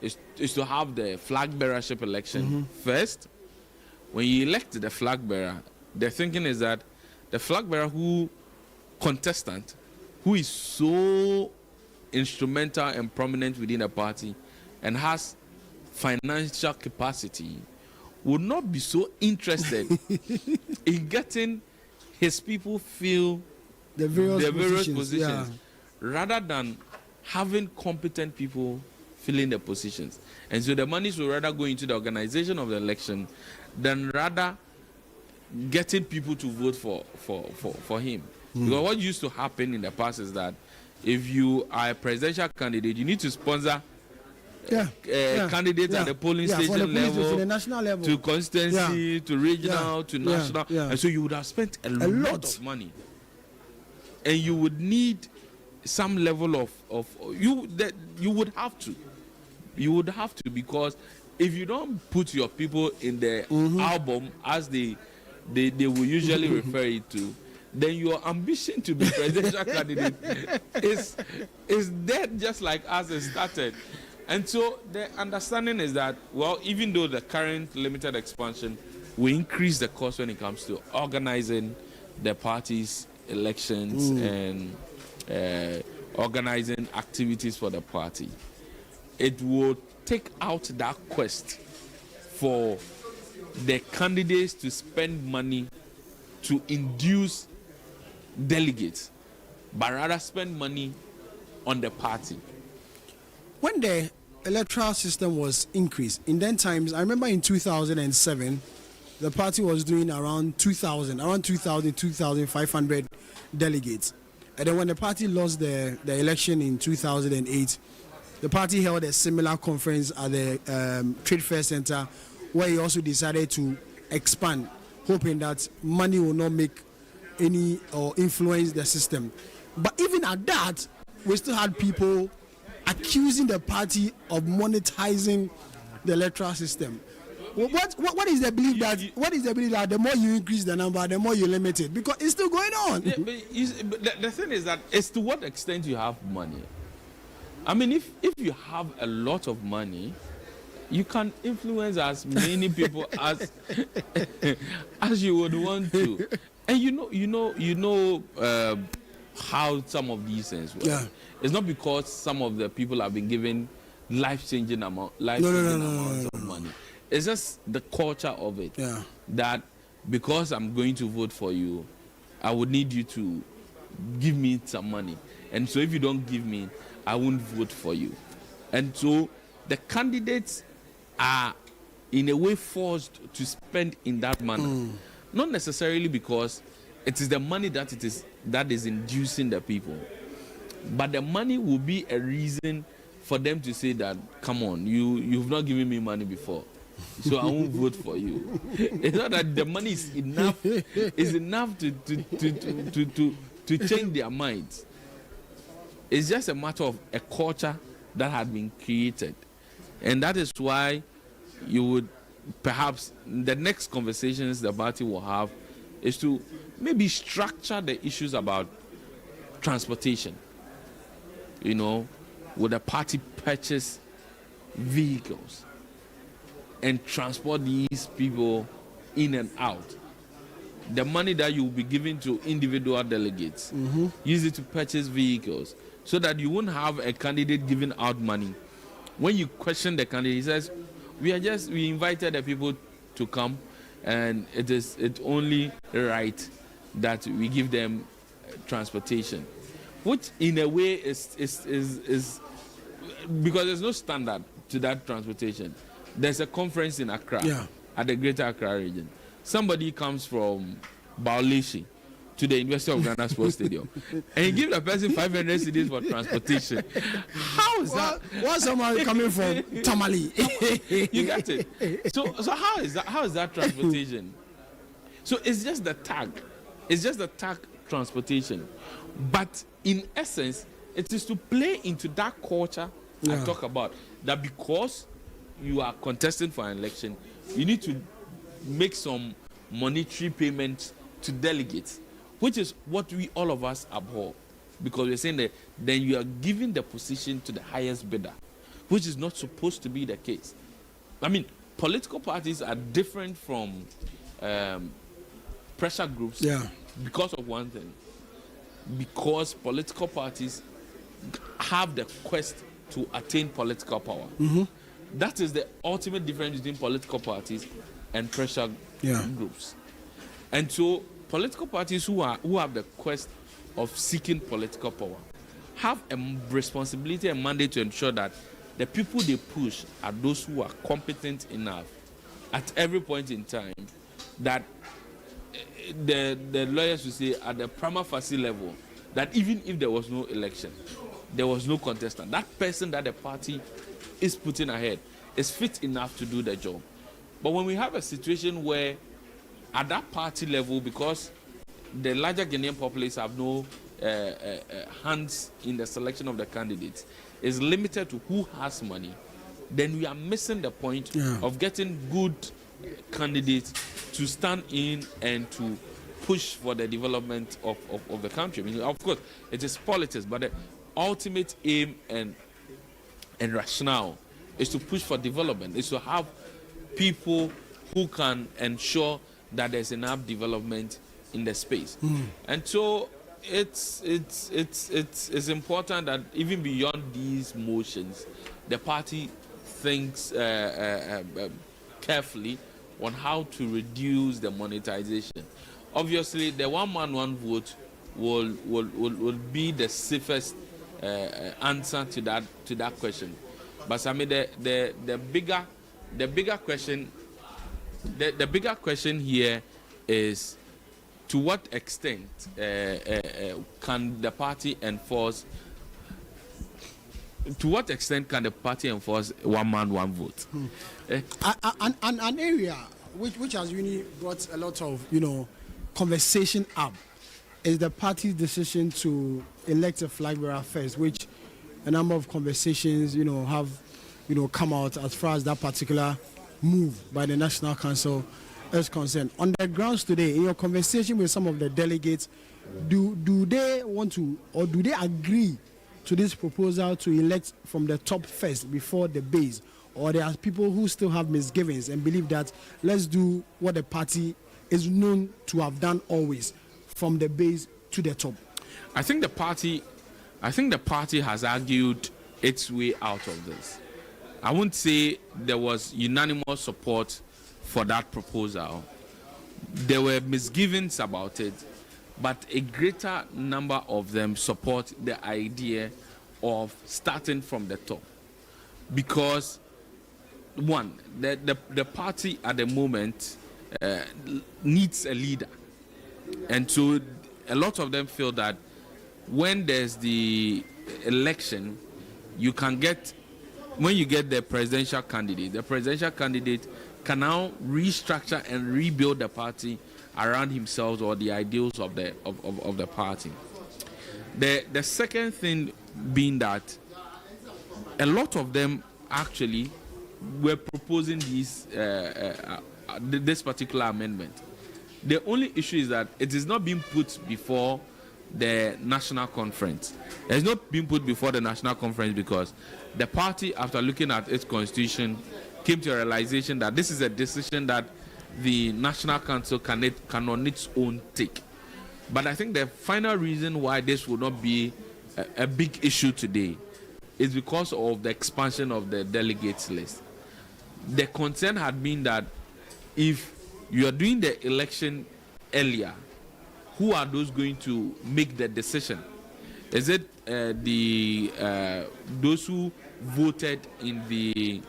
is to have the flag bearership election first. When you elect the flag bearer, the thinking is that the flag bearer contestant who is so instrumental and prominent within a party and has financial capacity would not be so interested in getting his people fill the various positions, rather than having competent people filling the positions. And so the monies will rather go into the organization of the election than rather getting people to vote for him. Because what used to happen in the past is that if you are a presidential candidate, you need to sponsor candidates at the polling station level, to the national level, to constituency, to regional, to national. And so you would have spent a lot of money. And you would need some level of you would have to. You would have to, because if you don't put your people in the album, as they will usually refer it to, then your ambition to be presidential candidate is dead, just like as it started. And so the understanding is that, well, even though the current limited expansion will increase the cost when it comes to organizing the party's elections and organizing activities for the party, it will take out that quest for the candidates to spend money to induce delegates, but rather spend money on the party. When the electoral system was increased, in then times, I remember in 2007, the party was doing around 2,500 delegates. And then when the party lost the election in 2008, the party held a similar conference at the Trade Fair Center, where he also decided to expand, hoping that money will not make any or influence the system. But even at that, we still had people accusing the party of monetizing the electoral system. What is the belief that the more you increase the number, the more you limit it? Because it's still going on. Yeah, but the thing is that it's to what extent you have money. I mean, if you have a lot of money, you can influence as many people as you would want to. And you know how some of these things work. Yeah. It's not because some of the people have been given life-changing amounts of money. It's just the culture of it. Yeah. That because I'm going to vote for you, I would need you to give me some money. And so if you don't give me, I won't vote for you. And so the candidates are in a way forced to spend in that manner. Not necessarily because it is the money that is inducing the people, but the money will be a reason for them to say that, come on, you've not given me money before, so I won't vote for you. It's not that the money is enough to change their minds. It's just a matter of a culture that had been created. And that is why you would perhaps, the next conversations the party will have is to maybe structure the issues about transportation. Would the party purchase vehicles and transport these people in and out? The money that you will be giving to individual delegates, use it to purchase vehicles, so that you won't have a candidate giving out money. When you question the candidate, he says, we invited the people to come, and it's only right that we give them transportation, which in a way is because there's no standard to that transportation. There's a conference in Accra at the Greater Accra region. Somebody comes from Baulishi to the University of Ghana Sports Stadium, and you give the person 500 cedis for transportation. How is that? What's someone coming from Tamale? You get it? So how is that transportation? So it's just the tag. It's just the tag transportation. But in essence, it is to play into that culture I talk about. That because you are contesting for an election, you need to make some monetary payments to delegates, which is what all of us abhor, because we're saying that then you are giving the position to the highest bidder. which is not supposed to be the case. I mean, political parties are different from pressure groups because of one thing. Because political parties have the quest to attain political power. That is the ultimate difference between political parties and pressure groups. And so political parties who have the quest of seeking political power have a responsibility and mandate to ensure that the people they push are those who are competent enough at every point in time, that the lawyers will say at the prima facie level that even if there was no election, there was no contestant, that person that the party is putting ahead is fit enough to do the job. But when we have a situation where at that party level, because the larger Ghanaian populace have no hands in the selection of the candidates, is limited to who has money, then we are missing the point of getting good candidates to stand in and to push for the development of the country. I mean, of course, it is politics, but the ultimate aim and rationale is to push for development, is to have people who can ensure that there's enough development in the space. And so it's important that even beyond these motions, the party thinks carefully on how to reduce the monetization. Obviously, the one man, one vote will be the safest answer to that question. But I mean, the bigger question here is, to what extent can the party enforce? To what extent can the party enforce one man, one vote? An area which has really brought a lot of conversation up is the party's decision to elect a flag bearer first, which a number of conversations have come out as far as that particular move by the National Council is concerned. On the grounds today, in your conversation with some of the delegates, do they want to, or do they agree to this proposal to elect from the top first before the base? Or there are people who still have misgivings and believe that let's do what the party is known to have done always, from the base to the top? I think the party has argued its way out of this. I wouldn't say there was unanimous support for that proposal. There were misgivings about it, but a greater number of them support the idea of starting from the top. Because, one, the party at the moment needs a leader. And so a lot of them feel that when there's the election, when you get the presidential candidate can now restructure and rebuild the party around himself or the ideals of the party. The second thing being that a lot of them actually were proposing this particular amendment. The only issue is that it is not being put before the National Conference. It's not being put before the National Conference because the party, after looking at its constitution, came to a realization that this is a decision that the National Council can on its own take. But I think the final reason why this will not be a big issue today is because of the expansion of the delegates list. The concern had been that if you are doing the election earlier, who are those going to make the decision? Is it those who voted in the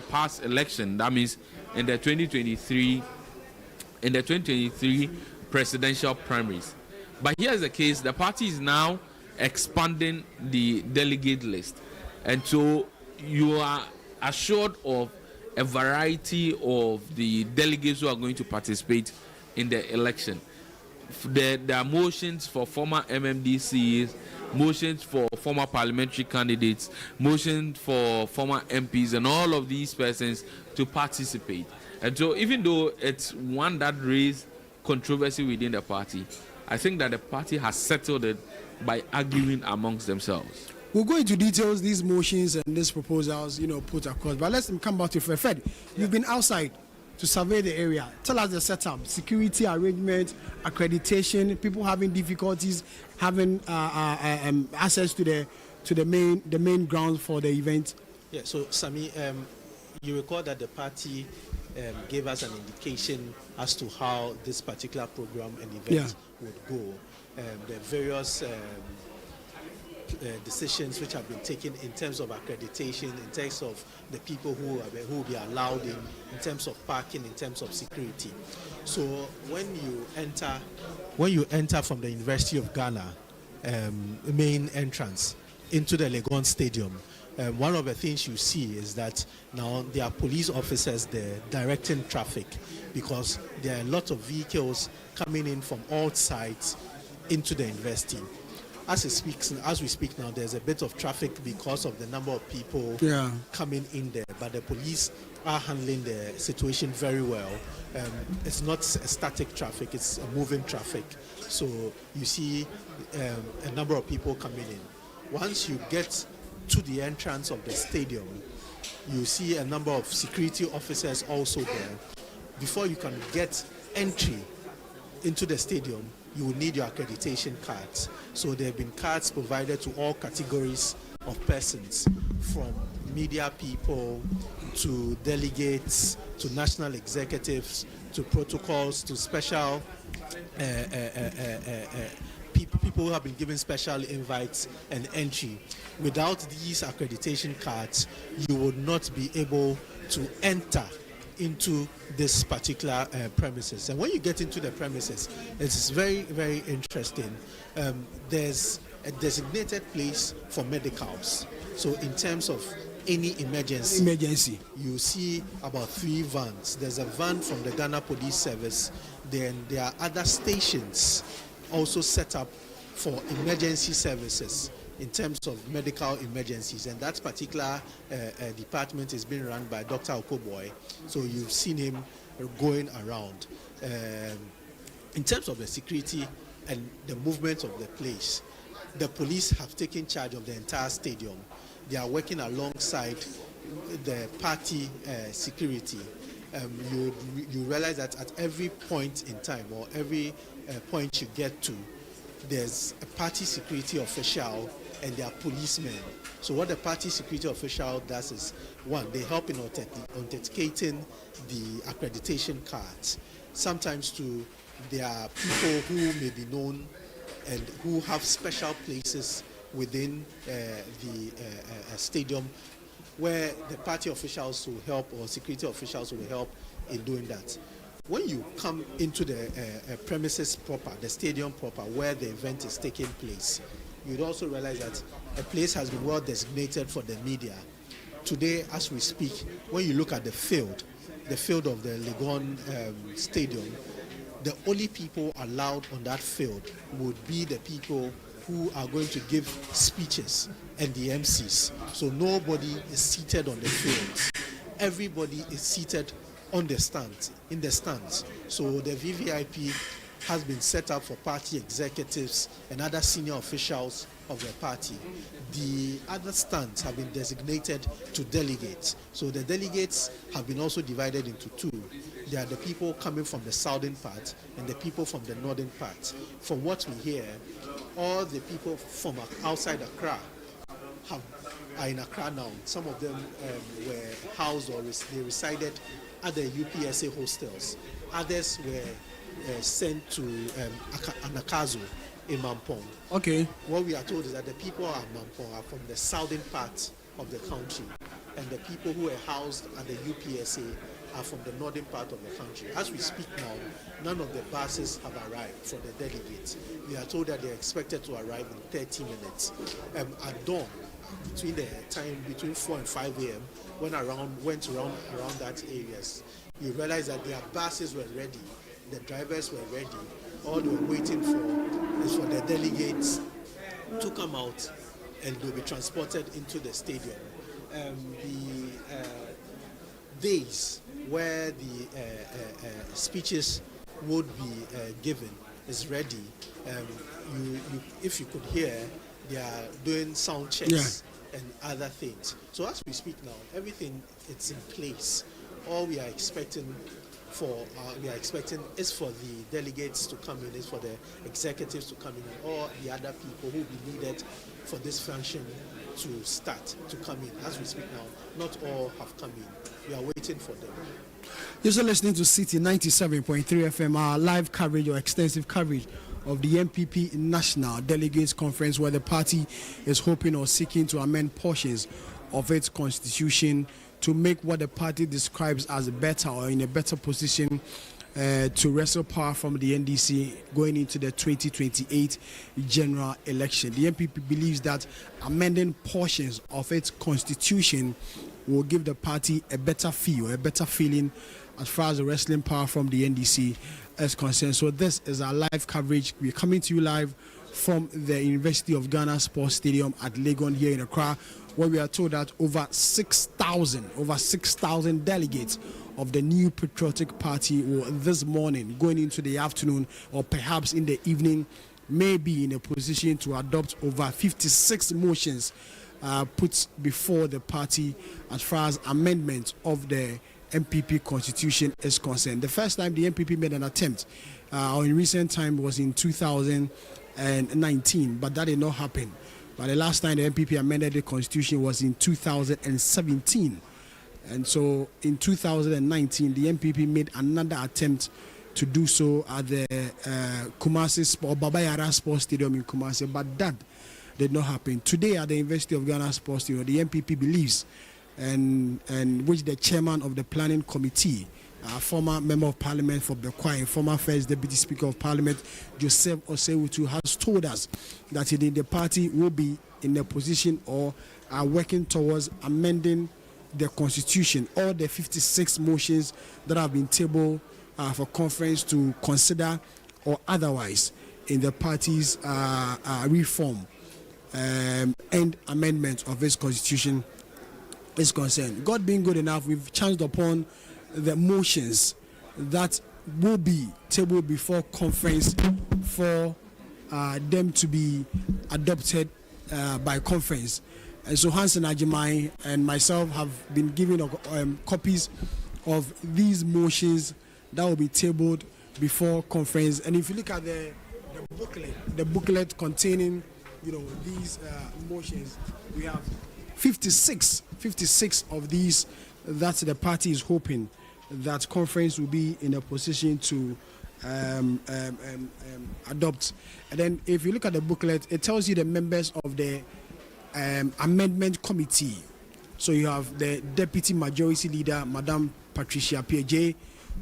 past election? That means in the 2023 presidential primaries. But here's the case: the party is now expanding the delegate list, and so you are assured of a variety of the delegates who are going to participate in the election. There are motions for former MMDCs, motions for former parliamentary candidates, motions for former MPs, and all of these persons to participate. And so even though it's one that raised controversy within the party, I think that the party has settled it by arguing amongst themselves. We'll go into details, these motions and these proposals, put across. But let's come back to Fred. Fred, you've been outside to survey the area. Tell us the setup, security arrangement, accreditation, people having difficulties having access to the main grounds for the event. Yeah. So Sami, you recall that the party gave us an indication as to how this particular program and event would go. The various decisions which have been taken in terms of accreditation, in terms of the people who will be allowed in terms of parking, in terms of security. So when you enter from the University of Ghana main entrance into the Legon Stadium, one of the things you see is that now there are police officers there directing traffic, because there are a lot of vehicles coming in from all sides into the university. As we speak now, there's a bit of traffic because of the number of people coming in there, but the police are handling the situation very well. It's not a static traffic, it's a moving traffic. So you see a number of people coming in. Once you get to the entrance of the stadium, you see a number of security officers also there. Before you can get entry into the stadium, you will need your accreditation cards. So there have been cards provided to all categories of persons, from media people to delegates to national executives to protocols to special people who have been given special invites and entry. Without these accreditation cards, you would not be able to enter into this particular premises. And when you get into the premises, it's very, very interesting. There's a designated place for medicals. So in terms of any emergency, you see about 3 vans. There's a van from the Ghana Police Service. Then there are other stations also set up for emergency services in terms of medical emergencies, and that particular department is being run by Dr. Okoboy. So you've seen him going around. In terms of the security and the movement of the place, the police have taken charge of the entire stadium. They are working alongside the party security. You realize that at every point in time, or every point you get to, there's a party security official and there are policemen. So what the party security official does is, one, they help in authenticating the accreditation cards. Sometimes too, there are people who may be known and who have special places within the stadium where the party officials will help, or security officials will help in doing that. When you come into the premises proper, the stadium proper, where the event is taking place, you'd also realize that a place has been well designated for the media. Today, as we speak, when you look at the field of the Legon Stadium, the only people allowed on that field would be the people who are going to give speeches and the MCs. So nobody is seated on the field. Everybody is seated on the stands, in the stands. So the VVIP has been set up for party executives and other senior officials of the party. The other stands have been designated to delegates. So the delegates have been also divided into 2. There are the people coming from the southern part and the people from the northern part. From what we hear, all the people from outside Accra are in Accra now. Some of them were housed, or they resided at the UPSA hostels. Others were sent to Anakazo in Mampong. Okay. What we are told is that the people at Mampong are from the southern part of the country, and the people who were housed at the UPSA are from the northern part of the country. As we speak now, none of the buses have arrived for the delegates. We are told that they're expected to arrive in 30 minutes. At dawn, between 4 and 5 a.m., went around that areas, you realize that their buses were ready, the drivers were ready. All they were waiting for is for the delegates to come out and they'll be transported into the stadium. The days where the speeches would be given is ready. If you could hear, They are doing sound checks and other things. So as we speak now, everything it's in place. All we are expecting is for the delegates to come in, is for the executives to come in, and all the other people who will be needed for this function to start to come in. As we speak now, not all have come in. We are waiting for them. You're still listening to Citi 97.3 FM, our live coverage or extensive coverage of the NPP National Delegates Conference, where the party is hoping or seeking to amend portions of its constitution to make what the party describes as better or in a better position to wrestle power from the NDC going into the 2028 general election. The NPP believes that amending portions of its constitution will give the party a better feel, a better feeling as far as the wrestling power from the NDC is concerned. So this is our live coverage. We're coming to you live from the University of Ghana Sports Stadium at Legon here in Accra, where we are told that over 6,000 delegates of the new Patriotic Party will this morning, going into the afternoon or perhaps in the evening, may be in a position to adopt over 56 motions put before the party as far as amendment of the NPP constitution is concerned. The first time the NPP made an attempt or in recent time was in 2019, but that did not happen. But the last time the NPP amended the constitution was in 2017. And so in 2019, the NPP made another attempt to do so at the Kumasi Baba Yara Sports Stadium in Kumasi, but that did not happen. Today at the University of Ghana Sports Stadium, the NPP believes, and which the chairman of the planning committee, former member of parliament for Bekwai, former first deputy speaker of parliament, Joseph Osewutu, has told us that the party will be in a position or are working towards amending the constitution, all the 56 motions that have been tabled for conference to consider or otherwise in the party's reform and amendment of its constitution is concerned. God being good enough, we've chanced upon the motions that will be tabled before conference for them to be adopted by conference. And so Hansen Ajimai and myself have been given copies of these motions that will be tabled before conference. And if you look at the booklet containing, these motions, we have 56 of these that the party is hoping that conference will be in a position to adopt. And then if you look at the booklet, it tells you the members of the amendment committee. So you have the deputy majority leader, Madam Patricia P.J.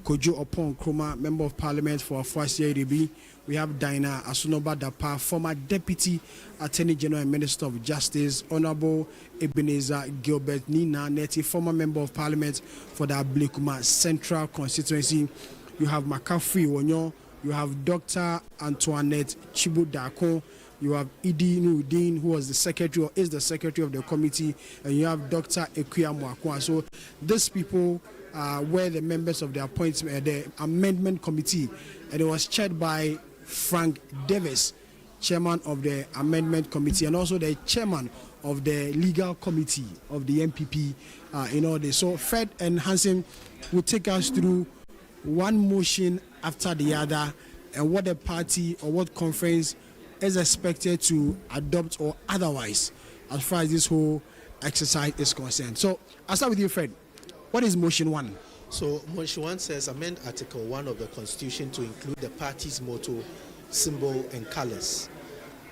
Kojo Opon Kroma, member of parliament for Afuasia Iribi. We have Dinah Asunoba Dapa, former deputy attorney general and minister of justice. Honorable Ebenezer Gilbert Nina Neti, former member of parliament for the Ablekuma Central constituency. You have Makafui Wonyo. You have Dr. Antoinette Chibudako. You have Idi Nurudin, who was the secretary or is the secretary of the committee, and you have Dr. Ekuya Mwakwa. So these people were the members of the appointment, the amendment committee, and it was chaired by Frank Davis, chairman of the amendment committee, and also the chairman of the legal committee of the NPP. In all this, so Fred and Hansen will take us through one motion after the other, and what the party or what conference is expected to adopt or otherwise as far as this whole exercise is concerned. So I'll start with you, Fred. What is motion 1? So motion 1 says amend Article 1 of the Constitution to include the party's motto, symbol and colors.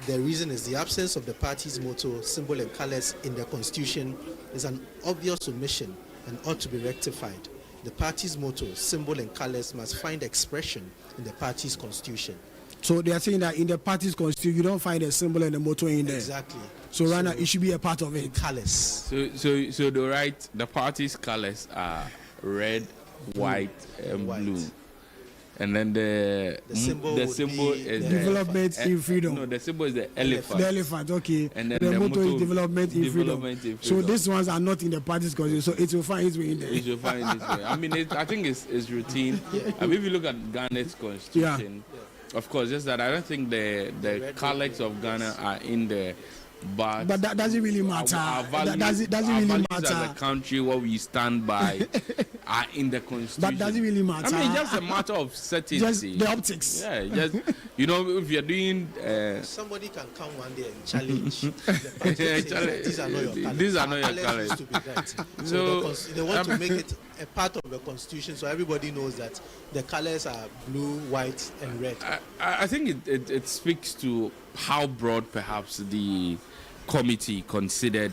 The reason is the absence of the party's motto, symbol and colors in the Constitution is an obvious omission and ought to be rectified. The party's motto, symbol and colors must find expression in the party's constitution. So they are saying that in the party's constitution, you don't find a symbol and a motto in there. Exactly. So right now, it should be a part of it. Colors. So the party's colors are red, white, and blue. And then the symbol is development in freedom. No, the symbol is the elephant. The elephant, okay. And then the motto is development in freedom. So these ones are not in the party's constitution. So it will find its way in there. It will find its way. I mean, I think it's routine. I mean, if you look at Ghana's constitution, of course, just that I don't think the colors of Ghana are in there. But that doesn't really matter. Our values, doesn't our really values matter. as a country, what we stand by, are in the constitution. But doesn't really matter. I mean, just a matter of certainty. Just the optics. Yeah, just if you're doing. Somebody can come one day and challenge the party and say that these are not your colors. These are not your Colours colors. used to be right. So they want to make it a part of the constitution, so everybody knows that the colors are blue, white, and red. I think it speaks to how broad perhaps the committee considered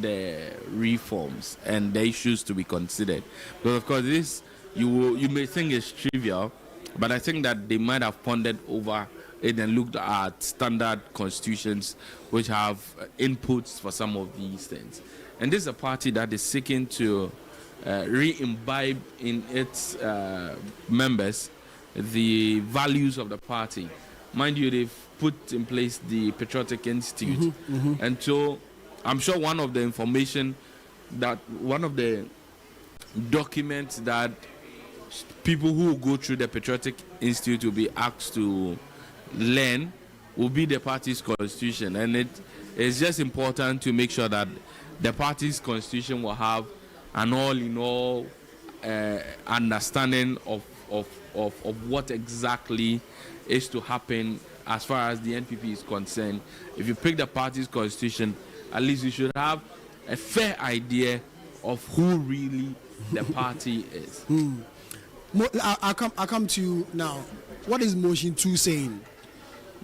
the reforms and the issues to be considered. But of course, this you may think is trivial, but I think that they might have pondered over it and looked at standard constitutions which have inputs for some of these things. And this is a party that is seeking to re-imbibe in its members the values of the party. Mind you, they've put in place the Patriotic Institute. And so I'm sure one of the documents that people who go through the Patriotic Institute will be asked to learn will be the party's constitution. And it is just important to make sure that the party's constitution will have an all-in-all understanding of what exactly is to happen as far as the NPP is concerned. If you pick the party's constitution, at least you should have a fair idea of who really the party is. I'll come to you now. What is motion 2 saying?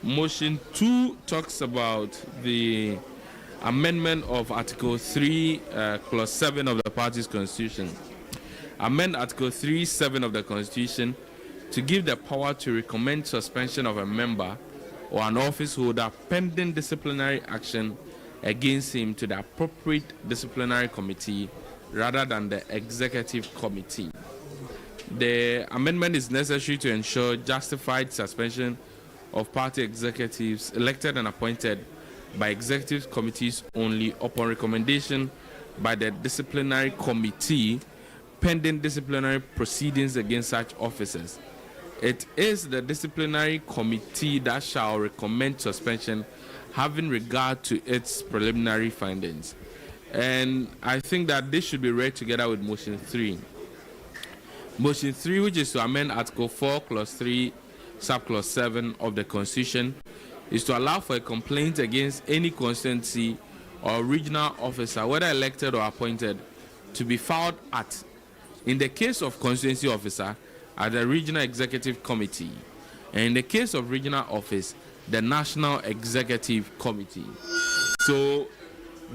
Motion 2 talks about the amendment of Article 3, Clause 7 of the party's constitution. Amend Article 3(7) of the Constitution to give the power to recommend suspension of a member or an office holder pending disciplinary action against him to the appropriate disciplinary committee rather than the executive committee. The amendment is necessary to ensure justified suspension of party executives elected and appointed by executive committees only upon recommendation by the disciplinary committee pending disciplinary proceedings against such officers. It is the disciplinary committee that shall recommend suspension having regard to its preliminary findings. And I think that this should be read together with motion 3. Motion 3, which is to amend Article 4, Clause 3, Subclause 7 of the Constitution, is to allow for a complaint against any constituency or regional officer, whether elected or appointed, to be filed at, in the case of constituency officer, at the Regional Executive Committee, and in the case of regional office, the National Executive Committee. So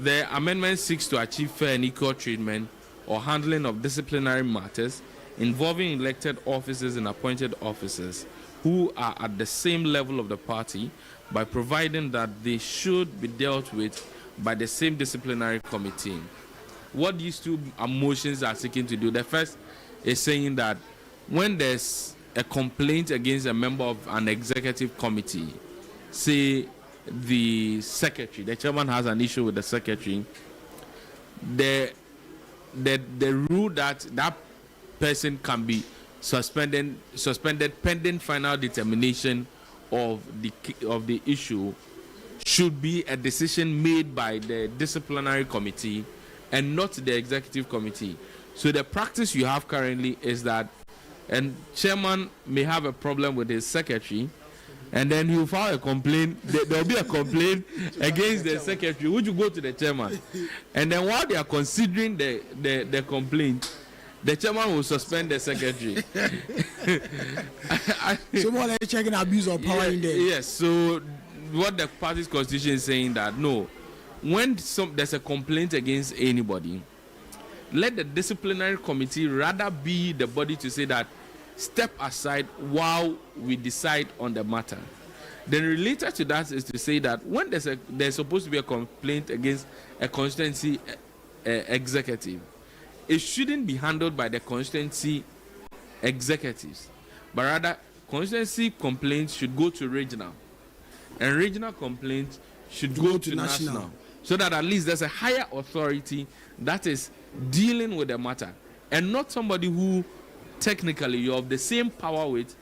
the amendment seeks to achieve fair and equal treatment or handling of disciplinary matters involving elected officers and appointed officers who are at the same level of the party by providing that they should be dealt with by the same disciplinary committee. What these two motions are seeking to do, the first is saying that when there's a complaint against a member of an executive committee, say the secretary, the chairman has an issue with the secretary, the rule that that person can be suspended pending final determination of the issue should be a decision made by the disciplinary committee and not the executive committee. So the practice you have currently is that a chairman may have a problem with his secretary, and then he'll file a complaint. There'll be a complaint against the secretary, which will go to the chairman. And then while they are considering the complaint, the chairman will suspend the secretary. So more like checking abuse of power in there. Yes. So what the party's constitution is saying that no, when there's a complaint against anybody, let the disciplinary committee rather be the body to say that step aside while we decide on the matter. Then related to that is to say that when there's supposed to be a complaint against a constituency executive, it shouldn't be handled by the constituency executives, but rather constituency complaints should go to regional, and regional complaints should go to national, so that at least there's a higher authority that is dealing with the matter, and not somebody who technically you're of the same power with,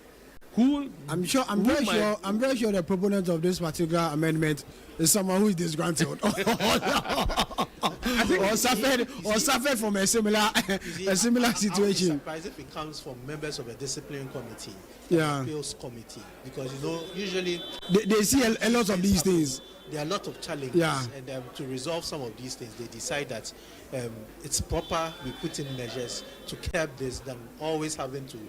I'm very sure the proponent of this particular amendment is someone who is disgruntled or suffered from a similar situation. I'll be surprised if it comes from members of a disciplinary committee, appeals committee, because usually they see a lot of these things. There are a lot of challenges, and to resolve some of these things, they decide that it's proper we put in measures to curb this than always having to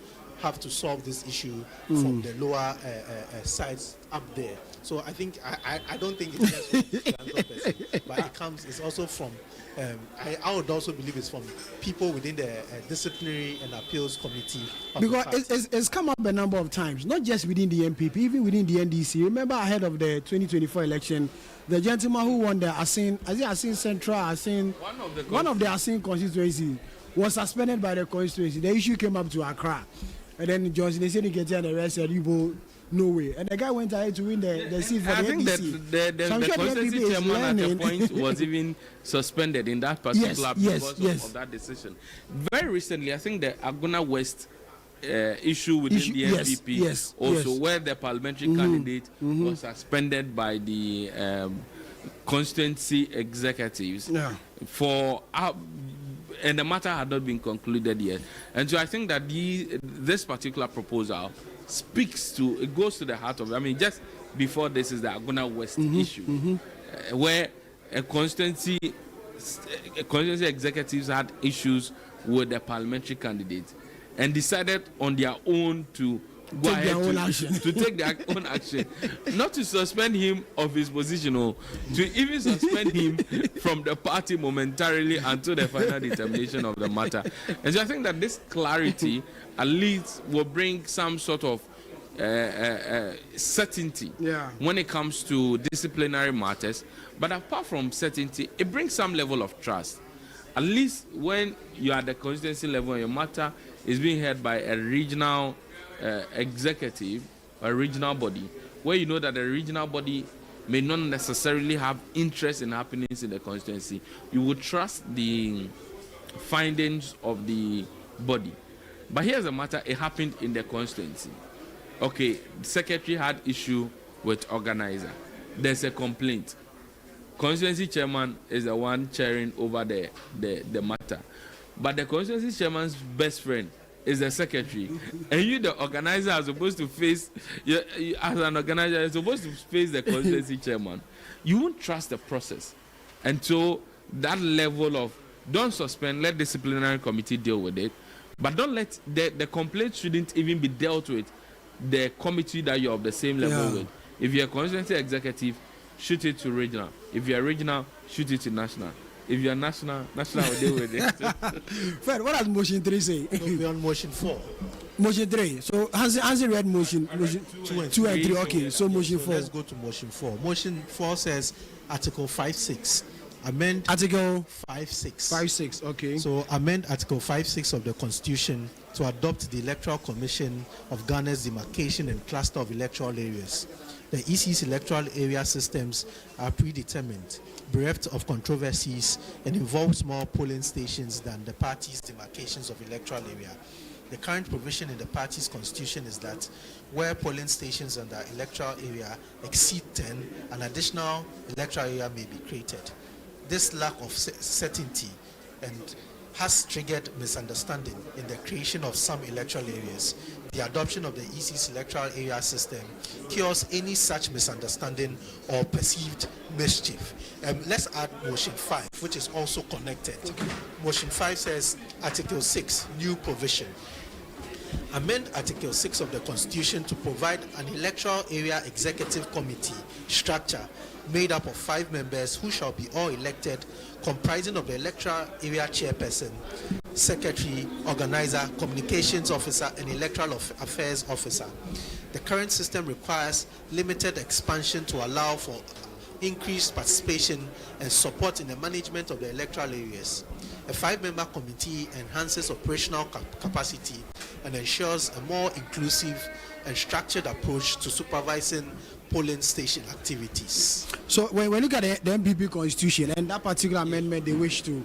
solve this issue from the lower sides up there. So I think I don't think it's just from the person, but it's also from I would also believe it's from people within the disciplinary and appeals committee. Because it's come up a number of times, not just within the NPP, even within the NDC. Remember ahead of the 2024 election, the gentleman who won the Asin Central, one of the Asin constituency was suspended by the constituency. The issue came up to Accra. And then Johnson, they said he get here and the rest said, no way. And the guy went ahead to win the seat for the NDC. I think that the constituency chairman at the point was even suspended in that particular because of that decision. Very recently, I think the Aguna West issue within the NPP where the parliamentary candidate was suspended by the constituency executives for... and the matter had not been concluded yet. And so I think that this particular proposal goes to the heart of it. I mean, just before this is the Aguna West issue, where a constituency executives had issues with the parliamentary candidate and decided on their own to go ahead to take their own action, not to suspend him of his position or to even suspend him from the party momentarily until the final determination of the matter. And so I think that this clarity at least will bring some sort of certainty when it comes to disciplinary matters. But apart from certainty, it brings some level of trust. At least when you are at the constituency level and your matter is being heard by a regional executive, a regional body, where you know that the regional body may not necessarily have interest in happenings in the constituency, you would trust the findings of the body. But here's the matter, it happened in the constituency. Okay, the secretary had issue with organizer. There's a complaint. Constituency chairman is the one chairing over the matter. But the constituency chairman's best friend is the secretary, and you, the organizer, are supposed to face. As an organizer, you're supposed to face the constituency chairman. You won't trust the process, and so that level of don't suspend, let disciplinary committee deal with it, but don't let the complaint shouldn't even be dealt with the committee that you're of the same level with. If you're a constituency executive, shoot it to regional. If you're regional, shoot it to national. If you're national will deal with it. Fred, what does motion 3 say? We're on motion 4. Motion 3. So has it read motion 2 and 3? Okay, so motion 4. Let's go to motion 4. Motion 4 says Article 5.6. Amend Article 5.6. 5.6, okay. So amend Article 5.6 of the Constitution to adopt the Electoral Commission of Ghana's demarcation and cluster of electoral areas. The EC's electoral area systems are predetermined, bereft of controversies, and involves more polling stations than the party's demarcations of electoral area. The current provision in the party's constitution is that where polling stations under electoral area exceed 10, an additional electoral area may be created. This lack of certainty and has triggered misunderstanding in the creation of some electoral areas. The adoption of the EC's electoral area system cures any such misunderstanding or perceived mischief. Let's add motion 5, which is also connected. Motion 5 says Article 6, new provision. Amend Article 6 of the Constitution to provide an electoral area executive committee structure made up of 5 members who shall be all elected, comprising of the electoral area chairperson, secretary, organizer, communications officer, and electoral affairs officer. The current system requires limited expansion to allow for increased participation and support in the management of the electoral areas. A 5-member committee enhances operational capacity and ensures a more inclusive and structured approach to supervising polling station activities. So when we look at the NPP constitution and that particular amendment they wish to,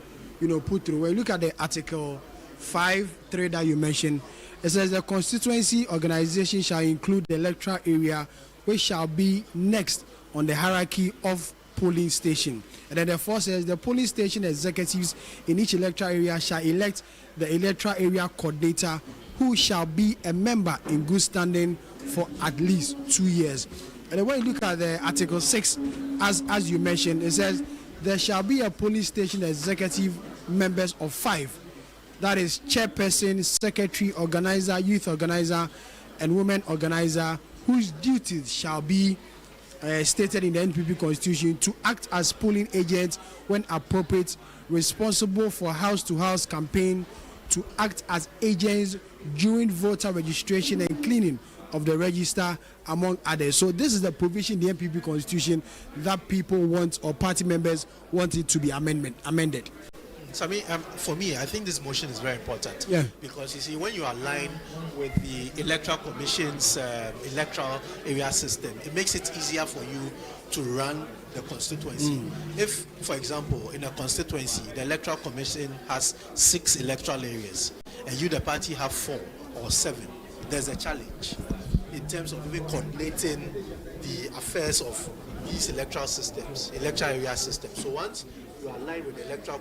put through, when we look at the Article 5.3 that you mentioned, It says the constituency organization shall include the electoral area, which shall be next on the hierarchy of polling station. And then the fourth says the polling station executives in each electoral area shall elect the electoral area coordinator, who shall be a member in good standing for at least 2 years. And then when you look at the Article 6, as you mentioned, it says there shall be a polling station executive members of 5. That is chairperson, secretary, organizer, youth organizer, and women organizer, whose duties shall be stated in the NPP constitution to act as polling agents when appropriate, responsible for house-to-house campaign, to act as agents during voter registration and cleaning of the register, among others. So this is the provision in the NPP constitution that people want, or party members want it to be amended. So for me, I think this motion is very important. Yeah. Because you see, when you align with the Electoral Commission's electoral area system, it makes it easier for you to run the constituency. If, for example, in a constituency, the Electoral Commission has 6 electoral areas, and you, the party, have 4 or 7, there's a challenge in terms of even coordinating the affairs of these electoral systems, electoral area systems. So once you align with the Electoral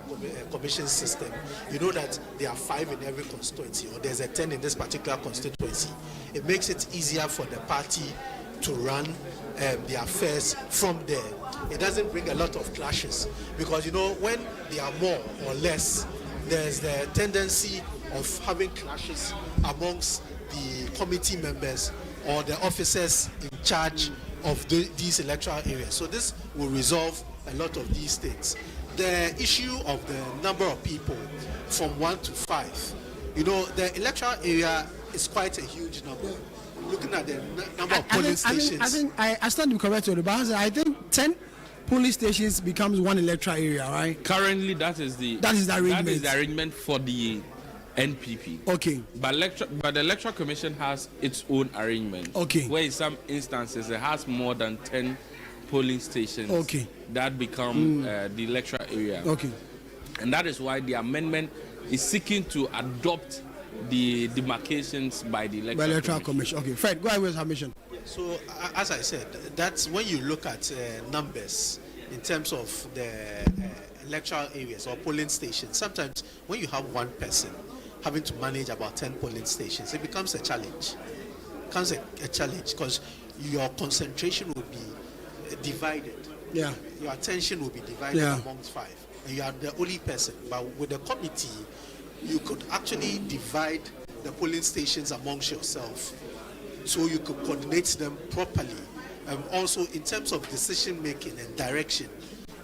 Commission system, you know that there are 5 in every constituency, or there's a 10 in this particular constituency. It makes it easier for the party to run the affairs from there. It doesn't bring a lot of clashes, because when there are more or less, there's the tendency of having clashes amongst the committee members or the officers in charge of these electoral areas. So this will resolve a lot of these things. The issue of the number of people from 1 to 5, the electoral area is quite a huge number. Looking at the number of polling stations. I stand to correct you, but I think 10 polling stations becomes 1 electoral area, right? Currently, that is the arrangement. That is the arrangement for the NPP. Okay. But the Electoral Commission has its own arrangement. Okay. Where in some instances it has more than 10 polling stations. Okay. That become the electoral area. Okay. And that is why the amendment is seeking to adopt the demarcations by the Electoral Commission. Okay. Fred, go ahead with submission. So, as I said, that's when you look at numbers in terms of the electoral areas or polling stations. Sometimes when you have one person having to manage about 10 polling stations, it becomes a challenge. It becomes a challenge because your concentration will be divided. Yeah. Your attention will be divided amongst 5. And you are the only person. But with the committee, you could actually divide the polling stations amongst yourself, so you could coordinate them properly. Also, in terms of decision making and direction,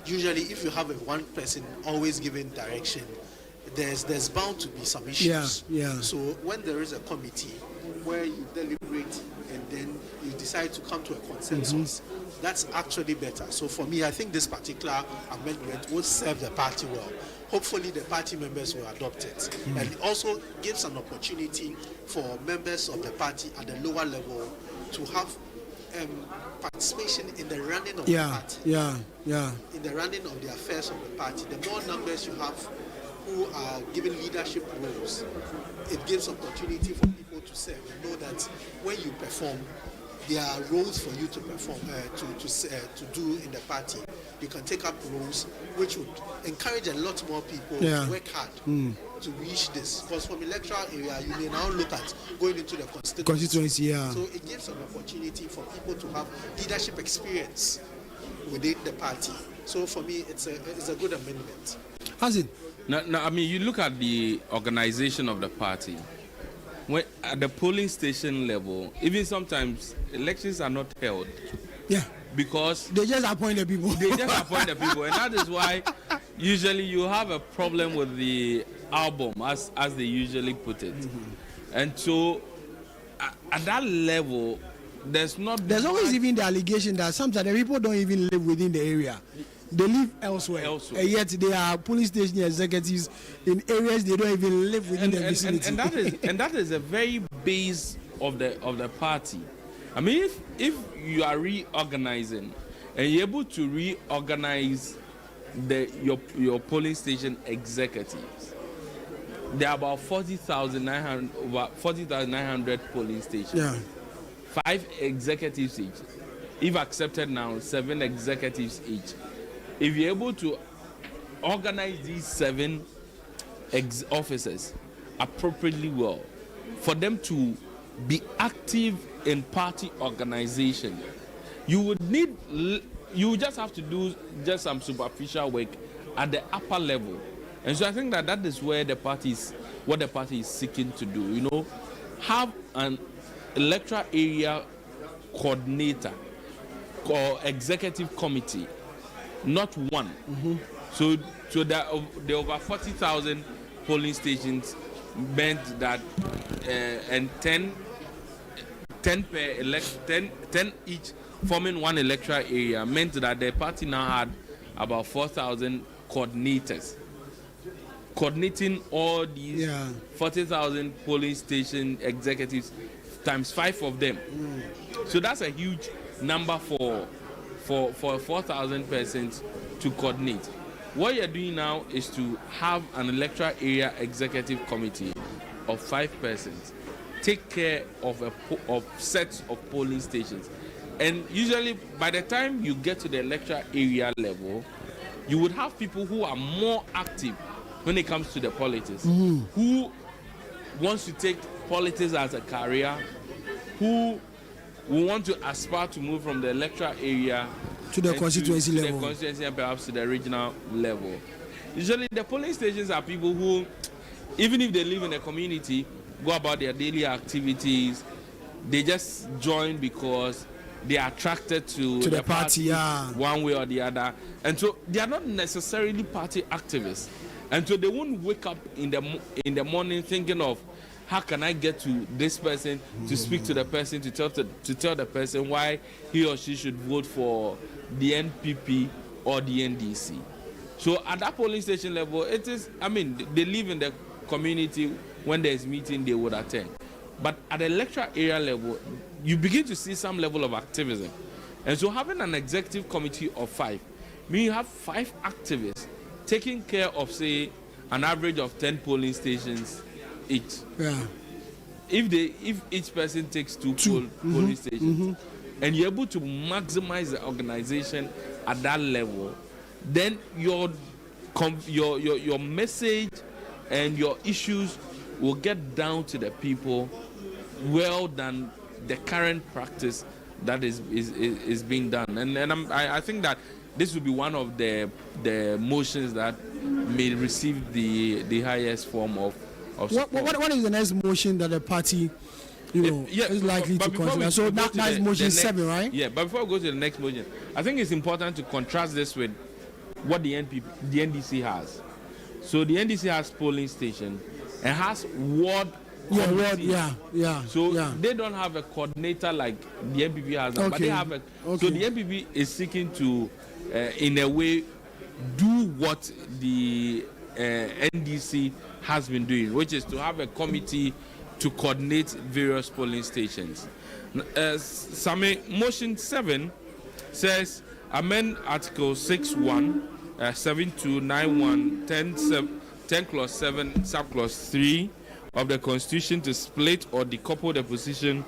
usually if you have one person always giving direction, there's bound to be some issues. Yeah. So when there is a committee where you deliberate and then you decide to come to a consensus, that's actually better. So for me, I think this particular amendment will serve the party well. Hopefully the party members will adopt it. And it also gives an opportunity for members of the party at the lower level to have participation in the running of the party. In the running of the affairs of the party. The more numbers you have who are given leadership roles, it gives opportunity for people to serve. You know that when you perform, there are roles for you to perform, to do in the party. You can take up roles which would encourage a lot more people to work hard to reach this. Because from electoral area, you may now look at going into the constituency. So it gives an opportunity for people to have leadership experience within the party. So for me, it's a good amendment. Has it? Now, I mean, you look at the organization of the party. When at the polling station level, even sometimes elections are not held. Yeah. Because they just appoint the people. And that is why usually you have a problem with the album, as they usually put it. And so at that level, there's always even the allegation that sometimes the people don't even live within the area. They live elsewhere. And yet they are police station executives in areas they don't even live within the vicinity. And that is a very base of the party. I mean, if you are reorganizing and you're able to reorganize your polling station executives, there are about 40,900 polling stations. Yeah. 5 executives each. If accepted now, 7 executives each. If you're able to organize these 7 officers appropriately well, for them to be active in party organization, you would just have to do just some superficial work at the upper level. And so I think that is where what the party is seeking to do. You know, have an electoral area coordinator or executive committee, not one. Mm-hmm. So the over 40,000 polling stations meant that and 10 each forming one electoral area meant that the party now had about 4,000 coordinators coordinating all these 40,000 polling station executives times 5 of them. So that's a huge number for 4,000 persons to coordinate. What you're doing now is to have an electoral area executive committee of 5 persons take care of sets of polling stations. And usually by the time you get to the electoral area level, you would have people who are more active when it comes to the politics, who wants to take politics as a career, who will want to aspire to move from the electoral area to the constituency level, the constituency and perhaps to the regional level. Usually the polling stations are people who, even if they live in a community, go about their daily activities, they just join because they are attracted to the party one way or the other. And so they are not necessarily party activists. And so they won't wake up in the morning thinking of, how can I get to this person to speak to the person, to tell the person why he or she should vote for the NPP or the NDC. So at that polling station level, it is, they live in the community. When there's meeting, they would attend. But at the electoral area level, you begin to see some level of activism. And so having an executive committee of 5, means you have 5 activists taking care of, say, an average of 10 polling stations each. Yeah. If each person takes 2 polling stations, and you're able to maximize the organization at that level, then your message and your issues will get down to the people well than the current practice that is being done. And I think that this will be one of the motions that may receive the highest form of support. What is the next motion that the party is likely to consider? So that is motion 7, right? Yeah, but before we go to the next motion, I think it's important to contrast this with what the NDC has. So the NDC has polling station and has ward. So they don't have a coordinator like the NPP has, but they have a. So the NPP is seeking to, in a way, do what the NDC has been doing, which is to have a committee to coordinate various polling stations. Motion 7 says amend Article 6.1, 7.2, 9.1, 10 clause 7, subclause 3 of the Constitution to split or decouple the position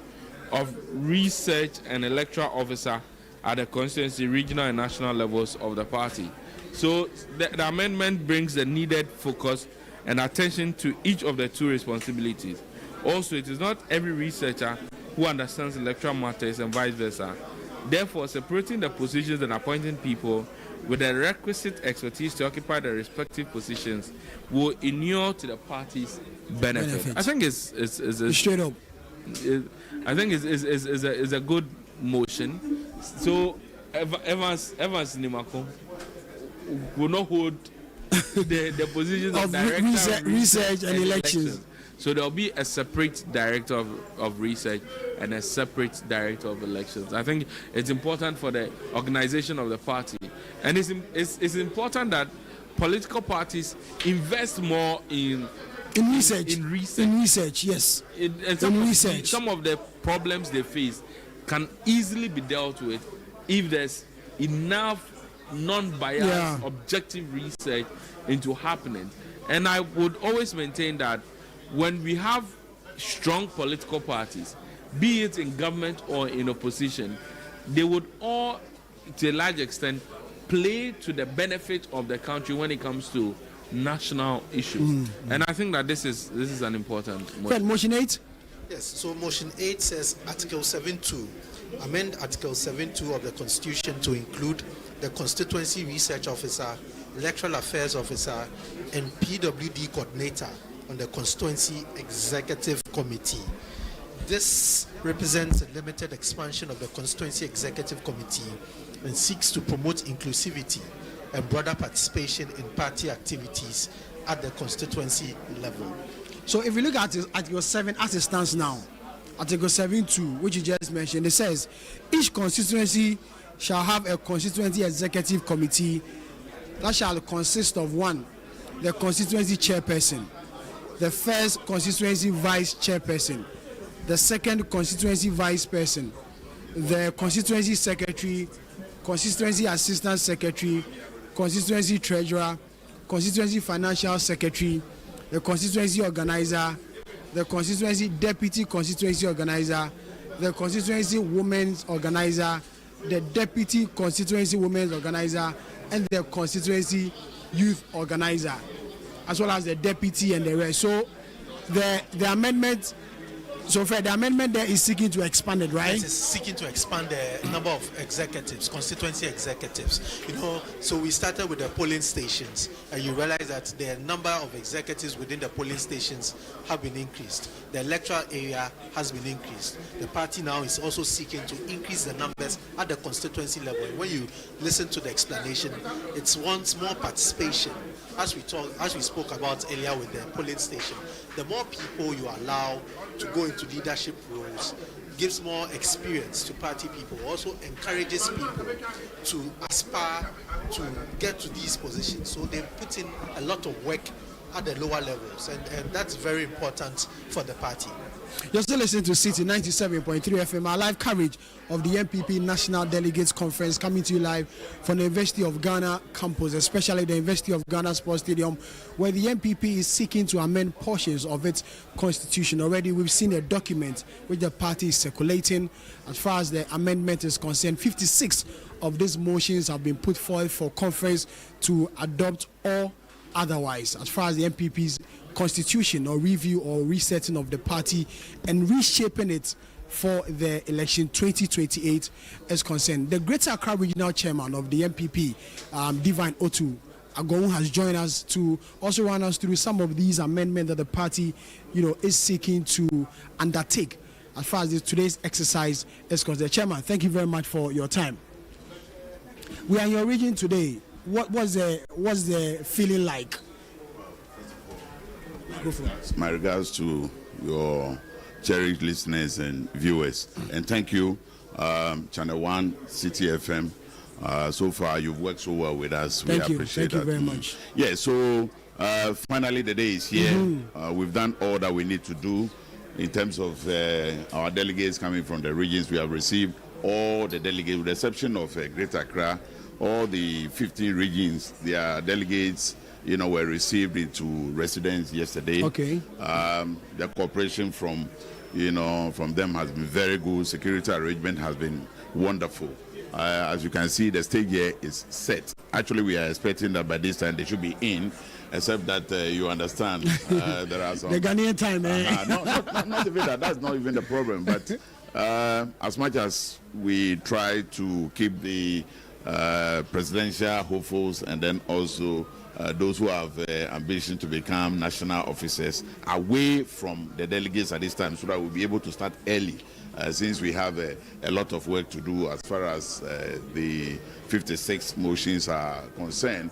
of research and electoral officer at the constituency, regional and national levels of the party. So the amendment brings the needed focus and attention to each of the 2 responsibilities. Also, it is not every researcher who understands electoral matters and vice versa. Therefore, separating the positions and appointing people with the requisite expertise to occupy their respective positions will inure to the party's benefit. I think it's straight up. I think it's a good motion. So Evans Nimako will not hold the positions of director research and elections. So there will be a separate director of research and a separate director of elections. I think it's important for the organization of the party, and it's important that political parties invest more in research. In research, yes. Some of the problems they face can easily be dealt with if there's enough non-biased, objective research into happening. And I would always maintain that when we have strong political parties, be it in government or in opposition, they would all, to a large extent, play to the benefit of the country when it comes to national issues. And I think that this is an important motion. Fred, motion 8? Yes, so motion 8 says Article 7.2, amend Article 7.2 of the Constitution to include the Constituency Research Officer, Electoral Affairs Officer, and PWD Coordinator on the Constituency Executive Committee. This represents a limited expansion of the Constituency Executive Committee and seeks to promote inclusivity and broader participation in party activities at the constituency level. So if you look at Article 7 as it stands now, Article 7.2, which you just mentioned, it says each constituency shall have a constituency executive committee that shall consist of 1, the constituency chairperson, the first constituency vice chairperson, the second constituency vice person, the constituency secretary, constituency assistant secretary, constituency treasurer, constituency financial secretary, the constituency organizer, the constituency deputy constituency organizer, the constituency women's organizer, the deputy constituency women's organizer, and the constituency youth organizer, as well as the deputy and the rest. So the amendment, so Fred, the amendment there is seeking to expand it, right? Yes, it's seeking to expand the number of executives, constituency executives. You know, so we started with the polling stations, and you realize that the number of executives within the polling stations have been increased. The electoral area has been increased. The party now is also seeking to increase the numbers at the constituency level. And when you listen to the explanation, it wants more participation. As we spoke about earlier with the polling station, the more people you allow to go into leadership roles gives more experience to party people, also encourages people to aspire to get to these positions. So they put in a lot of work at the lower levels, and that's very important for the party. You're still listening to Citi 97.3 FM, our live coverage of the NPP National Delegates Conference, coming to you live from the University of Ghana campus, especially the University of Ghana Sports Stadium, where the NPP is seeking to amend portions of its constitution. Already we've seen a document which the party is circulating. As far as the amendment is concerned, 56 of these motions have been put forward for conference to adopt or otherwise, as far as the NPP's constitution or review or resetting of the party and reshaping it for the election 2028 is concerned. The Greater Accra Regional Chairman of the NPP, Divine Otu Agon, has joined us to also run us through some of these amendments that the party, is seeking to undertake as far as today's exercise is concerned. Chairman, thank you very much for your time. We are in your region today. What's the feeling like? My regards to your cherished listeners and viewers, and thank you, Channel 1, Citi FM. So far, you've worked so well with us. Thank you. Appreciate Thank you that. very much. Yeah, so finally the day is here. We've done all that we need to do in terms of our delegates coming from the regions. We have received all the delegates, with the exception of Greater Accra. All the 15 regions, their delegates, were received into residence yesterday. Okay. The cooperation from them has been very good. Security arrangement has been wonderful. As you can see, the stage here is set. Actually, we are expecting that by this time they should be in, except that you understand there are some... The Ghanaian time, eh? Not even that. That's not even the problem. But as much as we try to keep the presidential hopefuls and then also those who have ambition to become national officers away from the delegates at this time, so that we'll be able to start early, since we have a lot of work to do as far as the 56 motions are concerned.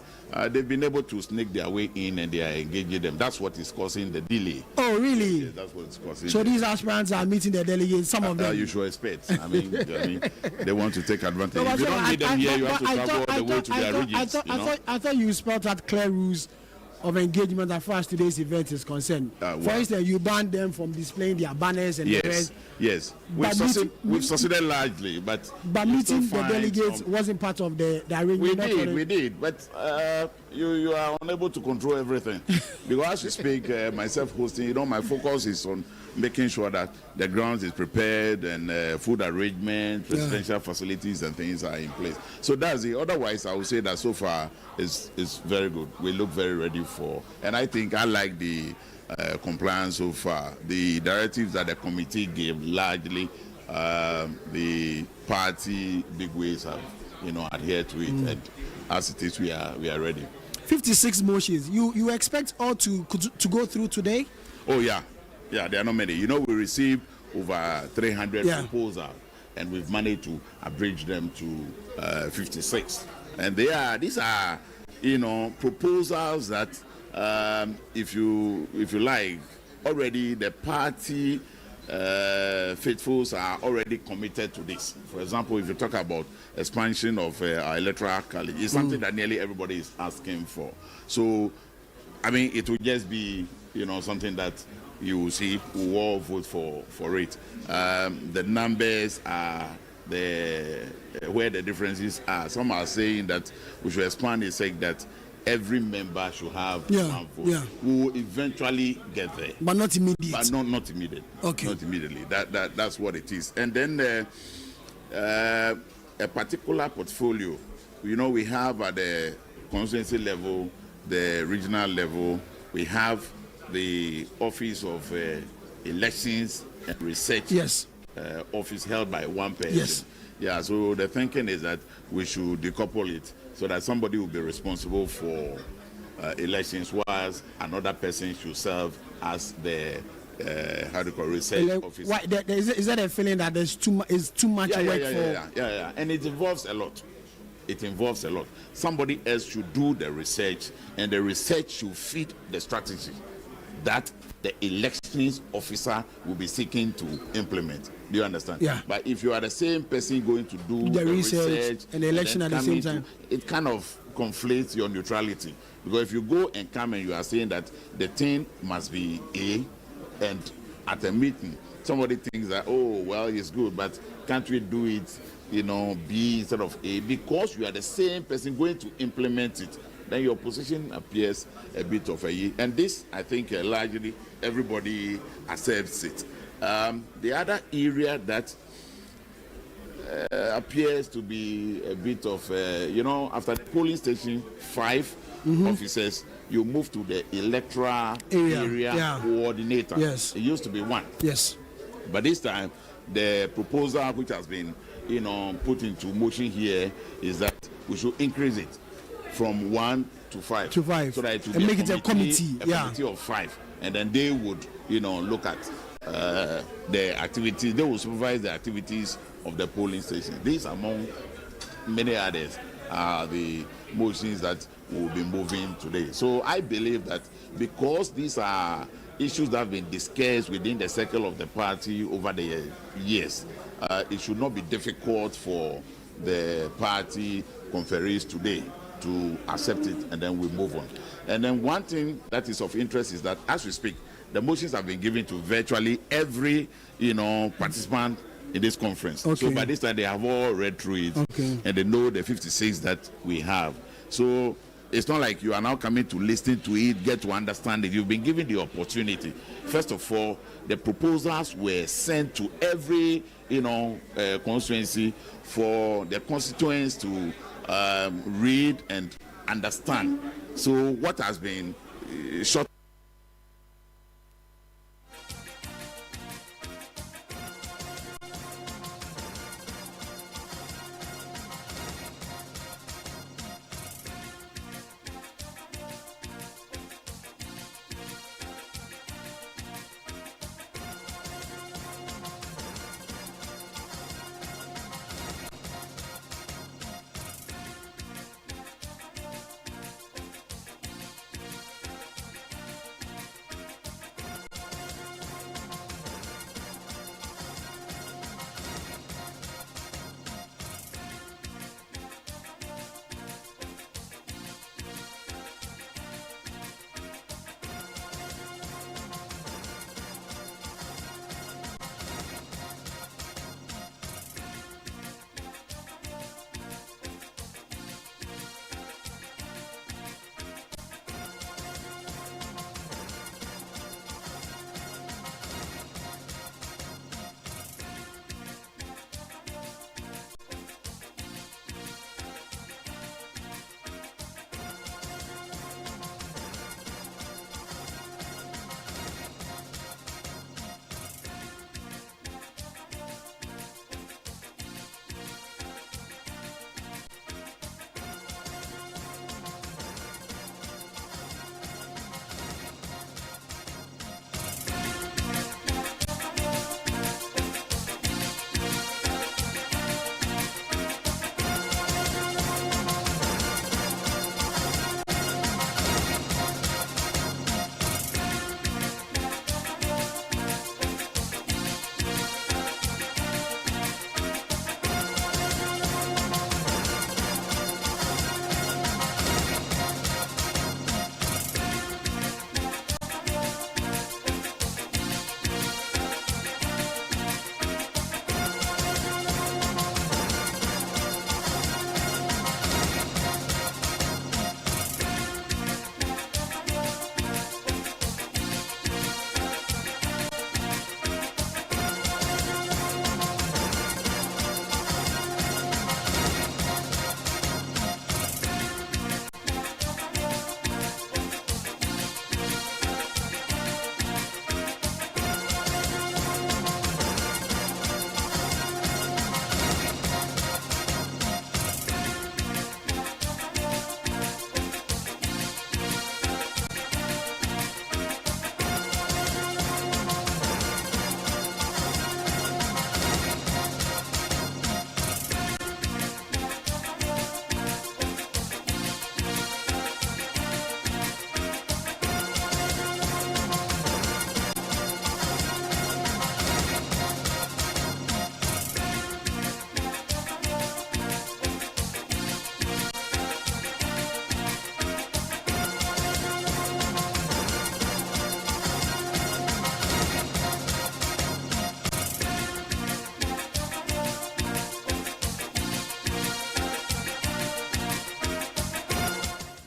They've been able to sneak their way in and they are engaging them. That's what is causing the delay. Oh, really? Yeah, that's what is causing. So these aspirants are meeting the delegates, some of them. You should expect. I mean, they want to take advantage. No, if you don't need them here, you have to travel all the way to their regions. I thought you spelled out clear rules of engagement as far as today's event is concerned. For instance, you banned them from displaying their banners and the rest. Yes, we've succeeded largely, but meeting the delegates wasn't part of the arrangement. We did, but you are unable to control everything. Because as you speak, myself hosting, my focus is on making sure that the grounds is prepared and food arrangement, residential facilities and things are in place. So that's it. Otherwise, I would say that so far is very good. We look very ready for, and I think I like the compliance so far. The directives that the committee gave largely, the party bigwigs have, adhered to it. And as it is, we are ready. 56 motions. You expect all to go through today? Oh yeah, there are not many. We received over 300 proposals, and we've managed to abridge them to 56. And these are proposals that, if you like, already the party faithfuls are already committed to this. For example, if you talk about expansion of our electoral college, it's something that nearly everybody is asking for. So, I mean, it will just be, something that you will see, we will all vote for it. The numbers are where the differences are. Some are saying that we should expand the sake that every member should have one vote. Yeah. We will eventually get there. But not immediate. But not immediate. Okay. Not immediately. That's what it is. And then a particular portfolio, we have at the constituency level, the regional level, we have the Office of Elections and Research office held by one person. Yes. Yeah, so the thinking is that we should decouple it so that somebody will be responsible for elections, whilst another person should serve as the research officer. Why, is that a feeling that there's too much work for? Yeah, and it involves a lot. Somebody else should do the research, and the research should feed the strategy that the elections officer will be seeking to implement. Do you understand? Yeah. But if you are the same person going to do the research and the election at the same time, it kind of conflates your neutrality. Because if you go and come and you are saying that the thing must be A, and at a meeting, somebody thinks that, oh, well, it's good, but can't we do it, B instead of A? Because you are the same person going to implement it, then your position appears a bit of a... And this, I think, largely everybody accepts it. The other area that appears to be a bit of, after the polling station, 5 officers, you move to the electoral area coordinator. Yes. It used to be 1. Yes. But this time, the proposal which has been, put into motion here is that we should increase it from 1 to 5. To 5. So that it will and be make it a committee. A committee of 5. And then they would, look at the activities. They will supervise the activities of the polling station. These, among many others, are the motions that will be moving today. So I believe that because these are issues that have been discussed within the circle of the party over the years, it should not be difficult for the party conferees today to accept it, and then we move on. And then one thing that is of interest is that as we speak, the motions have been given to virtually every, participant in this conference. Okay. So by this time, they have all read through it, and they know the 56 that we have. So it's not like you are now coming to listen to it, get to understand it. You've been given the opportunity. First of all, the proposals were sent to every, constituency for the constituents to read and understand. So what has been short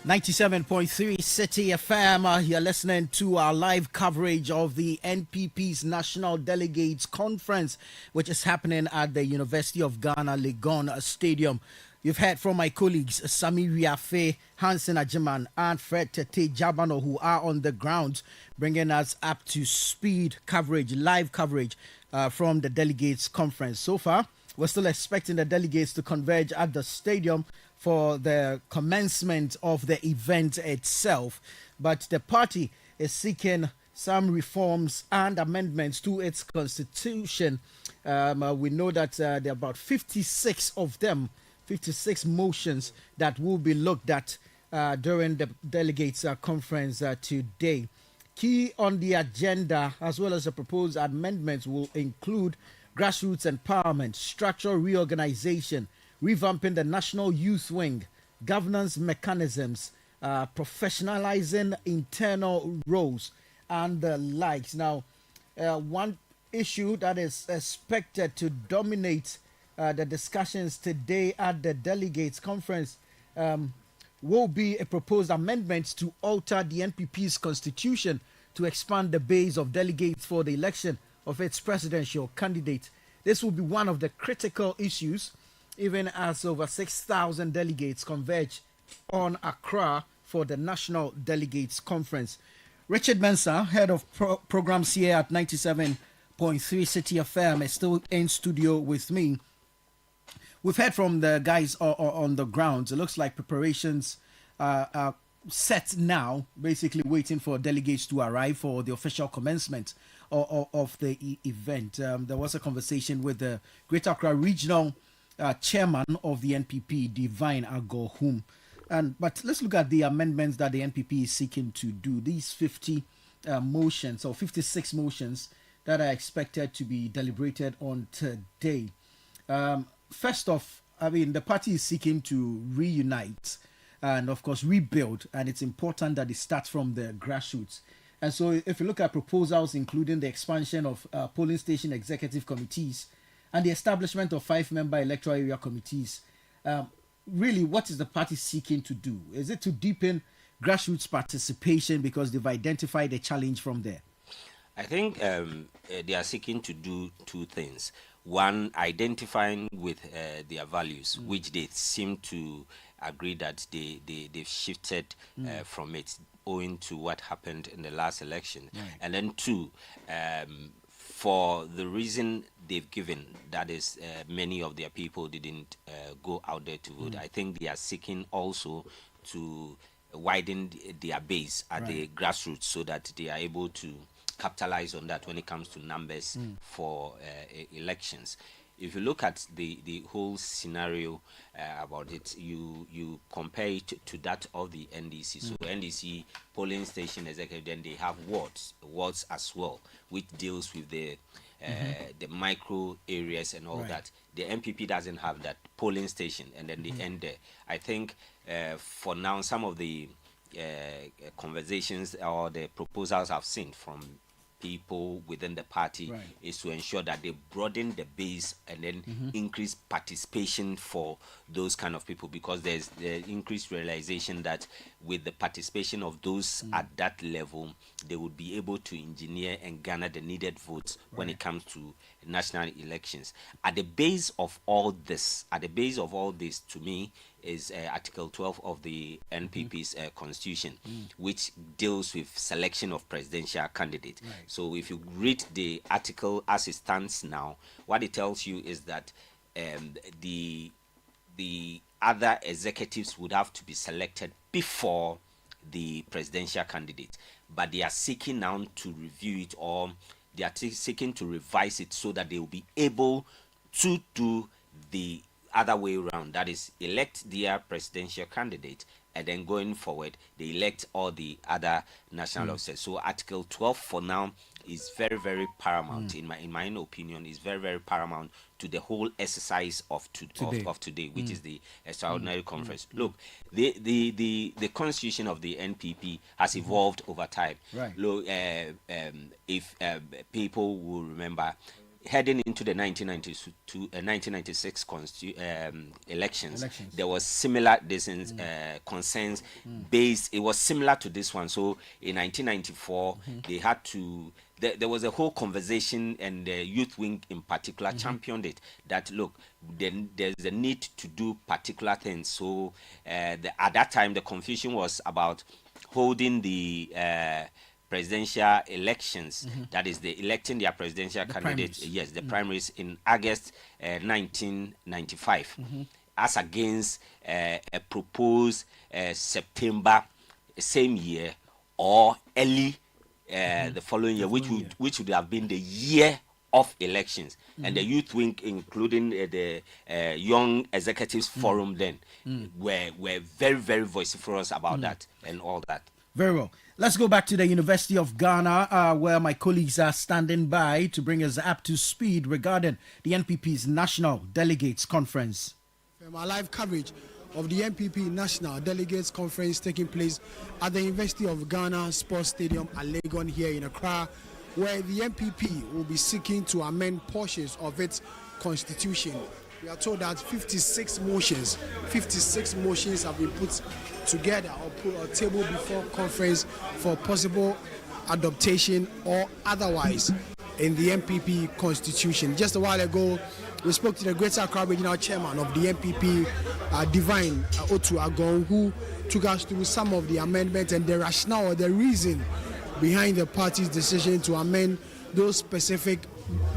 97.3 Citi FM. You're listening to our live coverage of the NPP's National Delegates Conference, which is happening at the University of Ghana Legon Stadium. You've heard from my colleagues Sami Riafe, Hansen Ajiman, and Fred Tete Jabano, who are on the ground, bringing us up to speed coverage, live coverage from the Delegates Conference. So far, we're still expecting the delegates to converge at the stadium for the commencement of the event itself. But the party is seeking some reforms and amendments to its constitution. We know that there are about 56 of them, 56 motions that will be looked at during the delegates conference today. Key on the agenda, as well as the proposed amendments, will include grassroots empowerment, structural reorganization, revamping the National Youth Wing, governance mechanisms, professionalizing internal roles, and the likes. Now, one issue that is expected to dominate the discussions today at the Delegates Conference will be a proposed amendment to alter the NPP's constitution to expand the base of delegates for the election of its presidential candidate. This will be one of the critical issues, even as over 6,000 delegates converge on Accra for the National Delegates Conference. Richard Mensah, head of programs here at 97.3 Citi FM, is still in studio with me. We've heard from the guys on the ground. It looks like preparations are set now, basically waiting for delegates to arrive for the official commencement of the event. There was a conversation with the Greater Accra Regional chairman of the NPP, Divine Agohum. But let's look at the amendments that the NPP is seeking to do. These 50 motions, or 56 motions, that are expected to be deliberated on today. First off, I mean, the party is seeking to reunite and, of course, rebuild. And it's important that it starts from the grassroots. And so if you look at proposals, including the expansion of polling station executive committees, and the establishment of 5-member electoral area committees. Really, what is the party seeking to do? Is it to deepen grassroots participation because they've identified a challenge from there? I think they are seeking to do two things. One, identifying with their values, which they seem to agree that they've shifted from it, owing to what happened in the last election. Right. And then two, for the reason they've given, that is many of their people didn't go out there to vote. I think they are seeking also to widen their base at the grassroots so that they are able to capitalize on that when it comes to numbers for elections. If you look at the whole scenario about it, you compare it to that of the NDC. So NDC polling station executive, then they have wards as well, which deals with the micro areas and all that. The NPP doesn't have that polling station, and then they end there. I think for now, some of the conversations or the proposals I've seen from people within the party is to ensure that they broaden the base and then increase participation for those kind of people, because there's the increased realization that with the participation of those at that level, they would be able to engineer and garner the needed votes when it comes to national elections. At the base of all this, to me, is Article 12 of the NPP's constitution, which deals with selection of presidential candidate. So if you read the article as it stands now, what it tells you is that the other executives would have to be selected before the presidential candidate, but they are seeking now to review it, or they are seeking to revise it so that they will be able to do the other way around, that is, elect their presidential candidate, and then going forward they elect all the other national officers. So Article 12 for now is very, very paramount in my own opinion, is very, very paramount to the whole exercise of today, which is the extraordinary conference. Look, the constitution of the NPP has evolved over time. Look, if people will remember, heading into the 1996 elections, there was similar concerns based. It was similar to this one. So in 1994, they had to. There was a whole conversation, and the youth wing in particular championed it. That look, then there's a need to do particular things. So at that time, the confusion was about holding the presidential elections, that is the electing their presidential candidates, the primaries in August 1995, as against a proposed September same year or early the following year, which would have been the year of elections. And the youth wing, including the young executives forum then, were very, very vociferous about that and all that. Very well. Let's go back to the University of Ghana, where my colleagues are standing by to bring us up to speed regarding the NPP's National Delegates Conference. Our live coverage of the NPP National Delegates Conference taking place at the University of Ghana Sports Stadium at Legon here in Accra, where the NPP will be seeking to amend portions of its constitution. We are told that 56 motions have been put together or put on a table before conference for possible adaptation or otherwise in the NPP constitution. Just a while ago, we spoke to the Greater Accra Regional Chairman of the NPP, Divine Otu Agon, who took us through some of the amendments and the rationale or the reason behind the party's decision to amend those specific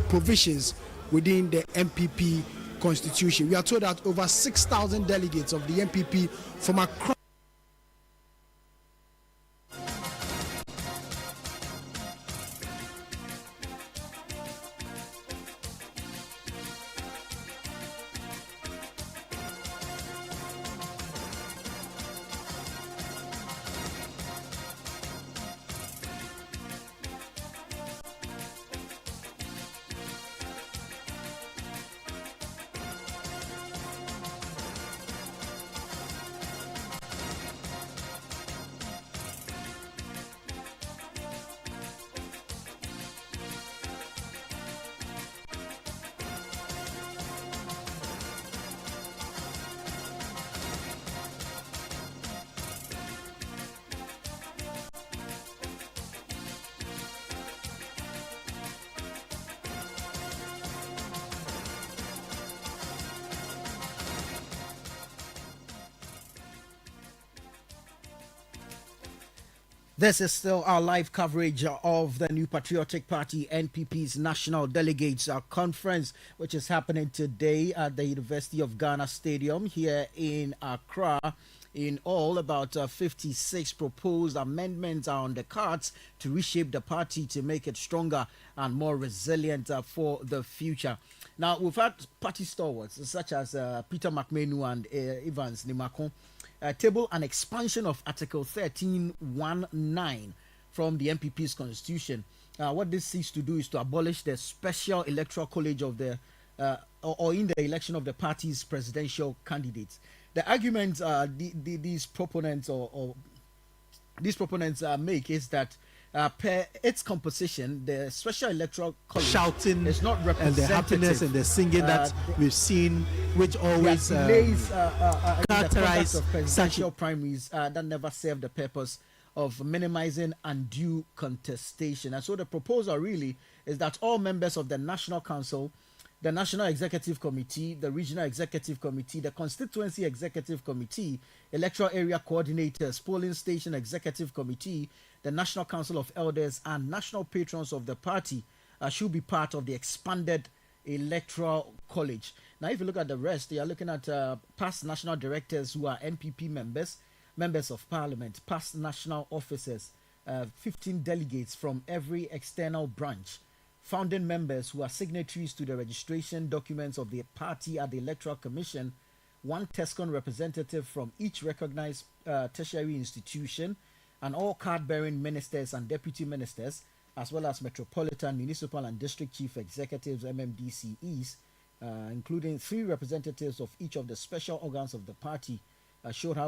provisions within the NPP constitution. We are told that over 6,000 delegates of the NPP from across This is still our live coverage of the New Patriotic Party NPP's National Delegates Conference, which is happening today at the University of Ghana Stadium here in Accra. In all, about 56 proposed amendments are on the cards to reshape the party to make it stronger and more resilient for the future. Now, we've had party stalwarts such as Peter McMenu and Evans Nimakon table an expansion of Article 1319 from the NPP's constitution. What this seeks to do is to abolish the special electoral college of the or in the election of the party's presidential candidates. The argument these proponents make is that per its composition, the special electoral college shouting is not representative, and the happiness and the singing that we've seen, which always characterize of presidential primaries that never serve the purpose of minimizing undue contestation. And so the proposal really is that all members of the National Council, the National Executive Committee, the Regional Executive Committee, the Constituency Executive Committee, Electoral Area Coordinators, Polling Station Executive Committee, the National Council of Elders, and National Patrons of the party should be part of the expanded Electoral College. Now, if you look at the rest, you are looking at past national directors who are NPP members, members of parliament, past national officers, 15 delegates from every external branch, founding members who are signatories to the registration documents of the party at the Electoral Commission, one TESCON representative from each recognized tertiary institution, and all card-bearing ministers and deputy ministers, as well as metropolitan, municipal, and district chief executives, MMDCEs, including 3 representatives of each of the special organs of the party, should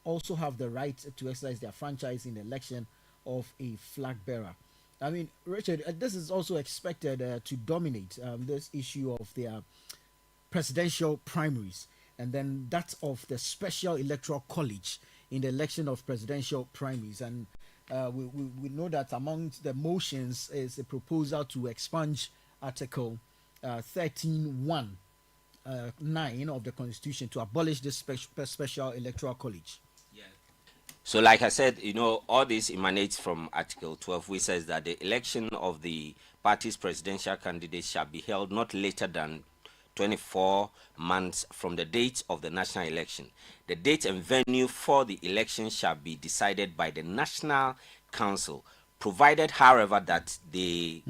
also have the right to exercise their franchise in the election of a flag bearer. I mean, Richard, this is also expected to dominate this issue of their presidential primaries, and then that of the special electoral college in the election of presidential primaries. And we know that among the motions is a proposal to expunge Article 13(1) 9 of the Constitution to abolish this special electoral college. So, like I said, all this emanates from Article 12, which says that the election of the party's presidential candidate shall be held not later than 24 months from the date of the national election. The date and venue for the election shall be decided by the National Council, provided, however, that the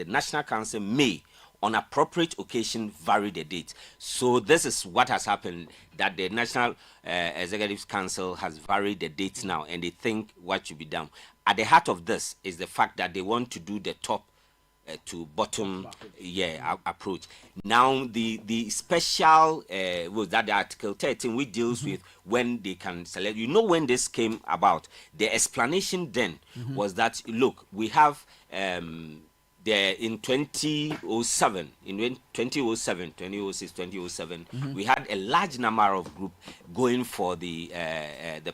National Council may, on appropriate occasion, vary the date. So this is what has happened, that the National Executive Council has varied the dates now, and they think what should be done. At the heart of this is the fact that they want to do the top to bottom approach. Now the special was that the Article 13, which deals with when they can select. When this came about, the explanation then was that, look, we have in 2007, 2006, 2007, we had a large number of groups going for the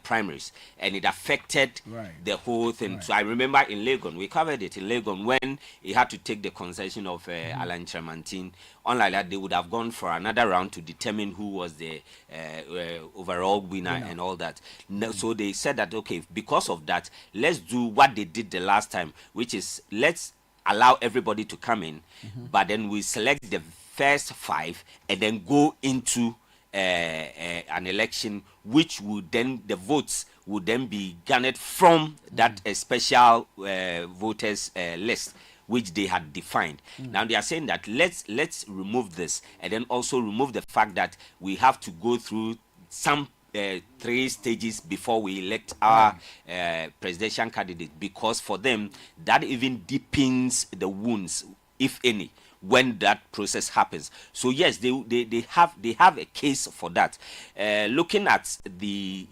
primaries, and it affected the whole thing. Right. So I remember in Legon, we covered it in Legon, when he had to take the concession of Alan Tremantin. Unlike that, they would have gone for another round to determine who was the overall winner and all that. So they said that, okay, because of that, let's do what they did the last time, which is let's allow everybody to come in, but then we select the first 5 and then go into an election, which would then, the votes would then be garnered from that special voters list, which they had defined. Now they are saying that let's remove this, and then also remove the fact that we have to go through some 3 stages before we elect our presidential candidate, because for them that even deepens the wounds, if any, when that process happens. So yes, they have a case for that. Looking at the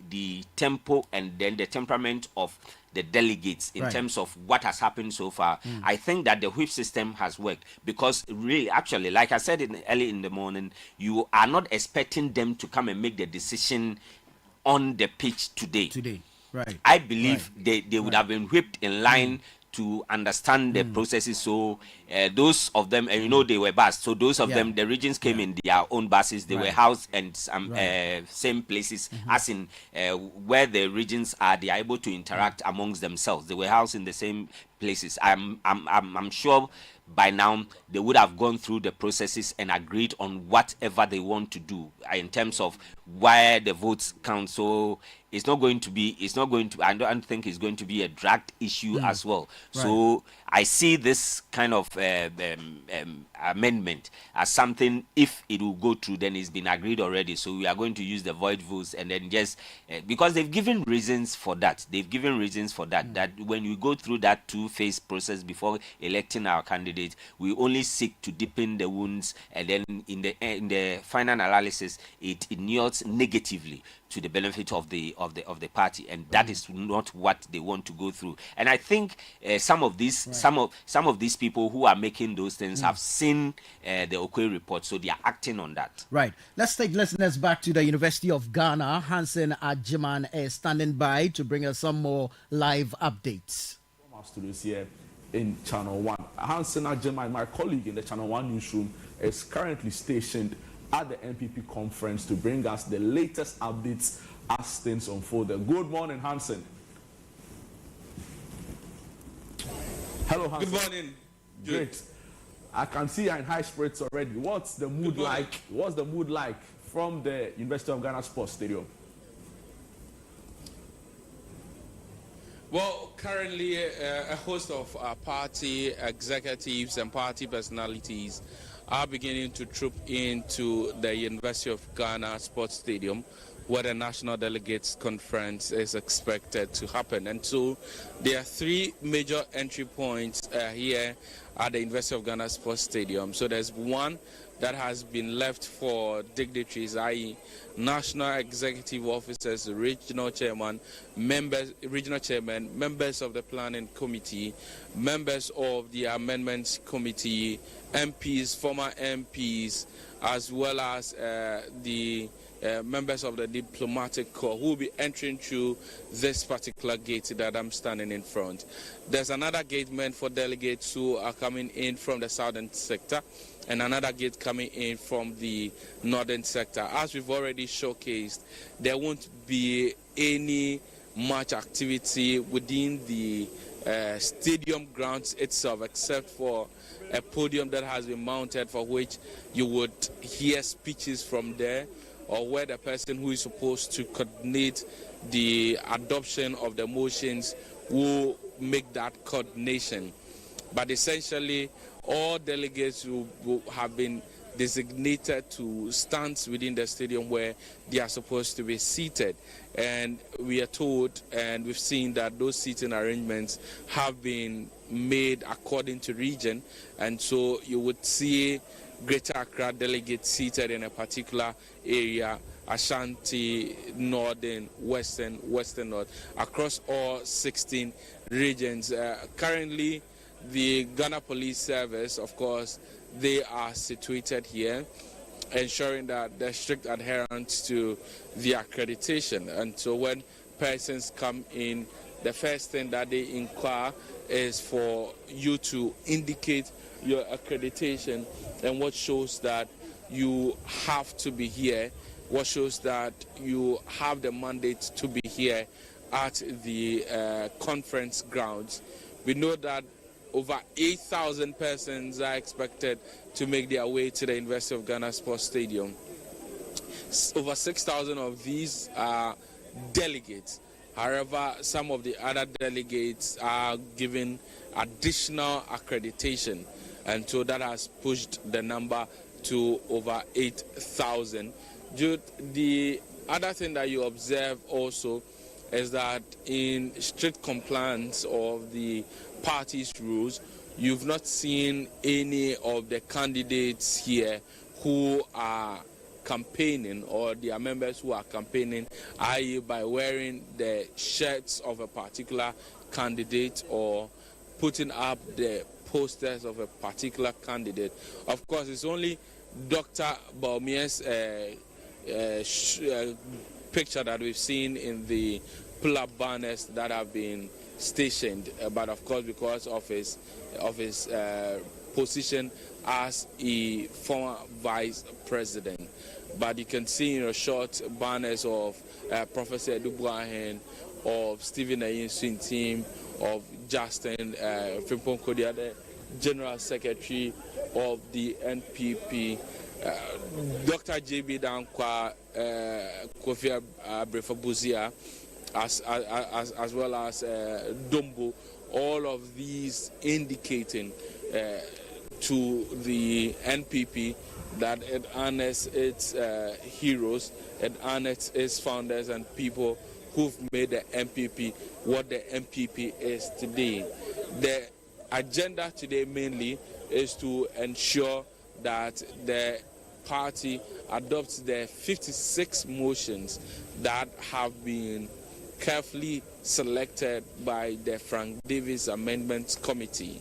tempo and then the temperament of the delegates in terms of what has happened so far, I think that the whip system has worked, because really, actually, like I said early in the morning, you are not expecting them to come and make the decision on the pitch today. Right. I believe they would have been whipped in line to understand the processes. So those of them, and they were bused. So those of them, the regions came in their own buses. They were housed and same places as in where the regions are. They are able to interact amongst themselves. They were housed in the same places. I'm sure by now they would have gone through the processes and agreed on whatever they want to do in terms of where the votes count. So I don't think it's going to be a dragged issue as well. So I see this kind of amendment as something, if it will go through, then it's been agreed already. So we are going to use the void votes, and then just because they've given reasons for that. That when we go through that 2-phase process before electing our candidate, we only seek to deepen the wounds, and then in the final analysis, it inures negatively to the benefit of the party, and that is not what they want to go through. And I think some of these people who are making those things have seen the Okwe report, so they are acting on that. Right. Let's take listeners back to the University of Ghana. Hansen Ajiman is standing by to bring us some more live updates. From our studios here in Channel 1. Hansen Ajiman, my colleague in the Channel 1 newsroom, is currently stationed at the NPP conference to bring us the latest updates as things unfold. Good morning, Hansen. Hello, Hansen. Good morning. Great. I can see you're in high spirits already. What's the mood like? What's the mood like from the University of Ghana Sports Stadium? Well, currently a host of our party executives and party personalities are beginning to troop into the University of Ghana Sports Stadium where the National Delegates Conference is expected to happen. And so there are three major entry points here at the University of Ghana Sports Stadium. So there's one that has been left for dignitaries, i.e. national executive officers, regional chairman, regional chairman, members of the planning committee, members of the amendments committee, MPs, former MPs, as well as the members of the diplomatic corps who will be entering through this particular gate that I'm standing in front. There's another gate meant for delegates who are coming in from the southern sector, and another gate coming in from the northern sector. As we've already showcased, there won't be any much activity within the stadium grounds itself, except for a podium that has been mounted, for which you would hear speeches from there, or where the person who is supposed to coordinate the adoption of the motions will make that coordination. But essentially, all delegates will have been designated to stands within the stadium where they are supposed to be seated. And we are told, and we've seen, that those seating arrangements have been made according to region. And so you would see Greater Accra delegates seated in a particular area, Ashanti, Northern, Western, Western North, across all 16 regions. Currently, the Ghana Police Service, of course, they are situated here, ensuring that there's strict adherence to the accreditation. And so when persons come in, the first thing that they inquire is for you to indicate your accreditation and what shows that you have to be here, what shows that you have the mandate to be here at the conference grounds. We know that over 8,000 persons are expected to make their way to the University of Ghana Sports Stadium. Over 6,000 of these are delegates. However, some of the other delegates are given additional accreditation, and so that has pushed the number to over 8,000. The other thing that you observe also is that in strict compliance of the party's rules, you've not seen any of the candidates here who are campaigning, or their members who are campaigning, i.e. by wearing the shirts of a particular candidate or putting up the posters of a particular candidate. Of course, it's only Dr. Baumier's picture that we've seen in the pull-up banners that have been stationed, but of course, because of his position as a former vice president. But you can see in a short banners of Professor Dubuahen, of Stephen Ayinsu's team, of Justin Frimpong, the General Secretary of the NPP, Dr. J.B. Dankwa, Kofi Abrefabuzia, as well as Dombo, all of these indicating to the NPP that it honors its heroes, it honors its founders and people who've made the NPP what the NPP is today. The agenda today mainly is to ensure that the party adopts the 56 motions that have been carefully selected by the Frank Davis Amendments Committee.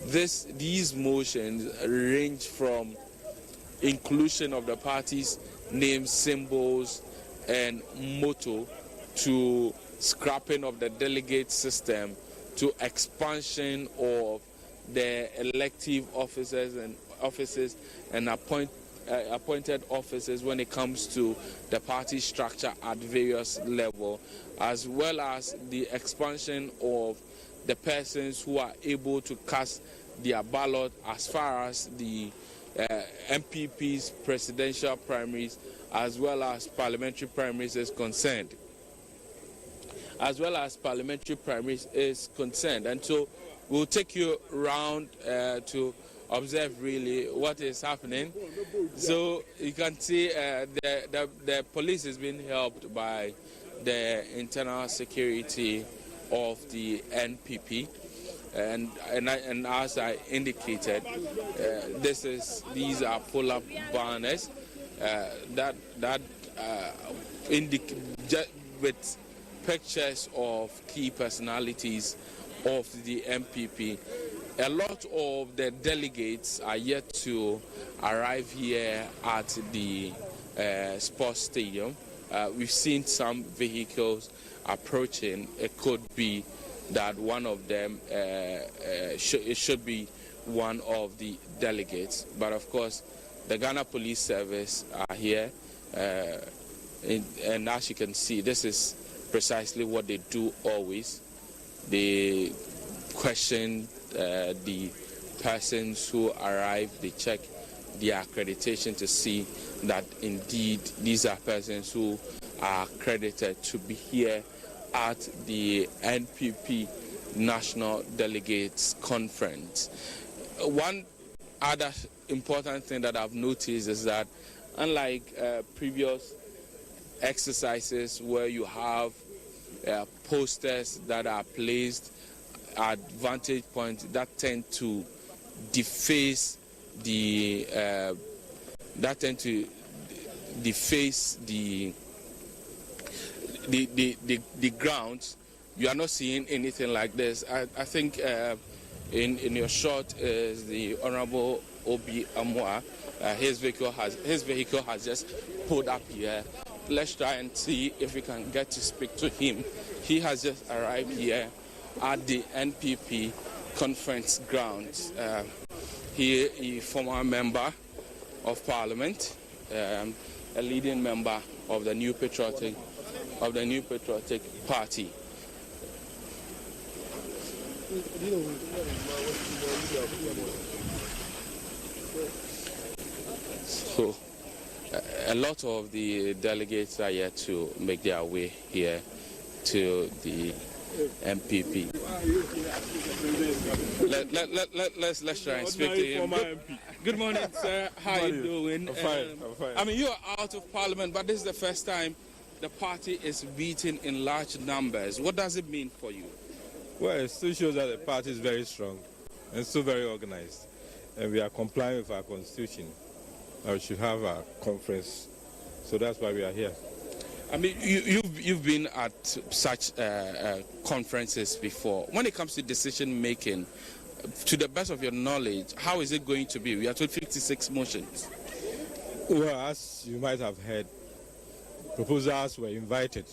These motions range from inclusion of the party's name, symbols, and motto, to scrapping of the delegate system, to expansion of the elective officers and appointed officers when it comes to the party structure at various levels, as well as the expansion of the persons who are able to cast their ballot as far as the MPP's presidential primaries as well as parliamentary primaries is concerned. And so we'll take you around to observe really what is happening. So you can see the police is being helped by the internal security of the NPP. And as I indicated, these are pull-up banners with pictures of key personalities of the NPP. A lot of the delegates are yet to arrive here at the sports stadium. We've seen some vehicles approaching. It could be that one of them it should be one of the delegates. But of course, the Ghana Police Service are here, and as you can see, this is precisely what they do always. They question the persons who arrive, they check their accreditation to see that indeed these are persons who are accredited to be here at the NPP National Delegates Conference. One other important thing that I've noticed is that unlike previous exercises where you have posters that are placed at vantage points that tend to deface the grounds, you are not seeing anything like this. I think in your shot is the Honorable Obi Amwa. His vehicle has just pulled up here. Let's try and see if we can get to speak to him. He has just arrived here at the NPP conference grounds. He is a former member of Parliament, a leading member of the New Patriotic Party. So a lot of the delegates are yet to make their way here to the MPP. Let's try and speak to him. Good morning, sir. How are you doing? I'm fine. I mean, you are out of Parliament, but this is the first time the party is meeting in large numbers. What does it mean for you? Well, it still shows that the party is very strong and still very organized, and we are complying with our constitution. We should have a conference, so that's why we are here. I mean, you've been at such conferences before. When it comes to decision making, to the best of your knowledge, how is it going to be? We are told 56 motions. Well, as you might have heard, proposals were invited,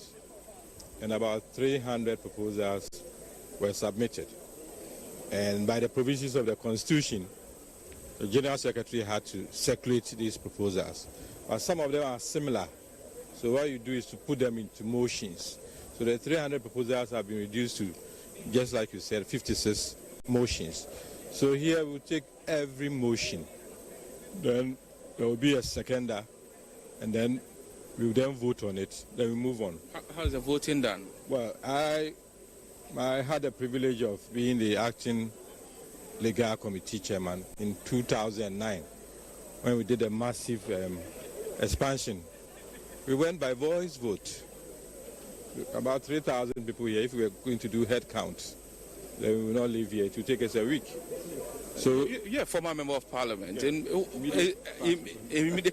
and about 300 proposals were submitted. And by the provisions of the Constitution, the General Secretary had to circulate these proposals. But some of them are similar. So what you do is to put them into motions. So the 300 proposals have been reduced to, just like you said, 56 motions. So here we'll take every motion. Then there will be a seconder, and then we will then vote on it. Then we move on. How is the voting done? Well, I had the privilege of being the acting legal committee chairman in 2009 when we did a massive expansion. We went by voice vote. About 3,000 people here. If we were going to do head count, then we will not live here. It will take us a week. So you're a former member of Parliament, immediate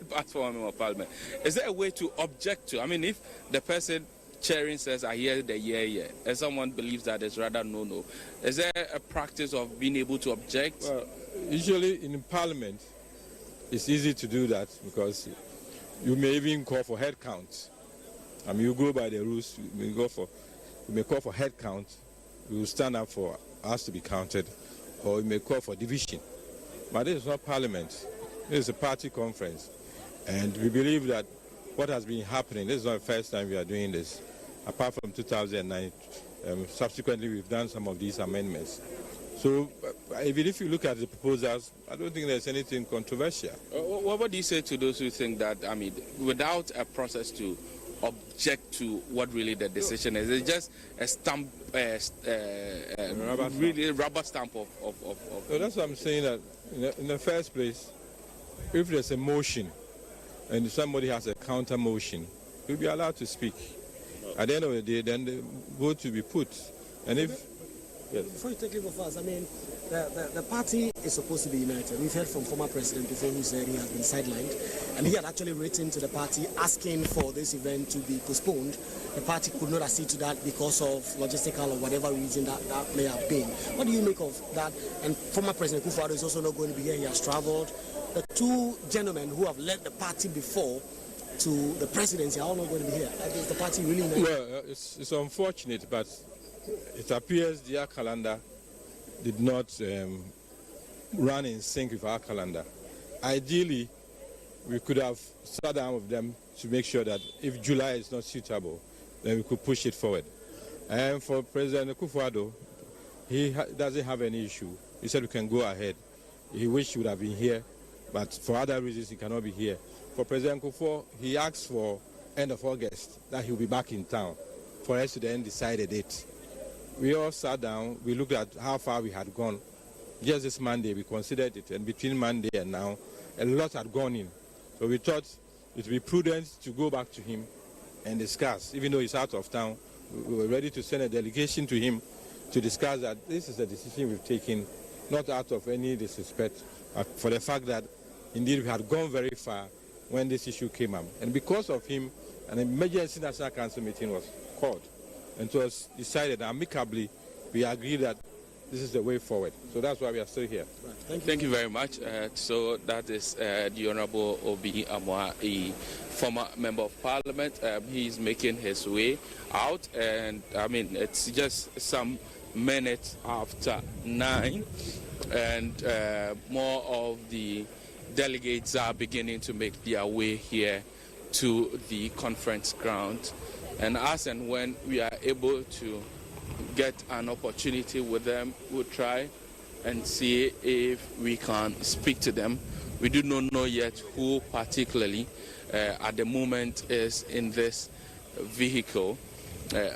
past former member of Parliament. Is there a way to object to? I mean, if the person chairing says, I hear the yeah, and someone believes that it's rather no. Is there a practice of being able to object? Well, usually in Parliament, it's easy to do that because you may even call for head count. I mean, you go by the rules, you may call for head count, you will stand up for us to be counted, or you may call for division. But this is not Parliament. This is a party conference. And we believe that what has been happening, this is not the first time we are doing this. Apart from 2009, subsequently we've done some of these amendments. So even if you look at the proposals, I don't think there's anything controversial. What do you say to those who think that, I mean, without a process to object to what really the decision is. It's just a stamp, really rubber stamp of. So that's what I'm saying, that in the first place, if there's a motion and somebody has a counter motion, you'll be allowed to speak. At the end of the day, then the vote will be put. And if... Yes. Before you take leave of us, I mean, the party is supposed to be united. We've heard from former President before who said he has been sidelined, and he had actually written to the party asking for this event to be postponed. The party could not accede to that because of logistical or whatever reason that may have been. What do you make of that? And former President Kufuor is also not going to be here. He has traveled. The two gentlemen who have led the party before to the presidency are all not going to be here. Is the party really united? Well, it's unfortunate, but it appears their calendar did not run in sync with our calendar. Ideally, we could have sat down with them to make sure that if July is not suitable, then we could push it forward. And for President Kufuor, he doesn't have any issue. He said we can go ahead. He wished he would have been here, but for other reasons he cannot be here. For President Kufuor, he asked for end of August that he will be back in town for us to then decide a date. We all sat down, we looked at how far we had gone. Just this Monday, we considered it, and between Monday and now, a lot had gone in. So we thought it would be prudent to go back to him and discuss. Even though he's out of town, we were ready to send a delegation to him to discuss that this is a decision we've taken, not out of any disrespect, but for the fact that indeed we had gone very far when this issue came up. And because of him, an emergency National Council meeting was called. And it was decided amicably, we agreed that this is the way forward. So that's why we are still here. Right. Thank you very much. So that is the Honorable Obi Amwa, a former Member of Parliament. He's making his way out, and I mean, it's just some minutes after 9, and more of the delegates are beginning to make their way here to the conference ground. And as and when we are able to get an opportunity with them, we'll try and see if we can speak to them. We do not know yet who particularly at the moment is in this vehicle,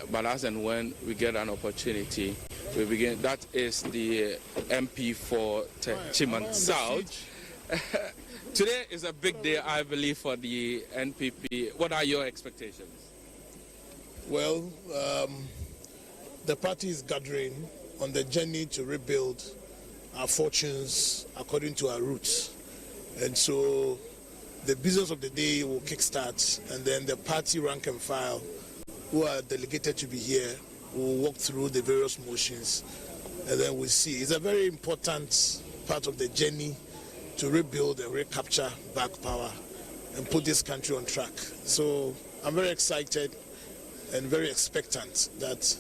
but as and when we get an opportunity, we begin. That is the MP for Chiman South. Today is a big day, I believe, for the NPP. What are your expectations? Well, the party is gathering on the journey to rebuild our fortunes according to our roots. And so the business of the day will kickstart, and then the party rank and file who are delegated to be here will walk through the various motions, and then we'll see. It's a very important part of the journey to rebuild and recapture back power and put this country on track. So I'm very excited and very expectant that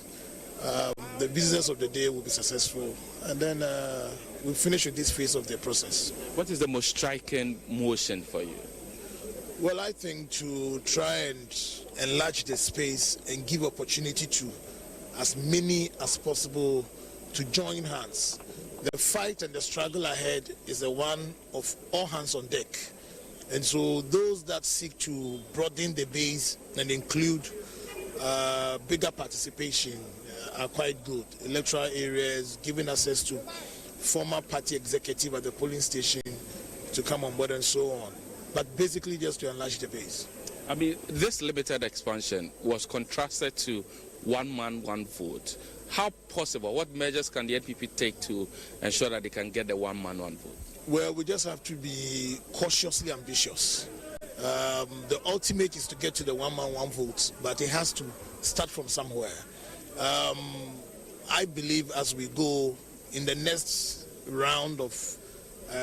the business of the day will be successful, and then we'll finish with this phase of the process. What is the most striking motion for you? Well, I think to try and enlarge the space and give opportunity to as many as possible to join hands. The fight and the struggle ahead is the one of all hands on deck. And so those that seek to broaden the base and include bigger participation are quite good. Electoral areas, giving access to former party executive at the polling station to come on board and so on. But basically just to enlarge the base. I mean, this limited expansion was contrasted to one man, one vote. How possible? What measures can the NPP take to ensure that they can get the one man, one vote? Well, we just have to be cautiously ambitious. The ultimate is to get to the one man, one vote, but it has to start from somewhere. I believe as we go in the next round of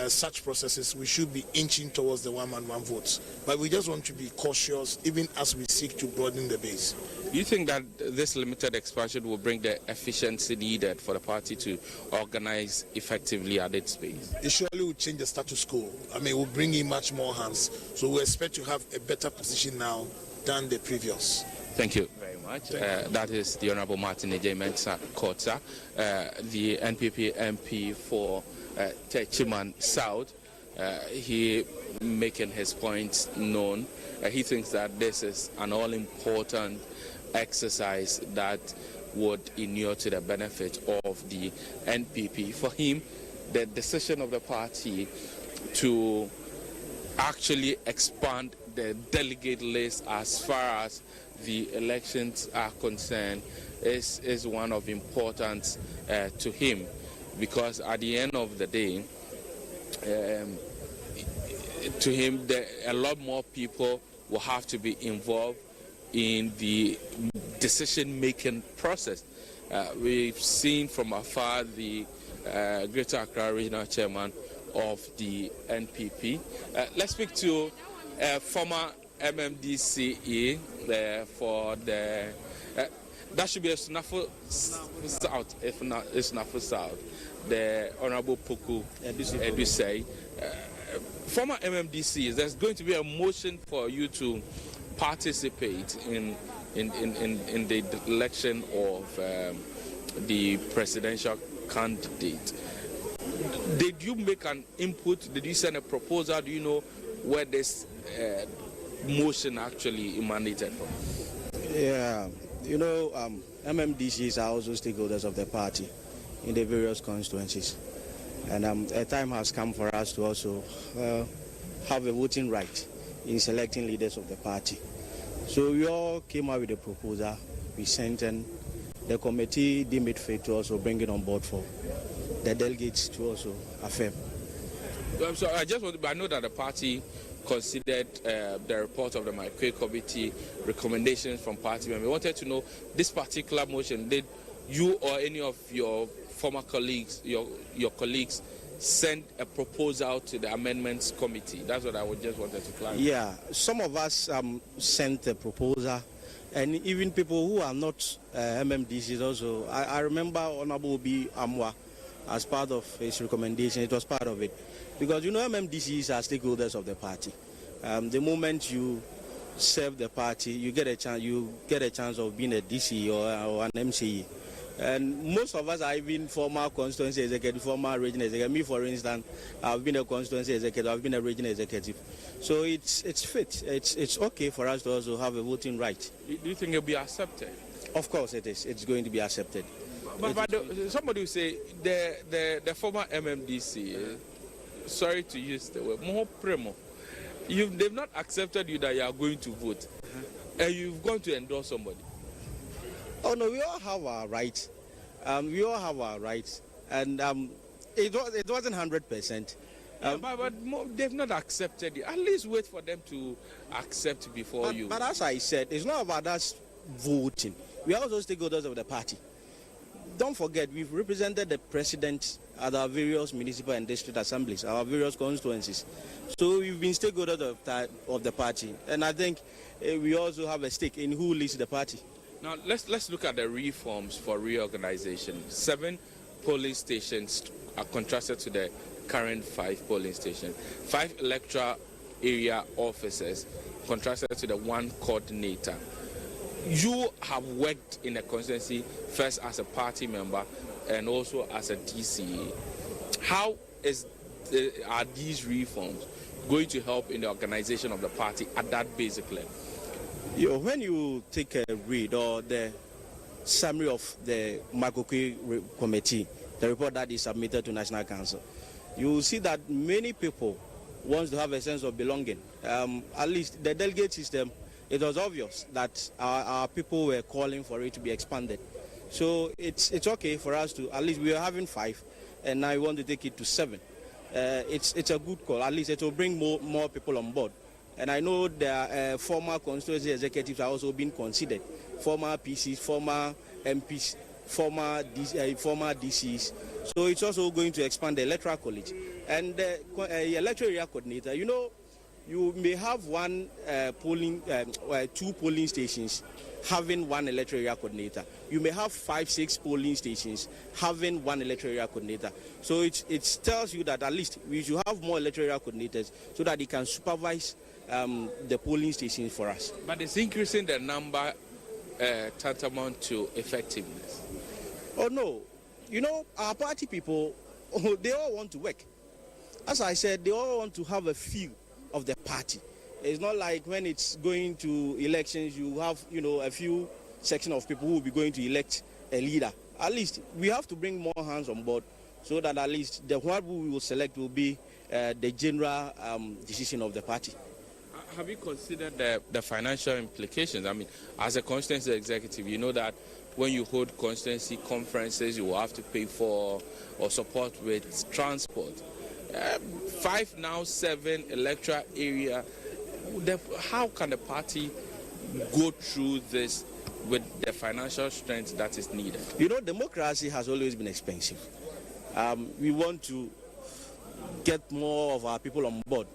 such processes, we should be inching towards the one man, one vote. But we just want to be cautious even as we seek to broaden the base. Do you think that this limited expansion will bring the efficiency needed for the party to organize effectively at its base? It surely will change the status quo. I mean, it will bring in much more hands. So we expect to have a better position now than the previous. Thank you very much. That is the Honorable Martin J. Mensah Kotsa, the NPP MP for Chiman South. he making his points known. He thinks that this is an all-important exercise that would inure to the benefit of the NPP. For him, the decision of the party to actually expand the delegate list as far as the elections are concerned is one of importance to him, because at the end of the day, to him, a lot more people will have to be involved in the decision-making process. We've seen from afar the Greater Accra Regional Chairman of the NPP. Let's speak to former MMDCE for the... that should be a Snafu South, if not a Snafu South. The Honorable Poku Edusei. Former MMDC, there's going to be a motion for you to participate in the election of the presidential candidate. Did you make an input? Did you send a proposal? Do you know where this motion actually emanated from? Yeah, you know, MMDCs are also stakeholders of the party in the various constituencies. And a time has come for us to also have a voting right in selecting leaders of the party. So we all came out with a proposal. We sent, and the committee deemed it fit to also bring it on board for the delegates to also affirm. So I know that the party considered the report of the Micro Committee, recommendations from party members. We wanted to know this particular motion. Did you or any of your former colleagues, your colleagues, send a proposal to the amendments committee? That's what I just wanted to clarify. Yeah, some of us sent a proposal, and even people who are not MMDCs also. I remember Honorable B. Amwa, as part of his recommendation, it was part of it. Because, you know, MMDCs are stakeholders of the party. The moment you serve the party, you get a chance of being a DC or an MCE. And most of us are even former constituency executive, former regional executive. Me, for instance, I've been a constituency executive, I've been a regional executive. So it's fit. It's okay for us to also have a voting right. Do you think it'll be accepted? Of course it is. It's going to be accepted. But somebody will say the former MMDC, sorry to use the word, more primo. They've not accepted you that you are going to vote, and you've gone to endorse somebody. Oh no, we all have our rights. We all have our rights, and it wasn't 100%. But they've not accepted it. At least wait for them to accept before you. But as I said, it's not about us voting. We are also stakeholders of the party. Don't forget, we've represented the president at our various municipal and district assemblies, our various constituencies. So we've been stakeholders of the party, and I think we also have a stake in who leads the party. Now let's look at the reforms for reorganization. 7 polling stations are contrasted to the current 5 polling stations. 5 electoral area officers contrasted to the 1 coordinator. You have worked in a constituency first as a party member and also as a DCE. How are these reforms going to help in the organization of the party at that basic level? When you take a read or the summary of the Makoki Committee, the report that is submitted to National Council, you will see that many people want to have a sense of belonging. At least the delegate system, it was obvious that our people were calling for it to be expanded. So it's okay for us to, at least we are having 5, and now we want to take it to 7. It's a good call. At least it will bring more people on board. And I know the former constituency executives are also being considered, former PCs, former MPs, former DCs. So it's also going to expand the electoral college. And the electoral area coordinator, you know, you may have 2 polling stations having 1 electoral area coordinator. You may have 5-6 polling stations having 1 electoral area coordinator. So it tells you that at least we should have more electoral area coordinators so that they can supervise the polling stations for us. But it's increasing the number tantamount to effectiveness. Oh no, you know, our party people, they all want to work. as I said, they all want to have a feel of the party. It's not like when it's going to elections, you have, a few section of people who will be going to elect a leader. At least we have to bring more hands on board so that at least the one we will select will be the general decision of the party. Have you considered the financial implications? I mean, as a constituency executive, you know that when you hold constituency conferences, you will have to pay for or support with transport. 5 now 7 electoral area. How can the party go through this with the financial strength that is needed? Democracy has always been expensive. We want to get more of our people on board.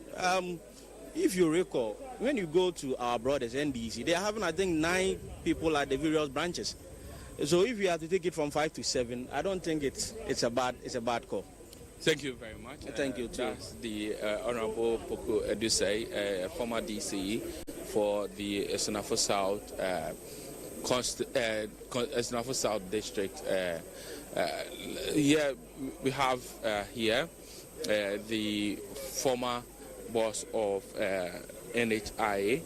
If you recall, when you go to our brothers NDC, they are having, I think, 9 people at the various branches. So if you have to take it from 5 to 7, I don't think it's a bad call. Thank you very much. Thank you too. That's the Honorable Poku Edusei, former DCE for the Esnafo South Esnafo South District. Here we have the former boss of NHIA.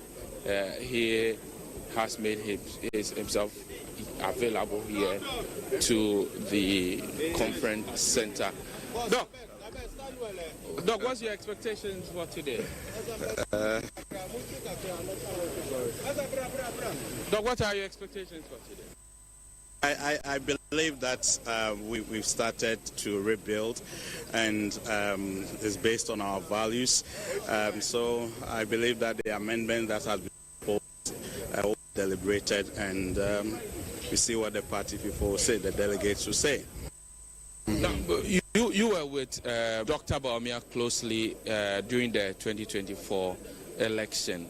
He has made himself available here to the conference center. Doc, what's your expectations for today? Doc, what are your expectations for today? I believe that we've started to rebuild, and it's based on our values. So I believe that the amendment that has been proposed deliberated, and we see what the party people say, the delegates will say. Now, you were with Dr. Bawumia closely during the 2024 election.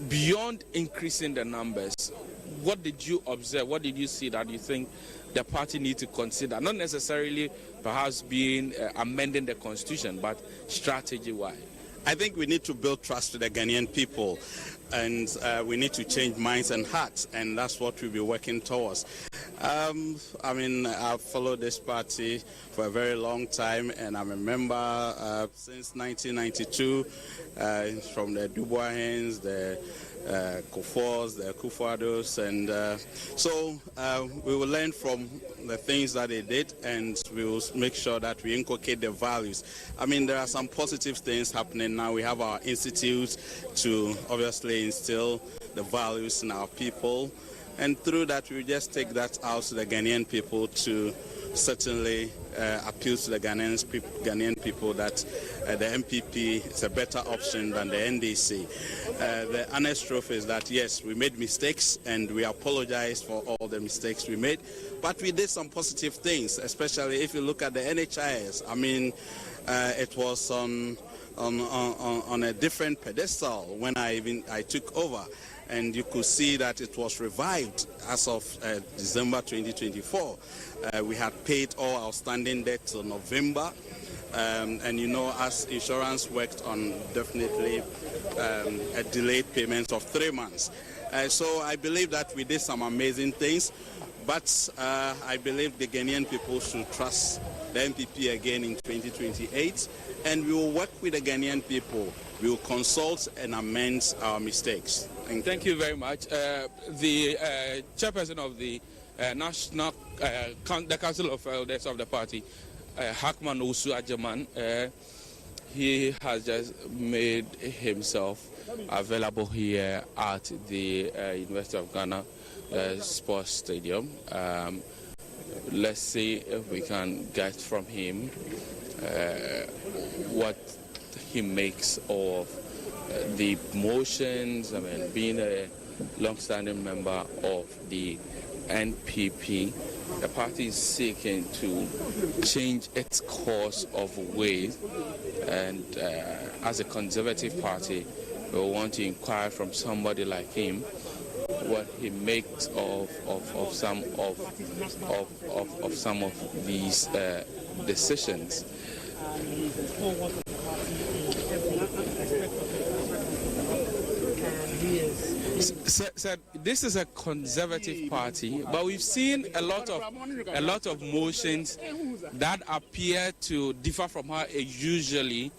Beyond increasing the numbers, what did you observe? What did you see that you think the party need to consider? Not necessarily perhaps being amending the constitution, but strategy-wise. I think we need to build trust with the Ghanaian people, and we need to change minds and hearts, and that's what we'll be working towards. I've followed this party for a very long time, and I'm a member since 1992, from the Dubois Hens, the Kofors, the Kufuados, and so we will learn from the things that they did, and we will make sure that we inculcate the values. There are some positive things happening now. We have our institutes to obviously instill the values in our people, and through that we just take that out to the Ghanaian people to certainly appeal to the Ghanaian people that the NPP is a better option than the NDC. The honest truth is that, yes, we made mistakes, and we apologize for all the mistakes we made, but we did some positive things, especially if you look at the NHIS. It was on a different pedestal when I took over, and you could see that it was revived as of December 2024. We had paid all outstanding debts in November, and as insurance worked on definitely a delayed payment of 3 months. So I believe that we did some amazing things, but I believe the Ghanaian people should trust the NPP again in 2028, and we will work with the Ghanaian people. We will consult and amend our mistakes. Thank you very much. The chairperson of the the Council of Elders of the party, Hakman Osu Ajaman, he has just made himself available here at the University of Ghana Sports Stadium. Let's see if we can get from him what he makes of the motions. Being a long-standing member of the NPP, the party is seeking to change its course of ways, and as a conservative party, we want to inquire from somebody like him what he makes of some of these decisions. Said this is a conservative party, but we've seen a lot of motions that appear to differ from how it usually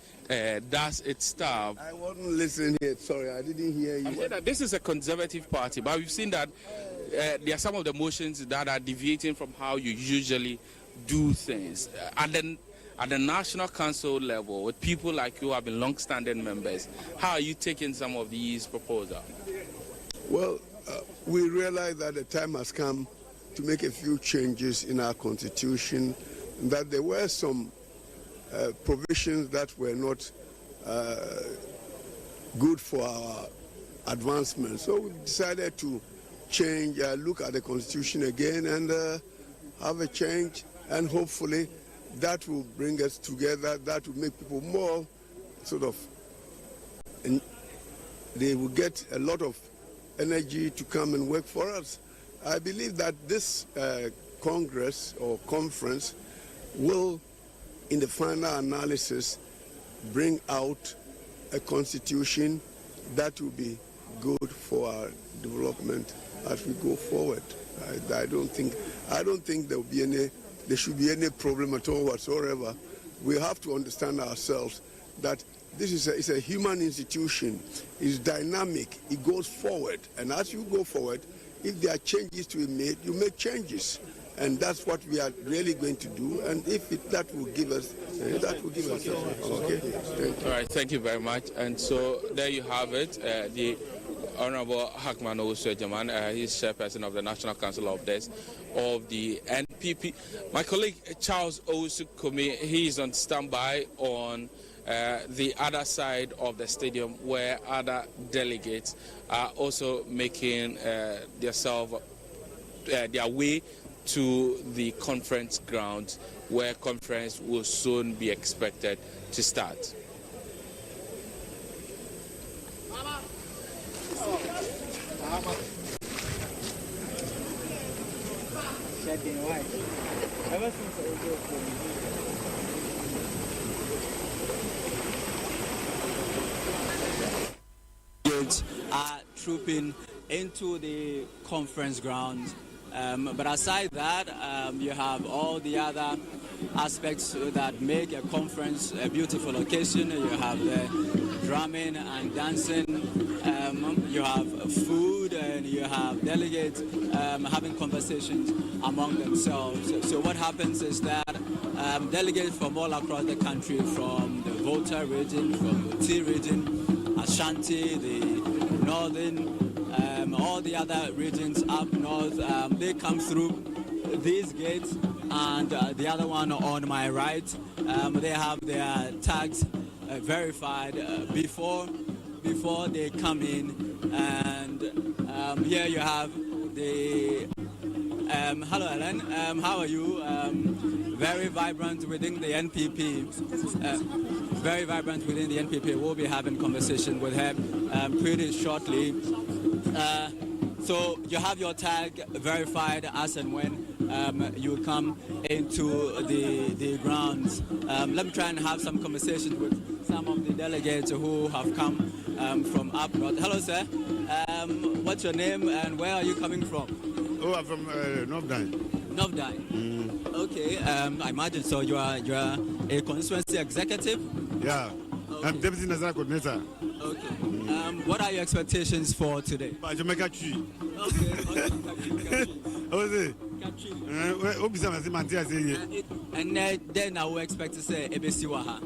does its stuff. I wasn't listening here. Sorry, I didn't hear you. I said that this is a conservative party, but we've seen that there are some of the motions that are deviating from how you usually do things. At the National Council level, with people like you who have been long-standing members, how are you taking some of these proposals? Well, we realize that the time has come to make a few changes in our constitution, and that there were some provisions that were not good for our advancement. So we decided to change, look at the constitution again and have a change, and hopefully that will bring us together, that will make people more sort of, and they will get a lot of energy to come and work for us. I believe that this Congress or conference will, in the final analysis, bring out a constitution that will be good for our development as we go forward. I don't think there should be any problem at all whatsoever. We have to understand ourselves that this is a human institution. It's dynamic. It goes forward. And as you go forward, if there are changes to be made, you make changes. And that's what we are really going to do. And if that will give us, Okay. Thank you. All right. Thank you very much. And so there you have it. The Honorable Hakman Owusu-Ejaman, he's chairperson of the National Council of the NPP. My colleague Charles Owusu-Kumi, he is on standby on the other side of the stadium, where other delegates are also making their way to the conference grounds, where conference will soon be expected to start. Are trooping into the conference ground. But aside that, you have all the other aspects that make a conference a beautiful occasion. You have the drumming and dancing, you have food, and you have delegates having conversations among themselves. So what happens is that delegates from all across the country, from the Volta region, from the T region, Ashanti, the northern, all the other regions up north, they come through these gates, and the other one on my right, they have their tags verified before they come in. And here you have the hello Ellen, how are you? Very vibrant within the NPP. Very vibrant within the NPP. We'll be having conversation with her pretty shortly. So you have your tag verified as and when you come into the grounds. Let me try and have some conversation with some of the delegates who have come from up north. Hello, sir. What's your name and where are you coming from? Oh, I'm from Novdine. Novdine. Okay. I imagine so. You are a constituency executive. Yeah. Okay. I'm deputy national coordinator. Okay. What are your expectations for today? Jamaica tree. Okay. And then I will expect to say ABC Waha.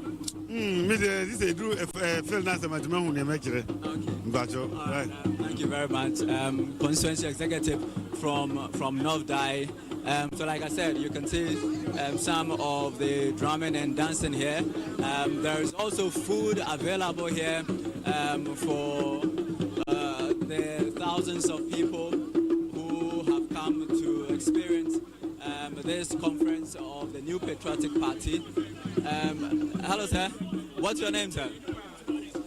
This is a group field national okay. Right. Thank you very much. Constituency executive from Novdai. So like I said, you can see some of the drumming and dancing here. There is also food available here for the thousands of people who have come to experience this conference of the New Patriotic Party. Hello, sir. What's your name, sir?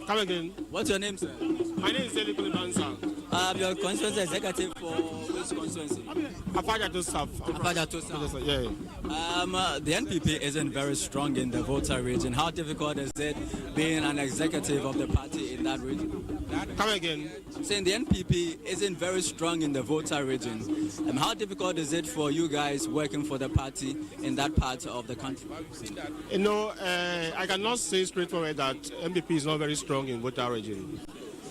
Come again. What's your name, sir? My name is Delegates. Your constituency executive for which Which constituency? Afaja South. Yeah. The NPP isn't very strong in the voter region. How difficult is it being an executive of the party in that region? Come again. Saying the NPP isn't very strong in the voter region. How difficult is it for you guys working for the party in that part of the country? You know, I cannot say straightforward that NPP is not very strong in voter region.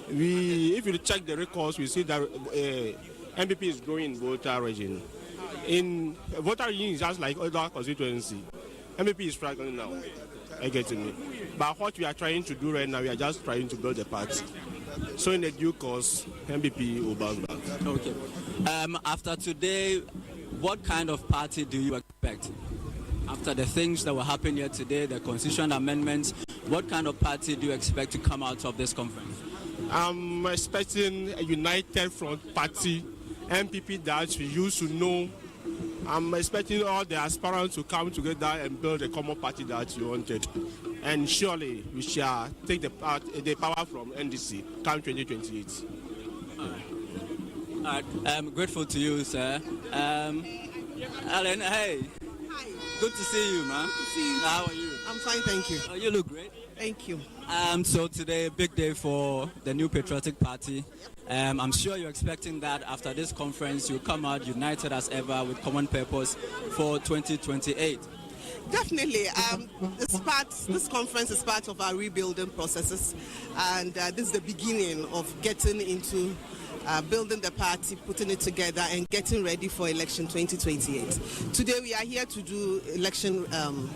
If you check the records, we see that NPP is growing in voter region. In voter region, is just like other constituency. NPP is struggling now. I get me. But what we are trying to do right now, we are just trying to build a party. So in the due course, NPP will bounce back. Okay. After today, what kind of party do you expect? After the things that will happen here today, the constitutional amendments, what kind of party do you expect to come out of this conference? I'm expecting a united front party, NPP that we used to know. I'm expecting all the aspirants to come together and build a common party that you wanted. And surely we shall take the power from NDC come 2028. All right. I'm grateful to you, sir. Alan, hey. Hi. Good to see you, man. Good to see you. How are you? I'm fine, thank you. Oh, you look great. Thank you. So today, a big day for the New Patriotic Party. I'm sure you're expecting that after this conference, you'll come out united as ever with common purpose for 2028. Definitely. This conference is part of our rebuilding processes, and this is the beginning of getting into building the party, putting it together, and getting ready for election 2028. Today we are here to do election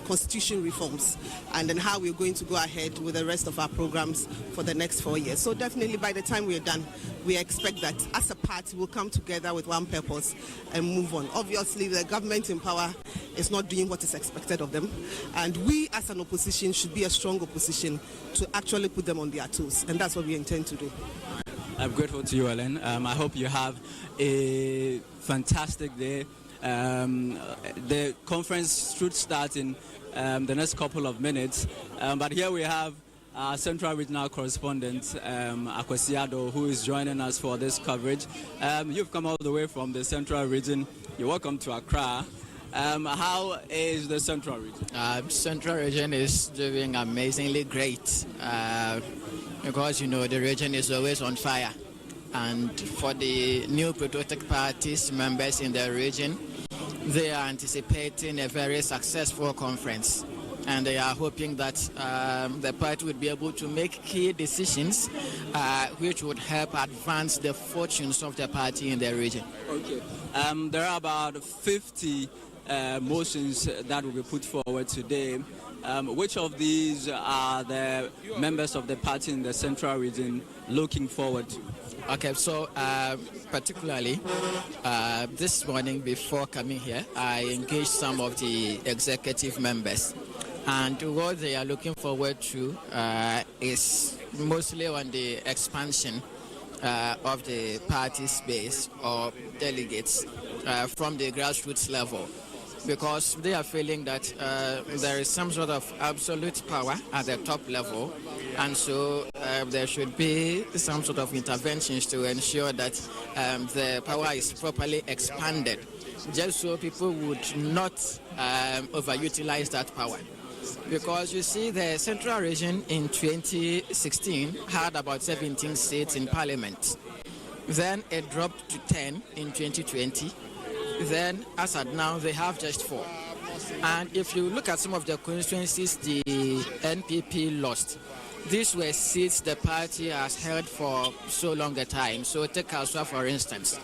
constitution reforms, and then how we're going to go ahead with the rest of our programs for the next 4 years. So definitely by the time we're done, we expect that as a party we'll come together with one purpose and move on. Obviously the government in power is not doing what is expected of them, and we as an opposition should be a strong opposition to actually put them on their toes, and that's what we intend to do. I'm grateful to you, Ellen. I hope you have a fantastic day. The conference should start in the next couple of minutes, but here we have our Central Regional Correspondent, Akwesiado, who is joining us for this coverage. You've come all the way from the Central Region. You're welcome to Accra. How is the Central Region? Central Region is doing amazingly great. Because, you know, the region is always on fire. And for the New Patriotic Party's members in the region, they are anticipating a very successful conference. And they are hoping that the party would be able to make key decisions which would help advance the fortunes of the party in the region. Okay. There are about 50 motions that will be put forward today. Which of these are the members of the party in the Central Region looking forward to? Okay, so particularly this morning before coming here, I engaged some of the executive members, and what they are looking forward to is mostly on the expansion of the party space or delegates from the grassroots level, because they are feeling that there is some sort of absolute power at the top level, and so there should be some sort of interventions to ensure that the power is properly expanded, just so people would not overutilize that power. Because you see, the Central Region in 2016 had about 17 seats in Parliament. Then it dropped to 10 in 2020. Then, as at now, they have just 4. And if you look at some of the constituencies the NPP lost, these were seats the party has held for so long a time. So take Kaswa, for instance.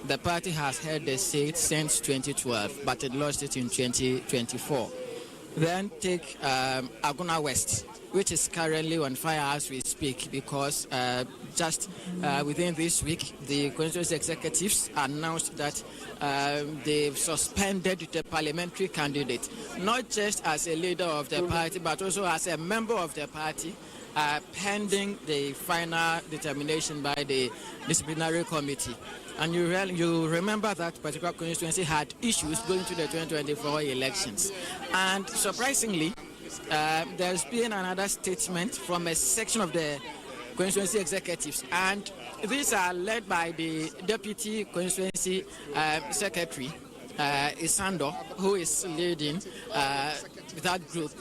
The party has held the seat since 2012, but it lost it in 2024. Then take Aguna West, which is currently on fire as we speak, because just within this week, the constituency executives announced that they've suspended the parliamentary candidate, not just as a leader of the party, but also as a member of the party, pending the final determination by the Disciplinary Committee. And you remember that particular constituency had issues going to the 2024 elections. And surprisingly, there's been another statement from a section of the constituency executives, and these are led by the deputy constituency secretary, Isando, who is leading that group.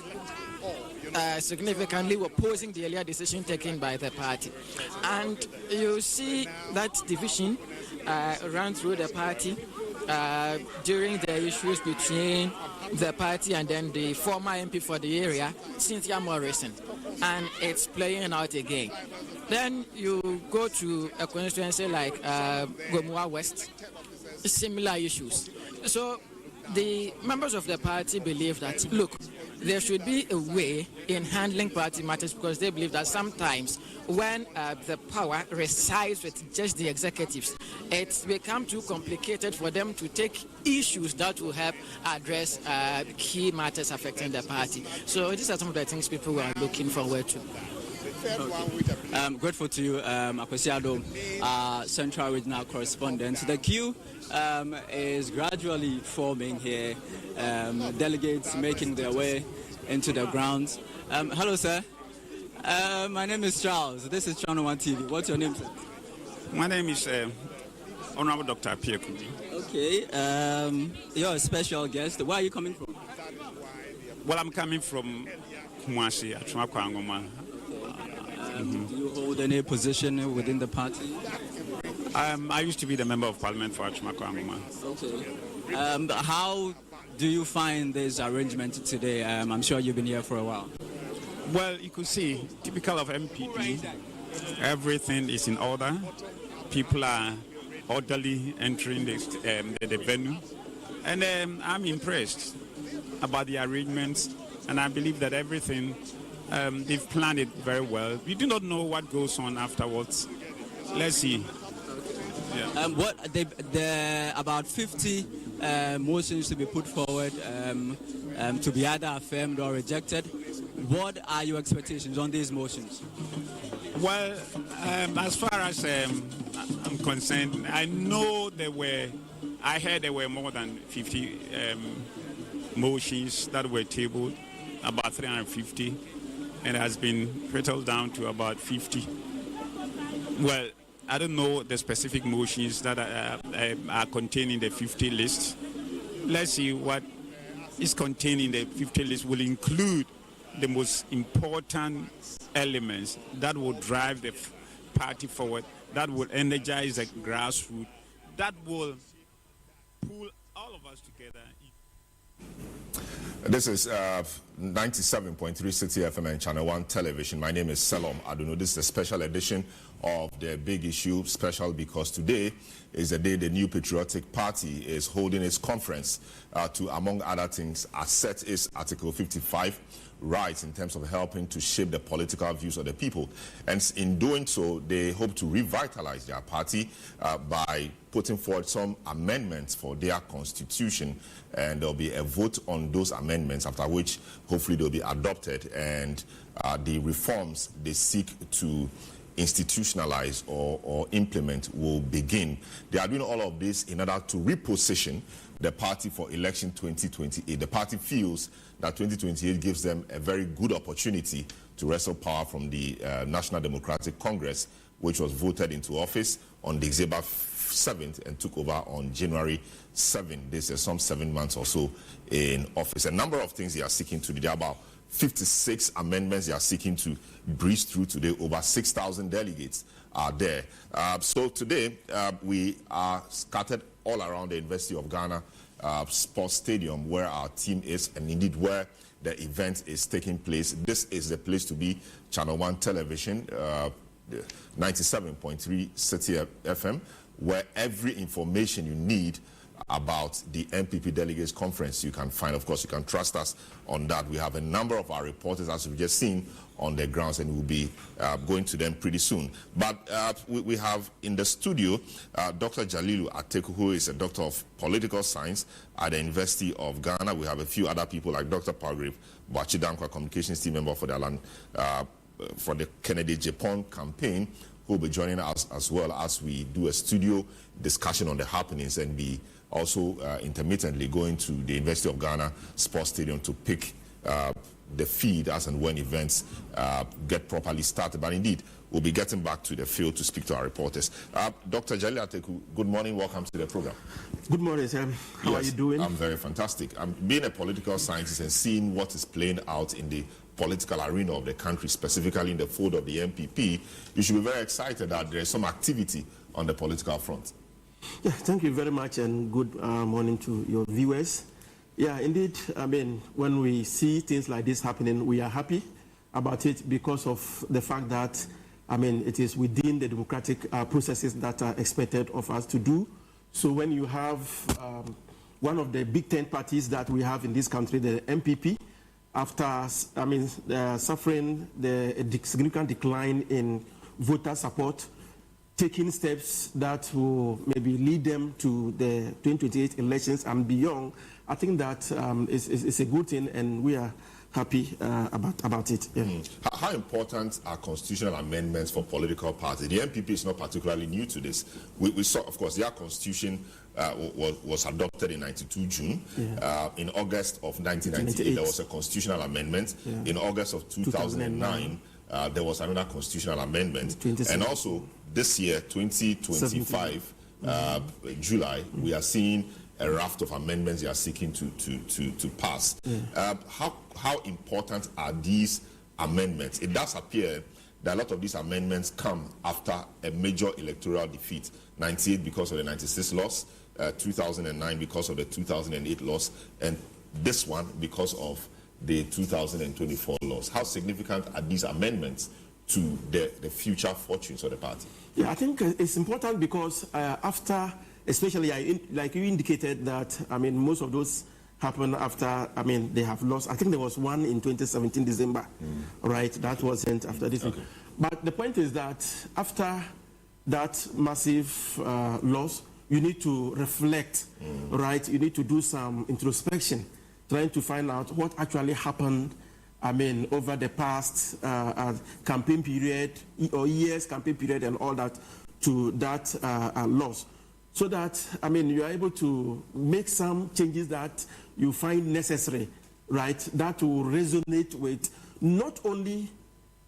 Significantly opposing the earlier decision taken by the party. And you see that division run through the party during the issues between the party and then the former MP for the area, Cynthia Morrison. And it's playing out again. Then you go to a constituency like Gomua West, similar issues. So the members of the party believe that, look, there should be a way in handling party matters, because they believe that sometimes when the power resides with just the executives, it's become too complicated for them to take issues that will help address key matters affecting the party. So these are some of the things people are looking forward to. Okay. Grateful to you, Akwesiado, Central Regional Correspondent. The queue is gradually forming here, delegates making their way into the grounds. Hello, sir. My name is Charles. This is Channel 1 TV. What's your name, sir? My name is Honorable Dr. Pierre Kundi. Okay. You're a special guest. Where are you coming from? Well, I'm coming from Kumasi, Atmakwangoma. Do you hold any position within the party? I used to be the member of parliament for Atmakwangoma. Okay. How do you find this arrangement today? I'm sure you've been here for a while. Well, you could see, typical of MPP, everything is in order. People are orderly entering the venue. And I'm impressed about the arrangements, and I believe that everything, they've planned it very well. We do not know what goes on afterwards. Let's see. Yeah. There are about 50 motions to be put forward to be either affirmed or rejected. What are your expectations on these motions? Well, as far as I'm concerned, I heard there were more than 50 motions that were tabled, about 350, and it has been whittled down to about 50. Well, I don't know the specific motions that are contained in the 50 list. Let's see what is contained in the 50 list will include the most important elements that will drive the party forward, that will energize the grassroots, that will pull all of us together. This is 97.3 Citi FM and Channel 1 Television. My name is Selom Aduno. This is a special edition of the Big Issue, special because today is the day the New Patriotic Party is holding its conference to, among other things, assert its Article 55 rights in terms of helping to shape the political views of the people. And in doing so, they hope to revitalize their party by putting forward some amendments for their constitution, and there'll be a vote on those amendments, after which hopefully they'll be adopted, and the reforms they seek to institutionalize or implement will begin. They are doing all of this in order to reposition the party for election 2028. The party feels that 2028 gives them a very good opportunity to wrestle power from the National Democratic Congress, which was voted into office on December 7th and took over on January 7th. This is some 7 months or so in office. A number of things they are seeking to do. There are about 56 amendments they are seeking to breeze through today. Over 6,000 delegates are there. So today we are scattered all around the University of Ghana Sports Stadium, where our team is, and indeed where the event is taking place. This is the place to be. Channel 1 Television, 97.3 Citi FM, where every information you need about the NPP Delegates Conference you can find. Of course, you can trust us on that. We have a number of our reporters, as we've just seen, on the grounds, and we'll be going to them pretty soon. But we have in the studio Dr. Jalilu Ateku, who is a doctor of political science at the University of Ghana. We have a few other people like Dr. Palgrave Bachidankwa, communications team member for the Kennedy Japan campaign, who will be joining us as well as we do a studio discussion on the happenings, and be also intermittently going to the University of Ghana Sports Stadium to pick the feed as and when events get properly started. But indeed, we'll be getting back to the field to speak to our reporters. Dr. Jelly Ateku, good morning. Welcome to the program. Good morning, Sam. How are you doing? I'm very fantastic. Being a political scientist and seeing what is playing out in the political arena of the country, specifically in the fold of the NPP, you should be very excited that there is some activity on the political front. Yeah, thank you very much, and good morning to your viewers. Yeah, indeed, I mean, when we see things like this happening, we are happy about it because of the fact that, I mean, it is within the democratic processes that are expected of us to do. So when you have one of the big 10 parties that we have in this country, the NPP, after, I mean, suffering the significant decline in voter support, taking steps that will maybe lead them to the 2028 elections and beyond, I think that is a good thing, and we are happy about it. Yeah. How important are constitutional amendments for political parties? The NPP is not particularly new to this. We saw, of course, their constitution was adopted in 92 June. Yeah. In August of 1998, there was a constitutional amendment. Yeah. In August of 2009, there was another constitutional amendment. And also, this year, 2025, July, we are seeing a raft of amendments they are seeking to pass. Yeah. How important are these amendments? It does appear that a lot of these amendments come after a major electoral defeat. 98 because of the 96 loss, 2009 because of the 2008 loss, and this one because of the 2024 loss. How significant are these amendments to the future fortunes of the party? Yeah, I think it's important because after, especially like you indicated that, I mean, most of those happen after, I mean, they have lost. I think there was one in 2017 December, right? That wasn't after this. Okay. But the point is that after that massive loss, you need to reflect, right? You need to do some introspection, trying to find out what actually happened, I mean, over the past campaign period, or years campaign period and all that, to that loss. So that, I mean, you are able to make some changes that you find necessary, right? That will resonate with not only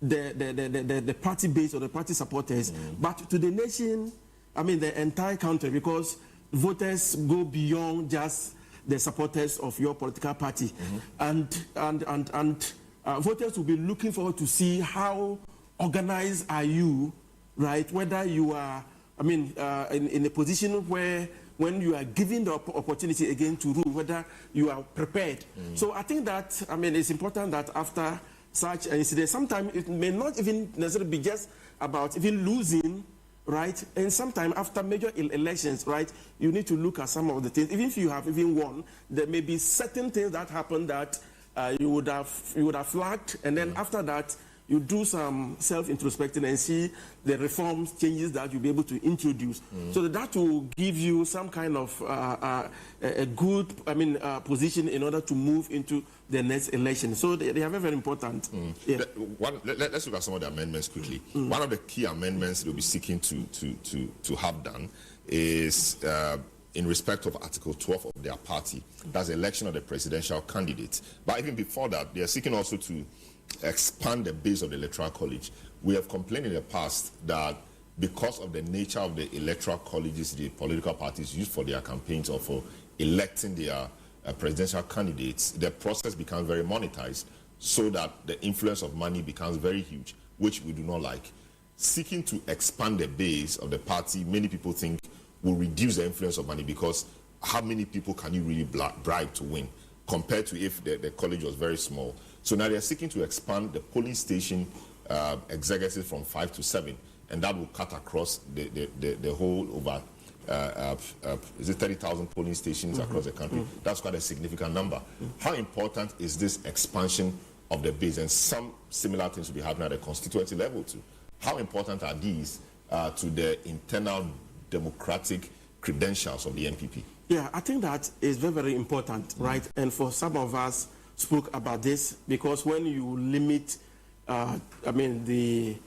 the party base or the party supporters, but to the nation, I mean, the entire country, because voters go beyond just the supporters of your political party. And voters will be looking forward to see how organized are you, right? Whether you are, I mean, in a position where when you are given the opportunity again to rule, whether you are prepared. So I think that, I mean, it's important that after such an incident, sometimes it may not even necessarily be just about even losing, right? And sometimes after major elections, right, you need to look at some of the things. Even if you have even won, there may be certain things that happen that you would have flagged, and then after that, you do some self-introspection and see the reforms, changes that you'll be able to introduce. So that will give you some kind of a good, I mean, position in order to move into the next election. So they are very, very important. Yeah. Let's look at some of the amendments quickly. One of the key amendments they'll be seeking to have done is in respect of Article 12 of their party. That's the election of the presidential candidate. But even before that, they are seeking also to expand the base of the Electoral College. We have complained in the past that because of the nature of the Electoral Colleges the political parties use for their campaigns or for electing their presidential candidates, the process becomes very monetized, so that the influence of money becomes very huge, which we do not like. Seeking to expand the base of the party, many people think will reduce the influence of money, because how many people can you really bribe to win compared to if the college was very small? So now they're seeking to expand the polling station executives from 5 to 7, and that will cut across the whole over, is it 30,000 polling stations across the country? That's quite a significant number. How important is this expansion of the base? And some similar things will be happening at the constituency level too. How important are these to the internal democratic credentials of the NPP? Yeah, I think that is very, very important, right? And for some of us spoke about this, because when you limit, I mean, the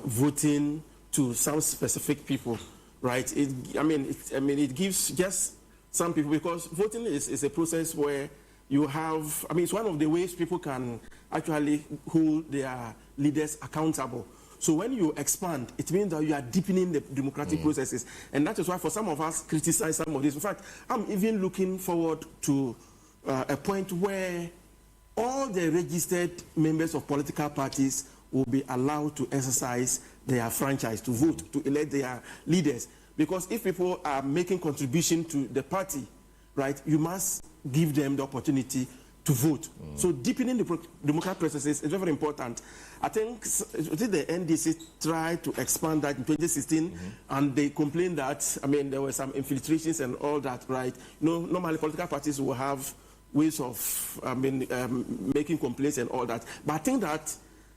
voting to some specific people, right? It gives just some people, because voting is a process where you have, I mean, it's one of the ways people can actually hold their leaders accountable. So when you expand, it means that you are deepening the democratic processes. And that is why for some of us criticize some of this. In fact, I'm even looking forward to a point where all the registered members of political parties will be allowed to exercise their franchise, to vote, to elect their leaders. Because if people are making contribution to the party, right, you must give them the opportunity to vote. So deepening the democratic processes is very, very important. I think the NDC tried to expand that in 2016, and they complained that, I mean, there were some infiltrations and all that, right? You know, normally political parties will have ways of, I mean, making complaints and all that. But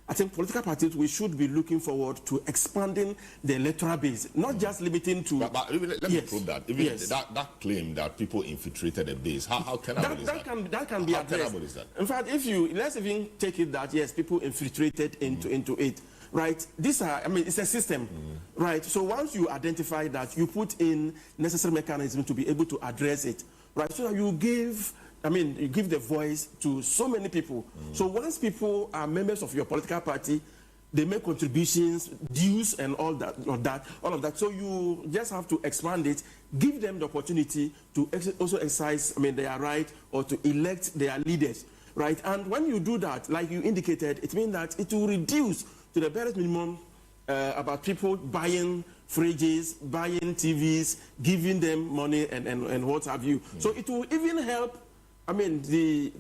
I think political parties, we should be looking forward to expanding the electoral base, not just limiting to... But even, let me prove that. Even that claim that people infiltrated the base, how tenable is that? That can be addressed. How tenable is that? In fact, let's even take it that, yes, people infiltrated into it, right? These are, I mean, it's a system, right? So once you identify that, you put in necessary mechanisms to be able to address it, right? So you give... I mean, you give the voice to so many people. So once people are members of your political party, they make contributions, dues, and all of that. So you just have to expand it, give them the opportunity to also exercise, I mean, their right or to elect their leaders, right? And when you do that, like you indicated, it means that it will reduce to the barest minimum about people buying fridges, buying TVs, giving them money, and what have you. So it will even help. I mean, the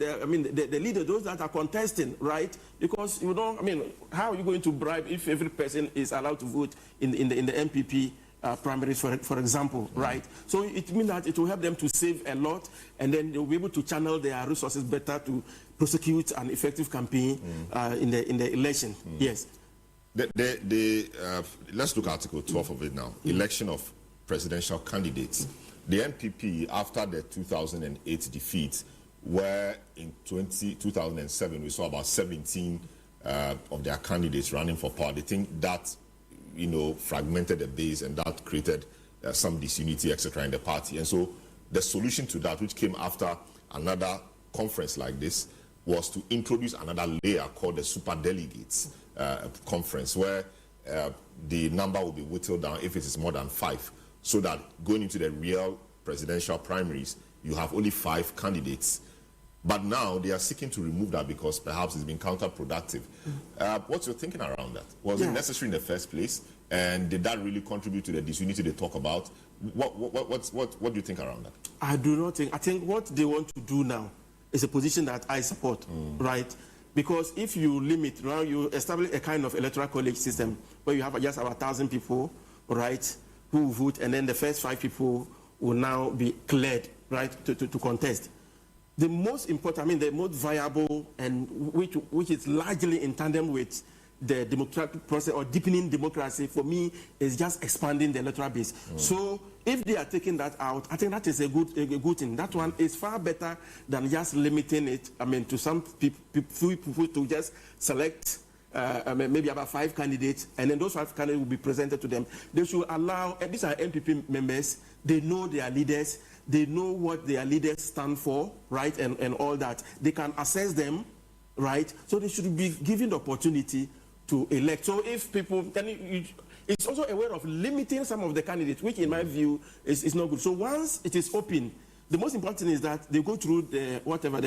leader, those that are contesting, right? Because, you know, I mean, how are you going to bribe if every person is allowed to vote in the NPP primaries, for example, right? So it means that it will help them to save a lot, and then they'll be able to channel their resources better to prosecute an effective campaign in the election. Yes. Let's look at Article 12 of it now. Election of presidential candidates. The NPP, after the 2008 defeat, where in 2007 we saw about 17 of their candidates running for power, they think that, you know, fragmented the base and that created some disunity, etc., in the party. And so the solution to that, which came after another conference like this, was to introduce another layer called the Super Delegates conference, where the number will be whittled down if it is more than 5. So that going into the real presidential primaries, you have only 5 candidates. But now they are seeking to remove that because perhaps it's been counterproductive. What's your thinking around that? Was it necessary in the first place? And did that really contribute to the disunity they talk about? What do you think around that? I do not think. I think what they want to do now is a position that I support, right? Because if you limit, now you establish a kind of electoral college system where you have just about 1,000 people, right, who vote, and then the first 5 people will now be cleared, right, to contest. The most important, I mean, the most viable, and which is largely in tandem with the democratic process or deepening democracy, for me, is just expanding the electoral base. So if they are taking that out, I think that is a good thing. That one is far better than just limiting it, I mean, to some people to just select maybe about 5 candidates, and then those 5 candidates will be presented to them. They should allow, and these are NPP members, they know their leaders, they know what their leaders stand for, right, and all that. They can assess them, right, so they should be given the opportunity to elect. So if people, it's also a way of limiting some of the candidates, which in my view is not good. So once it is open, the most important thing is that they go through the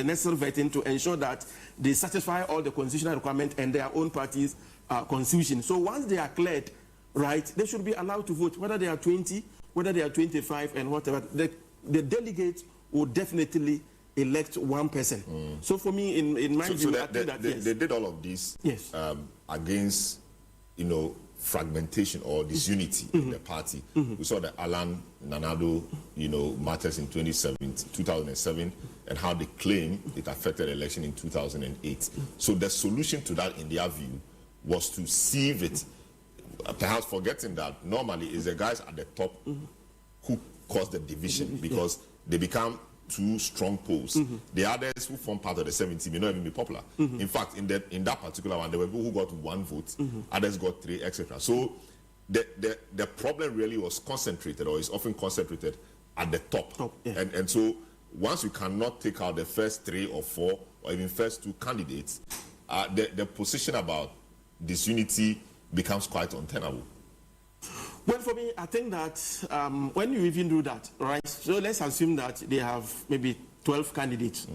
necessary vetting to ensure that they satisfy all the constitutional requirements and their own party's constitution. So once they are cleared, right, they should be allowed to vote, whether they are 20, whether they are 25, and whatever. The delegates will definitely elect one person. So for me, in my view, I think that they did all of this against, you know, fragmentation or disunity in the party. We saw the Alan Nanado, you know, matters in 2007, and how they claim it affected the election in 2008. So the solution to that, in their view, was to sieve it, perhaps forgetting that normally it's the guys at the top who cause the division, because they become 2 strong poles. The others who form part of the 70 may not even be popular. In fact, in that particular one, there were people who got 1 vote, others got 3, etc. So the problem really was concentrated, or is often concentrated at the top. And so once you cannot take out the first 3 or 4 or even first 2 candidates, the position about disunity becomes quite untenable. Well, for me, I think that when you even do that, right, so let's assume that they have maybe 12 candidates,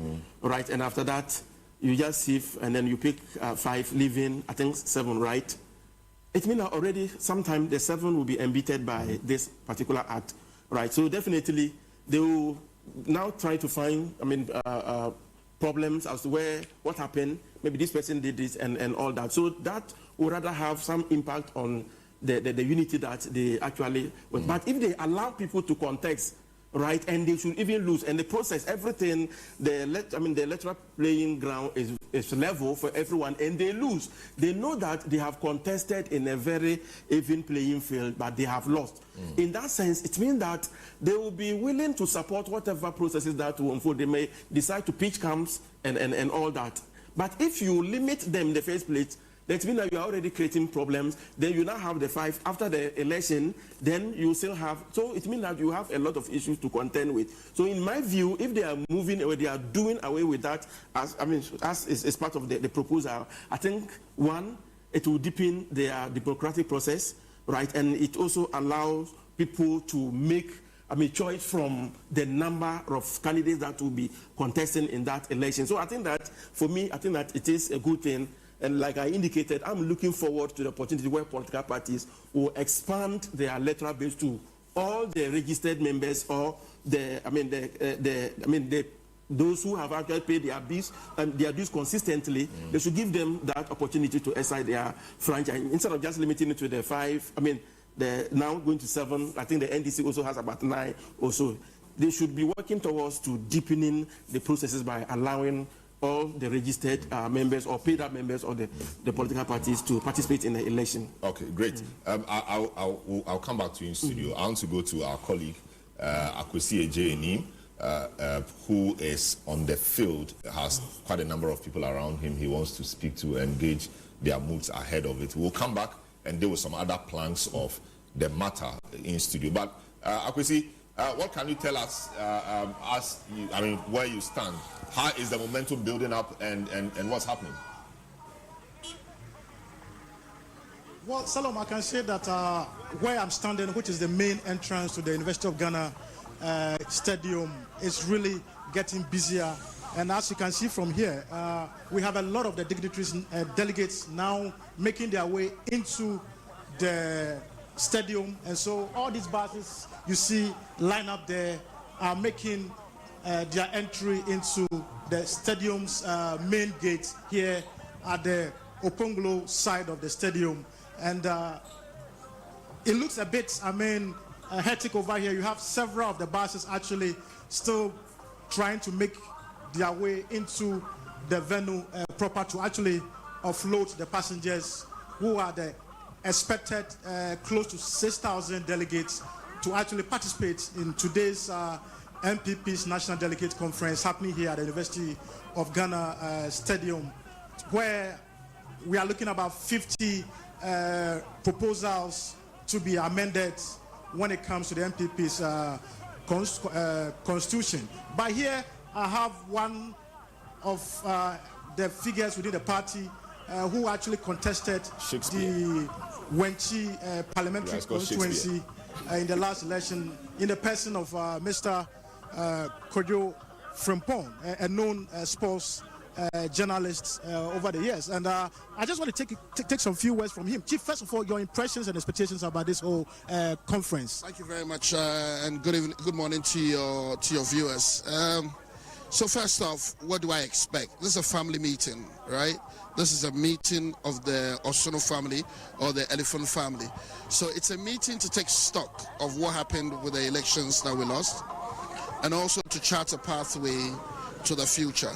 right, and after that, you just sieve and then you pick 5, leaving, I think 7, right? It means that already sometime the 7 will be embittered by this particular act, right? So definitely they will now try to find, problems as to what happened, maybe this person did this and all that. So that would rather have some impact on the unity that they actually want. But if they allow people to contest, right, and they should even lose, and the process, everything, the electoral playing ground is level for everyone, and they lose. They know that they have contested in a very even playing field, but they have lost. In that sense, it means that they will be willing to support whatever processes that will unfold. They may decide to pitch camps and all that. But if you limit them in the first place, that means that you are already creating problems. Then you now have the 5 after the election. Then you still have, so it means that you have a lot of issues to contend with. So in my view, if they are moving away, they are doing away with that as is part of the proposal. I think 1, it will deepen their democratic process, right, and it also allows people to make choice from the number of candidates that will be contesting in that election. So I think that for me, I think that it is a good thing. And like I indicated, I'm looking forward to the opportunity where political parties will expand their electoral base to all the registered members or those who have actually paid their dues consistently. They should give them that opportunity to exercise their franchise instead of just limiting it to the 5. The now going to 7. I think the NDC also has about 9 or so. They should be working towards to deepening the processes by allowing all the registered members or paid up members of the political parties to participate in the election. Okay, great. I'll come back to you in studio. I want to go to our colleague, Akwesi Ejeani, who is on the field, has quite a number of people around him he wants to speak to and gauge their moods ahead of it. We'll come back and deal with some other planks of the matter in studio. But Akwesi, what can you tell us where you stand? How is the momentum building up and what's happening? Well, Salom, I can say that where I'm standing, which is the main entrance to the University of Ghana Stadium, is really getting busier. And as you can see from here, we have a lot of the dignitaries, delegates now making their way into the stadium. And so all these buses you see line up there are making their entry into the stadium's main gate here at the Oponglo side of the stadium. And it looks a bit, hectic over here. You have several of the buses actually still trying to make their way into the venue proper to actually offload the passengers who are the expected close to 6,000 delegates to actually participate in today's NPP's National Delegate Conference happening here at the University of Ghana Stadium, where we are looking about 50 proposals to be amended when it comes to the NPP's constitution. But here I have one of the figures within the party who actually contested the Wenchi parliamentary constituency in the last election in the person of Mr. Kojo Frimpong, a known sports journalist over the years. And I just want to take some few words from him. Chief, first of all, your impressions and expectations about this whole conference. Thank you very much, and good morning to your viewers. So first off, what do I expect? This is a family meeting, right? This is a meeting of the Osono family or the Elephant family. So it's a meeting to take stock of what happened with the elections that we lost, and also to chart a pathway to the future.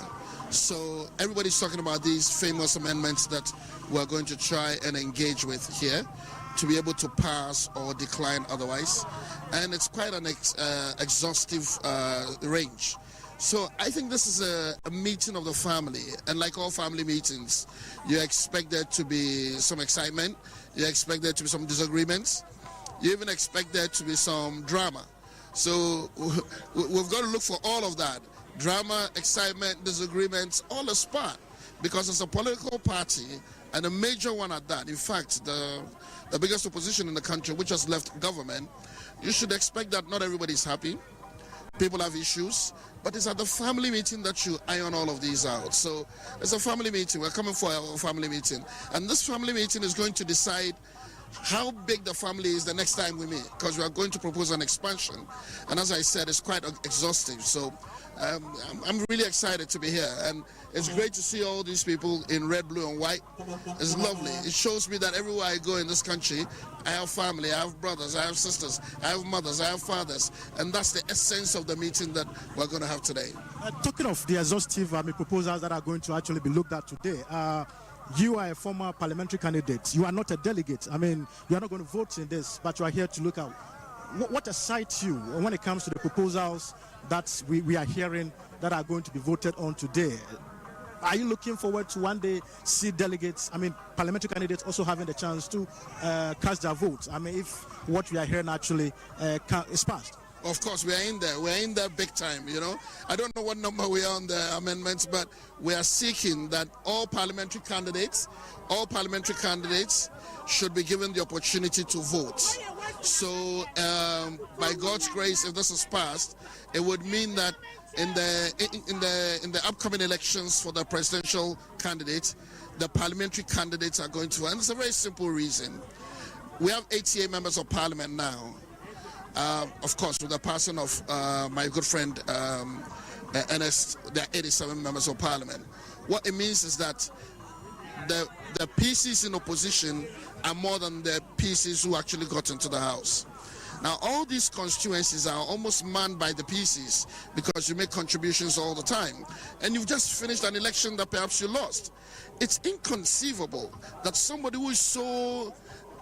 So everybody's talking about these famous amendments that we're going to try and engage with here to be able to pass or decline otherwise. And it's quite an exhaustive range. So I think this is a meeting of the family, and like all family meetings, you expect there to be some excitement, you expect there to be some disagreements, you even expect there to be some drama. So we've got to look for all of that. Drama, excitement, disagreements, all is part. Because it's a political party, and a major one at that. In fact, the biggest opposition in the country, which has left government, you should expect that not everybody is happy. People have issues, but it's at the family meeting that you iron all of these out. So it's a family meeting. We're coming for a family meeting. And this family meeting is going to decide how big the family is the next time we meet, because we are going to propose an expansion. And as I said, it's quite exhaustive. So I'm really excited to be here. And it's great to see all these people in red, blue, and white. It's lovely. It shows me that everywhere I go in this country, I have family, I have brothers, I have sisters, I have mothers, I have fathers. And that's the essence of the meeting that we're going to have today. Talking of the exhaustive proposals that are going to actually be looked at today, you are a former parliamentary candidate. You are not a delegate. I mean, you are not going to vote in this, but you are here to look at what excites you when it comes to the proposals that we are hearing that are going to be voted on today. Are you looking forward to one day see delegates, parliamentary candidates also having the chance to cast their votes? I mean, if what we are hearing actually is passed. Of course, we are in there. We're in there big time, you know. I don't know what number we are on the amendments, but we are seeking that all parliamentary candidates should be given the opportunity to vote. So, by God's grace, if this is passed, it would mean that in the upcoming elections for the presidential candidate, the parliamentary candidates are going to, and it's a very simple reason. We have 88 members of parliament now. Of course, with the passing of my good friend Ernest, there are 87 members of parliament. What it means is that the PCs in opposition are more than the PCs who actually got into the House. Now, all these constituencies are almost manned by the PCs because you make contributions all the time. And you've just finished an election that perhaps you lost. It's inconceivable that somebody who is so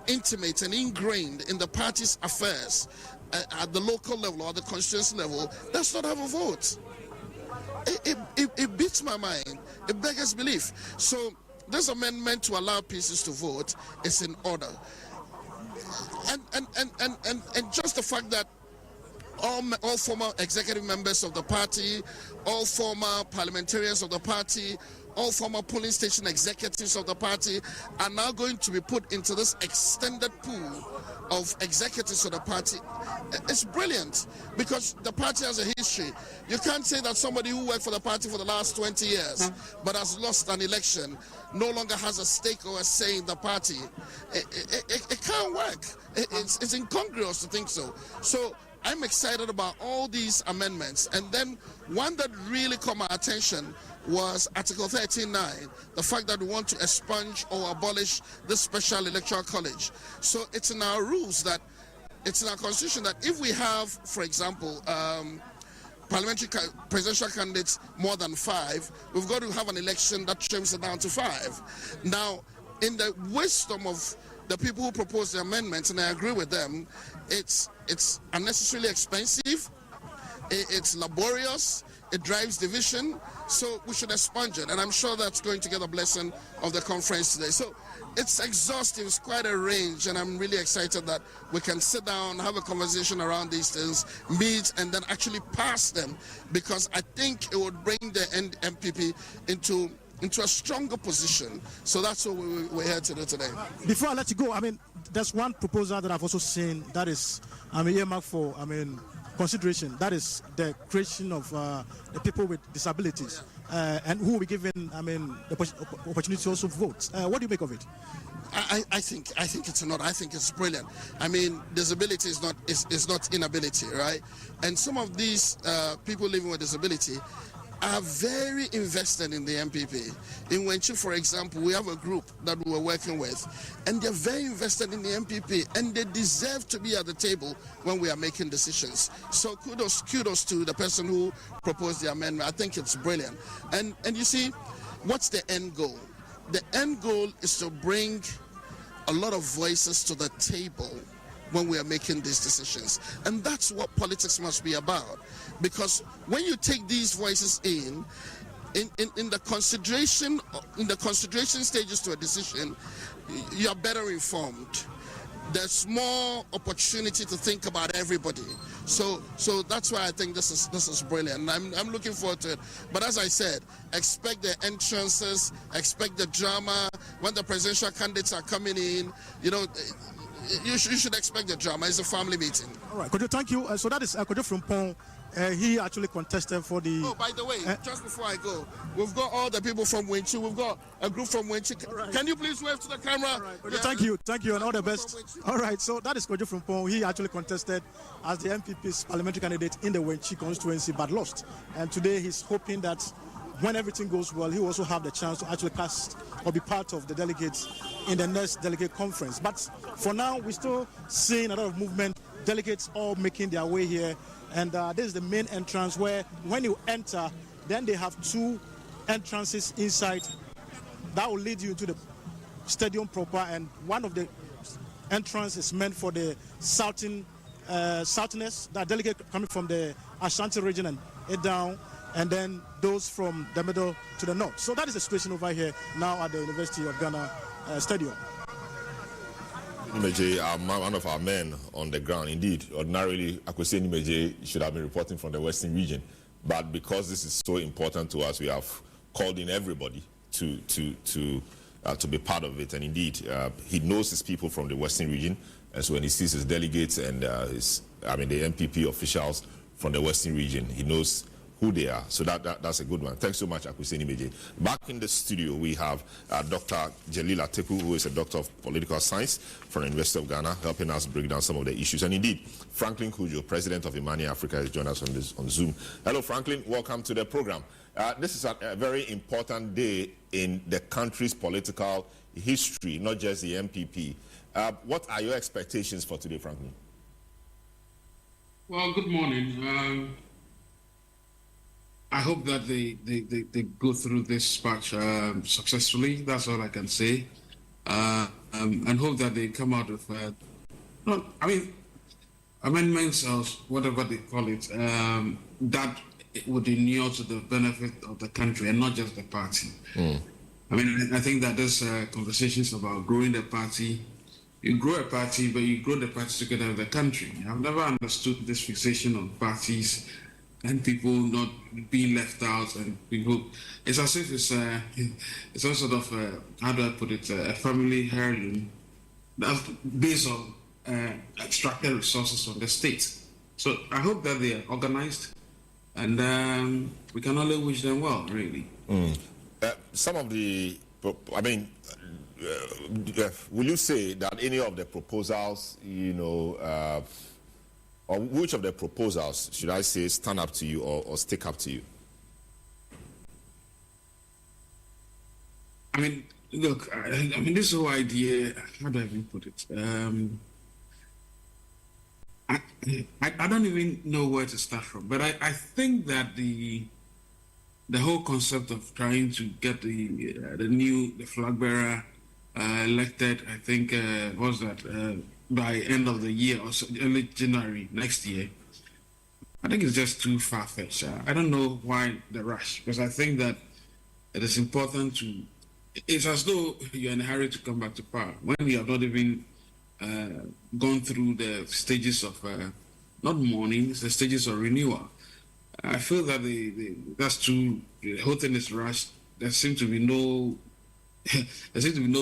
intimate and ingrained in the party's affairs at the local level or the constituency level does not have a vote. It beats my mind. It beggars belief. So this amendment to allow PCs to vote is in order. And just the fact that all former executive members of the party, all former parliamentarians of the party, all former polling station executives of the party are now going to be put into this extended pool of executives of the party. It's brilliant because the party has a history. You can't say that somebody who worked for the party for the last 20 years but has lost an election no longer has a stake or a say in the party. It can't work. It's incongruous to think so. So I'm excited about all these amendments. And then one that really caught my attention was Article 13.9, the fact that we want to expunge or abolish the special electoral college. So it's in our rules that, it's in our constitution that if we have, for example, parliamentary presidential candidates more than 5, we've got to have an election that trims it down to 5. Now, in the wisdom of the people who propose the amendments, and I agree with them, it's unnecessarily expensive, it's laborious, it drives division, so we should expunge it, and I'm sure that's going to get a blessing of the conference today. So it's exhaustive, it's quite a range, and I'm really excited that we can sit down, have a conversation around these things, meet, and then actually pass them, because I think it would bring the NPP into a stronger position. So that's what we're here to do today. Before I let you go, there's one proposal that I've also seen that is, earmarked for, consideration. That is the creation of the people with disabilities, and who will be given, the opportunity to also vote. What do you make of it? I think it's not. I think it's brilliant. Disability is not inability, right? And some of these people living with disability are very invested in the NPP. In Wenchu, for example, we have a group that we were working with, and they're very invested in the NPP, and they deserve to be at the table when we are making decisions. So kudos to the person who proposed the amendment. I think it's brilliant. And you see, what's the end goal? The end goal is to bring a lot of voices to the table when we are making these decisions. And that's what politics must be about. Because when you take these voices in the consideration stages to a decision, you are better informed. There's more opportunity to think about everybody. So that's why I think this is brilliant. And I'm looking forward to it. But as I said, expect the entrances, expect the drama. When the presidential candidates are coming in, you should expect the drama. It's a family meeting. All right, Kojo, thank you. So that is Kojo from Pong. He actually contested for the... Oh, by the way, just before I go, we've got all the people from Wenchi. We've got a group from Wenchi. Right. Can you please wave to the camera? All right, Kojo, thank you, and all the best. All right, so that is Kojo from Pong. He actually contested as the NPP's parliamentary candidate in the Wenchi constituency, but lost. And today he's hoping that when everything goes well, he will also have the chance to actually cast or be part of the delegates in the next delegate conference. But for now, we're still seeing a lot of movement, delegates all making their way here. And this is the main entrance where when you enter, then they have two entrances inside that will lead you into the stadium proper. And one of the entrances is meant for the southerners, that delegate coming from the Ashanti region and head down, and then those from the middle to the north. So that is the situation over here now at the University of Ghana Stadium. Nimeje, one of our men on the ground. Indeed, ordinarily, Akwesi Nimeje should have been reporting from the Western region. But because this is so important to us, we have called in everybody to be part of it. And indeed, he knows his people from the Western region. And so when he sees his delegates and the NPP officials from the Western region, he knows who they are. So that's a good one. Thanks so much, Akwesi Nimeje. Back in the studio, we have Dr. Jelila Teku, who is a doctor of political science from the University of Ghana, helping us break down some of the issues. And indeed, Franklin Kujo, president of Imani Africa, has joined us on Zoom. Hello, Franklin. Welcome to the program. This is a very important day in the country's political history, not just the NPP. What are your expectations for today, Franklin? Well, good morning. I hope that they go through this patch successfully. That's all I can say. And hope that they come out with, amendments or whatever they call it, that it would inure to the benefit of the country and not just the party. I think that there's conversations about growing the party. You grow a party, but you grow the party together with the country. I've never understood this fixation on parties and people not being left out, and people, it's as if it's some sort of, how do I put it, a family heirloom that's based on extracted resources from the state. So I hope that they are organized, and we can only wish them well, really. Some of the, will you say that any of the proposals, or which of the proposals, should I say, stand up to you or stick up to you? Look, this whole idea, how do I even put it? I don't even know where to start from, but I think that the whole concept of trying to get the flag bearer elected, I think, by end of the year or so, early January next year, I think it's just too far-fetched. I don't know why the rush, because I think that it is important to, it's as though you're in a hurry to come back to power when you have not even gone through the stages of, not mourning, it's the stages of renewal. I feel that that's true. The whole thing is rushed. There seems to be no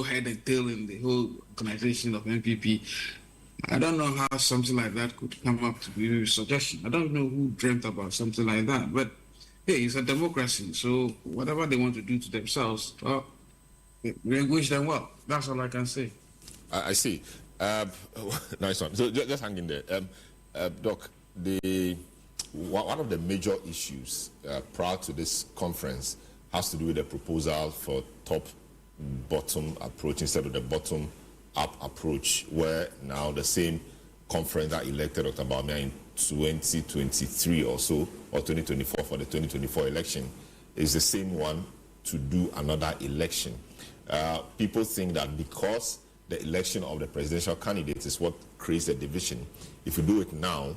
head and tail in the whole organization of NPP. I don't know how something like that could come up to be a suggestion. I don't know who dreamt about something like that. But hey, it's a democracy, so whatever they want to do to themselves, well, we wish them well. That's all I can say. I see. Nice one. So just hang in there. Doc, one of the major issues prior to this conference has to do with the proposal for top-bottom approach instead of the bottom-up approach, where now the same conference that elected Dr. Bawumia in 2023 or so, or 2024 for the 2024 election, is the same one to do another election. People think that because the election of the presidential candidate is what creates the division, if you do it now,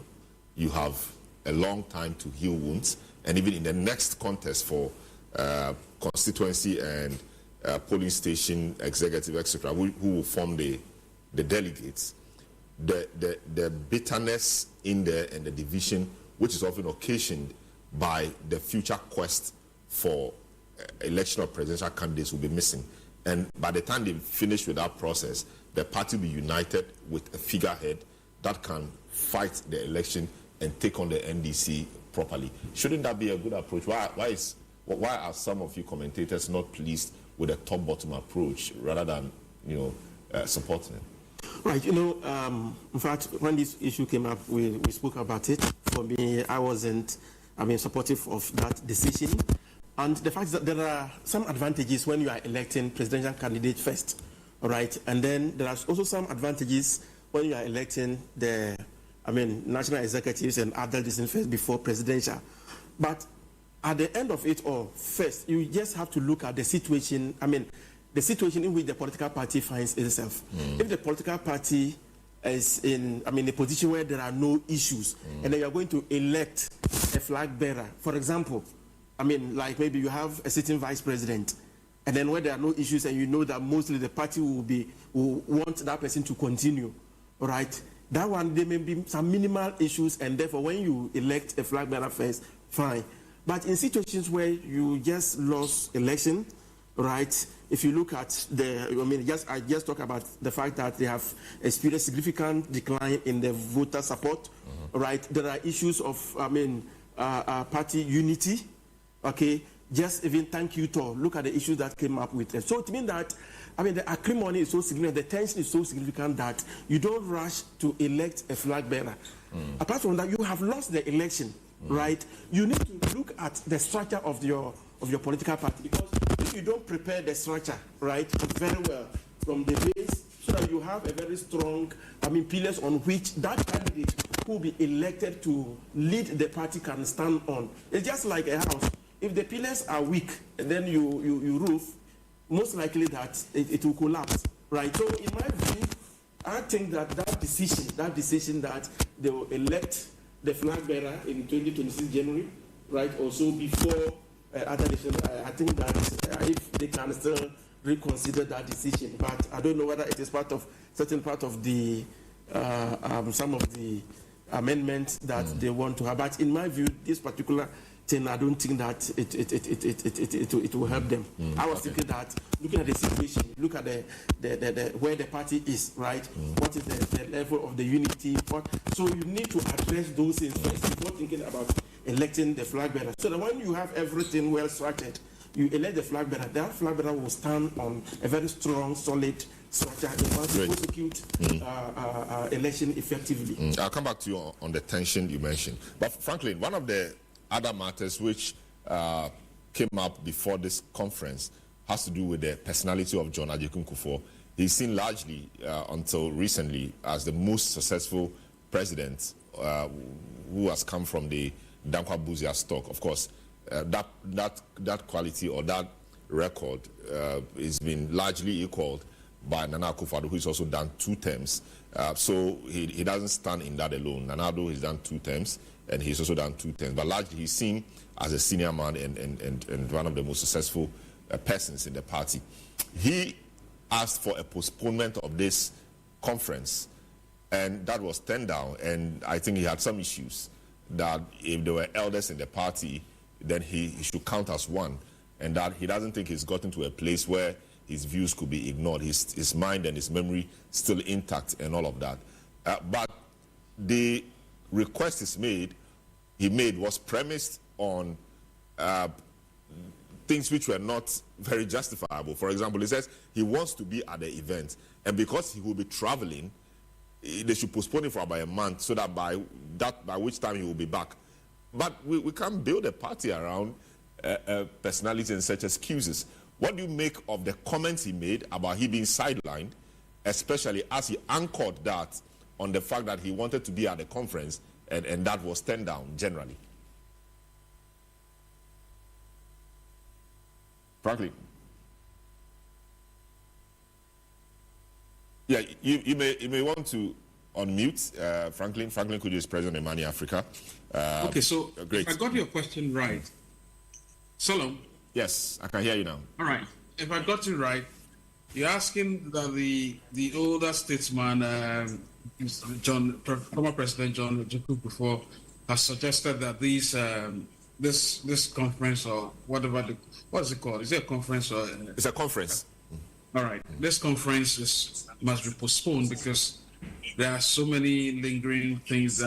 you have a long time to heal wounds, and even in the next contest for constituency and polling station executive, etc., who will form the delegates, the bitterness in there and the division, which is often occasioned by the future quest for election of presidential candidates, will be missing. And by the time they finish with that process, the party will be united with a figurehead that can fight the election and take on the NDC properly. Shouldn't that be a good approach? Why are some of you commentators not pleased with a top-bottom approach rather than, supporting it? Right, in fact, when this issue came up, we spoke about it. For me, I wasn't, supportive of that decision. And the fact that there are some advantages when you are electing presidential candidate first, all right? And then there are also some advantages when you are electing the, national executives and other decisions first before presidential. But at the end of it all, first, you just have to look at the situation, the situation in which the political party finds itself. If the political party is in, a position where there are no issues, and then you are going to elect a flag bearer, for example, like maybe you have a sitting vice president, and then where there are no issues, and you know that mostly the party will want that person to continue, all right? That one, there may be some minimal issues, and therefore when you elect a flag bearer first, fine. But in situations where you just lost election, right? If you look at I just talk about the fact that they have experienced significant decline in the voter support, right? There are issues of, party unity, okay? Just even thank you to look at the issues that came up with it. So it means that, the acrimony is so significant, the tension is so significant that you don't rush to elect a flag bearer. Apart from that, you have lost the election, right? You need to look at the structure of your political party, because if you don't prepare the structure, right, very well from the base, so that you have a very strong, pillars on which that candidate who will be elected to lead the party can stand on. It's just like a house. If the pillars are weak, and then you roof, most likely that it will collapse, right? So in my view, I think that decision that they will elect the flag bearer in 2026 January, right, also before other decisions, I think that if they can still reconsider that decision, but I don't know whether it is certain part of the some of the amendments that they want to have. But in my view, this particular thing, I don't think that it will help them. I was thinking that looking at the situation, look at the where the party is, right? What is the level of the unity? So you need to address those things first before thinking about electing the flag bearer. So that when you have everything well structured, you elect the flag bearer. That flag bearer will stand on a very strong, solid structure and to prosecute election effectively. I'll come back to you on the tension you mentioned. But Franklin, one of the other matters which came up before this conference has to do with the personality of John Agyekum Kufuor. He's seen largely until recently as the most successful president who has come from the Dankwa Buzia stock. Of course, that quality or that record has been largely equaled by Nana Akufo-Addo, who has also done 2 terms. So he doesn't stand in that alone. Nana Addo has done 2 terms, and he's also done 2 terms. But largely, he's seen as a senior man and one of the most successful persons in the party. He asked for a postponement of this conference, and that was turned down. And I think he had some issues that if there were elders in the party, then he should count as one, and that he doesn't think he's gotten to a place where his views could be ignored, his mind and his memory still intact and all of that. But the request he made was premised on things which were not very justifiable. For example, he says he wants to be at the event, and because he will be traveling, they should postpone it for about a month so that by which time he will be back. But we can't build a party around personality and such excuses. What do you make of the comments he made about he being sidelined, especially as he anchored that on the fact that he wanted to be at the conference and that was turned down generally? Franklin. Yeah, you may want to unmute Franklin. Franklin Kudu is president of Money Africa. Okay, so great. if I got your question right, Solom. Yes, I can hear you now. All right. If I got it right, You're asking that the older statesman, former President John Ojukwu before, has suggested that this conference or whatever what's it called? Is it a conference or? It's a conference. All right. This conference must be postponed because there are so many lingering issues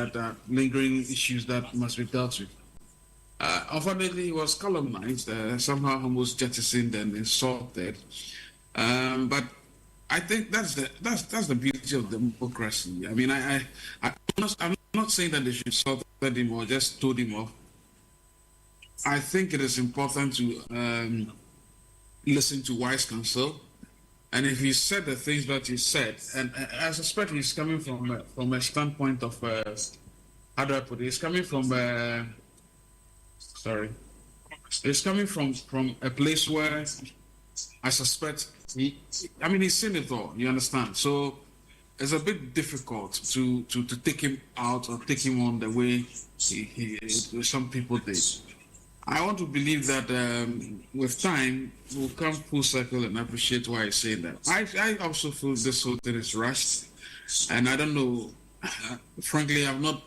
that must be dealt with. Unfortunately, he was calumnized, somehow almost jettisoned and insulted. But I think that's the beauty of democracy. I mean, I'm not saying that they should insult him or just told him off. I think it is important to listen to wise counsel. And if he said the things that he said, and I suspect he's coming from a standpoint of, how do I put it? He's coming from, he's coming from a place where I suspect he's seen it all, you understand? So it's a bit difficult to take him out or take him on the way some people did. I want to believe that with time, we'll come full circle and appreciate why I say that. I also feel this whole thing is rushed, and I don't know. Frankly, I'm not.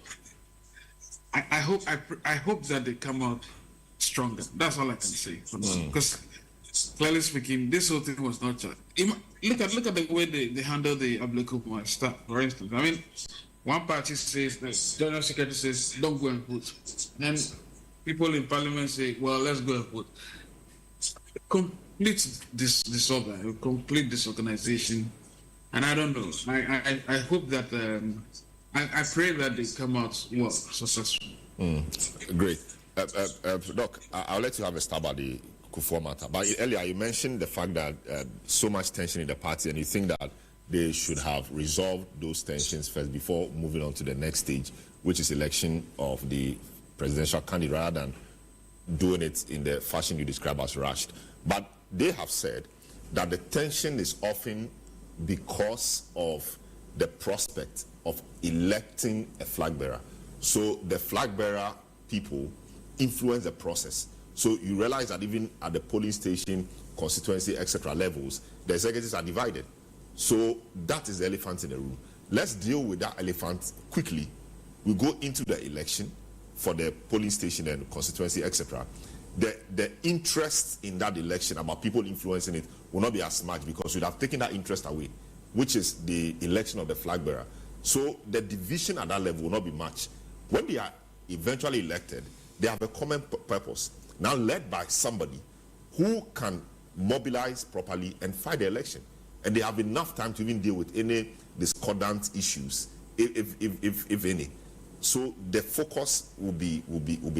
I hope that they come out stronger. That's all I can say for now. Because clearly speaking, this whole thing was not just. Look at the way they handle the applicable stuff. For instance, I mean, one party says, the General Secretary says, don't go and vote, and people in Parliament say, well, let's go and vote. Complete disorder, complete disorganization, and I don't know. I hope that I pray that they come out well, successful. Great, Doc. I'll let you have a stab at the Kufuor matter. But earlier you mentioned the fact that so much tension in the party, and you think that they should have resolved those tensions first before moving on to the next stage, which is election of the presidential candidate, rather than doing it in the fashion you describe as rushed. But they have said that the tension is often because of the prospect of electing a flag bearer. So the flag bearer people influence the process. So you realize that even at the polling station, constituency, etc. levels, the executives are divided. So that is the elephant in the room. Let's deal with that elephant quickly. We go into the election for the polling station and constituency, etc. The interest in that election about people influencing it will not be as much because you'd have taken that interest away, which is the election of the flag bearer. So the division at that level will not be much. When they are eventually elected, they have a common purpose, now led by somebody who can mobilize properly and fight the election. And they have enough time to even deal with any discordant issues, if any. So the focus will be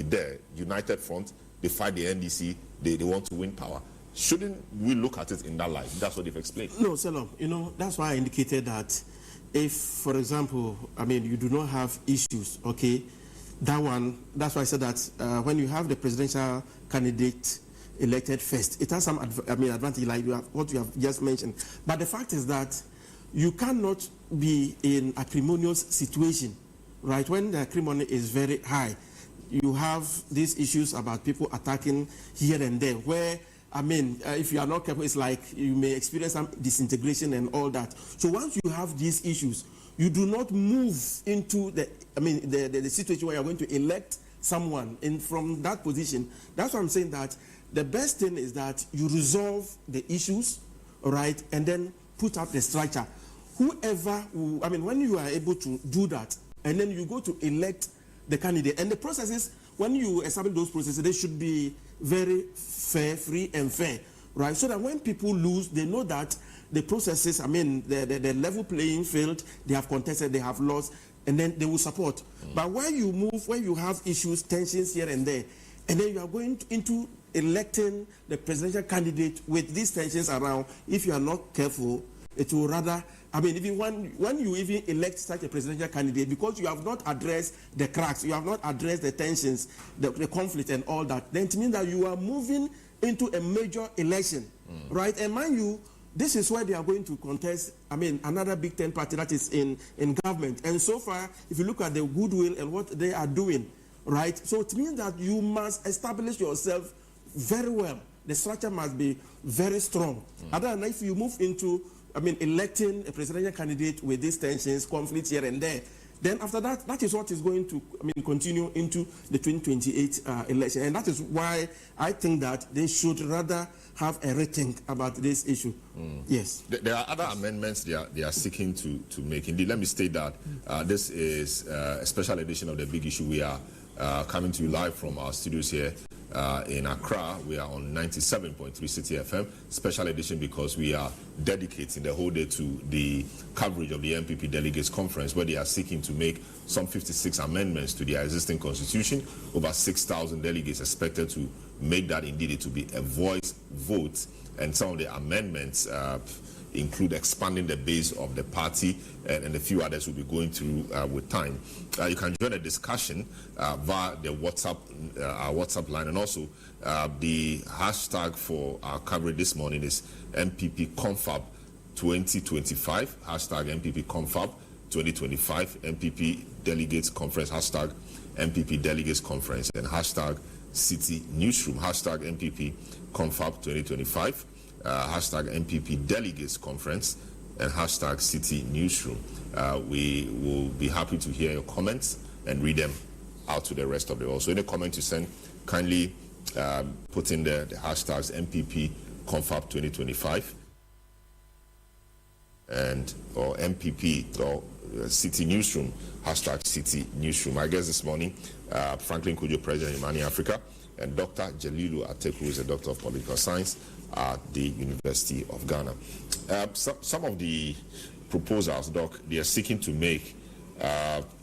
there. United front, they fight the NDC, they want to win power. Shouldn't we look at it in that light? That's what they've explained. No, Salom, that's why I indicated that if, for example, you do not have issues, okay, that's why I said that when you have the presidential candidate elected first, it has some advantage, like what you have just mentioned. But the fact is that you cannot be in a acrimonious situation, right? When the acrimony is very high, you have these issues about people attacking here and there, where, if you are not careful, it's like you may experience some disintegration and all that. So once you have these issues, you do not move into the situation where you're going to elect someone from that position. That's why I'm saying that the best thing is that you resolve the issues, all right, and then put up the structure. When you are able to do that, and then you go to elect the candidate, and the processes, when you establish those processes, they should be very fair, free and fair, right? So that when people lose, they know that the processes, the level playing field, they have contested, they have lost, and then they will support. But when you move, when you have issues, tensions here and there, and then you are going into electing the presidential candidate with these tensions around, if you are not careful, it will rather, even when you even elect such a presidential candidate, because you have not addressed the cracks, you have not addressed the tensions, the conflict and all that, then it means that you are moving into a major election, right? And mind you, this is where they are going to contest, another big 10 party that is in government. And so far, if you look at the goodwill and what they are doing, right? So it means that you must establish yourself very well, the structure must be very strong. Other than if you move into, electing a presidential candidate with these tensions, conflicts here and there, then after that, that is what is going to continue into the 2028 election. And that is why I think that they should rather have a rethink about this issue. Yes. There are other amendments they are seeking to make. Indeed, let me state that this is a special edition of The Big Issue. We are coming to you live from our studios here in Accra. We are on 97.3 Citi FM, special edition because we are dedicating the whole day to the coverage of the NPP Delegates Conference, where they are seeking to make some 56 amendments to their existing constitution. Over 6,000 delegates expected to make that indeed to be a voice vote, and some of the amendments include expanding the base of the party, and a few others will be going through with time. You can join a discussion via the our WhatsApp line, and also the hashtag for our coverage this morning is NPP Confab 2025, hashtag NPP Confab 2025, NPP Delegates Conference, hashtag NPP Delegates Conference, and hashtag Citi Newsroom, hashtag NPP Confab 2025, hashtag NPP Delegates Conference, and hashtag Citi Newsroom. We will be happy to hear your comments and read them out to the rest of the world. So any comment you send, kindly put in the hashtags NPP Confab 2025 and or NPP or Citi Newsroom, hashtag Citi Newsroom. My guest this morning, Franklin Kujo, President of Imani Africa, and Dr. Jalilu Ateku, who is a Doctor of Political Science at the University of Ghana. Some of the proposals, Doc, they are seeking to make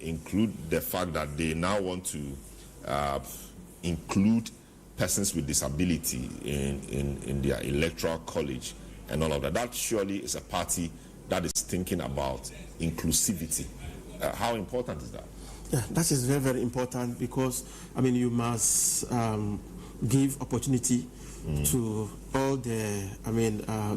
include the fact that they now want to include persons with disability in their electoral college and all of that. That surely is a party that is thinking about inclusivity. How important is that? Yeah, that is very, very important because, you must give opportunity to all the,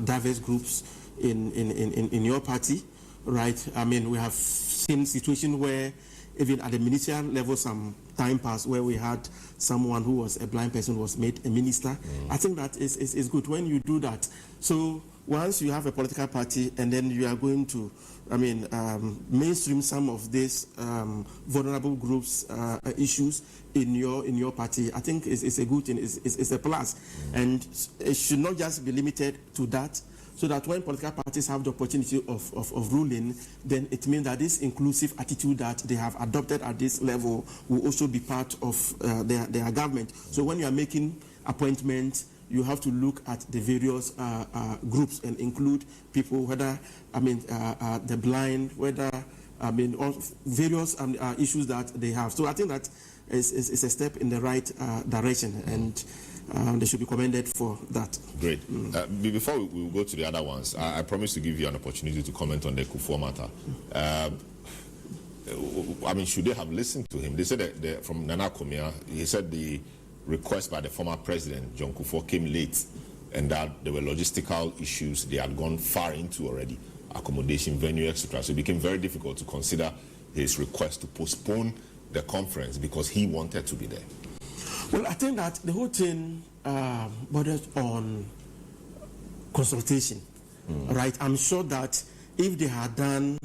diverse groups in your party, right? We have seen situations where even at the ministerial level some time passed where we had someone who was a blind person was made a minister. I think that is good when you do that. So once you have a political party and then you are going to mainstream some of these vulnerable groups issues in your party, I think it's a good thing, it's a plus. And it should not just be limited to that, so that when political parties have the opportunity of ruling, then it means that this inclusive attitude that they have adopted at this level will also be part of their government. So when you are making appointments, you have to look at the various groups and include people, whether, the blind, whether, all various issues that they have. So I think that is a step in the right direction, and they should be commended for that. Great. Before we go to the other ones, I promise to give you an opportunity to comment on the Kufuor matter. Should they have listened to him? They said that from Nana Komia, he said the request by the former president, John Kufuor, came late, and that there were logistical issues they had gone far into already, accommodation, venue, etc. So it became very difficult to consider his request to postpone the conference because he wanted to be there. Well, I think that the whole thing borders on consultation, right? I'm sure that if they had done,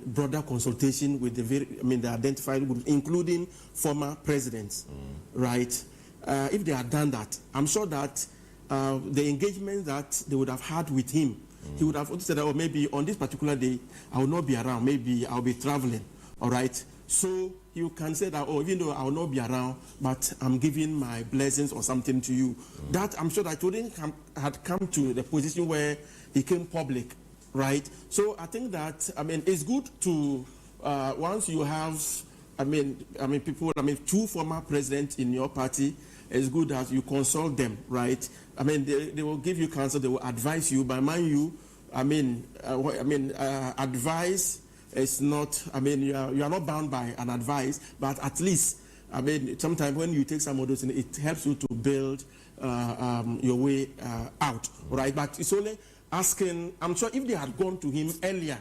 broader consultation with the identified groups, including former presidents, right? If they had done that, I'm sure that the engagement that they would have had with him, he would have said, oh, maybe on this particular day, I will not be around, maybe I'll be traveling, all right? So you can say that, oh, even though I will not be around, but I'm giving my blessings or something to you. That, I'm sure that wouldn't had come to the position where he came public, right? So I think that, it's good to, once you have, people, two former presidents in your party, it's good that you consult them, right? They will give you counsel, they will advise you, but mind you, advice is not, you are not bound by an advice, but at least, sometimes when you take some of those things, it helps you to build your way out, right? But it's only asking, I'm sure if they had gone to him earlier,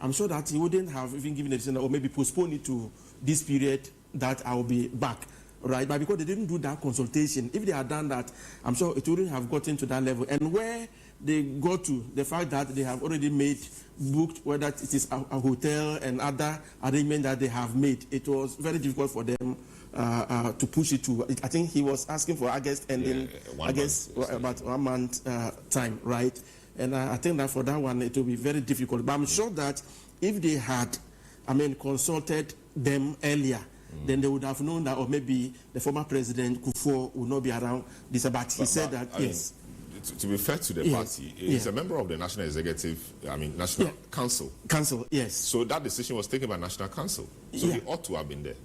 I'm sure that he wouldn't have even given a decision or maybe postponed it to this period that I will be back, right? But because they didn't do that consultation, if they had done that, I'm sure it wouldn't have gotten to that level. And where they got to, the fact that they have already booked, whether it is a hotel and other arrangement that they have made, it was very difficult for them to push it to. I think he was asking for August, and then about 1 month time, right? And I think that for that one, it will be very difficult. But I'm sure that if they had, consulted them earlier, then they would have known that, or maybe the former president Kufuor would not be around this. But he said that, yes. To be fair to the party, he's a member of the National Executive, National Council. Council, yes. So that decision was taken by National Council. So he ought to have been there.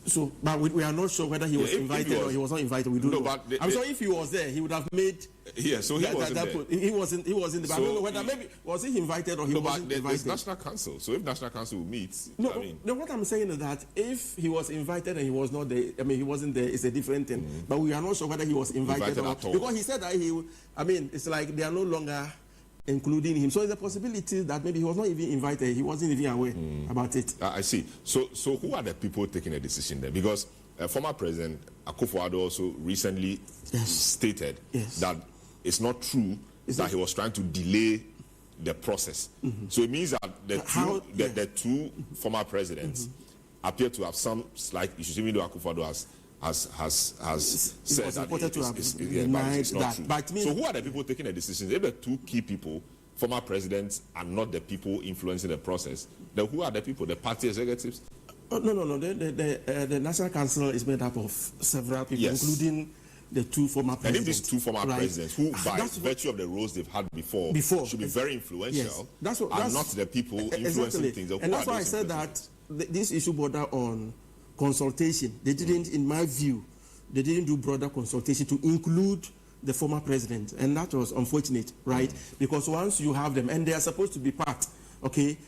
So, but we are not sure whether he was invited or he was not invited. We don't know. But I'm sure if he was there, he would have made. Yeah, so he wasn't there. He wasn't. He wasn't there. But I don't know whether maybe was he invited or he wasn't invited. There's National Council. So if National Council will meet, no, what I'm saying is that if he was invited and he was not there, he wasn't there. It's a different thing. But we are not sure whether he was invited or not, because he said that he. It's like they are no longer including him. So there's a possibility that maybe he was not even invited. He wasn't even aware about it. I see. So who are the people taking a decision there? Because former President Akufo-Addo also recently stated that it's not true that he was trying to delay the process. So it means that the two former presidents appear to have some slight issues, even though Akufo-Addo has said that it's not true. But so who are the people taking the decisions? If the two key people, former presidents, are not the people influencing the process, then who are the people? The party executives? No. The National Council is made up of several people, including the two former presidents. And if these two former presidents, who by virtue of the roles they've had before should be very influential, are not the people influencing things. And that's why I said that this issue border on consultation. They didn't, in my view, they didn't do broader consultation to include the former president, and that was unfortunate, right? Because once you have them, and they are supposed to be part, okay?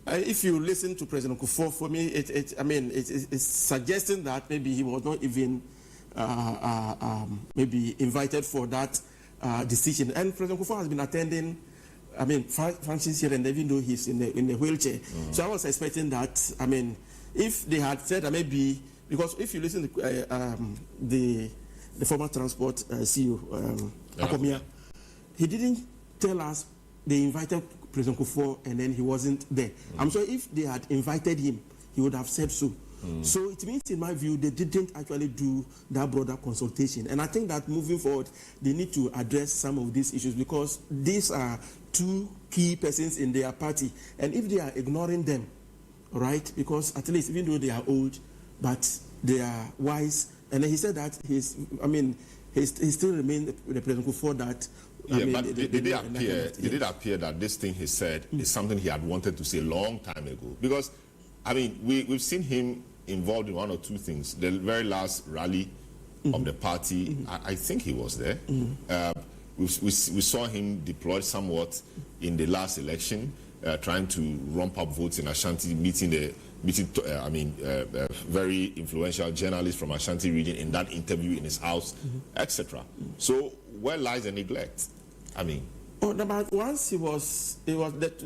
If you listen to President Kufuor, for me, it's suggesting that maybe he was not even maybe invited for that decision. And President Kufuor has been attending, functions here, and even though he's in the wheelchair. So I was expecting that, if they had said that maybe, because if you listen to the former transport CEO, Akomia, he didn't tell us they invited President Kufuor and then he wasn't there. I'm sure if they had invited him, he would have said so. So it means, in my view, they didn't actually do that broader consultation. And I think that moving forward, they need to address some of these issues, because these are two key persons in their party. And if they are ignoring them, right, because at least even though they are old, but they are wise, and then he said that he still remains the President Kufuor that. But did it appear that this thing he said is something he had wanted to say a long time ago? Because, we've seen him involved in one or two things. The very last rally of the party, I think he was there. We saw him deployed somewhat in the last election, trying to rump up votes in Ashanti, meeting very influential journalists from Ashanti region in that interview in his house, etc. So where lies the neglect? But once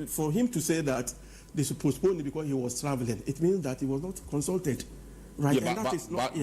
for him to say that they should postpone it because he was traveling, it means that he was not consulted, right? Yeah,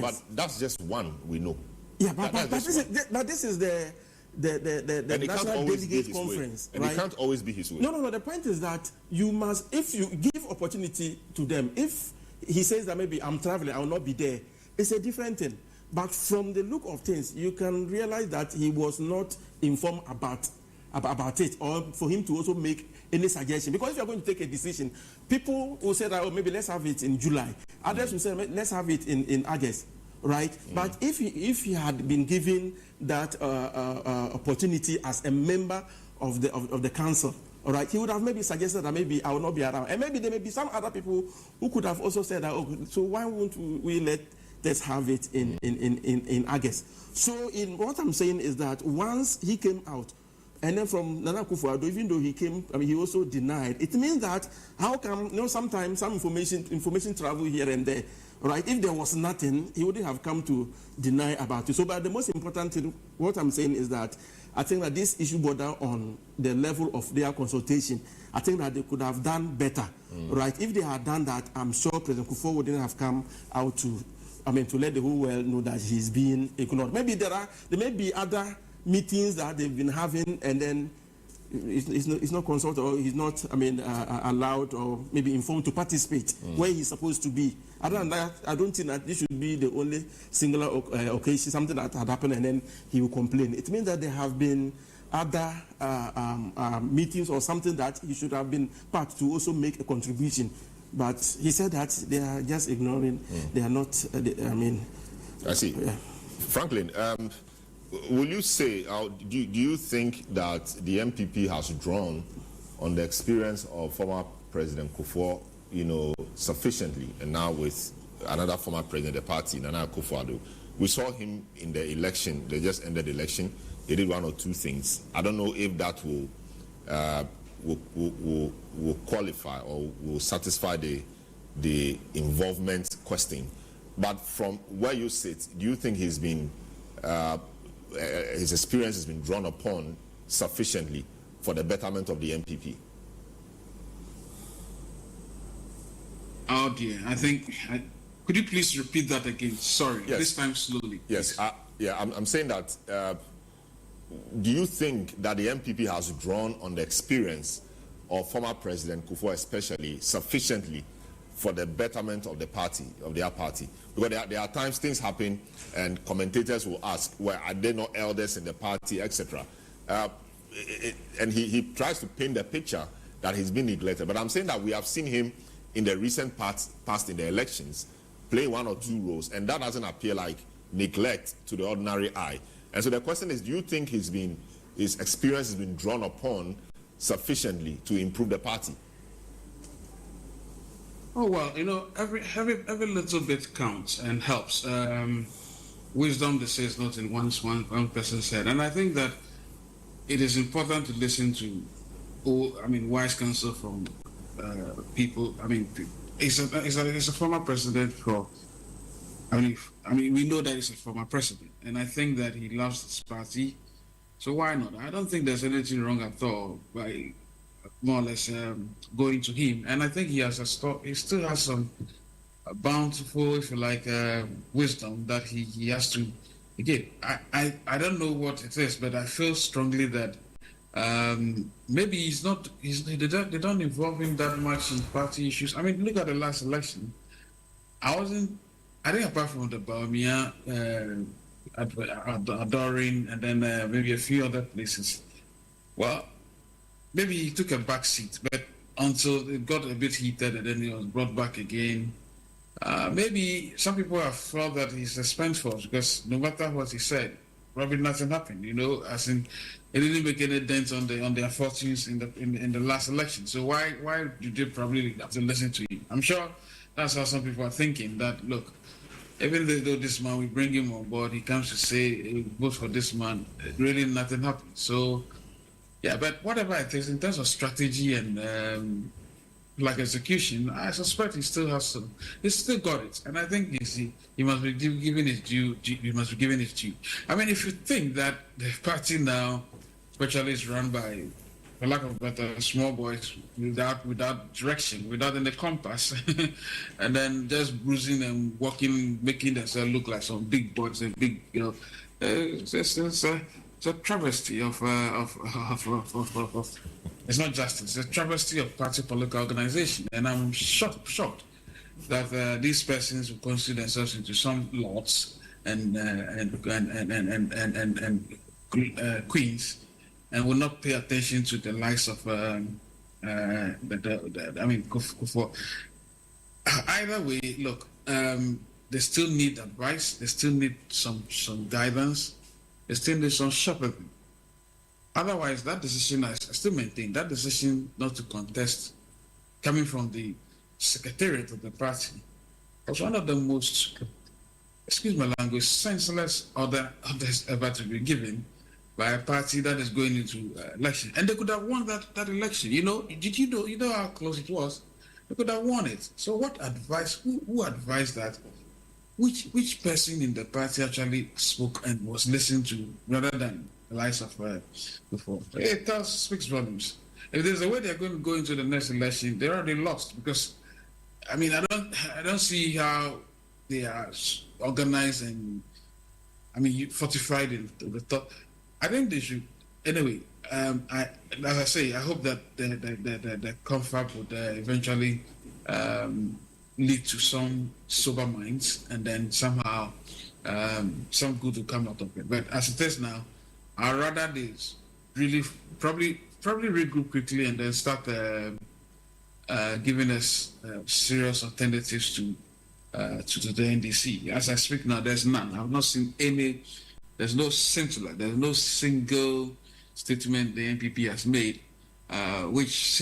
but that's just one we know. Yeah, but this is the National Delegate Conference, right? And it can't always be his way. No. The point is that you must, if you give opportunity to them, if he says that maybe I'm traveling, I will not be there, it's a different thing. But from the look of things, you can realize that he was not informed about it, or for him to also make any suggestion. Because if you're going to take a decision, people will say that, maybe let's have it in July. Others will say, let's have it in August. Right, but if he had been given that opportunity as a member of the council, all right, he would have maybe suggested that maybe I will not be around, and maybe there may be some other people who could have also said that. Oh, so why won't we let's have it in August? So in what I'm saying is that once he came out, and then from Nana Akufo-Addo, even though he came, he also denied. It means that how come sometimes some information travel here and there. Right? If there was nothing, he wouldn't have come to deny about it. So, but the most important thing, what I'm saying is that I think that this issue border on the level of their consultation. I think that they could have done better, right? If they had done that, I'm sure President Kufuor wouldn't have come out to to let the whole world know that he's being ignored. Maybe there may be other meetings that they've been having, and then it's not consulted, or he's not, allowed or maybe informed to participate where he's supposed to be. Other than that, I don't think that this should be the only singular occasion, something that had happened, and then he will complain. It means that there have been other meetings or something that he should have been part to also make a contribution. But he said that they are just ignoring. They are not. I see. Yeah. Franklin, will you say, do you think that the NPP has drawn on the experience of former President Kufuor, sufficiently, and now with another former president of the party, Nana Akufo-Addo? We saw him in the election. They just ended the election. He did one or two things. I don't know if that will qualify or will satisfy the involvement question. But from where you sit, do you think he's been his experience has been drawn upon sufficiently for the betterment of the NPP? Oh dear, I think. Could you please repeat that again? Sorry, yes. This time slowly. Yes, I'm saying that. Do you think that the NPP has drawn on the experience of former President Kufuor, especially, sufficiently for the betterment of the party, of their party? Because there are times things happen, and commentators will ask, well, are there no elders in the party, etc. And he tries to paint the picture that he's been neglected. But I'm saying that we have seen him in the recent past in the elections play one or two roles, and that doesn't appear like neglect to the ordinary eye. And so the question is, do you think his experience has been drawn upon sufficiently to improve the party? Oh, well, every little bit counts and helps. Wisdom, they say, is not in one person's head. And I think that it is important to listen to, wise counsel from people. He's a former president for, we know that he's a former president. And I think that he loves his party. So why not? I don't think there's anything wrong at all by more or less going to him. And I think he still has some bountiful, if you like, wisdom that he has to give. I don't know what it is, but I feel strongly that maybe they don't involve him that much in party issues. Look at the last election. I think apart from the Baumia, Adoring, and then maybe a few other places. Well, maybe he took a back seat, but until it got a bit heated and then he was brought back again. Maybe some people have felt that he's a spent force because no matter what he said, probably nothing happened. As in, it didn't make any dent on their fortunes in the last election. So why did they probably have to listen to him? I'm sure that's how some people are thinking. That look, even though this man, we bring him on board, he comes to say, vote for this man, really nothing happened. So, yeah, but whatever it is, in terms of strategy and execution, I suspect he still has some, he's still got it. And I think he must be given his due, if you think that the party now, especially is run by, for lack of better, small boys without direction, without any compass, and then just bruising and walking, making themselves look like some big boys and big, it's a travesty of it's not justice. It's a travesty of party political organization, and I'm shocked that these persons will consider themselves into some lords and queens, and will not pay attention to the likes of Kufuor. Either way, look, they still need advice. They still need some guidance. They still need some shepherding. Otherwise, that decision, I still maintain, that decision not to contest, coming from the secretariat of the party, was one of the most, excuse my language, senseless orders ever to be given by a party that is going into election. And they could have won that election. Did you know how close it was? They could have won it. So what advice, who advised that? Which person in the party actually spoke and was listened to rather than the likes of before? It speaks volumes. If there's a way they're going to go into the next election, they're already lost because, I don't see how they are organized and, I mean, you fortified the thought. I think they should, anyway, as I say, I hope that the confab would eventually lead to some sober minds, and then somehow some good will come out of it. But as it is now, I'd rather this really probably regroup quickly and then start giving us serious alternatives to the NDC. As I speak now, there's none. I've not seen any. There's no single statement the NPP has made, which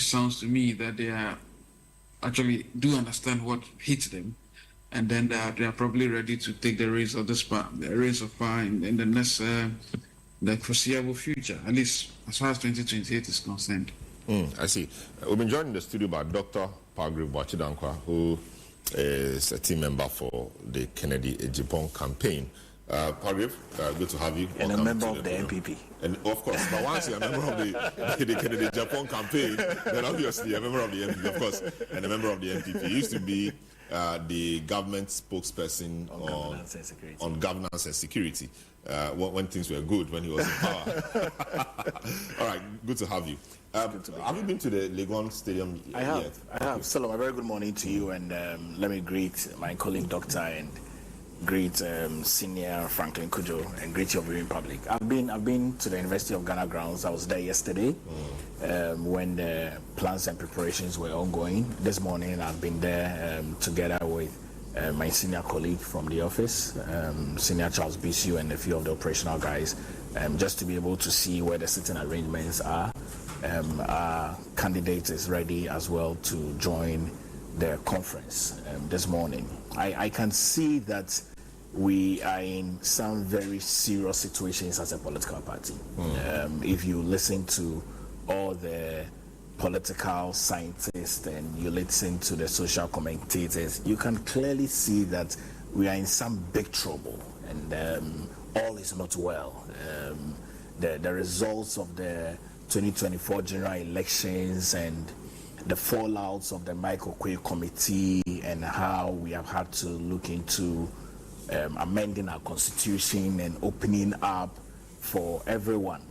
sounds to me that they are actually do understand what hits them, and then they are probably ready to take the reins of power in the next the foreseeable future, at least as far as 2028 is concerned. I see. We've been joined in the studio by Dr. Pargrive Boachidankwa, who is a team member for the Kennedy Ejipon campaign. Pargrive, good to have you. And welcome a member of the NPP. And of course, but once you're a member of the Kennedy Ejipon campaign, then obviously a member of the NPP, of course, and a member of the NPP. He used to be the government spokesperson on governance and security when things were good, when he was in power. All right, good to have you. Have you been to the Legon Stadium I have. yet? I have. Salam, a very good morning to you, and let me greet my colleague Doctor and greet Senior Franklin Kujo and greet your viewing public. I've been to the University of Ghana grounds. I was there yesterday when the plans and preparations were ongoing. This morning I've been there together with my senior colleague from the office, Senior Charles Bisu, and a few of the operational guys, just to be able to see where the sitting arrangements are. Our candidate is ready as well to join the conference this morning. I can see that we are in some very serious situations as a political party. If you listen to all the political scientists and you listen to the social commentators, you can clearly see that we are in some big trouble, and all is not well. The results of the 2024 general elections and the fallouts of the Michael Quay committee and how we have had to look into amending our constitution and opening up for everyone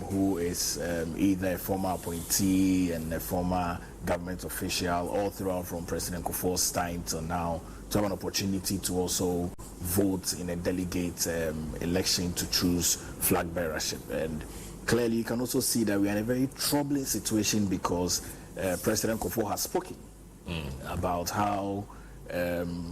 who is either a former appointee and a former government official, all throughout from President Kufuor's time till now, to have an opportunity to also vote in a delegate election to choose flag bearership. And clearly you can also see that we are in a very troubling situation because President Kufuor has spoken about how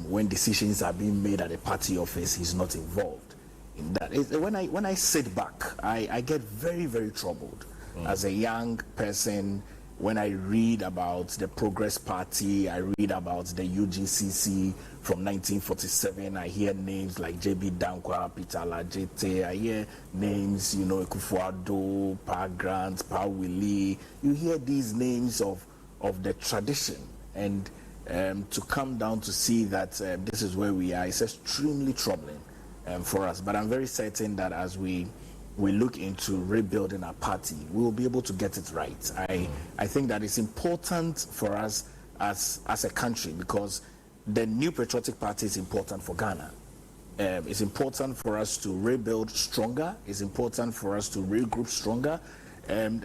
when decisions are being made at the party office, he's not involved in that. When I sit back, I get very, very troubled as a young person. When I read about the Progress Party, I read about the UGCC from 1947, I hear names like J.B. Dankwa, Peter Lajete, I hear names, Ekufuado, Pa Grant, Pa Willie. You hear these names of the tradition, and to come down to see that this is where we are, it's extremely troubling for us. But I'm very certain that as we look into rebuilding our party, we will be able to get it right. I think that it's important for us as a country, because the new patriotic party is important for Ghana. It's important for us to rebuild stronger. It's important for us to regroup stronger. And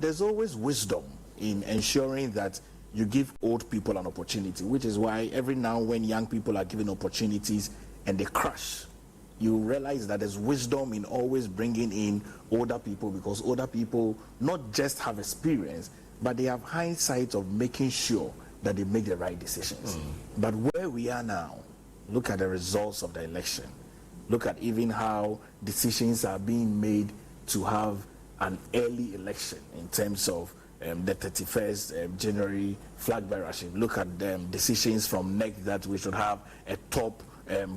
there's always wisdom in ensuring that you give old people an opportunity, which is why every now when young people are given opportunities and they crash, you realize that there's wisdom in always bringing in older people, because older people not just have experience, but they have hindsight of making sure that they make the right decisions. But where we are now, look at the results of the election. Look at even how decisions are being made to have an early election in terms of the 31st January flag bearership. Look at decisions from NEC that we should have a top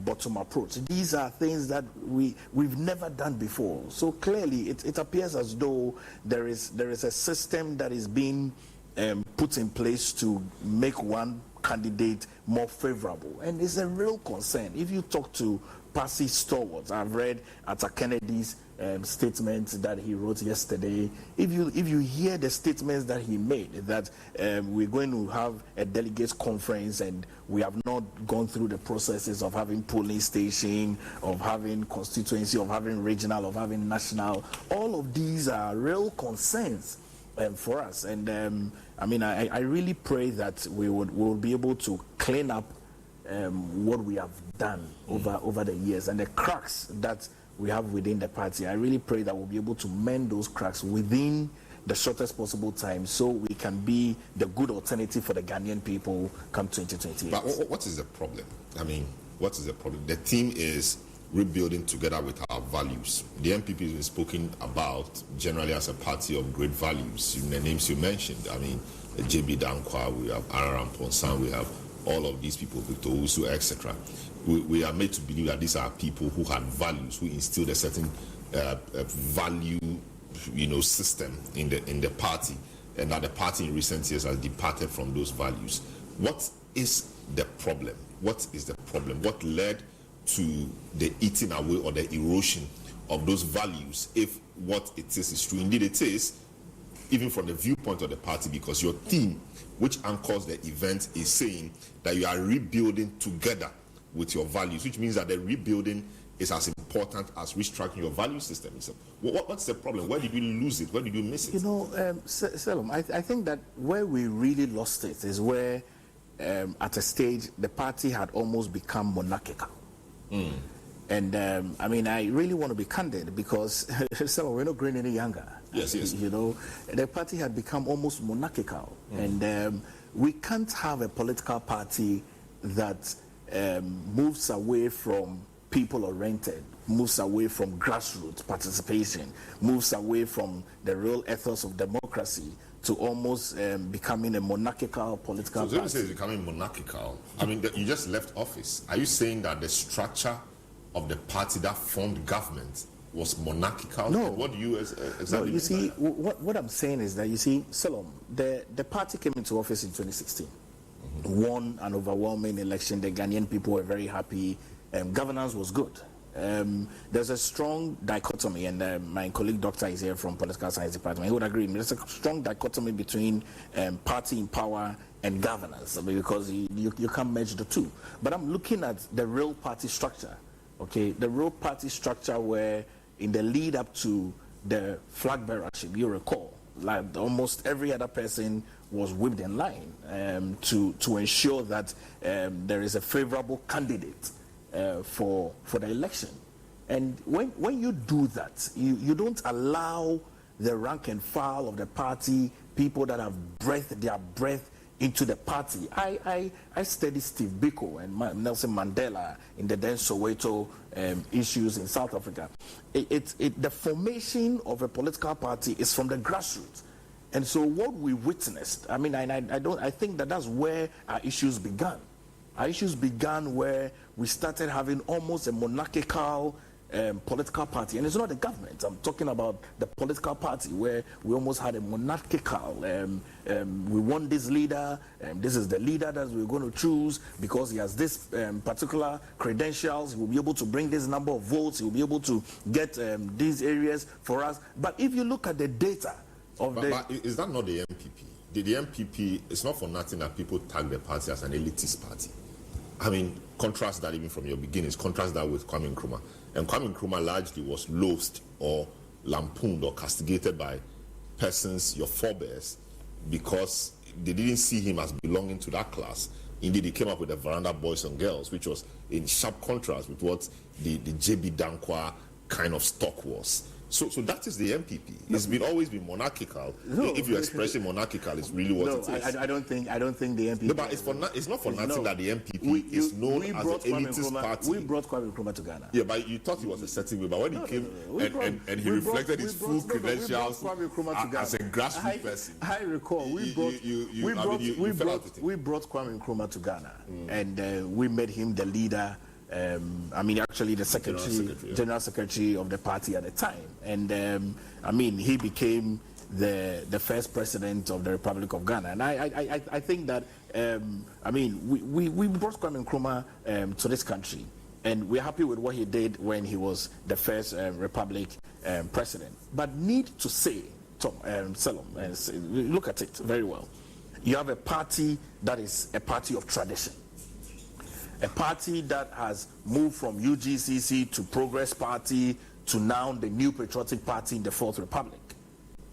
bottom approach. These are things that we've never done before. So clearly it appears as though there is a system that is being put in place to make one candidate more favorable. And it's a real concern. If you talk to party stalwarts, I've read Atta Kennedy's statement that he wrote yesterday. If you hear the statements that he made, that we're going to have a delegates conference and we have not gone through the processes of having polling station, of having constituency, of having regional, of having national, all of these are real concerns for us. And I really pray that we'll be able to clean up what we have done over the years and the cracks that we have within the party. I really pray that we'll be able to mend those cracks within the shortest possible time so we can be the good alternative for the Ghanaian people come 2028. But what is the problem? I mean, what is the problem? The theme is rebuilding together with our values. The NPP has been spoken about generally as a party of great values. In the names you mentioned, I mean, JB Dankwa, we have Araram Ponsan, we have all of these people, Victor Usu, etc. We are made to believe that these are people who had values, who instilled a certain value, system in the party, and that the party in recent years has departed from those values. What is the problem? What is the problem? What led to the eating away or the erosion of those values, if what it is true? Indeed it is, even from the viewpoint of the party, because your theme, which anchors the event, is saying that you are rebuilding together with your values, which means that the rebuilding is as important as restructuring your value system. So what's the problem? Where did you lose it? Where did you miss it? Selim, I think that where we really lost it is where at a stage the party had almost become monarchical. And I really want to be candid, because we're not growing any younger. Yes. The party had become almost monarchical, and we can't have a political party that moves away from people-oriented, moves away from grassroots participation, moves away from the real ethos of democracy to almost becoming a monarchical political party. So when you say it's becoming monarchical, you just left office. Are you saying that the structure of the party that formed government was monarchical? No. What do you exactly No, you see, what I'm saying is that, you see, Salom, the party came into office in 2016, won an overwhelming election. The Ghanaian people were very happy. Governance was good. There's a strong dichotomy, and my colleague doctor is here from Political Science Department. He would agree. There's a strong dichotomy between party in power and governance, because you can't merge the two. But I'm looking at the real party structure, okay? The real party structure where in the lead up to the flag bearership, you recall, like almost every other person was whipped in line to ensure that there is a favorable candidate for the election. And when you do that, you don't allow the rank and file of the party, people that have breathed their breath into the party. I studied Steve Biko and Nelson Mandela in the then Soweto issues in South Africa. The formation of a political party is from the grassroots. And so what we witnessed, I think that's where our issues began. Our issues began where we started having almost a monarchical political party. And it's not the government. I'm talking about the political party, where we almost had a monarchical, we want this leader, this is the leader that we're going to choose because he has this particular credentials, he will be able to bring this number of votes, he will be able to get these areas for us. But if you look at the data of but is that not the NPP? The NPP, it's not for nothing that people tag the party as an elitist party. Contrast that even from your beginnings, contrast that with Kwame Nkrumah. And Kwame Nkrumah largely was loathed or lampooned or castigated by persons, your forebears, because they didn't see him as belonging to that class. Indeed, he came up with the Veranda Boys and Girls, which was in sharp contrast with what the JB Dankwa kind of stock was. So that is the NPP. It's always been monarchical. No. If you're expressing monarchical, it's really what it is. I don't think the NPP. No, but it's not for nothing that the NPP is known as an elitist party. We brought Kwame Nkrumah to Ghana. Yeah, but you thought he was a certain way. But when he came and he reflected his full credentials as a grassroots person. I recall we brought Kwame Nkrumah to Ghana, and we made him the leader. Actually the general secretary of the party at the time, and he became the first president of the Republic of Ghana. And I think that I mean, we brought Kwame Nkrumah to this country, and we're happy with what he did when he was the first Republic president. But need to say, Tom, Salom, look at it very well. You have a party that is a party of tradition, a party that has moved from UGCC to Progress Party to now the New Patriotic Party in the Fourth Republic.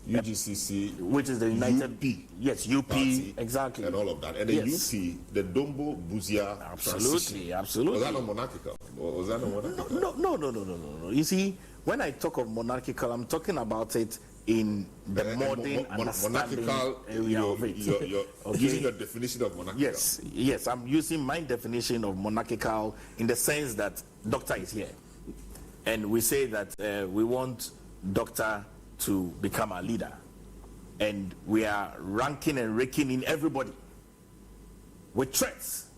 UGCC, which is the United UP, yes, UP, party, exactly, and all of that, and the yes. UP, the Dombo Buzia, absolutely. Was that not monarchical? Was that not monarchical? No. You see, when I talk of monarchical, I'm talking about it in the modern understanding area of it. You're using your definition of monarchical. Yes, I'm using my definition of monarchical in the sense that Doctor is here, and we say that we want Doctor to become our leader, and we are ranking and raking in everybody with threats.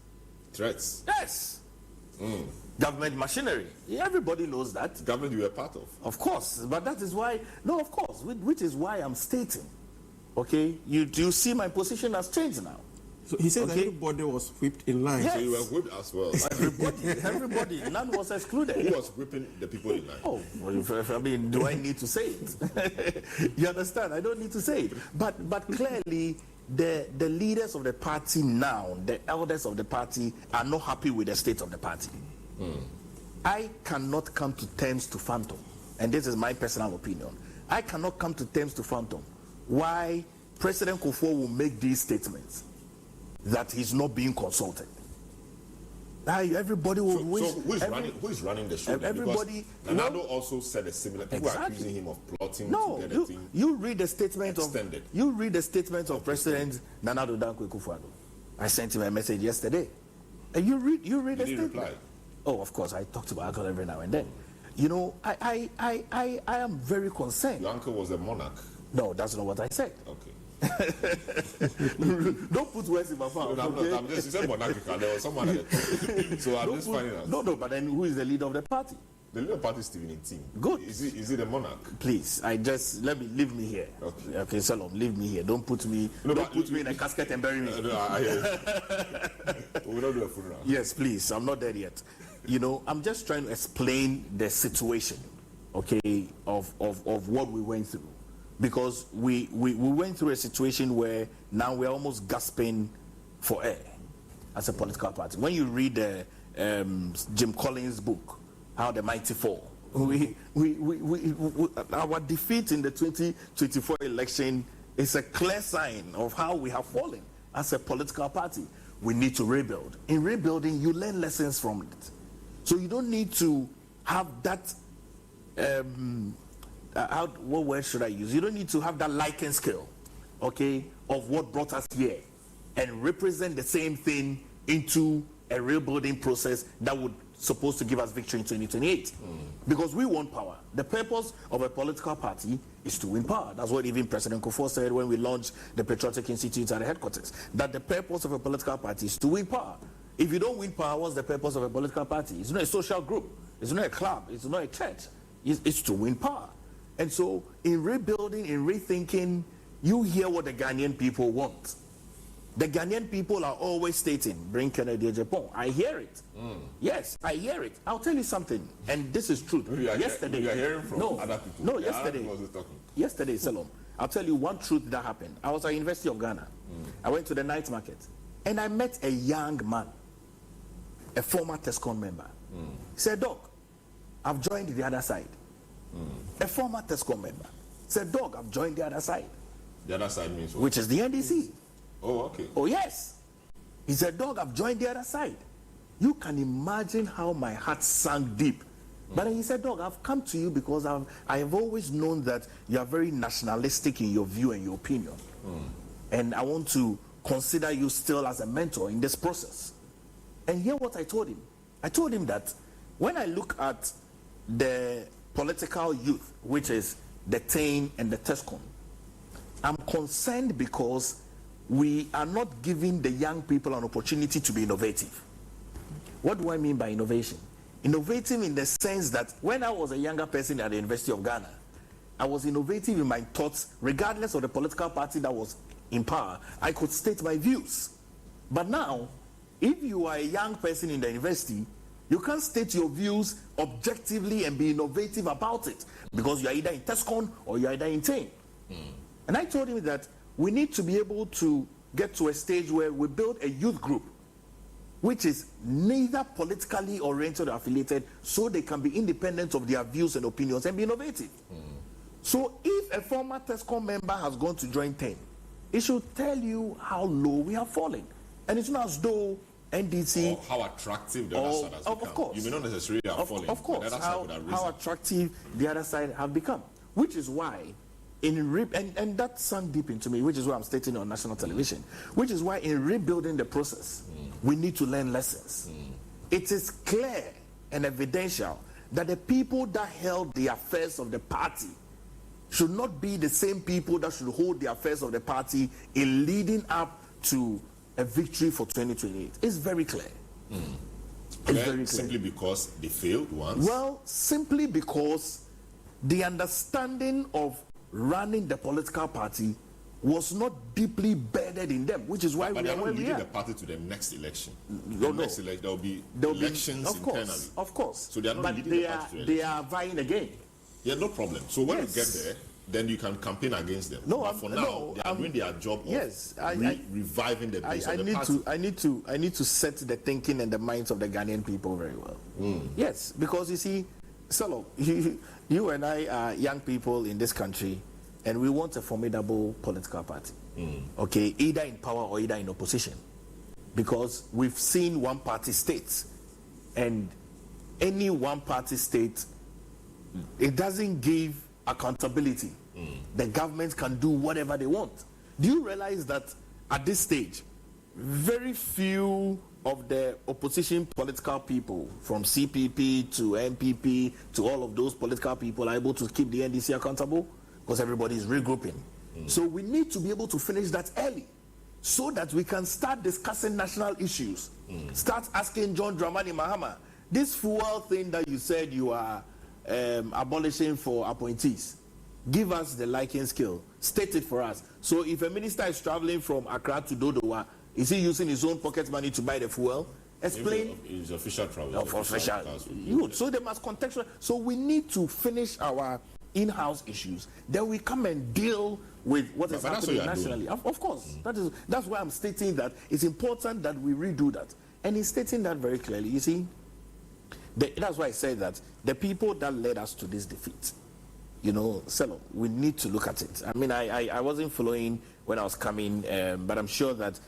Yes. Government machinery. Everybody knows that. Government you were part of course, but that is why which is why I'm stating, okay, you see my position has changed now. So he said that everybody was whipped in line. Yes. So you were whipped as well. Everybody, none was excluded. Who was whipping the people in line? Oh, well, I mean, do I need to say it? You understand? I don't need to say it. But clearly, the leaders of the party now, the elders of the party, are not happy with the state of the party. I cannot come to terms to Phantom, and this is my personal opinion. I cannot come to terms to Phantom why President Kufuor will make these statements that he's not being consulted. Everybody will wish. So who is running the show? Everybody. Nanado also said a similar. People are accusing him of plotting to get a thing. You read the statement extended. You read the statement of President Nanado Dankwa Akufo-Addo. I sent him a message yesterday, and you read the statement. Reply? Oh, of course, I talk to my uncle every now and then. You know, I am very concerned. Your uncle was a monarch. No, that's not what I said. Okay. Don't put words in my mouth. No, I'm just, you said monarchical. There was someone at the so I'm just finding out. No, but then who is the leader of the party? The leader of the party is Stephen Intim. Good. Is he the monarch? Please, leave me here. Okay, Salom, leave me here. Don't put me in a casket and bury me. I hear you. We don't do a funeral. Yes, please. I'm not there yet. You know, I'm just trying to explain the situation, okay, of what we went through. Because we went through a situation where now we're almost gasping for air as a political party. When you read Jim Collins' book, How the Mighty Fall, our defeat in the 2024 election is a clear sign of how we have fallen as a political party. We need to rebuild. In rebuilding, you learn lessons from it. So you don't need to have that what word should I use? You don't need to have that liking skill, okay, of what brought us here and represent the same thing into a rebuilding process that would supposed to give us victory in 2028. Because we want power. The purpose of a political party is to win power. That's what even President Kufuor said when we launched the Patriotic Institute at the headquarters, that the purpose of a political party is to win power. If you don't win power, what's the purpose of a political party? It's not a social group. It's not a club. It's not a church. It's to win power. And so in rebuilding, in rethinking, you hear what the Ghanaian people want. The Ghanaian people are always stating, bring Kennedy Japan. I hear it. Yes, I hear it. I'll tell you something, and this is truth. Yesterday, you are hearing from other people. No, yesterday, Salom, I'll tell you one truth that happened. I was at University of Ghana. I went to the night market, and I met a young man, a former TESCON member. He said, Doc, I've joined the other side. A former TESCON member said, Doc, I've joined the other side. The other side means what? Which is the NDC. Oh, okay. Oh, yes. He said, Dog, I've joined the other side. You can imagine how my heart sank deep. But then he said, Dog, I've come to you because I have always known that you are very nationalistic in your view and your opinion. And I want to consider you still as a mentor in this process. And hear what I told him. I told him that when I look at the political youth, which is the TAIN and the TESCON, I'm concerned because we are not giving the young people an opportunity to be innovative. What do I mean by innovation? Innovative in the sense that when I was a younger person at the University of Ghana, I was innovative in my thoughts, regardless of the political party that was in power. I could state my views. But now, if you are a young person in the university, you can't state your views objectively and be innovative about it because you are either in TESCON or you are either in TAME. And I told him that we need to be able to get to a stage where we build a youth group which is neither politically oriented or affiliated, so they can be independent of their views and opinions and be innovative. So if a former TESCON member has gone to join TAME, it should tell you how low we have fallen. And it's not as though NDC... Or how attractive the other side has become. Of course. You may not necessarily have fallen. Of course. How Attractive the other side have become. Which is why, and that sunk deep into me, which is why I'm stating on national television, which is why in rebuilding the process, we need to learn lessons. It is clear and evidential that the people that held the affairs of the party should not be the same people that should hold the affairs of the party in leading up to a victory for 2028. It's very clear. It's very clear. Simply because they failed once? Well, simply because the understanding of running the political party was not deeply embedded in them, which is why we are where we are. But they're not leading the party to the next election. Next election, there will be elections internally. Of course. So they are not leading the party to the they are vying again. Yeah, no problem. So when you get there, then you can campaign against them. But for now, they are doing their job of reviving the base of the party. I need to set the thinking and the minds of the Ghanaian people very well. Yes, because you see, Salo, you and I are young people in this country, and we want a formidable political party. Okay, either in power or either in opposition. Because we've seen one-party states, and any one-party state, it doesn't give accountability. The government can do whatever they want. Do you realize that at this stage, very few of the opposition political people, from CPP to NPP to all of those political people, are able to keep the NDC accountable? Because everybody is regrouping. So we need to be able to finish that early so that we can start discussing national issues. Start asking John Dramani Mahama, this fuel thing that you said you are abolishing for appointees, give us the liking scale, state it for us. So if a minister is traveling from Accra to Dodowa, is he using his own pocket money to buy the fuel? Explain. It's official travel. Official. So they must contextualize. So we need to finish our in-house issues. Then we come and deal with what is happening nationally. Of course. That's why I'm stating that it's important that we redo that. And he's stating that very clearly. You see, that's why I say that the people that led us to this defeat, you know, Selo, we need to look at it. I mean, I wasn't following when I was coming, but I'm sure that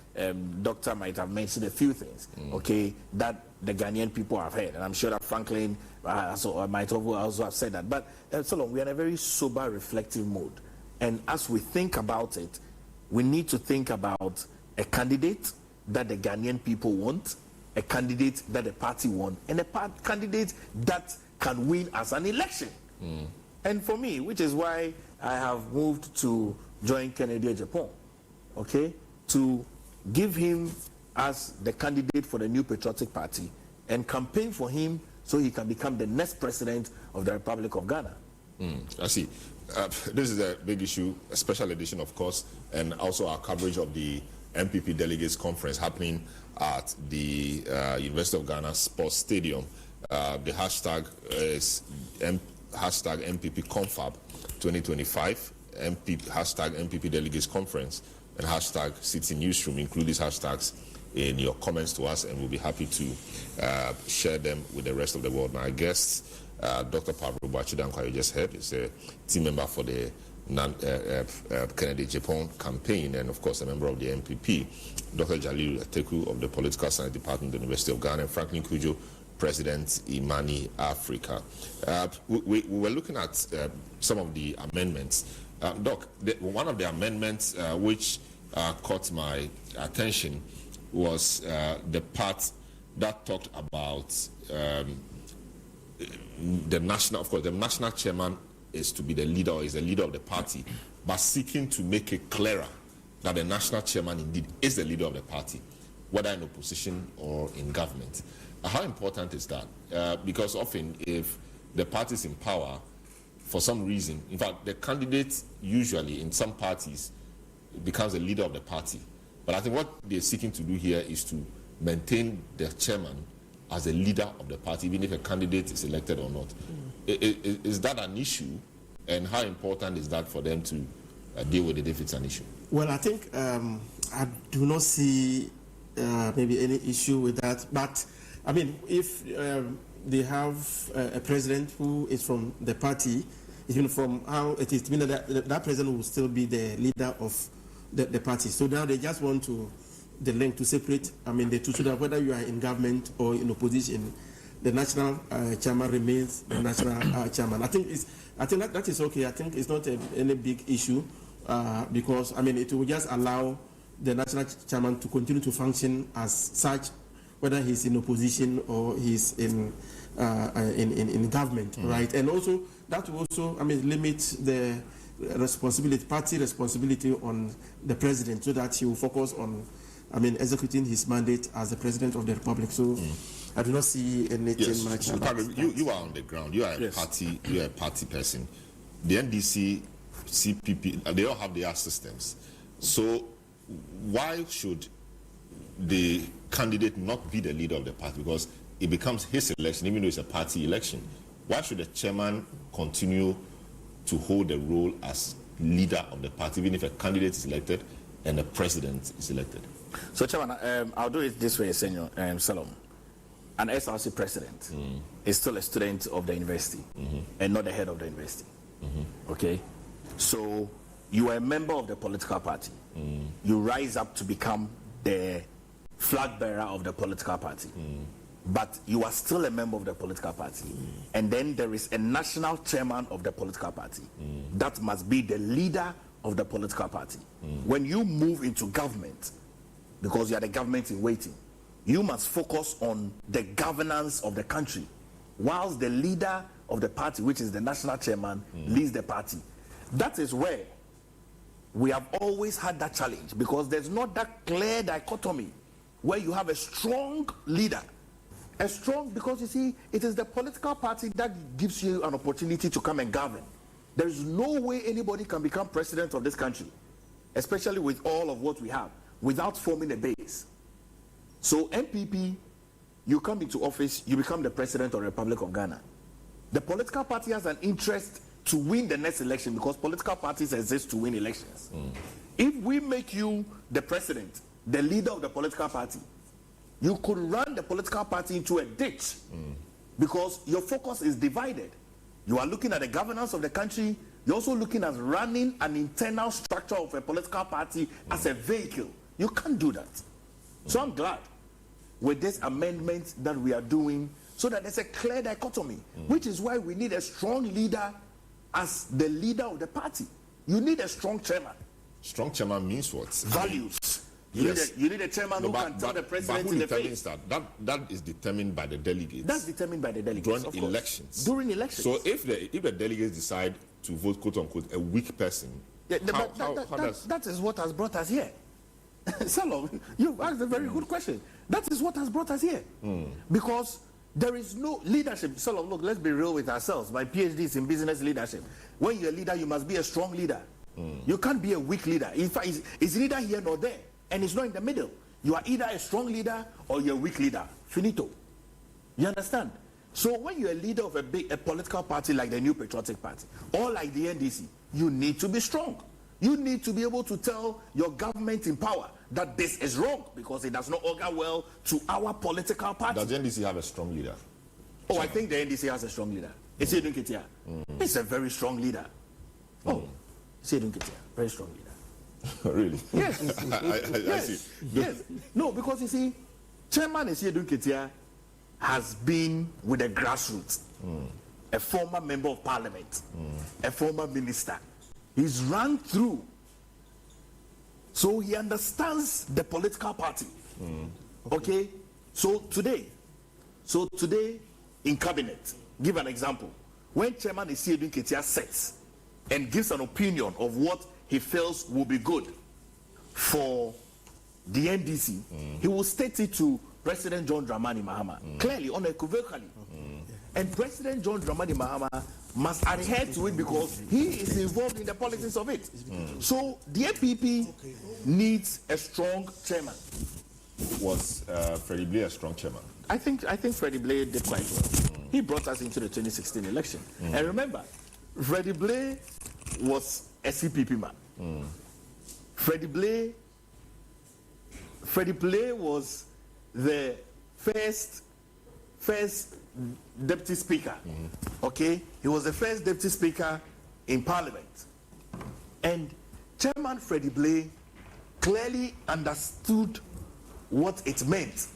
Doctor might have mentioned a few things, okay, that the Ghanaian people have heard. And I'm sure that Franklin might also have said that. But Selo, we are in a very sober, reflective mode. And as we think about it, we need to think about a candidate that the Ghanaian people want, a candidate that the party wants, and a candidate that can win as an election. And for me, which is why I have moved to join Kennedy Japan, okay, to give him as the candidate for the new patriotic party and campaign for him so he can become the next president of the Republic of Ghana. I see. This is a big issue, a special edition, of course, and also our coverage of the NPP Delegates Conference happening at the University of Ghana Sports Stadium. The hashtag is hashtag NPP Confab 2025, hashtag NPP Delegates Conference, and hashtag Citi Newsroom. Include these hashtags in your comments to us, and we'll be happy to share them with the rest of the world. My guests, Dr. Pablo Bachidankwa, you just heard, is a team member for the Kennedy Japan campaign, and of course a member of the NPP. Dr. Jalil Teku of the Political Science Department of the University of Ghana, and Franklin Kujo, President Imani Africa. We were looking at some of the amendments. Doc, one of the amendments which caught my attention was the part that talked about the national, of course, the national chairman is to be the leader or is the leader of the party, but seeking to make it clearer that the national chairman indeed is the leader of the party, whether in opposition or in government. How important is that? Because often if the party is in power, for some reason, in fact, the candidate usually in some parties becomes the leader of the party. But I think what they're seeking to do here is to maintain the chairman as a leader of the party, even if a candidate is elected or not. Is that an issue? And how important is that for them to deal with it if it's an issue? Well, I think I do not see maybe any issue with that. But, I mean, if they have a president who is from the party, even from how it is, that president will still be the leader of the party. So now they just want the link to separate, I mean, the two, so that whether you are in government or in opposition, the national chairman remains the national chairman. I think that is okay. I think it's not any big issue because, I mean, it will just allow the national chairman to continue to function as such, whether he's in opposition or he's in government, right? And also that will also, I mean, limit the party responsibility on the president, so that he will focus on, I mean, executing his mandate as the president of the republic. So I do not see anything much. So you are on the ground. You are a party. You are a party person. The NDC, CPP, they all have their systems. So why should the candidate not be the leader of the party? Because it becomes his election, even though it's a party election. Why should the chairman continue to hold the role as leader of the party, even if a candidate is elected and the president is elected? So, Chairman, I'll do it this way, Senor Salom. An SRC president is still a student of the university and not the head of the university. Okay? So, you are a member of the political party. You rise up to become the flag bearer of the political party. But you are still a member of the political party. And then there is a national chairman of the political party. That must be the leader of the political party. When you move into government, because you are the government in waiting, you must focus on the governance of the country, whilst the leader of the party, which is the national chairman, leads the party. That is where we have always had that challenge, because there's not that clear dichotomy where you have a strong leader. Because you see, it is the political party that gives you an opportunity to come and govern. There is no way anybody can become president of this country, especially with all of what we have, without forming a base. So NPP, you come into office, you become the president of the Republic of Ghana. The political party has an interest to win the next election, because political parties exist to win elections. If we make you the president, the leader of the political party, you could run the political party into a ditch, because your focus is divided. You are looking at the governance of the country. You're also looking at running an internal structure of a political party as a vehicle. You can't do that. So I'm glad with this amendment that we are doing, so that there's a clear dichotomy, which is why we need a strong leader as the leader of the party. You need a strong chairman. Strong chairman means what? Values. You need a chairman who can tell the president in the face. That is determined by the delegates. That's determined by the delegates. During elections. During elections. So if the delegates decide to vote, quote unquote, a weak person, that is what has brought us here. Salom, you've asked a very good question. That is what has brought us here. Because there is no leadership. Salom, look, let's be real with ourselves. My PhD is in business leadership. When you're a leader, you must be a strong leader. You can't be a weak leader. In fact, it's neither here nor there. And it's not in the middle. You are either a strong leader or you're a weak leader. Finito. You understand? So when you're a leader of a political party like the New Patriotic Party, or like the NDC, you need to be strong. You need to be able to tell your government in power that this is wrong, because it does not augur well to our political party. Does the NDC have a strong leader? Oh, I think the NDC has a strong leader. It's Edun Ketia. It's a very strong leader. Oh, it's Edun Ketia. Very strong leader. Really? Yes. I see. Yes. No, because you see, Chairman Edun Ketia has been with the grassroots, a former member of parliament, a former minister. He's run through. So he understands the political party. Okay? So today in cabinet, give an example. When Chairman Edun Ketia sits and gives an opinion of what he feels will be good for the NDC, he will state it to President John Dramani Mahama, clearly, unequivocally. And President John Dramani Mahama must adhere to it because he is involved in the politics of it. So the NPP needs a strong chairman. Was Freddie Blair a strong chairman? I think Freddie Blair did quite well. He brought us into the 2016 election. And remember, Freddie Blair was a CPP man. Freddie Blair was the first deputy speaker. Okay, he was the first deputy speaker in Parliament, and Chairman Freddie Blair clearly understood what it meant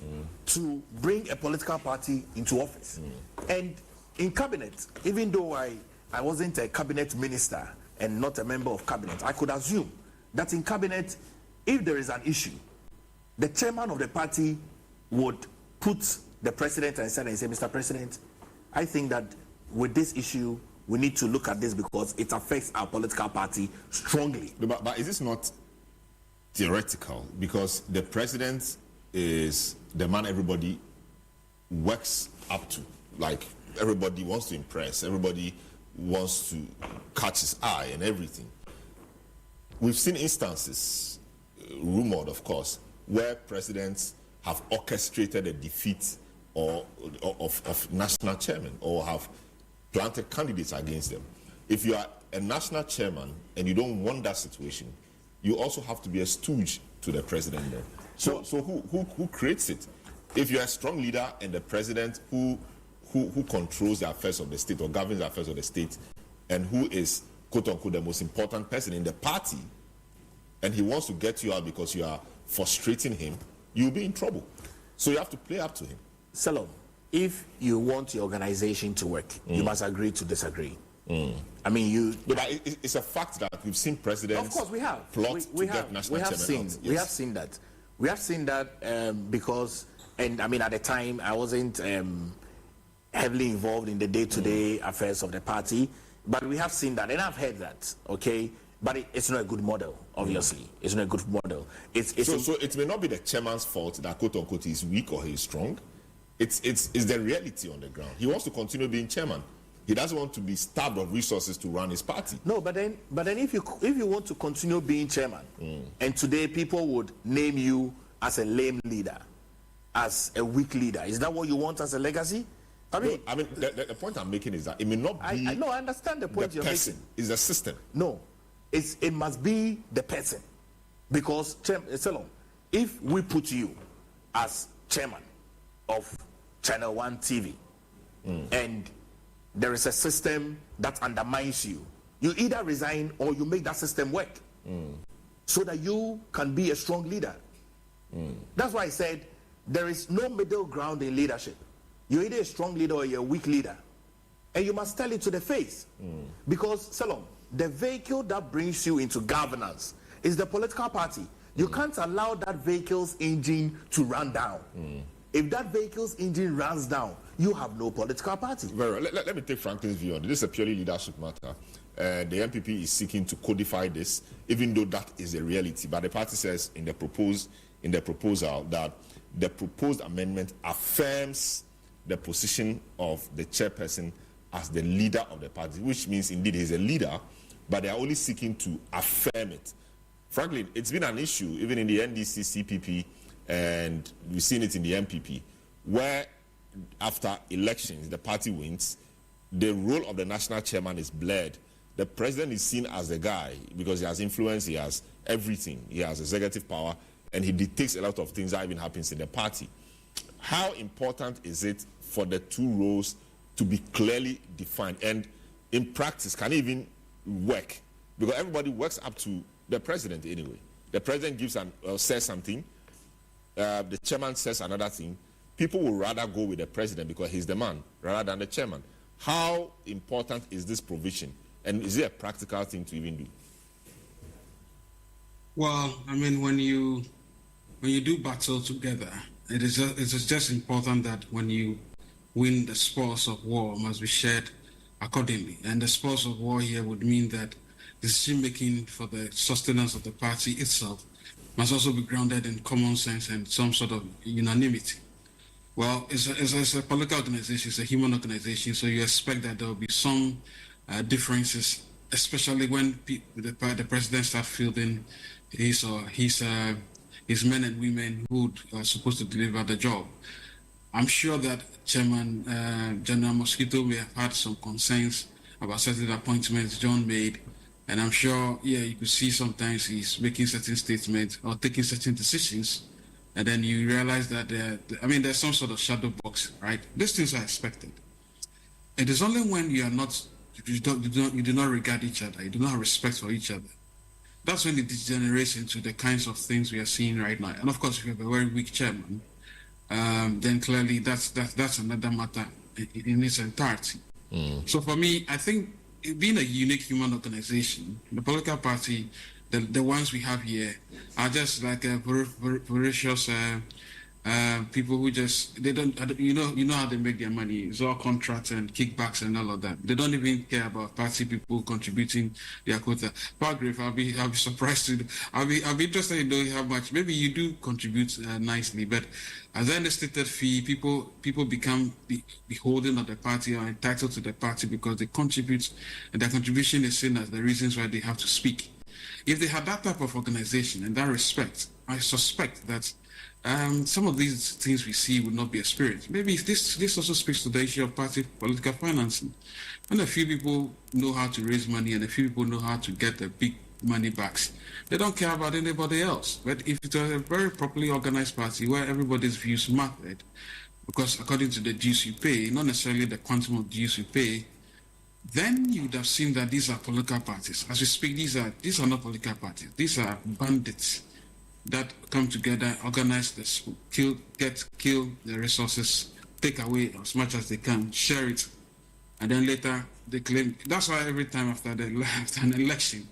to bring a political party into office. And in cabinet, even though I wasn't a cabinet minister and not a member of cabinet, I could assume that in cabinet, if there is an issue, the chairman of the party would put the president and say, Mr. President, I think that with this issue, we need to look at this because it affects our political party strongly. But is this not theoretical? Because the president is the man everybody works up to. Like, everybody wants to impress, everybody wants to catch his eye and everything. We've seen instances, rumored of course, where presidents have orchestrated a defeat of national chairmen or have planted candidates against them. If you are a national chairman and you don't want that situation, you also have to be a stooge to the president there. So who creates it? If you're a strong leader and the president who controls the affairs of the state or governs the affairs of the state and who is quote-unquote the most important person in the party, and he wants to get you out because you are frustrating him, you'll be in trouble. So you have to play up to him. Salom, if you want your organization to work, you must agree to disagree. I mean, but it's a fact that we've seen presidents. Of course, we have. Plot to get national chairman out. We have seen that. We have seen that because, and I mean, at the time, I wasn't heavily involved in the day-to-day affairs of the party, but we have seen that, and I've heard that. Okay. But it's not a good model, obviously. It's not a good model. So it may not be the chairman's fault that quote-unquote he is weak or he is strong. It's the reality on the ground. He wants to continue being chairman. He doesn't want to be starved of resources to run his party. No, but then if you want to continue being chairman, and today people would name you as a lame leader, as a weak leader, is that what you want as a legacy? I mean, the point I'm making is that it may not be. I understand the point you're making. It's the system. No. It must be the person, because if we put you as chairman of Channel 1 TV and there is a system that undermines you, you either resign or you make that system work so that you can be a strong leader. That's why I said there is no middle ground in leadership. You're either a strong leader or you're a weak leader, and you must tell it to the face. Because the vehicle that brings you into governance is the political party. You can't allow that vehicle's engine to run down. If that vehicle's engine runs down, you have no political party. Very well. Let me take Franklin's view on this. This is a purely leadership matter. The NPP is seeking to codify this, even though that is a reality. But the party says in the proposal that the proposed amendment affirms the position of the chairperson as the leader of the party, which means indeed he's a leader, but they are only seeking to affirm it. Frankly, it's been an issue even in the NDC, CPP, and we've seen it in the NPP, where after elections, the party wins, the role of the national chairman is blurred. The president is seen as the guy because he has influence, he has everything, he has executive power, and he dictates a lot of things that even happens in the party. How important is it for the two roles to be clearly defined? And in practice, can it even work? Because everybody works up to the president anyway. The president gives says something, the chairman says another thing. People will rather go with the president because he's the man rather than the chairman. How important is this provision? And is it a practical thing to even do? Well, I mean, when you do battle together, it's just important that when you win, the spoils of war must be shared accordingly. And the spoils of war here would mean that decision-making for the sustenance of the party itself must also be grounded in common sense and some sort of unanimity. Well, it's a political organization, it's a human organization, so you expect that there will be some differences, especially when the president starts fielding his men and women who are supposed to deliver the job. I'm sure that Chairman General Mosquito may have had some concerns about certain appointments John made, and I'm sure, you could see sometimes he's making certain statements or taking certain decisions, and then you realize that there's some sort of shadow box, right? These things are expected. It is only when you do not regard each other, you do not have respect for each other. That's when it degenerates into the kinds of things we are seeing right now. And of course, if you have a very weak chairman, then clearly that's another matter in its entirety. So for me, I think being a unique human organization, the political party, the ones we have here are just like a voracious people who they don't, you know how they make their money. It's all contracts and kickbacks and all of that. They don't even care about party people contributing their quota. Paragraph, I'll be surprised I'll be interested in knowing how much. Maybe you do contribute nicely, but as an stated fee, people become beholden of the party or entitled to the party because they contribute, and their contribution is seen as the reasons why they have to speak. If they had that type of organization and that respect, I suspect that some of these things we see would not be experienced. Maybe this also speaks to the issue of party political financing. When a few people know how to raise money and a few people know how to get the big money backs, they don't care about anybody else. But if it was a very properly organized party where everybody's views mattered, because according to the dues you pay, not necessarily the quantum of dues you pay, then you would have seen that these are political parties. As we speak, these are not political parties. These are bandits that come together, organize this, kill the resources, take away as much as they can, share it, and then later they claim. That's why every time after an election,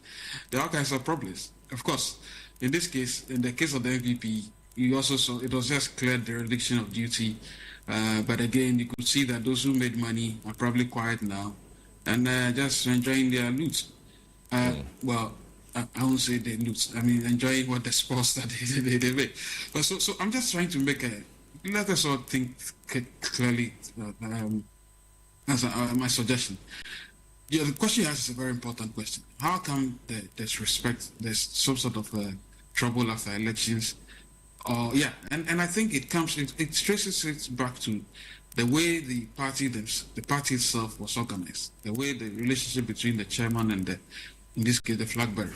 there are all kinds of problems. Of course, in this case, in the case of the NPP, you also saw it was just clear dereliction of duty. But again, you could see that those who made money are probably quiet now and just enjoying their loot. Well, I won't say they loot. I mean, enjoying what the sports that they make. But so I'm just trying to let us all think clearly. As my suggestion. Yeah, the question you asked is a very important question. How come there's there's some sort of trouble after elections? And I think it traces it back to the way the party itself was organized, the way the relationship between the chairman and in this case the flag bearer.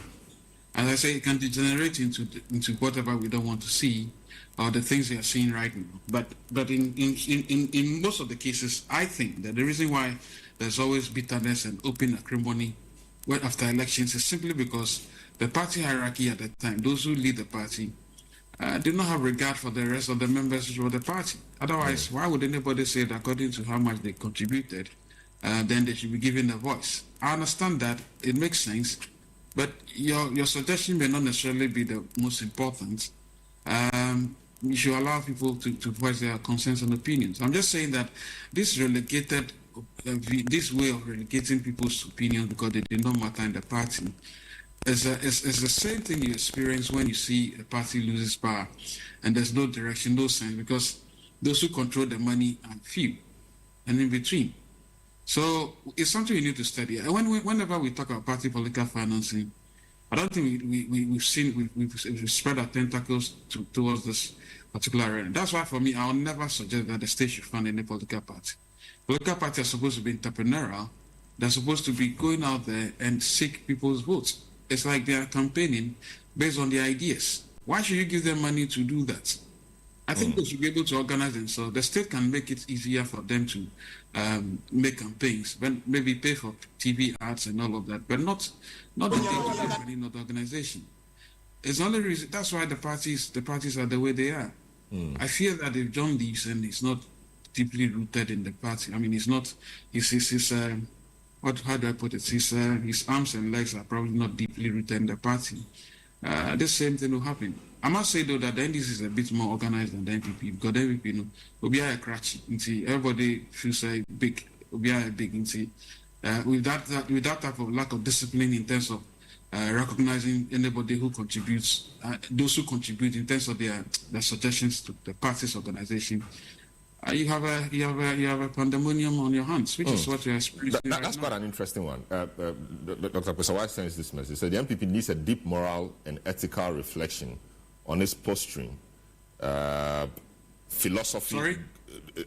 As I say, it can degenerate into whatever we don't want to see, or the things we are seeing right now. But in most of the cases, I think that the reason why there's always bitterness and open acrimony after elections is simply because the party hierarchy at the time, those who lead the party, did not have regard for the rest of the members of the party. Otherwise, why would anybody say that according to how much they contributed, then they should be given a voice? I understand that, it makes sense, but your suggestion may not necessarily be the most important. You should allow people to voice their concerns and opinions. I'm just saying that this way of relegating people's opinions because they did not matter in the party is the same thing you experience when you see a party loses power and there's no direction, no sense, because those who control the money are few and in between. So it's something we need to study. And whenever we talk about party political financing, I don't think we've spread our tentacles towards this particular area. That's why, for me, I'll never suggest that the state should fund any political party. Political parties are supposed to be entrepreneurial. They're supposed to be going out there and seek people's votes. It's like they are campaigning based on their ideas. Why should you give them money to do that? I think they should be able to organize themselves. The state can make it easier for them to make campaigns, maybe pay for TV ads and all of that, but not the thing to make money, not the organization. It's the only reason. That's why the parties are the way they are. I fear that if John leaves and he's not deeply rooted in the party, I mean, he's not. How do I put it? His arms and legs are probably not deeply rooted in the party. The same thing will happen. I must say though that the NDC is a bit more organized than the NPP, because the NPP, will be a cratchy. Everybody feels big. Will be a big. With that type of lack of discipline in terms of recognizing anybody who contributes, those who contribute in terms of their suggestions to the party's organization, you have a pandemonium on your hands, which is what you're experiencing. That's quite an interesting one. Dr. Pesawai sends this message. So the NPP needs a deep moral and ethical reflection on its posturing, philosophy. Sorry?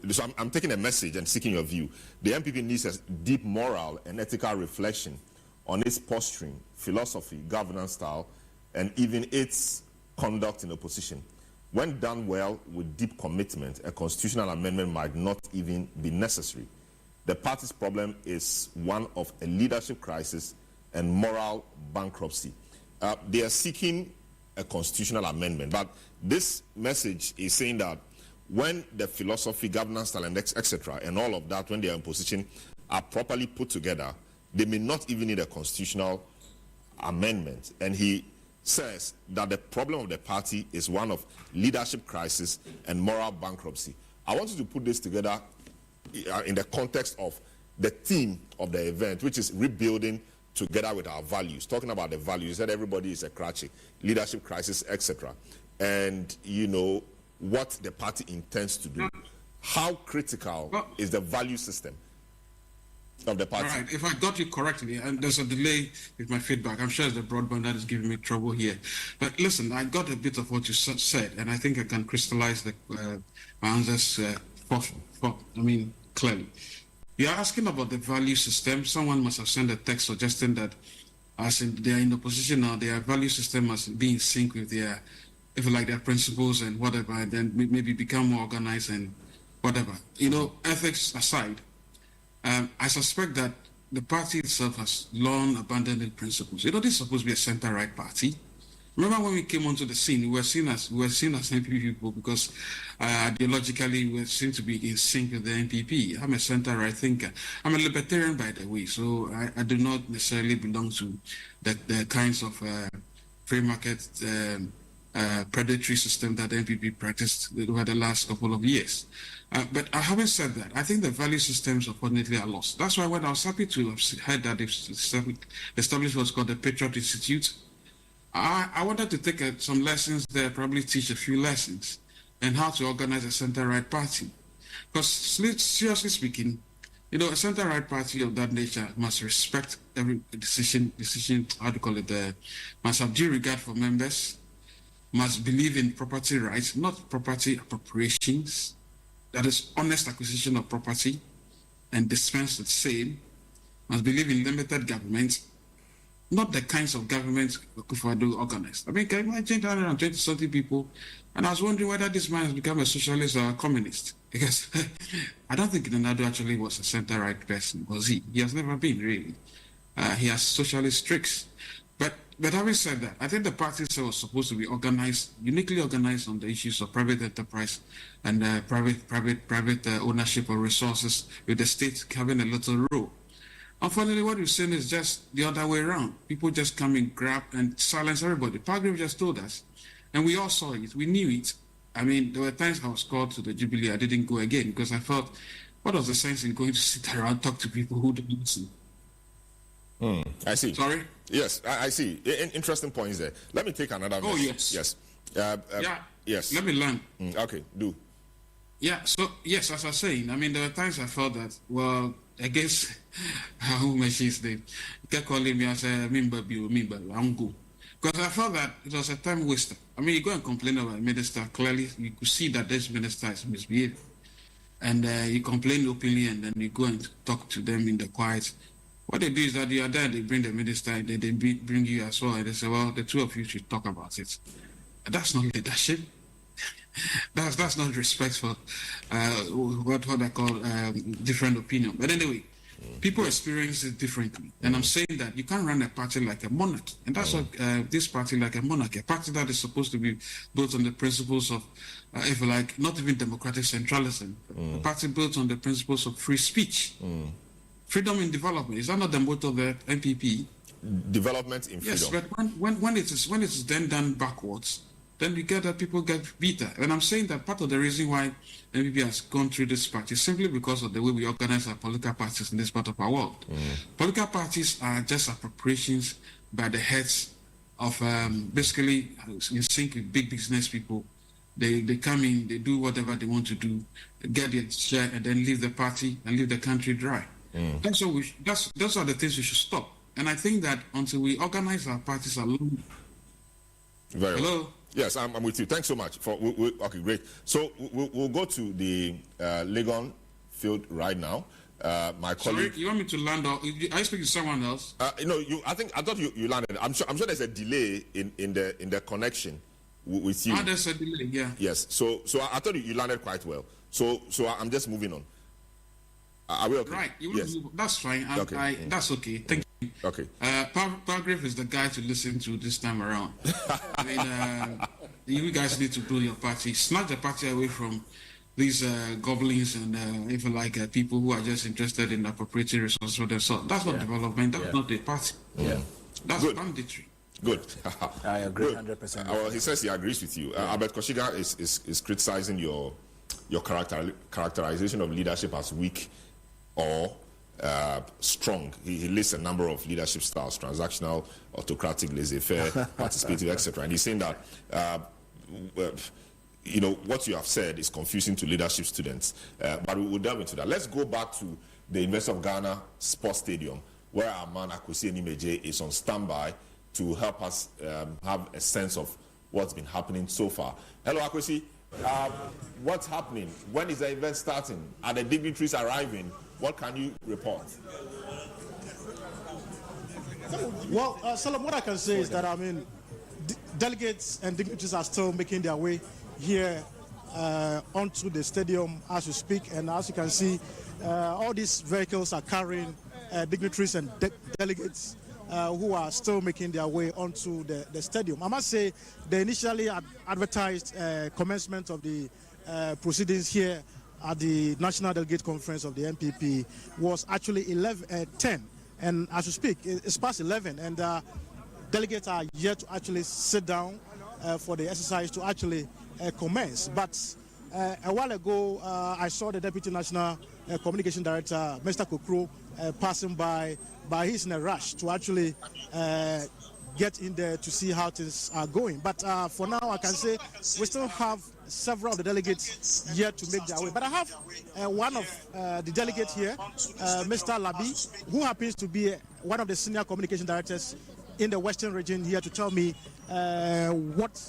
So I'm taking a message and seeking your view. The NPP needs a deep moral and ethical reflection on its posturing, philosophy, governance style, and even its conduct in opposition. When done well with deep commitment, a constitutional amendment might not even be necessary. The party's problem is one of a leadership crisis and moral bankruptcy. They are seeking a constitutional amendment, but this message is saying that when the philosophy, governance style, and etc., and all of that, when they are in position, are properly put together, they may not even need a constitutional amendment. And he says that the problem of the party is one of leadership crisis and moral bankruptcy. I want you to put this together in the context of the theme of the event, which is rebuilding together with our values. Talking about the values, that everybody is a crutchy, leadership crisis, etc. And, you know, what the party intends to do. How critical is the value system of the party? All right, if I got you correctly, and there's a delay with my feedback. I'm sure it's the broadband that is giving me trouble here. But listen, I got a bit of what you said, and I think I can crystallize the my answers clearly. You're asking about the value system. Someone must have sent a text suggesting that as in they are in opposition now, their value system must be in sync with their, if you like, their principles and whatever, and then maybe become more organized and whatever. You know, ethics aside, I suspect that the party itself has long abandoned its principles. You know, this is supposed to be a center-right party. Remember when we came onto the scene, we were seen as NPP people because ideologically we seem to be in sync with the NPP. I'm a center-right thinker. I'm a libertarian, by the way, so I do not necessarily belong to the kinds of free market predatory system that the NPP practiced over the last couple of years. But having said that, I think the value systems unfortunately are lost. That's why when I was happy to have heard that they've established what's called the Patriot Institute, I wanted to take some lessons there, probably teach a few lessons, and how to organize a center-right party. Because seriously speaking, you know, a center-right party of that nature must respect every decision, how to call it, must have due regard for members, must believe in property rights, not property appropriations, that is honest acquisition of property and dispense with same, must believe in limited government, not the kinds of government Kufuor organized. I mean, can you imagine 120-something people? And I was wondering whether this man has become a socialist or a communist. Because I don't think Nadu actually was a center-right person, was he? He has never been, really. He has socialist tricks. But having said that, I think the party was supposed to be organized, uniquely organized on the issues of private enterprise and private ownership of resources, with the state having a little role. Unfortunately, what we've seen is just the other way around. People just come and grab and silence everybody. Parliament just told us, and we all saw it. We knew it. I mean, there were times I was called to the Jubilee. I didn't go again because I felt, what was the sense in going to sit around talk to people who don't listen? I see. Sorry? Yes, I see. Interesting points there. Let me take another. Oh, yes. Yes. Yes. Let me learn. Okay, do. Yeah, so, yes, as I was saying, I mean, there were times I felt that, well, I guess, who mentions they kept calling me as a member, I'm good. Because I felt that it was a time waster. I mean, you go and complain about a minister, clearly you could see that this minister is misbehaving. And you complain openly, and then you go and talk to them in the quiet. What they do is that you are there, they bring the minister, and then they bring you as well, and they say, well, the two of you should talk about it. That's not leadership. That's not respect for what I call different opinion. But anyway, people experience it differently. And I'm saying that you can't run a party like a monarch. And that's what this party like a monarch, a party that is supposed to be built on the principles of, if you like, not even democratic centralism, a party built on the principles of free speech. Freedom in development. Is that not the motto of the NPP? Development in freedom. Yes, but when it is then done backwards, then we get that people get bitter. And I'm saying that part of the reason why NPP has gone through this party is simply because of the way we organize our political parties in this part of our world. Political parties are just appropriations by the heads of basically in sync with big business people They come in, they do whatever they want to do, get their share, and then leave the party and leave the country dry. Those are the things we should stop. And I think that until we organize our parties alone. Very Hello? well. Yes, I'm with you. Thanks so much. Okay, great. So we'll go to the Legon field right now. My colleague. Sorry, you want me to land, or are you speaking to someone else? No, I thought you landed. I'm sure there's a delay in the connection with you. There's a delay, yeah. Yes. So I thought you landed quite well. So I'm just moving on. Are we okay? Right. Yes. That's fine. Okay. That's okay. Thank you. Okay. Paragraph is the guy to listen to this time around. I mean, you guys need to build your party. Snatch the party away from these goblins and even like people who are just interested in appropriating resources for themselves. That's not development. That's not a party. Yeah. That's banditry. Good. I agree 100%. Well, he says he agrees with you. Albert Koshiga is criticizing your characterization of leadership as weak or strong. He lists a number of leadership styles: transactional, autocratic, laissez-faire, participative, etc. And he's saying that what you have said is confusing to leadership students. But we will delve into that. Let's go back to the University of Ghana Sports Stadium, where our man Akwesi Animeje is on standby to help us have a sense of what's been happening so far. Hello, Akwesi. What's happening? When is the event starting? Are the dignitaries arriving? What can you report? Well, Salam, what I can say is that, I mean, delegates and dignitaries are still making their way here onto the stadium as we speak. And as you can see, all these vehicles are carrying dignitaries and delegates who are still making their way onto the stadium. I must say, the initially advertised commencement of the proceedings here at the National Delegate Conference of the NPP was actually 10. And as we speak, it's past 11. And delegates are yet to actually sit down for the exercise to actually commence. But a while ago, I saw the Deputy National Communication Director, Mr. Kokro, passing by. He's in a rush to actually get in there to see how things are going. But for now, I can say we still have several of the delegates yet to make their way. But I have one of the delegates here, Mr. Labi, who happens to be one of the senior communication directors in the Western region, here to tell me what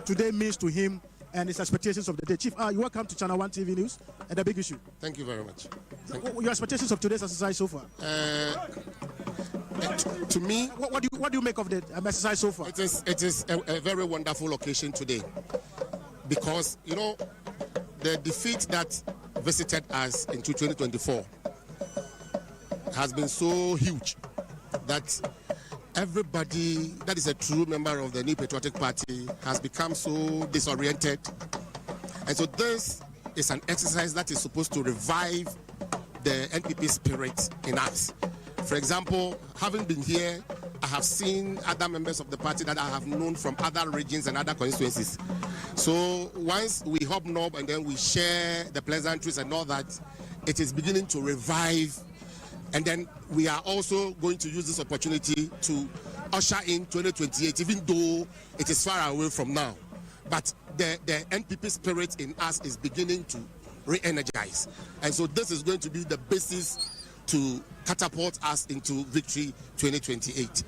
today means to him and his expectations of the day. Chief, you're welcome to Channel 1 TV News and the big issue. Thank you very much. Your expectations of today's exercise so far? To me, what do you make of the exercise so far? It is a very wonderful occasion today, because the defeat that visited us in 2024 has been so huge that everybody that is a true member of the New Patriotic Party has become so disoriented. And so this is an exercise that is supposed to revive the NPP spirit in us. For example, having been here, I have seen other members of the party that I have known from other regions and other constituencies. So once we hobnob and then we share the pleasantries and all that, it is beginning to revive. And then we are also going to use this opportunity to usher in 2028, even though it is far away from now. But the NPP spirit in us is beginning to re-energize. And so this is going to be the basis to catapult us into victory 2028.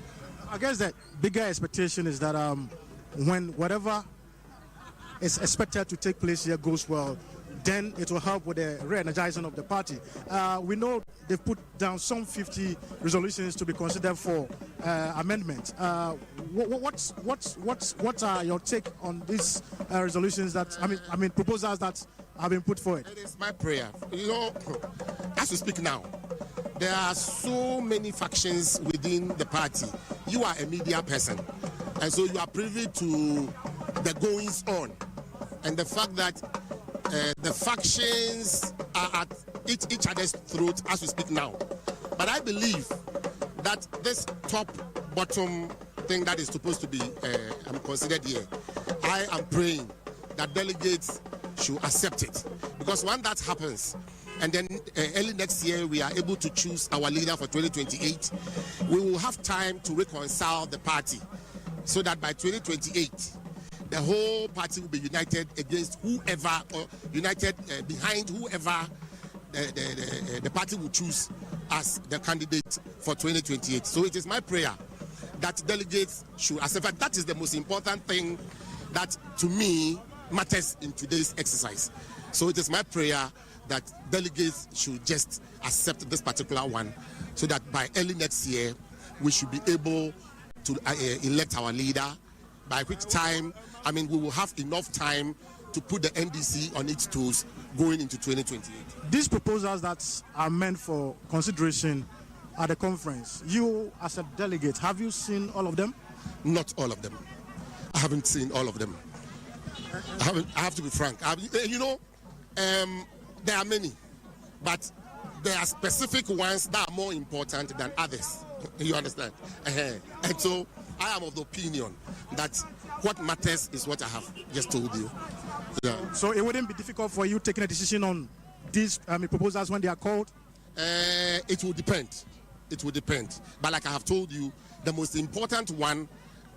I guess the bigger expectation is that when whatever is expected to take place here goes well, then it will help with the re-energizing of the party. We know they've put down some 50 resolutions to be considered for amendment. What are your take on these resolutions that I mean proposals that have been put forward? It is my prayer. As we speak now, there are so many factions within the party. You are a media person, and so you are privy to the goings on, and the fact that the factions are at each other's throat as we speak now. But I believe that this top-bottom thing that is supposed to be considered here, I am praying that delegates should accept it. Because when that happens, and then early next year we are able to choose our leader for 2028, we will have time to reconcile the party so that by 2028, the whole party will be united against whoever, or united behind whoever the party will choose as the candidate for 2028. So it is my prayer that delegates should accept. That is the most important thing that to me matters in today's exercise. So it is my prayer that delegates should just accept this particular one, so that by early next year we should be able to elect our leader, by which time, I mean, we will have enough time to put the NDC on its toes going into 2028. These proposals that are meant for consideration at the conference, you as a delegate, have you seen all of them? Not all of them. I haven't seen all of them. I have to be frank. There are many, but there are specific ones that are more important than others. You understand? And so I am of the opinion that what matters is what I have just told you. Yeah. So it wouldn't be difficult for you taking a decision on these proposals when they are called? It will depend. It will depend. But like I have told you, the most important one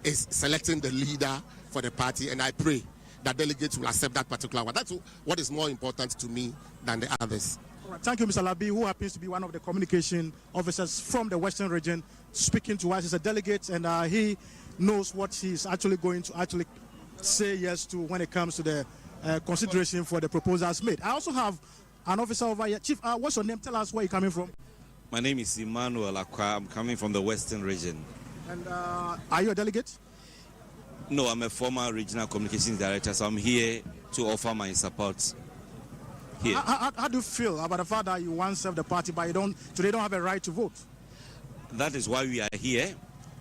is selecting the leader for the party, and I pray that delegates will accept that particular one. That's what is more important to me than the others. All right. Thank you, Mr. Labi, who happens to be one of the communication officers from the Western region, speaking to us as a delegate, and he knows what he's actually going to say yes to when it comes to the consideration for the proposals made. I also have an officer over here. Chief, what's your name? Tell us where you're coming from. My name is Emmanuel Akwa. I'm coming from the Western region. And are you a delegate? No, I'm a former regional communications director, so I'm here to offer my support here. How do you feel about the fact that you once served the party, but today don't have a right to vote? That is why we are here,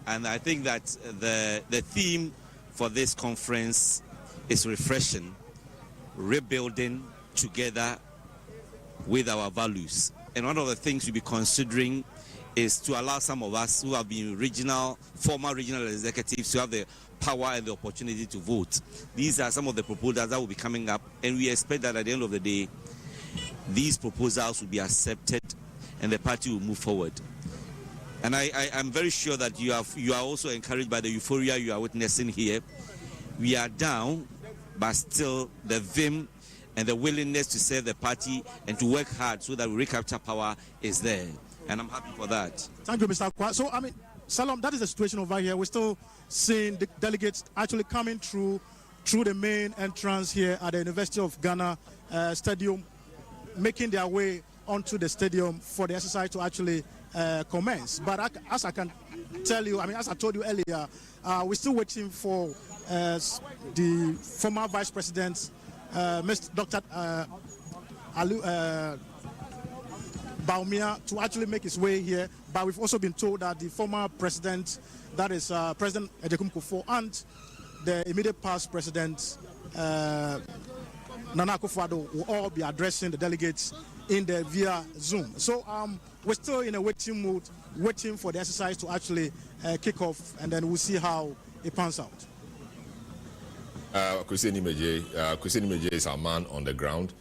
and I think that the theme for this conference is refreshing, rebuilding together with our values. And one of the things we'll be considering is to allow some of us who have been former regional executives to have the power and the opportunity to vote. These are some of the proposals that will be coming up, and we expect that at the end of the day, these proposals will be accepted and the party will move forward. And I'm very sure that you are also encouraged by the euphoria you are witnessing here. We are down, but still the vim and the willingness to serve the party and to work hard so that we recapture power is there. And I'm happy for that. Thank you, Mr. Akwa. So, Salom, that is the situation over here. We're still seeing the delegates actually coming through the main entrance here at the University of Ghana Stadium, making their way onto the stadium for the exercise to actually commence. But as I can tell you, as I told you earlier, we're still waiting for the former Vice President, Mr. Dr. Baumia, to actually make his way here. But we've also been told that the former president, that is President Ejekum Kufuor, and the immediate past president, Nana Akufo-Addo, will all be addressing the delegates via Zoom. So we're still in a waiting mood, waiting for the exercise to actually kick off, and then we'll see how it pans out. Kwesi Nimeje is our man on the ground.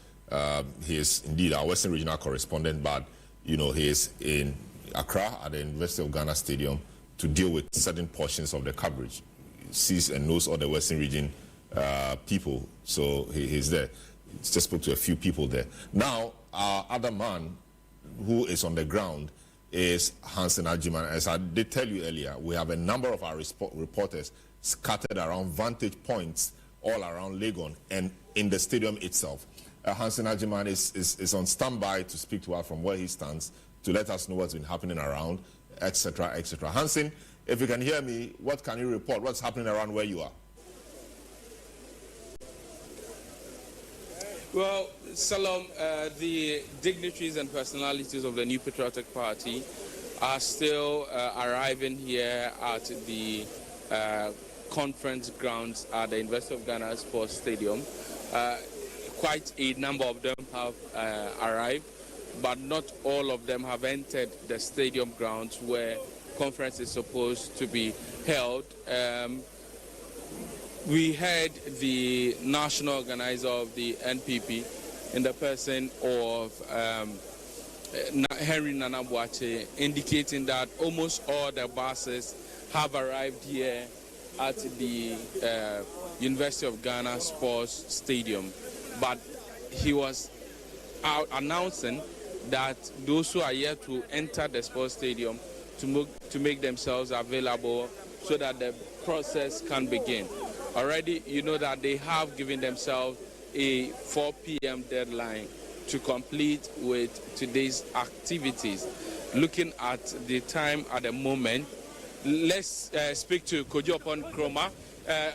He is indeed our Western Regional correspondent, but he is in Accra at the University of Ghana Stadium to deal with certain portions of the coverage. He sees and knows all the Western Region people, so he's there. He just spoke to a few people there. Now, our other man who is on the ground is Hansen Ajiman. As I did tell you earlier, we have a number of our reporters scattered around vantage points all around Legon and in the stadium itself. Hansen Ajiman is on standby to speak to us from where he stands to let us know what's been happening around, etc., etc. Hansen, if you can hear me, what can you report? What's happening around where you are? Well, Salam, the dignitaries and personalities of the New Patriotic Party are still arriving here at the conference grounds at the University of Ghana Sports Stadium. Quite a number of them have arrived, but not all of them have entered the stadium grounds where conference is supposed to be held. We heard the national organizer of the NPP in the person of Henry Nana Boakye indicating that almost all the buses have arrived here at the University of Ghana Sports Stadium, but he was out announcing that those who are yet to enter the sports stadium to make themselves available so that the process can begin. Already, you know that they have given themselves a 4 p.m. deadline to complete with today's activities. Looking at the time at the moment, let's speak to Kojo Nkrumah,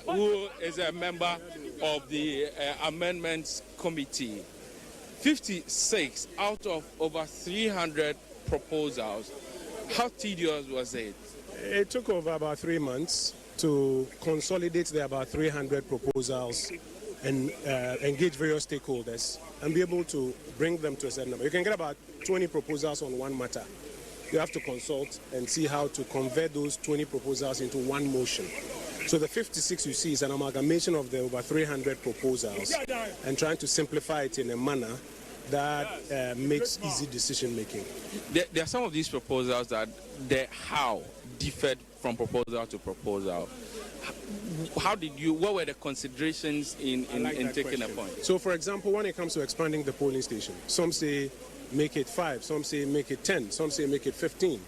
who is a member of the Amendments Committee. 56 out of over 300 proposals. How tedious was it? It took over about 3 months to consolidate the about 300 proposals and engage various stakeholders and be able to bring them to a certain number. You can get about 20 proposals on one matter. You have to consult and see how to convert those 20 proposals into one motion. So the 56 you see is an amalgamation of the over 300 proposals and trying to simplify it in a manner that makes easy decision making. There are some of these proposals that the how differed from proposal to proposal. What were the considerations in taking a point? So for example, when it comes to expanding the polling station, some say make it 5, some say make it 10, some say make it 15.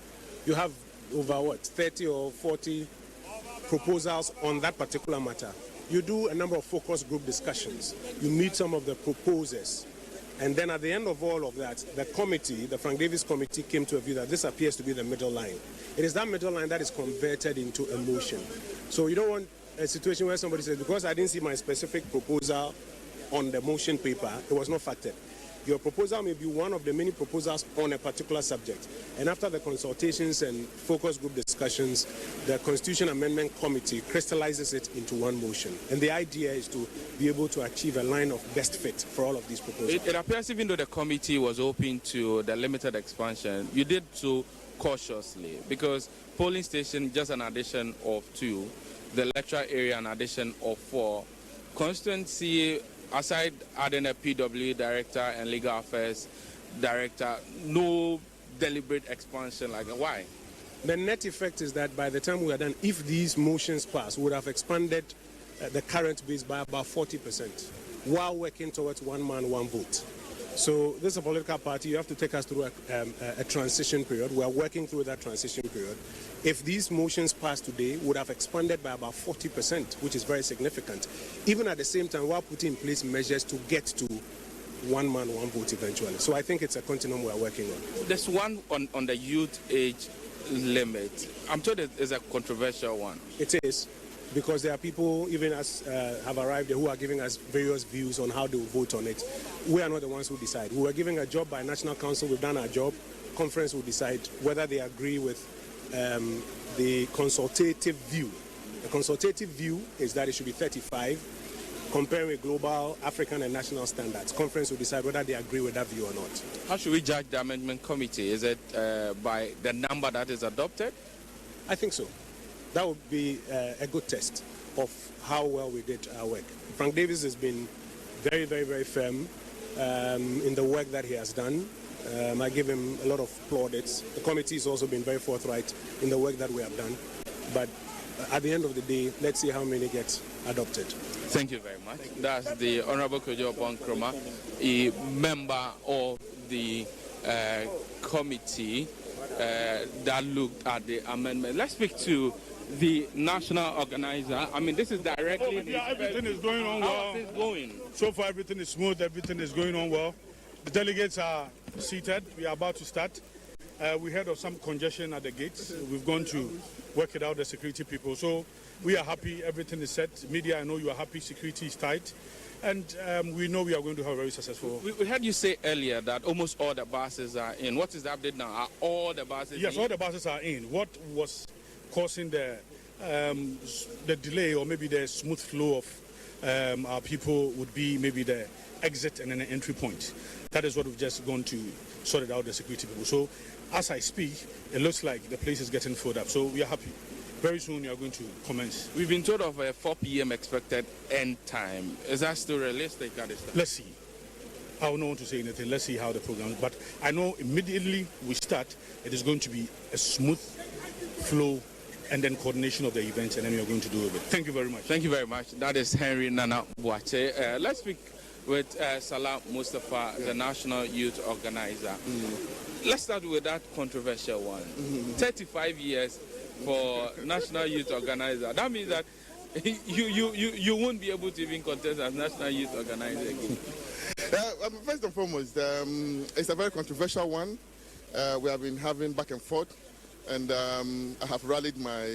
You have over 30 or 40 proposals on that particular matter. You do a number of focus group discussions. You meet some of the proposers. And then at the end of all of that, the committee, the Frank Davis committee, came to a view that this appears to be the middle line. It is that middle line that is converted into a motion. So you don't want a situation where somebody says, because I didn't see my specific proposal on the motion paper, it was not factored. Your proposal may be one of the many proposals on a particular subject. And after the consultations and focus group discussions, the Constitution Amendment Committee crystallizes it into one motion. And the idea is to be able to achieve a line of best fit for all of these proposals. It appears even though the committee was open to the limited expansion, you did so cautiously because polling station just an addition of 2, the electoral area an addition of 4, constituency aside adding a PW director and legal affairs director, no deliberate expansion. Like why? The net effect is that by the time we are done, if these motions pass, we would have expanded the current base by about 40% while working towards one man, one vote. So this is a political party. You have to take us through a transition period. We are working through that transition period. If these motions pass today, we would have expanded by about 40%, which is very significant. Even at the same time, we are putting in place measures to get to one man, one vote eventually. So I think it's a continuum we are working on. There's one on the youth age limit. I'm told it's a controversial one. It is, because there are people, even as have arrived there, who are giving us various views on how they will vote on it. We are not the ones who decide. We were given a job by National Council. We've done our job. Conference will decide whether they agree with the consultative view. The consultative view is that it should be 35, comparing with global, African, and national standards. Conference will decide whether they agree with that view or not. How should we judge the amendment committee? Is it by the number that is adopted? I think so. That would be a good test of how well we did our work. Frank Davis has been very, very, very firm in the work that he has done. I give him a lot of plaudits. The committee has also been very forthright in the work that we have done. But at the end of the day, let's see how many get adopted. Thank you very much. That's the Honorable Kojo Nkrumah, a member of the committee that looked at the amendment. Let's speak to the national organizer. I mean, this is directly... everything is going on well. How is it going? So far, everything is smooth. Everything is going on well. The delegates are seated. We are about to start. We heard of some congestion at the gates. We've gone to work it out, the security people. So we are happy. Everything is set. Media, I know you are happy. Security is tight. And we know we are going to have a very successful... We heard you say earlier that almost all the buses are in. What is the update now? Are all the buses Yes, in? all the buses are in. What was causing the delay or maybe the smooth flow of our people would be maybe the exit and then an entry point. That is what we've just gone to sort it out, the security people. So as I speak, it looks like the place is getting filled up. So we are happy. Very soon you are going to commence. We've been told of a 4 p.m. expected end time. Is that still realistic at this time? Let's see. I don't want to say anything. Let's see how the program is. But I know immediately we start, it is going to be a smooth flow and then coordination of the events, and then we are going to do it. Thank you very much. Thank you very much. That is Henry Nana Boakye. Let's speak with Salam Mustafa, the National Youth Organizer. Let's start with that controversial one. 35 years for National Youth Organizer. That means that you won't be able to even contest as National Youth Organizer again. First and foremost, it's a very controversial one. We have been having back and forth, and I have rallied my,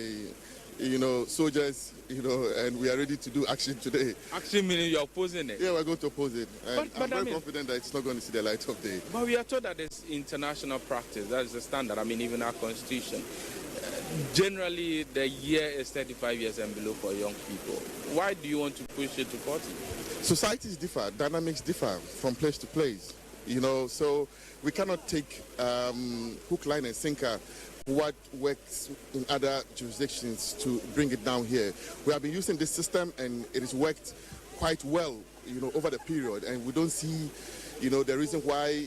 soldiers, and we are ready to do action today. Action meaning you're opposing it? Yeah, we're going to oppose it. And But I'm very confident that it's not going to see the light of day. But we are told that it's international practice. That is the standard. I mean, even our constitution. Generally, the year is 35 years and below for young people. Why do you want to push it to 40? Societies differ, dynamics differ from place to place, so we cannot take hook, line, and sinker what works in other jurisdictions to bring it down here. We have been using this system, and it has worked quite well, over the period, and we don't see, the reason why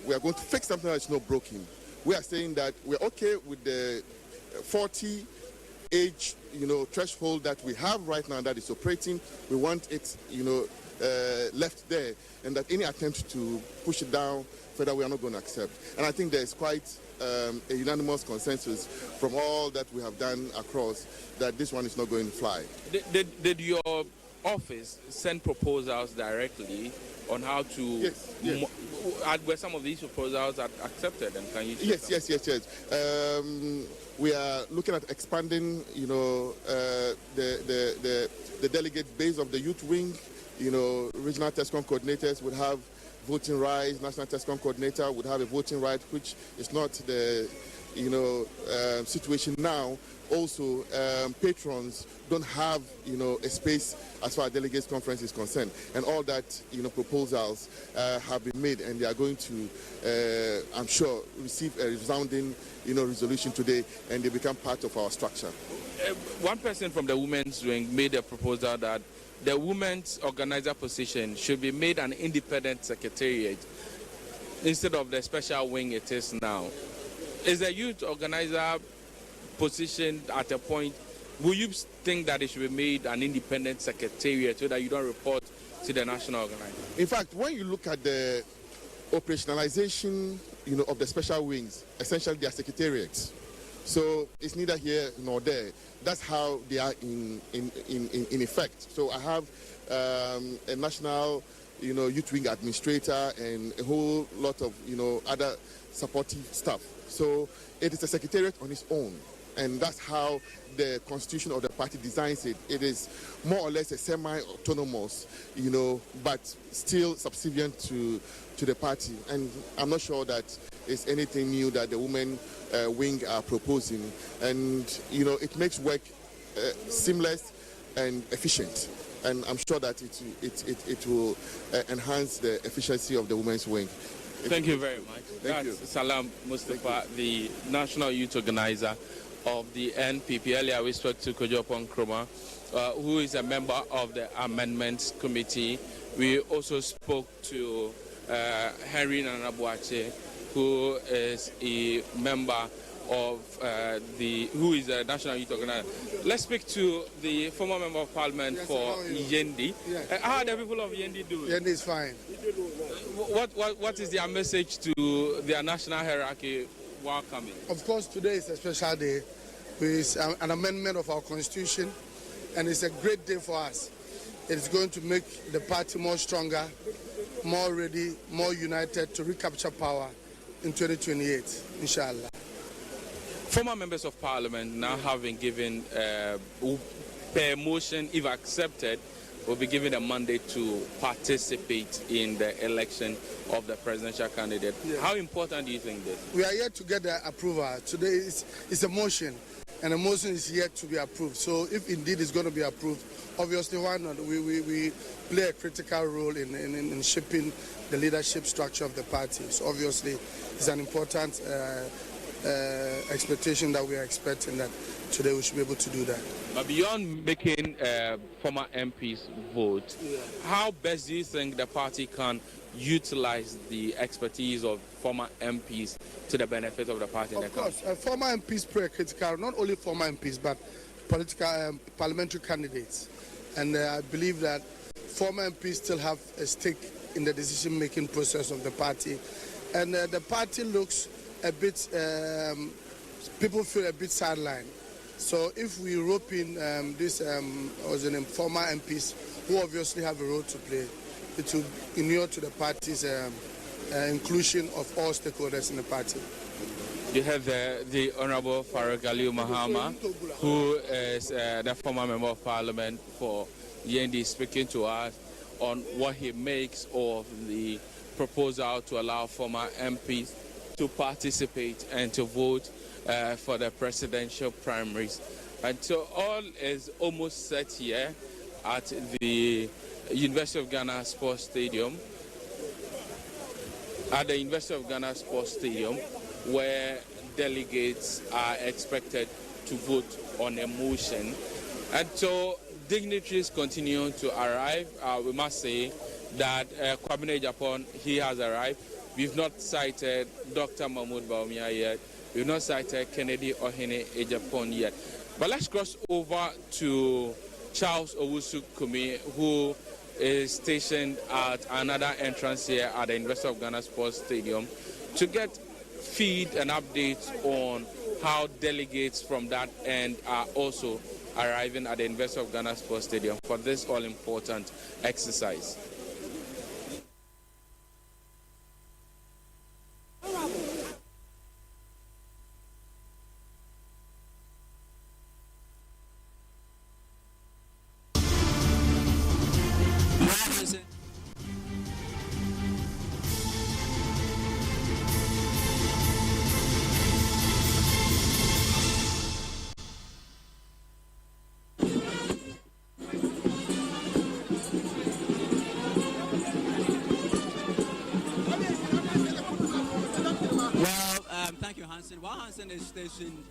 we are going to fix something that's not broken. We are saying that we're okay with the 40 age, threshold that we have right now that is operating. We want it, left there, and that any attempt to push it down further we are not going to accept. And I think there's quite a unanimous consensus from all that we have done across that this one is not going to fly. Did your office send proposals directly on how to? Yes. Were some of these proposals accepted, and can you? Yes. We are looking at expanding, the delegate base of the youth wing. Regional TESCOM coordinators would have voting rights. National TESCOM coordinator would have a voting right, which is not the, situation now. Also, patrons don't have, a space as far as delegates conference is concerned. And all that, proposals have been made, and they are going to, I'm sure, receive a resounding, resolution today, and they become part of our structure. One person from the women's wing made a proposal that the women's organizer position should be made an independent secretariat instead of the special wing it is now. Is the youth organizer position at a point, will you think that it should be made an independent secretariat so that you don't report to the national organizer? In fact, when you look at the operationalization, of the special wings, essentially they are secretariats. So it's neither here nor there. That's how they are in effect. So I have a national, youth wing administrator and a whole lot of, other supportive staff. So it is a secretariat on its own. And that's how the constitution of the party designs it. It is more or less a semi-autonomous, but still subservient to the party. And I'm not sure that it's anything new that the women wing are proposing. And, it makes work seamless and efficient. And I'm sure that it will enhance the efficiency of the women's wing. Thank you very much. Thank you. Salam Mustafa, the National Youth Organizer of the NPP. Earlier we spoke to Kojopon Nkrumah, who is a member of the Amendments Committee. We also spoke to Henry Nana Boakye, who is a member of who is a National Youth Organizer. Let's speak to the former Member of Parliament for Yendi. How are the people of Yendi doing? Yendi is fine. What is their message to their national hierarchy while coming? Of course, today is a special day. It's an amendment of our constitution, and it's a great day for us. It's going to make the party more stronger, more ready, more united to recapture power in 2028, inshallah. Former members of parliament now have been given, per motion, if accepted, will be given a mandate to participate in the election of the presidential candidate. Yeah. How important do you think this? We are yet to get the approval. Today it's a motion, and a motion is yet to be approved. So if indeed it's going to be approved, obviously why not? We play a critical role in shaping the leadership structure of the party. So obviously it's an important expectation that we are expecting that today we should be able to do that. But beyond making former MPs vote, how best do you think the party can utilize the expertise of former MPs to the benefit of the party? Of course, former MPs play a critical, not only former MPs, but political parliamentary candidates. And I believe that former MPs still have a stake in the decision-making process of the party. And the party looks a bit, people feel a bit sidelined. So if we rope in these former MPs who obviously have a role to play, it will inure to the party's inclusion of all stakeholders in the party. You have the Honorable Farouk Aliu Mahama, who is the former Member of Parliament for YND, speaking to us on what he makes of the proposal to allow former MPs to participate and to vote for the presidential primaries. And so all is almost set here at the University of Ghana Sports Stadium, where delegates are expected to vote on a motion. And so dignitaries continue to arrive. We must say that Kwabena Japan, he has arrived. We've not cited Dr. Mahmoud Bawumia yet. We've not cited Kennedy Ohene Ejapon yet. But let's cross over to Charles Owusu Kumi, who is stationed at another entrance here at the University of Ghana Sports Stadium, to get feed and updates on how delegates from that end are also arriving at the University of Ghana Sports Stadium for this all-important exercise. Is stationed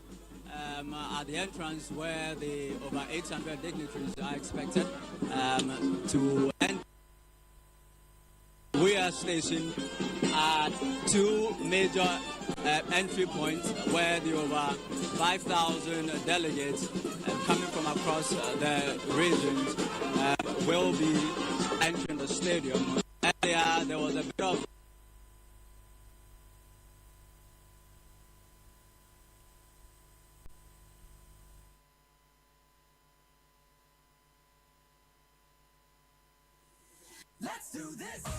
at the entrance where the over 800 dignitaries are expected to enter. We are stationed at two major entry points where the over 5,000 delegates coming from across the regions will be entering the stadium. Earlier, there was a bit of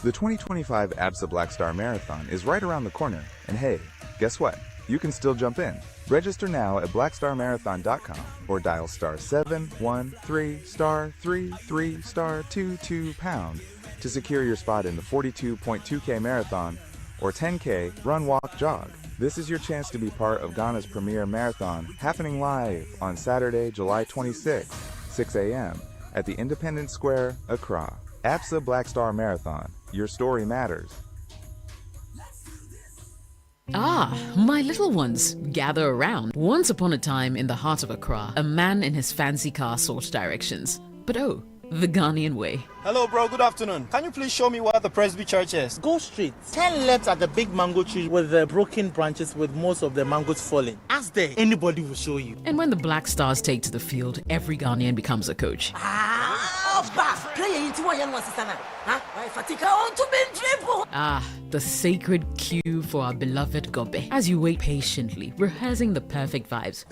The 2025 ABSA Black Star Marathon is right around the corner, and hey, guess what? You can still jump in. Register now at blackstarmarathon.com or dial *713*33*22# to secure your spot in the 42.2K marathon or 10K run, walk, jog. This is your chance to be part of Ghana's premier marathon, happening live on Saturday, July 26, 6 a.m. at the Independence Square, Accra. ABSA Black Star Marathon. Your story matters. Ah, my little ones, gather around. Once upon a time in the heart of Accra, a man in his fancy car sought directions. But oh, the Ghanaian way. Hello, bro. Good afternoon. Can you please show me where the Presby Church is? Go straight. 10 left at the big mango tree with the broken branches with most of the mangoes falling. Ask there. Anybody will show you. And when the Black Stars take to the field, every Ghanaian becomes a coach. Ah, the sacred cue for our beloved Gobe. As you wait patiently, rehearsing the perfect vibes.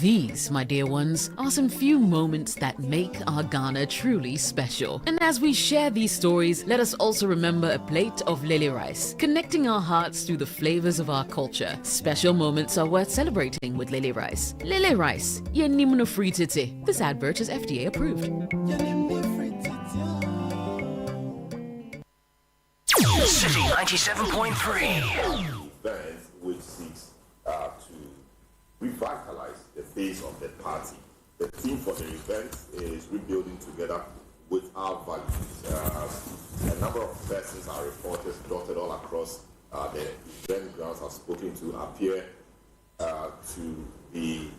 These, my dear ones, are some few moments that make our Ghana truly special. And as we share these stories, let us also remember a plate of lele rice, connecting our hearts through the flavors of our culture. Special moments are worth celebrating with lele rice. Lele rice, yenimno fritite. This advert is FDA approved. City 97.3. Which seeks to revitalize the base of the party. The theme for the event is rebuilding together with our values. A number of persons are reported dotted all across the event grounds have spoken to appear to be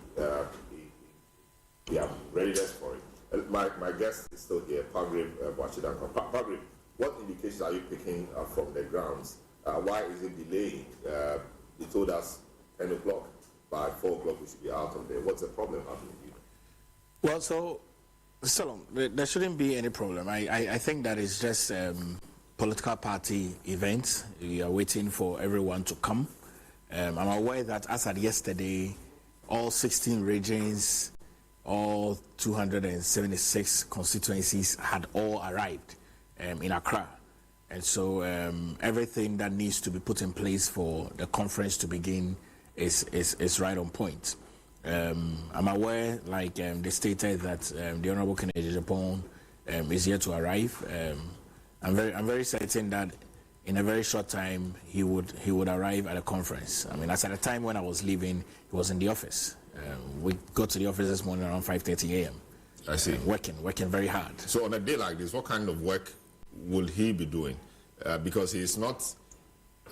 Yeah, readiness for it. My guest is still here, Pagrib Wachidanko. Pagrib, what indications are you picking from the grounds? Why is it delaying? You told us 10 o'clock. By 4 o'clock we should be out of there. What's the problem happening here? Well, so, Salom, there shouldn't be any problem. I think that it's just political party event. We are waiting for everyone to come. I'm aware that as at yesterday, all 16 regions, all 276 constituencies had all arrived in Accra. And so everything that needs to be put in place for the conference to begin is right on point. I'm aware, like they stated, that the Honorable Kennedy Japan is here to arrive. I'm very certain that in a very short time he would arrive at the conference. I mean, as at the time when I was leaving, he was in the office. We got to the office this morning around 5:30 a.m. I see. Working very hard. So on a day like this, what kind of work will he be doing? Because he is not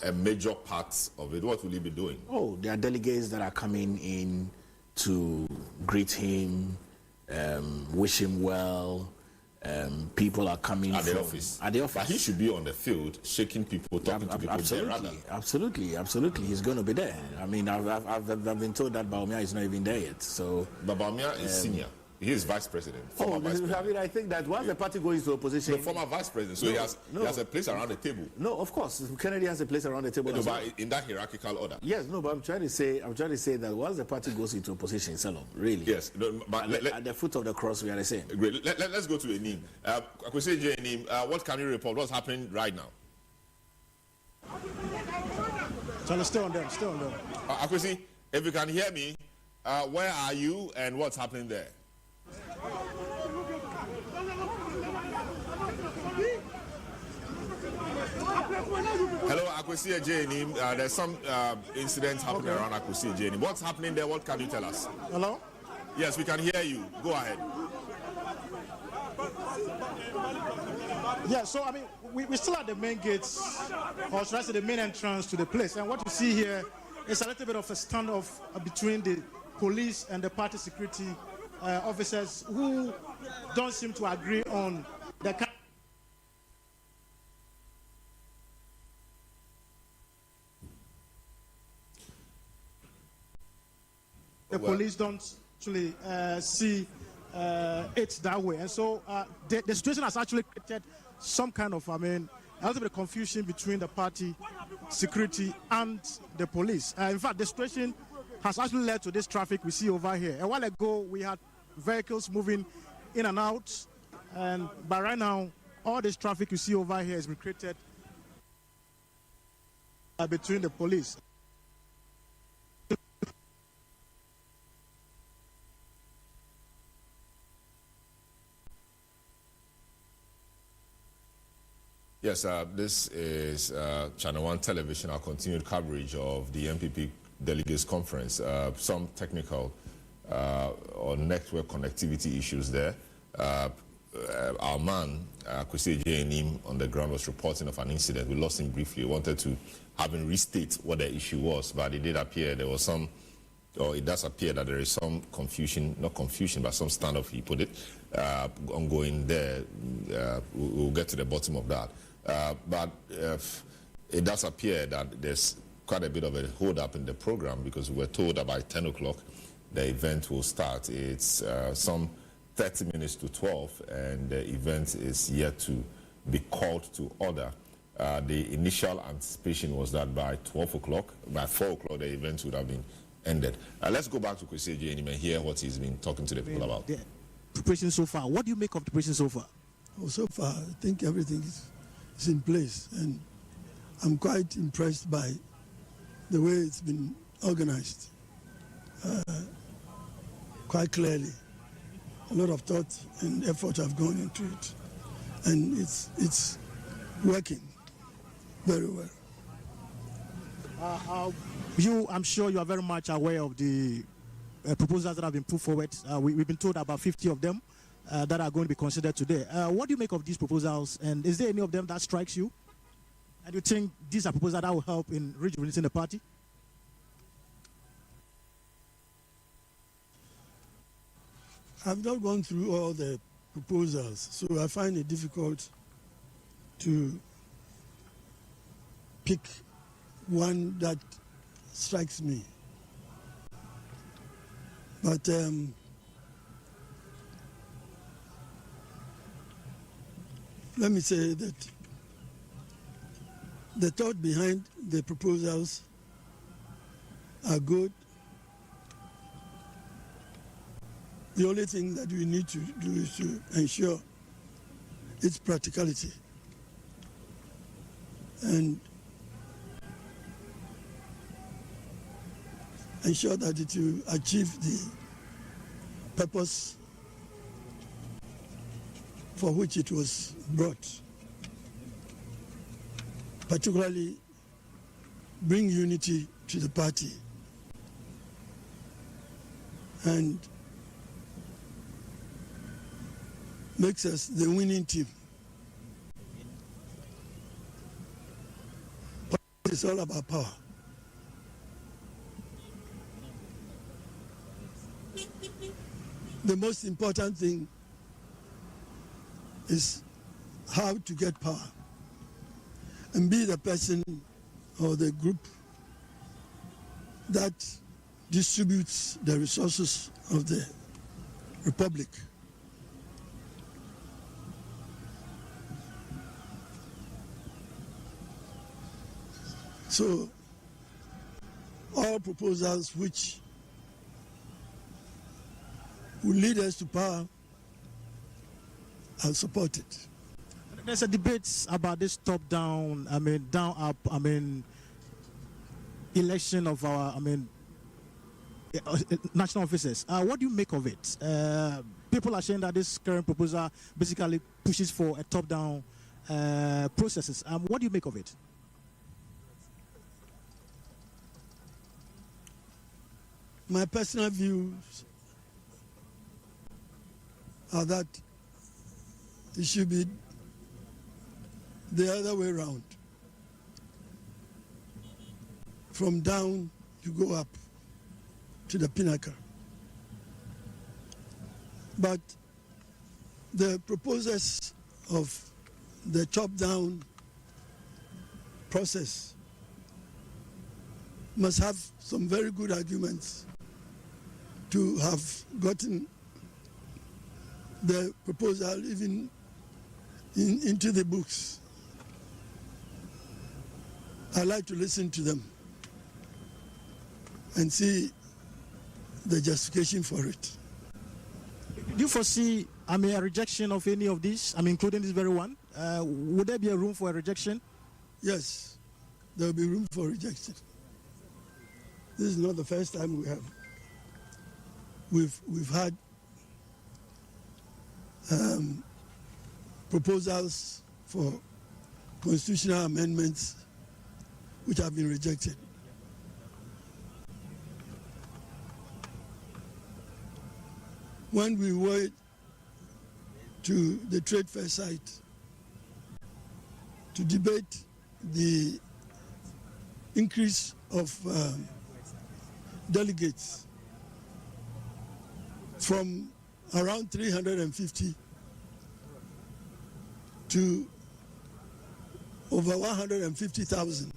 a major part of it. What will he be doing? Oh, there are delegates that are coming in to greet him, wish him well. People are coming at the office. At the office. But he should be on the field, shaking people, talking to people. Absolutely. He's going to be there. I mean, I've been told that Baumia is not even there yet. So, but Baumia is senior. He is vice president. Vice president. I mean, I think that once the party goes into opposition, the former vice president, so he has a place around the table. No, of course, Kennedy has a place around the table. No, but in that hierarchical order. Yes, no, but I'm trying to say that once the party goes into opposition, Salom, really. Yes, no, but at the foot of the cross, we are the same. Great. Let's go to Enim. Akwesi Enim, what can you report? What's happening right now? So stay on them. Akwesi, if you can hear me, where are you and what's happening there? Hello, Akwesi Ejenim. There's some incidents happening around Akwesi Ejenim. What's happening there? What can you tell us? Hello? Yes, we can hear you. Go ahead. Yeah, so I mean, we're still at the main gates, or should I say the main entrance to the place. And what you see here is a little bit of a standoff between the police and the party security officers who don't seem to agree on the police don't actually see it that way. And so the situation has actually created some kind of, a little bit of confusion between the party security and the police. In fact, the situation has actually led to this traffic we see over here. A while ago, we had vehicles moving in and out, but right now, all this traffic you see over here has been created between the police. Yes, this is Channel 1 Television, our continued coverage of the NPP Delegates Conference. Some technical or network connectivity issues there. Our man, Akwesi Ejenim, on the ground was reporting of an incident. We lost him briefly. We wanted to have him restate what the issue was, but it did appear there was some, or it does appear that there is some confusion, not confusion, but some standoff, he put it, ongoing there. We'll get to the bottom of that. But it does appear that there's quite a bit of a hold up in the program, because we were told that by 10 o'clock the event will start. It's some 30 minutes to 12, and the event is yet to be called to order. The initial anticipation was that by 12 o'clock, by 4 o'clock, the event would have been ended. Let's go back to Akwesi Ejenim and hear what he's been talking to the people about. The preparation so far. What do you make of the preparation so far? Oh, so far, I think everything is in place, and I'm quite impressed by the way it's been organized. Quite clearly, a lot of thought and effort have gone into it, and it's working very well. I'm sure you are very much aware of the proposals that have been put forward. We've been told about 50 of them that are going to be considered today. What do you make of these proposals, and is there any of them that strikes you? And do you think these are proposals that will help in rejuvenating the party? I've not gone through all the proposals, so I find it difficult to pick one that strikes me. But let me say that the thought behind the proposals are good. The only thing that we need to do is to ensure its practicality and ensure that it will achieve the purpose for which it was brought, particularly bring unity to the party and makes us the winning team. It's all about power. The most important thing is how to get power and be the person or the group that distributes the resources of the republic. So all proposals which will lead us to power are supported. There's a debate about this top-down, down-up, election of our, national officers. What do you make of it? People are saying that this current proposal basically pushes for a top-down processes. What do you make of it? My personal views are that it should be the other way around. From down, you go up to the pinnacle. But the proposers of the top-down process must have some very good arguments to have gotten the proposal even into the books. I like to listen to them and see the justification for it. Do you foresee, a rejection of any of these, including this very one? Would there be a room for a rejection? Yes, there will be room for rejection. This is not the first time we have. We've had proposals for constitutional amendments which have been rejected. When we went to the trade fair site to debate the increase of delegates from around 350 to over 150,000.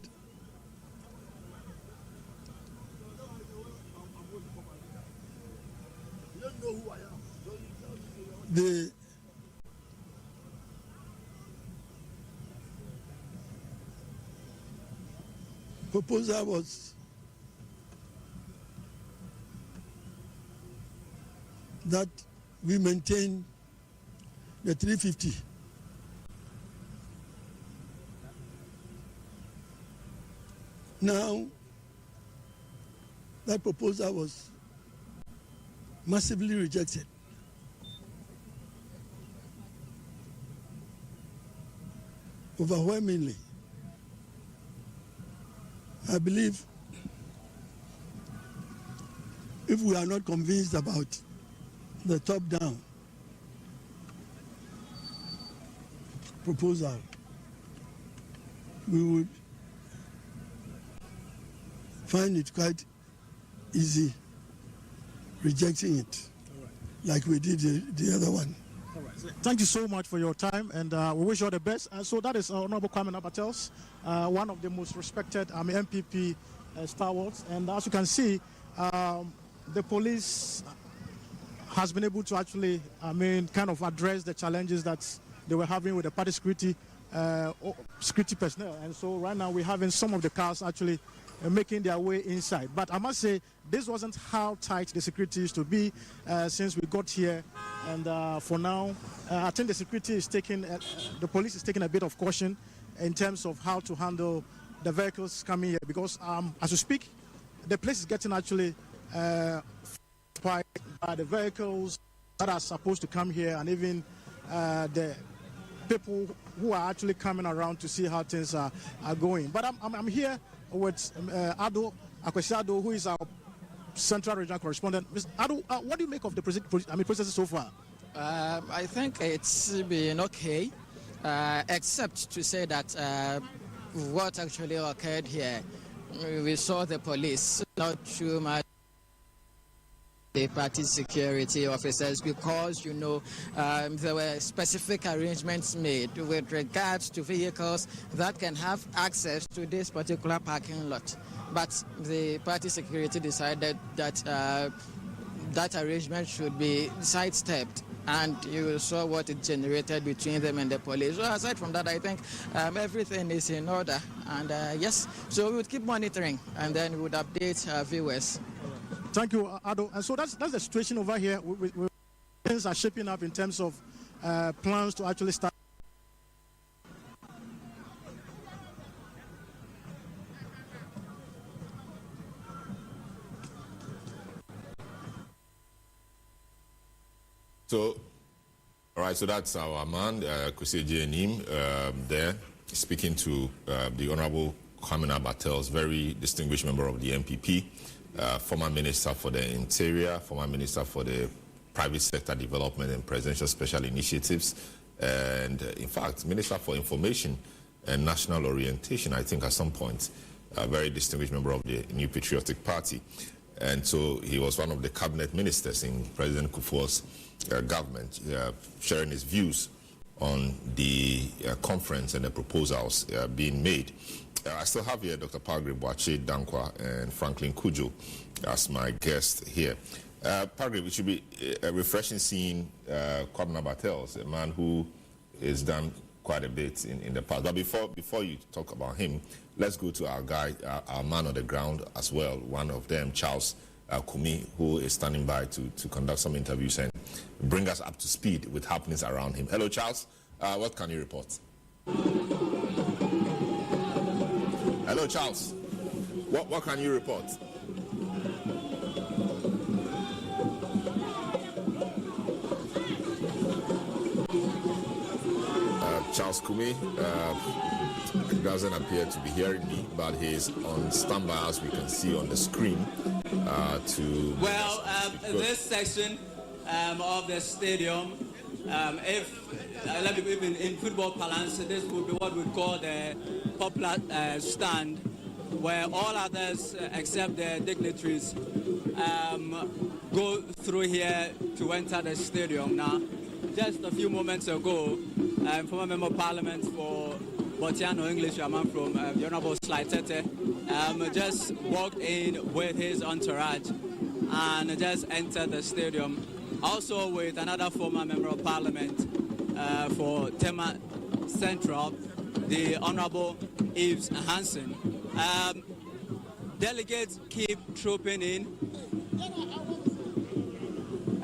The proposal was that we maintain the 350. Now, that proposal was massively rejected. Overwhelmingly. I believe if we are not convinced about the top-down proposal, we would find it quite easy rejecting it. like we did the other one. All right. So thank you so much for your time, and we wish you all the best. So that is Honorable Kwame Nabatel's, one of the most respected MPP stalwarts. And as you can see, the police has been able to actually, kind of address the challenges that they were having with the party security personnel. And so right now we're having some of the cars actually making their way inside. But I must say, this wasn't how tight the security used to be since we got here. And for now, I think the security is taking, the police is taking a bit of caution in terms of how to handle the vehicles coming here. Because as we speak, the place is getting actually by the vehicles that are supposed to come here, and even the people who are actually coming around to see how things are going. But I'm here with Ado Akwesiado, who is our Central Regional Correspondent. Mr. Ado, what do you make of the process so far? I think it's been okay, except to say that what actually occurred here, we saw the police not too much the party security officers, because there were specific arrangements made with regards to vehicles that can have access to this particular parking lot. But the party security decided that that arrangement should be sidestepped, and you saw what it generated between them and the police. So aside from that, I think everything is in order, and yes, so we would keep monitoring, and then we would update our viewers. Thank you, Ado. And so that's the situation over here. Things are shaping up in terms of plans to actually start. So, all right, so that's our man, Kwesi Enim, there, speaking to the Honorable Kwame Nabatel's very distinguished member of the NPP. Former Minister for the Interior, former Minister for the Private Sector Development and Presidential Special Initiatives, and in fact, Minister for Information and National Orientation, I think at some point, a very distinguished member of the New Patriotic Party. And so he was one of the cabinet ministers in President Kufuor's government, sharing his views on the conference and the proposals being made. I still have here Dr. Pagre Boache Dankwa and Franklin Kujo as my guest here. Pagre, it should be refreshing seeing Kwame Nabatel's, a man who has done quite a bit in the past. But before you talk about him, let's go to our guy, our man on the ground as well, one of them, Charles Kumi, who is standing by to conduct some interviews and bring us up to speed with happenings around him. Hello, Charles. What can you report? Hello, Charles. What can you report? Charles Kumi doesn't appear to be hearing me, but he's on standby, as we can see on the screen. This section of the stadium, in football parlance, this would be what we call the popular stand, where all others except the dignitaries go through here to enter the stadium. Now, just a few moments ago, former Member of Parliament for Botiano English, a man from the Honorable Slaitete, just walked in with his entourage and just entered the stadium. Also with another former Member of Parliament for Tema Central, the Honorable Yves Hansen. Delegates keep trooping in.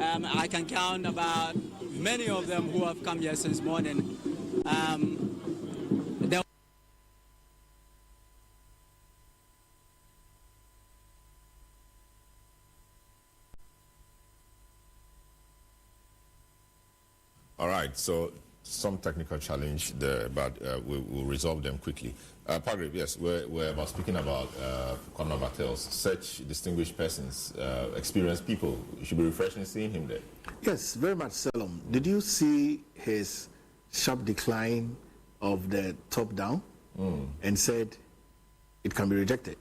I can count about many of them who have come here since morning. All right, so some technical challenge there, but we'll resolve them quickly. Pagre, yes, we're about speaking about Kwame Nabatel's, such distinguished persons, experienced people. It should be refreshing seeing him there. Yes, very much, Salom. Did you see his sharp decline of the top down and said it can be rejected?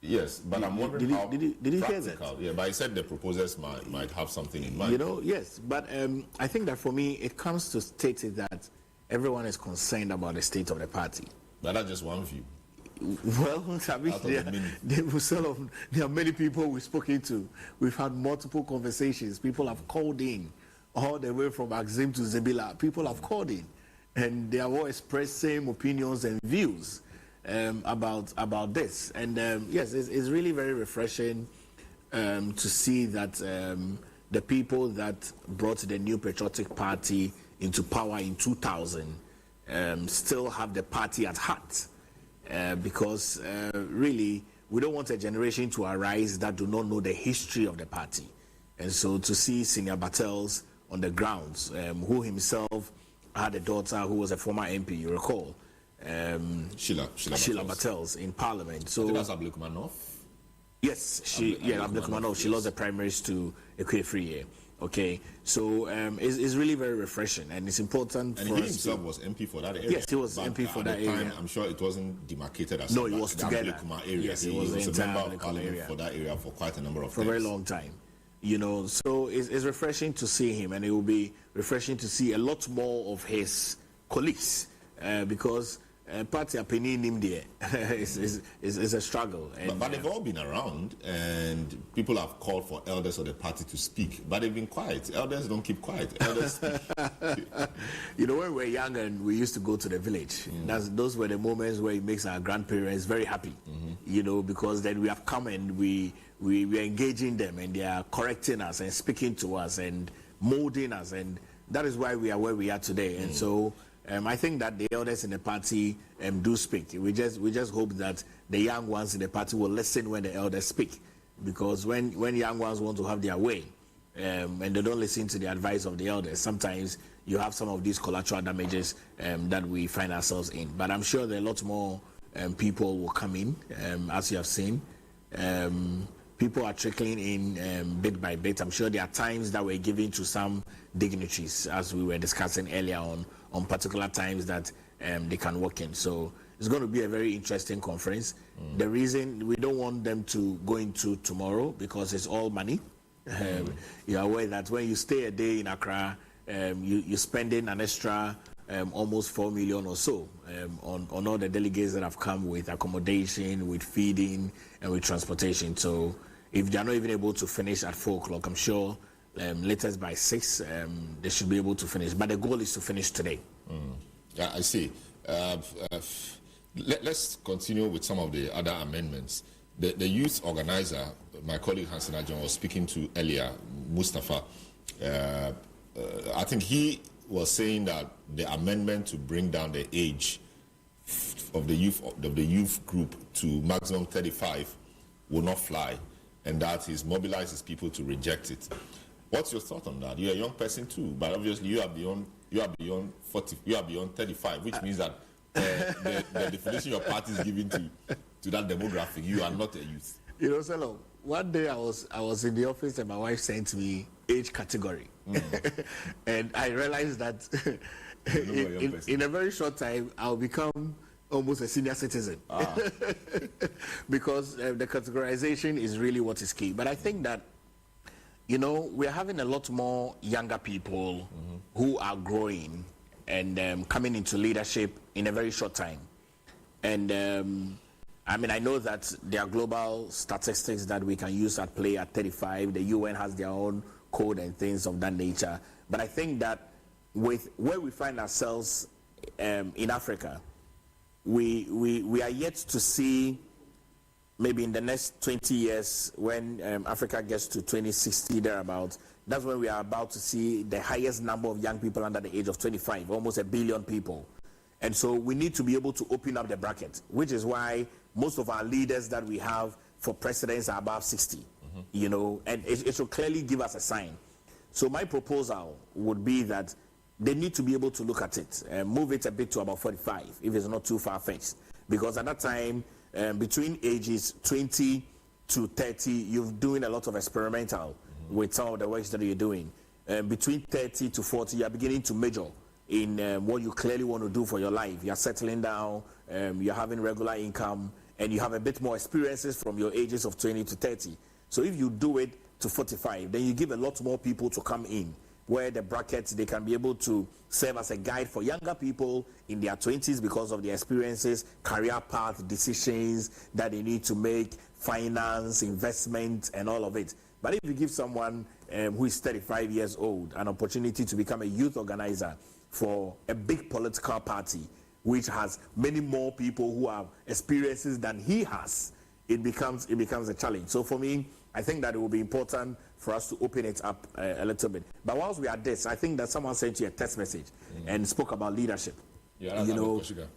Yes, but I'm wondering how did he hear that? practical. Yeah, but he said the proposers might have something in mind. You know, yes, but I think that for me, it comes to stating that everyone is concerned about the state of the party. But that's just one view. Well, I mean, there are many people we've spoken to. We've had multiple conversations. People have called in, all the way from Axim to Zebila. People have called in, and they have all expressed same opinions and views about this. And yes, it's really very refreshing to see that the people that brought the New Patriotic Party into power in 2000 still have the party at heart. Because really, we don't want a generation to arise that do not know the history of the party. And so to see Senior Battles on the grounds, who himself had a daughter who was a former MP, you recall, Sheila Battles in Parliament. So that's Abdulkumanov? Yes, Abdulkumanov. She lost the primaries to Ekwefriye. Okay, so it's really very refreshing, and it's important. And for he us himself was MP for that area. Yes, he was MP for that area. At the time, I'm sure it wasn't demarcated as no, it was together. Area. Yes, he was a member of area. Parliament for that area for quite a number of for a very long time. You know, so it's refreshing to see him, and it will be refreshing to see a lot more of his colleagues because party opinion in there is a struggle. And, but they've all been around, and people have called for elders of the party to speak, but they've been quiet. Elders don't keep quiet. Elders speak. You know, when we were young and we used to go to the village, those were the moments where it makes our grandparents very happy. You know, because then we have come and we are engaging them, and they are correcting us and speaking to us and molding us, and that is why we are where we are today. And so I think that the elders in the party do speak. We just hope that the young ones in the party will listen when the elders speak, because when young ones want to have their way and they don't listen to the advice of the elders, sometimes you have some of these collateral damages that we find ourselves in. But I'm sure there are a lot more people will come in, as you have seen. People are trickling in bit by bit. I'm sure there are times that we're giving to some dignitaries, as we were discussing earlier on particular times that they can work in. So it's going to be a very interesting conference. The reason we don't want them to go into tomorrow, because it's all money. You're aware that when you stay a day in Accra, you're spending an extra almost 4 million or so on all the delegates that have come with accommodation, with feeding, and with transportation. So if they're not even able to finish at 4 o'clock, I'm sure latest by 6, they should be able to finish. But the goal is to finish today. Yeah, I see. Let's continue with some of the other amendments. The youth organizer, my colleague Hansen Ajon was speaking to earlier, Mustafa. I think he was saying that the amendment to bring down the age of the youth group to maximum 35 will not fly, and that he's mobilized his people to reject it. What's your thought on that? You're a young person too, but obviously you are beyond 40, you are beyond 35, which means that the definition your party is giving to that demographic, you are not a youth. You know, Selo, one day I was in the office and my wife sent me age category, and I realized that in a very short time I'll become almost a senior citizen because the categorization is really what is key. But I think that, you know, we're having a lot more younger people who are growing and coming into leadership in a very short time. And I mean, I know that there are global statistics that we can use at play at 35. The UN has their own code and things of that nature. But I think that with where we find ourselves in Africa, we are yet to see, maybe in the next 20 years, when Africa gets to 2060 thereabouts, that's when we are about to see the highest number of young people under the age of 25, almost 1 billion people. And so we need to be able to open up the bracket, which is why most of our leaders that we have for presidents are above 60, you know, and it should clearly give us a sign. So my proposal would be that they need to be able to look at it and move it a bit to about 45, if it's not too far-fetched. Because at that time, between ages 20 to 30, you're doing a lot of experimental with some of the works that you're doing. Between 30 to 40, you're beginning to major in what you clearly want to do for your life. You're settling down, you're having regular income, and you have a bit more experiences from your ages of 20 to 30. So if you do it to 45, then you give a lot more people to come in, where the brackets, they can be able to serve as a guide for younger people in their 20s because of their experiences, career path, decisions that they need to make, finance, investment, and all of it. But if you give someone who is 35 years old an opportunity to become a youth organizer for a big political party, which has many more people who have experiences than he has, it becomes a challenge. So for me, I think that it will be important for us to open it up a little bit. But whilst we are at this, I think that someone sent you a text message and spoke about leadership. Yeah,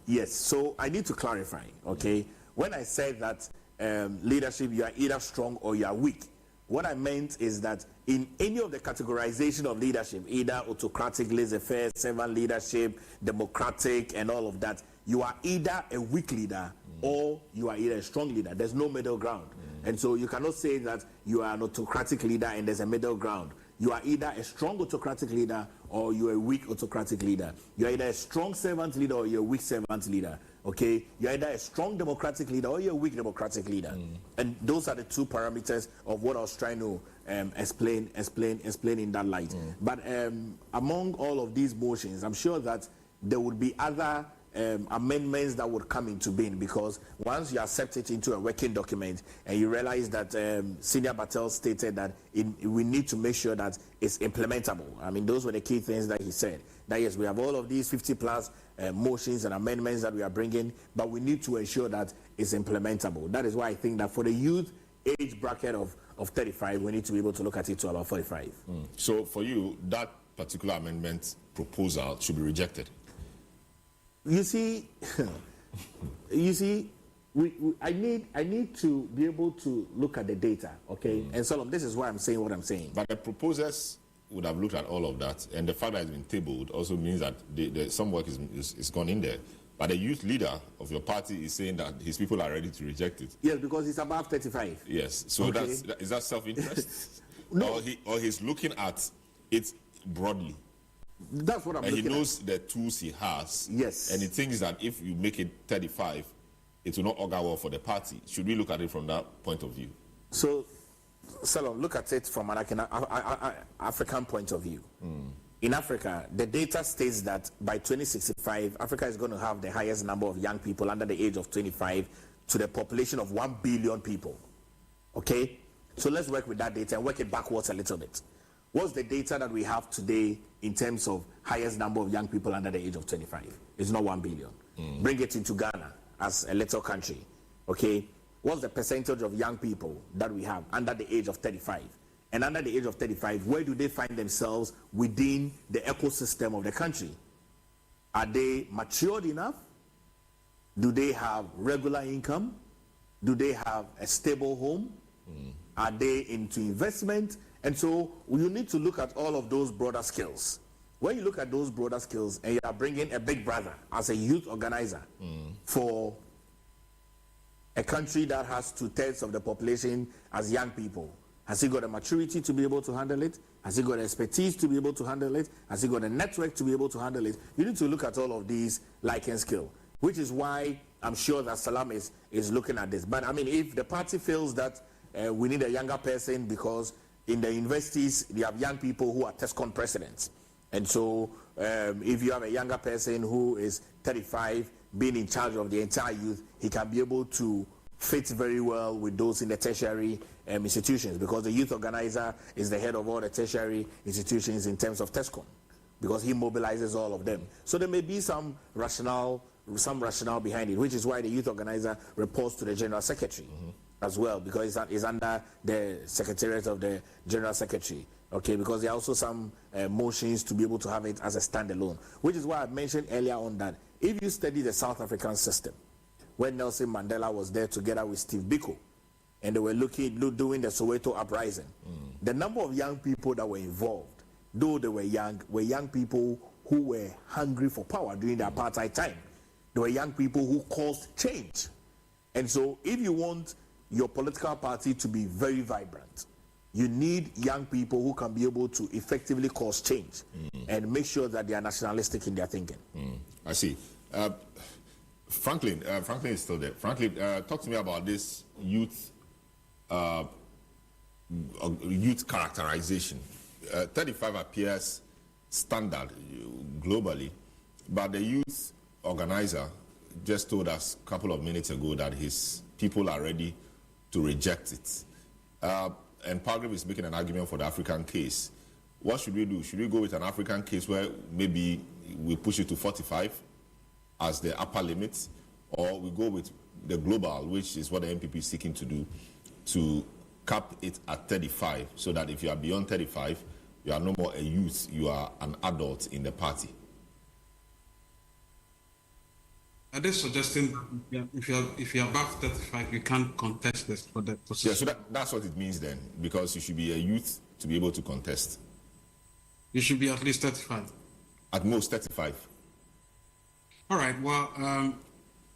yes. So I need to clarify, okay? When I said that leadership, you are either strong or you are weak, what I meant is that in any of the categorization of leadership, either autocratic, laissez-faire, servant leadership, democratic, and all of that, you are either a weak leader or you are either a strong leader. There's no middle ground. And so you cannot say that you are an autocratic leader and there's a middle ground. You are either a strong autocratic leader or you're a weak autocratic leader. You're either a strong servant leader or you're a weak servant leader. Okay? You're either a strong democratic leader or you're a weak democratic leader. And those are the two parameters of what I was trying to explain in that light. But among all of these motions, I'm sure that there would be other amendments that would come into being, because once you accept it into a working document and you realize that Senior Batel stated that we need to make sure that it's implementable. I mean, those were the key things that he said. That yes, we have all of these 50 plus motions and amendments that we are bringing, but we need to ensure that it's implementable. That is why I think that for the youth age bracket of 35, we need to be able to look at it to about 45. So for you, that particular amendment proposal should be rejected? You see, I need to be able to look at the data, okay? And Solomon, this is why I'm saying what I'm saying. But the proposers would have looked at all of that, and the fact that it's been tabled also means that some work is gone in there. But the youth leader of your party is saying that his people are ready to reject it. Yes, because he's above 35. Yes, so okay. Is that self-interest? No. Or he's looking at it broadly? That's what I'm looking at. And he knows the tools he has. Yes. And he thinks that if you make it 35, it will not augur well for the party. Should we look at it from that point of view? So, Salom, look at it from an African point of view. In Africa, the data states that by 2065, Africa is going to have the highest number of young people under the age of 25 to the population of 1 billion people. Okay? So let's work with that data and work it backwards a little bit. What's the data that we have today in terms of highest number of young people under the age of 25? It's not 1 billion. Bring it into Ghana as a little country. Okay? What's the percentage of young people that we have under the age of 35? And under the age of 35, where do they find themselves within the ecosystem of the country? Are they matured enough? Do they have regular income? Do they have a stable home? Are they into investment? And so you need to look at all of those broader skills. When you look at those broader skills and you are bringing a big brother as a youth organizer for a country that has 2/3 of the population as young people, has he got a maturity to be able to handle it? Has he got expertise to be able to handle it? Has he got a network to be able to handle it? You need to look at all of these like and skill, which is why I'm sure that Salam is looking at this. But I mean, if the party feels that we need a younger person because in the universities, they have young people who are TESCON presidents. And so if you have a younger person who is 35, being in charge of the entire youth, he can be able to fit very well with those in the tertiary institutions, because the youth organizer is the head of all the tertiary institutions in terms of TESCON, because he mobilizes all of them. So there may be some rationale behind it, which is why the youth organizer reports to the general secretary as well, because it's under the secretariat of the general secretary. Okay, because there are also some motions to be able to have it as a standalone, which is why I mentioned earlier on that if you study the South African system, when Nelson Mandela was there together with Steve Biko, and they were doing the Soweto uprising, the number of young people that were involved, though they were young people who were hungry for power during the apartheid time. They were young people who caused change. And so if you want your political party to be very vibrant, you need young people who can be able to effectively cause change and make sure that they are nationalistic in their thinking. I see. Franklin is still there. Franklin, talk to me about this youth characterization. 35 appears standard globally, but the youth organizer just told us a couple of minutes ago that his people are ready to reject it. And Palgrave is making an argument for the African case. What should we do? Should we go with an African case where maybe we push it to 45 as the upper limit, or we go with the global, which is what the NPP is seeking to do, to cap it at 35, so that if you are beyond 35, you are no more a youth, you are an adult in the party? Are they suggesting if you're above 35, you can't contest this for the position? Yeah, so that's what it means then, because you should be a youth to be able to contest. You should be at least 35. At most 35. All right, well,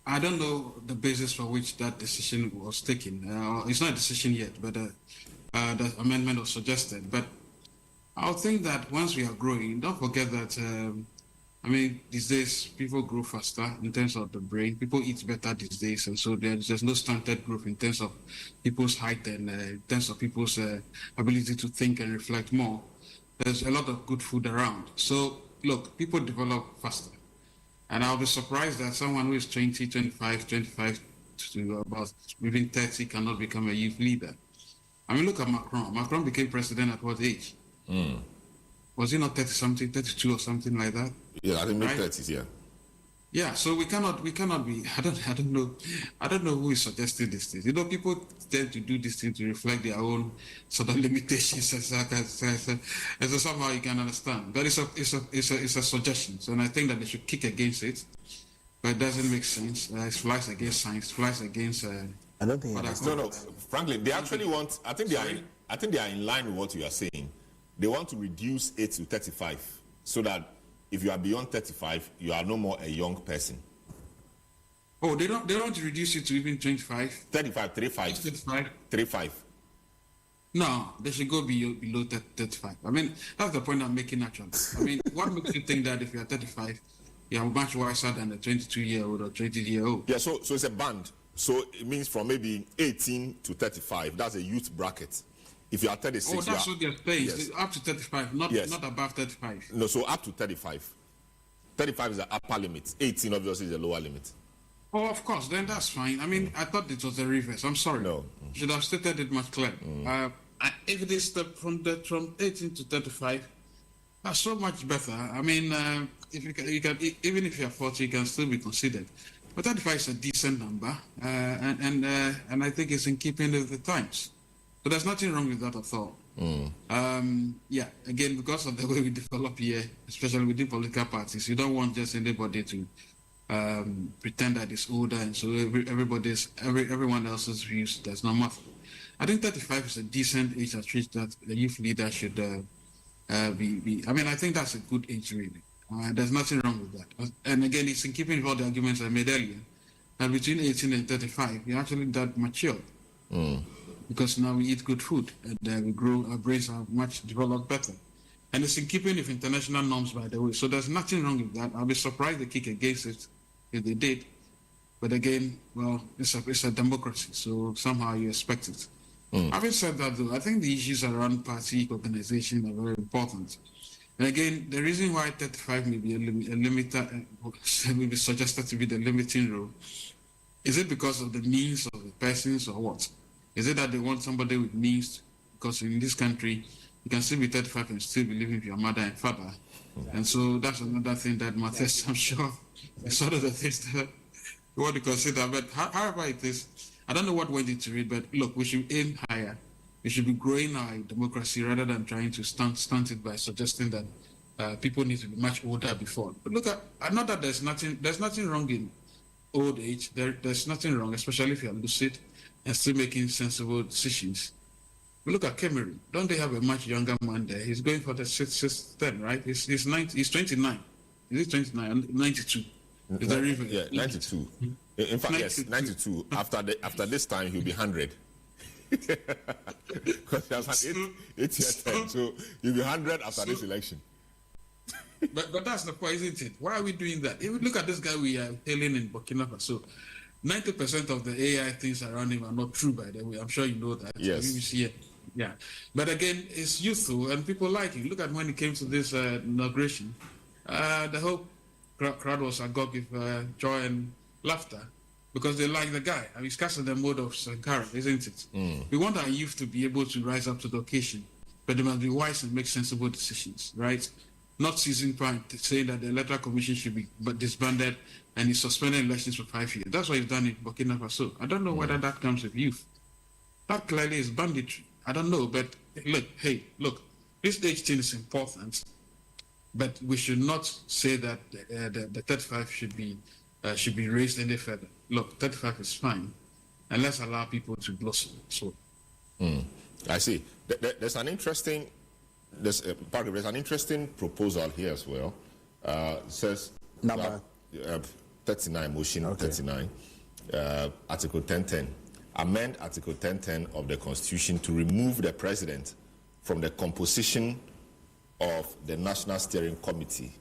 I don't know the basis for which that decision was taken. It's not a decision yet, but the amendment was suggested. But I would think that once we are growing, don't forget that, I mean, these days people grow faster in terms of the brain. People eat better these days, and so there's no stunted growth in terms of people's height and in terms of people's ability to think and reflect more. There's a lot of good food around. So, look, people develop faster. And I'll be surprised that someone who is 20, 25 to about within 30 cannot become a youth leader. I mean, look at Macron. Macron became president at what age? Was he not 30-something, 32 or something like that? Yeah, I think mid-30s, yeah. Yeah, so we cannot be. I don't know who is suggesting this thing. You know, people tend to do this thing to reflect their own sort of limitations, and so somehow you can understand. But it's a suggestion, so and I think that they should kick against it. But it doesn't make sense. It flies against science, flies against. I don't think. No. Frankly, they actually want. I think they are in line with what you are saying. They want to reduce it to 35, so that if you are beyond 35, you are no more a young person. Oh, they don't reduce it to even 25? 35, 35. 35? 35. No, they should go below 35. I mean, that's the point I'm making actually. I mean, what makes you think that if you're 35, you're much wiser than a 22-year-old or 20-year-old? Yeah, so it's a band. So it means from maybe 18 to 35. That's a youth bracket. If you are 36, oh, that's what they're saying. Yes. Up to 35, not above 35. No, so up to 35. 35 is the upper limit. 18 obviously is the lower limit. Oh, of course. Then that's fine. I mean, I thought it was the reverse. I'm sorry. No. Should have stated it much clearer. If it is from 18 to 35, that's so much better. I mean, if you can, even if you're 40, you can still be considered. But 35 is a decent number, and I think it's in keeping with the times. So there's nothing wrong with that at all. Yeah, again, because of the way we develop here, especially within political parties, you don't want just anybody to pretend that it's older, and so everyone else's views does not matter. I think 35 is a decent age at which that the youth leader should be. I mean, I think that's a good age, really. There's nothing wrong with that. And again, it's in keeping with all the arguments I made earlier, that between 18 and 35, you're actually that mature. Because now we eat good food, and we grow, our brains are much developed better. And it's in keeping with international norms, by the way. So there's nothing wrong with that. I'll be surprised they kick against it if they did. But again, well, it's a democracy, so somehow you expect it. Having said that, though, I think the issues around party organization are very important. And again, the reason why 35 may be a limiter, may be suggested to be the limiting rule, is it because of the means of the persons or what? Is it that they want somebody with means? Because in this country, you can still be 35 and still be living with your mother and father. And so that's another thing that matters, I'm sure. It's sort of the things that you want to consider. But however it is, I don't know what went into it, but look, we should aim higher. We should be growing our democracy rather than trying to stunt it by suggesting that people need to be much older before. But look, I know that there's nothing wrong in old age. There's nothing wrong, especially if you're lucid and still making sensible decisions. But look at Cameroon. Don't they have a much younger man there? He's going for the sixth term, right? He's 29. Is he 29? 92. Is that even? Yeah, 92. In fact, 92. Yes, 92. After this time, he'll be 100. Because he has had 8 years term, so he'll be 100 after this election. But that's the point, isn't it? Why are we doing that? If we look at this guy we are hailing in Burkina Faso, 90% of the AI things around him are not true, by the way. I'm sure you know that. Yes. BBC, yeah. But again, it's useful and people like it. Look at when it came to this inauguration. The whole crowd was agog with joy and laughter because they like the guy. I mean, he's cast in the mode of Sankara, isn't it? We want our youth to be able to rise up to the occasion, but they must be wise and make sensible decisions, right? Not seizing pride, saying that the Electoral Commission should be disbanded and he's suspended elections for 5 years. That's what he's done in Burkina Faso. I don't know whether that comes with youth. That clearly is banditry. I don't know, but look, this age thing is important, but we should not say that the 35 should be raised any further. Look, 35 is fine, and let's allow people to blossom. So, I see. There's an interesting proposal here as well. It says number 39, motion 39, Article 1010. Amend Article 1010 of the Constitution to remove the President from the composition of the National Steering Committee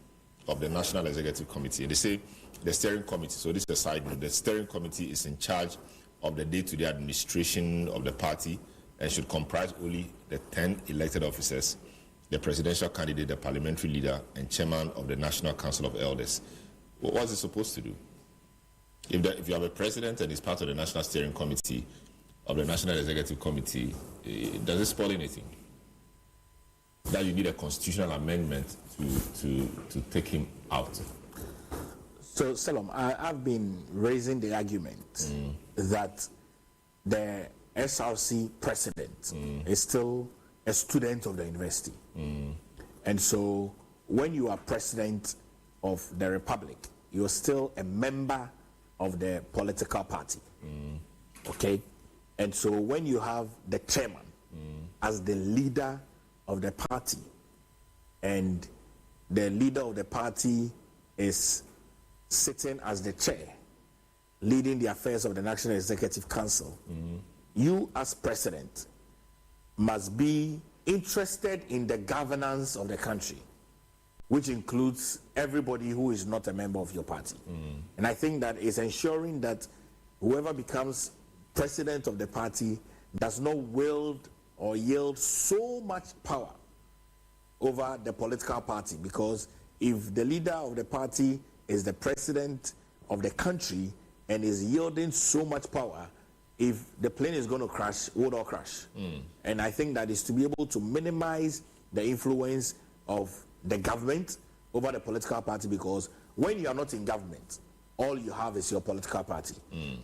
of the National Executive Committee. And they say the Steering Committee, so this is a side note, the Steering Committee is in charge of the day-to-day administration of the party and should comprise only the 10 elected officers, the presidential candidate, the parliamentary leader, and chairman of the National Council of Elders. Well, what's it supposed to do? If you have a president and he's part of the National Steering Committee of the National Executive Committee, does it spoil anything? That you need a constitutional amendment to take him out. So, Salom, I've been raising the argument that the SRC president is still a student of the university. And so, when you are president of the republic, you're still a member of the political party. Okay? And so, when you have the chairman as the leader of the party, and the leader of the party is sitting as the chair, leading the affairs of the National Executive Council, you as president must be interested in the governance of the country, which includes everybody who is not a member of your party. And I think that is ensuring that whoever becomes president of the party does not wield or yield so much power over the political party, because if the leader of the party is the president of the country and is yielding so much power, if the plane is going to crash, it will all crash. And I think that is to be able to minimize the influence of the government over the political party, because when you are not in government, all you have is your political party.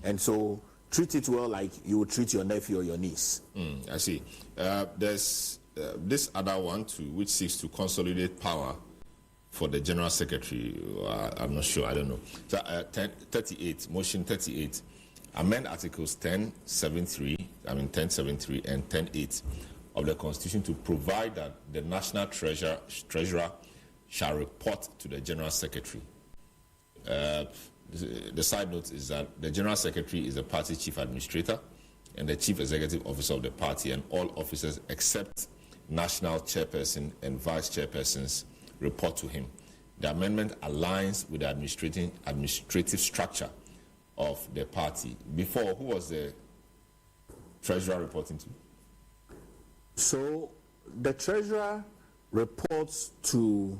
And so treat it well like you would treat your nephew or your niece. I see. There's this other one too, which seeks to consolidate power for the General Secretary. I'm not sure, I don't know. So, 38, motion 38, amend Articles 1073 and 10.8 of the Constitution to provide that the National Treasurer shall report to the General Secretary. The side note is that the General Secretary is the party chief administrator and the chief executive officer of the party, and all officers except national chairperson and vice chairpersons report to him. The amendment aligns with the administrative structure of the party. Before, who was the treasurer reporting to? So the treasurer reports to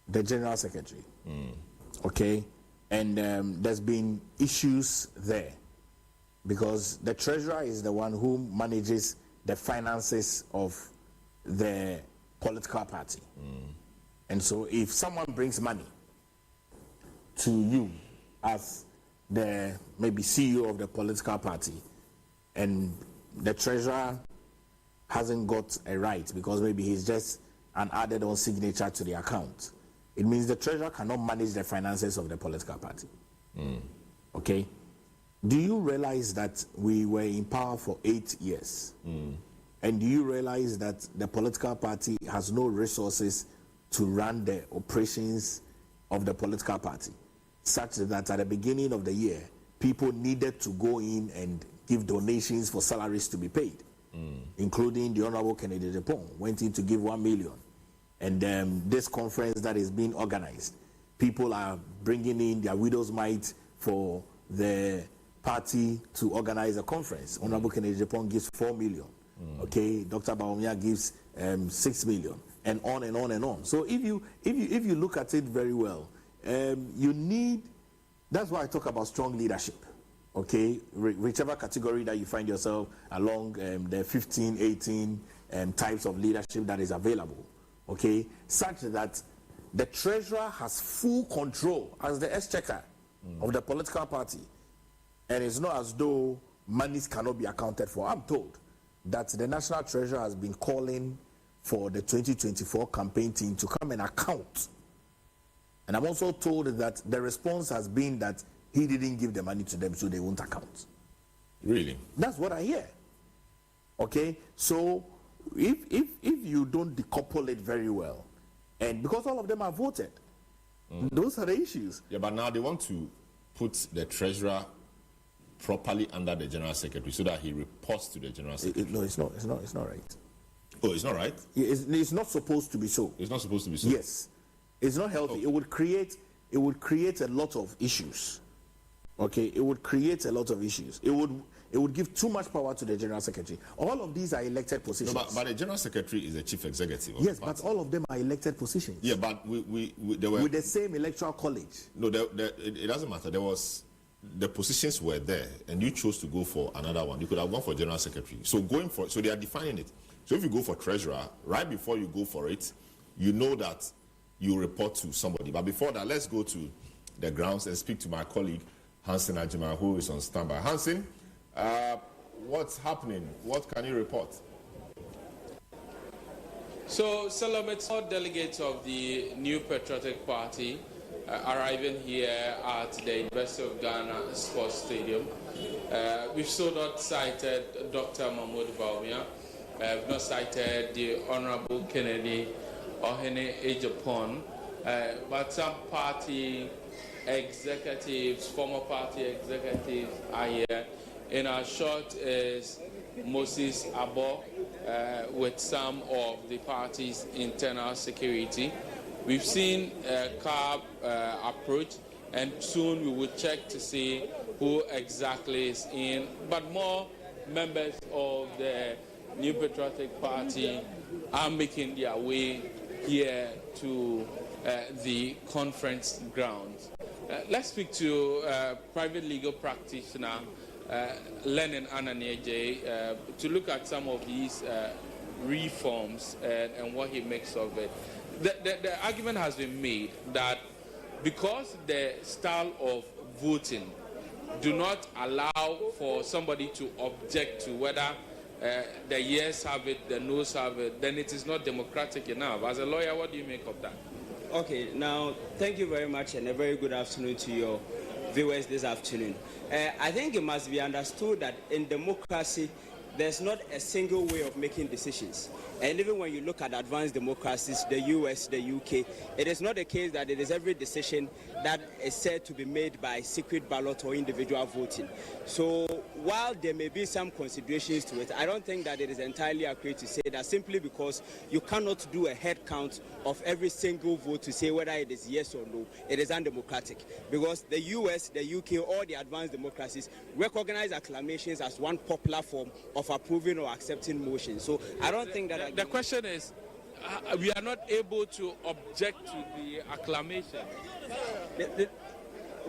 the general secretary. Okay? And there's been issues there, because the treasurer is the one who manages the finances of the political party. And so if someone brings money to you as the maybe CEO of the political party, and the treasurer hasn't got a right because maybe he's just an added on signature to the account, it means the treasurer cannot manage the finances of the political party. Okay? Do you realize that we were in power for 8 years? And do you realize that the political party has no resources to run the operations of the political party, such that at the beginning of the year, people needed to go in and give donations for salaries to be paid, including the Honorable Kennedy Depon went in to give 1 million And this conference that is being organized, people are bringing in their widow's mite for the party to organize a conference. Honorable Kennedy Japan gives 4 million. Okay, Dr. Baumia gives 6 million, and on and on and on. So if you look at it very well, you need. That's why I talk about strong leadership. Okay, whichever category that you find yourself along the 15, 18 types of leadership that is available. Okay, such that the treasurer has full control as the exchequer of the political party, and it's not as though monies cannot be accounted for. I'm told that the national treasurer has been calling for the 2024 campaign team to come and account. And I'm also told that the response has been that he didn't give the money to them, so they won't account. Really? That's what I hear. Okay, so if you don't decouple it very well, and because all of them are voted, those are the issues. Yeah, but now they want to put the treasurer properly under the general secretary so that he reports to the general secretary. No, it's not right. Oh, it's not right? It's not supposed to be so. It's not supposed to be so? Yes. It's not healthy. It would create a lot of issues. Okay, it would create a lot of issues. It would give too much power to the general secretary. All of these are elected positions. No, but the general secretary is the chief executive. Yes, but all of them are elected positions. Yeah, but there were with the same electoral college. No, it doesn't matter. The positions were there, and you chose to go for another one. You could have gone for general secretary. So they are defining it. So if you go for treasurer, right before you go for it, you know that you report to somebody. But before that, let's go to the grounds and speak to my colleague Hansen Ajima, who is on standby. Hansen, what's happening? What can you report? So, Salam, it's all delegates of the New Patriotic Party arriving here at the University of Ghana Sports Stadium. We've still not cited Dr. Mahmoud Baumia. We've not cited the Honorable Kennedy Ohene Ejapon, but some party executives, former party executives are here. In our short is Moses Abo with some of the party's internal security. We've seen a car approach, and soon we will check to see who exactly is in, but more members of the New Patriotic Party are making their way here to the conference grounds. Let's speak to private legal practitioner Lennon Ananieje to look at some of these reforms and what he makes of it. The argument has been made that because the style of voting do not allow for somebody to object to whether the yes have it, the no's have it, then it is not democratic enough. As a lawyer, what do you make of that? Okay, now, thank you very much and a very good afternoon to your viewers this afternoon. I think it must be understood that in democracy, there's not a single way of making decisions. And even when you look at advanced democracies, the US, the UK, it is not the case that it is every decision that is said to be made by secret ballot or individual voting. So while there may be some considerations to it, I don't think that it is entirely accurate to say that simply because you cannot do a head count of every single vote to say whether it is yes or no, it is undemocratic. Because the US, the UK, or the advanced democracies recognize acclamations as one popular form of approving or accepting motions. So I don't think that... The question is, we are not able to object to the acclamation.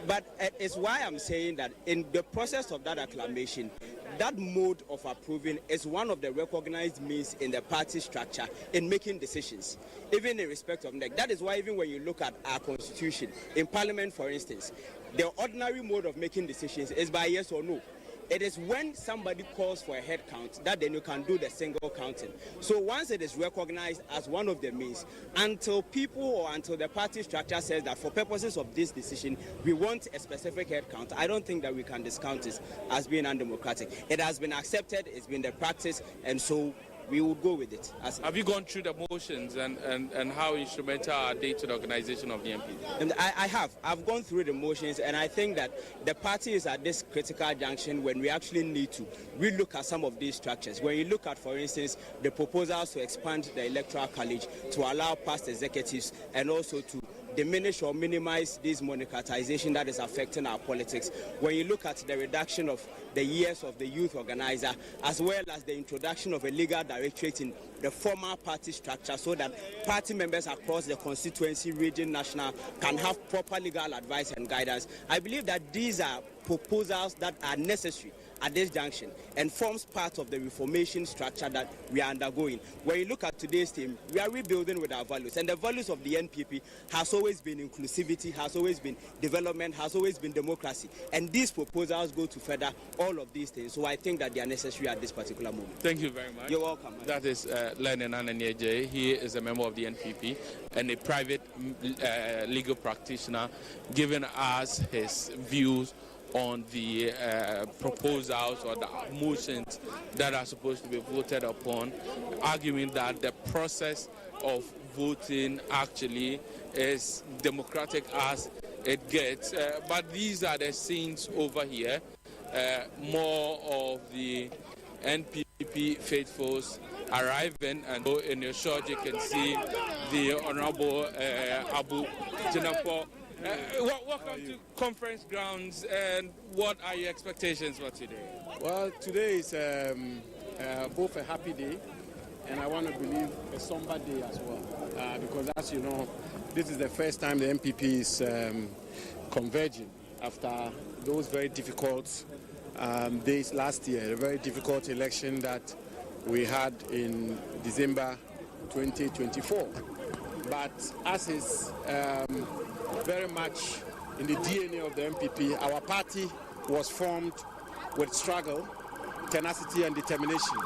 But it's why I'm saying that in the process of that acclamation, that mode of approving is one of the recognized means in the party structure in making decisions, even in respect of NEC. That is why even when you look at our constitution, in Parliament, for instance, the ordinary mode of making decisions is by yes or no. It is when somebody calls for a head count that then you can do the single counting. So once it is recognized as one of the means, until people or until the party structure says that for purposes of this decision, we want a specific head count, I don't think that we can discount it as being undemocratic. It has been accepted, it's been the practice, and so we would go with it. Have you gone through the motions and how instrumental are they to the organization of the NPP? And I have. I've gone through the motions, and I think that the party is at this critical junction when we actually need to relook at some of these structures. When you look at, for instance, the proposals to expand the Electoral College to allow past executives and also to diminish or minimize this monetization that is affecting our politics. When you look at the reduction of the years of the youth organizer, as well as the introduction of a legal directorate in the former party structure so that party members across the constituency, region, national can have proper legal advice and guidance, I believe that these are proposals that are necessary at this junction and forms part of the reformation structure that we are undergoing. When you look at today's team, we are rebuilding with our values, and the values of the NPP has always been inclusivity, has always been development, has always been democracy, and these proposals go to further all of these things. So I think that they are necessary at this particular moment. Thank you very much. You're welcome. That is Lennon Ananyeje. He is a member of the NPP and a private legal practitioner, giving us his views on the proposals or the motions that are supposed to be voted upon, arguing that the process of voting actually is democratic as it gets. But these are the scenes over here. More of the NPP faithfuls arriving, and in your shot you can see the Honorable Abu Jinapo. Welcome to conference grounds, and what are your expectations for today? Well, today is both a happy day and I want to believe a somber day as well, because as you know, this is the first time the NPP is converging after those very difficult days last year, a very difficult election that we had in December 2024. But as is very much in the DNA of the NPP, our party was formed with struggle, tenacity and determination.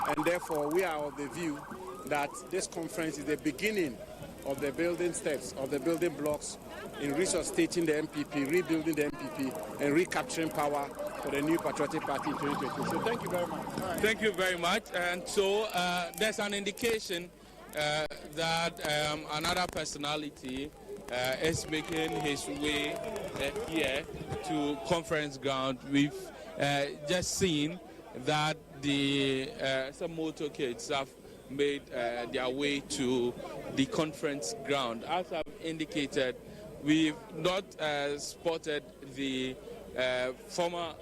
And therefore we are of the view that this conference is the beginning of the building steps, of the building blocks in resuscitating the NPP, rebuilding the NPP and recapturing power for the new patriotic party in 2020. So thank you very much. Thank you very much. And so there's an indication that another personality is making his way here to conference ground. We've just seen that some motorcades have made their way to the conference ground. As I've indicated, we've not spotted the former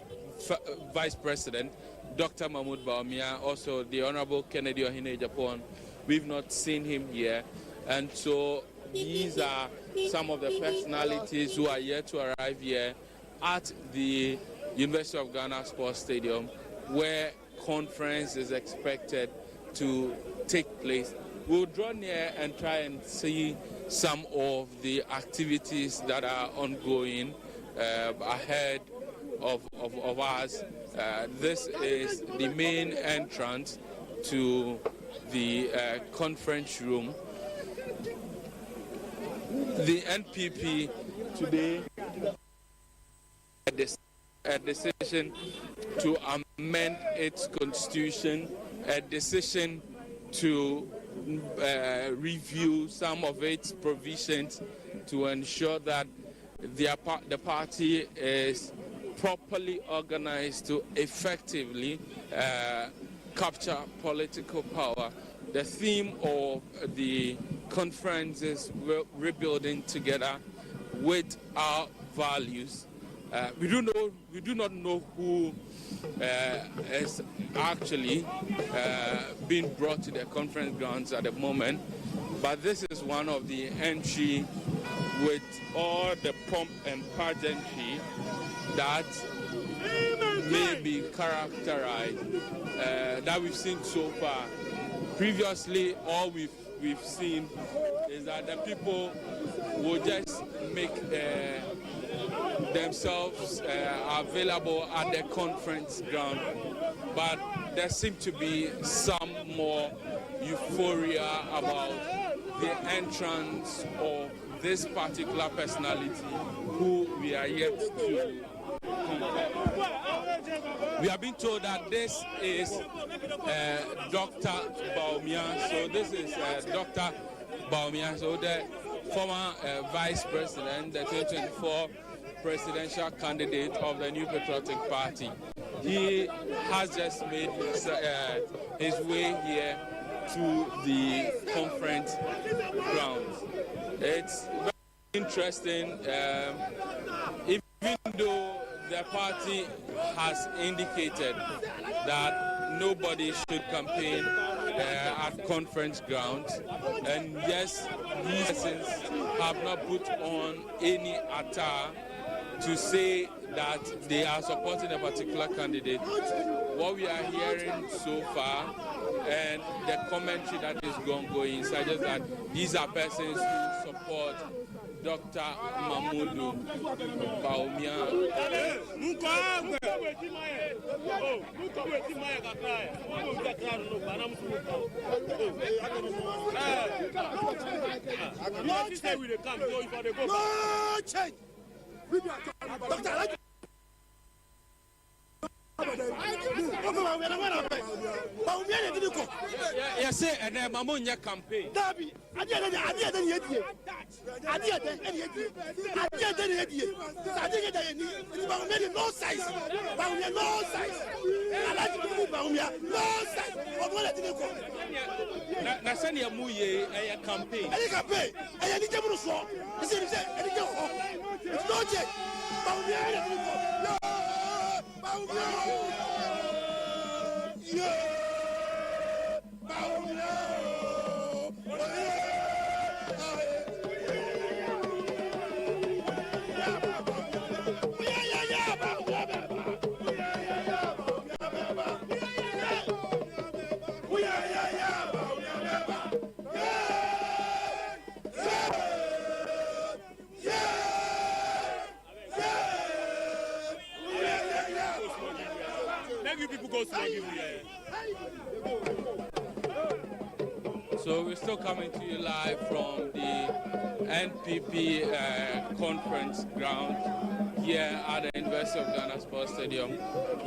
Vice President, Dr. Mahmoud Bawumia, also the Honorable Kennedy Ohene Japan. We've not seen him here, and so these are some of the personalities who are yet to arrive here at the University of Ghana Sports Stadium, where conference is expected to take place. We'll draw near and try and see some of the activities that are ongoing ahead of us. This is the main entrance to the conference room. The NPP today a decision to amend its constitution, a decision to review some of its provisions to ensure that the party is properly organized to effectively capture political power. The theme of the conference is rebuilding together with our values. We do not know who is actually being brought to the conference grounds at the moment, but this is one of the entry with all the pomp and pageantry that may be characterized that we've seen so far. Previously, all we've seen is that the people will just make themselves available at the conference ground, but there seems to be some more euphoria about the entrance of this particular personality who we are yet to We have been told that this is Dr. Bawumia. So this is Dr. Bawumia, so the former vice president, the 2024 presidential candidate of the New Patriotic Party. He has just made his way here to the conference grounds. It's very interesting, even though the party has indicated that nobody should campaign at conference grounds, and yes, these persons have not put on any attire to say that they are supporting a particular candidate. What we are hearing so far and the commentary that is going suggests that these are persons who support Dr. Mamudu Bawumia. Yes, sir, and then Mamunya campaign. So we're still coming to you live from the NPP conference ground here at the University of Ghana Sports Stadium,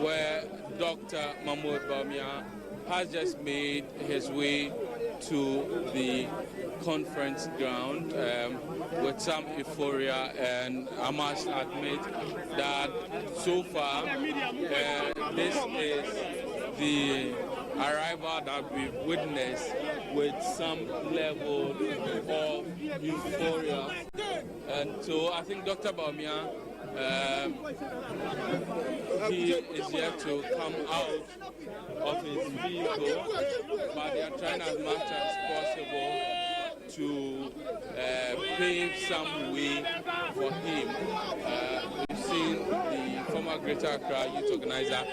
where Dr. Mahmoud Bawumia has just made his way to the conference ground with some euphoria, and I must admit that so far this is the arrival that we've witnessed with some level of euphoria. And so I think Dr. Bawumia, he is yet to come out of his vehicle, but they are trying as much as possible to pave some way for him. We've seen the former Greater Accra youth organizer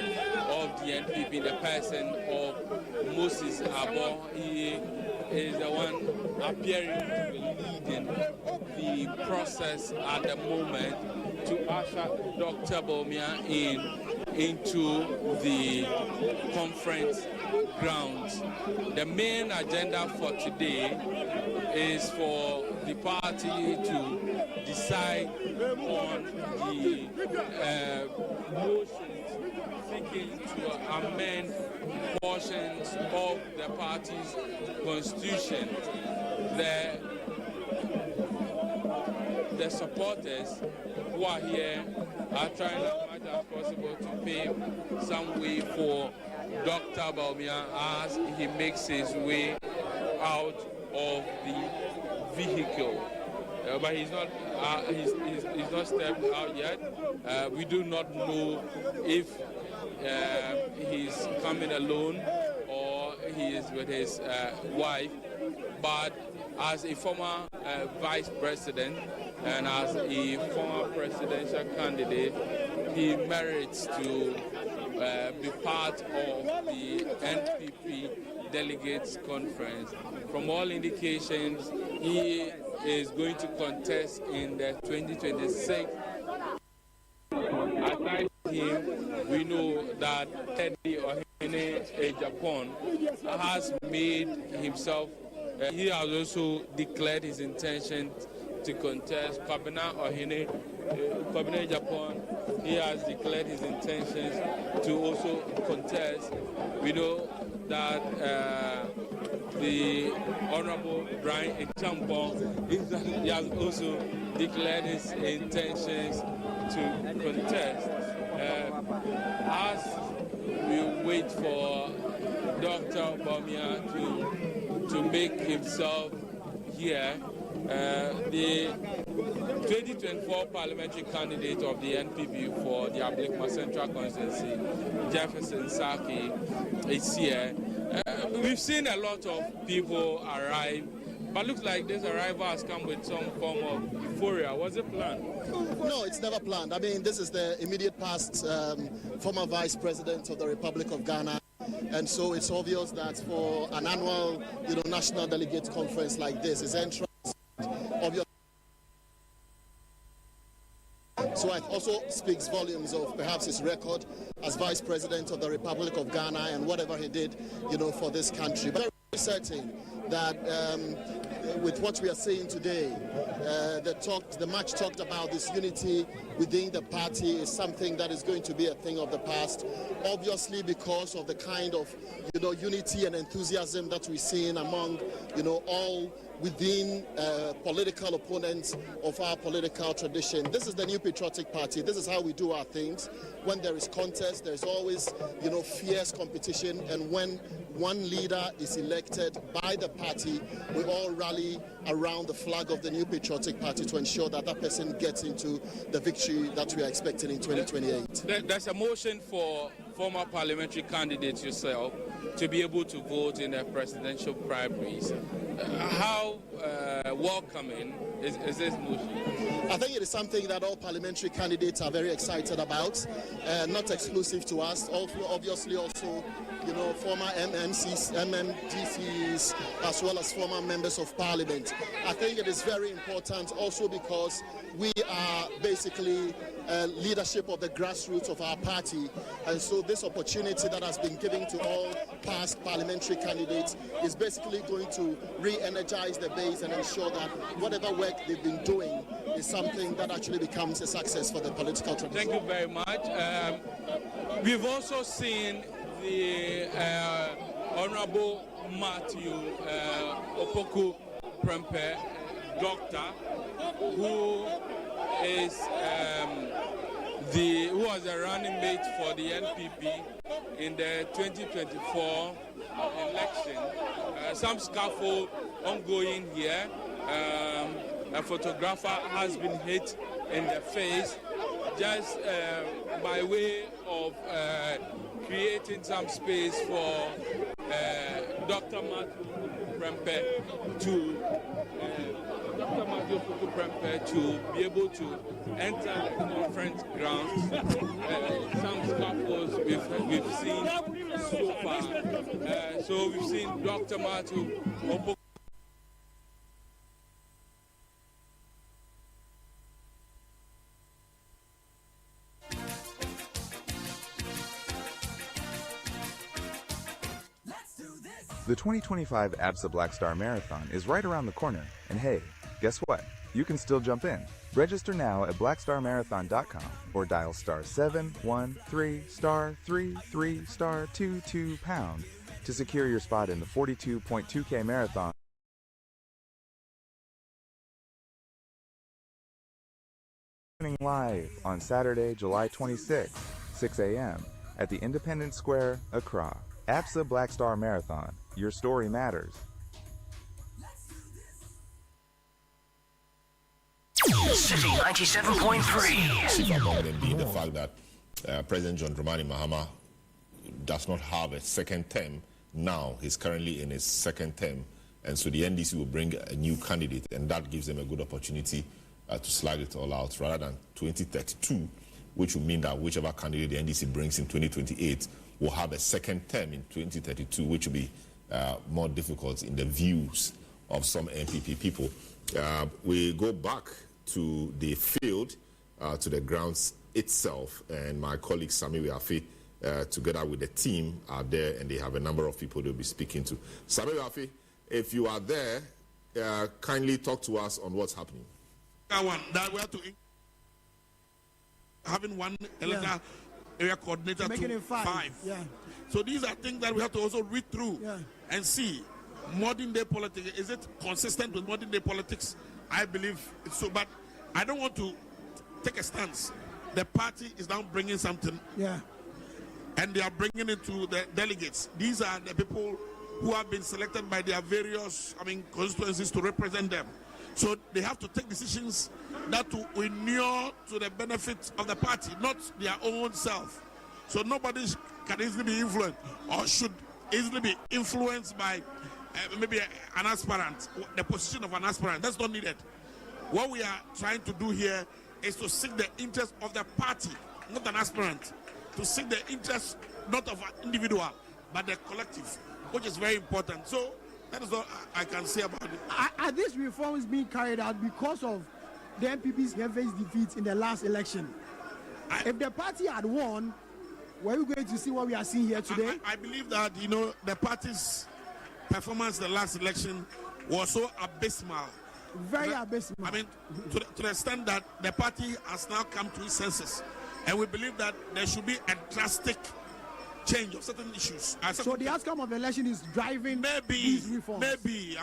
of the NPP, the person of Moses Abo. He is the one appearing to be leading the process at the moment to usher Dr. Bawumia into the conference grounds. The main agenda for today is for the party to decide on the motions seeking to amend portions of the party's constitution. The supporters who are here are trying as much as possible to pave some way for Dr. Bawumia as he makes his way out of the vehicle. But he's not stepped out yet. We do not know if he's coming alone or he is with his wife. But as a former vice president and as a former presidential candidate, he merits to be part of the NPP Delegates Conference. From all indications, he is going to contest in the 2026. Aside him, we know that Teddy Ohene Japan has made himself, he has also declared his intention to contest. Kwabena Ohene Kwabena Japan, he has declared his intentions to also contest. We know that the Honorable Brian Echampong, he has also declared his intentions to contest. As we wait for Dr. Bawumia to make himself here, the 2024 parliamentary candidate of the NPP for the Ablekuma Central Constituency, Jefferson Saki, is here. We've seen a lot of people arrive, but looks like this arrival has come with some form of euphoria. Was it planned? No, it's never planned. I mean, this is the immediate past former Vice President of the Republic of Ghana. And so it's obvious that for an annual, national delegate conference like this, his entrance, obvious. So it also speaks volumes of perhaps his record as Vice President of the Republic of Ghana and whatever he did, for this country. But I'm certain that with what we are seeing today, the much talked about this unity within the party is something that is going to be a thing of the past, obviously because of the kind of unity and enthusiasm that we're seeing among all within political opponents of our political tradition. This is the new patriotic party. This is how we do our things. When there is contest, there's always fierce competition, and when one leader is elected by the party, we all rally around the flag of the new patriotic party to ensure that that person gets into the victory that we are expecting in 2028. There's a motion for former parliamentary candidates yourself to be able to vote in the presidential primaries. How welcoming is this motion? I think it is something that all parliamentary candidates are very excited about, not exclusive to us. Obviously also, former MMCs, MMDCs, as well as former members of parliament. I think it is very important also because we are basically leadership of the grassroots of our party, and so this opportunity that has been given to all past parliamentary candidates is basically going to re-energize the base and ensure that whatever work they've been doing is something that actually becomes a success for the political tradition. Thank you very much. We've also seen the Honorable Matthew Opoku Prempeh, doctor, who was a running mate for the NPP in the 2024 election. Some scaffold ongoing here. A photographer has been hit in the face just by way of creating some space for Dr. Matthew Prempeh to be able to enter the conference grounds. Some scaffolds we've seen so far. So we've seen Dr. Matthew Opoku. The 2025 ABSA Black Star Marathon is right around the corner, and hey, guess what? You can still jump in. Register now at blackstarmarathon.com or dial *713*33*22# to secure your spot in the 42.2K marathon. Live on Saturday, July 26, 6 a.m. at the Independence Square, Accra. ABSA Black Star Marathon. Your story matters. Citi 97.3. Among them being the fact that President John Dramani Mahama does not have a second term now. He's currently in his second term, and so the NDC will bring a new candidate, and that gives them a good opportunity to slide it all out rather than 2032, which will mean that whichever candidate the NDC brings in 2028 will have a second term in 2032, which will be more difficult in the views of some NPP people. We go back to the field, to the grounds itself, and my colleague Sami Wiafi, together with the team, are there, and they have a number of people they'll be speaking to. Sami Wiafi, if you are there, kindly talk to us on what's happening. having one electoral area coordinator to 5. Yeah. So these are things that we have to also read through and see. Modern day politics, is it consistent with modern day politics? I believe it's so, but I don't want to take a stance. The party is now bringing something, and they are bringing it to the delegates. These are the people who have been selected by their various, constituencies to represent them. So they have to take decisions that will inure to the benefit of the party, not their own self. So nobody can easily be influenced or should easily be influenced by maybe an aspirant, the position of an aspirant. That's not needed. What we are trying to do here is to seek the interest of the party, not an aspirant. To seek the interest not of an individual, but the collective, which is very important. So that is all I can say about it. Are these reforms being carried out because of the NPP's heavy defeat in the last election? If the party had won, were we going to see what we are seeing here today? I believe that, the party's performance in the last election was so abysmal. Very abysmal. To the extent that the party has now come to its senses. And we believe that there should be a drastic change of certain issues. So the outcome of the election is driving these reforms? Maybe.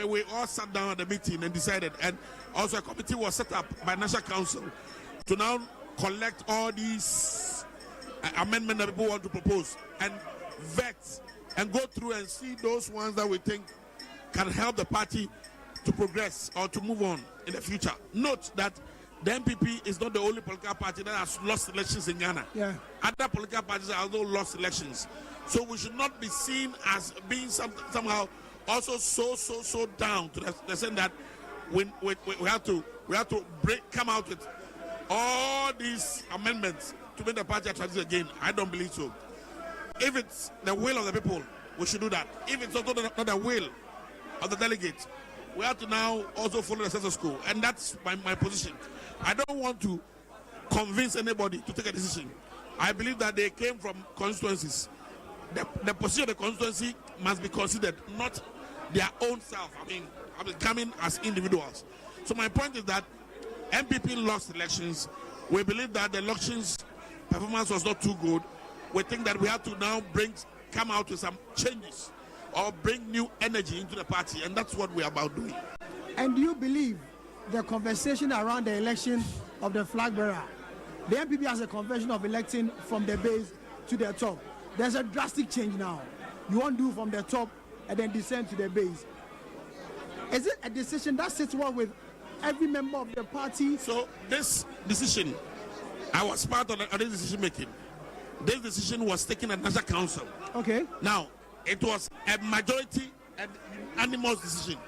We all sat down at the meeting and decided. And also a committee was set up by National Council to now collect all these amendments that people want to propose and vet and go through and see those ones that we think can help the party to progress or to move on in the future. Note that the NPP is not the only political party that has lost elections in Ghana. Other political parties have also lost elections. So we should not be seen as being somehow also so down to the extent that we have to come out with all these amendments to make the party attractive again. I don't believe so. If it's the will of the people, we should do that. If it's also not the will of the delegate, we have to now also follow the status quo. And that's my position. I don't want to convince anybody to take a decision. I believe that they came from constituencies. The position of the constituency must be considered, not their own self. Coming as individuals. So my point is that NPP lost elections. We believe that the elections performance was not too good. We think that we have to now come out with some changes or bring new energy into the party, and that's what we're about doing. And do you believe the conversation around the election of the flag bearer, the NPP has a convention of electing from the base to the top? There's a drastic change now. You won't do from the top and then descend to the base. Is it a decision that sits well with every member of the party? So this decision, I was part of this decision making. This decision was taken at National Council. Okay. Now, it was a majority and unanimous decision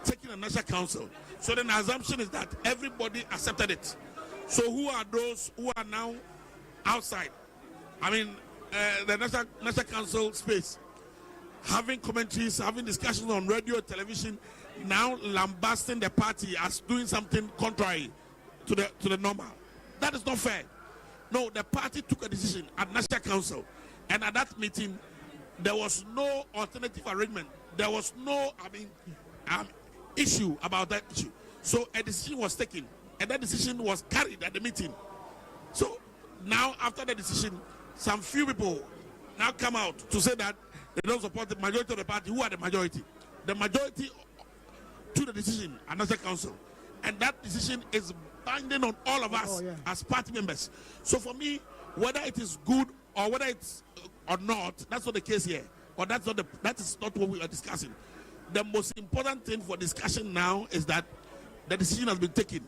taken at National Council. So then the assumption is that everybody accepted it. So who are those who are now outside? The National Council space, having commentaries, having discussions on radio, television, now lambasting the party as doing something contrary to the normal. That is not fair. No, the party took a decision at National Council, and at that meeting, there was no alternative arrangement. There was no, issue about that issue. So a decision was taken, and that decision was carried at the meeting. So now, after the decision, some few people now come out to say that they don't support the majority of the party. Who are the majority? The majority took the decision at National Council, and that decision is binding on all of us as party members. So for me, whether it is good or whether it's or not, that's not the case here. Or that is not what we are discussing. The most important thing for discussion now is that the decision has been taken.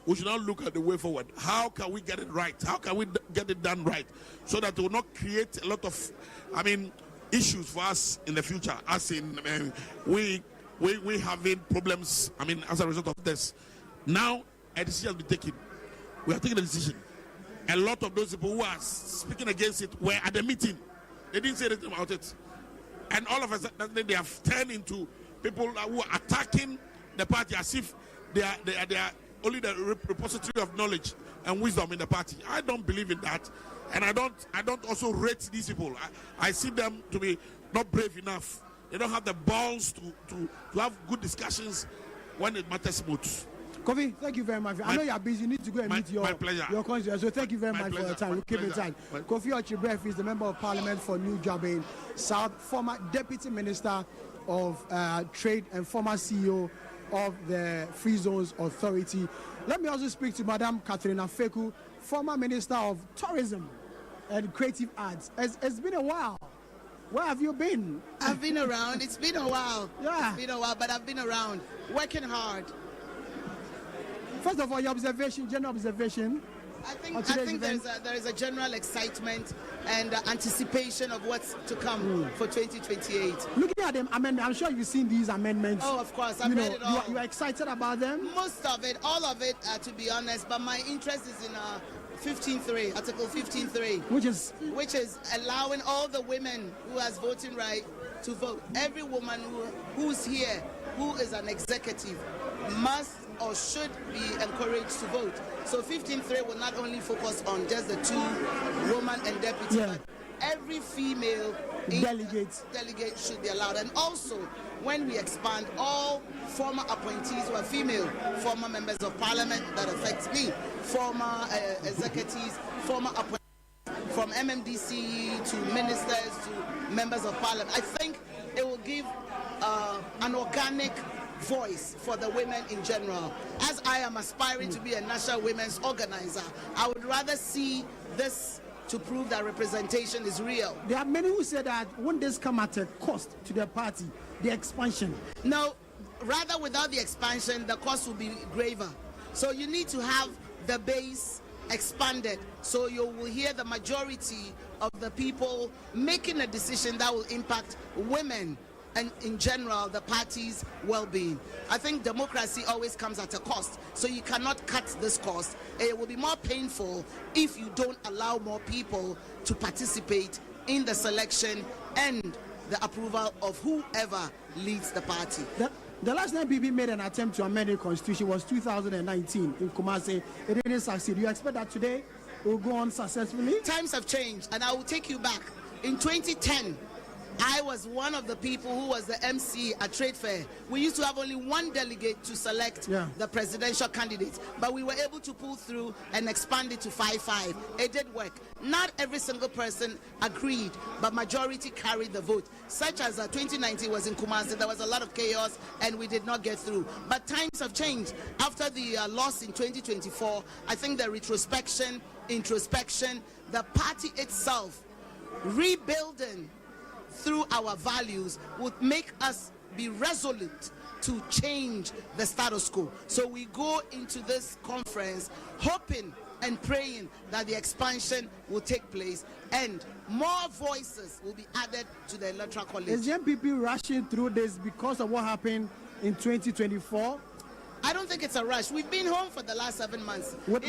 We should now look at the way forward. How can we get it right? How can we get it done right so that it will not create a lot of, issues for us in the future? As in, we having problems. As a result of this, now a decision has been taken. We have taken a decision. A lot of those people who are speaking against it were at the meeting. They didn't say anything about it. And all of a sudden, they have turned into people who are attacking the party as if they are only the repository of knowledge and wisdom in the party. I don't believe in that. And I don't also rate these people. I see them to be not brave enough. They don't have the balls to have good discussions when it matters most. Kofi, thank you very much. I know you're busy. You need to go and meet your constituents. So thank you very much for your time. We'll keep in touch. Kofi Ochibref is the Member of Parliament for New Jabin South, former Deputy Minister of Trade and former CEO of the Free Zones Authority. Let me also speak to Madam Catherine Afeku, former Minister of Tourism and Creative Arts. It's been a while. Where have you been? I've been around. It's been a while. Yeah. It's been a while, but I've been around, working hard. First of all, your observation, general observation. I think there is a general excitement and anticipation of what's to come for 2028. Looking at them, I'm sure you've seen these amendments. Oh, of course, I've read it all. You are excited about them? Most of it, all of it, to be honest. But my interest is in Article 15.3, which is allowing all the women who has voting right to vote. Every woman who's here, who is an executive, must or should be encouraged to vote. So 15.3 will not only focus on just the 2 women and deputy, but every female delegate should be allowed. And also, when we expand, all former appointees who are female, former members of parliament, that affects me, former executives, former appointees from MMDC to ministers to members of parliament. I think it will give an organic voice for the women in general. As I am aspiring to be a national women's organizer, I would rather see this to prove that representation is real. There are many who say that won't this come at a cost to the party, the expansion? No, rather without the expansion, the cost will be graver. So you need to have the base expanded, so you will hear the majority of the people making a decision that will impact women and in general the party's well-being. I think democracy always comes at a cost, so you cannot cut this cost. It will be more painful if you don't allow more people to participate in the selection and the approval of whoever leads the party. The last time NPP made an attempt to amend the constitution was 2019 in Kumasi. It didn't succeed. You expect that today will go on successfully? Times have changed, and I will take you back. In 2010, I was one of the people who was the MC at Trade Fair. We used to have only one delegate to select the presidential candidates, but we were able to pull through and expand it to 5-5. It did work. Not every single person agreed, but majority carried the vote. Such as 2019 was in Kumasi, there was a lot of chaos and we did not get through. But times have changed. After the loss in 2024, I think the introspection, the party itself rebuilding through our values would make us be resolute to change the status quo. So we go into this conference hoping and praying that the expansion will take place and more voices will be added to the Electoral College. Is the NPP rushing through this because of what happened in 2024? I don't think it's a rush. We've been home for the last 7 months. Would the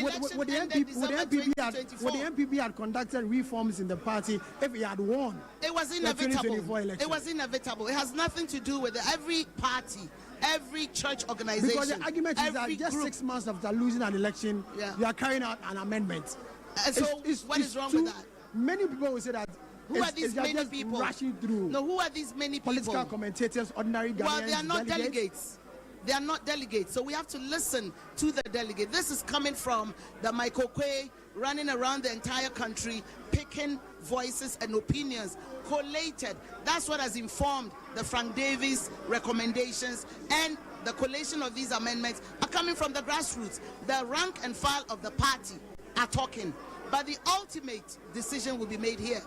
NPP had conducted reforms in the party if he had won? It was inevitable. It was inevitable. It has nothing to do with every party, every church organization. Because the argument is that just group. 6 months after losing an election, you are carrying out an amendment. And so what is wrong with that? Many people will say that. Who are these many people? Rushing through. No, who are these many people? Political commentators, ordinary Ghanaians. Well, they are not delegates. They are not delegates, so we have to listen to the delegate. This is coming from the Michael Quay running around the entire country, picking voices and opinions, collated. That's what has informed the Frank Davis recommendations, and the collation of these amendments are coming from the grassroots. The rank and file of the party are talking, but the ultimate decision will be made here.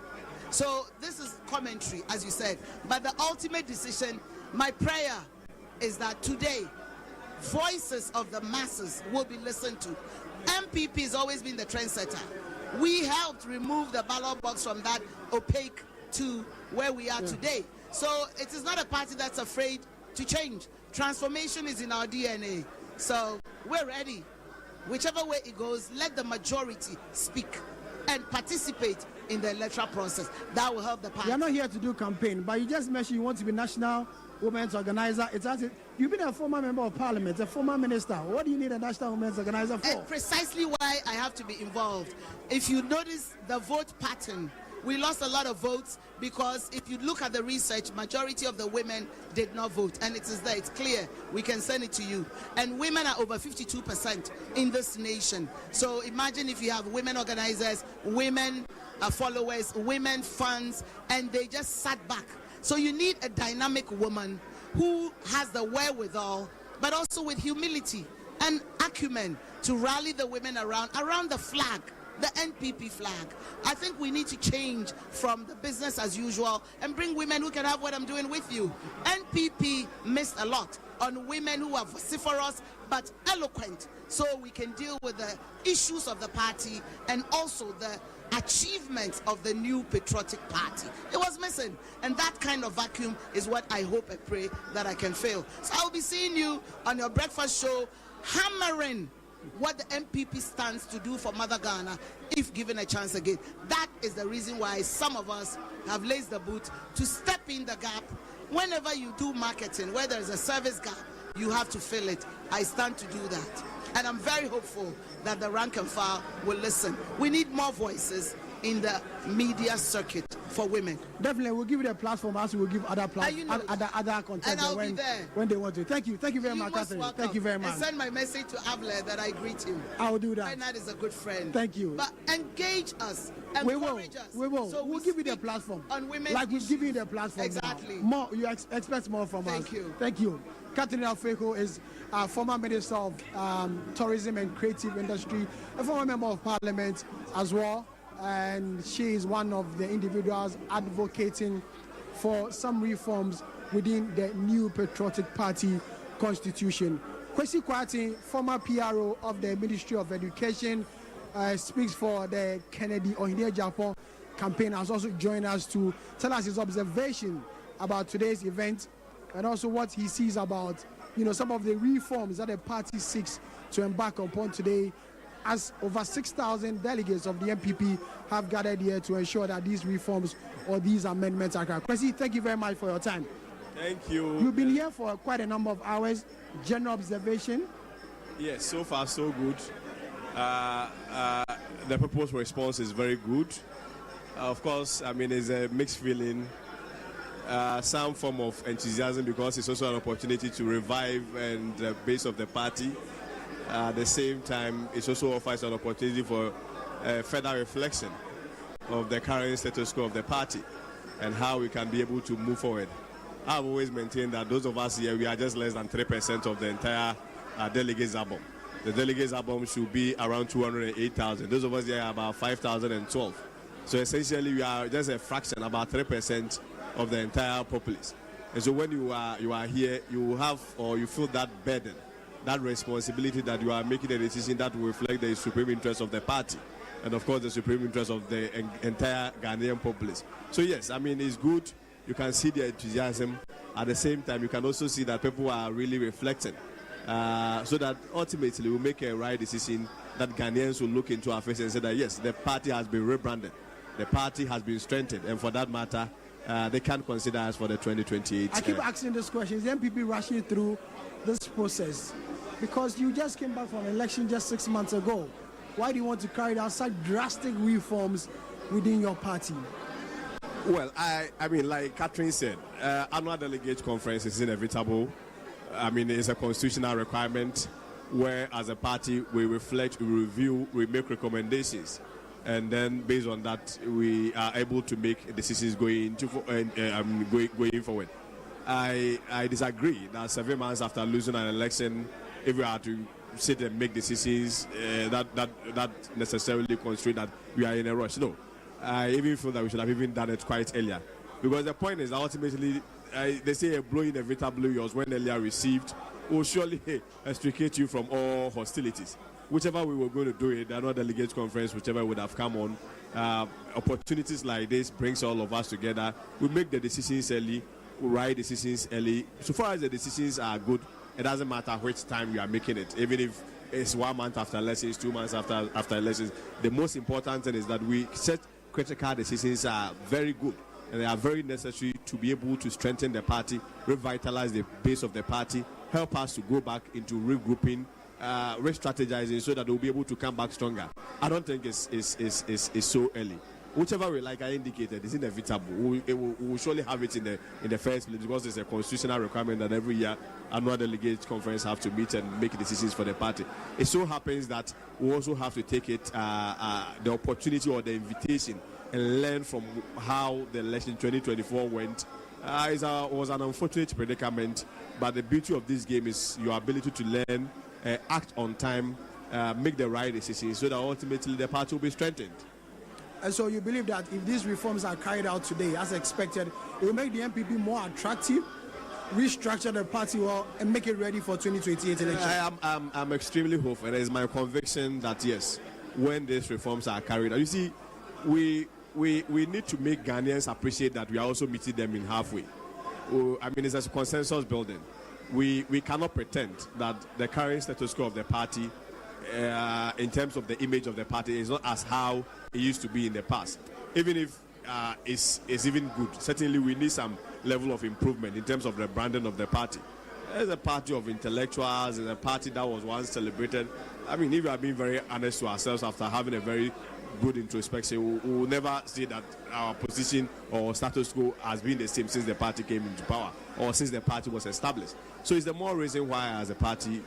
So this is commentary, as you said, but the ultimate decision, my prayer is that today voices of the masses will be listened to. NPP has always been the trendsetter. We helped remove the ballot box from that opaque to where we are today. So it is not a party that's afraid to change. Transformation is in our DNA. So we're ready. Whichever way it goes, let the majority speak and participate in the electoral process. That will help the party. You're not here to do campaign, but you just mentioned you want to be national women's organizer. You've been a former member of parliament, a former minister. What do you need a national women's organizer for? And precisely why I have to be involved. If you notice the vote pattern We lost a lot of votes because if you look at the research, majority of the women did not vote. And it is there, it's clear. We can send it to you. And women are over 52% in this nation. So imagine if you have women organizers, women followers, women funds, and they just sat back. So you need a dynamic woman who has the wherewithal, but also with humility and acumen to rally the women around the flag, the NPP flag. I think we need to change from the business as usual and bring women who can have what I'm doing with you. NPP missed a lot on women who are vociferous but eloquent, so we can deal with the issues of the party and also the achievements of the new patriotic party. It was missing, and that kind of vacuum is what I hope and pray that I can fill. So I'll be seeing you on your breakfast show, hammering what the NPP stands to do for Mother Ghana if given a chance again. That is the reason why some of us have laced the boot to step in the gap. Whenever you do marketing, where there is a service gap, you have to fill it. I stand to do that. And I'm very hopeful that the rank and file will listen. We need more voices in the media circuit for women. Definitely, we'll give you a platform as we'll give other other content when they want to. Thank you very much, Catherine. Thank you very much. And send my message to Avle that I greet him. I will do that. Bernard is a good friend. Thank you. But engage us, encourage us. We will. So we'll give you the platform. On women, like we've given you the platform. Exactly. Now. More, you expect more from us. Thank you. Thank you. Catherine Alfeko is a former Minister of Tourism and Creative Industry, a former Member of Parliament as well. And she is one of the individuals advocating for some reforms within the new patriotic party constitution. Kwesi Kwati, former PRO of the Ministry of Education, speaks for the Kennedy Ohine Japan campaign, has also joined us to tell us his observation about today's event and also what he sees about, some of the reforms that the party seeks to embark upon today, as over 6,000 delegates of the NPP have gathered here to ensure that these reforms or these amendments are correct. Kwesi, thank you very much for your time. Thank you. You've been here for quite a number of hours. General observation? Yes, so far so good. The proposed response is very good. Of course, it's a mixed feeling. Some form of enthusiasm because it's also an opportunity to revive and the base of the party. At the same time, it also offers an opportunity for further reflection of the current status quo of the party and how we can be able to move forward. I've always maintained that those of us here, we are just less than 3% of the entire Delegates album. The Delegates album should be around 208,000. Those of us here are about 5,012. So essentially, we are just a fraction, about 3% of the entire populace. And so when you are here, you have or you feel that burden, that responsibility that you are making a decision that will reflect the supreme interest of the party and of course the supreme interest of the entire Ghanaian populace. So yes, it's good. You can see the enthusiasm. At the same time, you can also see that people are really reflecting so that ultimately we'll make a right decision that Ghanaians will look into our face and say that yes, the party has been rebranded. The party has been strengthened, and for that matter, they can consider us for the 2028. I keep asking this question. Is the NPP rushing through this process? Because you just came back from an election just 6 months ago. Why do you want to carry out such drastic reforms within your party? Well, like Catherine said, annual delegate conference is inevitable. It's a constitutional requirement where as a party we reflect, we review, we make recommendations. And then based on that, we are able to make decisions going forward. I disagree that 7 months after losing an election, if we are to sit and make decisions, that necessarily constrain that we are in a rush. No, I even feel that we should have even done it quite earlier. Because the point is ultimately, they say a blow inevitably yours when earlier received will surely extricate you from all hostilities. Whichever we were going to do it, the annual delegates conference, whichever would have come on, opportunities like this brings all of us together. We make the decisions early, we write decisions early. So far as the decisions are good, it doesn't matter which time you are making it, even if it's 1 month after elections, 2 months after elections. The most important thing is that we set critical decisions are very good and they are very necessary to be able to strengthen the party, revitalize the base of the party, help us to go back into regrouping, re-strategizing so that we'll be able to come back stronger. I don't think it's so early. whichever way, like I indicated, is inevitable. We will surely have it in the first place because it's a constitutional requirement that every year annual delegates conference have to meet and make decisions for the party. It so happens that we also have to take it the opportunity or the invitation and learn from how the election 2024 went. It was an unfortunate predicament, but the beauty of this game is your ability to learn, act on time, make the right decisions so that ultimately the party will be strengthened. And so you believe that if these reforms are carried out today as expected, it will make the NPP more attractive, restructure the party well, and make it ready for 2028 election? I'm extremely hopeful. It is my conviction that yes, when these reforms are carried out, you see, we need to make Ghanaians appreciate that we are also meeting them in halfway. I mean, it's a consensus building. We cannot pretend that the current status quo of the party, in terms of the image of the party, is not as how it used to be in the past. Even if it's even good, certainly we need some level of improvement in terms of the branding of the party. It's a party of intellectuals, it's a party that was once celebrated. I mean, if we are being very honest to ourselves after having a very good introspection, we will never say that our position or status quo has been the same since the party came into power or since the party was established. So it's the more reason why as a party,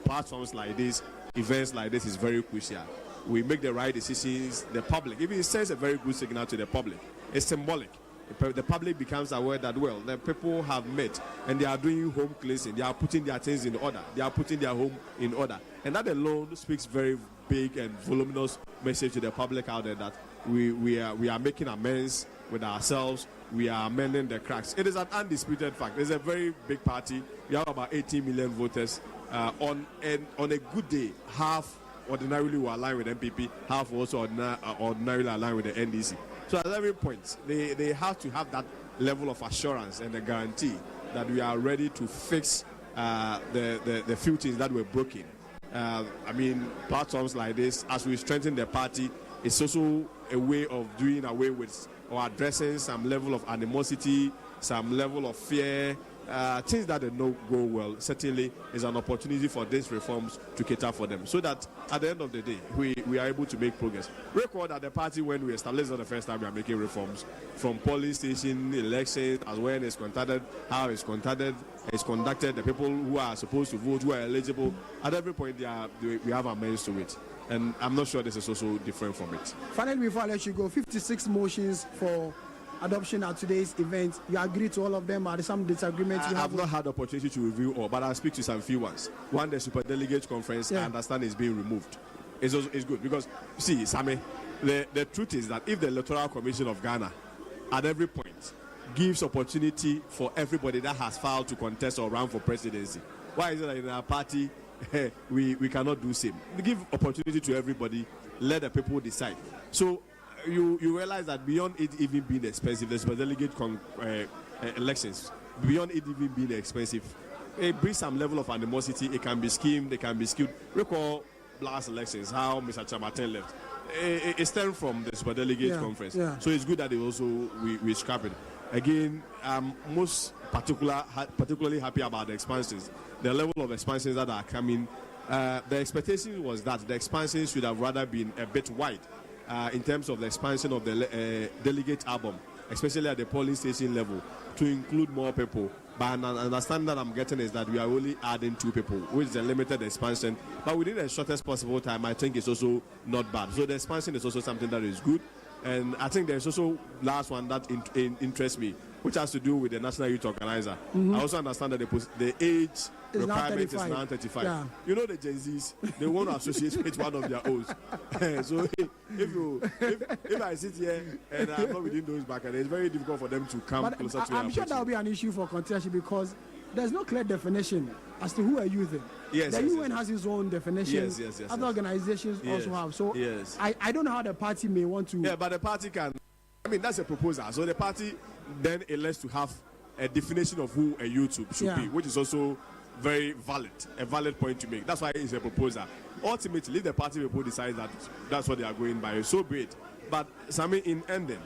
platforms like this, events like this is very crucial. We make the right decisions. The public, even it sends a very good signal to the public. It's symbolic. The public becomes aware that, well, the people have met and they are doing home cleansing. They are putting their things in order. They are putting their home in order. And that alone speaks very big and voluminous message to the public out there that we are making amends with ourselves. We are amending the cracks. It is an undisputed fact. It's a very big party. We have about 18 million voters. On a good day, half ordinarily will align with NPP, half also ordinarily align with the NDC. So at every point, they have to have that level of assurance and the guarantee that we are ready to fix the few things that were broken. I mean, platforms like this, as we strengthen the party, it's also a way of doing away with or addressing some level of animosity, some level of fear, things that don't go well. Certainly is an opportunity for these reforms to cater for them so that at the end of the day we are able to make progress. Record that the party, when we established for the first time, we are making reforms from polling station, elections, as when it's conducted, how it's conducted, the people who are supposed to vote, who are eligible. At every point we have amends to it. And I'm not sure this is also different from it. Finally, before I let you go, 56 motions for adoption at today's event. You agree to all of them? Are there some disagreements? I have not had the opportunity to review all, but I'll speak to some few ones. One, the Super Delegate Conference, I understand is being removed. It's good because, see, Sammy, the truth is that if the Electoral Commission of Ghana at every point gives opportunity for everybody that has filed to contest or run for presidency, why is it that in our party we cannot do same? We give opportunity to everybody, let the people decide. So you realize that beyond it even being expensive, the Super Delegate elections, beyond it even being expensive, it brings some level of animosity. It can be schemed, it can be skewed. Recall last elections, how Mr. Chamaten left. It stemmed from the Super Delegate conference. Yeah. So it's good that we scrap it. Again, I'm most particularly happy about the expansions. The level of expansions that are coming. The expectation was that the expansions should have rather been a bit wide. In terms of the expansion of the delegate album, especially at the polling station level, to include more people. But an understanding that I'm getting is that we are only adding 2 people, which is a limited expansion. But within the shortest possible time, I think it's also not bad. So the expansion is also something that is good. And I think there's also last one that interests me, which has to do with the National Youth Organizer. I also understand that the age requirement is now 35. Yeah. You know the Gen Zs, they want to associate with one of their own. So if I sit here and I'm not within those brackets, it's very difficult for them to come closer to I'm sure that will be an issue for contention because there's no clear definition as to who are youth. The UN has its own definition. Other organizations also have. So I don't know how the party may want to. Yeah, but the party can. I mean, that's a proposal. So the party then elects to have a definition of who a youth should be, which is also very valid, a valid point to make. That's why it's a proposal. Ultimately, if the party people decide that that's what they are going by, so be it. But Sami, in ending,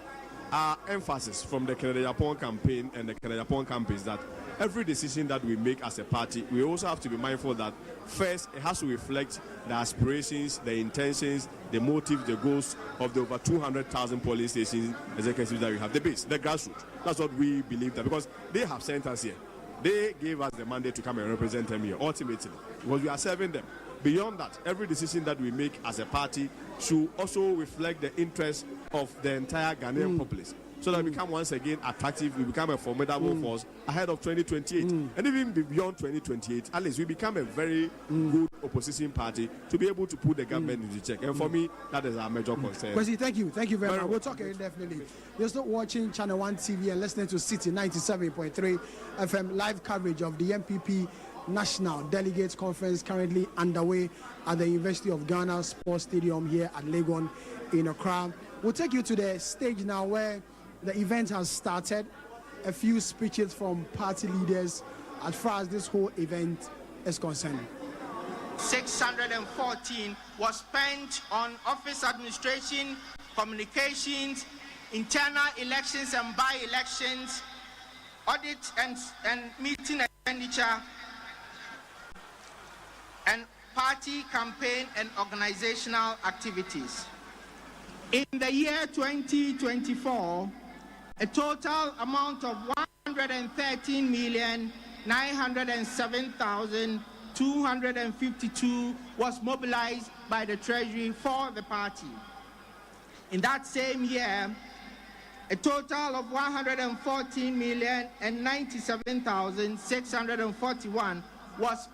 our emphasis from the Canada Japan campaign and the Canada Japan campaign is that every decision that we make as a party, we also have to be mindful that first it has to reflect the aspirations, the intentions, the motives, the goals of the over 200,000 police station executives that we have. The base, the grassroots. That's what we believe that, because they have sent us here. They gave us the mandate to come and represent them here, ultimately, because we are serving them. Beyond that, every decision that we make as a party should also reflect the interests of the entire Ghanaian populace, so that we become once again attractive, we become a formidable force ahead of 2028. And even beyond 2028, at least we become a very good opposition party to be able to put the government into check. And for me, that is our major concern. Kwesi, thank you very much. We'll talk indefinitely. You're still watching Channel 1 TV and listening to Citi 97.3 FM live coverage of the NPP National Delegates Conference currently underway at the University of Ghana Sports Stadium here at Legon in Accra. We'll take you to the stage now where the event has started. A few speeches from party leaders as far as this whole event is concerned. 614 was spent on office administration, communications, internal elections and by-elections, audit and meeting expenditure, and party campaign and organizational activities. In the year 2024, a total amount of 113,907,252 was mobilized by the Treasury for the party. In that same year, a total of 114,097,641 was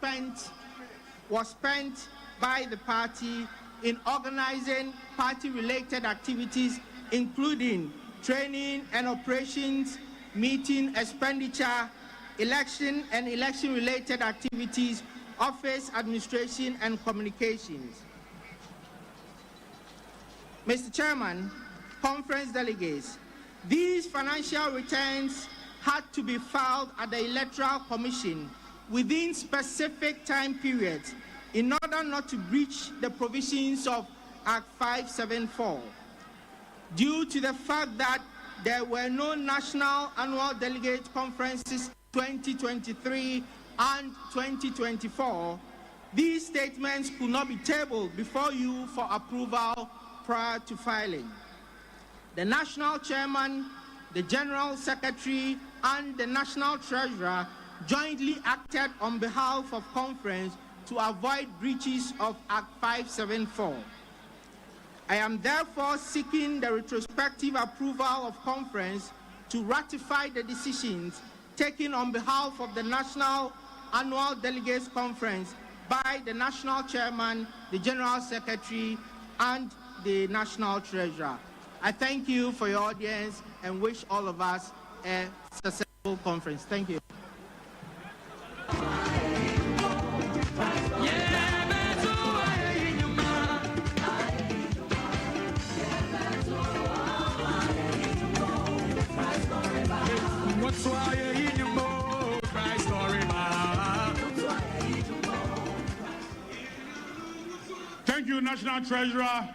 spent by the party in organizing party-related activities, including training and operations, meeting expenditure, election and election-related activities, office administration and communications. Mr. Chairman, conference delegates, these financial returns had to be filed at the Electoral Commission within specific time periods in order not to breach the provisions of Act 574. Due to the fact that there were no national annual delegate conferences 2023 and 2024, these statements could not be tabled before you for approval prior to filing. The National Chairman, the General Secretary, and the National Treasurer jointly acted on behalf of conference to avoid breaches of Act 574. I am therefore seeking the retrospective approval of conference to ratify the decisions taken on behalf of the National Annual Delegates Conference by the National Chairman, the General Secretary, and the National Treasurer. I thank you for your audience and wish all of us a successful conference. Thank you. Thank you, National Treasurer,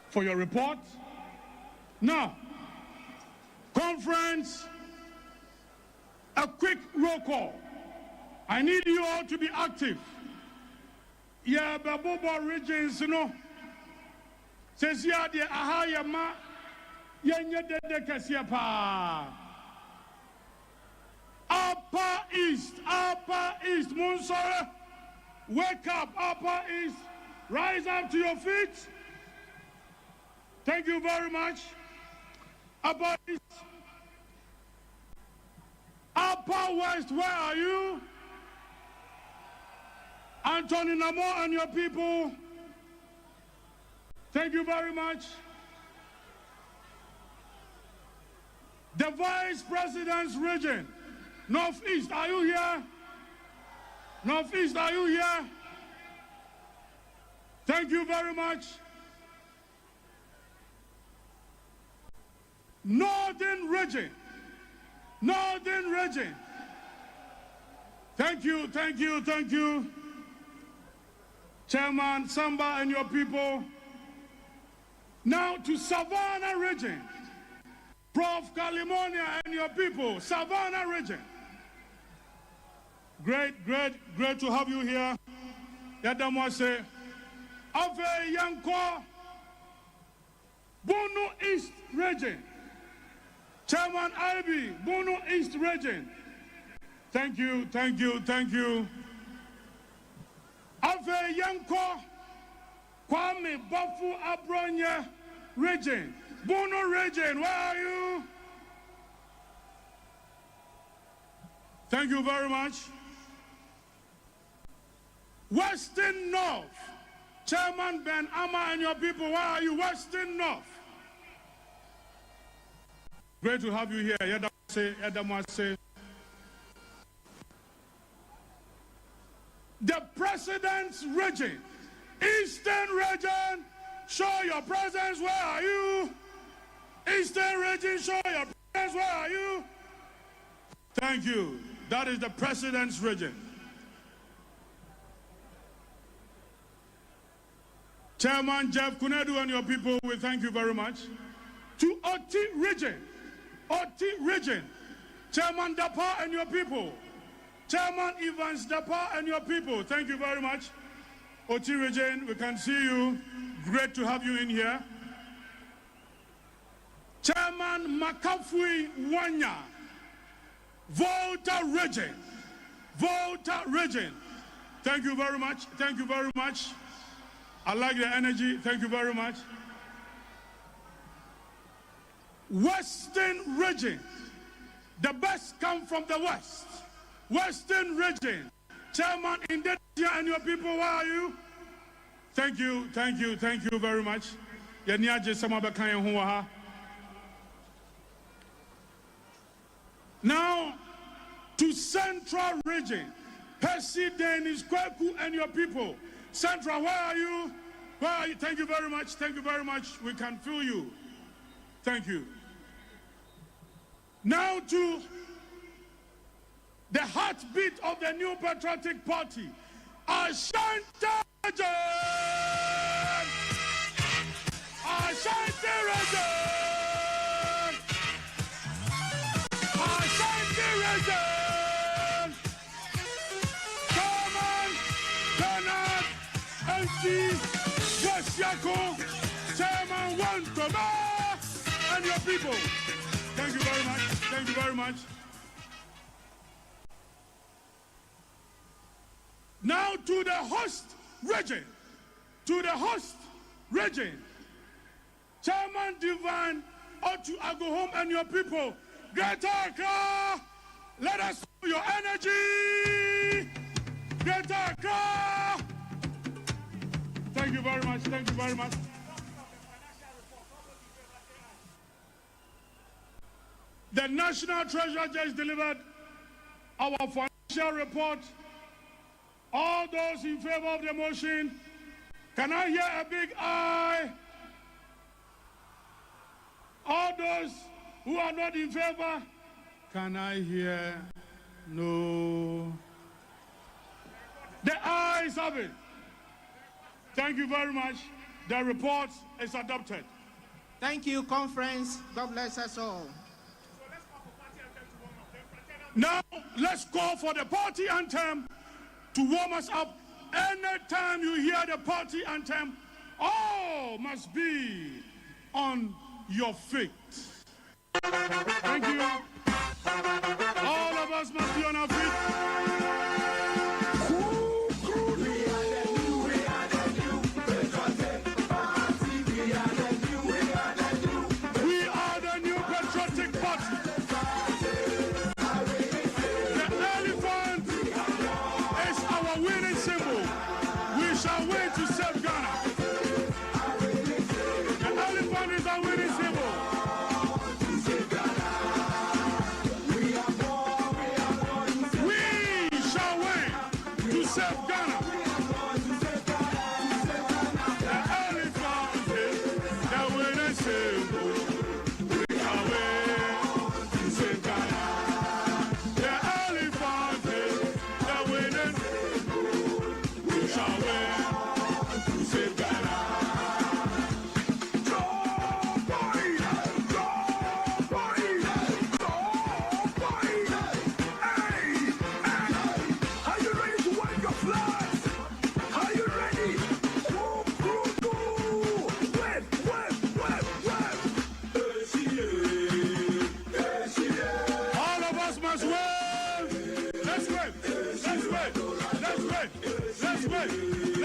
for your report. Now, conference, a quick roll call. I need you all to be active. Yeah, Babobo regions, you know, says yeah, the Ahayama, Yanya de Kasiapa. Upper East, Munsore, wake up, Upper East, rise up to your feet. Thank you very much. Upper East. Upper West, where are you? Anthony Namo and your people. Thank you very much. The Vice President's region, Northeast, are you here? Northeast, are you here? Thank you very much. Northern region. Northern region. Thank you, thank you, thank you. Chairman Samba and your people. Now to Savannah region. Prof. Kalimonia and your people. Savannah region. Great to have you here. Yadamwase. of a Yanko Bono East Region. Chairman Ivy, Bono East Region. Thank you, thank you, thank you. Of a Yanko Kwame Bafu Abronya Region. Bono Region, where are you? Thank you very much. Western North, Chairman Ben Amma and your people, where are you? Western North. Great to have you here. Yadamase. The President's Region, Eastern Region, show your presence, where are you? Eastern Region, show your presence, where are you? Thank you. That is the President's Region. Chairman Jeff Kunedu and your people, we thank you very much. To Oti Region, Chairman Dapa and your people, Chairman Evans Dapa and your people, thank you very much. Oti Region, we can see you. Great to have you in here. Chairman Makafui Wanya, Volta Region. Thank you very much. Thank you very much. I like the energy. Thank you very much. Western Region. The best come from the West. Western Region. Chairman Indetia and your people, where are you? Thank you, thank you, thank you very much. Now, to Central Region. Percy Dennis Kweku and your people. Central, where are you? Where are you? Thank you very much. Thank you very much. We can feel you. Thank you. Now to the heartbeat of the New Patriotic Party. Ashanti Region! Ashanti Region! Ashanti Region! Bernard, NC, West Yako, Chairman Wantoma, and your people. Thank you very much. Thank you very much. Now to the host region. To the host region. Chairman Divine, Otu Agohom and your people. Greater Accra, let us know your energy. Greater Accra. Thank you very much. Thank you very much. The National Treasurer just delivered our financial report. All those in favor of the motion, can I hear a big aye? All those who are not in favor, can I hear no? The ayes have it. Thank you very much. The report is adopted. Thank you, conference. God bless us all. Now, let's call for the party anthem to warm us up. Anytime you hear the party anthem, all must be on your feet. Thank you. All of us must be on our feet.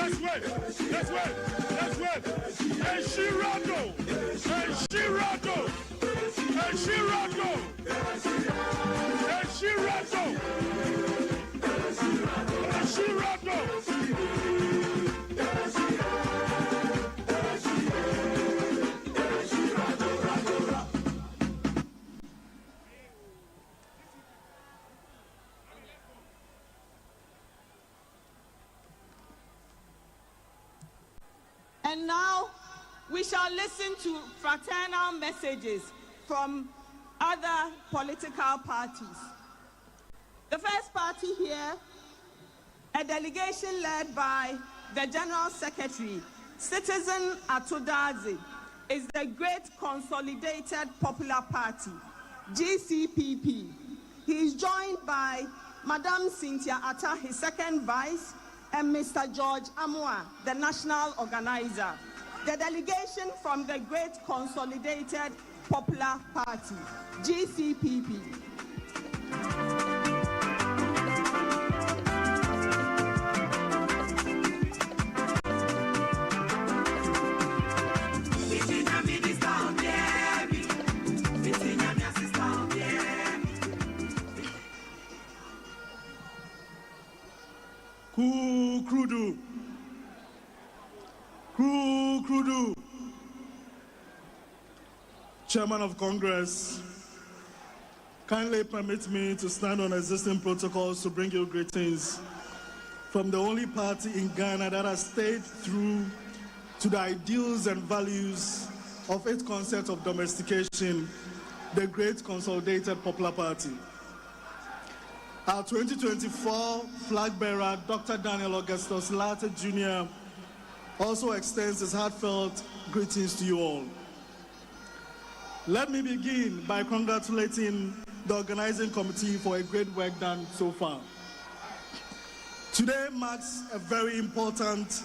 Let's wait. And Shirado. And now we shall listen to fraternal messages from other political parties. The first party here, a delegation led by the General Secretary, Citizen Atodazi, is the Great Consolidated Popular Party, GCPP. He is joined by Madam Cynthia Atta, his second vice, and Mr. George Amwa, the national organizer. The delegation from the Great Consolidated Popular Party, GCPP. Krudu. Chairman of Congress, kindly permit me to stand on existing protocols to bring you greetings from the only party in Ghana that has stayed true to the ideals and values of its concept of domestication, the Great Consolidated Popular Party. Our 2024 flag bearer, Dr. Daniel Augustus Latte Jr., also extends his heartfelt greetings to you all. Let me begin by congratulating the organizing committee for a great work done so far. Today marks a very important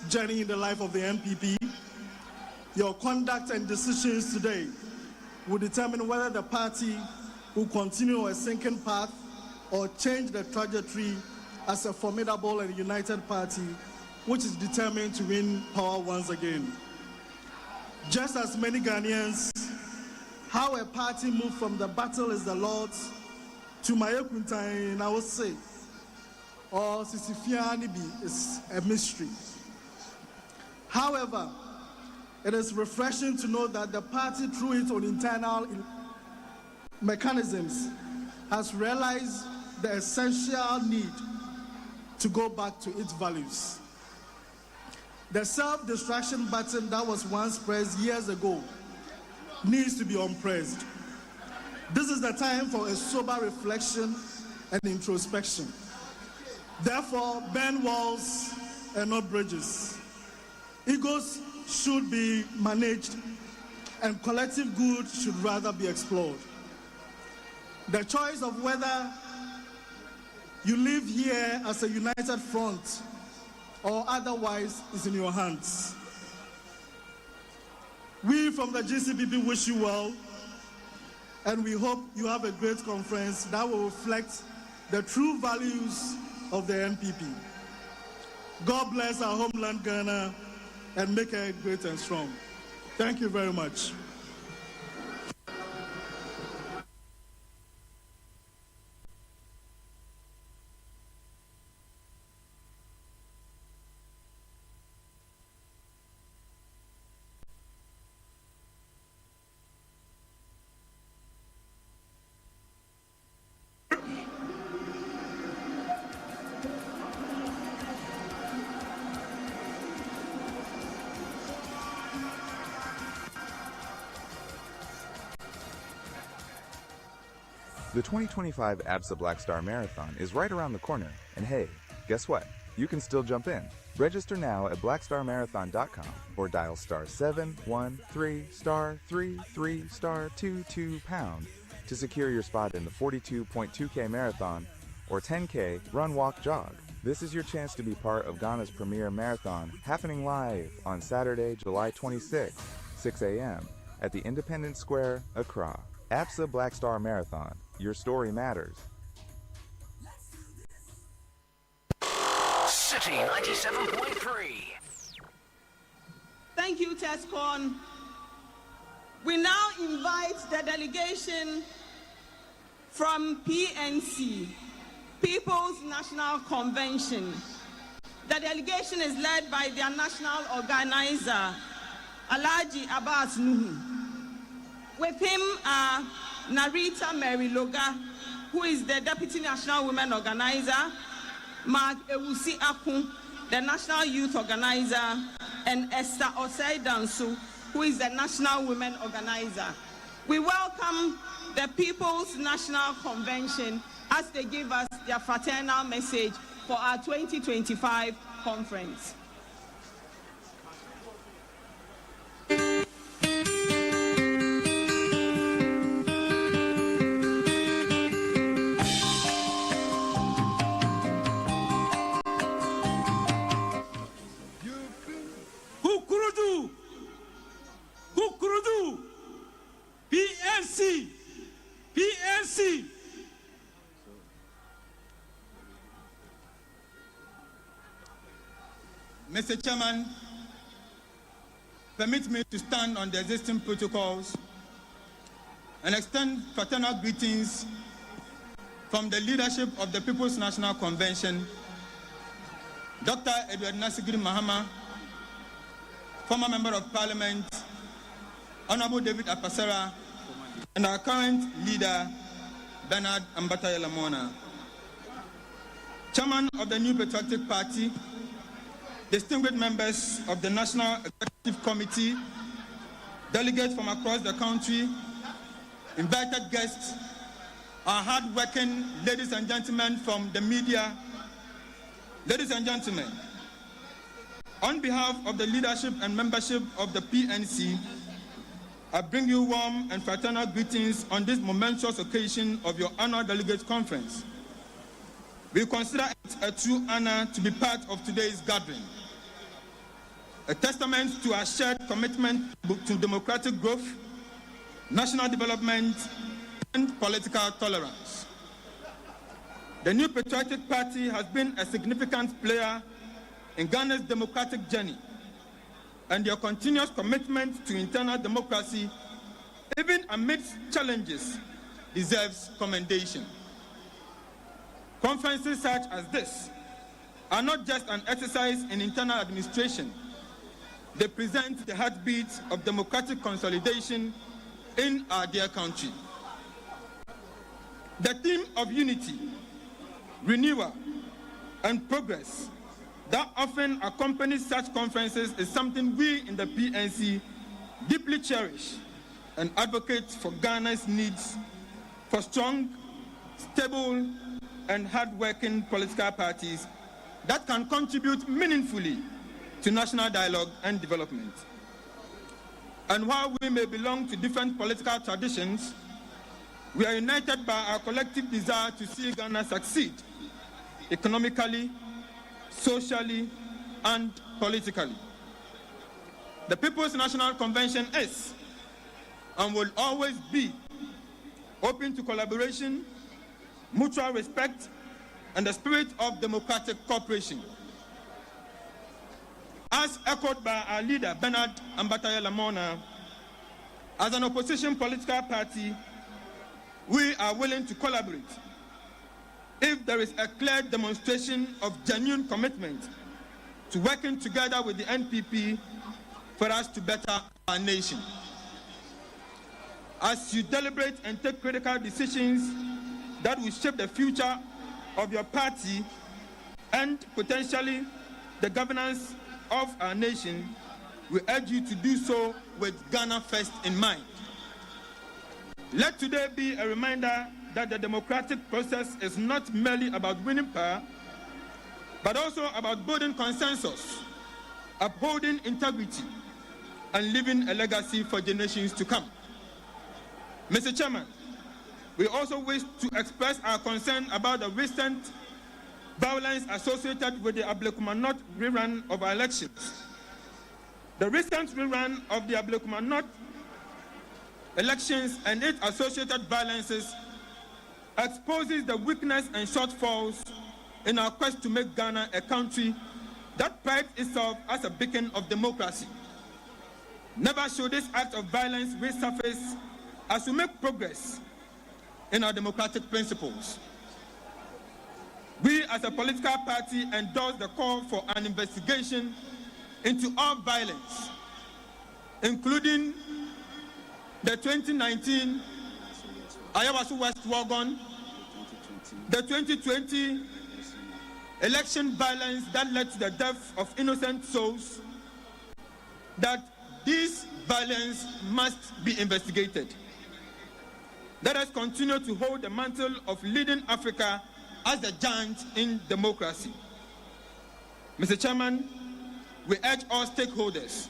journey in the life of the NPP. Your conduct and decisions today will determine whether the party will continue a sinking path or change the trajectory as a formidable and united party which is determined to win power once again. Just as many Ghanaians, how a party moved from the battle is the Lord's to Mayekuntain, I would say, or Sisifianibi is a mystery. However, it is refreshing to know that the party, through its own internal mechanisms, has realized the essential need to go back to its values. The self-destruction button that was once pressed years ago needs to be unpressed. This is the time for a sober reflection and introspection. Therefore, burn walls and not bridges. Egos should be managed and collective good should rather be explored. The choice of whether you live here as a united front or otherwise is in your hands. We from the GCPP wish you well, and we hope you have a great conference that will reflect the true values of the NPP. God bless our homeland Ghana and make it great and strong. Thank you very much. The 2025 ABSA Black Star Marathon is right around the corner, and hey, guess what? You can still jump in. Register now at blackstarmarathon.com or dial *713*33*22# to secure your spot in the 42.2K marathon or 10K run, walk, jog. This is your chance to be part of Ghana's premier marathon, happening live on Saturday, July 26, 6 a.m. at the Independence Square, Accra. ABSA Black Star Marathon. Your story matters. Citi Citi 97.3. Thank you, Tescon. We now invite the delegation from PNC, People's National Convention. The delegation is led by their national organizer, Alhaji Abbas Nuhu. With him are Narita Mary Loga, who is the Deputy National Women Organizer, Mark Ewusi Akun, the National Youth Organizer, and Esther Osei Dansu, who is the National Women Organizer. We welcome the People's National Convention as they give us their fraternal message for our 2025 conference. Kukurudu, PNC. Mr. Chairman, permit me to stand on the existing protocols and extend fraternal greetings from the leadership of the People's National Convention, Dr. Edward Nasigiri Mahama, former Member of Parliament, Honorable David Apasara, and our current leader, Bernard Ambataye Lamona. Chairman of the New Patriotic Party, distinguished members of the National Executive Committee, delegates from across the country, invited guests, our hard-working ladies and gentlemen from the media. Ladies and gentlemen, on behalf of the leadership and membership of the PNC, I bring you warm and fraternal greetings on this momentous occasion of your annual Delegates Conference. We consider it a true honor to be part of today's gathering, a testament to our shared commitment to democratic growth, national development, and political tolerance. The New Patriotic Party has been a significant player in Ghana's democratic journey, and your continuous commitment to internal democracy, even amidst challenges, deserves commendation. Conferences such as this are not just an exercise in internal administration. They present the heartbeat of democratic consolidation in our dear country. The theme of unity, renewal, and progress that often accompanies such conferences is something we in the PNC deeply cherish and advocate for Ghana's needs for strong, stable, and hard-working political parties that can contribute meaningfully to national dialogue and development. And while we may belong to different political traditions, we are united by our collective desire to see Ghana succeed economically, socially, and politically. The People's National Convention is and will always be open to collaboration, mutual respect, and the spirit of democratic cooperation. As echoed by our leader, Bernard Ambataye Lamona, as an opposition political party, we are willing to collaborate if there is a clear demonstration of genuine commitment to working together with the NPP for us to better our nation. As you deliberate and take critical decisions that will shape the future of your party and potentially the governance of our nation, we urge you to do so with Ghana first in mind. Let today be a reminder that the democratic process is not merely about winning power, but also about building consensus, upholding integrity, and leaving a legacy for generations to come. Mr. Chairman, we also wish to express our concern about the recent violence associated with the Ablekuma North rerun of our elections. The recent rerun of the Ablekuma North elections and its associated violences exposes the weakness and shortfalls in our quest to make Ghana a country that prides itself as a beacon of democracy. Never should this act of violence resurface as we make progress in our democratic principles. We as a political party endorse the call for an investigation into all violence, including the 2019 Ayawaso West Wagon, the 2020 election violence that led to the death of innocent souls, that this violence must be investigated. Let us continue to hold the mantle of leading Africa as the giant in democracy. Mr. Chairman, we urge all stakeholders,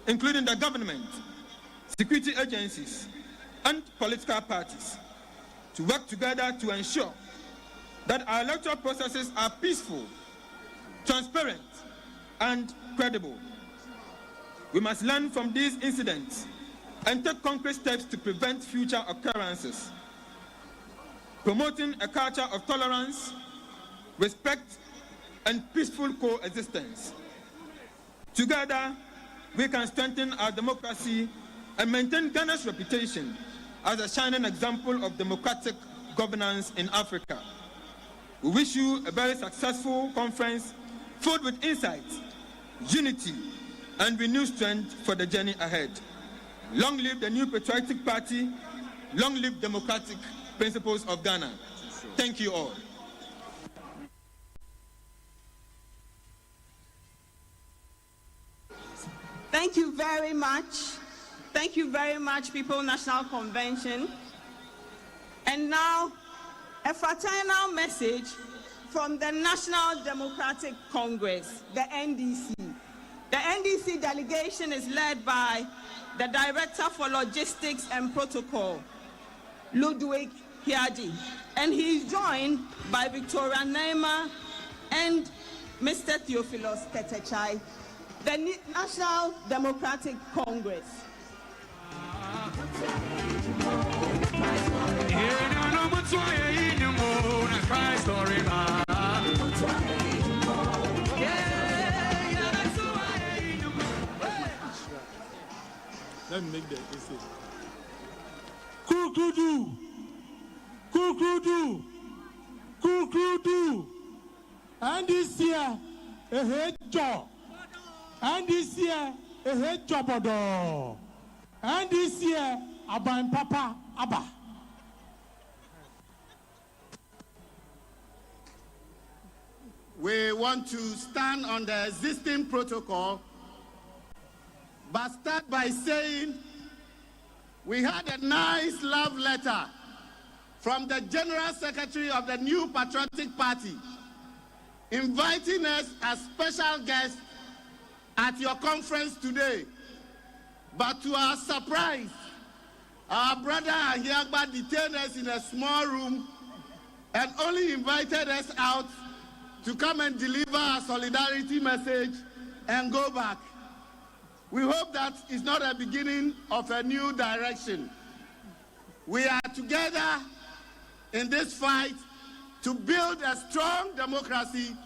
including the government, security agencies, and political parties, to work together to ensure that our electoral processes are peaceful, transparent, and credible. We must learn from these incidents and take concrete steps to prevent future occurrences, promoting a culture of tolerance, respect, and peaceful coexistence. Together, we can strengthen our democracy and maintain Ghana's reputation as a shining example of democratic governance in Africa. We wish you a very successful conference filled with insight, unity, and renewed strength for the journey ahead. Long live the new patriotic party, long live democratic principles of Ghana. Thank you all. Thank you very much. Thank you very much, People National Convention. And now, a fraternal message from the National Democratic Congress, the NDC. The NDC delegation is led by the Director for Logistics and Protocol, Ludwig Hiadi, and he is joined by Victoria Neymar and Mr. Theophilus Ketechai, the National Democratic Congress. Let me make the essay. Kukudu, kukudu, kukudu. And this year, a head job. And this year, a head job. And this year, Abba Papa Abba. We want to stand on the existing protocol, but start by saying we had a nice love letter from the General Secretary of the New Patriotic Party inviting us as special guests at your conference today. But to our surprise, our brother Ahiagba detained us in a small room and only invited us out to come and deliver a solidarity message and go back. We hope that is not a beginning of a new direction. We are together in this fight to build a strong democracy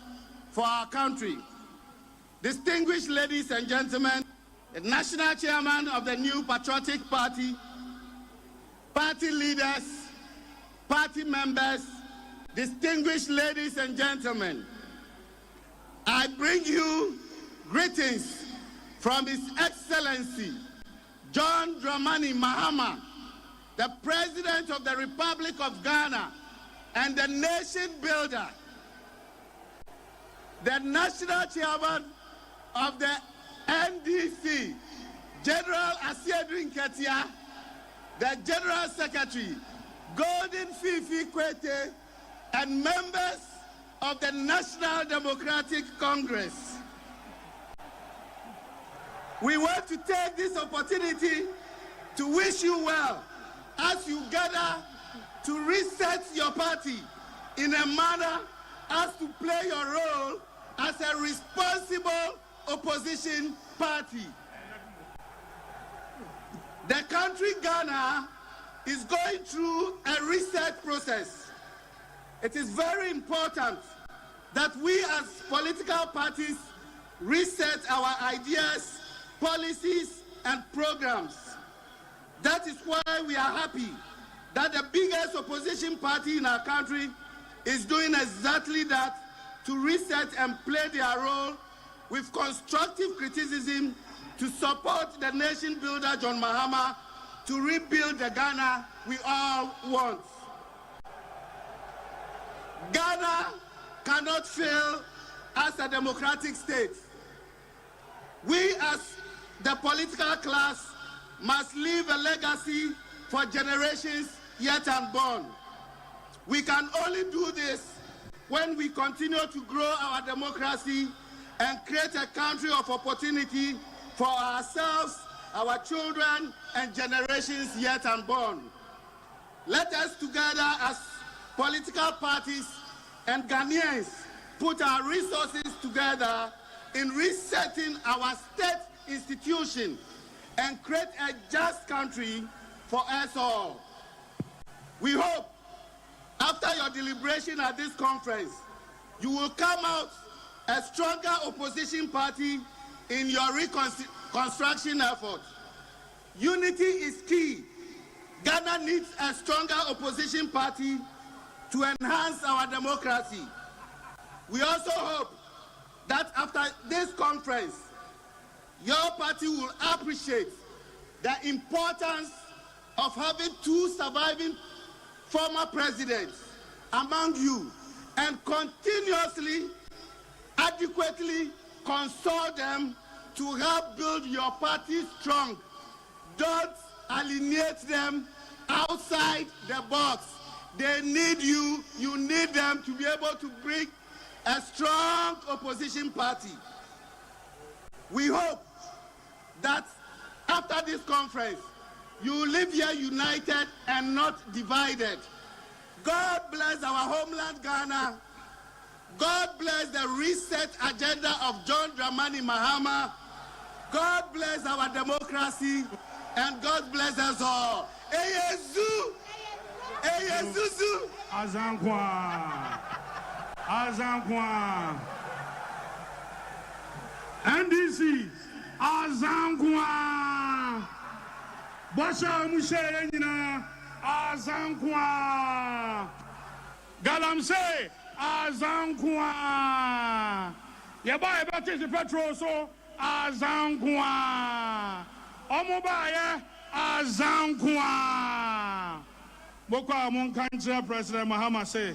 for our country. Distinguished ladies and gentlemen, the National Chairman of the New Patriotic Party, party leaders, party members, distinguished ladies and gentlemen, I bring you greetings from His Excellency John Dramani Mahama, the President of the Republic of Ghana and the nation builder, the National Chairman of the NDC, General Asiedrin Ketia, the General Secretary, Golden Fifi Kwete, and members of the National Democratic Congress. We want to take this opportunity to wish you well as you gather to reset your party in a manner as to play your role as a responsible opposition party. The country Ghana is going through a reset process. It is very important that we as political parties reset our ideas, policies, and programs. That is why we are happy that the biggest opposition party in our country is doing exactly that, to reset and play their role with constructive criticism to support the nation builder John Mahama to rebuild the Ghana we all want. Ghana cannot fail as a democratic state. We as the political class must leave a legacy for generations yet unborn. We can only do this when we continue to grow our democracy and create a country of opportunity for ourselves, our children, and generations yet unborn. Let us together as political parties and Ghanaians put our resources together in resetting our state institution and create a just country for us all. We hope after your deliberation at this conference, you will come out a stronger opposition party in your reconstruction effort. Unity is key. Ghana needs a stronger opposition party to enhance our democracy. We also hope that after this conference, your party will appreciate the importance of having two surviving former presidents among you and continuously, adequately consult them to help build your party strong. Don't alienate them outside the box. They need you, you need them to be able to bring a strong opposition party. We hope that after this conference, you live here united and not divided. God bless our homeland, Ghana. God bless the reset agenda of John Dramani Mahama. God bless our democracy, and God bless us all. Eyezu! Eyezuzu! Azankwa! Azankwa! NDC! Azankwa! Basha Mushe Yenina! Azankwa! Galamse! Azankwa! Yaba Baptist Petrol so Azankwa! Omobaye Azankwa! Boko among country President Mahama say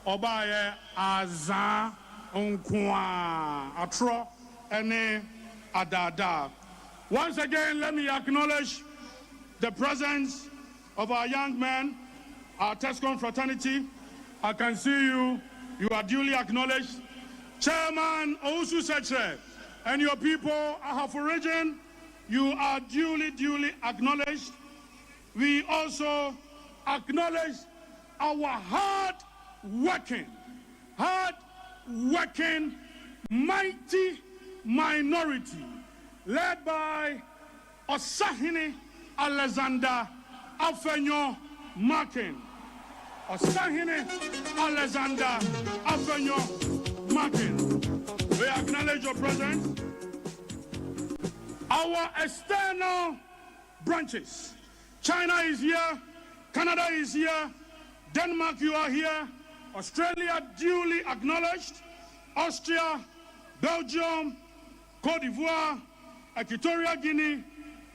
Obaye Azankwa! Atro ene adada. Once again, let me acknowledge the presence of our young men, our Tescon fraternity. I can see you. You are duly acknowledged. Chairman Ousu Seche and your people, Ahafo region, you are duly acknowledged. We also acknowledge our hard-working, mighty minority led by Osahini Alexander Afenyo Markin. Osahini Alexander Afenyo Markin. We acknowledge your presence. Our external branches. China is here. Canada is here. Denmark, you are here. Australia, duly acknowledged. Austria, Belgium, Cote d'Ivoire, Equatorial Guinea,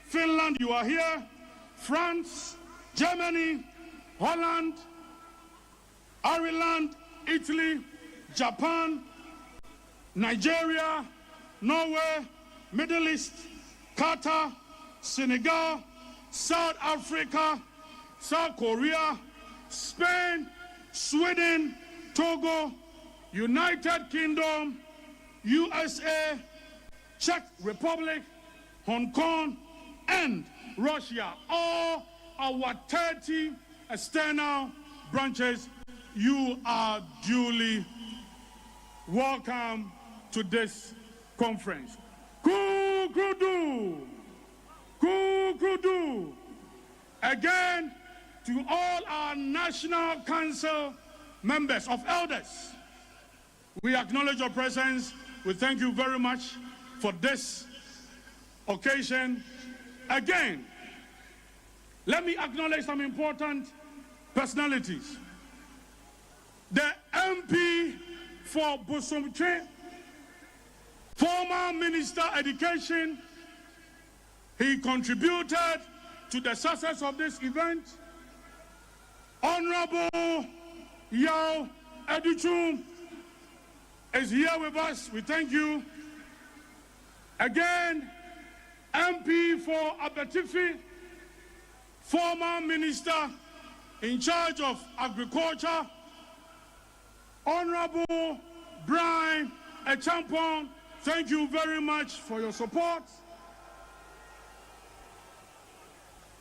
Finland, you are here. France, Germany, Holland, Ireland, Italy, Japan, Nigeria, Norway, Middle East, Qatar, Senegal, South Africa, South Korea, Spain, Sweden, Togo, United Kingdom, USA, Czech Republic, Hong Kong, and Russia. All our 30 external branches, you are duly welcome to this conference. Kukudu! Kukudu! Again, to all our National Council members of elders, we acknowledge your presence we thank you very much for this occasion. Again, let me acknowledge some important personalities. The MP for Bosomtwe, former Minister Education, he contributed to the success of this event. Honorable Yao Edichum is here with us. We thank you. Again, MP for Abetifi, former Minister in charge of Agriculture, Honorable Brian Echampong, thank you very much for your support.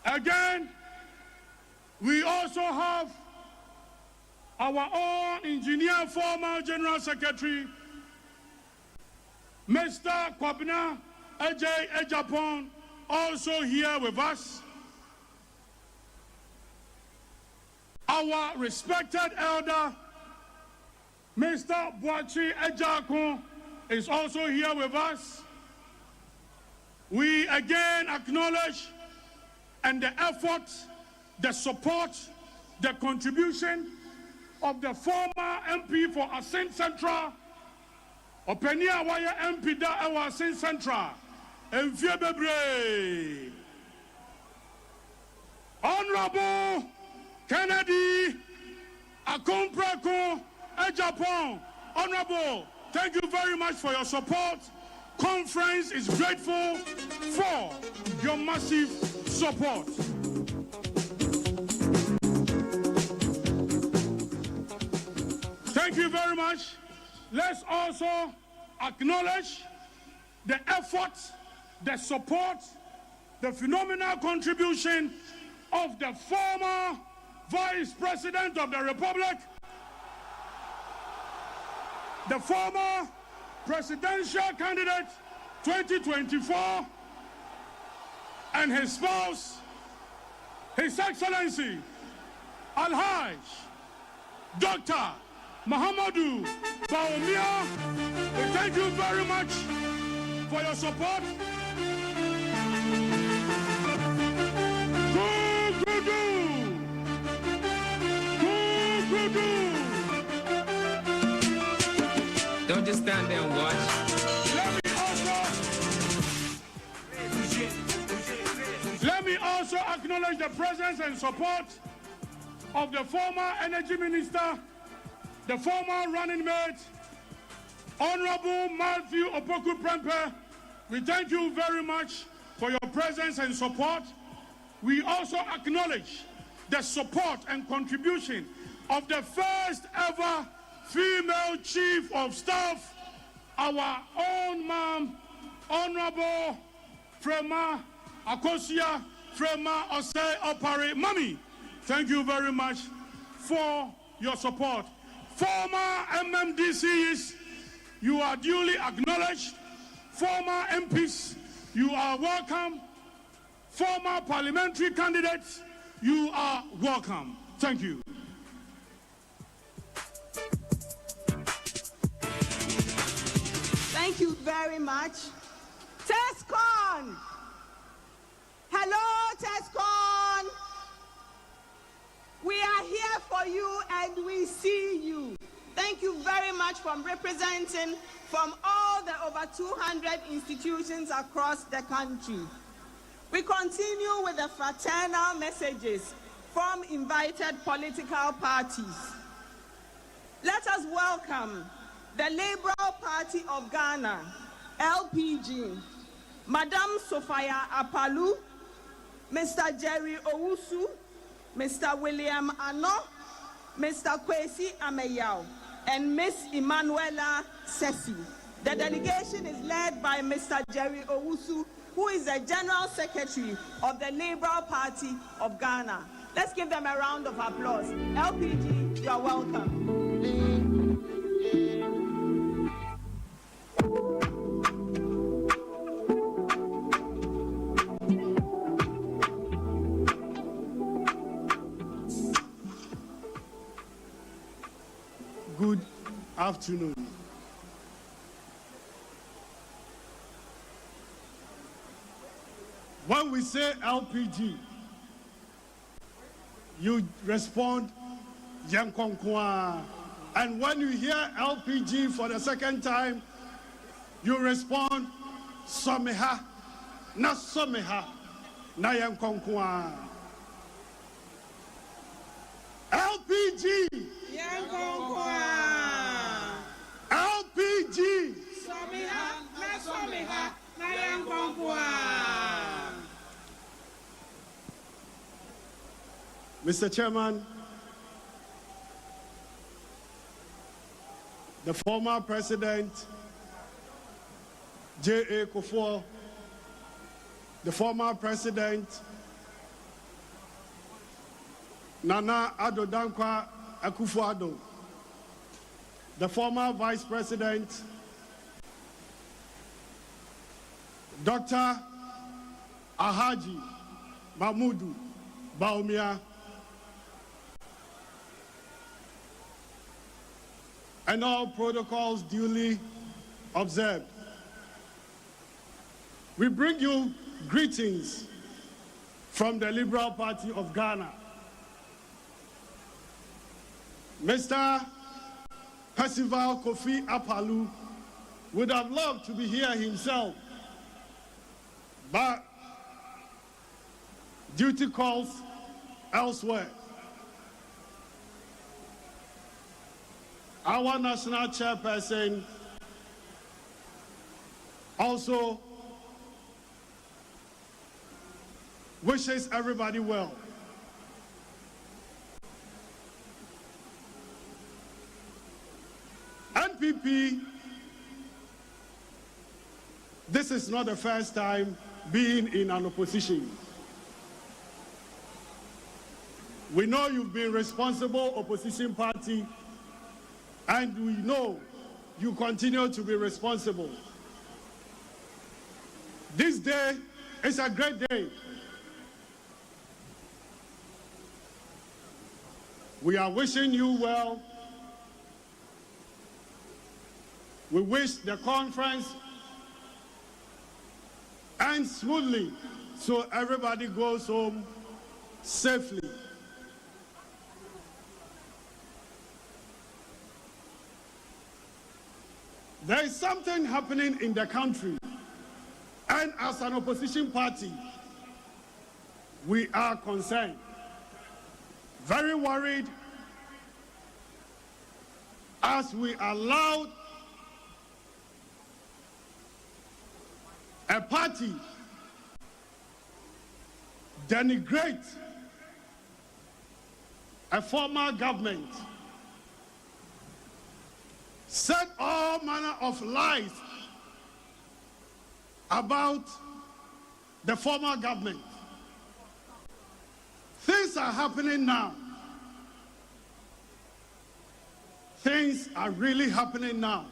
Again, we also have our own engineer, former General Secretary, Mr. Kwabena Ejay Ejapon, also here with us. Our respected elder, Mr. Boachi Ejakon, is also here with us. We again acknowledge and the effort, the support, the contribution of the former MP for Asin Central, Openia Waya MP da Ewa Asin Central, Mfie Bebre, Honorable Kennedy Akompreko Ejapon, Honorable, thank you very much for your support. Conference is grateful for your massive support. Thank you very much. Let's also acknowledge the effort, the support, the phenomenal contribution of the former Vice President of the Republic, the former presidential candidate 2024, and his spouse, His Excellency Al-Hajj Dr. Mahamadou Bawumia. We thank you very much for your support. Don't just stand there and watch. Let me also acknowledge the presence and support of the former Energy Minister, the former running mate, Honorable Matthew Opoku Prempeh. We thank you very much for your presence and support. We also acknowledge the support and contribution of the first ever female Chief of Staff, our own mom, Honorable Frema Akosia Frema Osei Opare. Mommy, thank you very much for your support. Former MMDCs, you are duly acknowledged. Former MPs, you are welcome. Former parliamentary candidates, you are welcome. Thank you. Thank you very much. TESCON! Hello, TESCON! We are here for you and we see you. Thank you very much for representing from all the over 200 institutions across the country. We continue with the fraternal messages from invited political parties. Let us welcome the Liberal Party of Ghana, LPG, Madam Sophia Apalu, Mr. Jerry Owusu, Mr. William Ano, Mr. Kwesi Ameyao, and Miss Emanuela Sesi. The delegation is led by Mr. Jerry Owusu, who is the General Secretary of the Liberal Party of Ghana. Let's give them a round of applause. LPG, you are welcome. Good afternoon. we say LPG, you respond Yankonkwa. And when you hear LPG for the second time, you respond Someha, not Someha, na Yankonkwa. LPG. Yankonkwa. LPG. Someha, na Someha, na Yankonkwa. Mr. Chairman, the former president, J.A. Kufuor, the former president, Nana Addo Dankwa Akufo-Addo, the former vice president, Dr. Alhaji Mahmudu Bawumia, and all protocols duly observed. We bring you greetings from the Liberal Party of Ghana. Mr. Percival Kofi Apalu would have loved to be here himself, but duty calls elsewhere. Our national chairperson also wishes everybody well. NPP, this is not the first time being in an opposition. We know you've been responsible opposition party, and we know you continue to be responsible. This day is a great day. We are wishing you well. We wish the conference ends smoothly so everybody goes home safely. There is something happening in the country, and as an opposition party, we are concerned, very worried, as we allowed a party denigrate a former government, said all manner of lies about the former government. Things are happening now. Things are really happening now.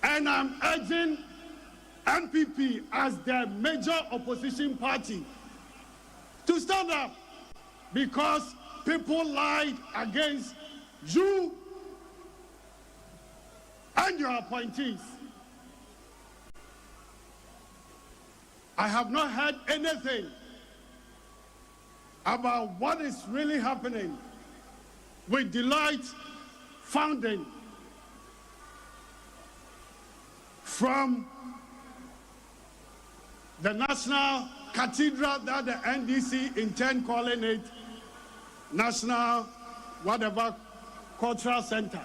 And I'm urging NPP as the major opposition party to stand up, because people lied against you and your appointees. I have not heard anything about what is really happening with Delight Founding from the National Cathedral that the NDC intend calling it National whatever Cultural Center.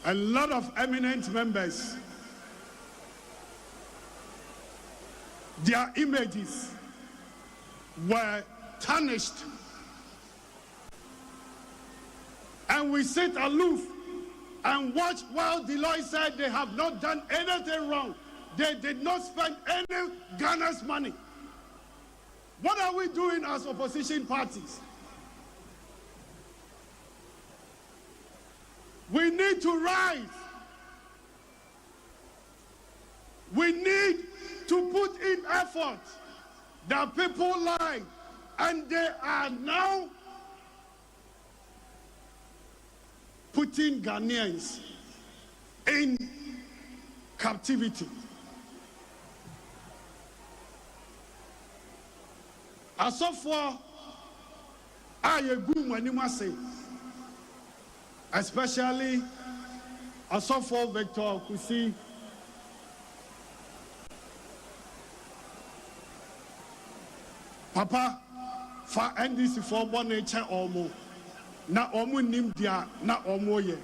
A lot of eminent members, their images were tarnished, and we sit aloof and watch while Deloitte said they have not done anything wrong. They did not spend any Ghana's money. What are we doing as opposition parties? We need to rise. We need to put in effort. The people lie, and they are now putting Ghanaians in captivity. Asofo ayegu manimase, especially Asofo Victor Kusi, Papa fa NDC for one nature omo na omo nim dia na omo ye.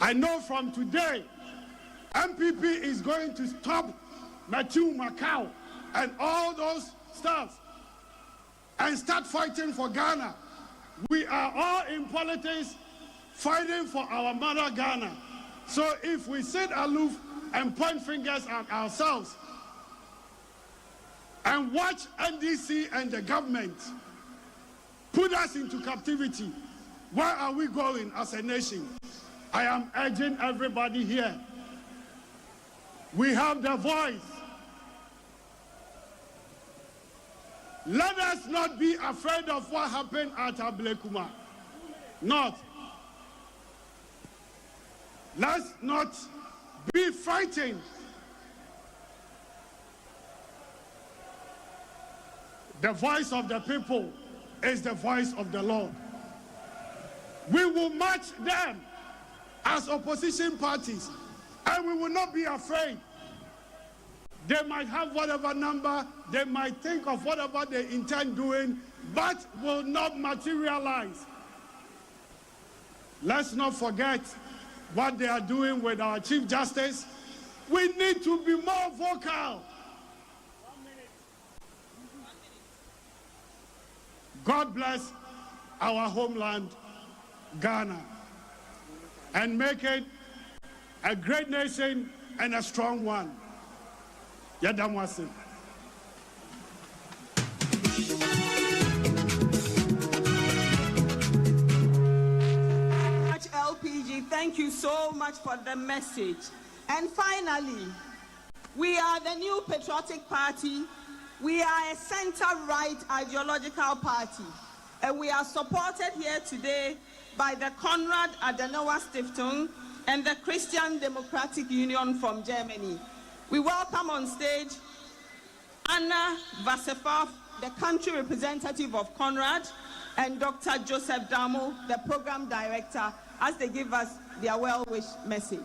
I know from today MPP is going to stop Matthew Macau and all those stuff and start fighting for Ghana. We are all in politics fighting for our mother Ghana. So if we sit aloof and point fingers at ourselves and watch NDC and the government put us into captivity, where are we going as a nation? I am urging everybody here. We have the voice. Let us not be afraid of what happened at Ablekuma. Not. Let's not be frightened. The voice of the people is the voice of the Lord. We will match them as opposition parties, and we will not be afraid. They might have whatever number, they might think of whatever they intend doing, but will not materialize. Let's not forget what they are doing with our Chief Justice. We need to be more vocal. God bless our homeland, Ghana, and make it a great nation and a strong one. Yadam Wasi. LPG, thank you so much for the message. And finally, we are the new patriotic party. We are a center-right ideological party, and we are supported here today by the Konrad Adenauer Stiftung and the Christian Democratic Union from Germany. We welcome on stage Anna Vasefov, the country representative of Konrad, and Dr. Joseph Damo, the program director, as they give us their well-wish message.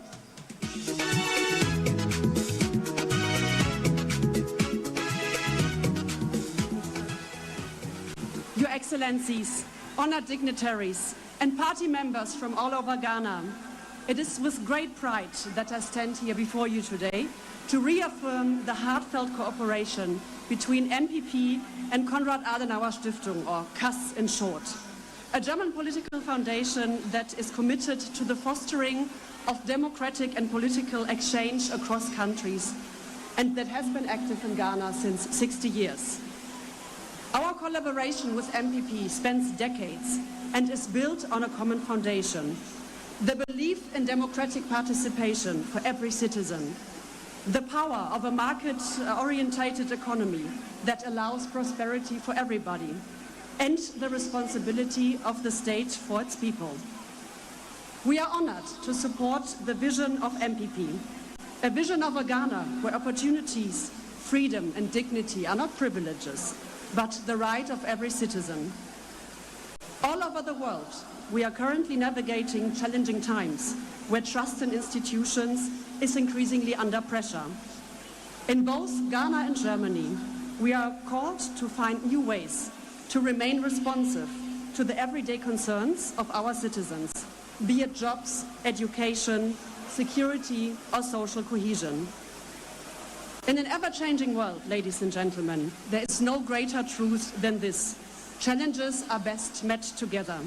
Your Excellencies, honored dignitaries, and party members from all over Ghana, it is with great pride that I stand here before you today to reaffirm the heartfelt cooperation between NPP and Konrad Adenauer Stiftung, or KAS in short, a German political foundation that is committed to the fostering of democratic and political exchange across countries, and that has been active in Ghana since 60 years. Our collaboration with NPP spans decades and is built on a common foundation: the belief in democratic participation for every citizen, the power of a market-orientated economy that allows prosperity for everybody, and the responsibility of the state for its people. We are honored to support the vision of NPP, a vision of a Ghana where opportunities, freedom and dignity are not privileges, but the right of every citizen. All over the world, we are currently navigating challenging times where trust in institutions is increasingly under pressure. In both Ghana and Germany, we are called to find new ways to remain responsive to the everyday concerns of our citizens, be it jobs, education, security, or social cohesion. In an ever-changing world, ladies and gentlemen, there is no greater truth than this: challenges are best met together.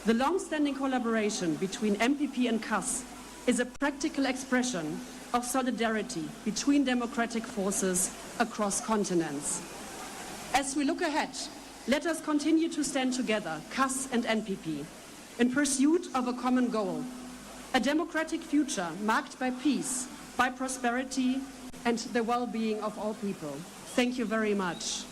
The long-standing collaboration between NPP and KAS is a practical expression of solidarity between democratic forces across continents. As we look ahead, let us continue to stand together, KAS and NPP, in pursuit of a common goal: a democratic future marked by peace, by prosperity, and the well-being of all people. Thank you very much.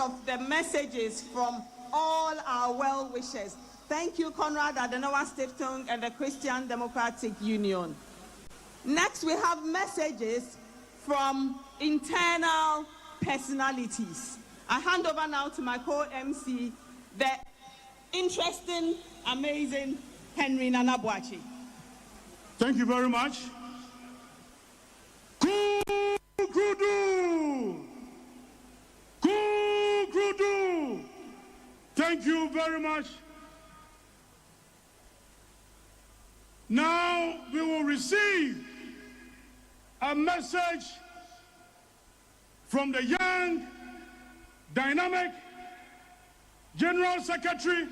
of the messages from all our well-wishers. Thank you, Conrad Adenauer Stiftung and the Christian Democratic Union. Next, we have messages from internal personalities. I hand over now to my co-MC, the interesting, amazing Henry Nanabuachi. Thank you very much. Kukudu! Kukudu! Thank you very much. Now we will receive a message from the young, dynamic General Secretary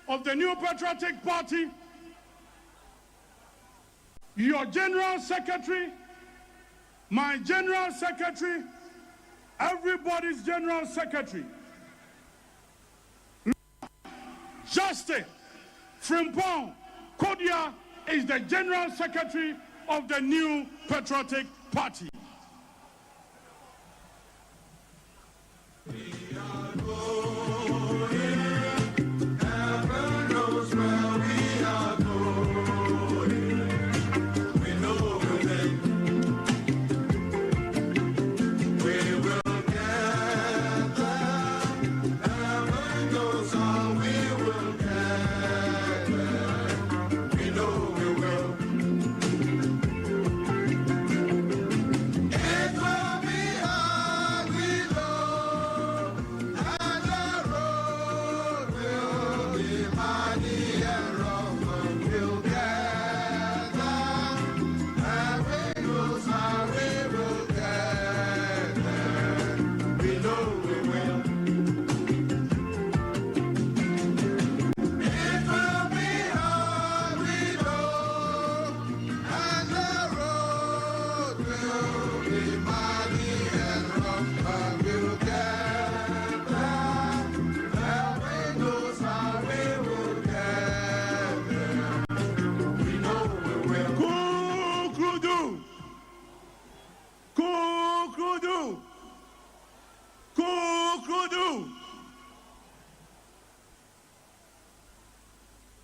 of the New Patriotic Party, your General Secretary, my General Secretary, everybody's General Secretary. Justin Frimpong Kodia is the General Secretary of the New Patriotic Party.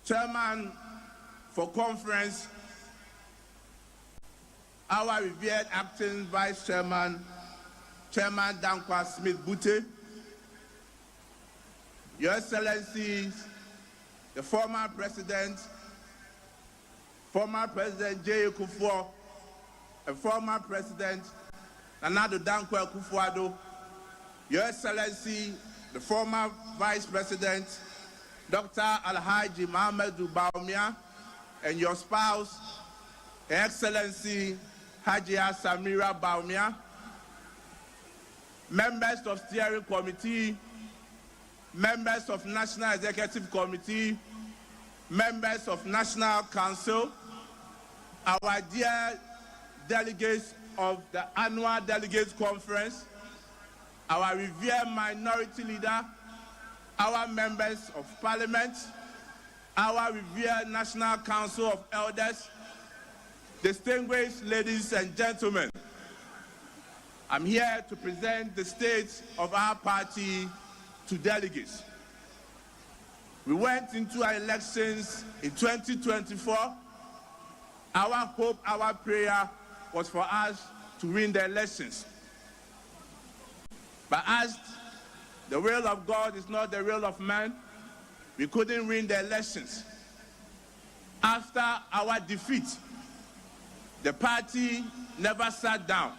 Chairman for conference, our revered acting Vice Chairman, Chairman Dankwa Smith-Bute, Your Excellencies, the former President J. Kufuor, and former President Nana Dankwa Akufo-Addo, Your Excellency, the former Vice President Dr. Alhaji Mohamedou Bawumia, and your spouse, Her Excellency Hajia Samira Bawumia, members of Steering Committee, members of National Executive Committee, members of National Council, our dear delegates of the annual Delegates Conference, our revered minority leader, our members of Parliament, our revered National Council of Elders, distinguished ladies and gentlemen, I'm here to present the state of our party to delegates. We went into our elections in 2024. Our hope, our prayer was for us to win the elections. But as the will of God is not the will of man, we couldn't win the elections. After our defeat, the party never sat down.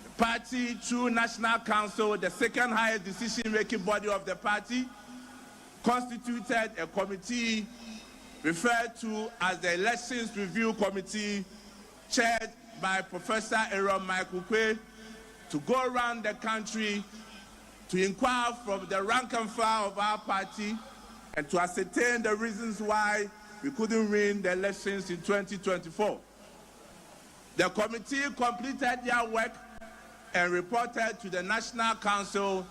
The party, through National Council, the second highest decision-making body of the party, constituted a committee referred to as the Elections Review Committee, chaired by Professor Aaron Michael Quay, to go around the country to inquire from the rank and file of our party and to ascertain the reasons why we couldn't win the elections in 2024. The committee completed their work and reported to the National Council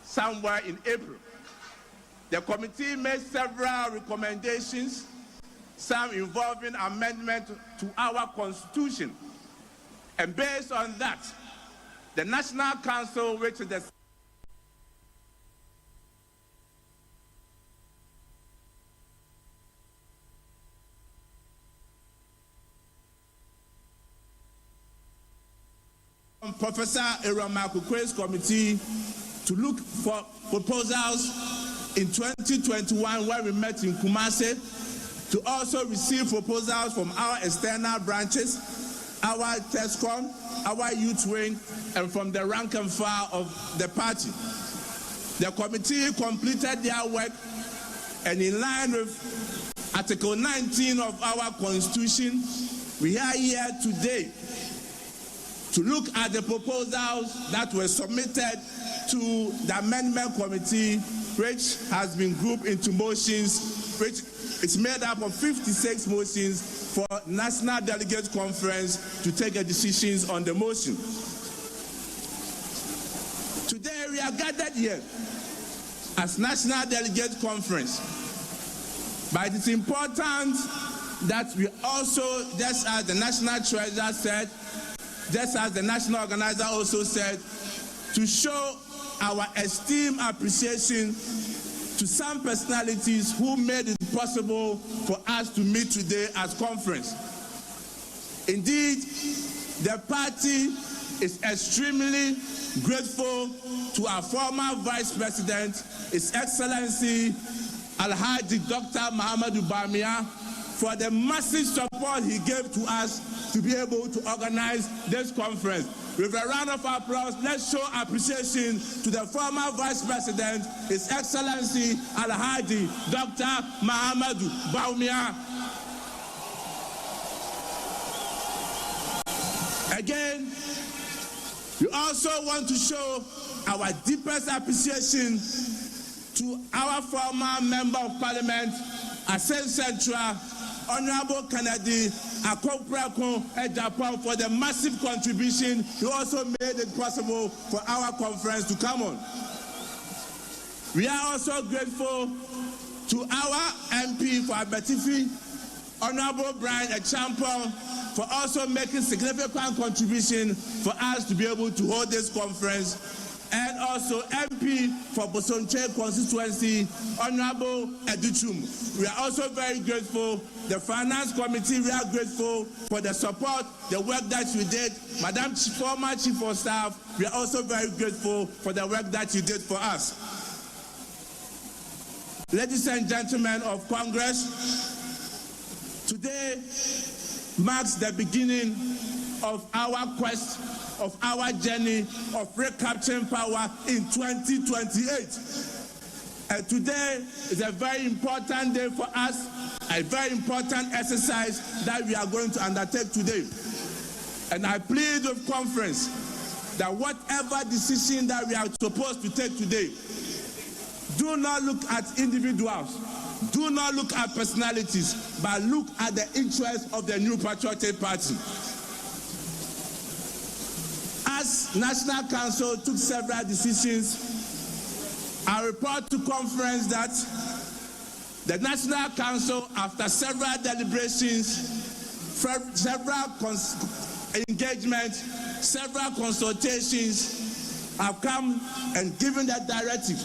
somewhere in April. The committee made several recommendations, some involving amendment to our constitution. And based on that, the National Council, which is the Professor Iroma Kukwe's committee to look for proposals in 2021 when we met in Kumasi, to also receive proposals from our external branches, our TESCOM, our youth wing, and from the rank and file of the party. The committee completed their work, and in line with Article 19 of our Constitution, we are here today to look at the proposals that were submitted to the Amendment Committee, which has been grouped into motions, which is made up of 56 motions for National Delegate Conference to take a decisions on the motion. Today we are gathered here as National Delegate Conference, but it is important that we also, just as the National Treasurer said, just as the National Organizer also said, to show our esteemed appreciation to some personalities who made it possible for us to meet today as conference. Indeed, the party is extremely grateful to our former Vice President, His Excellency Alhaji Dr. Muhammadu Bamia, for the massive support he gave to us to be able to organize this conference. With a round of applause, let's show appreciation to the former Vice President, His Excellency Alhaji Dr. Muhammadu Bamia. Again, we also want to show our deepest appreciation to our former Member of Parliament, Asen Central, Honorable Kennedy Akoprakon Japan, for the massive contribution. He also made it possible for our conference to come on. We are also grateful to our MP for Abetifi, Honorable Brian Echampong, for also making significant contribution for us to be able to hold this conference, and also MP for Bosonche constituency, Honorable Educhum. We are also very grateful. The Finance Committee, we are grateful for the support, the work that you did. Madam former Chief of Staff, we are also very grateful for the work that you did for us. Ladies and gentlemen of Congress, today marks the beginning of our quest, of our journey of recapturing power in 2028. And today is a very important day for us, a very important exercise that we are going to undertake today. And I plead with conference that whatever decision that we are supposed to take today, do not look at individuals, do not look at personalities, but look at the interests of the New Patriotic Party. As National Council took several decisions, I report to conference that the National Council, after several deliberations, several engagements, several consultations, have come and given the directive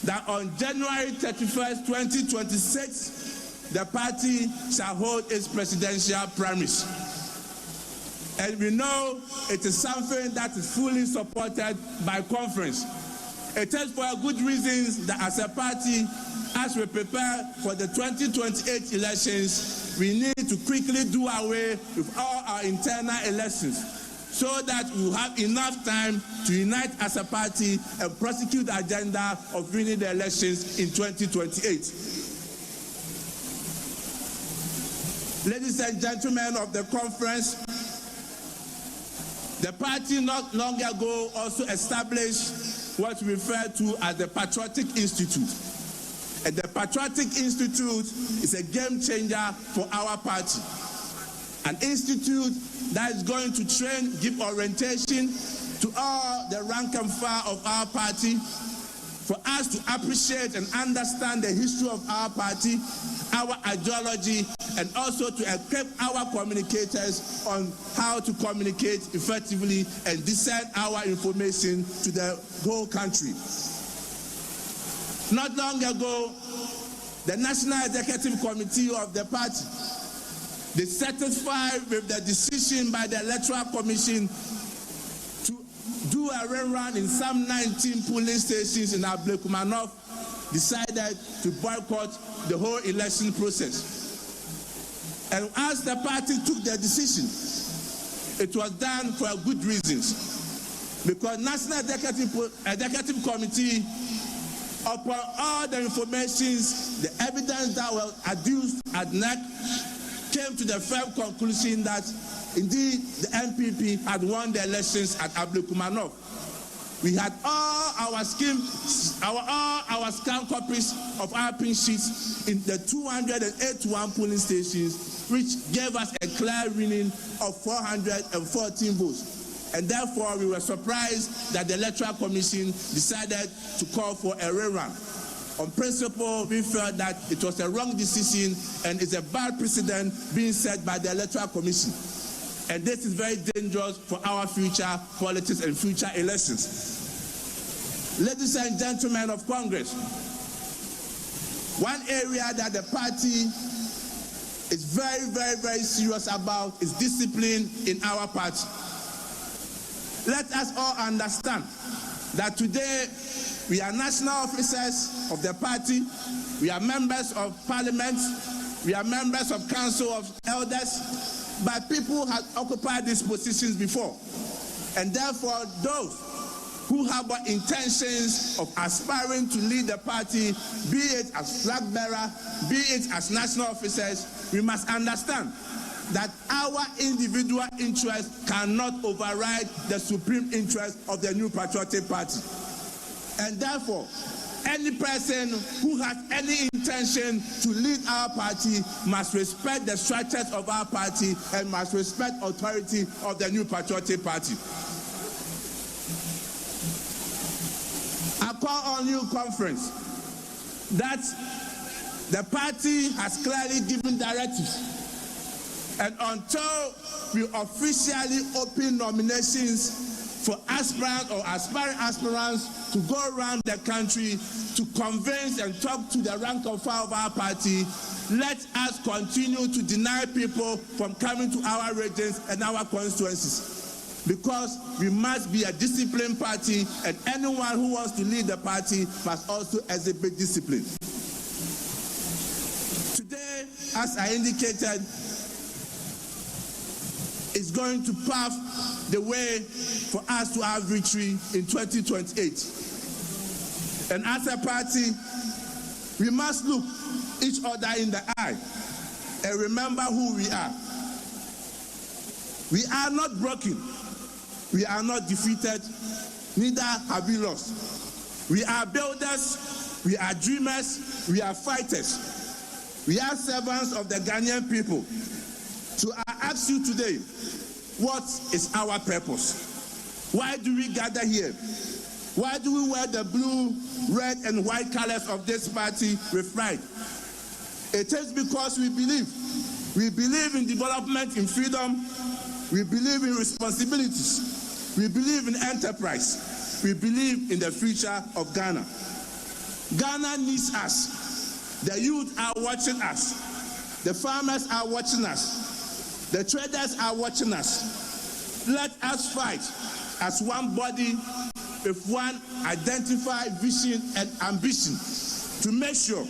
that on January 31st, 2026, the party shall hold its presidential primaries. And we know it is something that is fully supported by conference. It is for good reasons that as a party, as we prepare for the 2028 elections, we need to quickly do away with all our internal elections so that we will have enough time to unite as a party and prosecute the agenda of winning the elections in 2028. Ladies and gentlemen of the conference, the party not long ago also established what we refer to as the Patriotic Institute. And the Patriotic Institute is a game changer for our party. An institute that is going to train, give orientation to all the rank and file of our party, for us to appreciate and understand the history of our party, our ideology, and also to equip our communicators on how to communicate effectively and disseminate our information to the whole country. Not long ago, the National Executive Committee of the party, they satisfied with the decision by the Electoral Commission do a rerun in some 19 polling stations in Ablekumanov, decided to boycott the whole election process. And as the party took their decision, it was done for good reasons. Because National Executive Committee, upon all the informations, the evidence that was adduced at NEC, came to the firm conclusion that indeed the NPP had won the elections at Ablekumanov. We had all our scan copies of our pin sheets in the 281 polling stations, which gave us a clear winning of 414 votes. And therefore, we were surprised that the Electoral Commission decided to call for a rerun. On principle, we felt that it was a wrong decision and it's a bad precedent being set by the Electoral Commission. And this is very dangerous for our future politics and future elections. Ladies and gentlemen of Congress, one area that the party is very, very, very serious about is discipline in our party. Let us all understand that today we are national officers of the party, we are members of parliament, we are members of council of elders, but people have occupied these positions before. And therefore, those who have intentions of aspiring to lead the party, be it as flag bearer, be it as national officers, we must understand that our individual interests cannot override the supreme interest of the New Patriotic Party. And therefore, any person who has any intention to lead our party must respect the structures of our party and must respect authority of the New Patriotic Party. I call on you, conference, that the party has clearly given directives. And until we officially open nominations for aspirants or aspiring aspirants to go around the country to convince and talk to the rank and file of our party, let us continue to deny people from coming to our regions and our constituencies. Because we must be a disciplined party, and anyone who wants to lead the party must also exhibit discipline. Today, as I indicated, is going to pave the way for us to have victory in 2028. And as a party, we must look each other in the eye and remember who we are. We are not broken. We are not defeated. Neither have we lost. We are builders. We are dreamers. We are fighters. We are servants of the Ghanaian people. So I ask you today, what is our purpose? Why do we gather here? Why do we wear the blue, red, and white colors of this party with pride? It is because we believe. We believe in development, in freedom. We believe in responsibilities. We believe in enterprise. We believe in the future of Ghana. Ghana needs us. The youth are watching us. The farmers are watching us. The traders are watching us. Let us fight as one body with one identified vision and ambition to make sure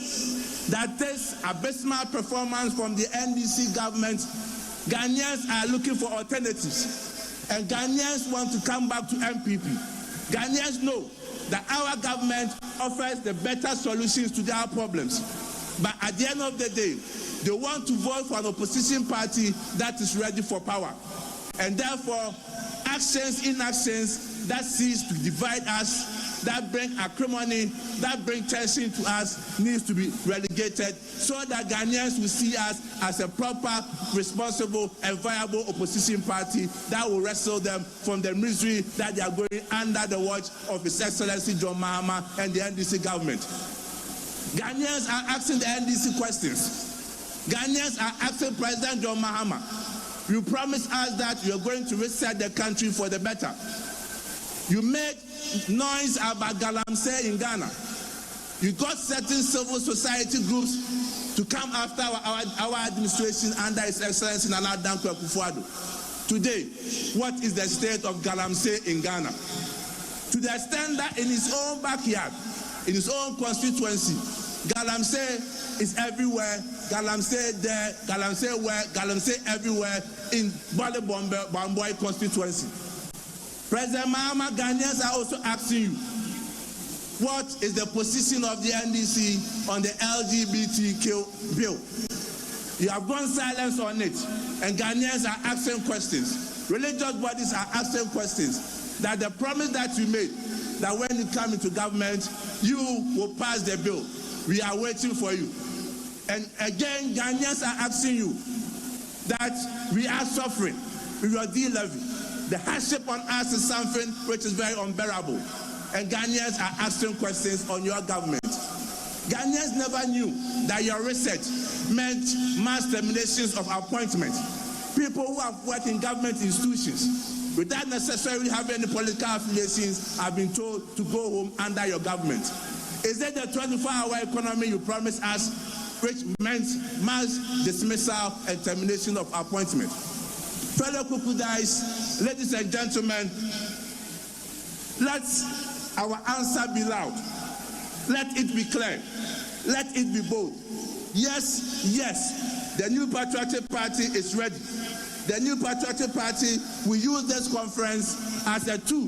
that this abysmal performance from the NDC government, Ghanaians are looking for alternatives. And Ghanaians want to come back to NPP. Ghanaians know that our government offers the better solutions to their problems. But at the end of the day, they want to vote for an opposition party that is ready for power. And therefore, actions, inactions that seeks to divide us, that bring acrimony, that bring tension to us, needs to be relegated so that Ghanaians will see us as a proper, responsible, and viable opposition party that will wrestle them from the misery that they are going under the watch of His Excellency John Mahama and the NDC government. Ghanaians are asking the NDC questions. Ghanaians are asking President John Mahama, you promised us that you are going to reset the country for the better. You made noise about Galamsey in Ghana. You got certain civil society groups to come after our administration under His Excellency Nana Dankwa Akufo-Addo. Today, what is the state of Galamsey in Ghana? the extent that in his own backyard, in his own constituency, Galamsey is everywhere. Galamsey there, Galamsey where, Galamsey everywhere in Bale Bamboy constituency. President Mahama, Ghanaians are also asking you, what is the position of the NDC on the LGBTQ bill? You have gone silent on it, and Ghanaians are asking questions. Religious bodies are asking questions. That the promise that you made, that when you come into government, you will pass the bill. We are waiting for you. And again, Ghanaians are asking you that we are suffering with your D-levy. The hardship on us is something which is very unbearable. And Ghanaians are asking questions on your government. Ghanaians never knew that your research meant mass terminations of appointments. People who have worked in government institutions without necessarily having any political affiliations have been told to go home under your government. Is it the 24-hour economy you promised us, which meant mass dismissal and termination of appointments? Fellow Kukudais, ladies and gentlemen, let our answer be loud. Let it be clear. Let it be bold. Yes, yes, the new Patriotic Party is ready. The new Patriotic Party will use this conference as a tool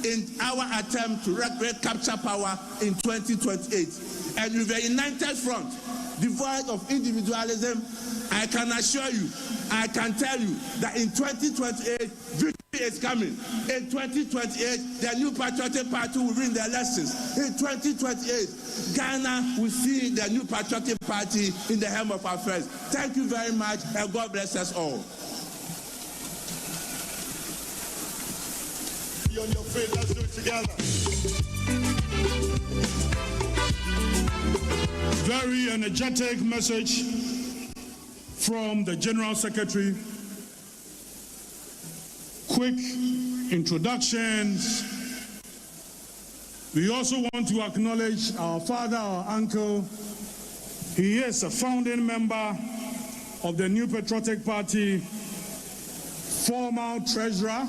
in our attempt to recapture power in 2028. And with a united front, devoid of individualism, I can assure you, I can tell you that in 2028, victory is coming. In 2028, the new Patriotic Party will win the elections. In 2028, Ghana will see the new Patriotic Party in the helm of affairs. Thank you very much, and God bless us all. On your feet, let's do it together. Very energetic message from the General Secretary. Quick introductions. We also want to acknowledge our father, our uncle. He is a founding member of the New Patriotic Party, former treasurer,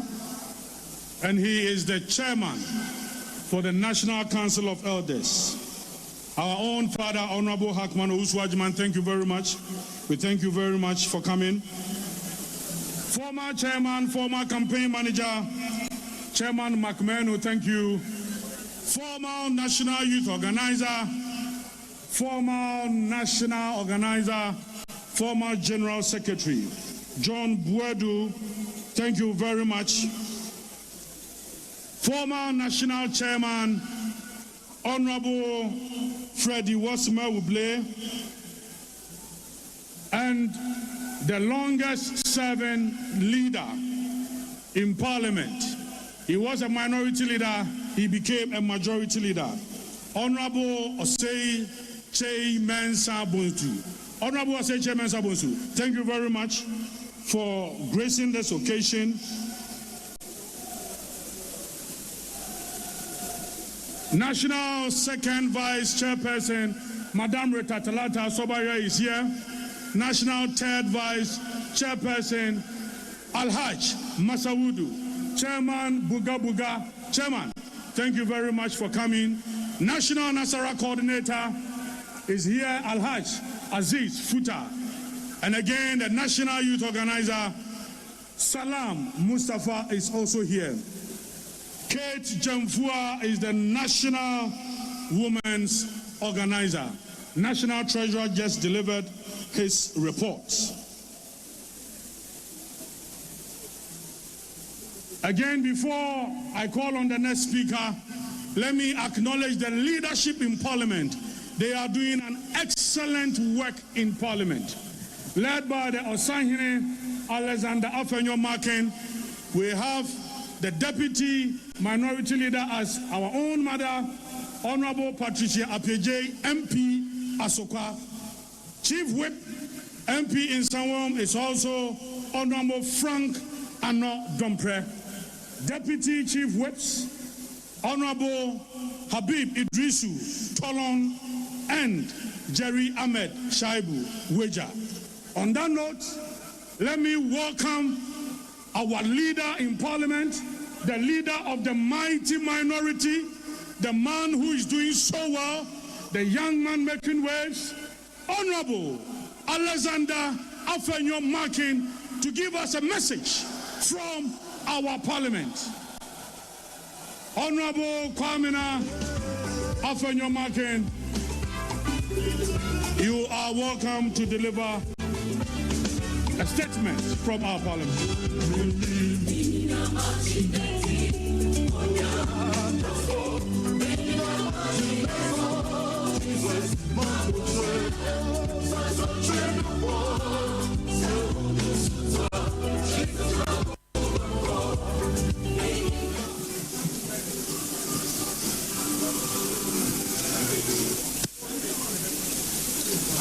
and he is the chairman for the National Council of Elders. Our own father, Honorable Hakman Ouswajiman, thank you very much. We thank you very much for coming. Former chairman, former campaign manager, Chairman McMahon, thank you. Former national youth organizer, former national organizer, former general secretary, John Buedu, thank you very much. Former national chairman, Honorable Freddie Wasmer-Wuble, and the longest serving leader in parliament. He was a minority leader, he became a majority leader. Honorable Osei Che Mensa Bonsu. Honorable Osei Che Mensa Bonsu, thank you very much for gracing this occasion. National Second Vice Chairperson, Madame Rita Talata Sobaya is here. National Third Vice Chairperson, Alhaj Masawudu. Chairman Buga Buga. Chairman, thank you very much for coming. National Nasara Coordinator is here, Alhaj Aziz Futa. And again, the National Youth Organizer, Salam Mustafa, is also here. Kate Jamfua is the National Women's Organizer. National Treasurer just delivered his reports. Again, before I call on the next speaker, let me acknowledge the leadership in Parliament. They are doing an excellent work in Parliament. Led by the Osahene Alexander Afenyo Maken, we have the Deputy Minority Leader as our own mother, Honorable Patricia Apeje, MP Asokwa. Chief Whip, MP in Sanwom, is also Honorable Frank Ano Dompre. Deputy Chief Whips, Honorable Habib Idrisu Tolon and Jerry Ahmed Shaibu Weja. On that note, let me welcome our leader in Parliament, the leader of the mighty minority, the man who is doing so well, the young man making waves, Honorable Alexander Afenyo Markin, to give us a message from our parliament. Honorable Kwamina Afenyo Markin, you are welcome to deliver a statement from our parliament.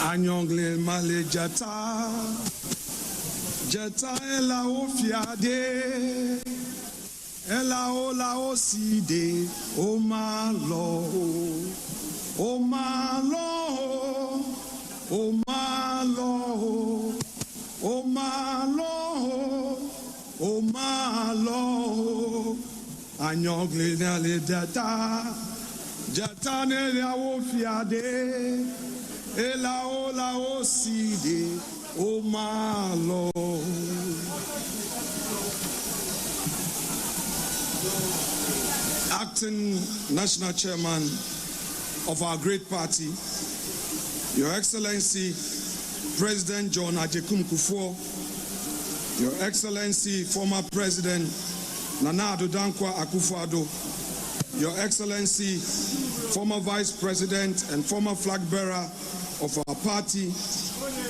Anyangle male jata, jata ela ofiade, ela ola oside, o malo, o malo, o malo, o malo, o malo. Anyangle male jata, jata ela ofiade. Elao lao side o malo. Acting National Chairman of our great party, Your Excellency President John Agyekum Kufuor, Your Excellency former President Nana Addo Dankwa Akufo-Addo, Your Excellency former Vice President and former flag bearer of our party,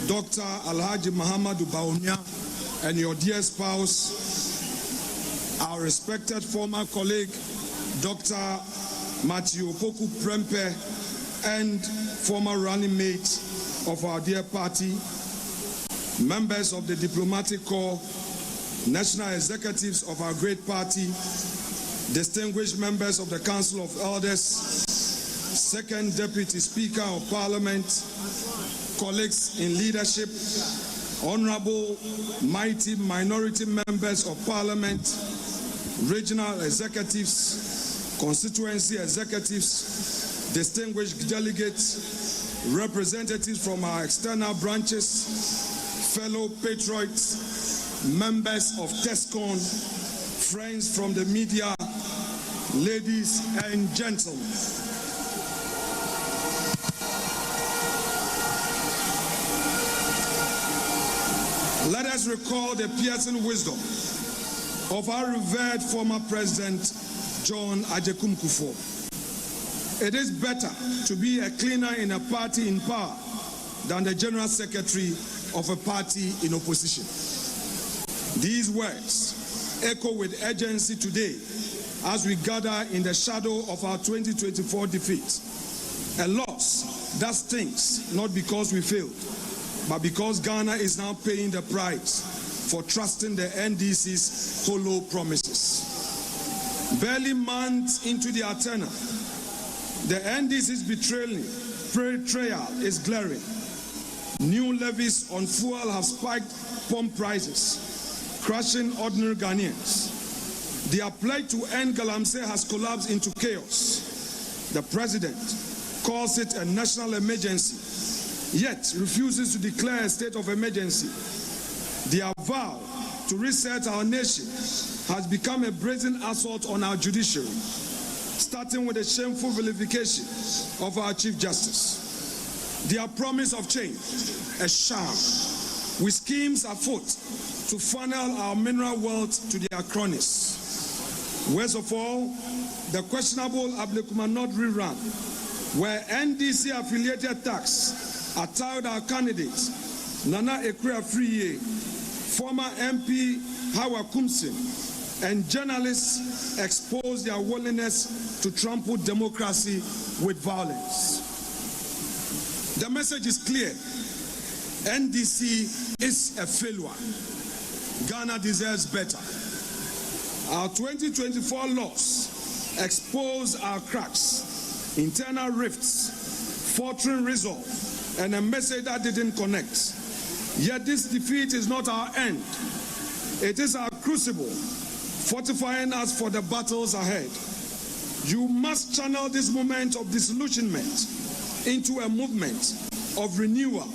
Dr. Alhaji Muhammadu Bawumia, and your dear spouse, our respected former colleague, Dr. Matthew Opoku Prempeh, and former running mate of our dear party, members of the Diplomatic Corps, national executives of our great party, distinguished members of the Council of Elders, Second Deputy Speaker of Parliament, colleagues in leadership, honorable mighty minority members of Parliament, regional executives, constituency executives, distinguished delegates, representatives from our external branches, fellow patriots, members of TESCON, friends from the media, ladies and gentlemen. Let us recall the piercing wisdom of our revered former President John Agyekum Kufuor. It is better to be a cleaner in a party in power than the General Secretary of a party in opposition. These words echo with urgency today as we gather in the shadow of our 2024 defeat. A loss that stings, not because we failed, but because Ghana is now paying the price for trusting the NDC's hollow promises. Barely months into their tenure, the NDC's betrayal is glaring. New levies on fuel have spiked pump prices, crushing ordinary Ghanaians. Their pledge to end Galamsey has collapsed into chaos. The president calls it a national emergency, yet refuses to declare a state of emergency. Their vow to reset our nation has become a brazen assault on our judiciary, starting with the shameful vilification of our Chief Justice. Their promise of change, a sham, with schemes afoot to funnel our mineral wealth to their cronies. Worst of all, the questionable Ablekumanot rerun, where NDC-affiliated tax attached our candidates, Nana Ekwe-Afriye, former MP Hawa Kumsin, and journalists expose their willingness to trample democracy with violence. The message is clear. NDC is a failure. Ghana deserves better. Our 2024 loss exposed our cracks, internal rifts, faltering resolve, and a message that didn't connect. Yet this defeat is not our end. It is our crucible, fortifying us for the battles ahead. You must channel this moment of disillusionment into a movement of renewal,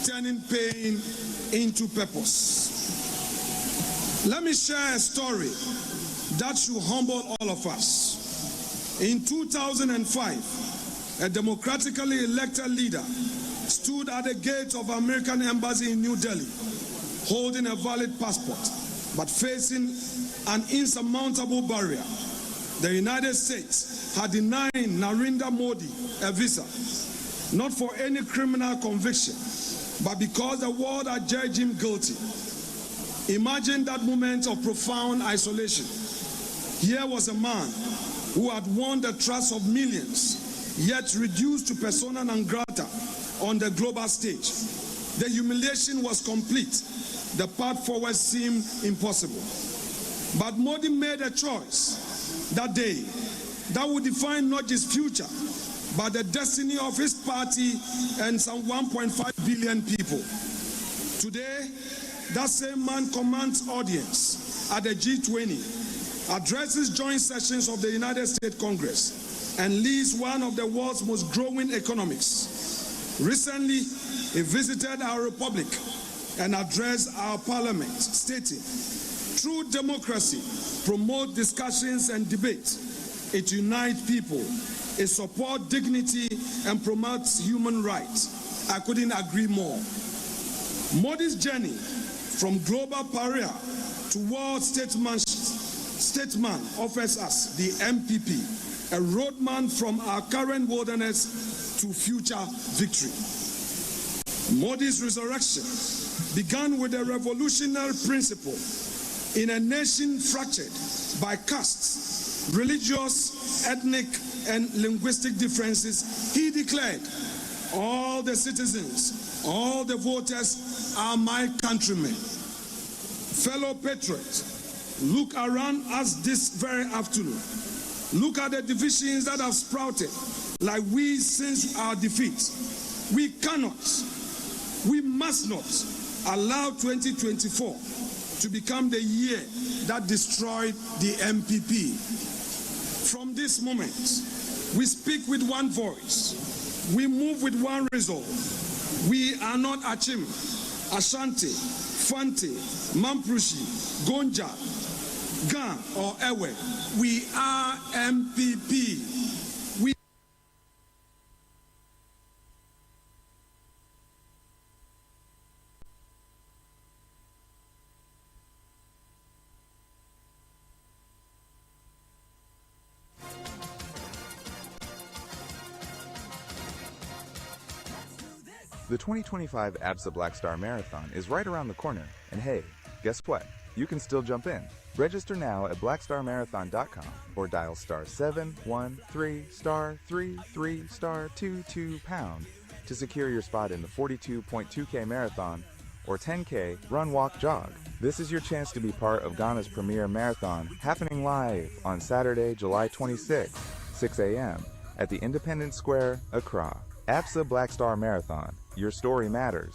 turning pain into purpose. Let me share a story that should humble all of us. In 2005, a democratically elected leader stood at the gate of American embassy in New Delhi, holding a valid passport, but facing an insurmountable barrier. The United States had denied Narendra Modi a visa, not for any criminal conviction, but because the world had judged him guilty. Imagine that moment of profound isolation. Here was a man who had won the trust of millions, yet reduced to persona non grata on the global stage. The humiliation was complete. The path forward seemed impossible. But Modi made a choice that day that would define not just future, but the destiny of his party and some 1.5 billion people. Today, that same man commands audience at the G20, addresses joint sessions of the United States Congress, and leads one of the world's most growing economies. Recently, he visited our republic and addressed our parliament, stating, "True democracy promotes discussions and debate. It unites people. It supports dignity and promotes human rights." I couldn't agree more. Modi's journey from global pariah to world statesman offers us, the NPP, a roadmap from our current wilderness to future victory. Modi's resurrection began with a revolutionary principle. In a nation fractured by castes, religious, ethnic, and linguistic differences, he declared, "All the citizens, all the voters are my countrymen." Fellow patriots, look around us this very afternoon. Look at the divisions that have sprouted like weeds since our defeat. We cannot, we must not allow 2024 to become the year that destroyed the NPP. From this moment, we speak with one voice. We move with one resolve. We are not Achim, Ashanti, Fanti, Mamprushi, Gonja, Gan, or Ewe. We are NPP. The 2025 ABSA Black Star Marathon is right around the corner, and hey, guess what? You can still jump in. Register now at blackstarmarathon.com or dial *713*33*22# to secure your spot in the 42.2K marathon or 10K run, walk, jog. This is your chance to be part of Ghana's premier marathon, happening live on Saturday, July 26, 6 a.m. at the Independence Square, Accra. ABSA Black Star Marathon. Your story matters.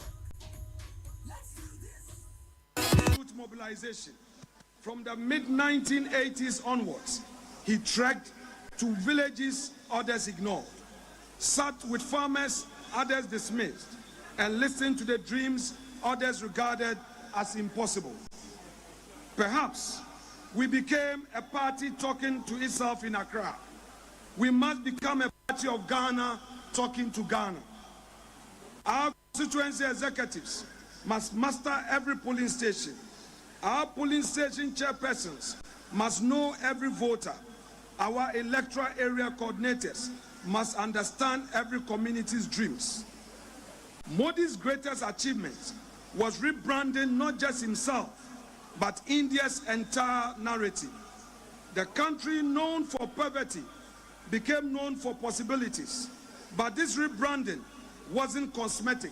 Youth mobilization. From the mid-1980s onwards, he trekked to villages others ignored, sat with farmers others dismissed, and listened to the dreams others regarded as impossible. Perhaps we became a party talking to itself in Accra. We must become a party of Ghana talking to Ghana. Our constituency executives must master every polling station. Our polling station chairpersons must know every voter. Our electoral area coordinators must understand every community's dreams. Modi's greatest achievement was rebranding not just himself, but India's entire narrative. The country known for poverty became known for possibilities. But this rebranding wasn't cosmetic,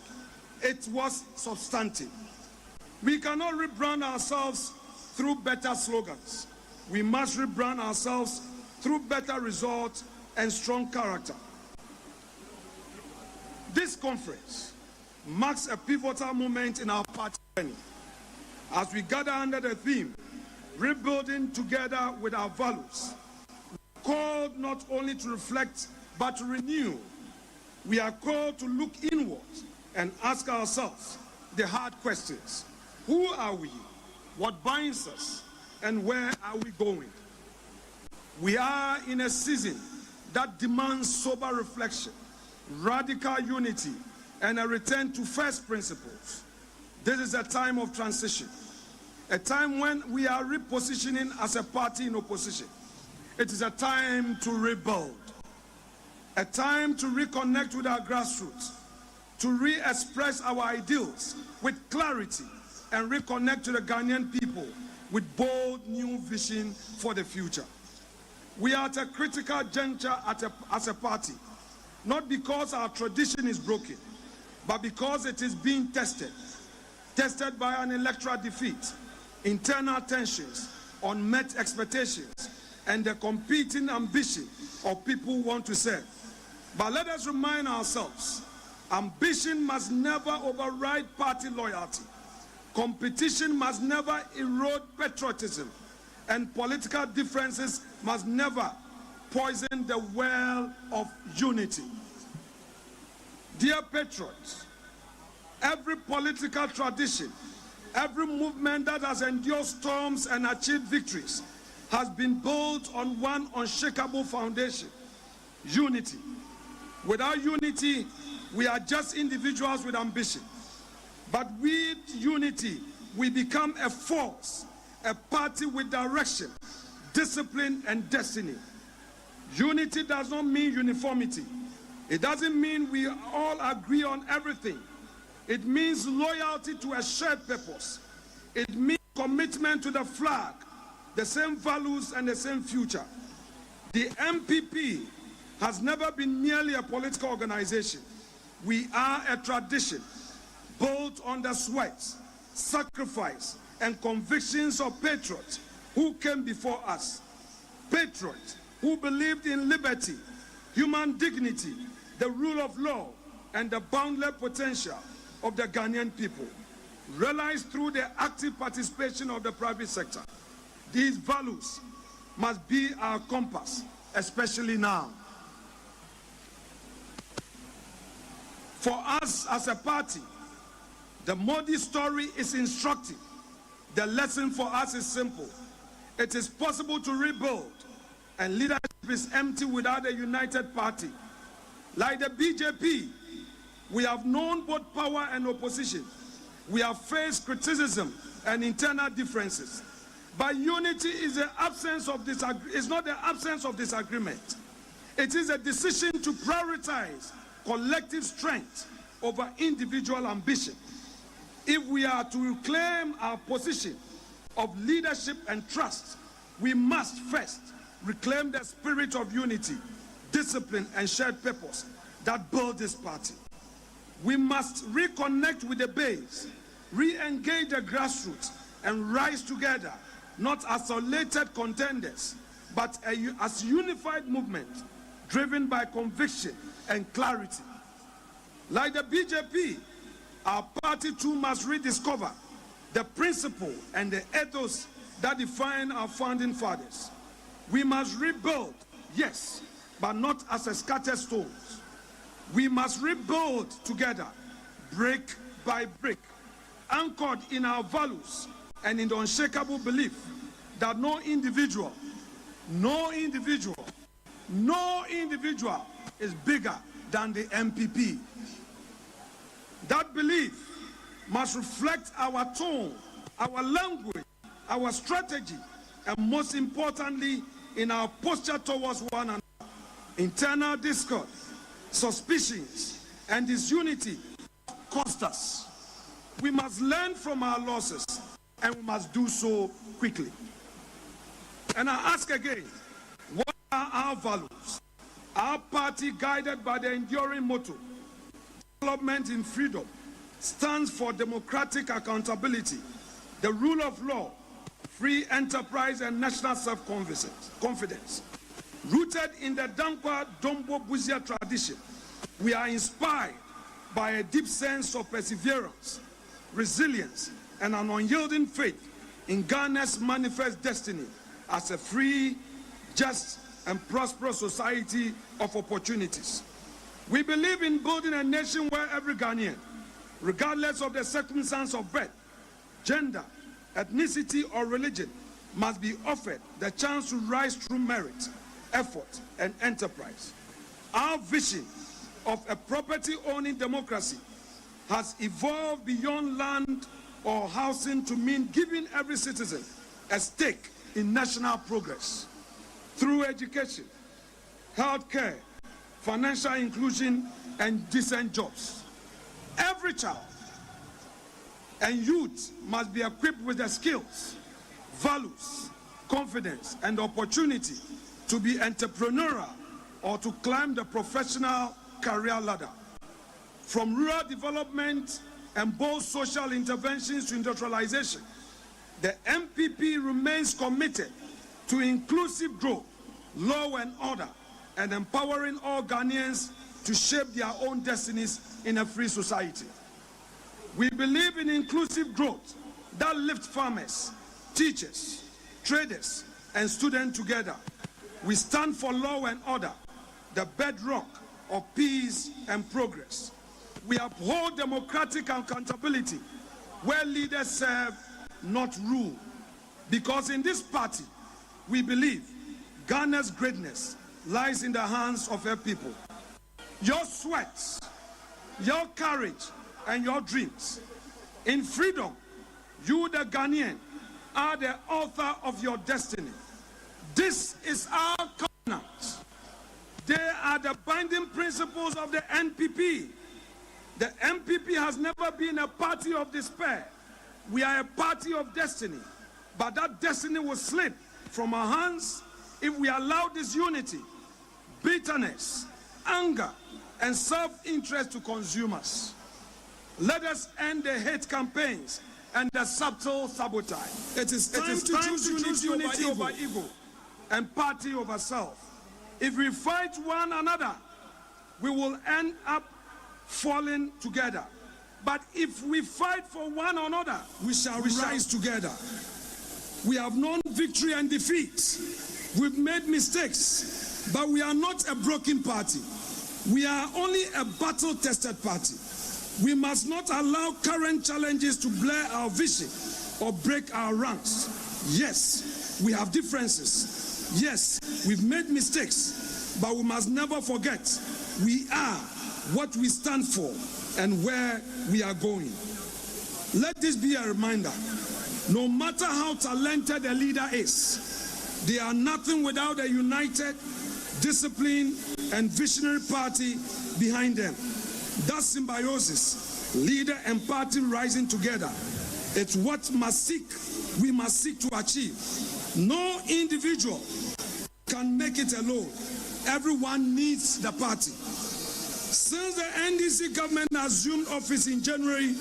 it was substantive. We cannot rebrand ourselves through better slogans. We must rebrand ourselves through better results and strong character. This conference marks a pivotal moment in our party journey as we gather under the theme, rebuilding together with our values. We are called not only to reflect, but to renew. We are called to look inward and ask ourselves the hard questions. Who are we? What binds us? And where are we going? We are in a season that demands sober reflection, radical unity, and a return to first principles. This is a time of transition, a time when we are repositioning as a party in opposition. It is a time to rebuild, a time to reconnect with our grassroots, to re-express our ideals with clarity, and reconnect to the Ghanaian people with bold new vision for the future. We are at a critical juncture as a party, not because our tradition is broken, but because it is being tested by an electoral defeat, internal tensions, unmet expectations, and the competing ambition of people who want to serve. But let us remind ourselves, ambition must never override party loyalty. Competition must never erode patriotism, and political differences must never poison the well of unity. Dear patriots, every political tradition, every movement that has endured storms and achieved victories has been built on one unshakable foundation: unity. Without unity, we are just individuals with ambition. But with unity, we become a force, a party with direction, discipline, and destiny. Unity does not mean uniformity. It doesn't mean we all agree on everything. It means loyalty to a shared purpose. It means commitment to the flag, the same values, and the same future. The NPP has never been merely a political organization. We are a tradition built on the sweat, sacrifice, and convictions of patriots who came before us. Patriots who believed in liberty, human dignity, the rule of law, and the boundless potential of the Ghanaian people, realized through the active participation of the private sector. These values must be our compass, especially now. For us as a party, the Modi story is instructive. The lesson for us is simple. It is possible to rebuild, and leadership is empty without a united party. Like the BJP, we have known both power and opposition. We have faced criticism and internal differences. But unity is the absence of is not the absence of disagreement. It is a decision to prioritize collective strength over individual ambition. If we are to reclaim our position of leadership and trust, we must first reclaim the spirit of unity, discipline, and shared purpose that build this party. We must reconnect with the base, re-engage the grassroots, and rise together, not as isolated contenders, but as unified movement driven by conviction and clarity. Like the BJP, our party too must rediscover the principle and the ethos that define our founding fathers. We must rebuild, yes, but not as a scattered stones. We must rebuild together, brick by brick, anchored in our values and in the unshakable belief that no individual is bigger than the NPP. That belief must reflect our tone, our language, our strategy, and most importantly, in our posture towards one another. Internal discord, suspicions, and disunity cost us. We must learn from our losses, and we must do so quickly. And I ask again, what are our values? Our party, guided by the enduring motto, development in freedom, stands for democratic accountability, the rule of law, free enterprise, and national self-confidence. Rooted in the Dankwa Dombo Buzia tradition, we are inspired by a deep sense of perseverance, resilience, and an unyielding faith in Ghana's manifest destiny as a free, just, and prosperous society of opportunities. We believe in building a nation where every Ghanaian, regardless of the circumstance of birth, gender, ethnicity, or religion, must be offered the chance to rise through merit, effort, and enterprise. Our vision of a property-owning democracy has evolved beyond land or housing to mean giving every citizen a stake in national progress through education, healthcare, financial inclusion, and decent jobs. Every child and youth must be equipped with the skills, values, confidence, and opportunity to be entrepreneurial or to climb the professional career ladder. From rural development and bold social interventions to industrialization, the NPP remains committed to inclusive growth, law and order, and empowering all Ghanaians to shape their own destinies in a free society. We believe in inclusive growth that lifts farmers, teachers, traders, and students together. We stand for law and order, the bedrock of peace and progress. We uphold democratic accountability where leaders serve, not rule. Because in this party, we believe Ghana's greatness lies in the hands of her people. Your sweat, your courage, and your dreams. In freedom, you, the Ghanaian, are the author of your destiny. This is our covenant. They are the binding principles of the NPP. The NPP has never been a party of despair. We are a party of destiny. But that destiny will slip from our hands if we allow disunity, bitterness, anger, and self-interest to consume us. Let us end the hate campaigns and the subtle sabotage. It is time to choose unity over evil and party over self. If we fight one another, we will end up falling together. But if we fight for one another, we shall rise together. We have known victory and defeat. We've made mistakes, but we are not a broken party. We are only a battle-tested party. We must not allow current challenges to blur our vision or break our ranks. Yes, we have differences. Yes, we've made mistakes, but we must never forget we are what we stand for and where we are going. Let this be a reminder. No matter how talented a leader is, they are nothing without a united, disciplined, and visionary party behind them. That symbiosis, leader and party rising together, it's what we must seek to achieve. No individual can make it alone. Everyone needs the party. Since the NDC government assumed office in January,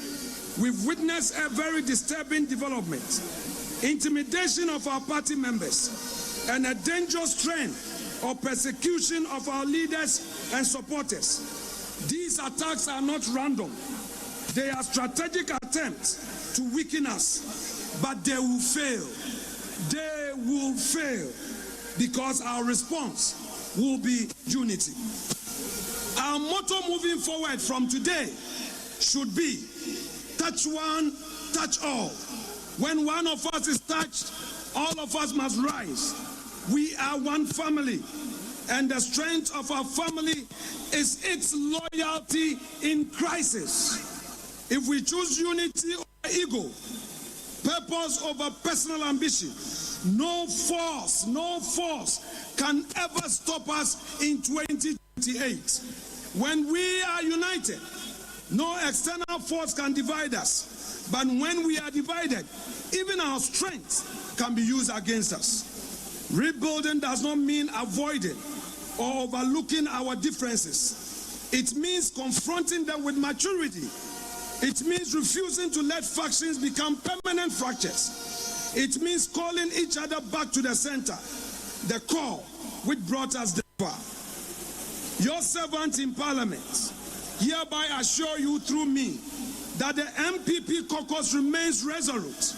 we've witnessed a very disturbing development. Intimidation of our party members and a dangerous trend of persecution of our leaders and supporters. These attacks are not random. They are strategic attempts to weaken us, but they will fail. They will fail because our response will be unity. Our motto moving forward from today should be touch one, touch all. When one of us is touched, all of us must rise. We are one family, and the strength of our family is its loyalty in crisis. If we choose unity over ego, purpose over personal ambition, no force can ever stop us in 2028. When we are united, no external force can divide us. But when we are divided, even our strength can be used against us. Rebuilding does not mean avoiding or overlooking our differences. It means confronting them with maturity. It means refusing to let factions become permanent fractures. It means calling each other back to the center, the core which brought us this far. Your servant in Parliament hereby assure you through me that the NPP caucus remains resolute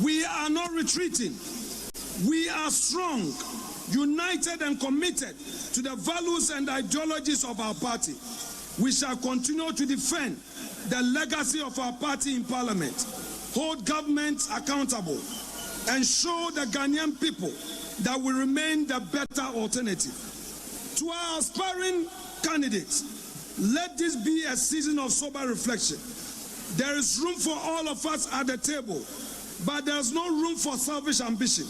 We are not retreating. We are strong, united and committed to the values and ideologies of our party. We shall continue to defend the legacy of our party in Parliament, hold governments accountable, and show the Ghanaian people that we remain the better alternative. To our aspiring candidates, let this be a season of sober reflection. There is room for all of us at the table, but there is no room for selfish ambition.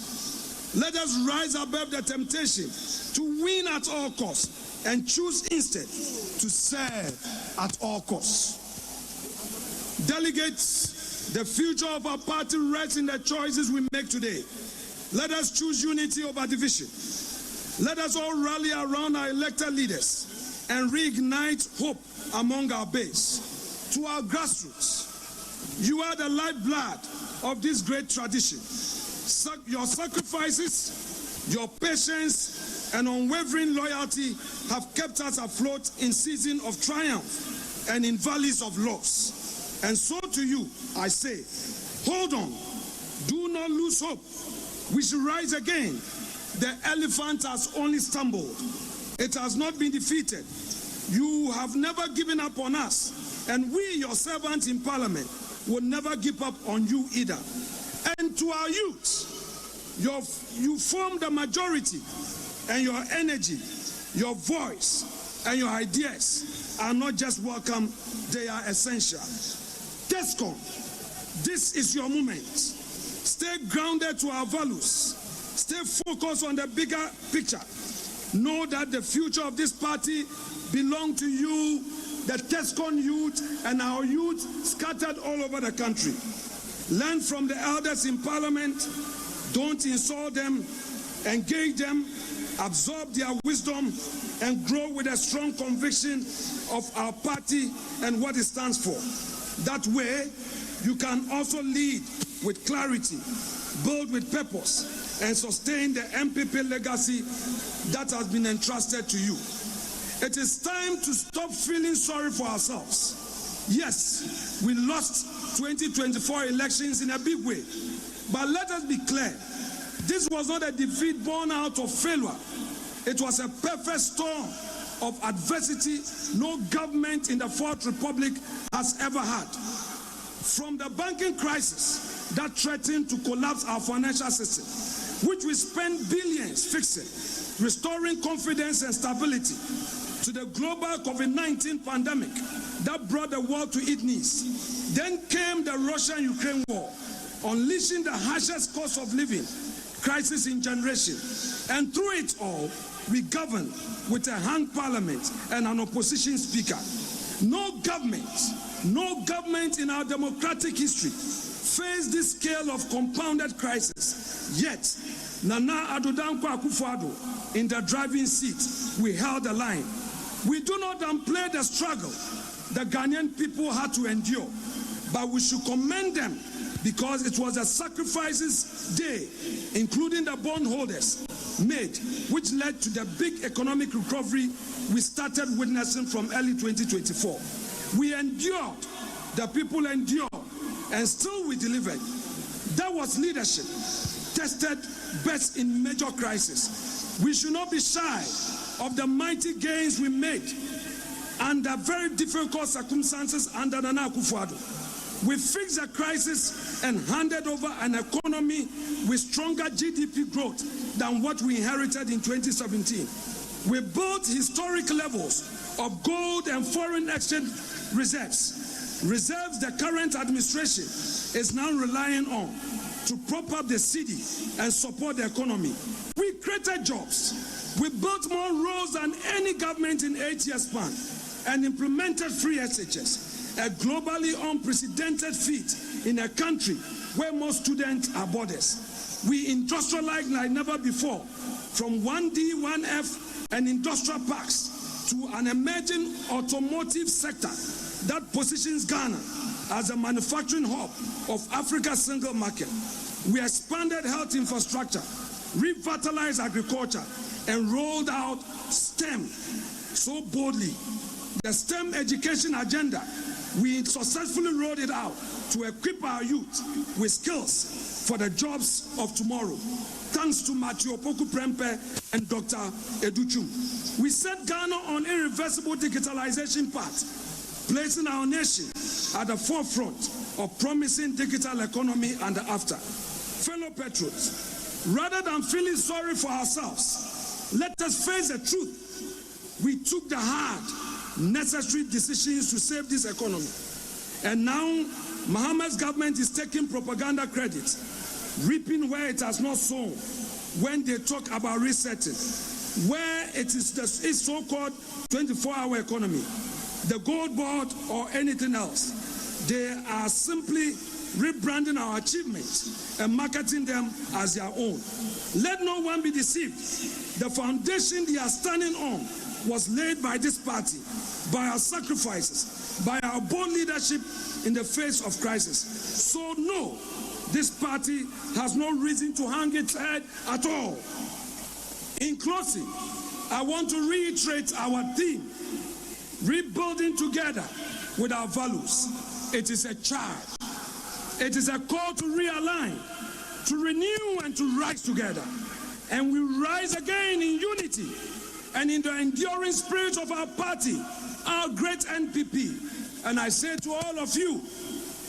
Let us rise above the temptation to win at all costs and choose instead to serve at all costs. Delegates, the future of our party rests in the choices we make today. Let us choose unity over division. Let us all rally around our elected leaders and reignite hope among our base. To our grassroots, you are the lifeblood of this great tradition. Your sacrifices, your patience, and unwavering loyalty have kept us afloat in seasons of triumph and in valleys of loss. And so to you, I say, hold on, do not lose hope. We shall rise again. The elephant has only stumbled. It has not been defeated. You have never given up on us, and we, your servants in Parliament, will never give up on you either. And to our youth, you form the majority, and your energy, your voice, and your ideas are not just welcome, they are essential. TESCOM, this is your moment. Stay grounded to our values. Stay focused on the bigger picture. Know that the future of this party belongs to you, the TESCOM youth, and our youth scattered all over the country. Learn from the elders in Parliament. Don't insult them. Engage them. Absorb their wisdom and grow with a strong conviction of our party and what it stands for. That way, you can also lead with clarity, build with purpose, and sustain the NPP legacy that has been entrusted to you. It is time to stop feeling sorry for ourselves. Yes, we lost 2024 elections in a big way, but let us be clear. This was not a defeat born out of failure. It was a perfect storm of adversity no government in the Fourth Republic has ever had. From the banking crisis that threatened to collapse our financial system, which we spent billions fixing, restoring confidence and stability, to the global COVID-19 pandemic that brought the world to its knees. Then came the Russia-Ukraine war, unleashing the harshest cost of living crisis in generation. And through it all, we governed with a hung parliament and an opposition speaker. No government in our democratic history faced this scale of compounded crisis. Yet, Nana Addo Dankwa Akufo-Addo in the driving seat, we held the line. We do not downplay the struggle the Ghanaian people had to endure, but we should commend them because it was a sacrifices day, including the bondholders, made, which led to the big economic recovery we started witnessing from early 2024. We endured, the people endured, and still we delivered. That was leadership, tested best in major crisis. We should not be shy of the mighty gains we made under very difficult circumstances under Nana Akufo-Addo. We fixed the crisis and handed over an economy with stronger GDP growth than what we inherited in 2017. We built historic levels of gold and foreign exchange reserves the current administration is now relying on to prop up the city and support the economy. We created jobs. We built more roads than any government in 8 years span and implemented free SHS, a globally unprecedented feat in a country where most students are boarders. We industrialized like never before, from 1D, 1F and industrial parks to an emerging automotive sector that positions Ghana as a manufacturing hub of Africa's single market. We expanded health infrastructure, revitalized agriculture, and rolled out STEM so boldly. The STEM education agenda, we successfully rolled it out to equip our youth with skills for the jobs of tomorrow. Thanks to Matthew Opoku Prempe and Dr. Educhum. We set Ghana on irreversible digitalization path, placing our nation at the forefront of promising digital economy and after. Fellow patriots, rather than feeling sorry for ourselves, let us face the truth. We took the hard, necessary decisions to save this economy. And now, Mohammed's government is taking propaganda credit, reaping where it has not sown when they talk about resetting, where it is its so-called 24-hour economy, the gold board or anything else. They are simply rebranding our achievements and marketing them as their own. Let no one be deceived. The foundation they are standing on was laid by this party, by our sacrifices, by our bold leadership in the face of crisis. So no, this party has no reason to hang its head at all. In closing, I want to reiterate our theme, rebuilding together with our values. It is a charge. It is a call to realign, to renew and to rise together. And we rise again in unity and in the enduring spirit of our party, our great NPP. And I say to all of you,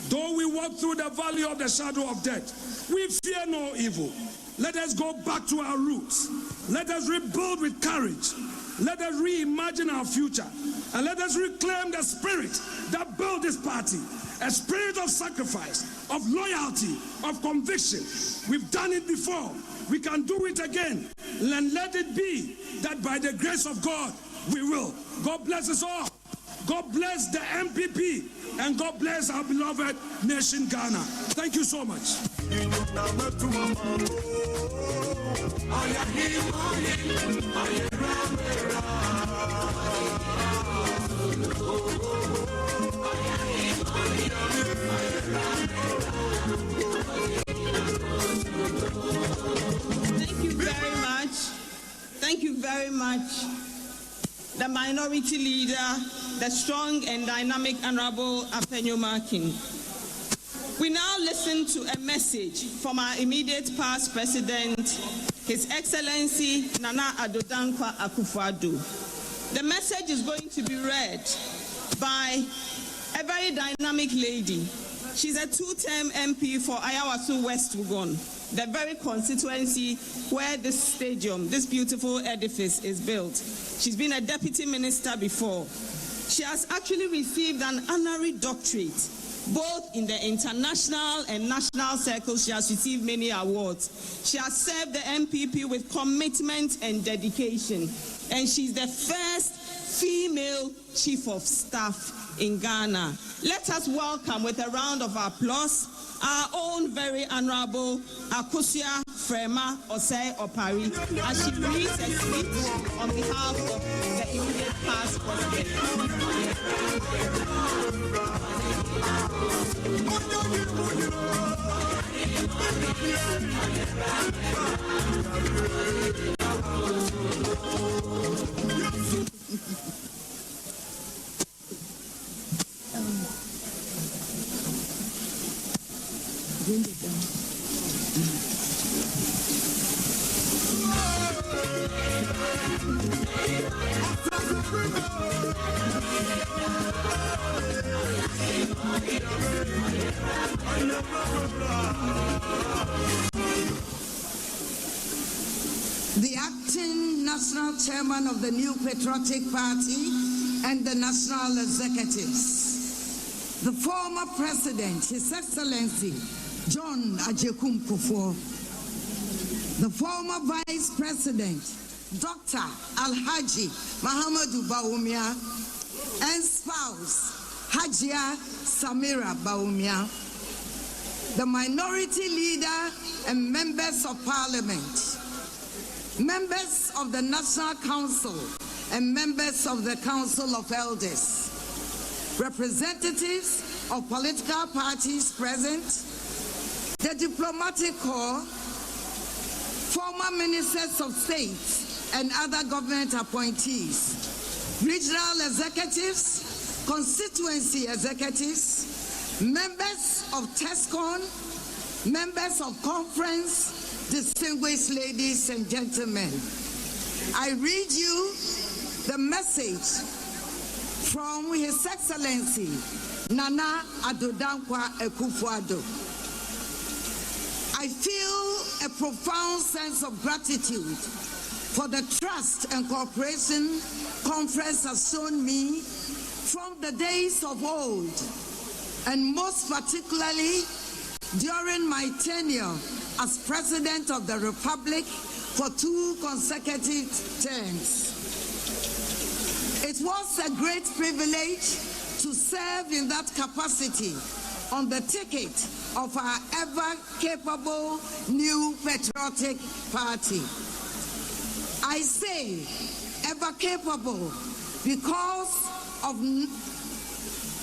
though we walk through the valley of the shadow of death, we fear no evil. Let us go back to our roots. Let us rebuild with courage. Let us reimagine our future. And let us reclaim the spirit that built this party. A spirit of sacrifice, of loyalty, of conviction. We've done it before. We can do it again. And let it be that by the grace of God, we will. God bless us all. God bless the MPP. And God bless our beloved nation, Ghana. Thank you so much. Thank you very much. Thank you very much. The minority leader, the strong and dynamic Honorable Apenyo Markin. We now listen to a message from our immediate past president, His Excellency Nana Addo Dankwa Akufo-Addo. The message is going to be read by a very dynamic lady. She's a two-term MP for Ayawaso West Wugon, the very constituency where this stadium, this beautiful edifice is built. She's been a deputy minister before. She has actually received an honorary doctorate, both in the international and national circles. She has received many awards. She has served the MPP with commitment and dedication. And she's the first female chief of staff in Ghana. Let us welcome with a round of applause our own very honorable Akosia Frema Osei Opari as she reads a speech on behalf of the immediate past president. Bring it down. The acting national chairman of the New Patriotic Party and the national executives, the former president, His Excellency John Agyekum Kufuor, the former vice president, Dr. Alhaji Mahamadou Bawumia, and spouse, Hajia Samira Bawumia, the minority leader and members of parliament, members of the National Council and members of the Council of Elders, representatives of political parties present, the diplomatic corps, former ministers of state and other government appointees, regional executives, constituency executives, members of TESCON, members of conference, distinguished ladies and gentlemen, I read you the message from His Excellency Nana Addo Dankwa Akufo-Addo. I feel a profound sense of gratitude for the trust and cooperation conference has shown me from the days of old, and most particularly during my tenure as President of the Republic for 2 consecutive terms. It was a great privilege to serve in that capacity on the ticket of our ever-capable New Patriotic Party. I say ever-capable because of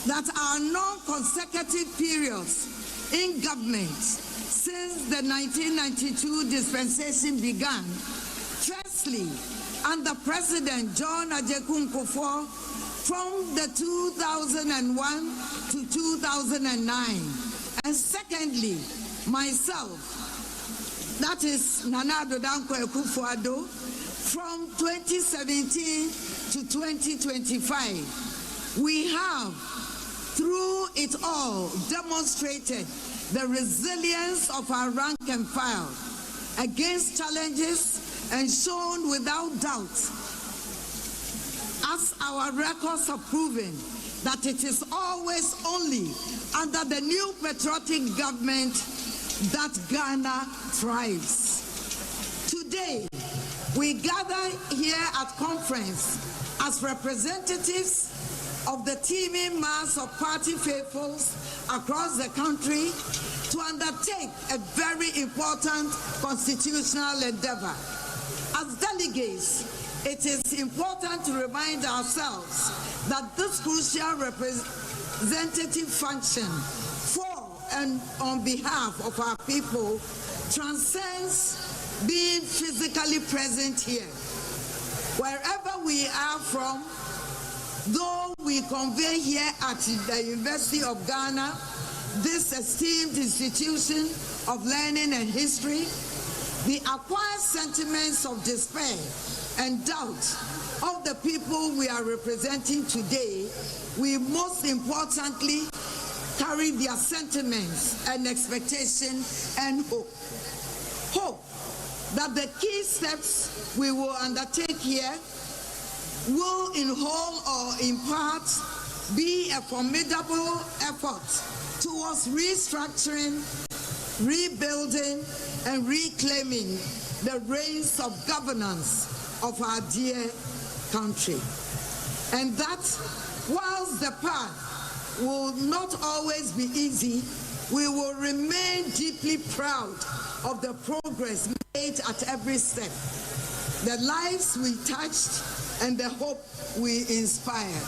that our non-consecutive periods in government since the 1992 dispensation began. Firstly, under President John Agyekum Kufuor from the 2001 to 2009. And secondly, myself, that is Nana Addo Dankwa Akufo-Addo, from 2017 to 2025. We have, through it all, demonstrated the resilience of our rank and file against challenges and shown without doubt, as our records have proven, that it is always only under the new patriotic government that Ghana thrives. Today, we gather here at conference as representatives of the teeming mass of party faithfuls across the country to undertake a very important constitutional endeavor. As delegates, it is important to remind ourselves that this crucial representative function for and on behalf of our people transcends being physically present here. Wherever we are from, though we convey here at the University of Ghana, this esteemed institution of learning and history, the acquired sentiments of despair and doubt of the people we are representing today, we most importantly carry their sentiments and expectation and hope. Hope that the key steps we will undertake here will in whole or in part be a formidable effort towards restructuring, rebuilding, and reclaiming the reins of governance of our dear country. And that whilst the path will not always be easy, we will remain deeply proud of the progress made at every step, the lives we touched, and the hope we inspired.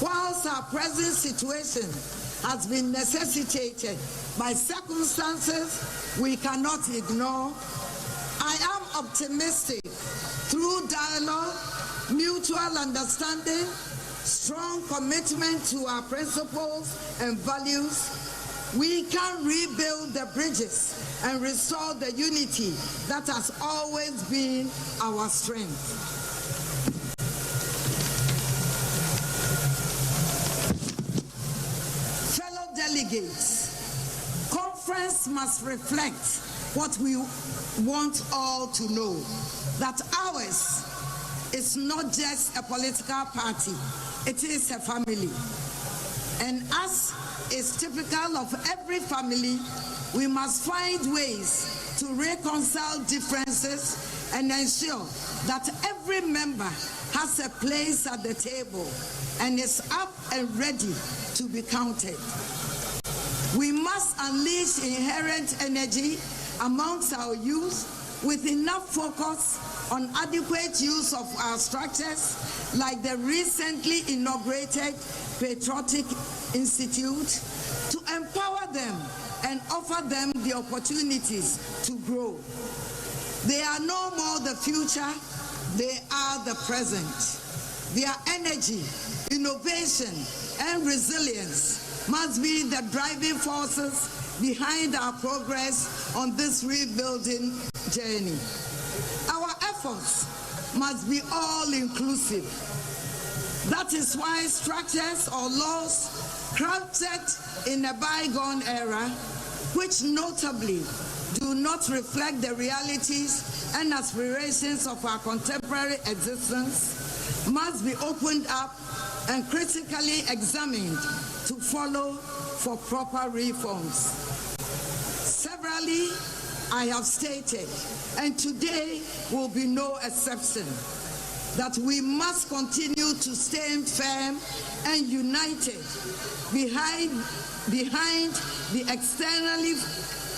Whilst our present situation has been necessitated by circumstances we cannot ignore, I am optimistic through dialogue, mutual understanding, strong commitment to our principles and values, we can rebuild the bridges and restore the unity that has always been our strength. Fellow delegates, conference must reflect what we want all to know, that ours is not just a political party, it is a family. And as is typical of every family, we must find ways to reconcile differences and ensure that every member has a place at the table and is up and ready to be counted. We must unleash inherent energy amongst our youth with enough focus on adequate use of our structures like the recently inaugurated Patriotic Institute to empower them and offer them the opportunities to grow. They are no more the future, they are the present. Their energy, innovation, and resilience must be the driving forces behind our progress on this rebuilding journey. Our efforts must be all-inclusive. That is why structures or laws crafted in a bygone era, which notably do not reflect the realities and aspirations of our contemporary existence, must be opened up and critically examined to follow for proper reforms. Severally, I have stated, and today will be no exception, that we must continue to stand firm and united behind the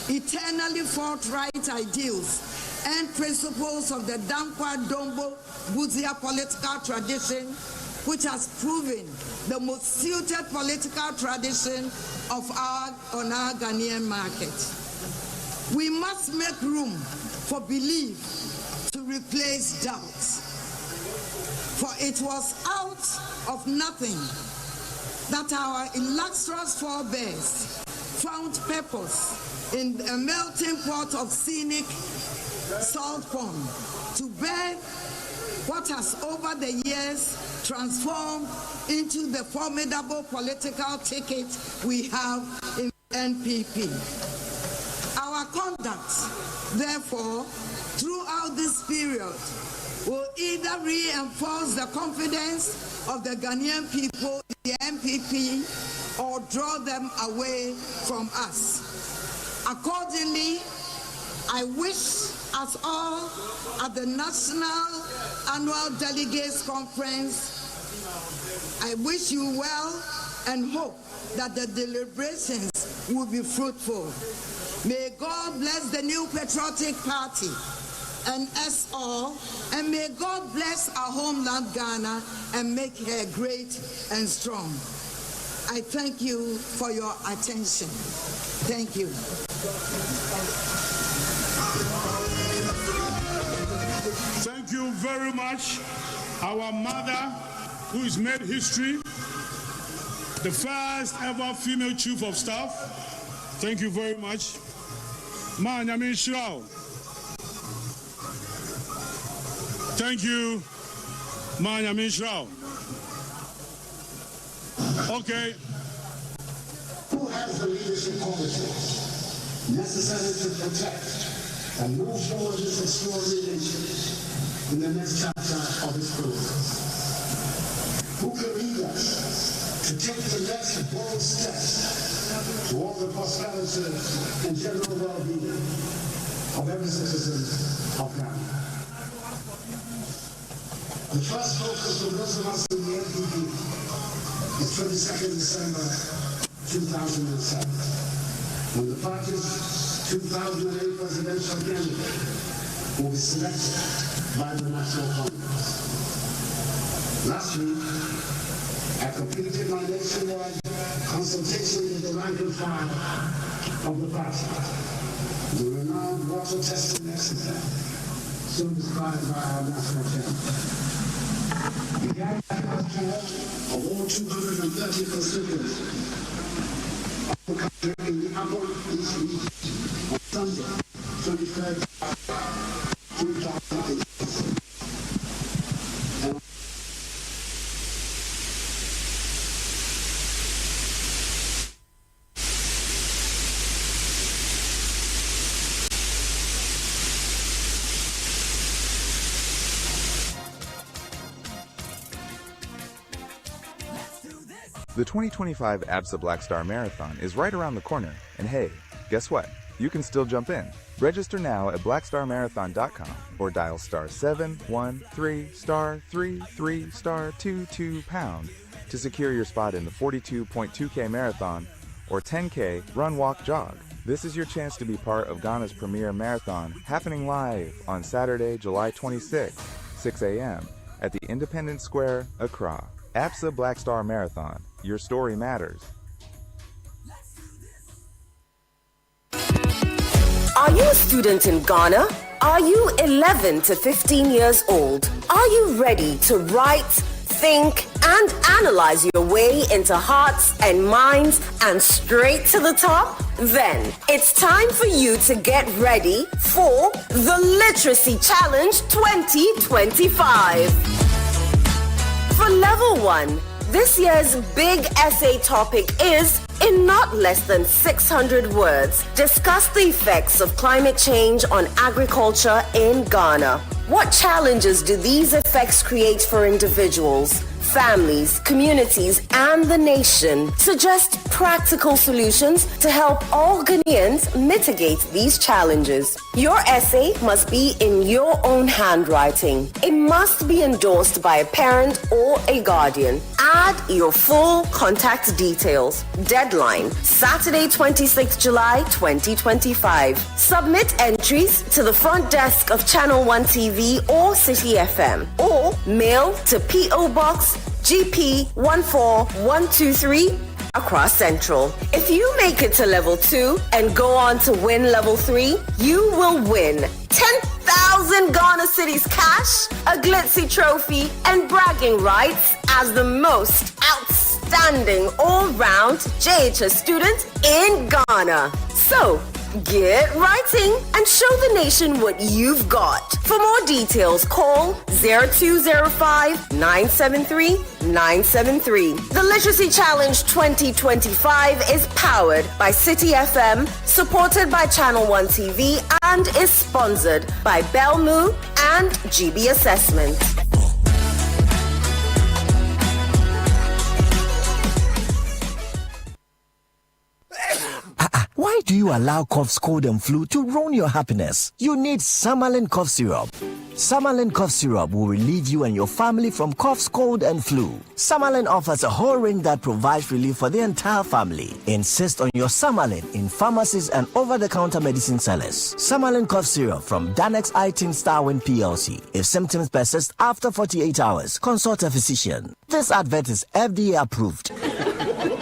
eternally forthright ideals and principles of the Dankwa Dombo Buzia political tradition, which has proven the most suited political tradition on our Ghanaian market. We must make room for belief to replace doubt. For it was out of nothing that our illustrious forebears found purpose in a melting pot of scenic salt pond to bear what has over the years transformed into the formidable political ticket we have in NPP. Our conduct, therefore, throughout this period will either reinforce the confidence of the Ghanaian people in the NPP or draw them away from us. Accordingly, I wish us all at the National Annual Delegates Conference, I wish you well and hope that the deliberations will be fruitful. May God bless the New Patriotic Party and us all, and may God bless our homeland Ghana and make her great and strong. I thank you for your attention. Thank you. Thank you very much. Our mother, who has made history, the first ever female chief of staff. Thank you very much. Ma Nyame Nhyira. Thank you, Ma Nyame Nhyira. Okay. Who has the leadership qualities necessary to protect and move forward this extraordinary nation in the next chapter of its progress? Who can lead us to take the next bold steps toward the prosperity and general well-being of every citizen of Ghana? The first focus for those of us in the NPP is 22nd December 2007, when the party's 2008 presidential candidate will be selected by the National Congress. Last week, I completed my nationwide consultation with the rank and file of the party. The renowned water testing exercise, soon described by our national chairman. The of all 230 constituents of the country in the Upper East region on Sunday, 23rd, 2006. The 2025 ABSA Black Star Marathon is right around the corner, and hey, guess what? You can still jump in. Register now at blackstarmarathon.com or dial *713*33*22# to secure your spot in the 42.2K marathon or 10K run, walk, jog. This is your chance to be part of Ghana's premier marathon, happening live on Saturday, July 26, 6 a.m. at the Independence Square, Accra. ABSA Black Star Marathon. Your story matters. Are you a student in Ghana? Are you 11 to 15 years old? Are you ready to write, think, and analyze your way into hearts and minds and straight to the top? Then it's time for you to get ready for the Literacy Challenge 2025. For level 1, this year's big essay topic is, in not less than 600 words, discuss the effects of climate change on agriculture in Ghana. What challenges do these effects create for individuals, families, communities, and the nation? Suggest practical solutions to help all Ghanaians mitigate these challenges. Your essay must be in your own handwriting. It must be endorsed by a parent or a guardian. Add your full contact details. Deadline, Saturday, 26th July 2025. Submit entries to the front desk of Channel 1 TV or Citi FM, or mail to P.O. Box GP 14123 across Central. If you make it to level 2 and go on to win level 3, you will win 10,000 Ghana cedis cash, a glitzy trophy, and bragging rights as the most outstanding all-round JHS student in Ghana. So, get writing and show the nation what you've got. For more details, call 0205-973-973. The Literacy Challenge 2025 is powered by Citi FM, supported by Channel 1 TV, and is sponsored by Belmu and GB Assessment. Why do you allow cough, cold, and flu to ruin your happiness? You need Samalin cough syrup. Samalin cough syrup will relieve you and your family from coughs, cold, and flu. Samalin offers a whole range that provides relief for the entire family. Insist on your Samalin in pharmacies and over-the-counter medicine sellers. Samalin cough syrup from Danex iTin Starwin PLC. If symptoms persist after 48 hours, consult a physician. This advert is FDA approved.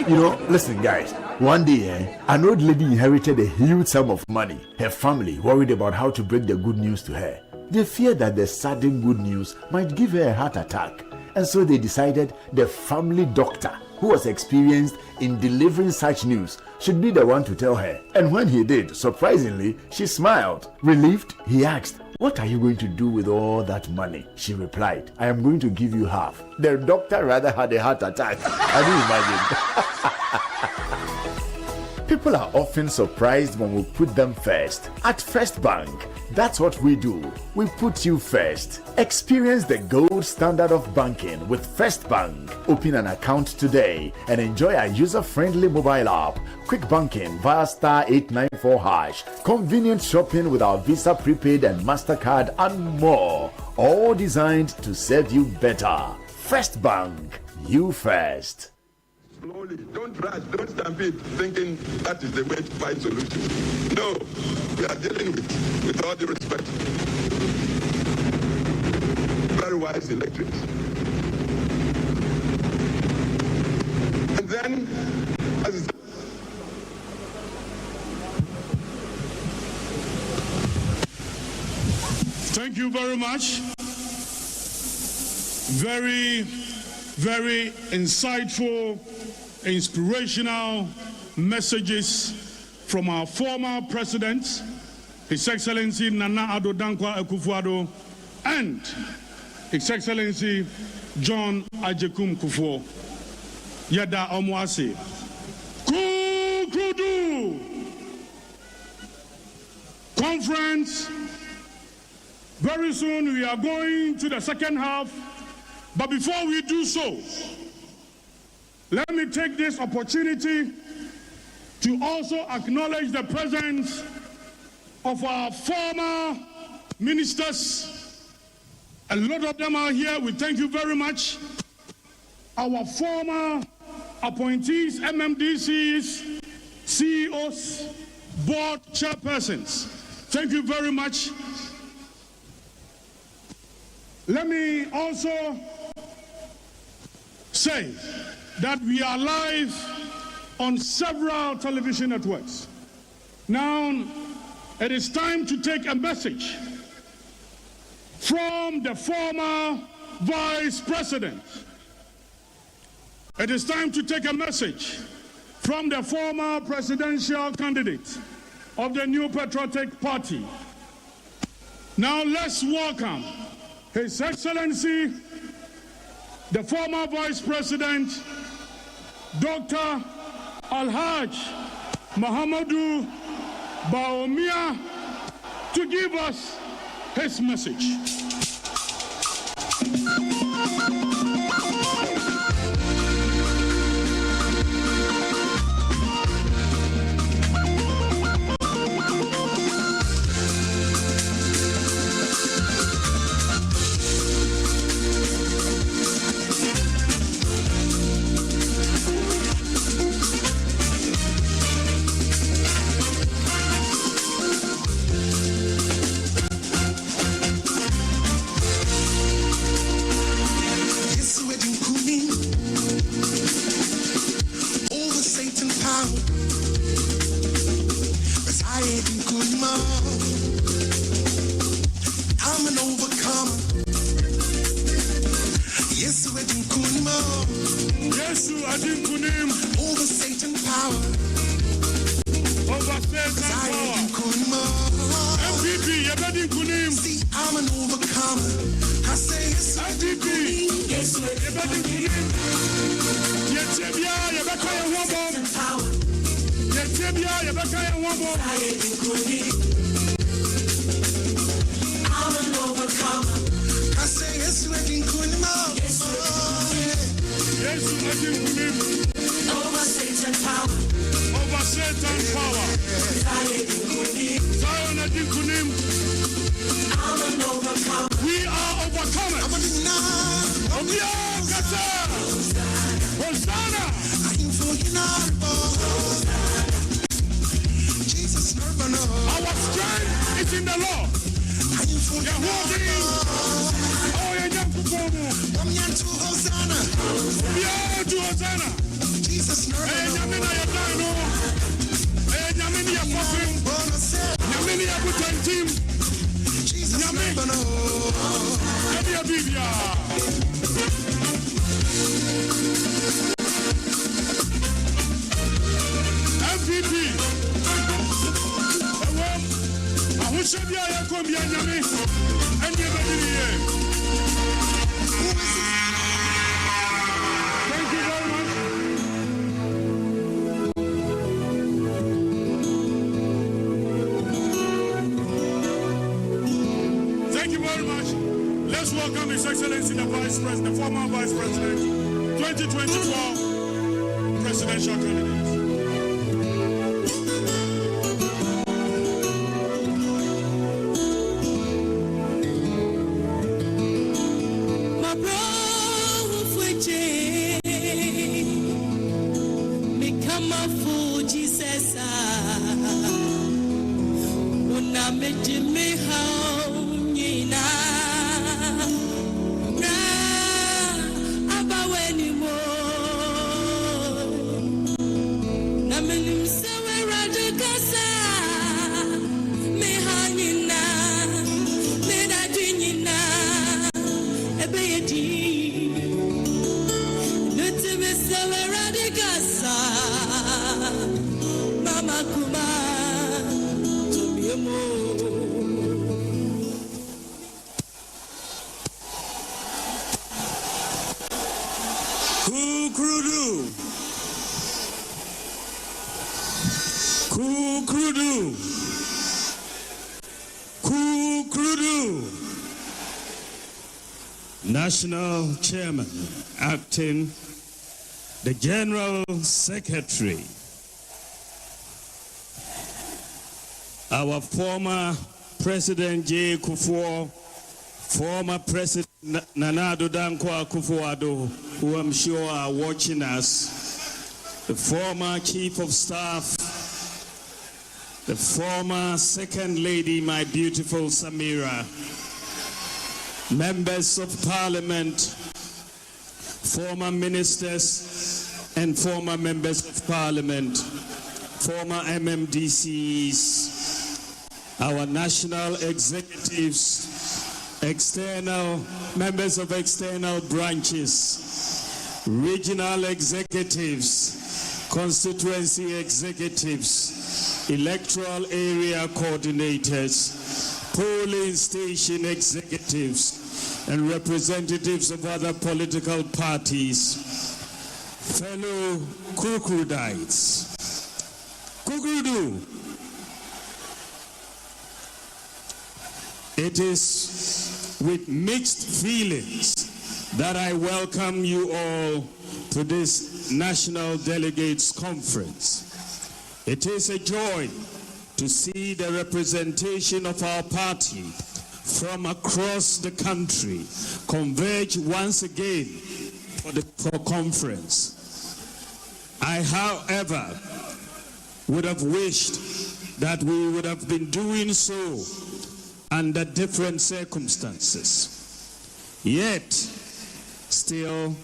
You know, listen guys, one day an old lady inherited a huge sum of money. Her family worried about how to break the good news to her. They feared that the sudden good news might give her a heart attack, and so they decided the family doctor, who was experienced in delivering such news, should be the one to tell her. And when he did, surprisingly, she smiled. Relieved, he asked, "What are you going to do with all that money?" She replied, "I am going to give you half." The doctor rather had a heart attack. Can you imagine? People are often surprised when we put them first. At First Bank, that's what we do. We put you first. Experience the gold standard of banking with First Bank. Open an account today and enjoy our user-friendly mobile app, quick banking via *894#, convenient shopping with our Visa Prepaid and MasterCard, and more. All designed to serve you better. First Bank, you first. Slowly, don't rush, don't stampede, thinking that is the way to find solutions. No, we are dealing with all due respect, very wise electorates. And then, as thank you very much. Very, very insightful, inspirational messages from our former president, His Excellency Nana Addo Dankwa Akufo-Addo, and His Excellency John Agyekum Kufuor. Yada Omwase. Kukudu! Conference. Very soon we are going to the second half, but before we do so, let me take this opportunity to also acknowledge the presence of our former ministers. A lot of them are here. We thank you very much. Our former appointees, MMDCs, CEOs, board chairpersons. Thank you very much. Let me also say that we are live on several television networks. Now, it is time to take a message from the former vice president. It is time to take a message from the former presidential candidate of the New Patriotic Party. Now let's welcome His Excellency, the former Vice President, Dr. Alhaj Mahamadou Bawumia, to give us his message. I'm an overcomer. Yes, we're in Kunima. Yes, you are in Kunim. Over Satan power. Over Satan power. NPP, you're not in Kunim. See, I'm an overcomer. I say yes, NPP. Yes, you're not in Kunim. Yes, you're back on one bomb. Yes, you're back on one bomb. I'm an overcomer. I say yes, we're in Kunima. Yes, you're in Kunim. Over Satan power. Over Satan power. Zion is in Kunim. I'm an overcomer. We are overcomers. Hosanna. Jesus, our strength is in the Lord. Hosanna. Jesus, NPP. Thank you very much. Thank you very much. Let's welcome His Excellency the Vice President, the former Vice President, 2024 presidential candidate. National Chairman, Acting, the General Secretary, our former President J. Kufuor, former President Nana Addo Dankwa Akufo-Addo, who I'm sure are watching us, the former Chief of Staff, the former Second Lady, my beautiful Samira, members of Parliament, former ministers and former members of Parliament, former MMDCs, our national executives, external members of external branches, regional executives, constituency executives, electoral area coordinators, polling station executives, and representatives of other political parties, fellow Kukrudites. Kukrudu. It is with mixed feelings that I welcome you all to this National Delegates Conference. It is a joy to see the representation of our party from across the country converge once again for conference. I, however, would have wished that we would have been doing so under different circumstances. Yet, still,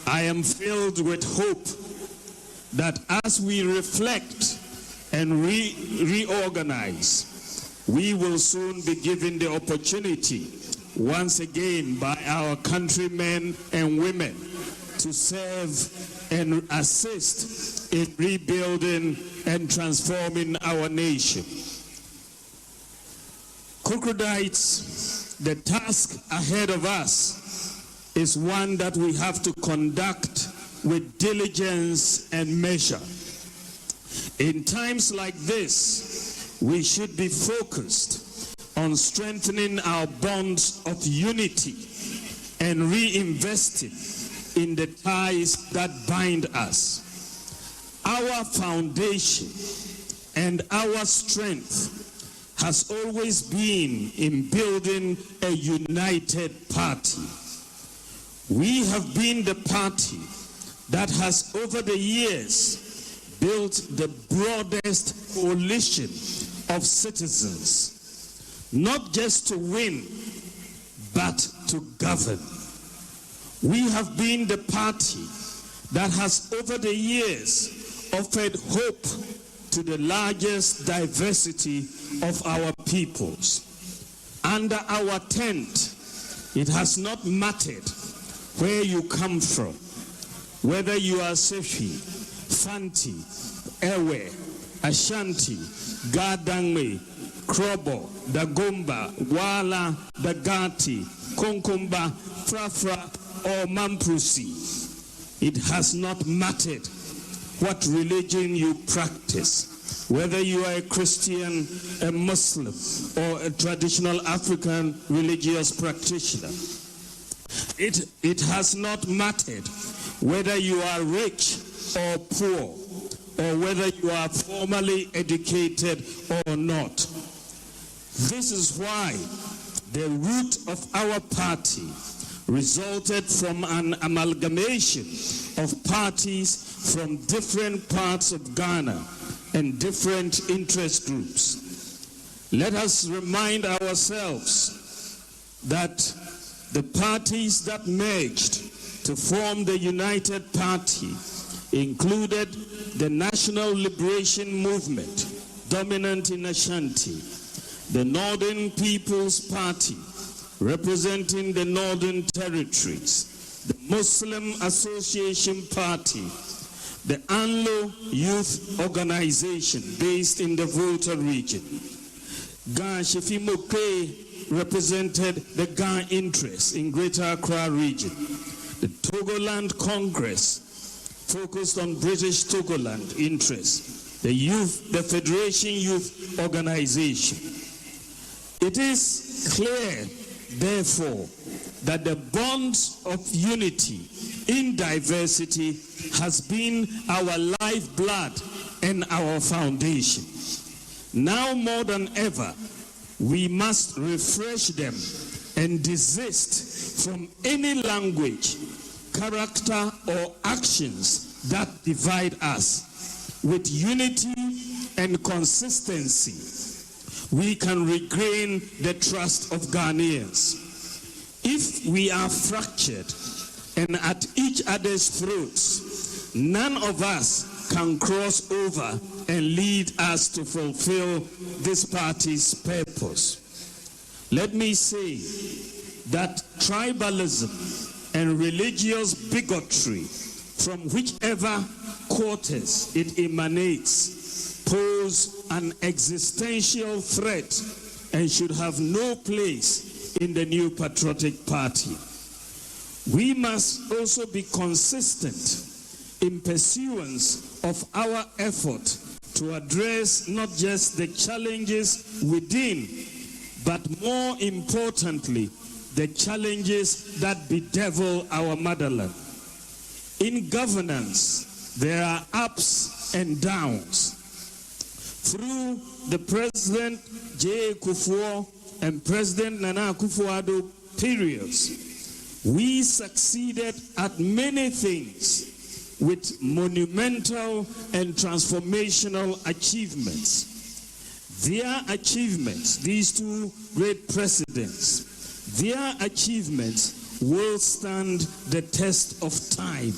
I am filled with hope that as we reflect and reorganize, we will soon be given the opportunity once again by our countrymen and women to serve and assist in rebuilding and transforming our nation. Kukrudites, the task ahead of us is one that we have to conduct with diligence and measure. In times like this, we should be focused on strengthening our bonds of unity and reinvesting in the ties that bind us. Our foundation and our strength has always been in building a united party. We have been the party that has over the years built the broadest coalition of citizens, not just to win, but to govern. We have been the party that has over the years offered hope to the largest diversity of our peoples. Under our tent, it has not mattered where you come from, whether you are Sefi, Fanti, Ewe, Ashanti, Gadangme, Krobo, Dagomba, Wala, Dagati, Konkumba, Frafra, or Mamprusi. It has not mattered what religion you practice, whether you are a Christian, a Muslim, or a traditional African religious practitioner. It has not mattered whether you are rich or poor, or whether you are formally educated or not. This is why the root of our party resulted from an amalgamation of parties from different parts of Ghana and different interest groups. Let us remind ourselves that the parties that merged to form the United Party included the National Liberation Movement, dominant in Ashanti, the Northern People's Party, representing the Northern Territories, the Muslim Association Party, the Anlo Youth Organization based in the Volta region. Gan Shefimoke represented the Gan interests in Greater Accra region. The Togoland Congress focused on British Togoland interests. The Federation Youth Organization. It is clear, therefore, that the bonds of unity in diversity has been our lifeblood and our foundation. Now more than ever, we must refresh them and desist from any language, character, or actions that divide us. With unity and consistency, we can regain the trust of Ghanaians. If we are fractured and at each other's throats, none of us can cross over and lead us to fulfill this party's purpose. Let me say that tribalism and religious bigotry from whichever quarters it emanates, pose an existential threat and should have no place in the new patriotic party. We must also be consistent in pursuance of our effort to address not just the challenges within, but more importantly, the challenges that bedevil our motherland. In governance, there are ups and downs. Through the President J. Kufuor and President Nana Akufo-Addo periods, we succeeded at many things with monumental and transformational achievements. Their achievements, these two great presidents, their achievements will stand the test of time.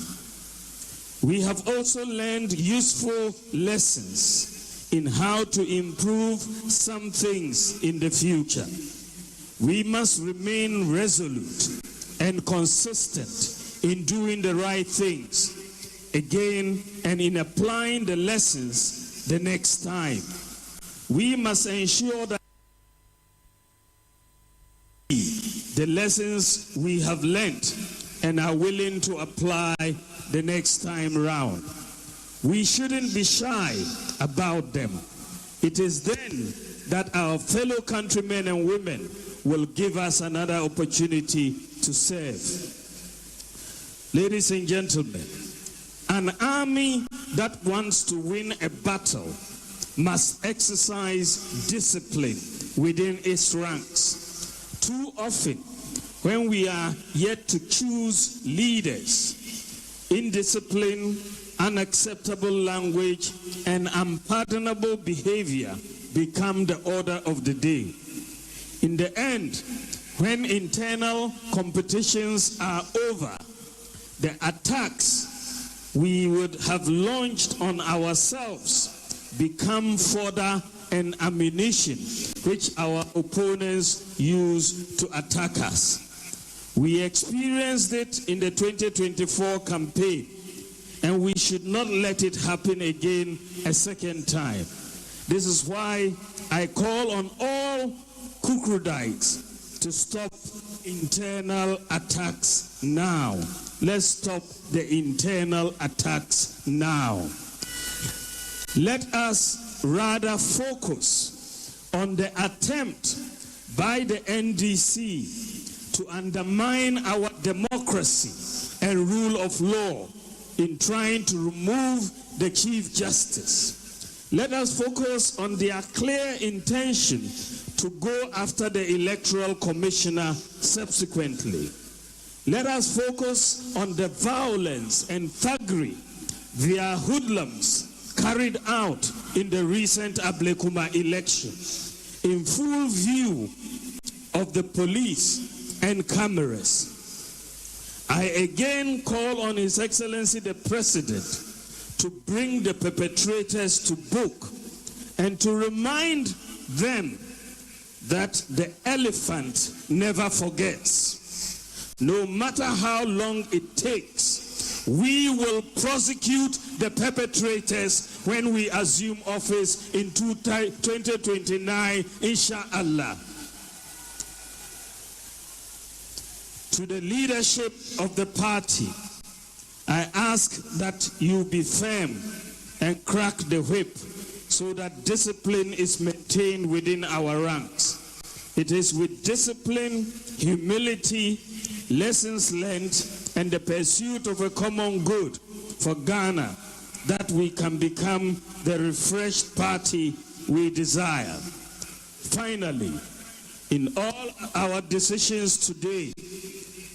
We have also learned useful lessons in how to improve some things in the future. We must remain resolute and consistent in doing the right things again and in applying the lessons the next time. We must ensure that the lessons we have learnt and are willing to apply the next time round. We shouldn't be shy about them. It is then that our fellow countrymen and women will give us another opportunity to serve. Ladies and gentlemen, an army that wants to win a battle must exercise discipline within its ranks. Too often, when we are yet to choose leaders, indiscipline, unacceptable language, and unpardonable behavior become the order of the day. In the end, when internal competitions are over, the attacks we would have launched on ourselves become fodder and ammunition which our opponents use to attack us. We experienced it in the 2024 campaign, and we should not let it happen again a second time. This is why I call on all Kukrudites to stop internal attacks now. Let's stop the internal attacks now. Let us rather focus on the attempt by the NDC to undermine our democracy and rule of law in trying to remove the Chief Justice. Let us focus on their clear intention to go after the Electoral Commissioner subsequently. Let us focus on the violence and thuggery their hoodlums carried out in the recent Ablekuma election, in full view of the police and cameras. I again call on His Excellency the President to bring the perpetrators to book and to remind them that the elephant never forgets. No matter how long it takes, we will prosecute the perpetrators when we assume office in 2029, inshallah. To the leadership of the party, I ask that you be firm and crack the whip so that discipline is maintained within our ranks. It is with discipline, humility, lessons learned, and the pursuit of a common good for Ghana that we can become the refreshed party we desire. Finally, in all our decisions today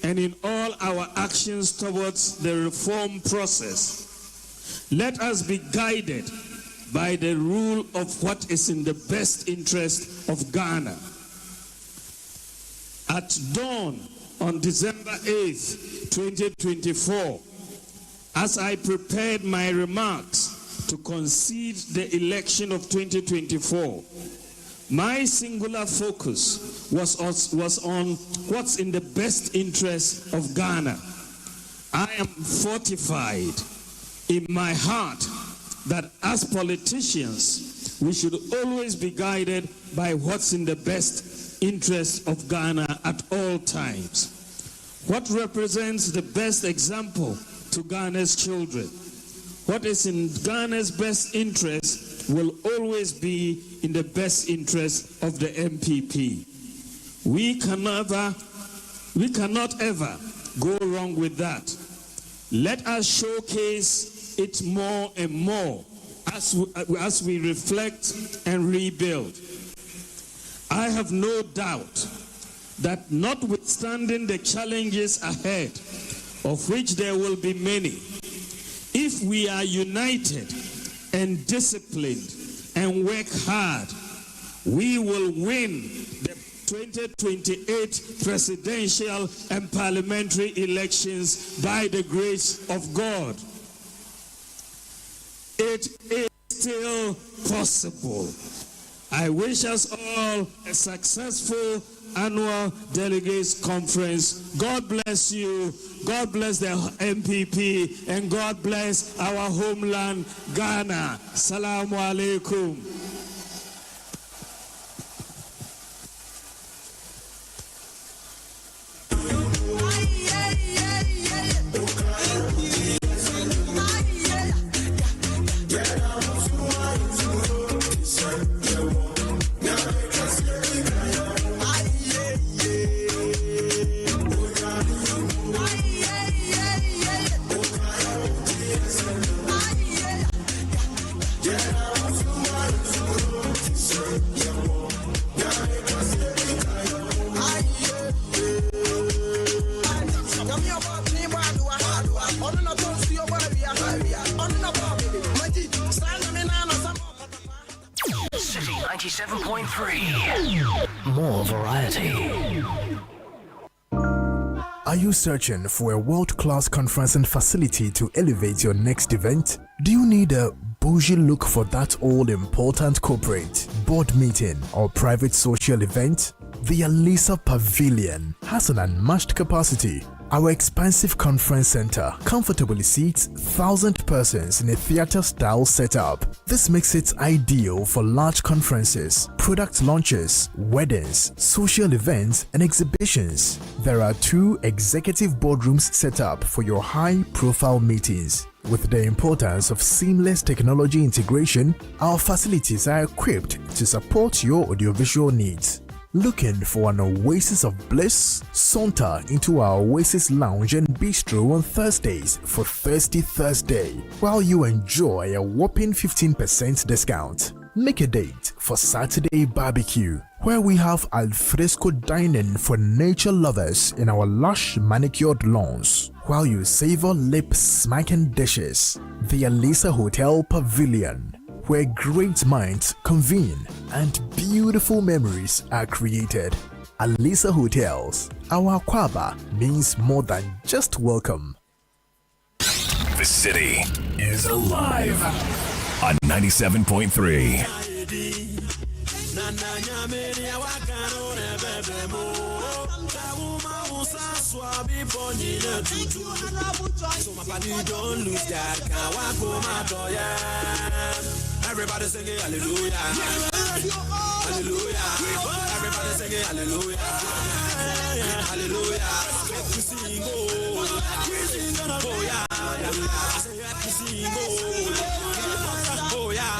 and in all our actions towards the reform process, let us be guided by the rule of what is in the best interest of Ghana. At dawn on December 8th, 2024, as I prepared my remarks to concede the election of 2024, my singular focus was on what's in the best interest of Ghana. I am fortified in my heart that as politicians, we should always be guided by what's in the best interest of Ghana at all times. What represents the best example to Ghana's children? What is in Ghana's best interest will always be in the best interest of the NPP. We cannot ever go wrong with that. Let us showcase it more and more as we reflect and rebuild. I have no doubt that notwithstanding the challenges ahead, of which there will be many, if we are united and disciplined and work hard, we will win the 2028 presidential and parliamentary elections by the grace of God. It is still possible. I wish us all a successful annual Delegates Conference. God bless you. God bless the NPP, and God bless our homeland, Ghana. Salamu alaikum. Citi 97.3. More variety. Are you searching for a world-class conferencing facility to elevate your next event? Do you need a bougie look for that all-important corporate, board meeting, or private social event? The Alisa Pavilion has an unmatched capacity. Our expansive conference center comfortably seats 1,000 persons in a theater-style setup. This makes it ideal for large conferences, product launches, weddings, social events, and exhibitions. There are 2 executive boardrooms set up for your high-profile meetings. With the importance of seamless technology integration, our facilities are equipped to support your audiovisual needs. Looking for an oasis of bliss? Saunter into our Oasis Lounge and Bistro on Thursdays for Thirsty Thursday, while you enjoy a whopping 15% discount. Make a date for Saturday Barbecue, where we have alfresco dining for nature lovers in our lush manicured lawns, while you savor lip-smacking dishes. The Alisa Hotel Pavilion, where great minds convene and beautiful memories are created. Alisa Hotels, our Kwaba means more than just welcome. The city is alive on 97.3. Everybody singing hallelujah. Hallelujah. Everybody singing hallelujah. Hallelujah. Let me sing, oh yeah. I say let me sing, oh yeah.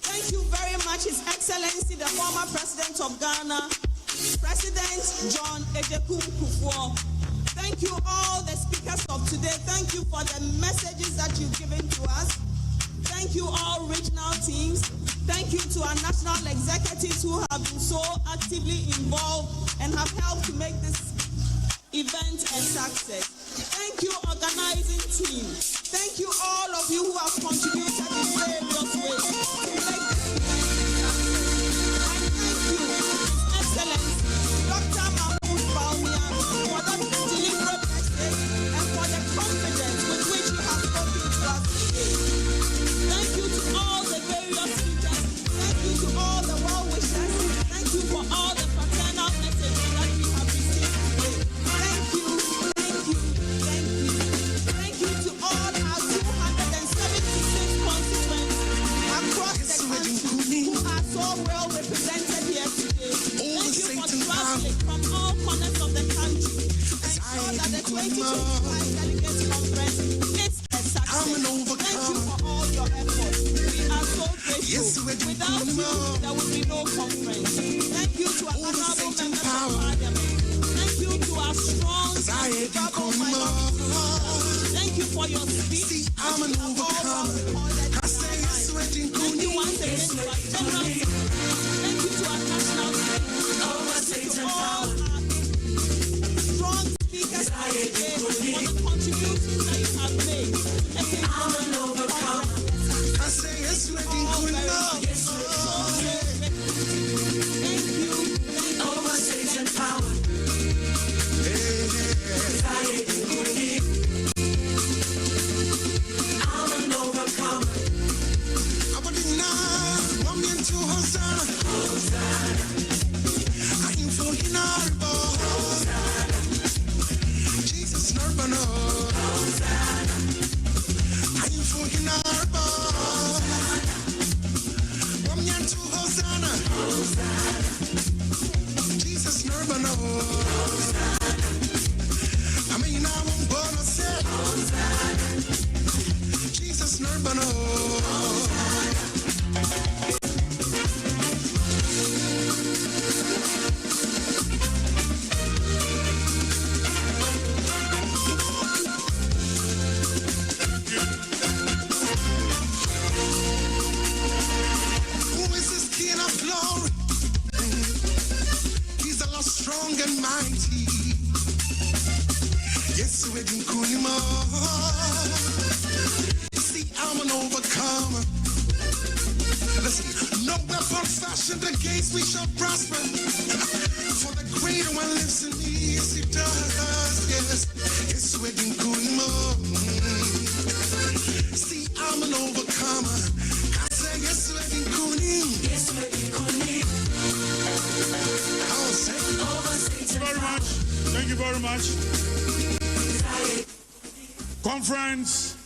Thank you very much, His Excellency, the former President of Ghana, President John Ejekum Kufuor. Thank you all the speakers of today. Thank you for the messages that you've given to us. Thank you all regional teams. Thank you to our national executives who have been so actively involved and have helped to make this event a success. Thank you, organizing team. Thank you all of you who have contributed in various ways to make this and thank you, His Excellency, Dr. Mahmoud Bawumia, for that deliberate message and for the confidence with which you have spoken to us today. Thank you to all the various speakers. Thank you to all the well-wishers. Thank you for all the fraternal messages that we have country who are so well represented here today. Thank you for traveling from all corners of the country to ensure that the 2025 Delegates Conference is a success. Thank you for all your efforts. We are so grateful. Without you, there would be no conference. Thank you to our honorable members of Parliament. Thank you to our strong double minority. Thank you for your speech. I'm an overcomer. Thank you once again to our general secretary. Thank you to our national secretary. To all our strong speakers today for the contributions that you have made. I'm an overcomer. I say yes, we're doing enough. Thank you. Over Satan power. I'm an overcomer. I'm into Hosanna. I'm for Hosanna. Jesus Narbano. I'm for I'm into Hosanna. Jesus Narbano. I mean, I won't burn a set. Jesus Narbano. Strong and mighty. Yes, we're doing see, I'm an overcomer. Listen, no weapon fashioned against me shall prosper. For the greater one lives in me, yes, he does. Yes, yes, we're doing see, I'm an overcomer. I say, yes, we're doing yes, we're doing Thank you very much. Conference,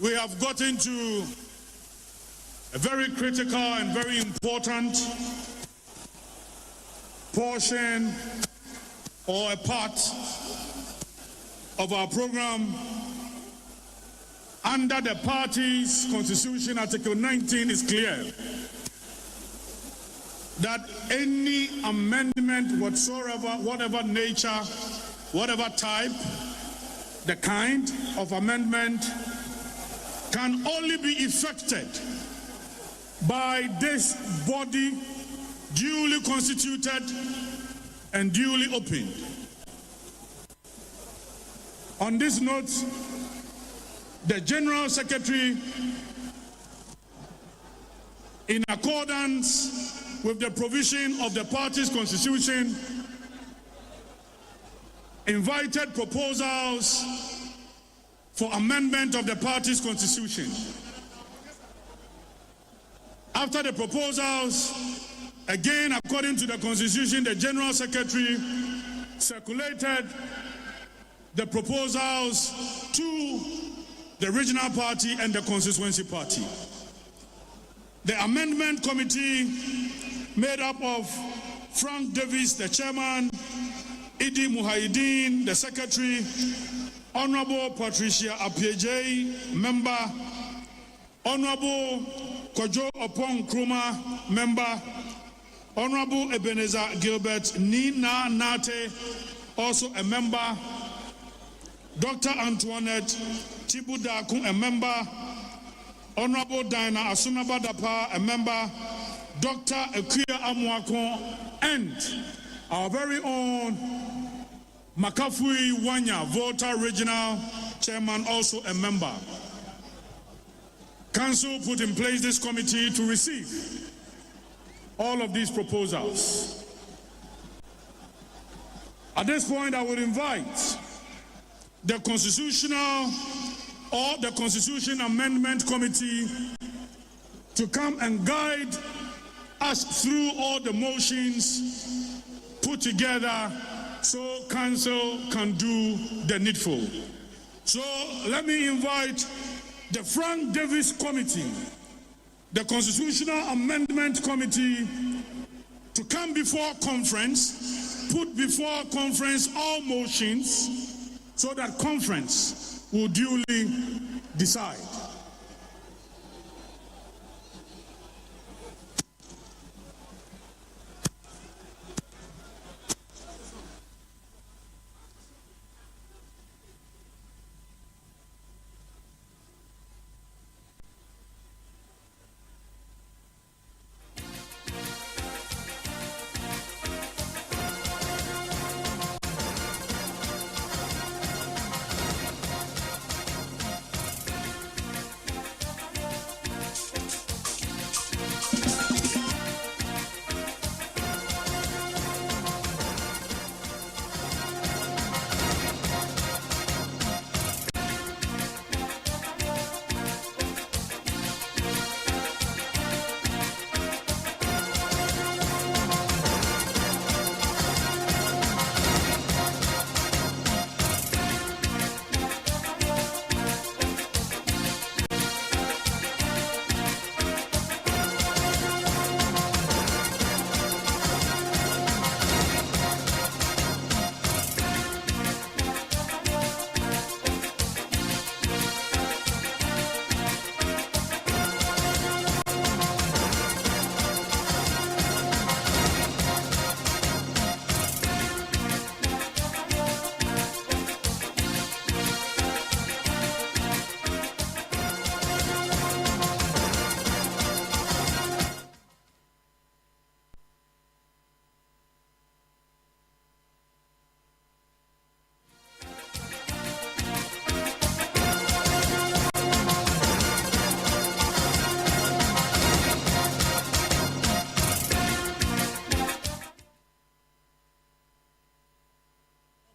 we have gotten to a very critical and very important portion or a part of our program. Under the party's constitution, Article 19 is clear that any amendment whatsoever, whatever nature, whatever type, the kind of amendment can only be effected by this body duly constituted and duly opened. On this note, the General Secretary, in accordance with the provision of the party's constitution, invited proposals for amendment of the party's constitution. After the proposals, again according to the constitution, the General Secretary circulated the proposals to the regional party and the constituency party. The amendment committee, made up of Frank Davis, the chairman, Idi Muhaideen, the secretary, Honorable Patricia Apieje, member, Honorable Kojo Opong Kruma, member, Honorable Ebenezer Gilbert Nina Nate, also a member, Dr. Antoinette Chibudaku, a member, Honorable Diana Asunabadapa, a member, Dr. Ekuya Amwako, and our very own Makafui Wanya, Volta Regional Chairman, also a member. Council put in place this committee to receive all of these proposals. At this point, I would invite the Constitutional or the Constitution Amendment Committee to come and guide us through all the motions put together so Council can do the needful. So let me invite the Frank Davis Committee the Constitutional Amendment Committee to come before conference, put before conference all motions so that conference will duly decide.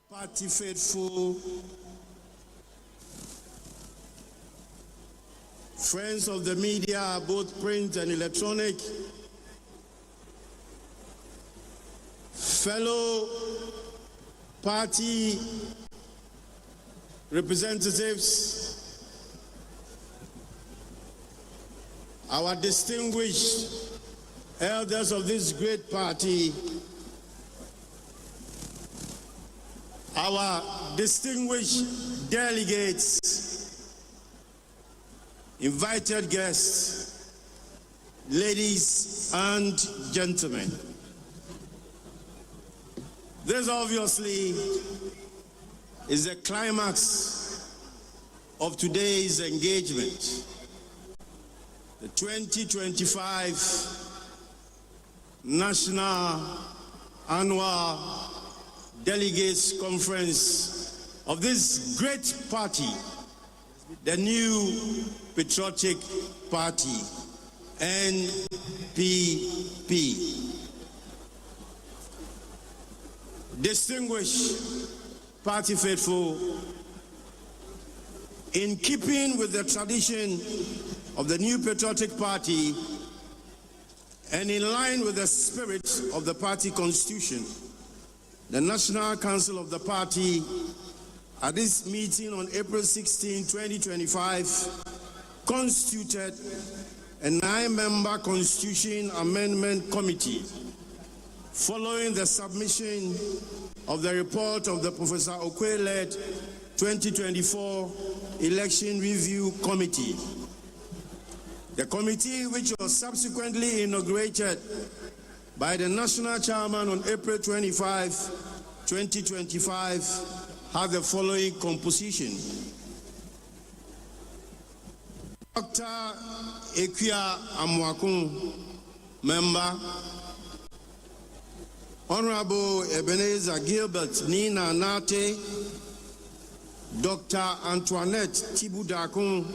Party faithful, friends of the media, both print and electronic, fellow party representatives, our distinguished elders of this great party, our distinguished delegates, invited guests, ladies and gentlemen. This obviously is the climax of today's engagement, the 2025 National Annual Delegates Conference of this great party, the New Patriotic Party, NPP. Distinguished party faithful, in keeping with the tradition of the New Patriotic Party and in line with the spirit of the party constitution, the National Council of the party, at this meeting on April 16, 2025, constituted a 9-member Constitution Amendment Committee following the submission of the report of the Professor Okwe-led 2024 Election Review Committee. The committee, which was subsequently inaugurated by the National Chairman on April 25, 2025, had the following composition. Dr. Ekwia Amwakun, member. Honorable Ebenezer Gilbert Nina Nate, Dr. Antoinette Tibudakun,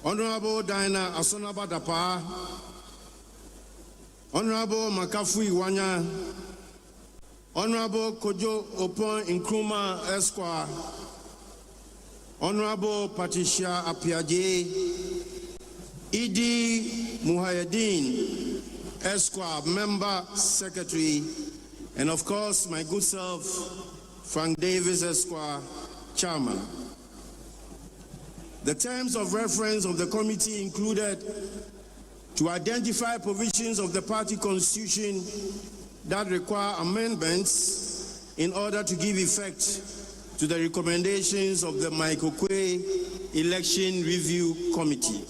Honorable Diana Asonabadapa, Honorable Makafui Wanya, Honorable Kojo Opon Nkrumah Esquire, Honorable Patricia Apiaje, Idi Muhayedin Esquire, Member Secretary, and of course my good self, Frank Davis Esquire, Chairman. The terms of reference of the committee included to identify provisions of the party constitution that require amendments in order to give effect to the recommendations of the Michael Quay Election Review Committee,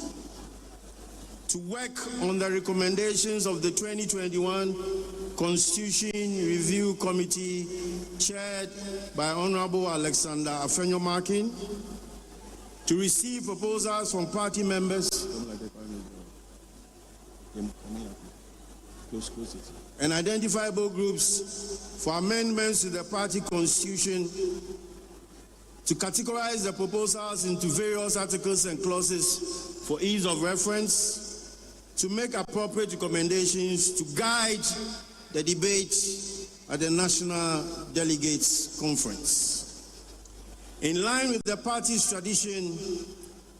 to work on the recommendations of the 2021 Constitution Review Committee chaired by Honorable Alexander Afenyo-Markin, to receive proposals from party members and identifiable groups for amendments to the party constitution, to categorize the proposals into various articles and clauses for ease of reference, to make appropriate recommendations to guide the debate at the National Delegates Conference. In line with the party's tradition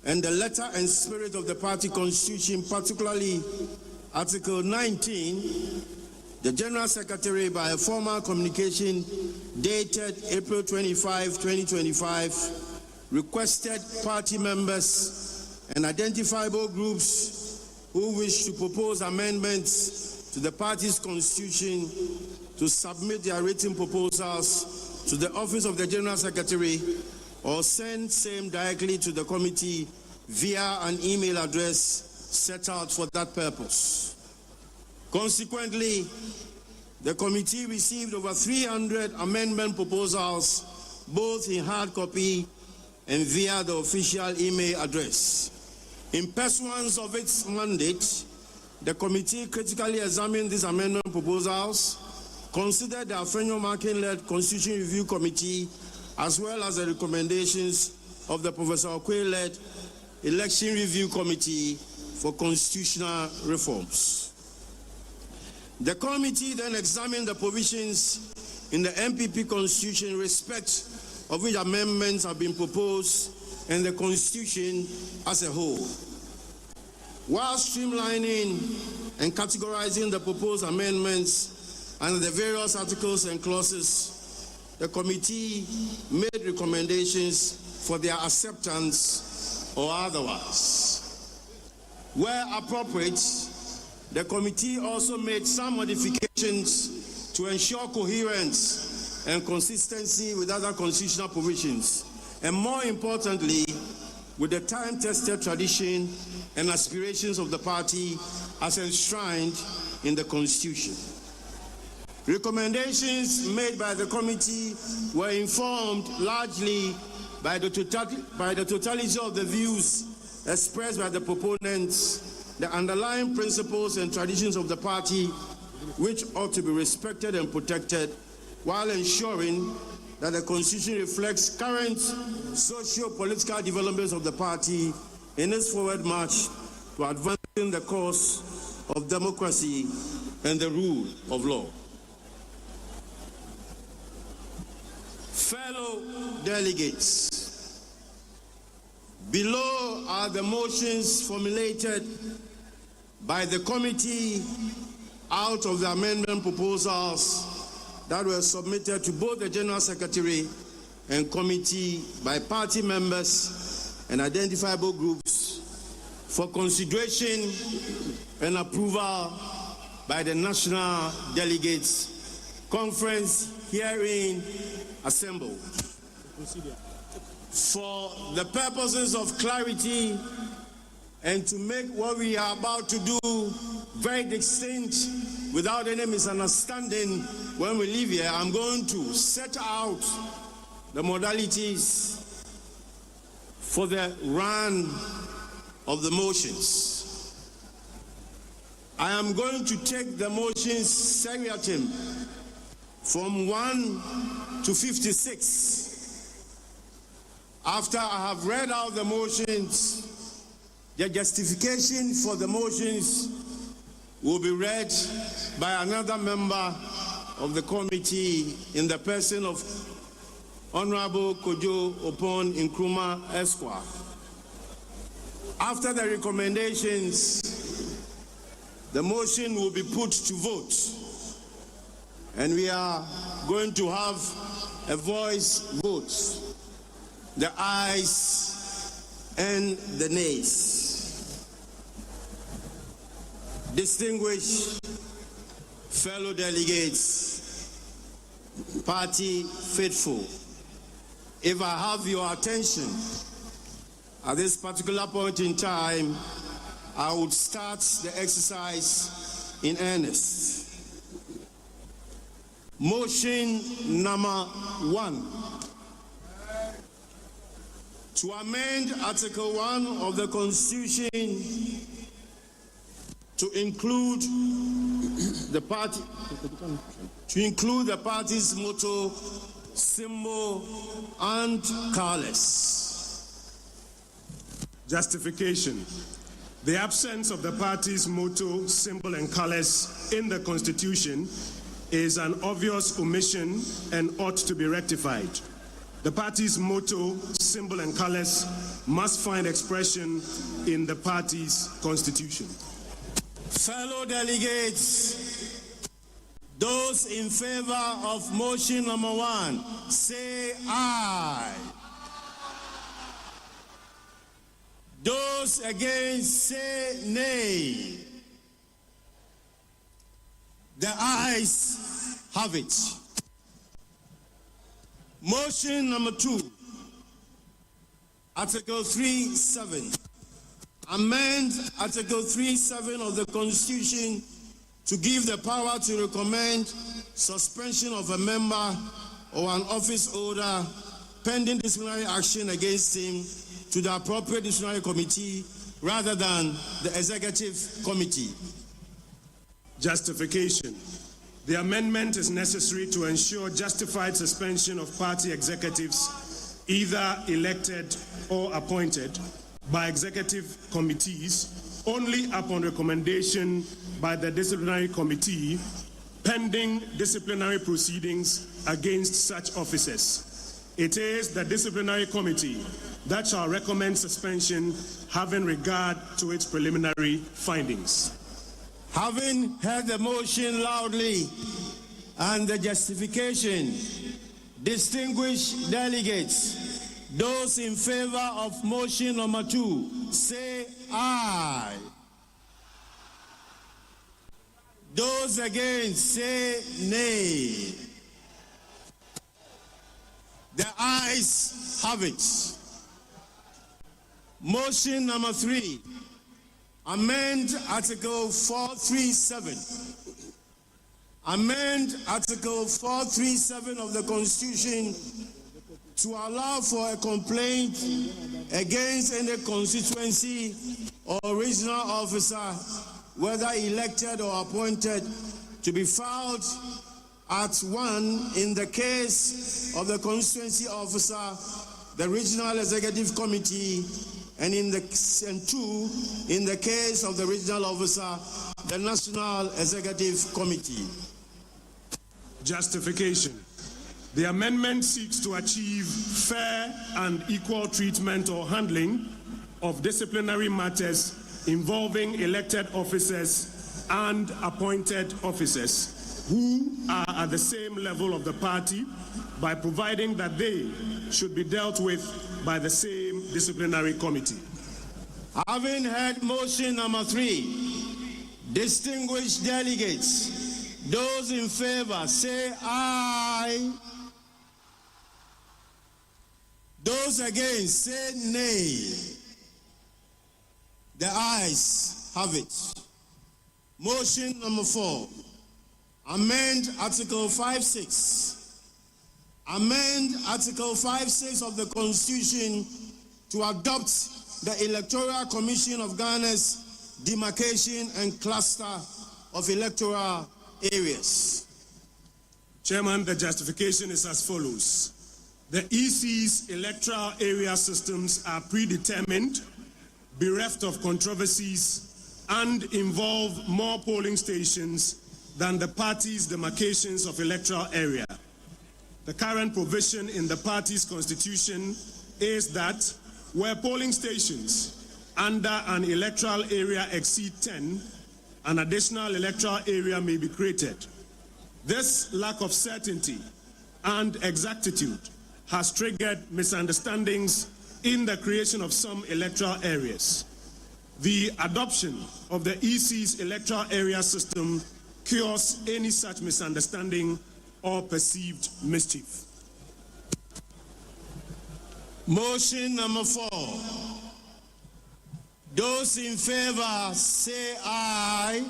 and the letter and spirit of the party constitution, particularly Article 19, the General Secretary, by a formal communication dated April 25, 2025, requested party members and identifiable groups who wish to propose amendments to the party's constitution to submit their written proposals to the Office of the General Secretary or send same directly to the committee via an email address set out for that purpose. Consequently, the committee received over 300 amendment proposals, both in hard copy and via the official email address. In pursuance of its mandate, the committee critically examined these amendment proposals, considered the Afenyo-Markin-led Constitution Review Committee, as well as the recommendations of the Professor Okoye-led Election Review Committee for Constitutional Reforms. The committee then examined the provisions in the NPP Constitution in respect of which amendments have been proposed and the Constitution as a whole. While streamlining and categorizing the proposed amendments and the various articles and clauses, the committee made recommendations for their acceptance or otherwise. Where appropriate, the committee also made some modifications to ensure coherence and consistency with other constitutional provisions, and more importantly, with the time-tested tradition and aspirations of the party as enshrined in the Constitution. Recommendations made by the committee were informed largely by the totality of the views expressed by the proponents, the underlying principles and traditions of the party, which ought to be respected and protected, while ensuring that the Constitution reflects current socio-political developments of the party in its forward march to advancing the cause of democracy and the rule of law. Fellow delegates, below are the motions formulated by the committee out of the amendment proposals that were submitted to both the General Secretary and committee by party members and identifiable groups for consideration and approval by the National Delegates Conference herein assembled. For the purposes of clarity and to make what we are about to do very distinct without any misunderstanding when we leave here, I'm going to set out the modalities for the run of the motions. I am going to take the motions seriatim from 1 to 56. After I have read out the motions, the justification for the motions will be read by another member of the committee in the person of Honorable Kojo Opon Nkrumah Esquire. After the recommendations, the motion will be put to vote, and we are going to have a voice vote. The ayes and the nays. Distinguished fellow delegates, party faithful, if I have your attention at this particular point in time, I would start the exercise in earnest. Motion number 1. To amend Article 1 of the Constitution to include the party's motto, symbol, and colors. Justification. The absence of the party's motto, symbol, and colors in the Constitution is an obvious omission and ought to be rectified. The party's motto, symbol, and colors must find expression in the party's constitution. Fellow delegates, those in favor of motion number 1, say aye. Those against, say nay. The ayes have it. Motion number 2, Article 3(7). Amend Article 3(7) of the Constitution to give the power to recommend suspension of a member or an office holder pending disciplinary action against him to the appropriate disciplinary committee rather than the executive committee. Justification. The amendment is necessary to ensure justified suspension of party executives, either elected or appointed by executive committees, only upon recommendation by the disciplinary committee, pending disciplinary proceedings against such officers. It is the disciplinary committee that shall recommend suspension, having regard to its preliminary findings. Having heard the motion loudly and the justification, distinguished delegates, those in favor of motion number 2, say aye. Those against, say nay. The ayes have it. Motion number 3. Amend Article 437. Amend Article 437 of the Constitution to allow for a complaint against any constituency or regional officer, whether elected or appointed, to be filed at 1 in the case of the constituency officer, the regional executive committee, and 2 in the case of the regional officer, the national executive committee. Justification. The amendment seeks to achieve fair and equal treatment or handling of disciplinary matters involving elected officers and appointed officers who are at the same level of the party, by providing that they should be dealt with by the same disciplinary committee. Having heard motion number 3, distinguished delegates, those in favor say aye. Those against say nay. The ayes have it. Motion number 4. Amend Article 5(6). Amend Article 5(6) of the Constitution to adopt the Electoral Commission of Ghana's demarcation and cluster of electoral areas. Chairman, the justification is as follows. The EC's electoral area systems are predetermined, bereft of controversies, and involve more polling stations than the party's demarcations of electoral area. The current provision in the party's constitution is that where polling stations under an electoral area exceed 10, an additional electoral area may be created. This lack of certainty and exactitude has triggered misunderstandings in the creation of some electoral areas. The adoption of the EC's electoral area system cures any such misunderstanding or perceived mischief. Motion number 4. Those in favor say aye.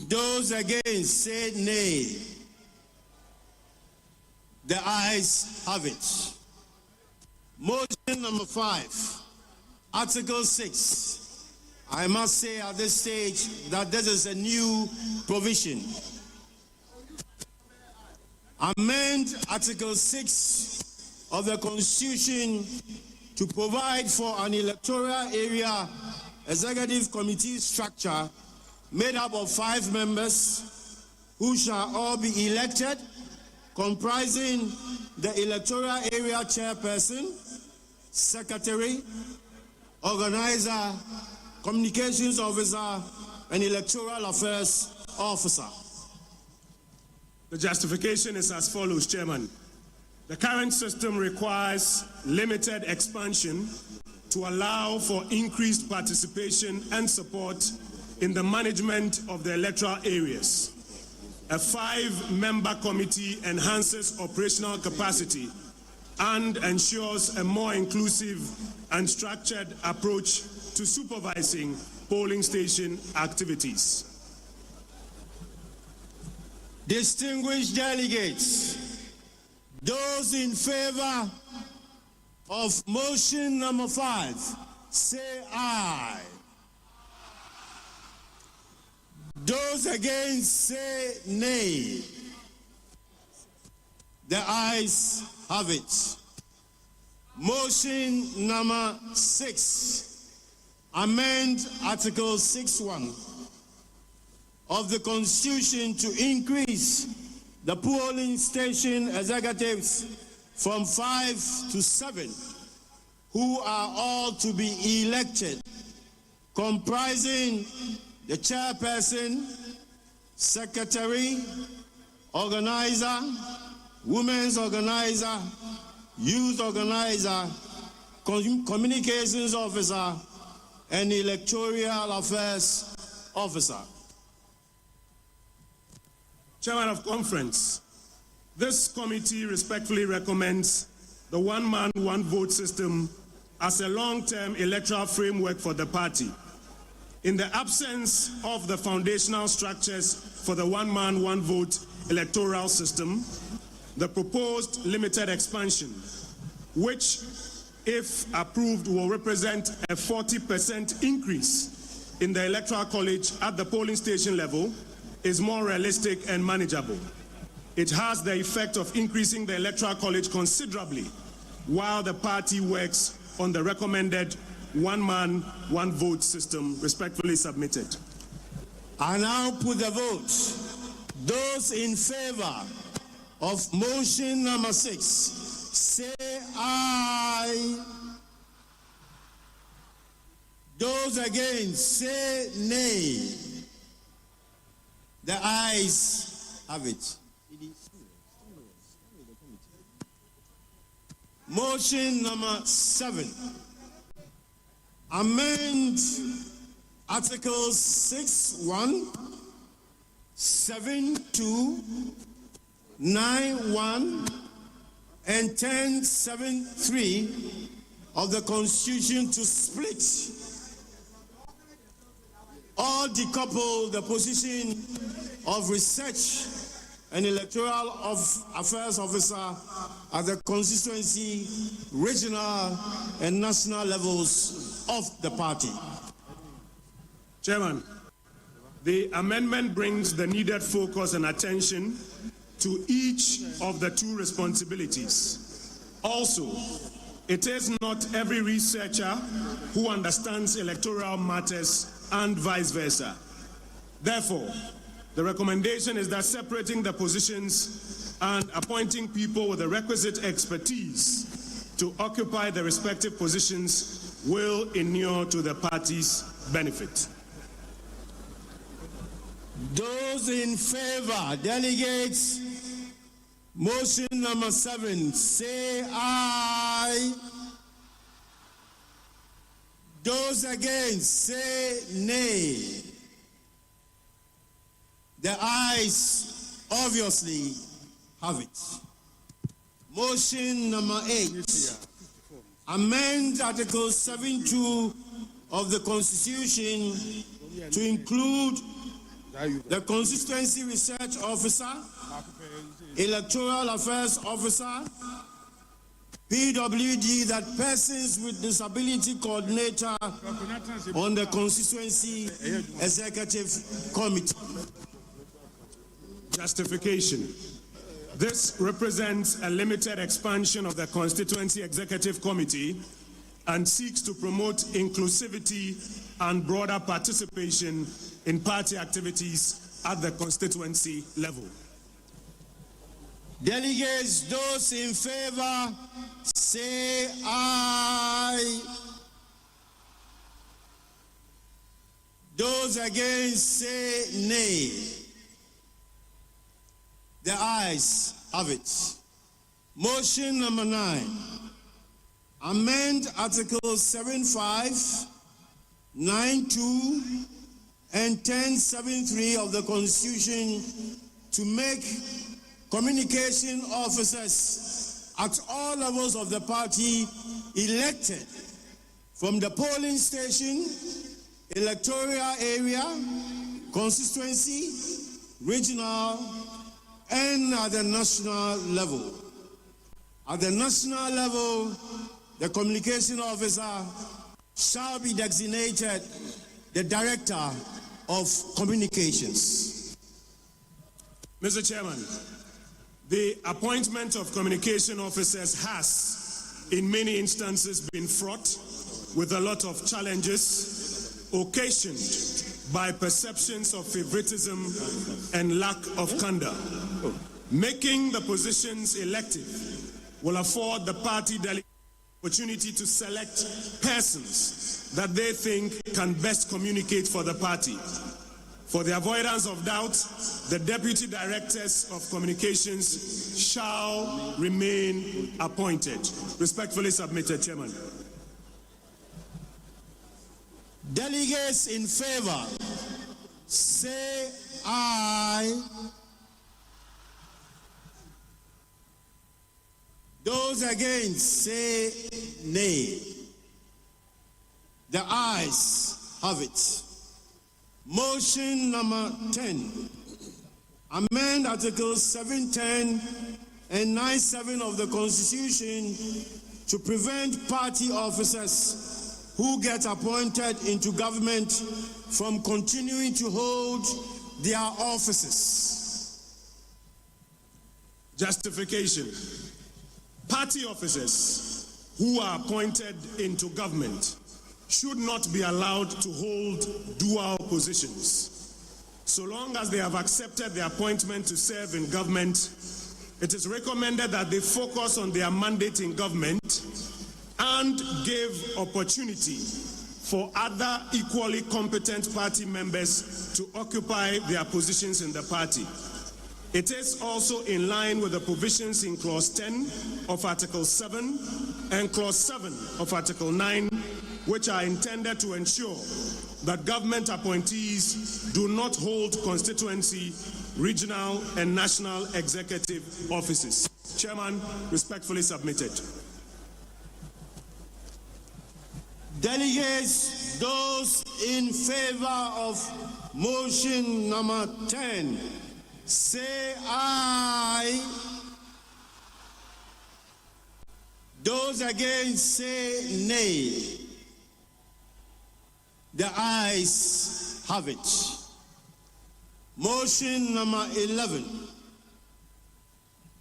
Those against say nay. The ayes have it. Motion number 5. Article 6. I must say at this stage that this is a new provision. Amend Article 6 of the Constitution to provide for an electoral area executive committee structure made up of 5 members who shall all be elected, comprising the electoral area chairperson, secretary, organizer, communications officer, and electoral affairs officer. The justification is as follows, Chairman. The current system requires limited expansion to allow for increased participation and support in the management of the electoral areas. A 5-member committee enhances operational capacity and ensures a more inclusive and structured approach to supervising polling station activities. Distinguished delegates, those in favor of motion number 5, say aye. Those against say nay. The ayes have it. Motion number 6, amend Article 6(1) of the Constitution to increase the polling station executives from 5 to 7, who are all to be elected, comprising the chairperson, secretary, organizer, women's organizer, youth organizer, communications officer, and electoral affairs officer. Chairman of Conference, this committee respectfully recommends the one-man, one-vote system as a long-term electoral framework for the party. In the absence of the foundational structures for the one-man, one-vote electoral system, the proposed limited expansion, which, if approved, will represent a 40% increase in the Electoral College at the polling station level, is more realistic and manageable. It has the effect of increasing the Electoral College considerably while the party works on the recommended one-man, one-vote system. Respectfully submitted. I now put the vote. Those in favor of motion number 6, say aye. Those against, say nay. The ayes have it. Motion number 7. Amend Articles 6(1), 7(2), 9(1), and 10(7)(3) of the Constitution to split or decouple the position of research and electoral affairs officer at the constituency, regional, and national levels of the party. Chairman, the amendment brings the needed focus and attention to each of the 2 responsibilities. Also, it is not every researcher who understands electoral matters and vice versa. Therefore, the recommendation is that separating the positions and appointing people with the requisite expertise to occupy the respective positions will inure to the party's benefit. Those in favor, delegates, motion number 7, say aye. Those against say nay. The ayes obviously have it. Motion number 8. Amend Article 7(2) of the Constitution to include the Constituency Research Officer, Electoral Affairs Officer, PWD, that persons with disability coordinator on the Constituency Executive Committee. Justification. This represents a limited expansion of the Constituency Executive Committee and seeks to promote inclusivity and broader participation in party activities at the constituency level. Delegates, those in favor, say aye. Those against, say nay. The ayes have it. Motion number 9. Amend Articles 7(5), 9(2), and 10(7)(3) of the Constitution to make communication officers at all levels of the party elected from the polling station, electoral area, constituency, regional, and at the national level. At the national level, the communication officer shall be designated the Director of Communications. Mr. Chairman, the appointment of communication officers has, in many instances, been fraught with a lot of challenges occasioned by perceptions of favoritism and lack of candor. Making the positions elective will afford the party delegate opportunity to select persons that they think can best communicate for the party. For the avoidance of doubt, the deputy directors of communications shall remain appointed. Respectfully submitted, Chairman. Delegates in favor, say aye. Those against, say nay. The ayes have it. Motion number 10. Amend Articles 7(10) and 9(7) of the Constitution to prevent party officers who get appointed into government from continuing to hold their offices. Justification. Party officers who are appointed into government should not be allowed to hold dual positions. So long as they have accepted the appointment to serve in government, it is recommended that they focus on their mandate in government and give opportunity for other equally competent party members to occupy their positions in the party. It is also in line with the provisions in Clause 10 of Article 7 and Clause 7 of Article 9, which are intended to ensure that government appointees do not hold constituency, regional, and national executive offices. Chairman, respectfully submitted. Delegates, those in favor of motion number 10, say aye. Those against, say nay. The ayes have it. Motion number 11.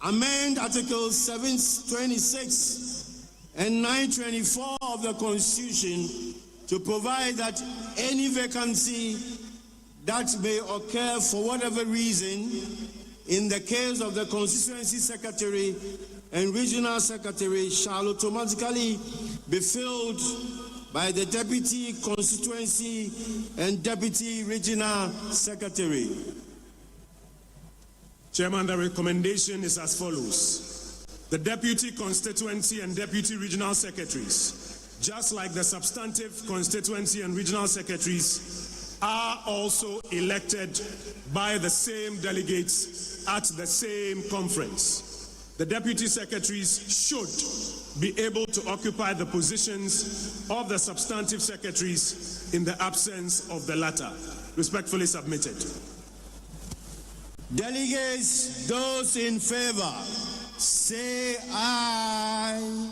Amend Articles 726 and 924 of the Constitution to provide that any vacancy that may occur for whatever reason in the case of the constituency secretary and regional secretary shall automatically be filled by the deputy constituency and deputy regional secretary. Chairman, the recommendation is as follows. The deputy constituency and deputy regional secretaries just like the substantive constituency and regional secretaries are also elected by the same delegates at the same conference. The deputy secretaries should be able to occupy the positions of the substantive secretaries in the absence of the latter. Respectfully submitted. Delegates, those in favor, say aye.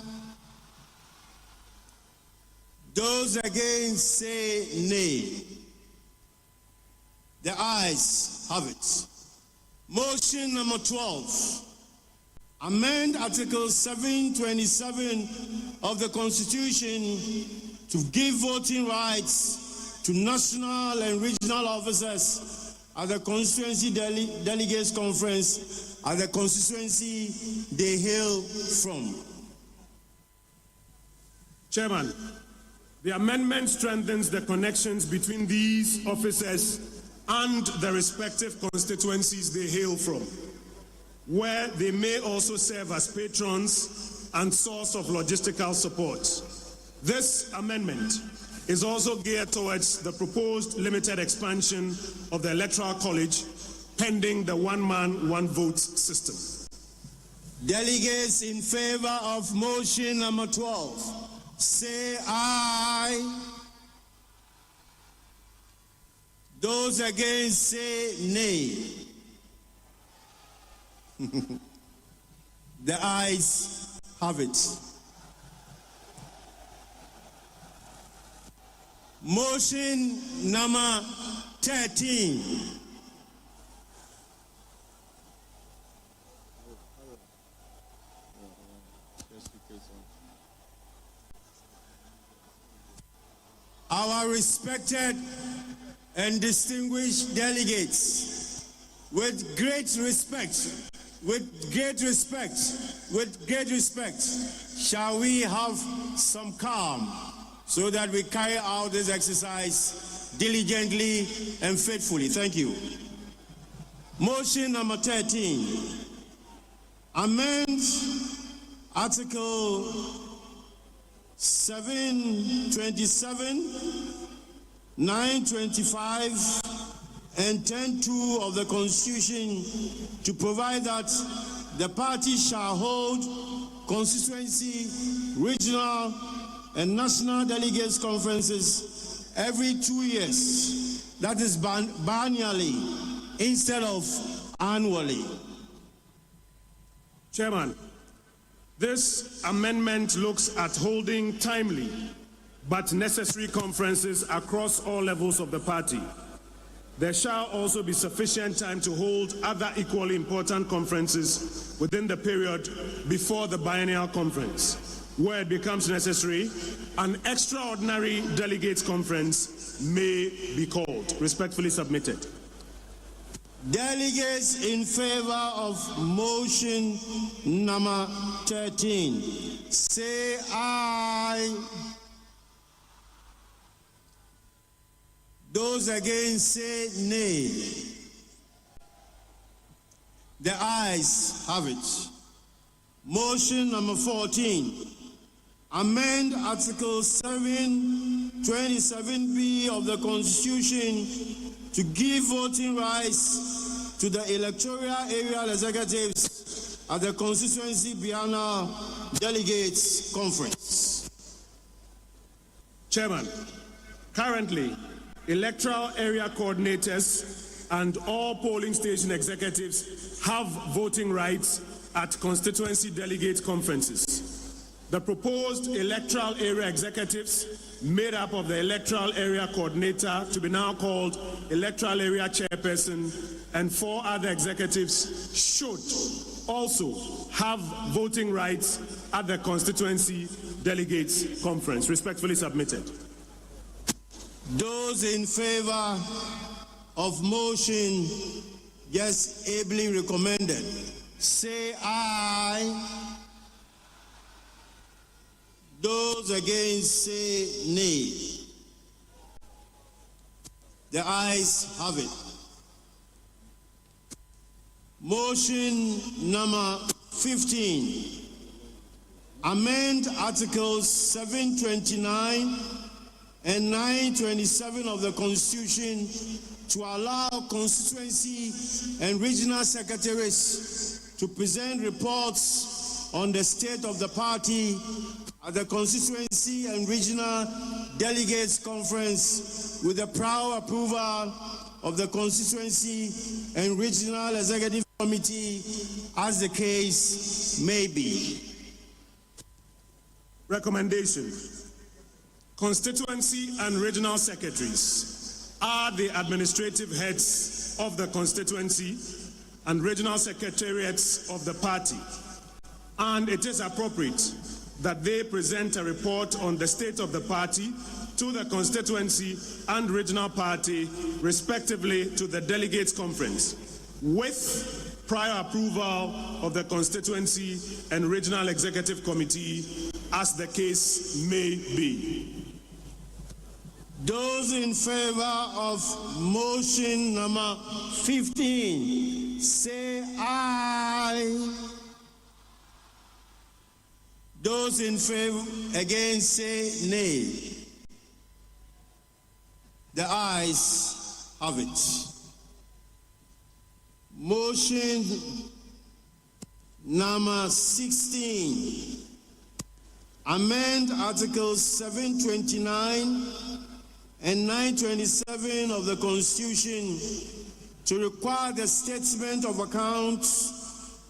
Those against, say nay. The ayes have it. Motion number 12. Amend Article 727 of the Constitution to give voting rights to national and regional officers at the constituency delegates conference at the constituency they hail from. Chairman, the amendment strengthens the connections between these officers and the respective constituencies they hail from, where they may also serve as patrons and source of logistical support. This amendment is also geared towards the proposed limited expansion of the Electoral College, pending the one-man, one-vote system. Delegates in favor of motion number 12, say aye. Those against, say nay. The ayes have it. Motion number 13. Our respected and distinguished delegates, with great respect, shall we have some calm so that we carry out this exercise diligently and faithfully. Thank you. Motion number 13. Amend Article 727, 925, and 10.2 of the Constitution to provide that the party shall hold constituency, regional, and national delegates conferences every 2 years, that is biennially, instead of annually. Chairman, this amendment looks at holding timely but necessary conferences across all levels of the party. There shall also be sufficient time to hold other equally important conferences within the period before the biennial conference. Where it becomes necessary, an extraordinary delegates conference may be called. Respectfully submitted. Delegates in favor of motion number 13, say aye. Those against, say nay. The ayes have it. Motion number 14. Amend Article 727B of the Constitution to give voting rights to the electoral area executives at the constituency biennial delegates conference. Chairman, currently, electoral area coordinators and all polling station executives have voting rights at constituency delegate conferences. The proposed electoral area executives, made up of the electoral area coordinator, to be now called electoral area chairperson, and 4 other executives should also have voting rights at the constituency delegates conference. Respectfully submitted. Those in favor of motion just ably recommended, say aye. Those against, say nay. The ayes have it. Motion number 15. amend Articles 729 and 927 of the Constitution to allow constituency and regional secretaries to present reports on the state of the party at the Constituency and Regional Delegates Conference with the prior approval of the Constituency and Regional Executive Committee, as the case may be. Recommendation. Constituency and regional secretaries are the administrative heads of the constituency and regional secretariats of the party, and it is appropriate that they present a report on the state of the party to the constituency and regional party, respectively, to the Delegates Conference, with prior approval of the Constituency and Regional Executive Committee, as the case may be. Those in favor of motion number 15, say aye. Those in favor, against, say nay. The ayes have it. Motion number 16, amend Articles 729 and 927 of the Constitution to require the statement of accounts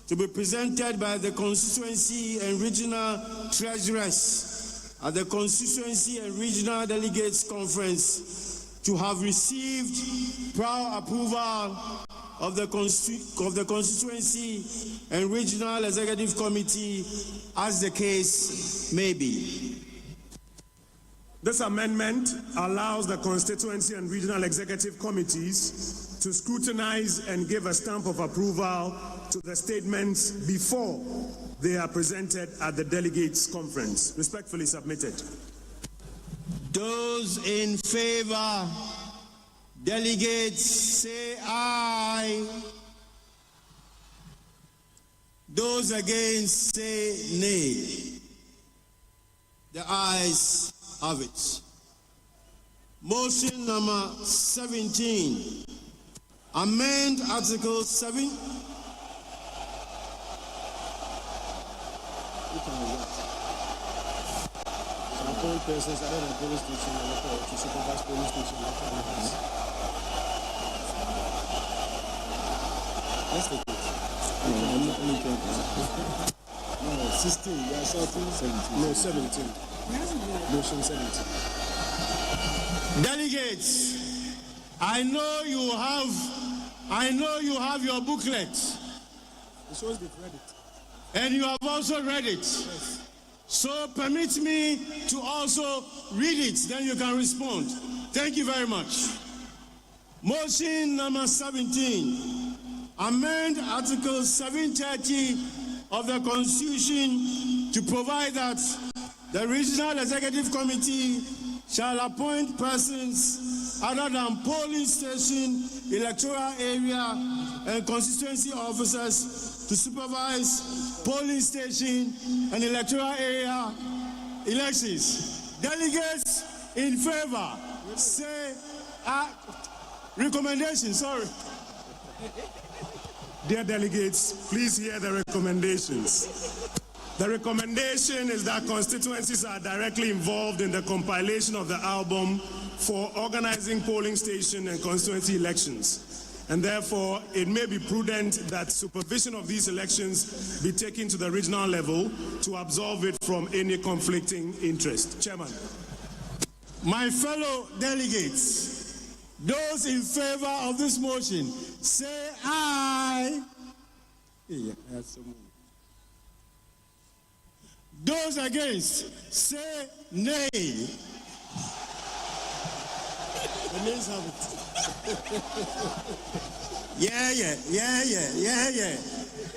to be presented by the constituency and regional treasurers at the Constituency and Regional Delegates Conference to have received prior approval of the Constituency and Regional Executive Committee, as the case may be. This amendment allows the Constituency and Regional Executive Committees to scrutinize and give a stamp of approval to the statements before they are presented at the Delegates Conference. Respectfully submitted. Those in favor, delegates, say aye. Those against, say nay. The ayes have it. Motion number 17, amend Article 7. Appoint persons other than police station to supervise police station. Let's take it. No, 16. You are shouting 17. No, 17. Motion 17. Delegates, I know you have your booklet. It shows they've read it. And you have also read it. Yes. So permit me to also read it, then you can respond. Thank you very much. Motion number 17, amend Article 730 of the Constitution to provide that the Regional Executive Committee shall appoint persons other than polling station, electoral area, and constituency officers to supervise polling station and electoral area elections. Delegates in favor, say recommendation, sorry. Dear delegates, please hear the recommendations. The recommendation is that constituencies are directly involved in the compilation of the album for organizing polling station and constituency elections. And therefore, it may be prudent that supervision of these elections be taken to the regional level to absolve it from any conflicting interest. Chairman. My fellow delegates, those in favor of this motion, say aye. Yeah, those against, say nay. The nays have it. Yeah.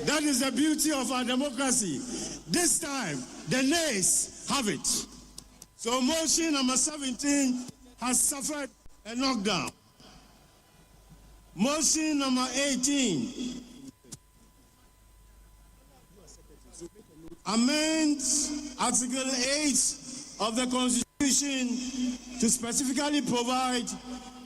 That is the beauty of our democracy. This time, the nays have it. So motion number 17 has suffered a knockdown. Motion number 18. amend Article 8 of the Constitution to specifically provide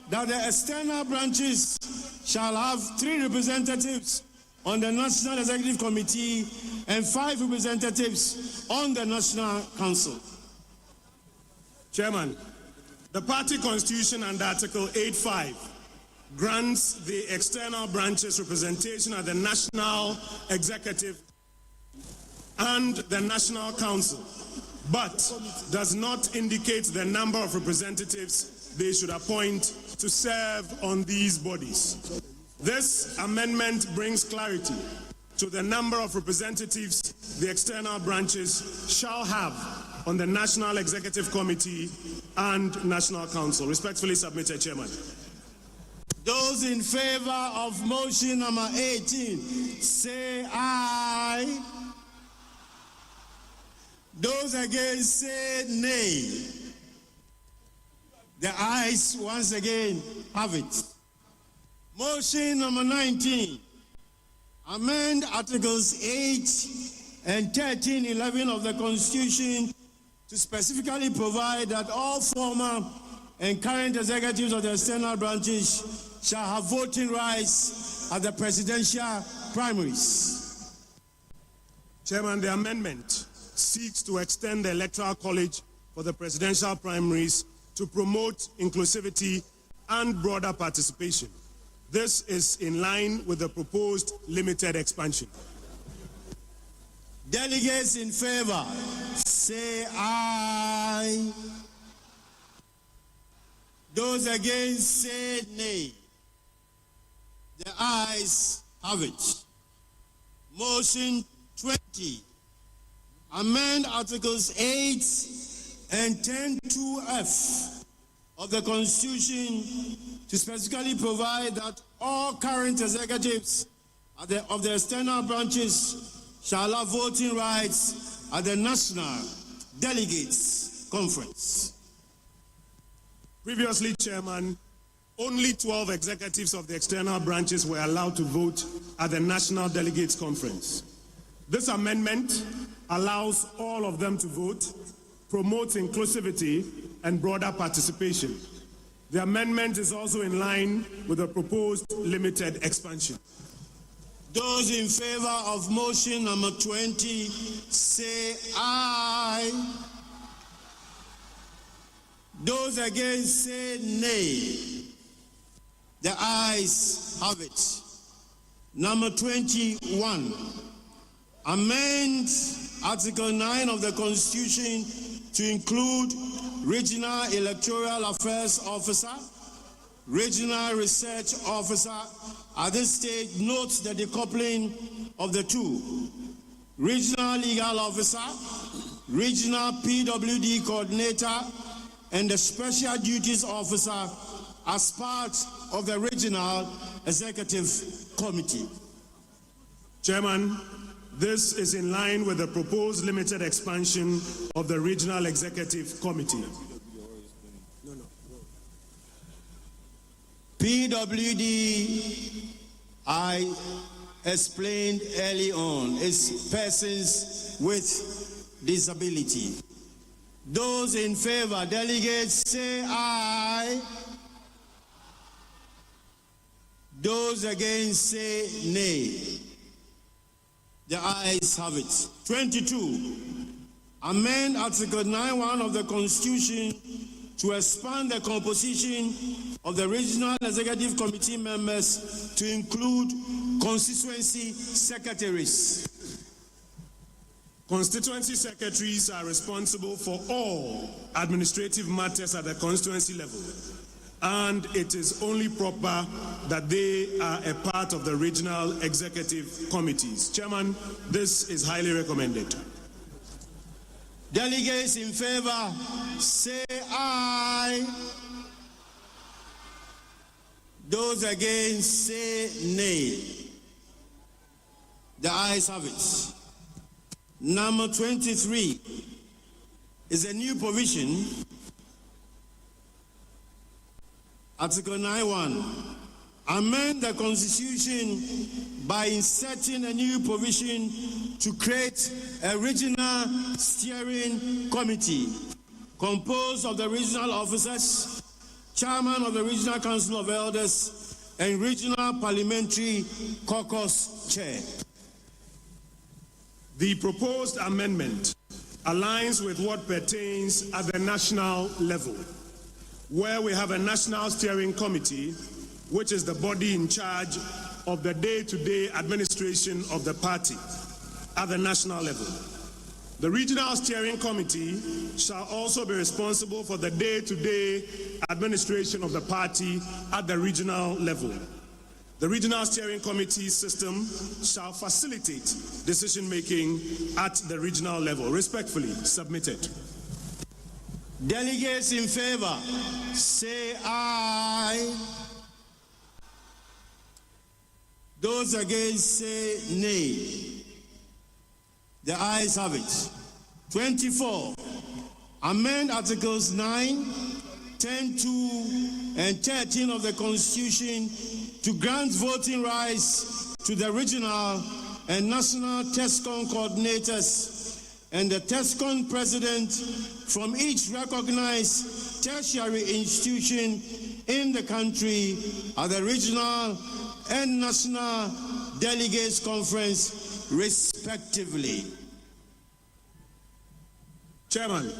that the external branches shall have 3 representatives on the National Executive Committee and 5 representatives on the National Council. Chairman, the party constitution under Article 8.5 grants the external branches representation at the National Executive and the National Council, but does not indicate the number of representatives they should appoint to serve on these bodies. This amendment brings clarity to the number of representatives the external branches shall have on the National Executive Committee and National Council. Respectfully submitted, Chairman. Those in favor of motion number 18, say aye. Those against, say nay. The ayes once again have it. Motion number 19, amend Articles 8 and 13, 11 of the Constitution to specifically provide that all former and current executives of the external branches shall have voting rights at the presidential primaries. Chairman, the amendment seeks to extend the Electoral College for the presidential primaries to promote inclusivity and broader participation. This is in line with the proposed limited expansion. Delegates in favor, say aye. Those against, say nay. The ayes have it. Motion 20. Amend Articles 8 and 10(2)(f) of the Constitution to specifically provide that all current executives of the external branches shall have voting rights at the National Delegates Conference. Previously, Chairman, only 12 executives of the external branches were allowed to vote at the National Delegates Conference. This amendment allows all of them to vote, promotes inclusivity and broader participation. The amendment is also in line with the proposed limited expansion. Those in favor of motion number 20, say aye. Those against, say nay. The ayes have it. Number 21, amend Article 9 of the Constitution to include Regional Electoral Affairs Officer, Regional Research Officer. At this stage, note the decoupling of the two. Regional Legal Officer, Regional PWD Coordinator, and the Special Duties Officer as part of the Regional Executive Committee. Chairman, this is in line with the proposed limited expansion of the Regional Executive Committee. PWD, I explained early on, is persons with disability. Those in favor, delegates, say aye. Those against, say nay. The ayes have it. 22, amend Article 9(1) of the Constitution to expand the composition of the Regional Executive Committee members to include constituency secretaries. Constituency secretaries are responsible for all administrative matters at the constituency level, and it is only proper that they are a part of the regional executive committees. Chairman, this is highly recommended. Delegates in favor, say aye. Those against, say nay. The ayes have it. Number 23 is a new provision, Article 9(1), amend the Constitution by inserting a new provision to create a regional steering committee composed of the regional officers, chairman of the Regional Council of Elders, and regional parliamentary caucus chair. The proposed amendment aligns with what pertains at the national level, where we have a national steering committee, which is the body in charge of the day-to-day administration of the party at the national level. The regional steering committee shall also be responsible for the day-to-day administration of the party at the regional level. The regional steering committee system shall facilitate decision-making at the regional level. Respectfully submitted. Delegates in favor, say aye. Those against, say nay. The ayes have it. 24. Amend Articles 9, 10, 2, and 13 of the Constitution to grant voting rights to the regional and national TESCON coordinators and the TESCON president from each recognized tertiary institution in the country at the regional and national delegates conference, respectively. Chairman,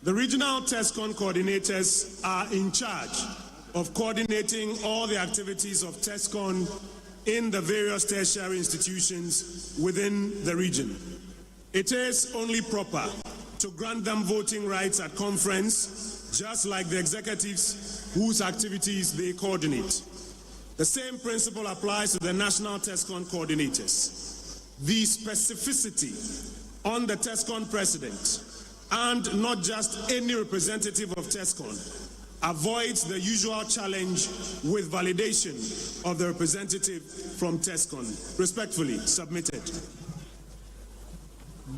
the regional TESCON coordinators are in charge of coordinating all the activities of TESCON in the various tertiary institutions within the region. It is only proper to grant them voting rights at conference, just like the executives whose activities they coordinate. The same principle applies to the national TESCON coordinators. The specificity on the TESCON president, and not just any representative of TESCON, avoids the usual challenge with validation of the representative from TESCON. Respectfully submitted.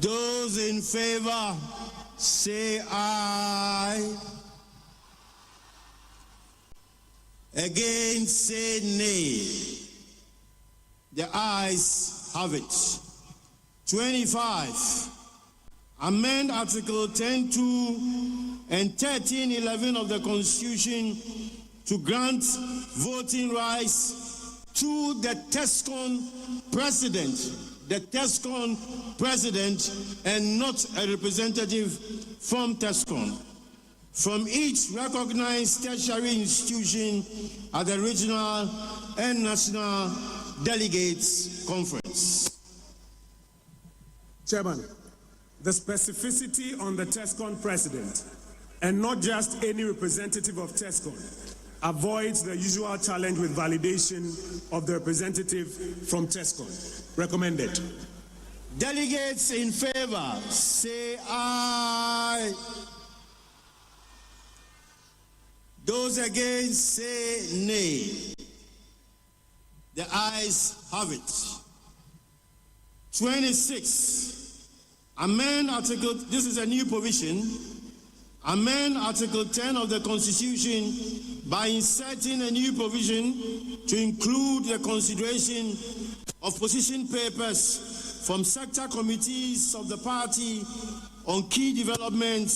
Those in favor, say aye. Against, say nay. The ayes have it. 25. Amend Article 10.2 and 13.11 of the Constitution to grant voting rights to the TESCON president, and not a representative from TESCON, from each recognized tertiary institution at the regional and national delegates conference. Chairman, the specificity on the TESCON president, and not just any representative of TESCON, avoids the usual challenge with validation of the representative from TESCON. Recommended. Delegates in favor, say aye. Those against, say nay. The ayes have it. 26. Amend Article, this is a new provision, amend Article 10 of the Constitution by inserting a new provision to include the consideration of position papers from sector committees of the party on key developments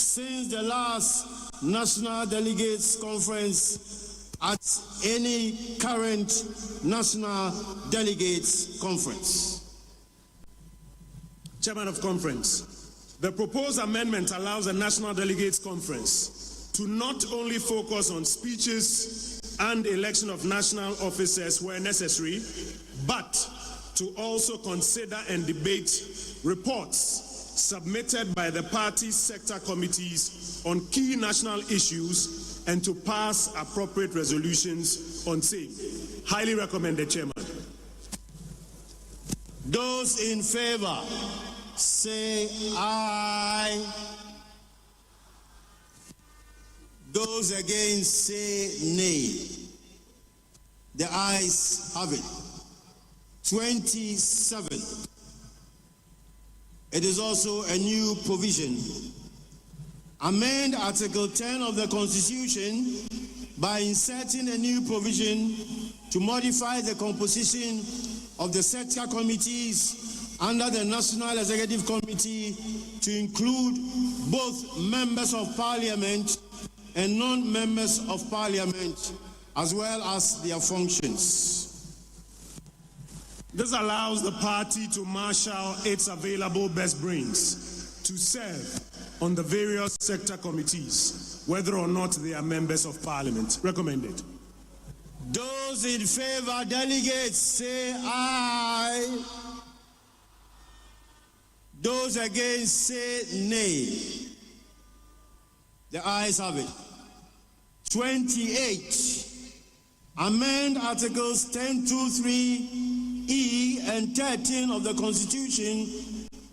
since the last National Delegates Conference at any current National Delegates Conference. Chairman of Conference, the proposed amendment allows the National Delegates Conference to not only focus on speeches and election of national officers where necessary, but to also consider and debate reports submitted by the party's sector committees on key national issues and to pass appropriate resolutions on same. Highly recommended, Chairman. Those in favor, say aye. Those against, say nay. The ayes have it. 27. It is also a new provision. Amend Article 10 of the Constitution by inserting a new provision to modify the composition of the sector committees under the National Executive Committee to include both members of Parliament and non-members of Parliament, as well as their functions. This allows the party to marshal its available best brains to serve on the various sector committees, whether or not they are members of Parliament. Recommended. Those in favor, delegates, say aye. Those against, say nay. The ayes have it. 28. Amend Articles 1023E and 13 of the Constitution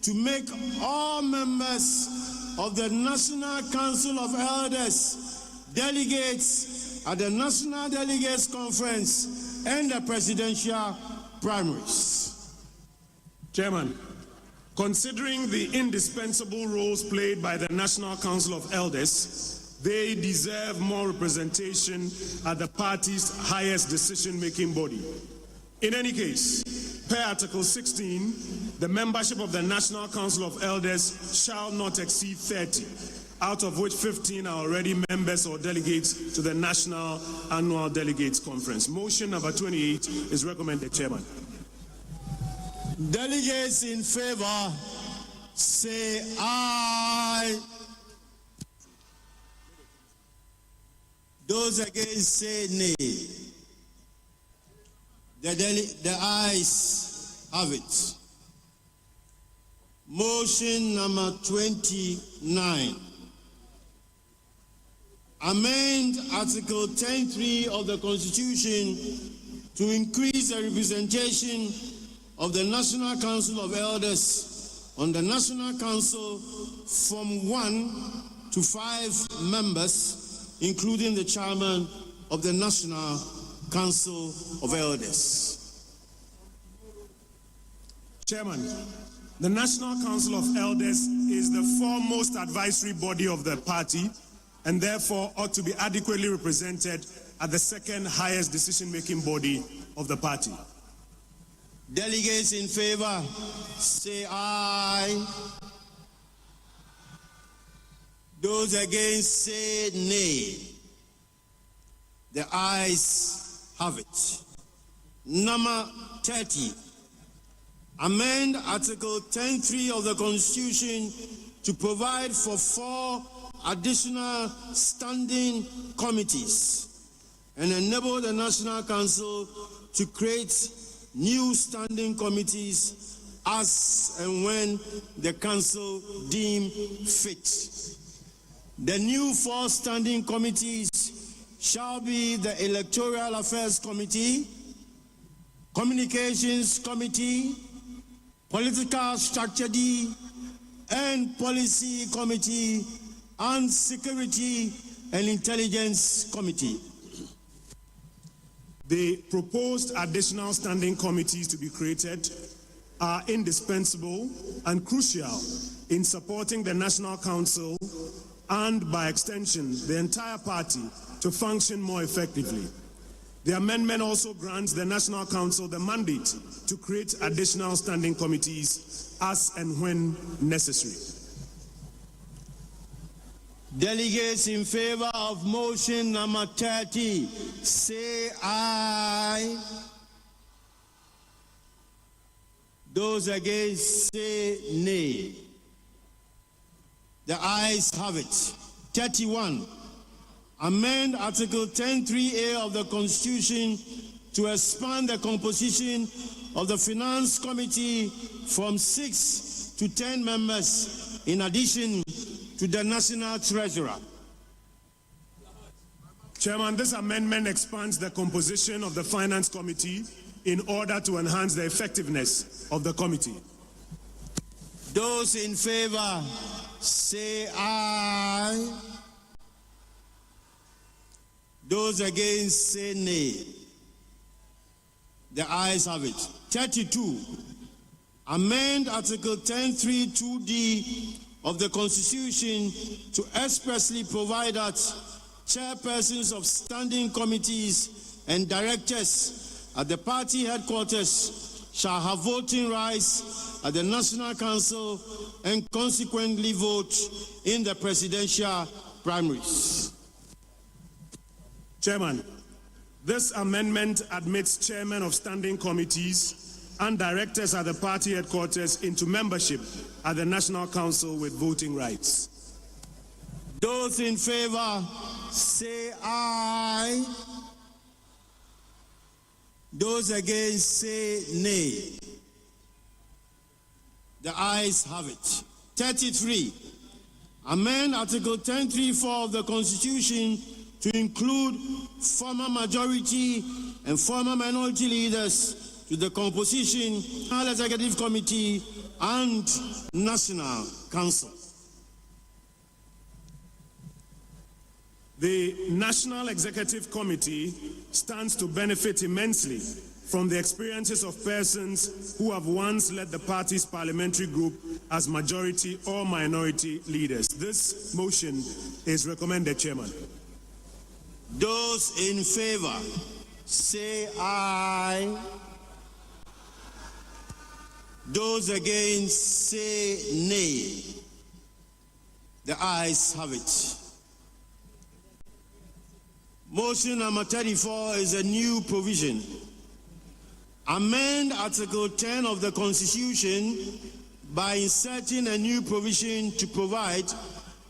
to make all members of the National Council of Elders delegates at the National Delegates Conference and the presidential primaries. Chairman, considering the indispensable roles played by the National Council of Elders, they deserve more representation at the party's highest decision-making body. In any case, per Article 16, the membership of the National Council of Elders shall not exceed 30, out of which 15 are already members or delegates to the National Annual Delegates Conference. Motion number 28 is recommended, Chairman. Delegates in favor, say aye. Those against, say nay. The ayes have it. Motion number 29. Amend Article 10.3 of the Constitution to increase the representation of the National Council of Elders on the National Council from 1 to 5 members, including the chairman of the National Council of Elders. Chairman, the National Council of Elders is the foremost advisory body of the party and therefore ought to be adequately represented at the second highest decision-making body of the party. Delegates in favor, say aye. Those against, say nay. The ayes have it. Number 30. Amend Article 10.3 of the Constitution to provide for 4 additional standing committees and enable the National Council to create new standing committees as and when the Council deem fit. The new 4 standing committees shall be the Electoral Affairs Committee, Communications Committee, Political Strategy and Policy Committee, and Security and Intelligence Committee. The proposed additional standing committees to be created are indispensable and crucial in supporting the National Council and, by extension, the entire party to function more effectively. The amendment also grants the National Council the mandate to create additional standing committees as and when necessary. Delegates in favor of motion number 30, say aye. Those against, say nay. The ayes have it. 31. Amend Article 10.3a of the Constitution to expand the composition of the Finance Committee from 6 to 10 members, in addition to the National Treasurer. Chairman, this amendment expands the composition of the Finance Committee in order to enhance the effectiveness of the committee. Those in favor, say aye. Those against, say nay. The ayes have it. 32. Amend Article 10.3.2d of the Constitution to expressly provide that chairpersons of standing committees and directors at the party headquarters shall have voting rights at the National Council and consequently vote in the presidential primaries. Chairman, this amendment admits chairmen of standing committees and directors at the party headquarters into membership at the National Council with voting rights. Those in favor say aye. Those against say nay. The ayes have it. 33. Amend Article 1034 of the Constitution to include former majority and former minority leaders to the composition of the Executive Committee and National Council. The National Executive Committee stands to benefit immensely from the experiences of persons who have once led the party's parliamentary group as majority or minority leaders. This motion is recommended, Chairman. Those in favor say aye. Those against say nay. The ayes have it. Motion number 34 is a new provision. Amend Article 10 of the Constitution by inserting a new provision to provide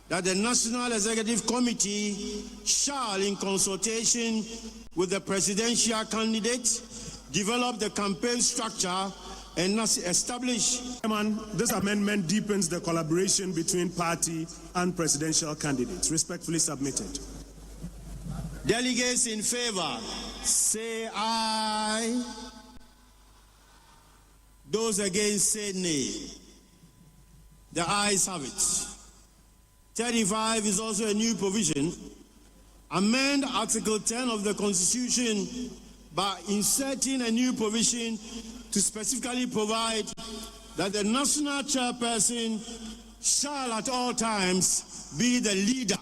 that the National Executive Committee shall, in consultation with the presidential candidate, develop the campaign structure and establish. This amendment deepens the collaboration between party and presidential candidates. Respectfully submitted. Delegates in favor say aye. Those against say nay. The ayes have it. 35 is also a new provision. Amend Article 10 of the Constitution by inserting a new provision to specifically provide that the national chairperson shall at all times be the leader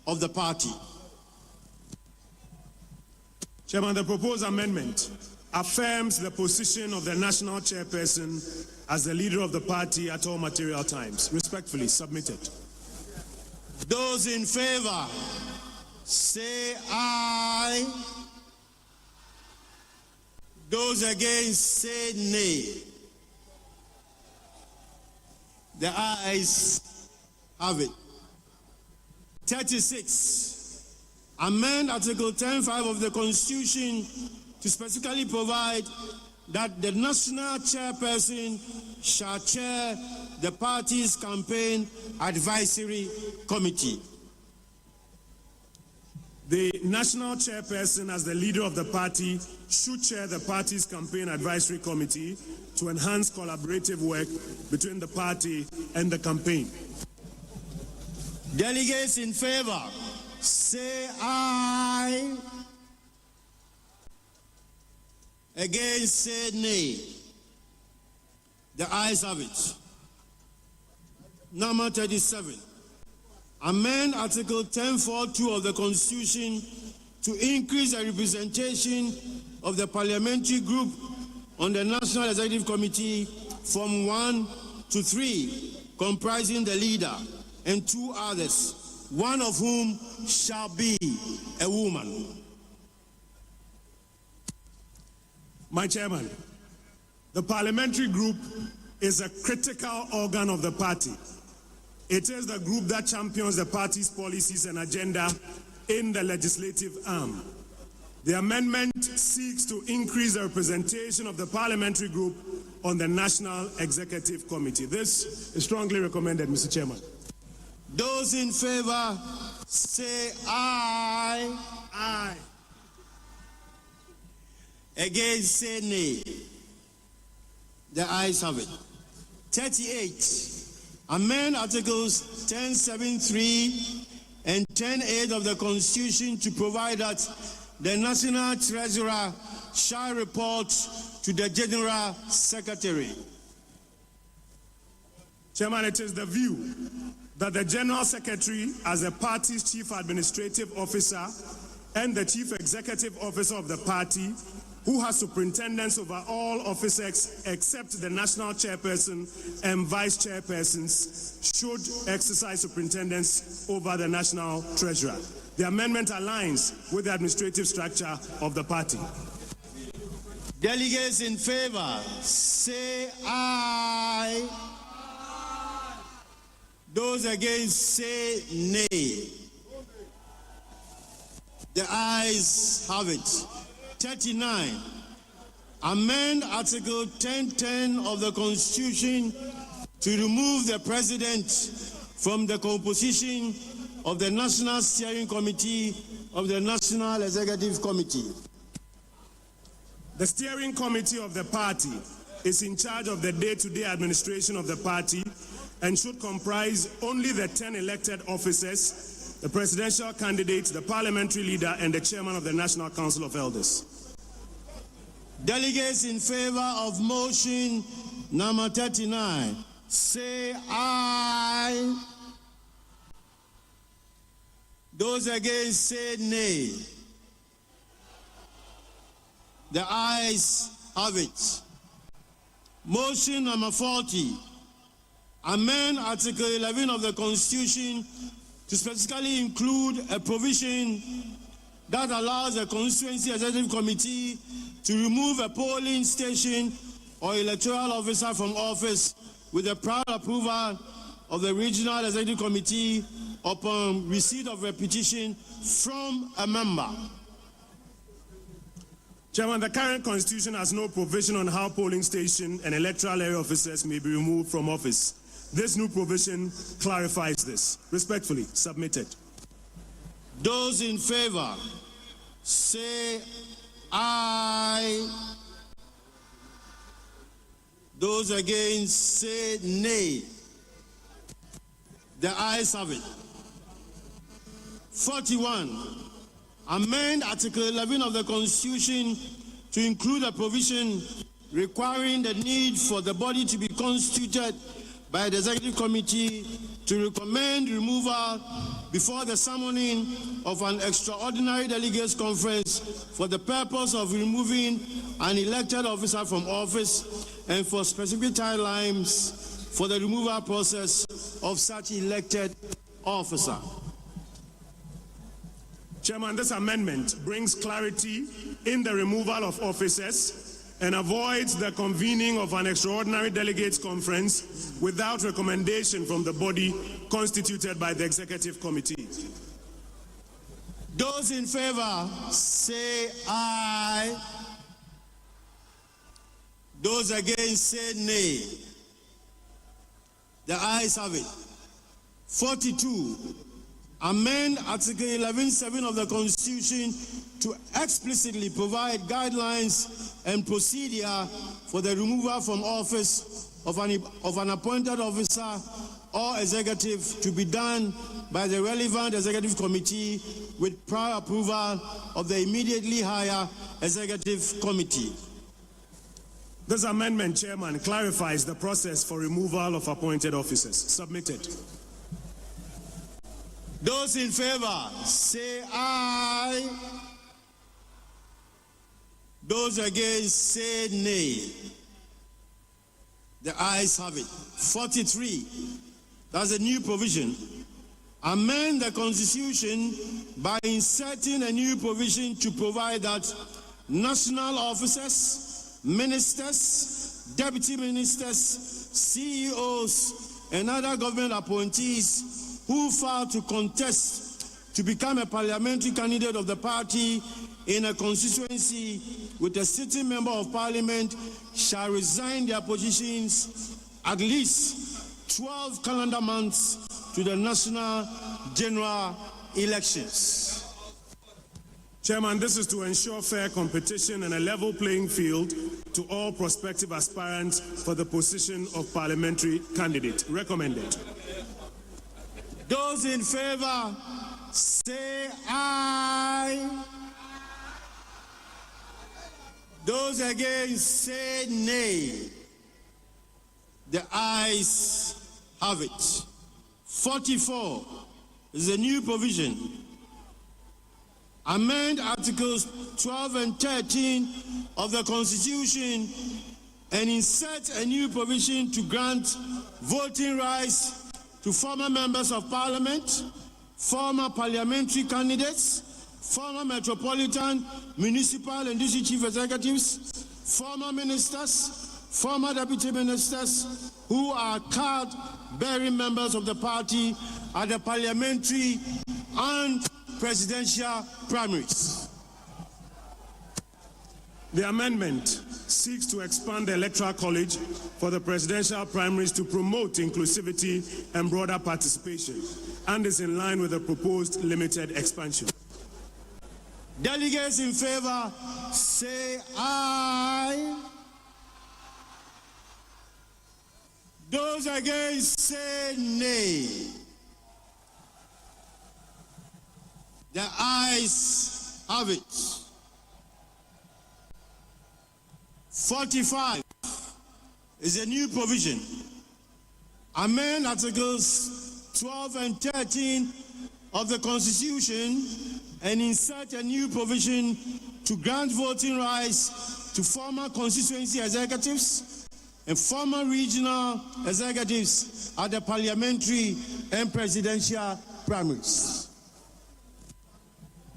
of the party. Chairman, the proposed amendment affirms the position of the national chairperson as the leader of the party at all material times. Respectfully submitted. Those in favor say aye. Those against say nay. The ayes have it. 36. Amend Article 10(5) of the Constitution to specifically provide that the national chairperson shall chair the party's campaign advisory committee. The national chairperson, as the leader of the party, should chair the party's campaign advisory committee to enhance collaborative work between the party and the campaign. Delegates in favor say aye. Against say nay. The ayes have it. Number 37. Amend Article 10(4)(2) of the Constitution to increase the representation of the parliamentary group on the National Executive Committee from 1 to 3, comprising the leader and 2 others, one of whom shall be a woman. My chairman, the parliamentary group is a critical organ of the party. It is the group that champions the party's policies and agenda in the legislative arm. The amendment seeks to increase the representation of the parliamentary group on the National Executive Committee. This is strongly recommended, Mr. Chairman. Those in favor say aye. Aye. Against say nay. The ayes have it. 38. Amend Articles 10(7)(3) and 10(8) of the Constitution to provide that the National Treasurer shall report to the General Secretary. Chairman, it is the view that the General Secretary, as the party's Chief Administrative Officer and the Chief Executive Officer of the party, who has superintendence over all officers except the National Chairperson and Vice Chairpersons, should exercise superintendence over the National Treasurer. The amendment aligns with the administrative structure of the party. Delegates in favor, say aye. Those against, say nay. The ayes have it. 39. Amend Article 1010 of the Constitution to remove the President from the composition of the National Steering Committee of the National Executive Committee. The steering committee of the party is in charge of the day-to-day administration of the party and should comprise only the 10 elected officers, the presidential candidate, the parliamentary leader, and the chairman of the National Council of Elders. Delegates in favor of motion number 39, say aye. Those against, say nay. The ayes have it. Motion number 40. Amend Article 11 of the Constitution to specifically include a provision that allows the Constituency Executive Committee to remove a polling station or electoral officer from office with the prior approval of the Regional Executive Committee upon receipt of a petition from a member. Chairman, the current Constitution has no provision on how polling station and electoral area officers may be removed from office. This new provision clarifies this. Respectfully submitted. Those in favor, say aye. Those against, say nay. The ayes have it. 41. Amend Article 11 of the Constitution to include a provision requiring the need for the body to be constituted by the Executive Committee to recommend removal before the summoning of an extraordinary delegates conference for the purpose of removing an elected officer from office and for specific timelines for the removal process of such elected officer. Chairman, this amendment brings clarity in the removal of officers and avoids the convening of an extraordinary delegates conference without recommendation from the body constituted by the Executive Committee. Those in favor, say aye. Those against, say nay. The ayes have it. 42. Amend Article 11.7 of the Constitution to explicitly provide guidelines and procedure for the removal from office of an appointed officer or executive to be done by the relevant executive committee with prior approval of the immediately higher executive committee. This amendment, Chairman, clarifies the process for removal of appointed officers. Submitted. Those in favor, say aye. Those against, say nay. The ayes have it. 43. That's a new provision. Amend the Constitution by inserting a new provision to provide that national officers, ministers, deputy ministers, CEOs, and other government appointees who fail to contest to become a parliamentary candidate of the party in a constituency with a sitting member of parliament shall resign their positions at least 12 calendar months to the national general elections. Chairman, this is to ensure fair competition and a level playing field to all prospective aspirants for the position of parliamentary candidate. Recommended. Those in favor, say aye. Those against, say nay. The ayes have it. 44 is a new provision. Amend Articles 12 and 13 of the Constitution and insert a new provision to grant voting rights to former members of Parliament, former parliamentary candidates, former metropolitan, municipal and district chief executives, former ministers, former deputy ministers who are card-bearing members of the party at the parliamentary and presidential primaries. The amendment seeks to expand the Electoral College for the presidential primaries to promote inclusivity and broader participation, and is in line with the proposed limited expansion. Delegates in favor say aye. Those against say nay. The ayes have it. 45 is a new provision. Amend Articles 12 and 13 of the Constitution and insert a new provision to grant voting rights to former constituency executives and former regional executives at the parliamentary and presidential primaries.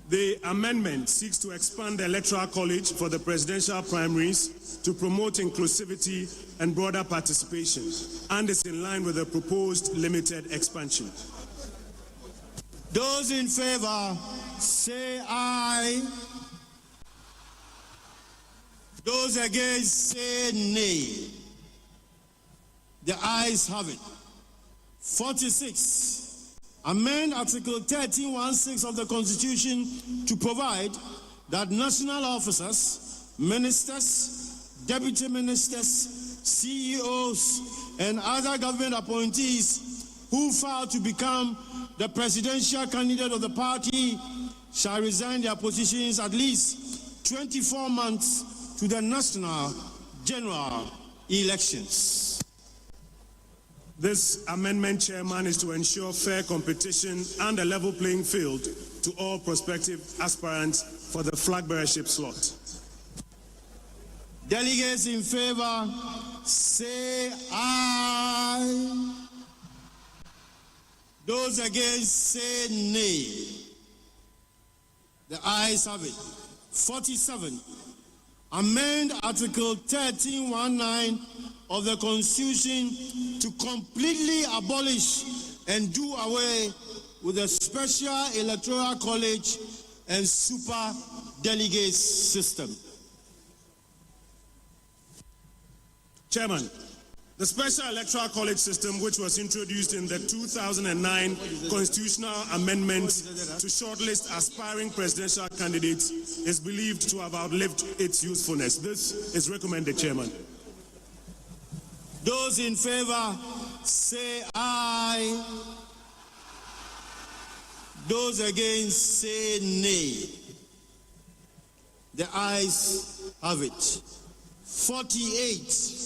The amendment seeks to expand the Electoral College for the presidential primaries to promote inclusivity and broader participation, and is in line with the proposed limited expansion. Those in favor say aye. Those against say nay. The ayes have it. 46. Amend Article 13(1)(6) of the Constitution to provide that national officers, ministers, deputy ministers, CEOs, and other government appointees who fail to become the presidential candidate of the party shall resign their positions at least 24 months to the national general elections. This amendment, Chairman, is to ensure fair competition and a level playing field to all prospective aspirants for the flag bearership slot. Delegates in favor say aye. Those against say nay. The ayes have it. 47. Amend Article 13(1)(9) of the Constitution to completely abolish and do away with the special electoral college and super delegates system. Chairman, the special electoral college system, which was introduced in the 2009 constitutional amendment to shortlist aspiring presidential candidates, is believed to have outlived its usefulness. This is recommended, Chairman. Those in favor say aye. Those against say nay. The ayes have it. 48.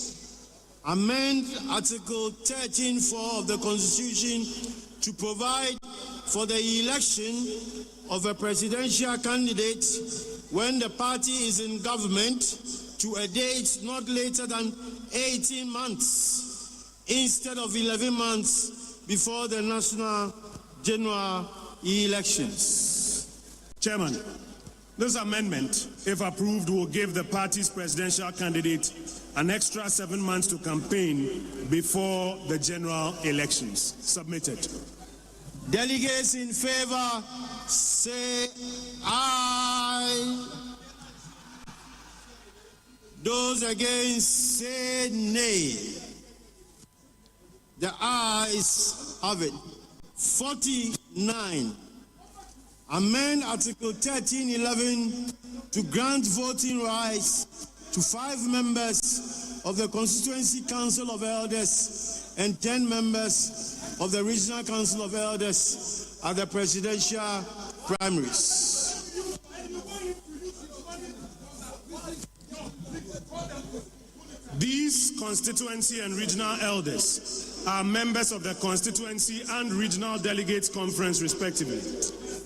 Amend Article 13(4) of the Constitution to provide for the election of a presidential candidate when the party is in government to a date not later than 18 months instead of 11 months before the national general elections. Chairman, this amendment, if approved, will give the party's presidential candidate an extra 7 months to campaign before the general elections. Submitted. Delegates in favor say aye. Those against say nay. The ayes have it. 49. Amend Article 13(11) to grant voting rights to 5 members of the Constituency Council of Elders and 10 members of the Regional Council of Elders at the presidential primaries. These constituency and regional elders are members of the constituency and regional delegates conference respectively.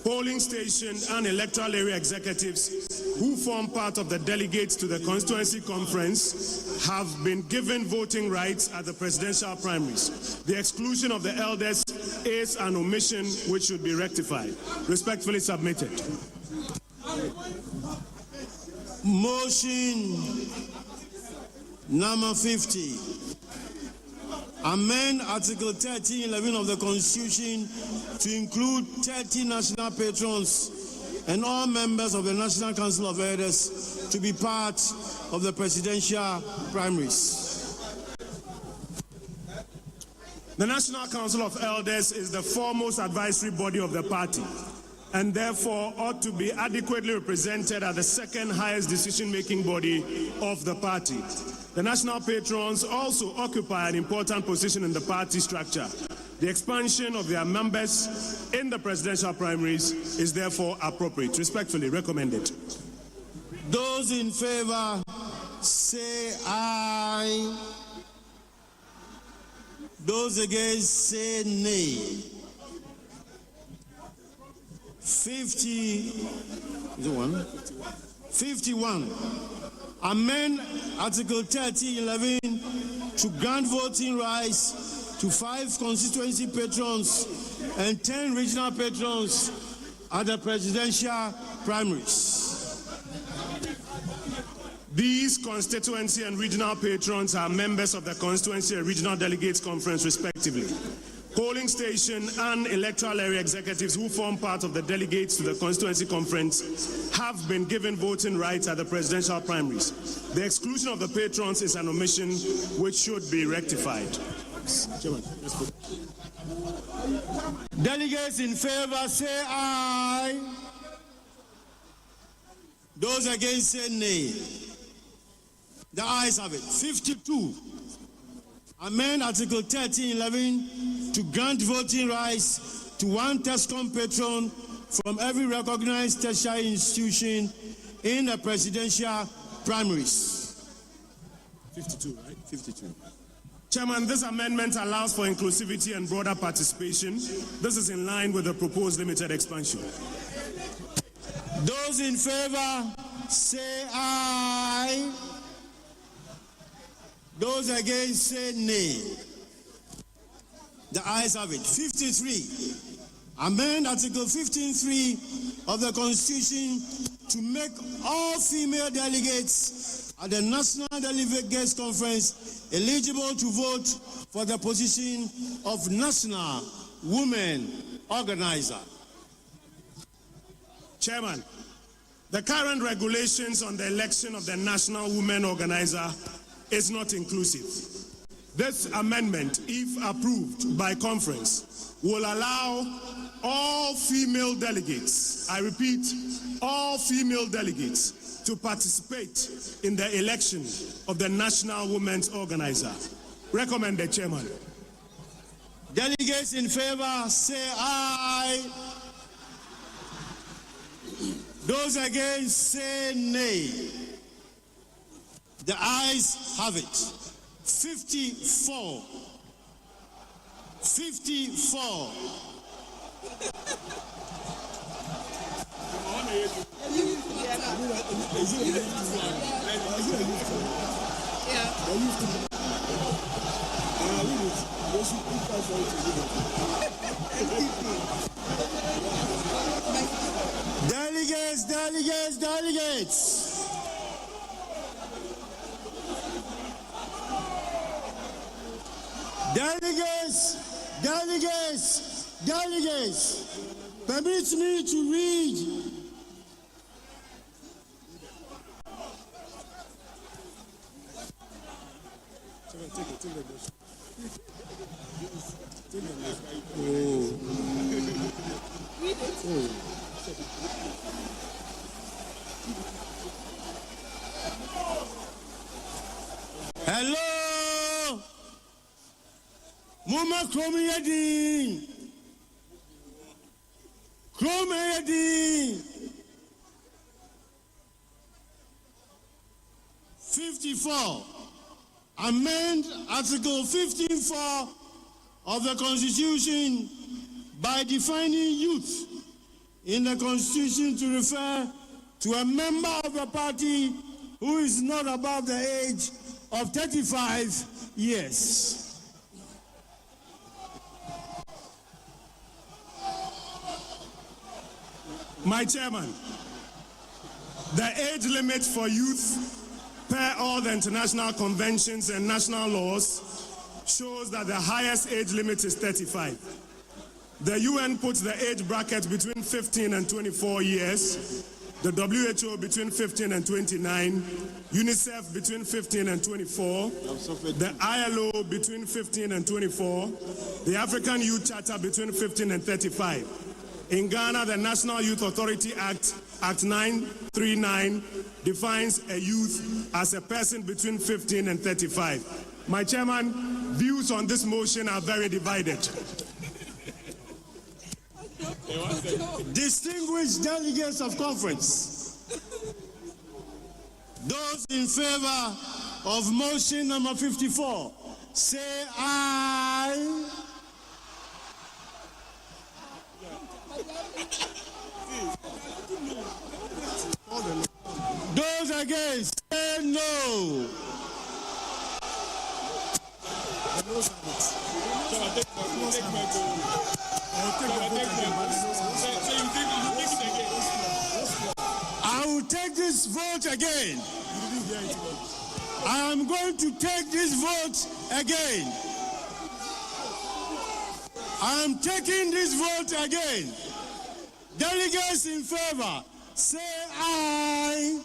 Polling station and electoral area executives who form part of the delegates to the constituency conference have been given voting rights at the presidential primaries. The exclusion of the elders is an omission which should be rectified. Respectfully submitted. Motion number 50. Amend Article 1311 of the Constitution to include 30 national patrons and all members of the National Council of Elders to be part of the presidential primaries. The National Council of Elders is the foremost advisory body of the party and therefore ought to be adequately represented as the second highest decision-making body of the party. The national patrons also occupy an important position in the party structure. The expansion of their members in the presidential primaries is therefore appropriate. Respectfully recommended. Those in favor say aye. Those against say nay. 51. Amend Article 1311 to grant voting rights to 5 constituency patrons and 10 regional patrons at the presidential primaries. These constituency and regional patrons are members of the constituency and regional delegates conference respectively. Polling station and electoral area executives who form part of the delegates to the constituency conference have been given voting rights at the presidential primaries. The exclusion of the patrons is an omission which should be rectified. Delegates in favor say aye. Those against say nay. The ayes have it. 52. Amend Article 1311 to grant voting rights to 1 TESCOM patron from every recognized tertiary institution in the presidential primaries. 52, right? 52. Chairman, this amendment allows for inclusivity and broader participation. This is in line with the proposed limited expansion. Those in favor say aye. Those against say nay. The ayes have it. 53. Amend Article 15(3) of the Constitution to make all female delegates at the National Delegates Conference eligible to vote for the position of National Women Organizer. Chairman, the current regulations on the election of the National Women Organizer is not inclusive. This amendment, if approved by conference, will allow all female delegates, I repeat, all female delegates, to participate in the election of the National Women's Organizer. Recommended, Chairman. Delegates in favor say aye. Those against say nay. The ayes have it. 54. 54. Delegates, delegates, delegates. Delegates, delegates, delegates. Permit me to read Hello, Mama Kromiyadi. Kromiyadi. 54. Amend Article 15(4) of the Constitution by defining youth in the Constitution to refer to a member of a party who is not above the age of 35 years. My chairman, the age limit for youth per all the international conventions and national laws shows that the highest age limit is 35. The UN puts the age bracket between 15 and 24 years, the WHO between 15 and 29, UNICEF between 15 and 24, the ILO between 15 and 24, the African Youth Charter between 15 and 35. In Ghana, the National Youth Authority Act, Act 939, defines a youth as a person between 15 and 35. My chairman, views on this motion are very divided. Distinguished delegates of conference, those in favor of motion number 54, say aye. Those against, say no. I will take this vote again. I am going to take this vote again. I am taking this vote again. Delegates in favor, say aye.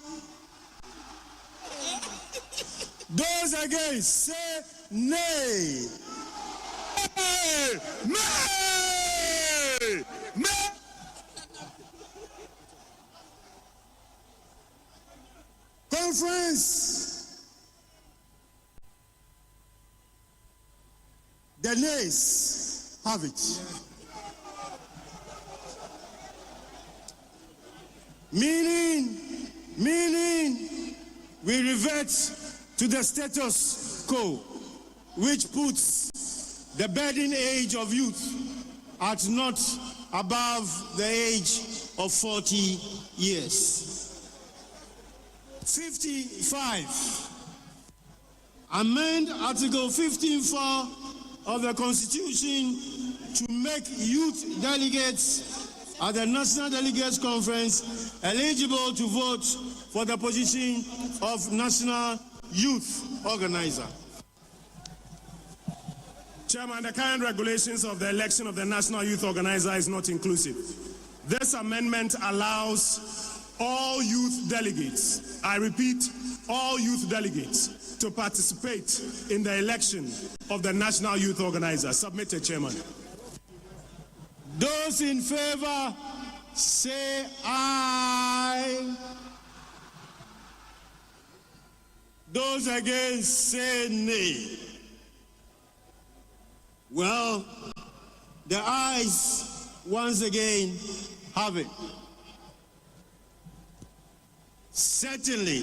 Those against, say nay. Nay! Nay! Nay! Conference. The nays have it. Meaning, we revert to the status quo, which puts the burden age of youth at not above the age of 40 years. 55. Amend Article 15(4) of the Constitution to make youth delegates at the National Delegates Conference eligible to vote for the position of National Youth Organizer. Chairman, the current regulations of the election of the National Youth Organizer is not inclusive. This amendment allows all youth delegates, I repeat, all youth delegates, to participate in the election of the National Youth Organizer. Submitted, Chairman. Those in favor, say aye. Those against, say nay. Well, the ayes once again have it. Certainly,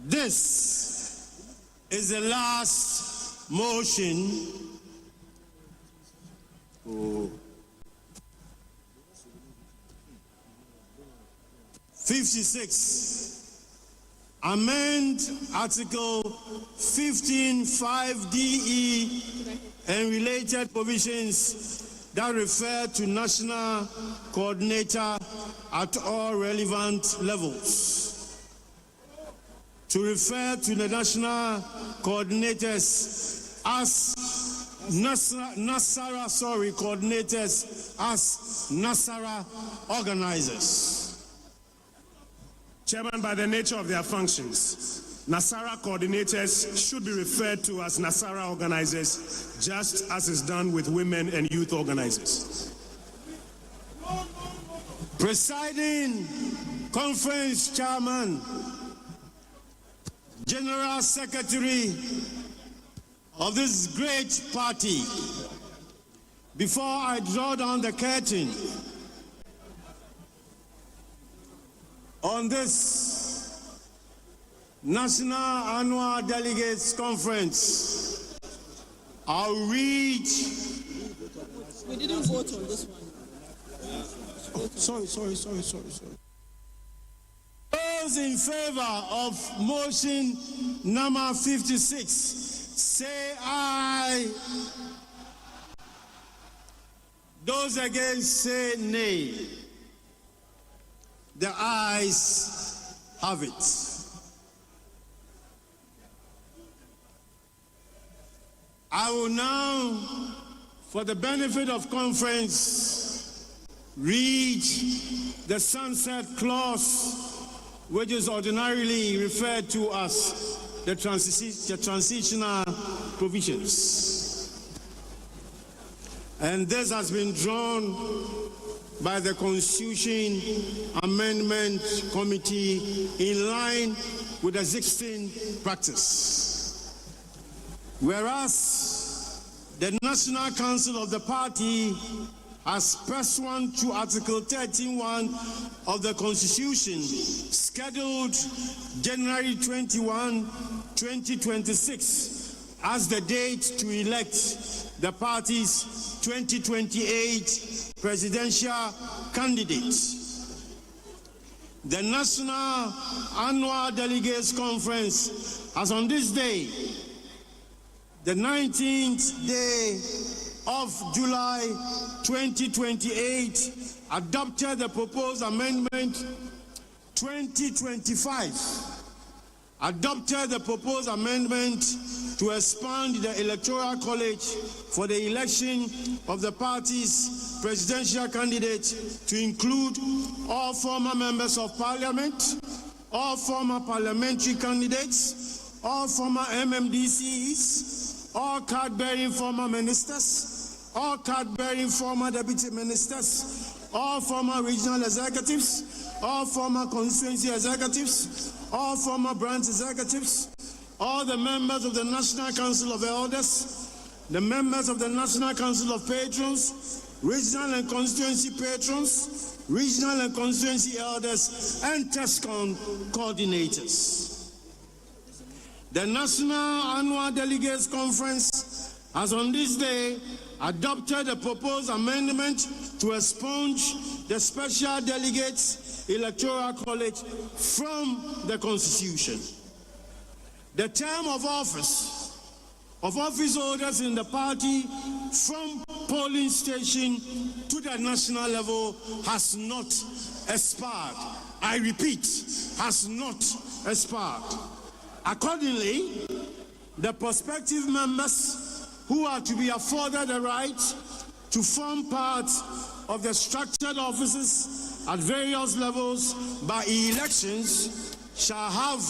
this is the last motion. 56. Amend Article 15(5)(d)(e) and related provisions that refer to national coordinator at all relevant levels. To refer to the national coordinators as coordinators as NASARA organizers. Chairman, by the nature of their functions, NASARA coordinators should be referred to as NASARA organizers, just as is done with women and youth organizers. Presiding Conference Chairman, General Secretary of this great party, before I draw down the curtain on this National Annual Delegates Conference, I I'll read. We didn't vote on this one. Oh, sorry. Those in favor of motion number 56, say aye. Those against, say nay. The ayes have it. I will now, for the benefit of conference, read the sunset clause, which is ordinarily referred to as the transitional provisions. And this has been drawn by the Constitution Amendment Committee in line with the existing practice. Whereas the National Council of the party has pursuant to Article 13(1) of the Constitution scheduled January 21, 2026 as the date to elect the party's 2028 presidential candidate. The National Annual Delegates Conference has on this day, the 19th day of July 2028, adopted the proposed amendment 2025, adopted the proposed amendment to expand the Electoral College for the election of the party's presidential candidate to include all former members of parliament, all former parliamentary candidates, all former MMDCs, all card-bearing former ministers, all card-bearing former deputy ministers, all former regional executives, all former constituency executives, all former branch executives, all the members of the National Council of Elders, the members of the National Council of Patrons, regional and constituency patrons, regional and constituency elders, and TESCON coordinators. The National Annual Delegates Conference has on this day adopted a proposed amendment to expunge the Special Delegates Electoral College from the Constitution. The term of office holders in the party from polling station to the national level has not expired. I repeat, has not expired. Accordingly, the prospective members who are to be afforded the right to form part of the structured offices at various levels by elections shall have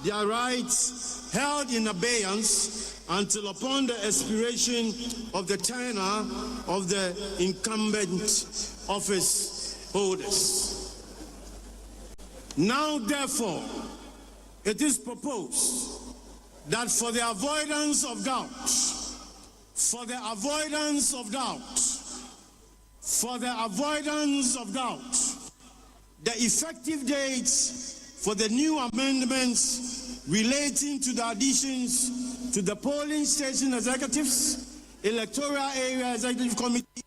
their rights held in abeyance until upon the expiration of the tenure of the incumbent office holders. Now, therefore, it is proposed that for the avoidance of doubt, the effective dates for the new amendments relating to the additions to the polling station executives, electoral area executive committee,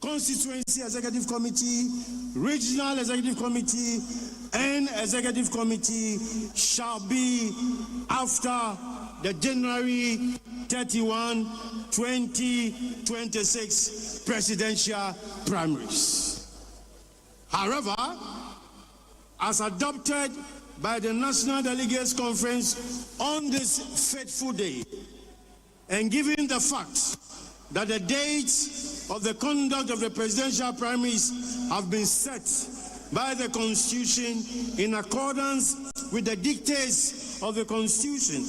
constituency executive committee, regional executive committee, and executive committee shall be after the January 31, 2026 presidential primaries. However, as adopted by the National Delegates Conference on this fateful day, and given the fact that the dates of the conduct of the presidential primaries have been set by the Constitution in accordance with the dictates of the Constitution,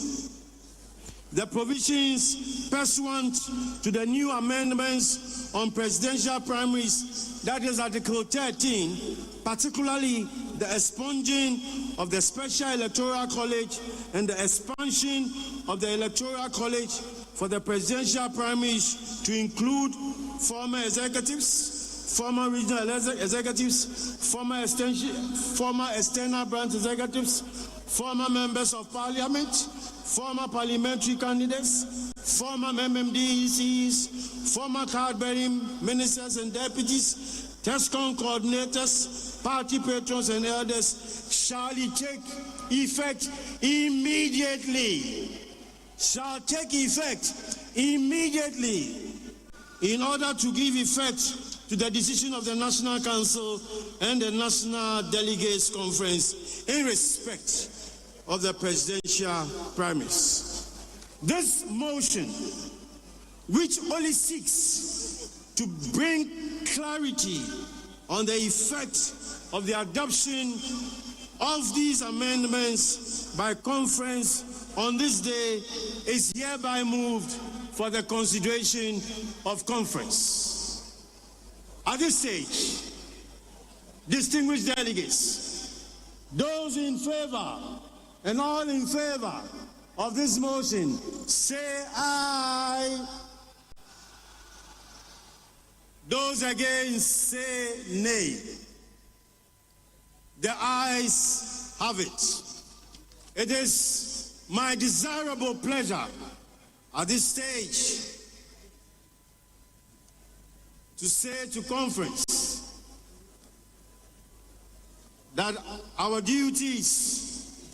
the provisions pursuant to the new amendments on presidential primaries, that is Article 13, particularly the expunging of the Special Electoral College and the expansion of the Electoral College for the presidential primaries to include former executives, former regional executives, former external branch executives, former members of parliament, former parliamentary candidates, former MMDECs, former card-bearing ministers and deputies, TESCON coordinators, party patrons and elders shall take effect immediately. Shall take effect immediately in order to give effect to the decision of the National Council and the National Delegates Conference in respect of the presidential primaries. This motion, which only seeks to bring clarity on the effect of the adoption of these amendments by conference on this day, is hereby moved for the consideration of conference. At this stage, distinguished delegates, those in favor and all in favor of this motion, say aye. Those against, say nay. The ayes have it. It is my desirable pleasure at this stage to say to conference that our duties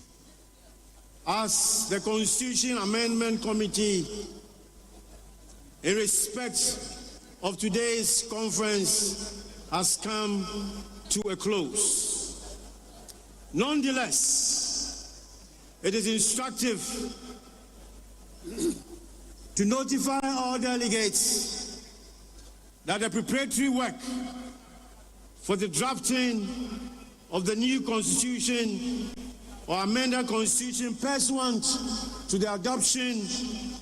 as the Constitution Amendment Committee in respect of today's conference has come to a close. Nonetheless, it is instructive to notify all delegates that the preparatory work for the drafting of the new constitution or amended constitution pursuant to the adoption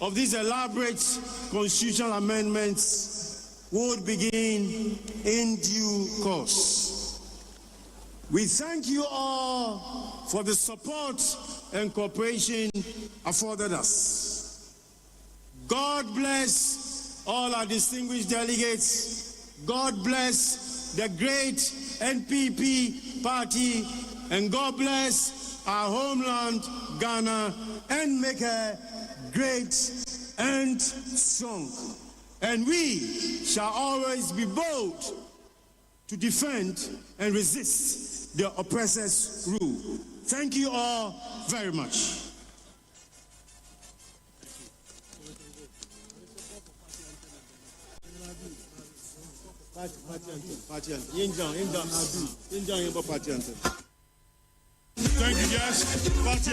of these elaborate constitutional amendments would begin in due course. We thank you all for the support and cooperation afforded us. God bless all our distinguished delegates. God bless the great NPP party, and God bless our homeland, Ghana, and make her great and strong. And we shall always be bold to defend and resist the oppressor's rule. Thank you all very much. Thank you, guys. Party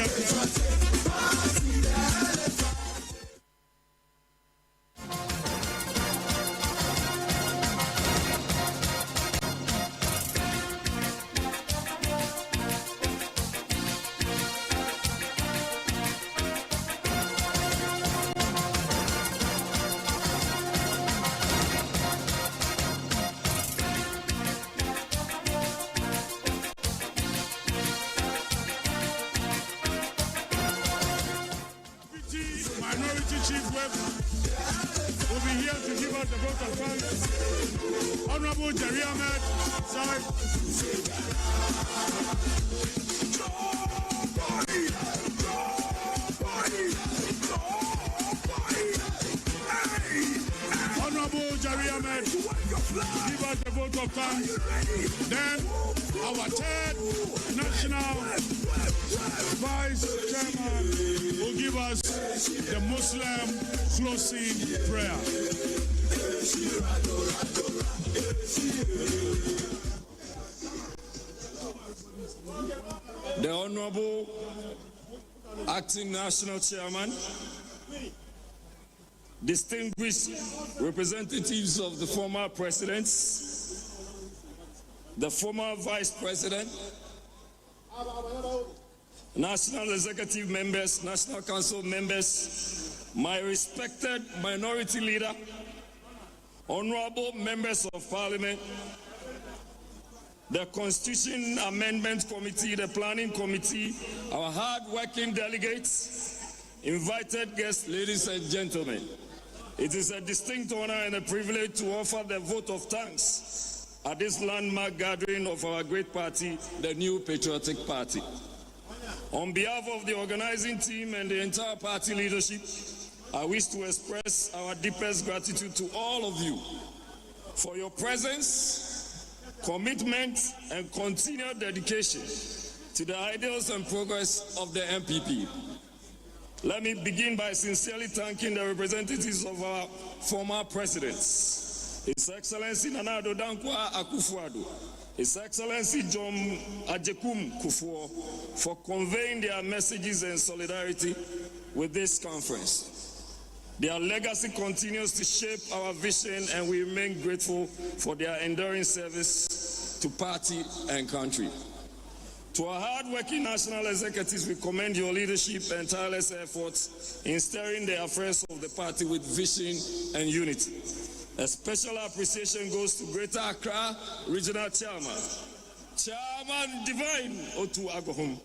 Minority Chief Whip will be here to give us the vote of thanks. Honorable Jerry Ahmed, sir. Honorable Jerry Ahmed, give us the vote of thanks. Then our third national vice chairman will give us the Muslim closing prayer. The Honorable Acting National Chairman, distinguished representatives of the former presidents, the former vice president, national executive members, national council members, my respected minority leader, honorable members of parliament, the Constitution Amendment Committee, the Planning Committee, our hard-working delegates, invited guests, ladies and gentlemen. It is a distinct honor and a privilege to offer the vote of thanks at this landmark gathering of our great party, the New Patriotic Party. On behalf of the organizing team and the entire party leadership, I wish to express our deepest gratitude to all of you for your presence, commitment, and continued dedication to the ideals and progress of the NPP. Let me begin by sincerely thanking the representatives of our former presidents, His Excellency Nana Addo Dankwa Akufo-Addo, His Excellency John Agyekum Kufuor, for conveying their messages and solidarity with this conference. Their legacy continues to shape our vision, and we remain grateful for their enduring service to party and country. To our hard-working national executives, we commend your leadership and tireless efforts in steering the affairs of the party with vision and unity. A special appreciation goes to Greater Accra Regional Chairman, Chairman Divine Otu Agohom.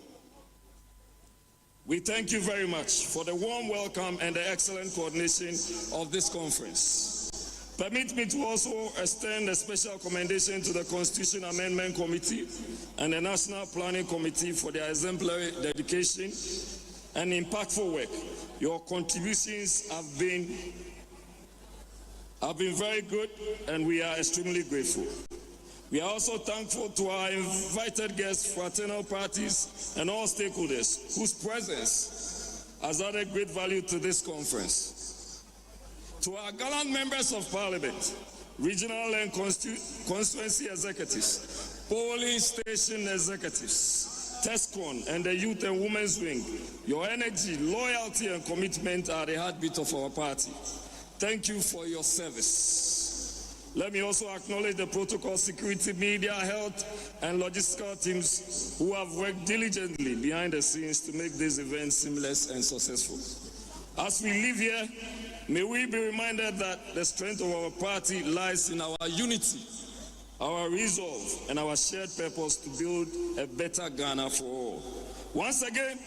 We thank you very much for the warm welcome and the excellent coordination of this conference. Permit me to also extend a special commendation to the Constitution Amendment Committee and the National Planning Committee for their exemplary dedication and impactful work. Your contributions have been very good, and we are extremely grateful. We are also thankful to our invited guests, fraternal parties, and all stakeholders whose presence has added great value to this conference. To our gallant members of parliament, regional and constituency executives, polling station executives, TESCON, and the youth and women's wing, your energy, loyalty, and commitment are the heartbeat of our party. Thank you for your service. Let me also acknowledge the protocol, security, media, health, and logistical teams who have worked diligently behind the scenes to make this event seamless and successful. As we live here, may we be reminded that the strength of our party lies in our unity, our resolve, and our shared purpose to build a better Ghana for all. Once again,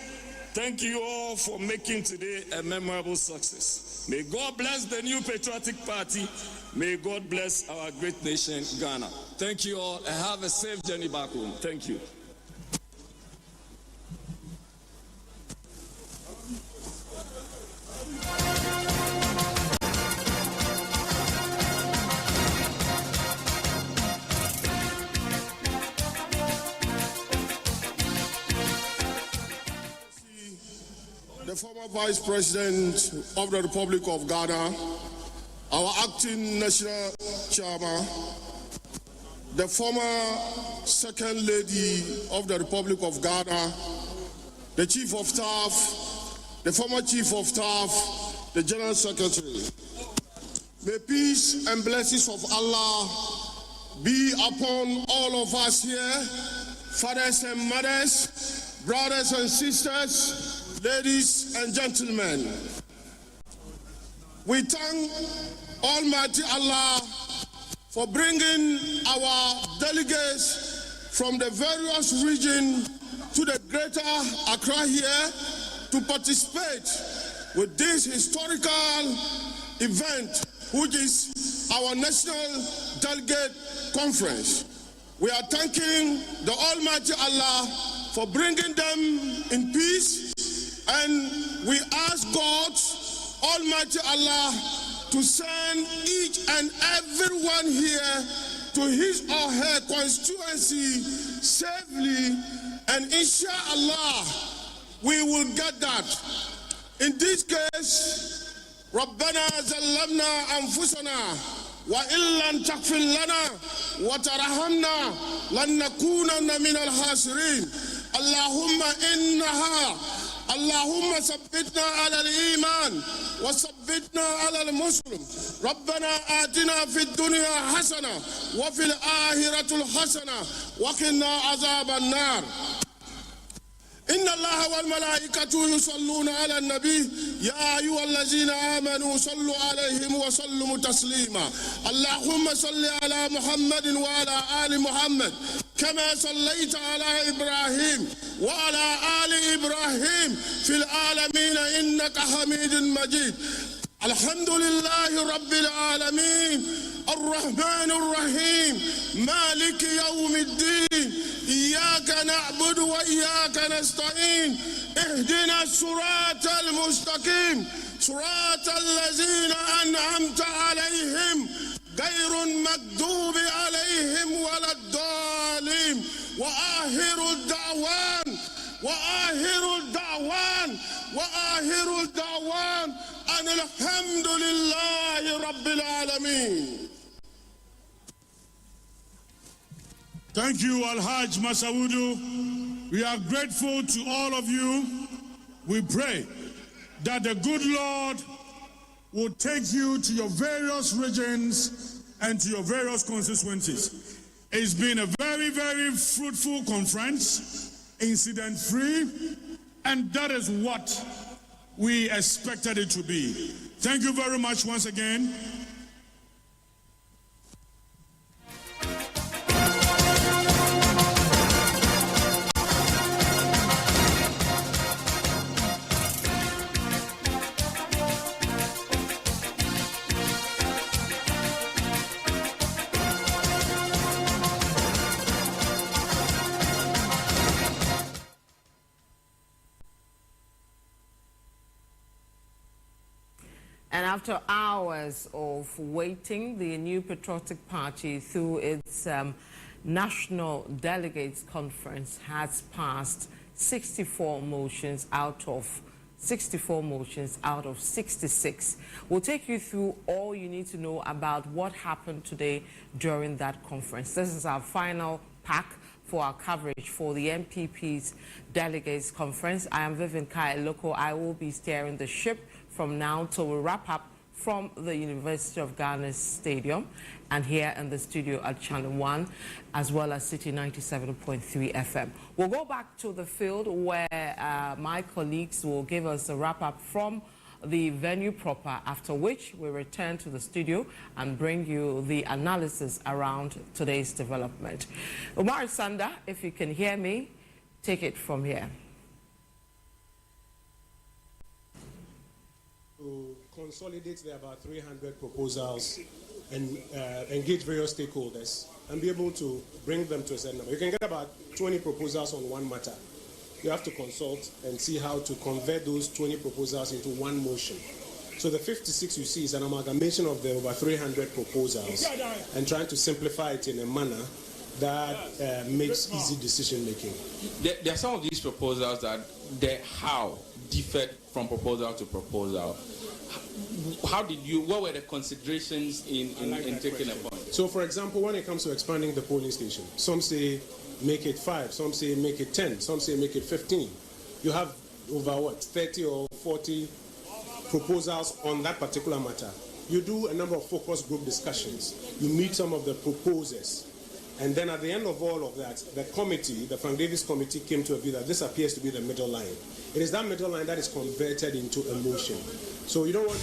thank you all for making today a memorable success. May God bless the new patriotic party. May God bless our great nation, Ghana. Thank you all, and have a safe journey back home. Thank you. The former Vice President of the Republic of Ghana, our acting national chairman, the former Second Lady of the Republic of Ghana, the Chief of Staff, the former Chief of Staff, the General Secretary. May peace and blessings of Allah be upon all of us here, fathers and mothers, brothers and sisters, ladies and gentlemen. We thank Almighty Allah for bringing our delegates from the various regions to the Greater Accra here to participate with this historical event, which is our National Delegate Conference. We are thanking the Almighty Allah for bringing them in peace, and we ask God, Almighty Allah, to send each and everyone here to his or her constituency safely, and inshallah, we will get that. In this case, Rabbana Zallamna Anfusana wa illan takfir lana wa tarhamna lan nakunanna min al-khasirin. Allahumma innaha اللهم ثبتنا على الإيمان وثبتنا على المسلم. ربنا آتنا في الدنيا حسنة وفي الآخرة حسنة وقنا عذاب النار. إن الله والملائكة يصلون على النبي يا أيها الذين آمنوا صلوا عليهم وسلموا تسليما. اللهم صل على محمد وعلى آل محمد كما صليت على إبراهيم وعلى آل إبراهيم في العالمين إنك حميد مجيد. الحمد لله رب العالمين الرحمن الرحيم مالك يوم الدين إياك نعبد وإياك نستعين اهدنا الصراط المستقيم صراط الذين أنعمت عليهم غير المغضوب عليهم ولا الضالين وآخر الدعوان أن الحمد لله رب العالمين. Thank you, Al-Hajj Masaudu. We are grateful to all of you. We pray that the good Lord will take you to your various regions and to your various constituencies. It's been a very, very fruitful conference, incident-free, and that is what we expected it to be. Thank you very much once again. And after hours of waiting, the New Patriotic Party, through its National Delegates Conference, has passed 64 motions out of 66. We'll take you through all you need to know about what happened today during that conference. This is our final pack for our coverage for the NPP's Delegates Conference. I am Vivian Kai Loko. I will be steering the ship from now till we wrap up from the University of Ghana's stadium and here in the studio at Channel 1, as well as Citi 97.3 FM. We'll go back to the field where my colleagues will give us a wrap-up from the venue proper, after which we return to the studio and bring you the analysis around today's development. Umar Sanda, if you can hear me, take it from here. To consolidate the about 300 proposals and engage various stakeholders and be able to bring them to a certain number. You can get about 20 proposals on one matter. You have to consult and see how to convert those 20 proposals into one motion. So the 56 you see is an amalgamation of the over 300 proposals and trying to simplify it in a manner that makes easy decision making. There are some of these proposals that the how differed from proposal to proposal. What were the considerations in taking a point? So for example, when it comes to expanding the polling station, some say make it 5, some say make it 10, some say make it 15. You have over 30 or 40 proposals on that particular matter. You do a number of focus group discussions. You meet some of the proposers. And then at the end of all of that, the committee, the Frank Davis committee, came to a view that this appears to be the middle line. It is that middle line that is converted into a motion. So you don't want...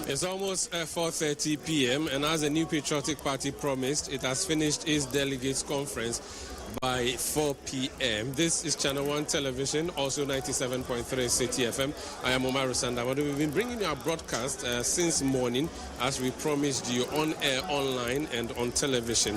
It's almost 4:30 p.m. and as the New Patriotic Party promised, it has finished its delegates conference by 4 p.m. This is Channel 1 Television, also 97.3 Citi FM. I am Omar Sandawadu. We've been bringing you our broadcast since morning, as we promised you, on air, online, and on television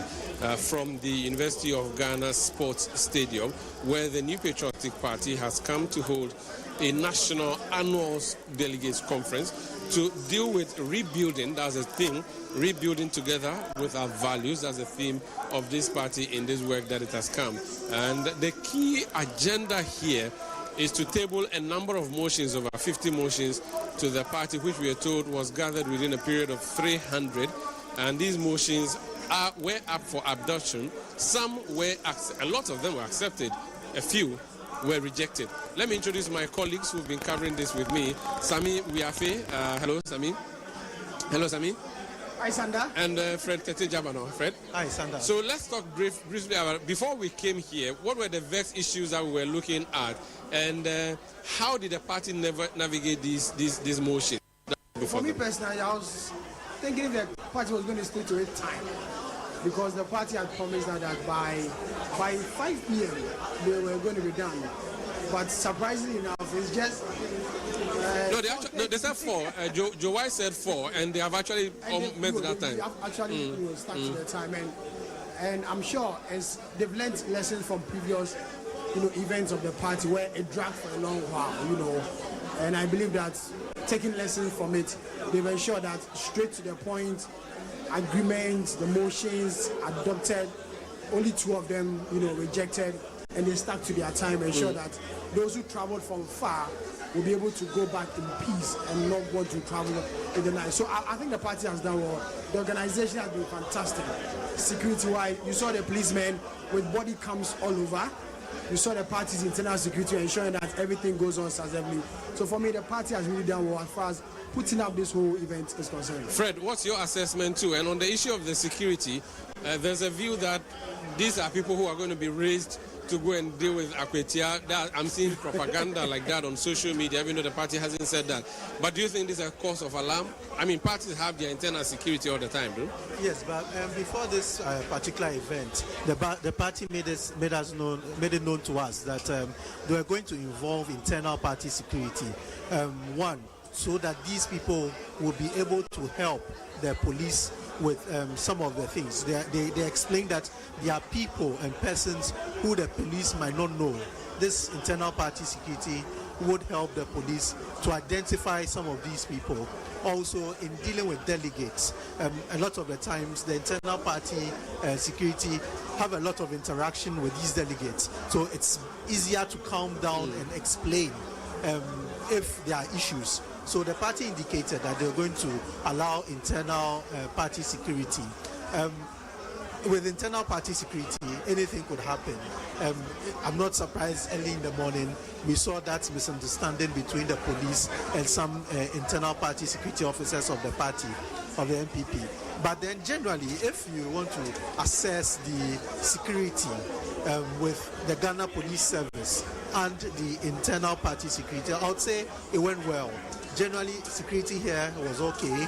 from the University of Ghana Sports Stadium, where the New Patriotic Party has come to hold a national annual delegates conference to deal with rebuilding. That's a thing, rebuilding together with our values. That's the theme of this party in this work that it has come. And the key agenda here is to table a number of motions, over 50 motions, to the party, which we are told was gathered within a period of 300. And these motions were up for adoption. Some were, a lot of them were accepted. A few were rejected. Let me introduce my colleagues who've been covering this with me. Sami Wiafe. Hello, Sami. Hello, Sami. Hi, Sanda. And Fred Tete Jabano. Fred. Hi, Sanda. So let's talk briefly about, before we came here, what were the vexed issues that we were looking at, and how did the party navigate these motions? For me personally, I was thinking if the party was going to stay to its time, because the party had promised that by 5 p.m. they were going to be done. But surprisingly enough, it's just... they said 4. Joe White said 4, and they have actually met that time. They have actually stuck to the time. And I'm sure as they've learned lessons from previous events of the party where it dragged for a long while, and I believe that taking lessons from it, they've ensured that straight to the point, agreements, the motions adopted, only 2 of them, rejected, and they stuck to their time, ensure that those who traveled from far will be able to go back in peace and not want to travel in the night. So I think the party has done well. The organization has been fantastic. Security-wise, you saw the policemen with body cams all over. You saw the party's internal security ensuring that everything goes on successfully. So for me, the party has really done well as far as putting up this whole event is concerned. Fred, what's your assessment too? And on the issue of the security, there's a view that these are people who are going to be raised to go and deal with Akwetia. I'm seeing propaganda like that on social media, even though the party hasn't said that. But do you think this is a cause of alarm? I mean, parties have their internal security all the time, bro. Yes, but before this particular event, the party made it known to us that they were going to involve internal party security. One, so that these people will be able to help the police with some of the things. They explain that there are people and persons who the police might not know. This internal party security would help the police to identify some of these people. Also, in dealing with delegates, a lot of the times the internal party security have a lot of interaction with these delegates. So it's easier to calm down and explain if there are issues. So the party indicated that they're going to allow internal party security. With internal party security, anything could happen. I'm not surprised early in the morning we saw that misunderstanding between the police and some internal party security officers of the party, of the NPP. But then generally, if you want to assess the security with the Ghana Police Service and the internal party security, I would say it went well. Generally, security here was okay.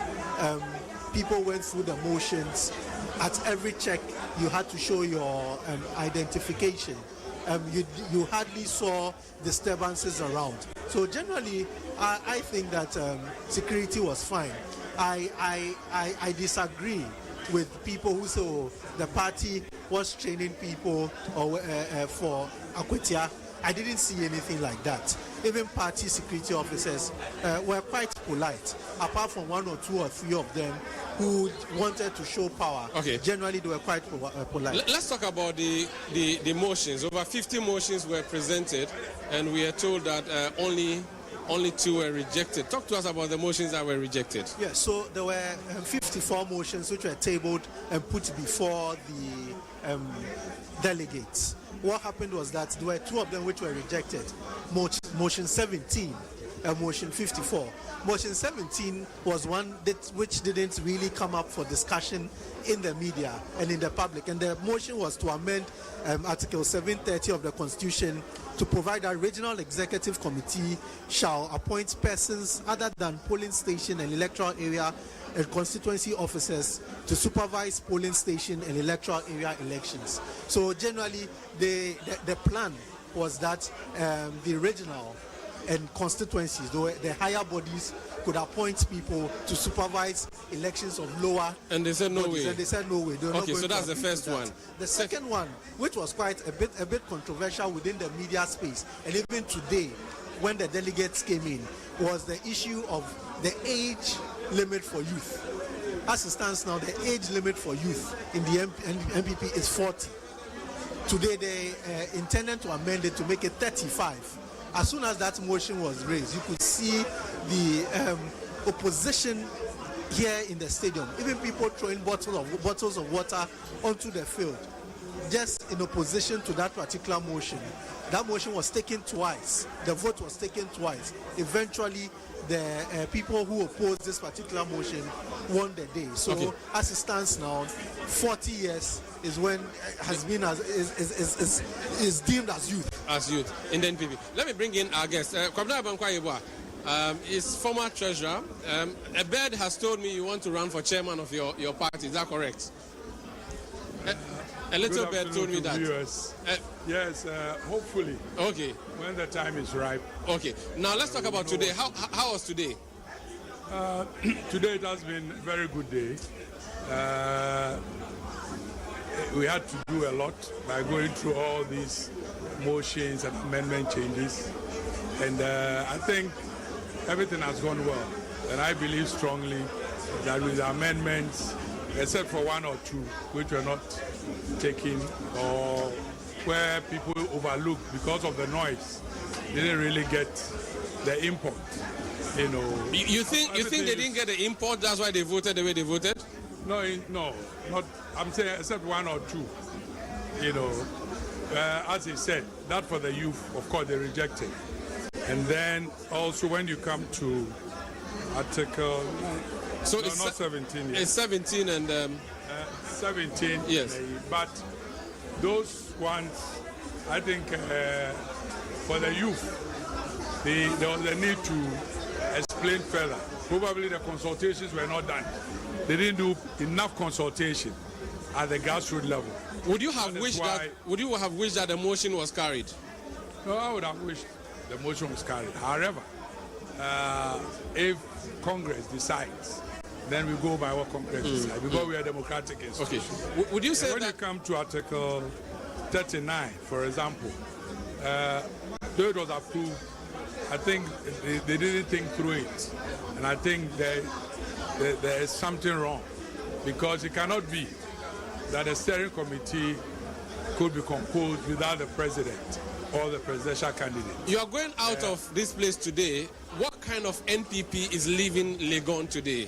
People went through the motions. At every check, you had to show your identification. You hardly saw disturbances around. So generally, I think that security was fine. I disagree with people who say the party was training people for Akwetia. I didn't see anything like that. Even party security officers were quite polite, apart from 1 or 2 or 3 of them who wanted to show power. Okay. Generally, they were quite polite. Let's talk about the motions. Over 50 motions were presented, and we are told that only 2 were rejected. Talk to us about the motions that were rejected. Yeah, so there were 54 motions which were tabled and put before the delegates. What happened was that there were 2 of them which were rejected. Motion 17 and motion 54. Motion 17 was one which didn't really come up for discussion in the media and in the public. And the motion was to amend Article 730 of the Constitution to provide that regional executive committee shall appoint persons other than polling station and electoral area and constituency officers to supervise polling station and electoral area elections. So generally, the plan was that the regional and constituencies, the higher bodies, could appoint people to supervise elections of lower. And they said no bodies. way. And they said no way. Okay, so that's the first one. The second one, which was quite a bit controversial within the media space, and even today, when the delegates came in, was the issue of the age limit for youth. As it stands now, the age limit for youth in the NPP is 40. Today, they intended to amend it to make it 35. As soon as that motion was raised, you could see the opposition here in the stadium. Even people throwing bottles of water onto the field, just in opposition to that particular motion. That motion was taken twice. The vote was taken twice. Eventually, the people who opposed this particular motion won the day. So, okay, as it stands now, 40 years is when has been is deemed as youth. As youth in the NPP. Let me bring in our guest. Kwabena Abankwah is former treasurer. A bird has told me you want to run for chairman of your party. Is that correct? A little bit told me that. Viewers. Yes, hopefully. Okay. When the time is ripe. Okay. Now let's talk about today. How was today? Today it has been a very good day. We had to do a lot by going through all these motions and amendment changes. And I think everything has gone well. And I believe strongly that with the amendments, except for one or two, which were not taken or where people overlooked because of the noise, they didn't really get the import. You know. You think they didn't get the import? That's why they voted the way they voted? No, not. I'm saying except one or two. You know, as he said, that for the youth, of course, they rejected. And then also when you come to Article, so no, it's not 17 yet. It's 17 and 17. Yes. But those ones, I think, for the youth, there was a need to explain further. Probably the consultations were not done. They didn't do enough consultation at the grassroots level. Would you have wished that the motion was carried? No, I would have wished the motion was carried. However, if Congress decides, then we go by what Congress decides, because we are a democratic institution. Okay. Would you say when you come to Article 39, for example, though it was approved, I think they didn't think through it. And I think there is something wrong, because it cannot be that a steering committee could be composed without the president or the presidential candidate. You are going out of this place today. What kind of NPP is leaving Legon today?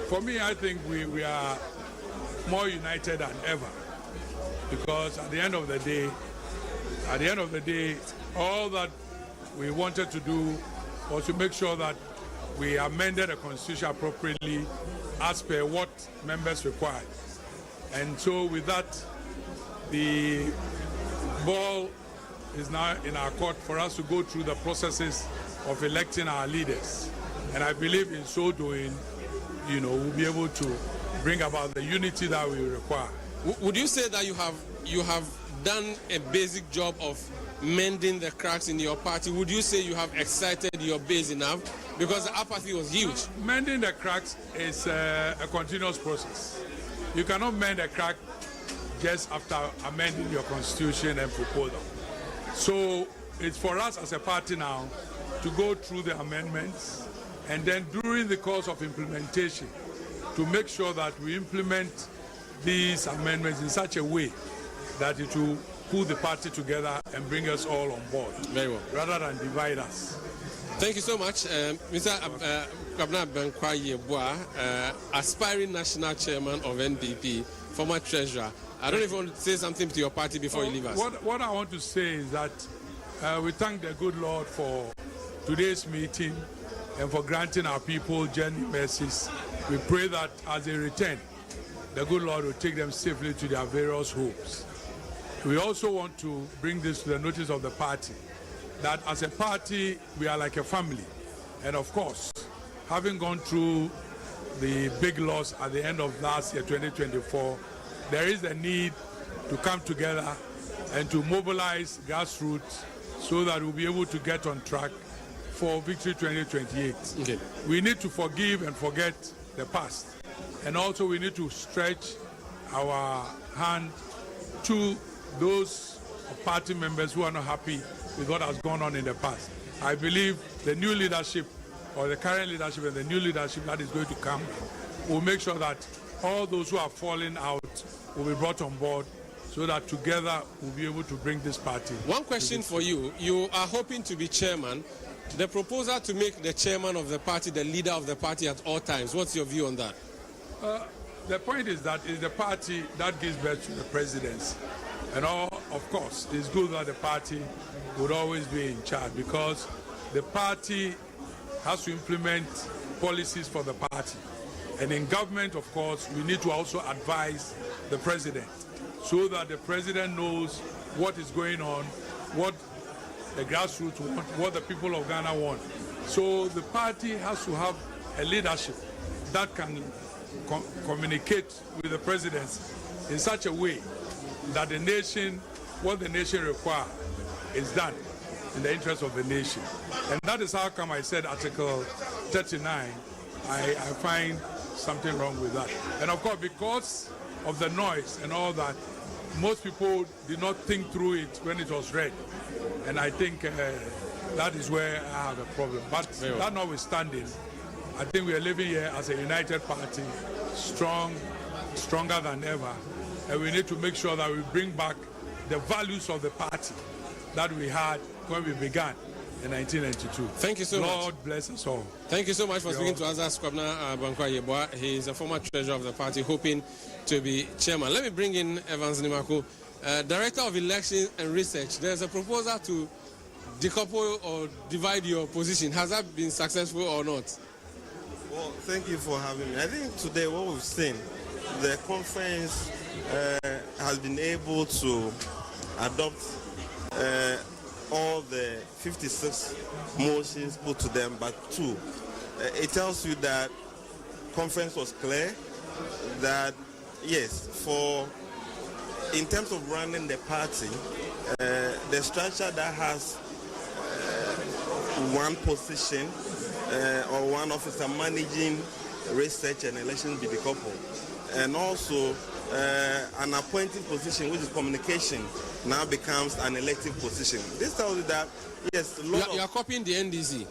For me, I think we are more united than ever, because at the end of the day, all that we wanted to do was to make sure that we amended the constitution appropriately as per what members required. And so with that, the ball is now in our court for us to go through the processes of electing our leaders. And I believe in so doing, we'll be able to bring about the unity that we require. Would you say that you have done a basic job of mending the cracks in your party? Would you say you have excited your base enough? Because the apathy was huge. Mending the cracks is a continuous process. You cannot mend a crack just after amending your constitution and proposal. So it's for us as a party now to go through the amendments, and then during the course of implementation to make sure that we implement these amendments in such a way that it will pull the party together and bring us all on board. Very well. Rather than divide us. Thank you so much, Mr. Kwabena Benkwaye Boa, aspiring national chairman of NPP, former treasurer. I don't even want to say something to your party before you leave us. What I want to say is that we thank the good Lord for today's meeting and for granting our people journey mercies. We pray that as they return, the good Lord will take them safely to their various homes. We also want to bring this to the notice of the party, that as a party, we are like a family. And of course, having gone through the big loss at the end of last year, 2024, there is a need to come together and to mobilize grassroots so that we'll be able to get on track for Victory 2028. Okay. We need to forgive and forget the past. And also we need to stretch our hand to those party members who are not happy with what has gone on in the past. I believe the new leadership, or the current leadership and the new leadership that is going to come, will make sure that all those who are falling out will be brought on board, so that together we'll be able to bring this party. One question for you. You are hoping to be chairman. The proposal to make the chairman of the party the leader of the party at all times, what's your view on that? The point is that it's the party that gives birth to the presidency. And of course, it's good that the party would always be in charge, because the party has to implement policies for the party. And in government, of course, we need to also advise the president, so that the president knows what is going on, what the grassroots want, what the people of Ghana want. So the party has to have a leadership that can communicate with the presidency in such a way that the nation, what the nation requires, is done in the interest of the nation. And that is how come I said Article 39, I find something wrong with that. And of course, because of the noise and all that, most people did not think through it when it was read. And I think that is where I have a problem. But that notwithstanding, I think we are living here as a united party, stronger than ever. And we need to make sure that we bring back the values of the party that we had when we began in 1992. Thank you so much. Lord bless us all. Thank you so much for speaking to us, Skwabna Bankwa Yeboah. He is a former treasurer of the party, hoping to be chairman. Let me bring in Evans Nimako, Director of Elections and Research. There's a proposal to decouple or divide your position. Has that been successful or not? Well, thank you for having me. I think today what we've seen, the conference has been able to adopt all the 56 motions put to them, but 2. It tells you that conference was clear, that yes, in terms of running the party, the structure that has one position or one officer managing research and elections be decoupled, and also an appointing position, which is communication, now becomes an elective position. This tells you that, yes, you are copying the NDC.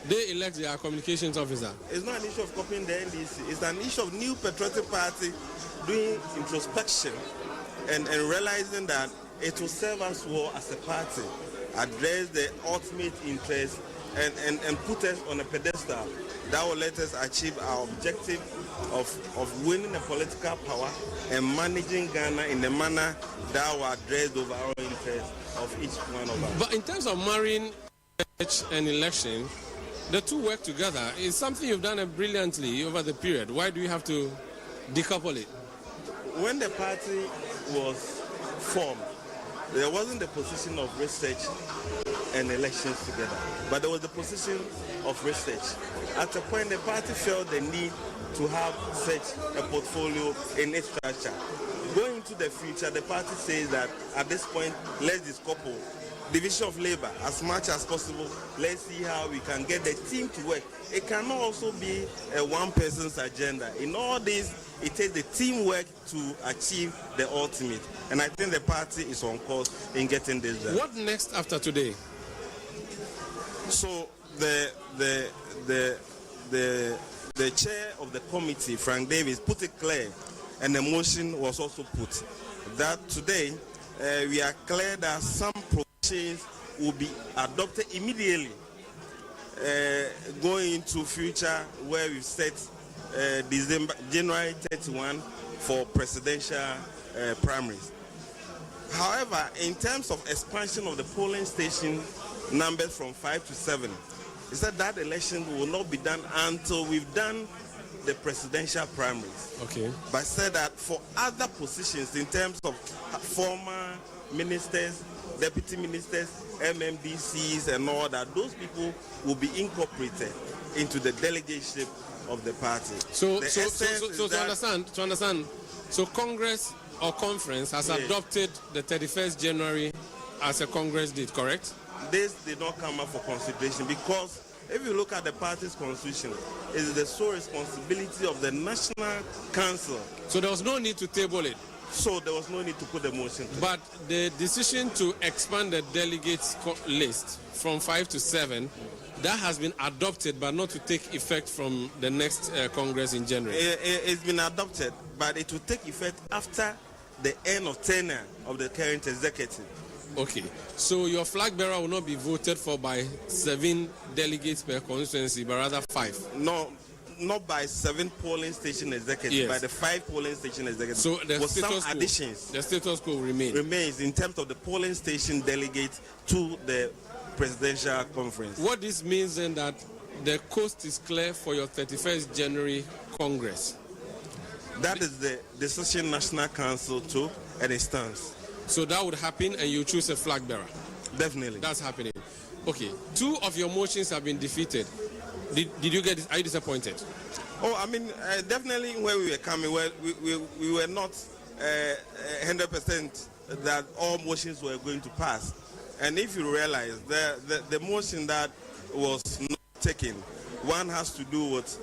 They elect their communications officer. It's not an issue of copying the NDC. It's an issue of New Patriotic Party doing introspection and realizing that it will serve us well as a party, address the ultimate interest, and put us on a pedestal that will let us achieve our objective of winning the political power and managing Ghana in the manner that will address the overall interest of each one of us. But in terms of marrying church and election, the two work together. It's something you've done brilliantly over the period. Why do you have to decouple it? When the party was formed, there wasn't the position of research and elections together, but there was the position of research. At a point, the party felt the need to have such a portfolio in its structure. Going into the future, the party says that at this point, let's decouple division of labor as much as possible. Let's see how we can get the team to work. It cannot also be a one person's agenda. In all this, it takes the teamwork to achieve the ultimate. And I think the party is on course in getting this done. What next after today? So the chair of the committee, Frank Davis, put it clear, and the motion was also put, that today we are clear that some provisions will be adopted immediately going into future, where we set January 31 for presidential primaries. However, in terms of expansion of the polling station numbers from 5 to 7, it said that election will not be done until we've done the presidential primaries. Okay. But said that for other positions, in terms of former ministers, deputy ministers, MMDCs and all that, those people will be incorporated into the delegateship of the party. So to understand, so Congress or conference has adopted the 31st January as a Congress date, correct? This did not come up for consideration because if you look at the party's constitution, it is the sole responsibility of the National Council. So there was no need to table it? So there was no need to put the motion. But the decision to expand the delegates list from 5 to 7, that has been adopted but not to take effect from the next Congress in January. It's been adopted, but it will take effect after the end of tenure of the current executive. Okay, so your flag bearer will not be voted for by 7 delegates per constituency, but rather 5? No, not by 7 polling station executives, yes, by the 5 polling station executives. So the with status some additions. The status quo remains in terms of the polling station delegates to the presidential conference. What this means then that the coast is clear for your 31st January Congress? That is the decision National Council took and it stands. So that would happen and you choose a flag bearer? Definitely. That's happening. Okay, 2 of your motions have been defeated. Did you get this? Are you disappointed? Oh, I mean, definitely when we were coming, we were not 100% that all motions were going to pass. And if you realize the motion that was not taken, one has to do with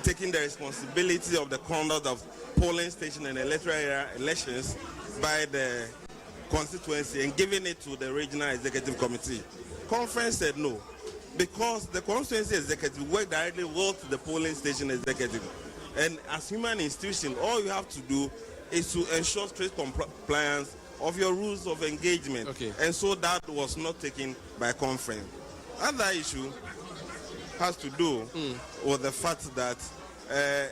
taking the responsibility of the conduct of polling station and electoral area elections by the constituency and giving it to the regional executive committee. Conference said no, because the constituency executive worked directly with the polling station executive. And as human institution, all you have to do is to ensure strict compliance of your rules of engagement. Okay. And so that was not taken by conference. Another issue has to do with the fact that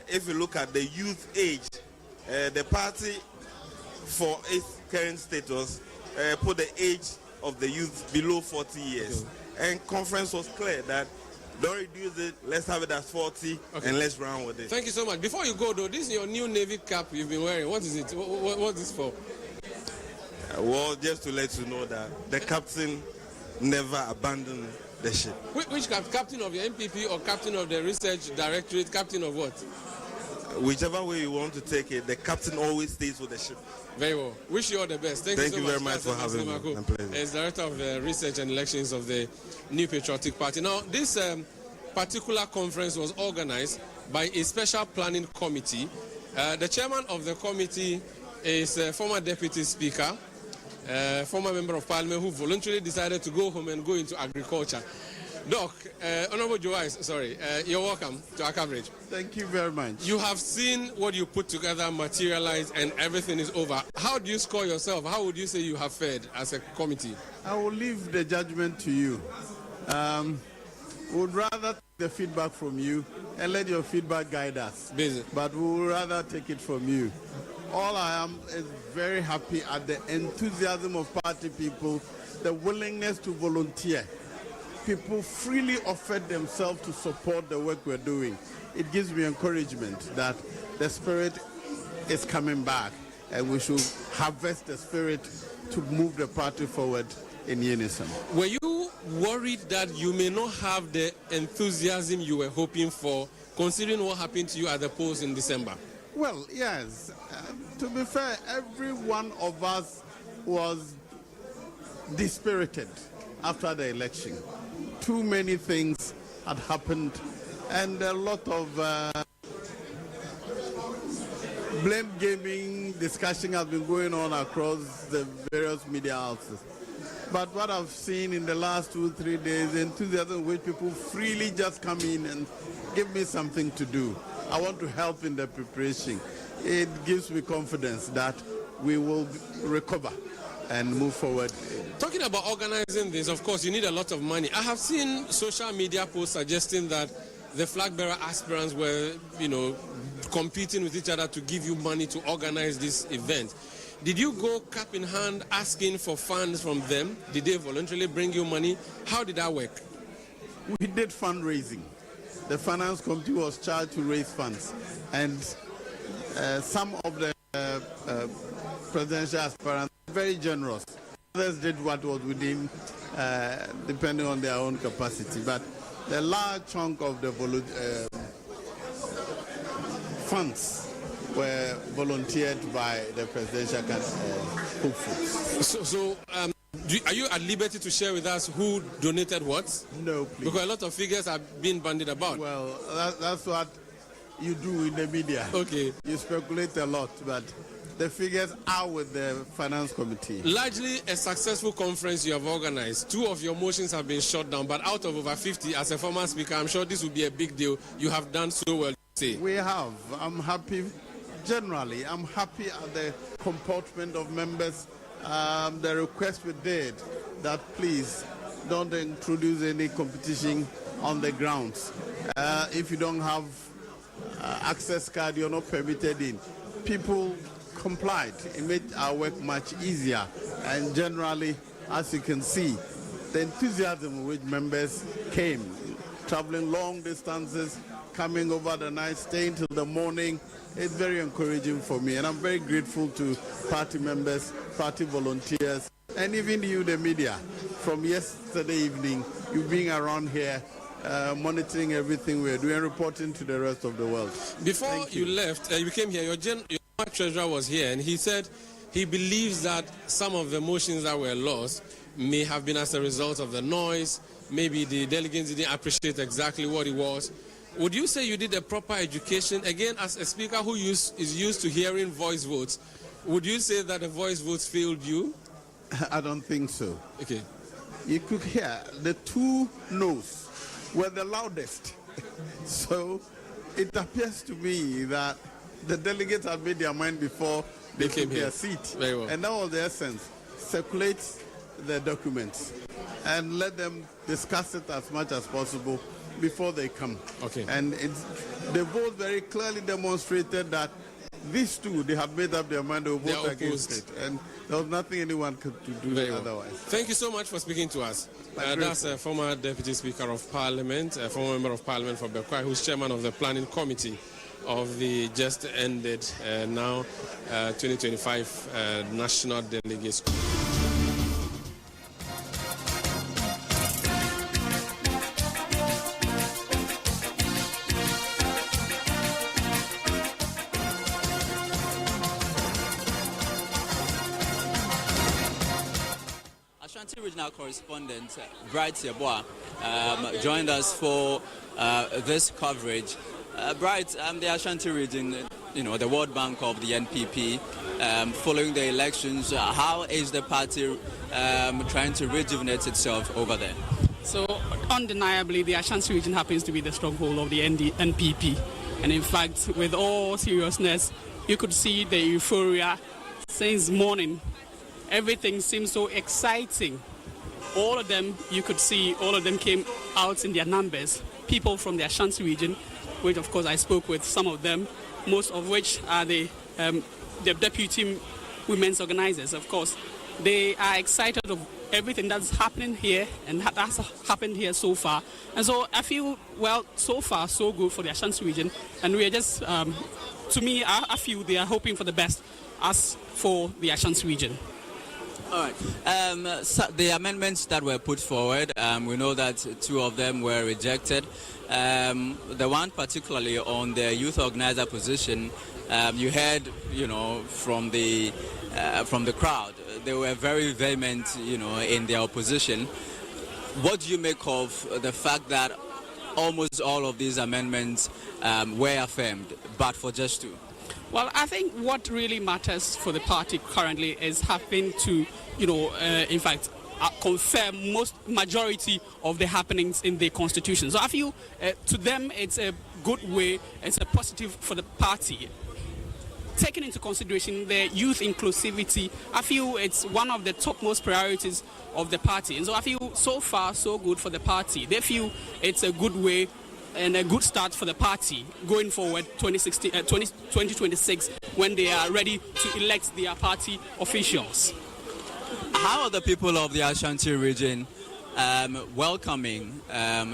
if you look at the youth age, the party for its current status put the age of the youth below 40 years. Okay. And conference was clear that don't reduce it, let's have it as 40 and let's run with it. Thank you so much. Before you go though, this is your new Navy cap you've been wearing. What is it? What is this for? Well, just to let you know that the captain never abandoned the ship. Which captain of the NPP or captain of the research directorate, captain of what? Whichever way you want to take it, the captain always stays with the ship. Very well. Wish you all the best. Thank you so very much for having me. As director of the research and elections of the New Patriotic Party. Now, this particular conference was organized by a special planning committee. The chairman of the committee is a former deputy speaker, former member of parliament who voluntarily decided to go home and go into agriculture. Doc, Honorable Joyce, you're welcome to our coverage. Thank you very much. You have seen what you put together materialize and everything is over. How do you score yourself? How would you say you have fared as a committee? I will leave the judgment to you. Would rather take the feedback from you and let your feedback guide us. But we would rather take it from you. All I am is very happy at the enthusiasm of party people, the willingness to volunteer. People freely offered themselves to support the work we're doing. It gives me encouragement that the spirit is coming back and we should harvest the spirit to move the party forward in unison. Were you worried that you may not have the enthusiasm you were hoping for, considering what happened to you at the polls in December? Well, yes. To be fair, every one of us was dispirited after the election. Too many things had happened and a lot of blame gaming discussion has been going on across the various media houses. But what I've seen in the last 2-3 days, enthusiasm which people freely just come in and give me something to do. I want to help in the preparation. It gives me confidence that we will recover and move forward. Talking about organizing this, of course, you need a lot of money. I have seen social media posts suggesting that the flag bearer aspirants were, competing with each other to give you money to organize this event. Did you go cap in hand asking for funds from them? Did they voluntarily bring you money? How did that work? We did fundraising. The finance committee was charged to raise funds. And some of the presidential aspirants were very generous. Others did what was within, depending on their own capacity. But the large chunk of the funds were volunteered by the presidential hopefuls. Are you at liberty to share with us who donated what? No, please. Because a lot of figures are being bandied about. Well, that's what you do in the media. Okay. You speculate a lot, but the figures are with the finance committee. Largely a successful conference you have organized. 2 of your motions have been shot down, but out of over 50, as a former speaker, I'm sure this will be a big deal. You have done so well. We have. I'm happy. Generally, I'm happy at the comportment of members. The request we did that please don't introduce any competition on the grounds. If you don't have access card, you're not permitted in. People complied. It made our work much easier. And generally, as you can see, the enthusiasm with which members came, traveling long distances, coming over the night, staying till the morning, it's very encouraging for me. And I'm very grateful to party members, party volunteers, and even you, the media. From yesterday evening, you being around here, monitoring everything we're doing, reporting to the rest of the world. Before you left, you came here, your treasurer was here, and he said he believes that some of the motions that were lost may have been as a result of the noise. Maybe the delegates didn't appreciate exactly what it was. Would you say you did a proper education? Again, as a speaker who is used to hearing voice votes, would you say that the voice votes failed you? I don't think so. Okay. You could hear the two no's were the loudest. So it appears to me that the delegates had made their mind before they took their seat. Very well. And that was the essence. Circulate the documents and let them discuss it as much as possible before they come. Okay. And the vote very clearly demonstrated that these two, they have made up their mind to vote against it. And there was nothing anyone could do otherwise. Thank you so much for speaking to us. That's a former Deputy Speaker of Parliament, a former Member of Parliament for Bekwai, who's Chairman of the Planning Committee of the just ended 2025 National Delegates. Regional correspondent Bright Yeboah joined us for this coverage. Bright, the Ashanti region, the World Bank of the NPP, following the elections, how is the party trying to rejuvenate itself over there? So, undeniably, the Ashanti region happens to be the stronghold of the NPP. And in fact, with all seriousness, you could see the euphoria since morning. Everything seems so exciting. All of them, you could see, all of them came out in their numbers. People from the Ashanti region, which of course I spoke with some of them, most of which are the deputy women's organizers, of course. They are excited of everything that's happening here and that's happened here so far. And so I feel, well, so far so good for the Ashanti region. And we are just, to me, I feel they are hoping for the best as for the Ashanti region. All right. So the amendments that were put forward, we know that two of them were rejected. The one particularly on the youth organizer position, you heard, from the crowd, they were very vehement, in their opposition. What do you make of the fact that almost all of these amendments were affirmed, but for just two? Well, I think what really matters for the party currently is having to, in fact, confirm majority of the happenings in the constitution. So I feel to them it's a good way, it's a positive for the party. Taking into consideration the youth inclusivity, I feel it's one of the topmost priorities of the party. And so I feel so far so good for the party. They feel it's a good way and a good start for the party going forward 2026 when they are ready to elect their party officials. How are the people of the Ashanti region welcoming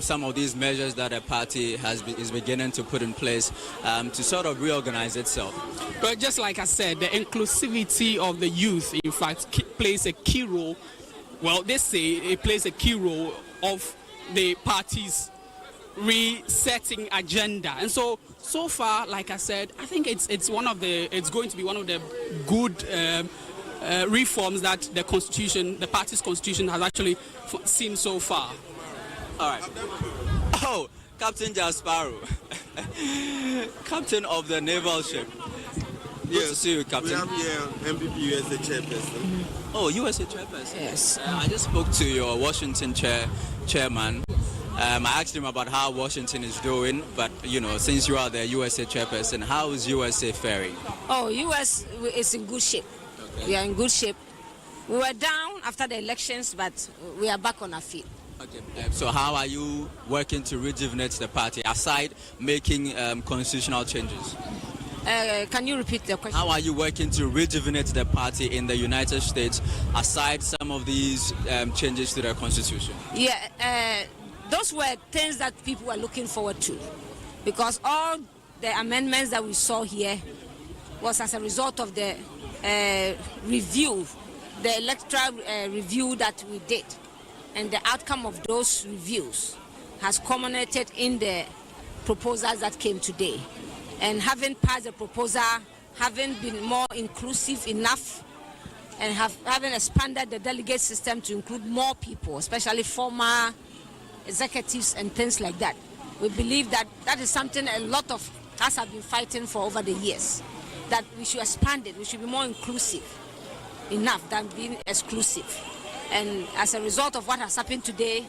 some of these measures that a party is beginning to put in place to sort of reorganize itself? But just like I said, the inclusivity of the youth, in fact, plays a key role. Well, they say it plays a key role of the party's resetting agenda. And so far, like I said, I think it's going to be one of the good reforms that the party's constitution has actually seen so far. All right. Oh, Captain Jasparu, captain of the naval ship. Good to see you, Captain. We have here NPP USA chairperson. Oh, USA chairperson. Yes. I just spoke to your Washington chairman. I asked him about how Washington is doing, but since you are the USA chairperson, how is USA faring? Oh, US is in good shape. Okay. We are in good shape. We were down after the elections, but we are back on our feet. Okay. So how are you working to rejuvenate the party, aside making constitutional changes? Can you repeat the question? How are you working to rejuvenate the party in the United States, aside some of these changes to the constitution? Yeah. Those were things that people were looking forward to, because all the amendments that we saw here was as a result of the review, the electoral review that we did, and the outcome of those reviews has culminated in the proposals that came today. And having passed the proposal, having been more inclusive enough and having expanded the delegate system to include more people, especially former executives and things like that. We believe that that is something a lot of us have been fighting for over the years, that we should expand it, we should be more inclusive enough than being exclusive. And as a result of what has happened today,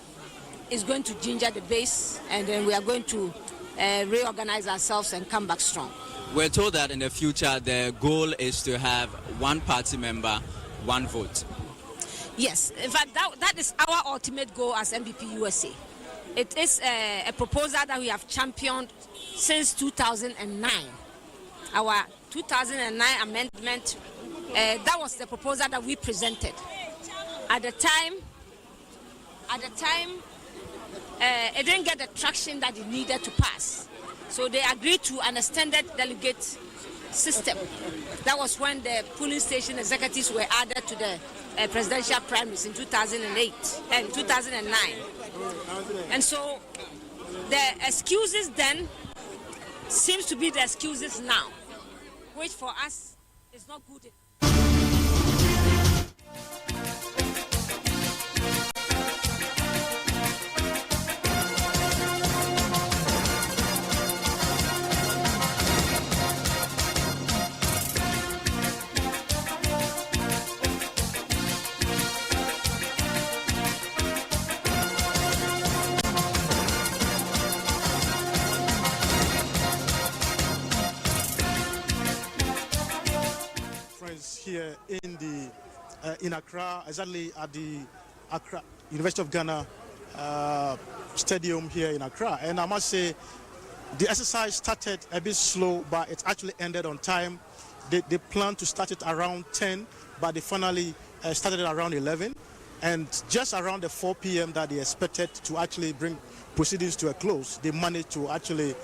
it's going to ginger the base, and then we are going to reorganize ourselves and come back strong. We're told that in the future the goal is to have one party member, one vote. Yes, in fact, that is our ultimate goal as NPP USA. It is a proposal that we have championed since 2009. Our 2009 amendment, that was the proposal that we presented. At the time, it didn't get the traction that it needed to pass. So they agreed to an extended delegate system. That was when the polling station executives were added to the presidential primaries in 2008 and 2009. And so the excuses then seems to be the excuses now, which for us is not good. Here in Accra, exactly at the Accra University of Ghana stadium here in Accra, and I must say the exercise started a bit slow, but it actually ended on time. They planned to start it around 10, but they finally started it around 11, and just around the 4 p.m. that they expected to actually bring proceedings to a close, they managed to actually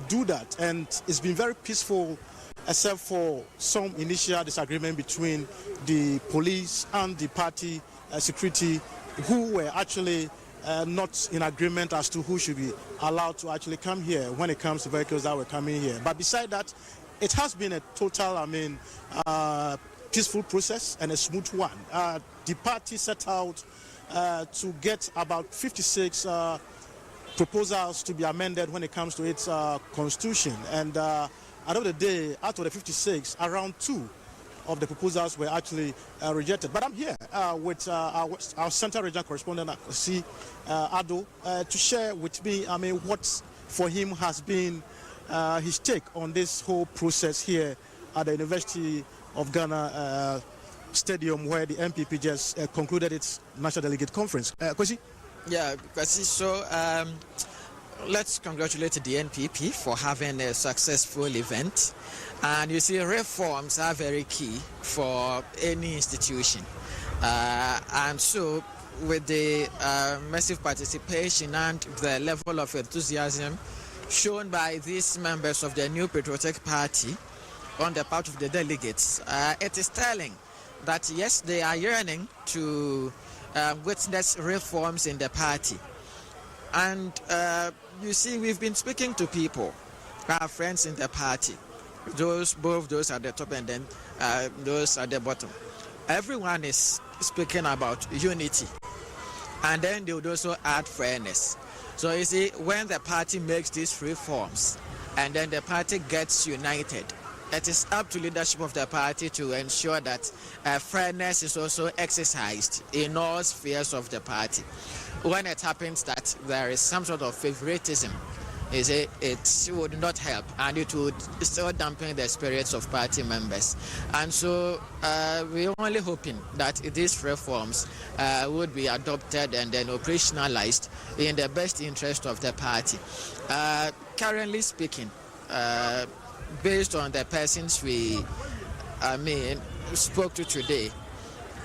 do that, and it's been very peaceful, except for some initial disagreement between the police and the party security, who were actually not in agreement as to who should be allowed to actually come here when it comes to vehicles that were coming here. But beside that, it has been a total, peaceful process and a smooth one. The party set out to get about 56 proposals to be amended when it comes to its constitution, and at the end of the day, out of the 56, around 2 of the proposals were actually rejected. But I'm here with our Central Regional Correspondent, Ado, to share with me, what for him has been his take on this whole process here at the University of Ghana Stadium, where the NPP just concluded its National Delegate Conference. Kwesi? Yeah, Kwesi, so let's congratulate the NPP for having a successful event. And you see, reforms are very key for any institution. And so with the massive participation and the level of enthusiasm shown by these members of the New Patriotic Party on the part of the delegates, it is telling that yes, they are yearning to witness reforms in the party. And you see, we've been speaking to people, our friends in the party, both those at the top and then those at the bottom. Everyone is speaking about unity, and then they would also add fairness. So you see, when the party makes these reforms and then the party gets united, it is up to leadership of the party to ensure that fairness is also exercised in all spheres of the party. When it happens that there is some sort of favoritism, it would not help, and it would still dampen the spirits of party members. And so we're only hoping that these reforms would be adopted and then operationalized in the best interest of the party. Currently speaking, based on the persons we spoke to today,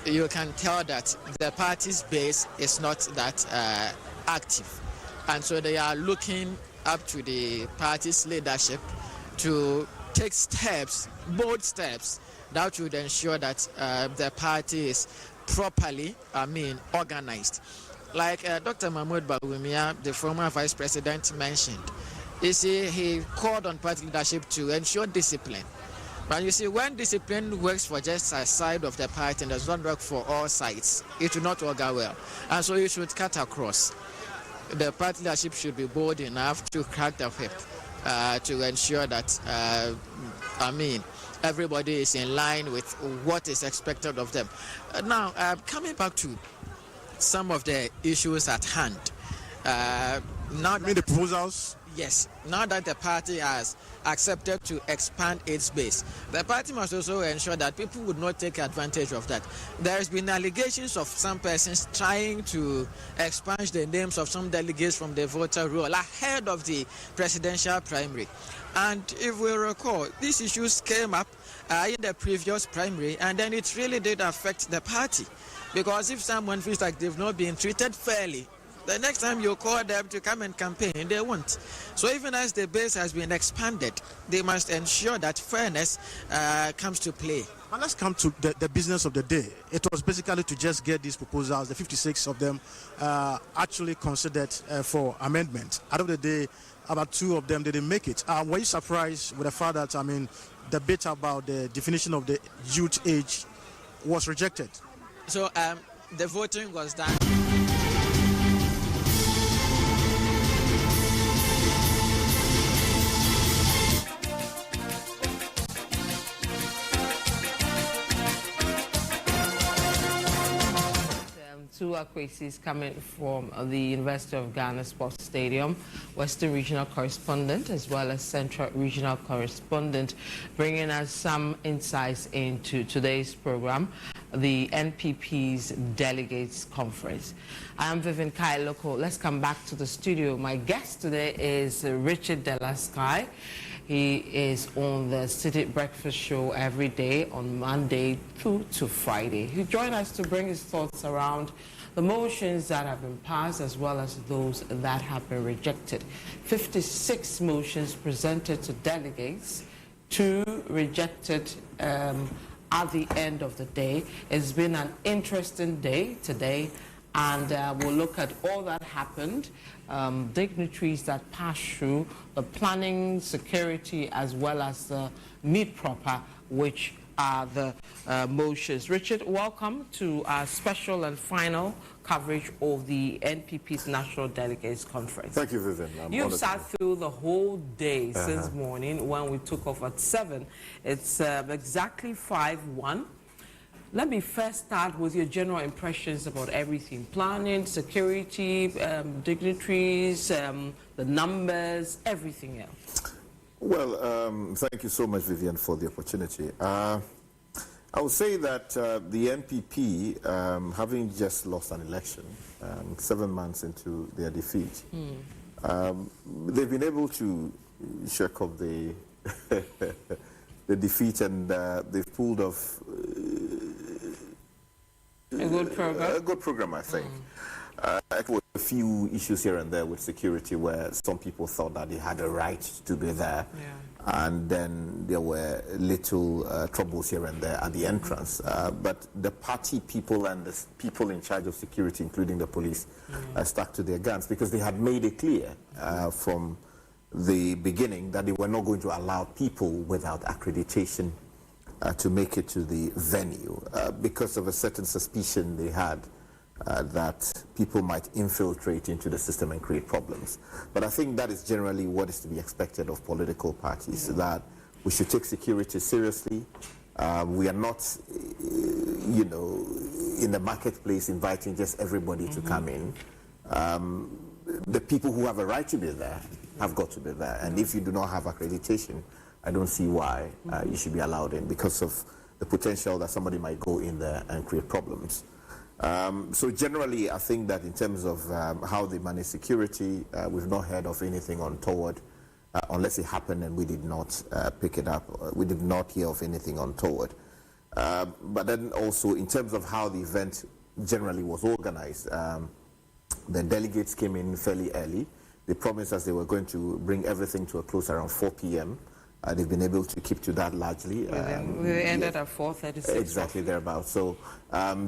you can tell that the party's base is not that active, and so they are looking up to the party's leadership to take steps, bold steps, that would ensure that the party is properly organized. Like Dr. Mahmoud Bawumia, the former vice president, mentioned, you see, he called on party leadership to ensure discipline. But you see, when discipline works for just a side of the party and does not work for all sides, it will not work out well. And so you should cut across. The party leadership should be bold enough to crack the whip to ensure that, everybody is in line with what is expected of them. Now, coming back to some of the issues at hand. Now, you mean the proposals? Yes. Now that the party has accepted to expand its base, the party must also ensure that people would not take advantage of that. There has been allegations of some persons trying to expunge the names of some delegates from the voter roll ahead of the presidential primary. And if we recall, these issues came up in the previous primary, and then it really did affect the party. Because if someone feels like they've not been treated fairly, the next time you call them to come and campaign, they won't. So even as the base has been expanded, they must ensure that fairness comes to play. And let's come to the business of the day. It was basically to just get these proposals, the 56 of them, actually considered for amendment. Out of the day, about 2 of them didn't make it. Were you surprised with the fact that, the bit about the definition of the youth age was rejected? So the voting was done. Two Akwesi's coming from the University of Ghana Sports Stadium, Western Regional Correspondent as well as Central Regional Correspondent, bringing us some insights into today's program, the NPP's Delegates Conference. I am Vivian Kailoko. Let's come back to the studio. My guest today is Richard Delasky. He is on the Citi Breakfast Show every day on Monday through to Friday. He joined us to bring his thoughts around the motions that have been passed as well as those that have been rejected. 56 motions presented to delegates, 2 rejected at the end of the day. It's been an interesting day today, and we'll look at all that happened, dignitaries that passed through, the planning, security, as well as the meet proper, which are the motions. Richard, welcome to our special and final coverage of the NPP's National Delegates Conference. Thank you, Vivian. You've sat through the whole day since morning when we took off at 7. It's exactly 5:01. Let me first start with your general impressions about everything. Planning, security, dignitaries, the numbers, everything else. Well, thank you so much, Vivian, for the opportunity. I would say that the NPP, having just lost an election, 7 months into their defeat, they've been able to shake off the the defeat, and they've pulled off a good program. A good program, I think. With a few issues here and there with security, where some people thought that they had a right to be there, and then there were little troubles here and there at the entrance. But the party people and the people in charge of security, including the police, stuck to their guns because they had made it clear from the beginning that they were not going to allow people without accreditation to make it to the venue because of a certain suspicion they had that people might infiltrate into the system and create problems. But I think that is generally what is to be expected of political parties, that we should take security seriously. We are not, in the marketplace inviting just everybody to come in. The people who have a right to be there have got to be there. And if you do not have accreditation, I don't see why you should be allowed in, because of the potential that somebody might go in there and create problems. So generally, I think that in terms of how they manage security, we've not heard of anything untoward, unless it happened and we did not pick it up. We did not hear of anything untoward. But then also, in terms of how the event generally was organized, the delegates came in fairly early. They promised us they were going to bring everything to a close around 4 p.m. They've been able to keep to that largely. We ended at 4:36. Exactly thereabouts. So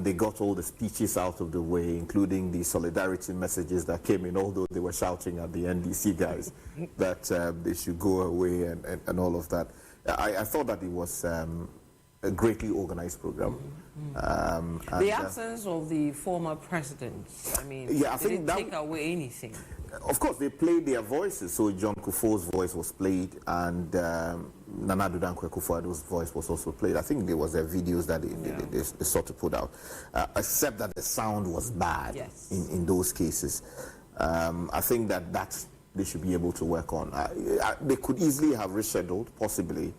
they got all the speeches out of the way, including the solidarity messages that came in, although they were shouting at the NDC guys that they should go away and all of that. I thought that it was a greatly organized program. The absence of the former president, I mean, yeah, I think didn't that take away anything. Of course, they played their voices. So John Kufuor's voice was played, and Nana Addo Dankwa Akufo-Addo's voice was also played. I think there was videos that they sought to put out, except that the sound was bad in those cases. I think that they should be able to work on. They could easily have rescheduled, possibly,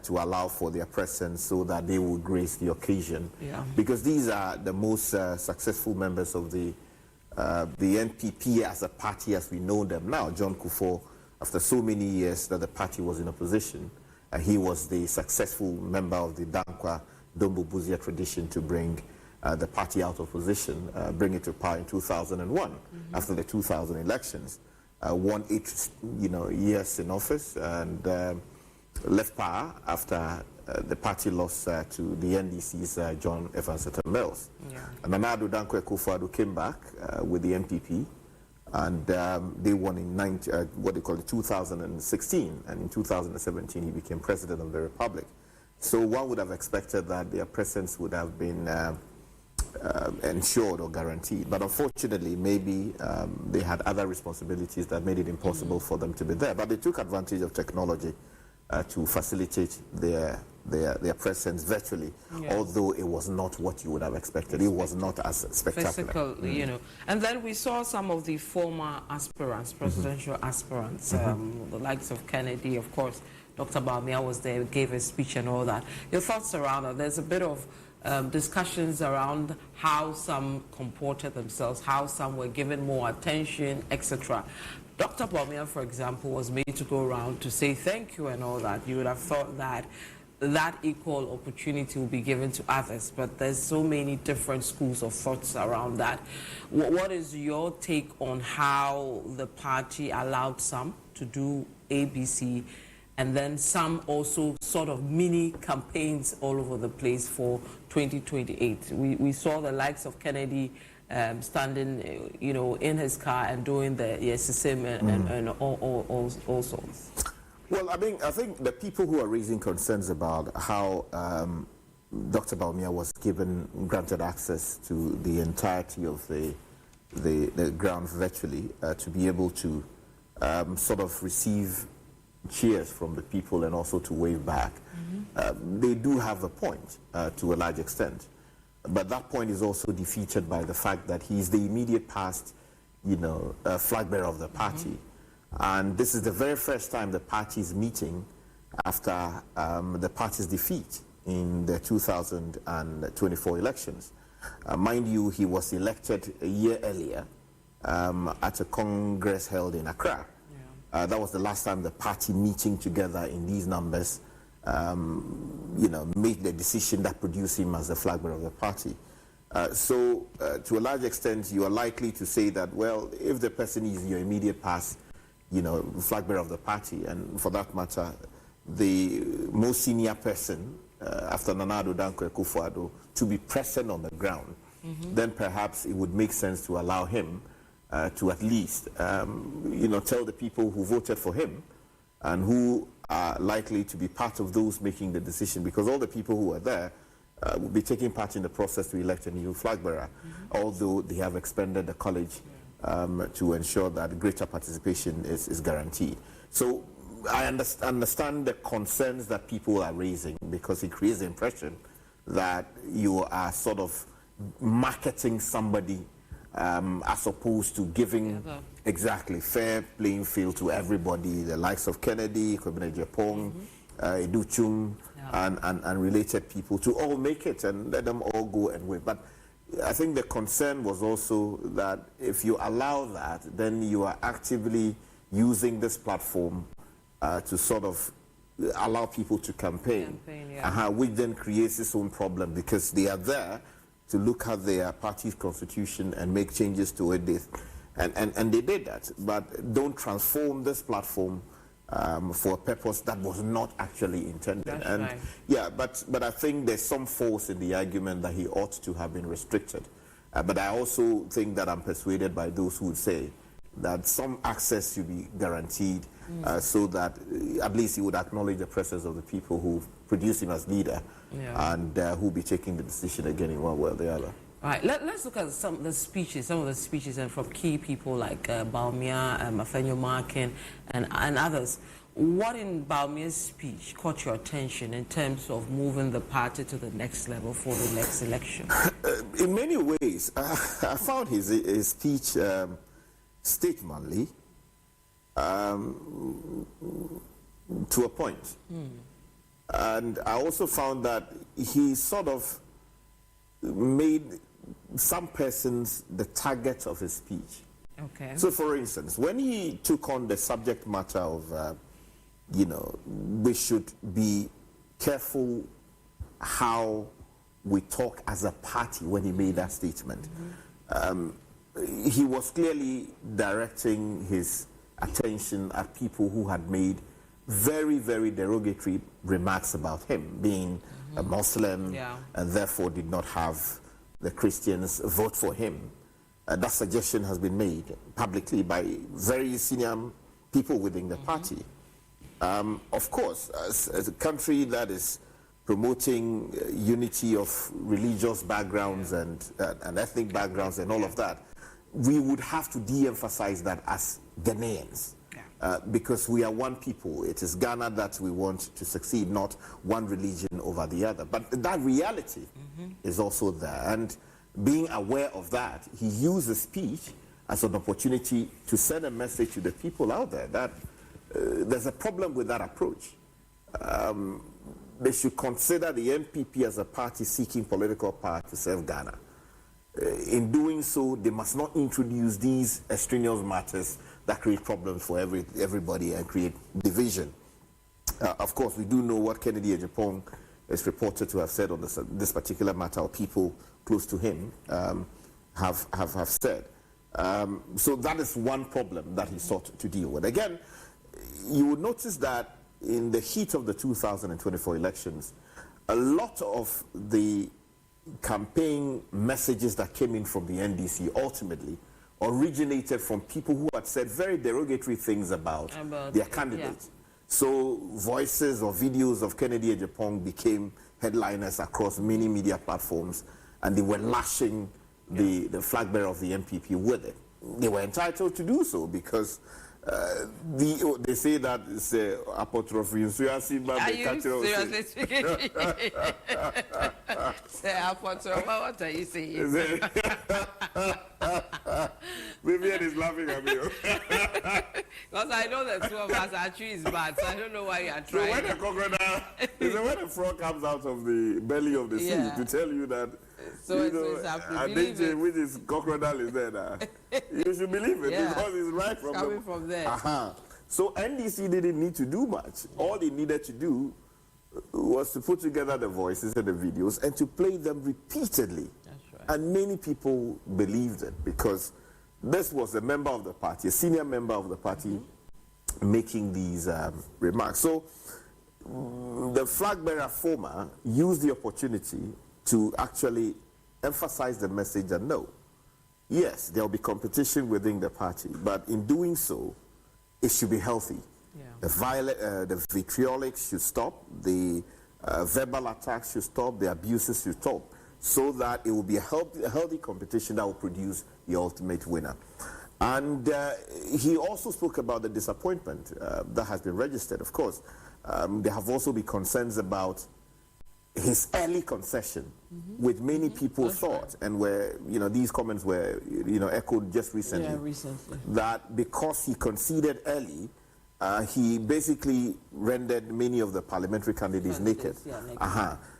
to allow for their presence so that they would grace the occasion. Because these are the most successful members of the NPP as a party as we know them now. John Kufuor, after so many years that the party was in opposition, he was the successful member of the Dankwa Dombo Buzia tradition to bring the party out of opposition, bring it to power in 2001 after the 2000 elections. Won 8 years in office and left power after the party lost to the NDC's John Evans Mills. And Nana Addo Dankwa Akufo-Addo came back with the NPP, and they won in 2016, and in 2017 he became president of the Republic. So one would have expected that their presence would have been ensured or guaranteed, but unfortunately maybe they had other responsibilities that made it impossible for them to be there. But they took advantage of technology to facilitate their presence virtually, although it was not what you would have expected. It was not as spectacular. Physical, And then we saw some of the former aspirants, presidential aspirants, the likes of Kennedy, of course. Dr. Bawumia was there, gave a speech and all that. Your thoughts around it? There's a bit of discussions around how some comported themselves, how some were given more attention, etc. Dr. Bawumia, for example, was made to go around to say thank you and all that. You would have thought that that equal opportunity will be given to others, but there's so many different schools of thoughts around that. What is your take on how the party allowed some to do ABC, and then some also sort of mini campaigns all over the place for 2028? We saw the likes of Kennedy standing, in his car and doing the SSM and all sorts. Well, I think the people who are raising concerns about how Dr. Bawumia was granted access to the entirety of the ground virtually to be able to sort of receive cheers from the people and also to wave back. They do have a point to a large extent, but that point is also defeated by the fact that he's the immediate past, flag bearer of the party. And this is the very first time the party is meeting after the party's defeat in the 2024 elections. Mind you, he was elected a year earlier at a congress held in Accra. That was the last time the party meeting together in these numbers, made the decision that produced him as the flag bearer of the party. So to a large extent, you are likely to say that, well, if the person is your immediate past, flag bearer of the party, and for that matter, the most senior person after Nana Addo Dankwa Akufo-Addo to be present on the ground, then perhaps it would make sense to allow him to at least, tell the people who voted for him and who are likely to be part of those making the decision, because all the people who are there will be taking part in the process to elect a new flag bearer, although they have expanded the college to ensure that greater participation is guaranteed. So I understand the concerns that people are raising, because it creates the impression that you are sort of marketing somebody as opposed to giving exactly fair playing field to everybody, the likes of Kennedy, Kwabena Japong, Educhum, and related people, to all make it and let them all go and win. But I think the concern was also that if you allow that, then you are actively using this platform to sort of allow people to campaign which then creates its own problem, because they are there to look at their party's constitution and make changes to it. And they did that, but don't transform this platform for a purpose that was not actually intended. But I think there's some force in the argument that he ought to have been restricted. But I also think that I'm persuaded by those who would say that some access should be guaranteed so that at least he would acknowledge the presence of the people who produced him as leader, and who will be taking the decision again in one way or the other. All right, let's look at some of the speeches and from key people like Bawumia, Afenyo Markin, and others. What in Bawumia's speech caught your attention in terms of moving the party to the next level for the next election? In many ways, I found his speech statesmanly to a point. And I also found that he sort of made some persons the target of his speech. Okay. So, for instance, when he took on the subject matter of, we should be careful how we talk as a party when he made that statement, he was clearly directing his attention at people who had made very, very derogatory remarks about him being a Muslim and therefore did not have the Christians vote for him. That suggestion has been made publicly by very senior people within the party. Of course, as a country that is promoting unity of religious backgrounds and ethnic backgrounds and all of that, we would have to de-emphasize that as Ghanaians. Because we are one people. It is Ghana that we want to succeed, not one religion over the other. But that reality is also there. And being aware of that, he used the speech as an opportunity to send a message to the people out there that there's a problem with that approach. They should consider the NPP as a party seeking political power to serve Ghana. In doing so, they must not introduce these extraneous matters that create problems for everybody and create division. Of course, we do know what Kennedy Ejapong is reported to have said on this particular matter, or people close to him have said. So that is one problem that he sought to deal with. Again, you would notice that in the heat of the 2024 elections, a lot of the campaign messages that came in from the NDC ultimately originated from people who had said very derogatory things about their candidates. So voices or videos of Kennedy Ejapong became headliners across many media platforms, and they were lashing the flag bearer of the NPP with it. They were entitled to do so because they say that it's apotrophy. Are you seriously speaking? Say apotrophy, what are you saying? Vivian is laughing at me. Because I know the two of us are trees, but I don't know why you are trying. So when the crocodile, when the frog comes out of the belly of the sea to tell you that, which is crocodile is there now. You should believe it because it's right from coming from there. So NDC didn't need to do much. All they needed to do was to put together the voices and the videos and to play them repeatedly. That's right. And many people believed it because this was a member of the party, a senior member of the party, making these remarks. So the flag bearer former used the opportunity to actually emphasize the message that no, yes, there will be competition within the party, but in doing so, it should be healthy. The vitriolic should stop, the verbal attacks should stop, the abuses should stop, so that it will be a healthy competition that will produce the ultimate winner. And he also spoke about the disappointment that has been registered. Of course, there have also been concerns about his early concession, which many people thought, and where these comments were echoed just recently, that because he conceded early, he basically rendered many of the parliamentary candidates naked.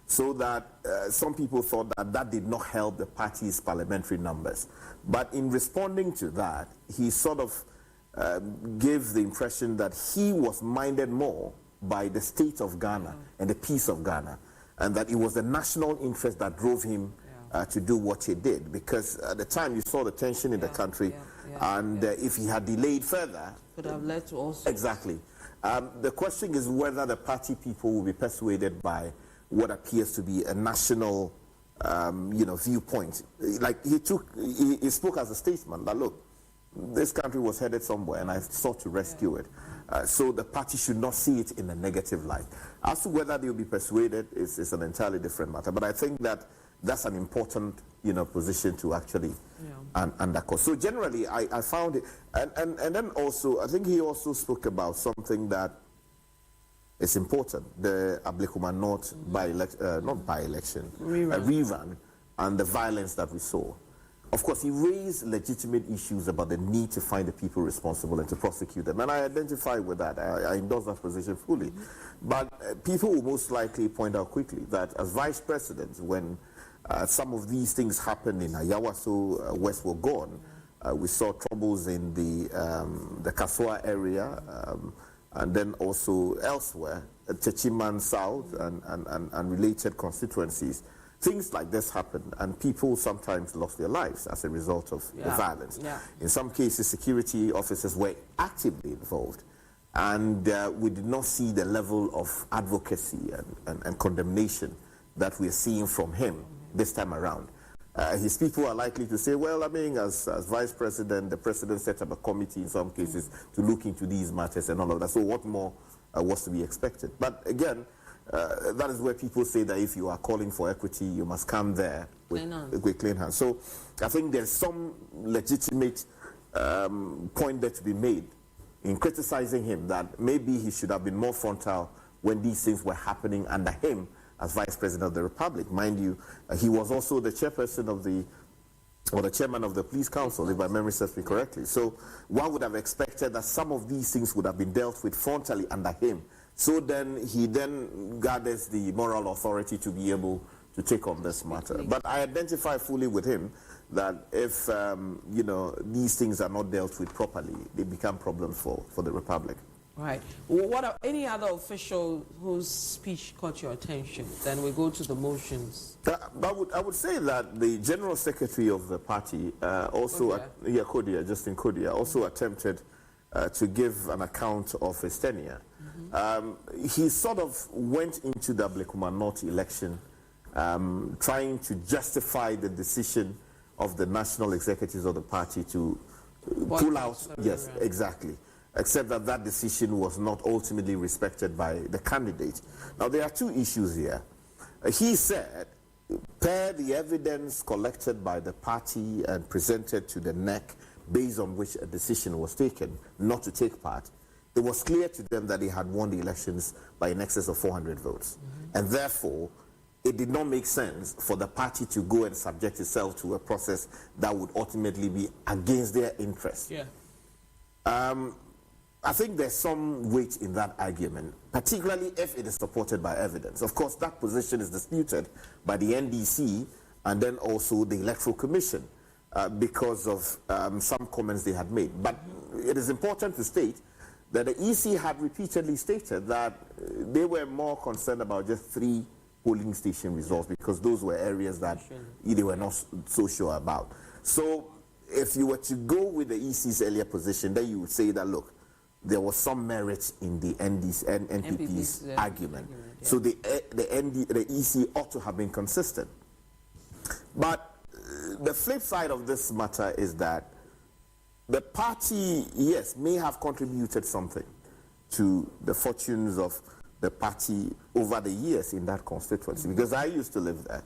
So that some people thought that did not help the party's parliamentary numbers. But in responding to that, he sort of gave the impression that he was minded more by the state of Ghana and the peace of Ghana, and that it was the national interest that drove him to do what he did. Because at the time you saw the tension in the country, and if he had delayed further, could have led to also. Exactly. The question is whether the party people will be persuaded by what appears to be a national, viewpoint. Like he spoke as a statesman that look, this country was headed somewhere, and I sought to rescue it. So the party should not see it in a negative light. As to whether they will be persuaded is an entirely different matter. But I think that that's an important, position to actually undercut. So generally, I found it, and then also, I think he also spoke about something that is important: the Ablekuma North rerun, and the violence that we saw. Of course, he raised legitimate issues about the need to find the people responsible and to prosecute them. And I identify with that. I endorse that position fully. But people will most likely point out quickly that as vice president, when some of these things happened in Ayawaso, West Wogon, we saw troubles in the Kasua area, and then also elsewhere, Techiman South and related constituencies. Things like this happened, and people sometimes lost their lives as a result of the violence. In some cases, security officers were actively involved, and we did not see the level of advocacy and condemnation that we're seeing from him this time around. His people are likely to say, well, I mean, as vice president, the president set up a committee in some cases to look into these matters and all of that. So what more was to be expected? But again, that is where people say that if you are calling for equity, you must come there with clean hands. So I think there's some legitimate point there to be made in criticizing him, that maybe he should have been more frontal when these things were happening under him as Vice President of the Republic. Mind you, he was also the chairperson of the chairman of the police council, if my memory serves me correctly. So one would have expected that some of these things would have been dealt with frontally under him. So then he gathers the moral authority to be able to take on this matter. But I identify fully with him that if these things are not dealt with properly, they become problems for the Republic. Right. What are any other official whose speech caught your attention? Then we go to the motions. I would say that the General Secretary of the party, Justin Kodia, also attempted to give an account of his tenure. He sort of went into the Ablekuma North election trying to justify the decision of the national executives of the party to pull out. Yes, exactly. Except that that decision was not ultimately respected by the candidate. Now, there are two issues here. He said, per the evidence collected by the party and presented to the NEC, based on which a decision was taken not to take part, it was clear to them that they had won the elections by in excess of 400 votes. And therefore, it did not make sense for the party to go and subject itself to a process that would ultimately be against their interests. I think there's some weight in that argument, particularly if it is supported by evidence. Of course, that position is disputed by the NDC and then also the Electoral Commission because of some comments they had made. But it is important to state that the EC had repeatedly stated that they were more concerned about just 3 polling station results because those were areas that they were not so sure about. So if you were to go with the EC's earlier position, then you would say that, look, there was some merit in the NPP's argument. So the EC ought to have been consistent. But the flip side of this matter is that the party, yes, may have contributed something to the fortunes of the party over the years in that constituency, because I used to live there.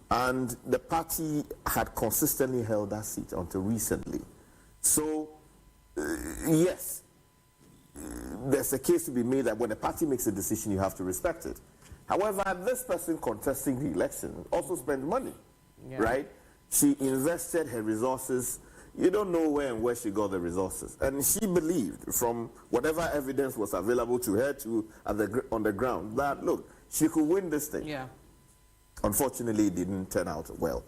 And the party had consistently held that seat until recently. So, yes, there's a case to be made that when a party makes a decision, you have to respect it. However, this person contesting the election also spent money, right? She invested her resources. You don't know where she got the resources. And she believed, from whatever evidence was available to her on the ground, that, look, she could win this thing. Unfortunately, it didn't turn out well.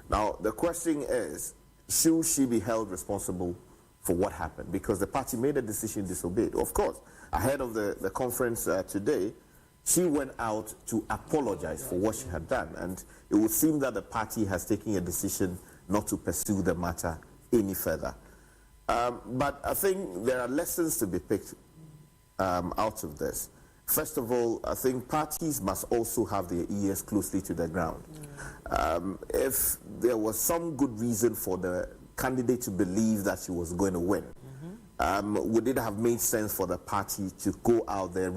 Now, the question is, should she be held responsible for what happened? Because the party made a decision, disobeyed. Of course, ahead of the conference today, she went out to apologize for what she had done. And it would seem that the party has taken a decision not to pursue the matter any further. But I think there are lessons to be picked out of this. First of all, I think parties must also have their ears closely to the ground. If there was some good reason for the candidate to believe that she was going to win? Would it have made sense for the party to go out there,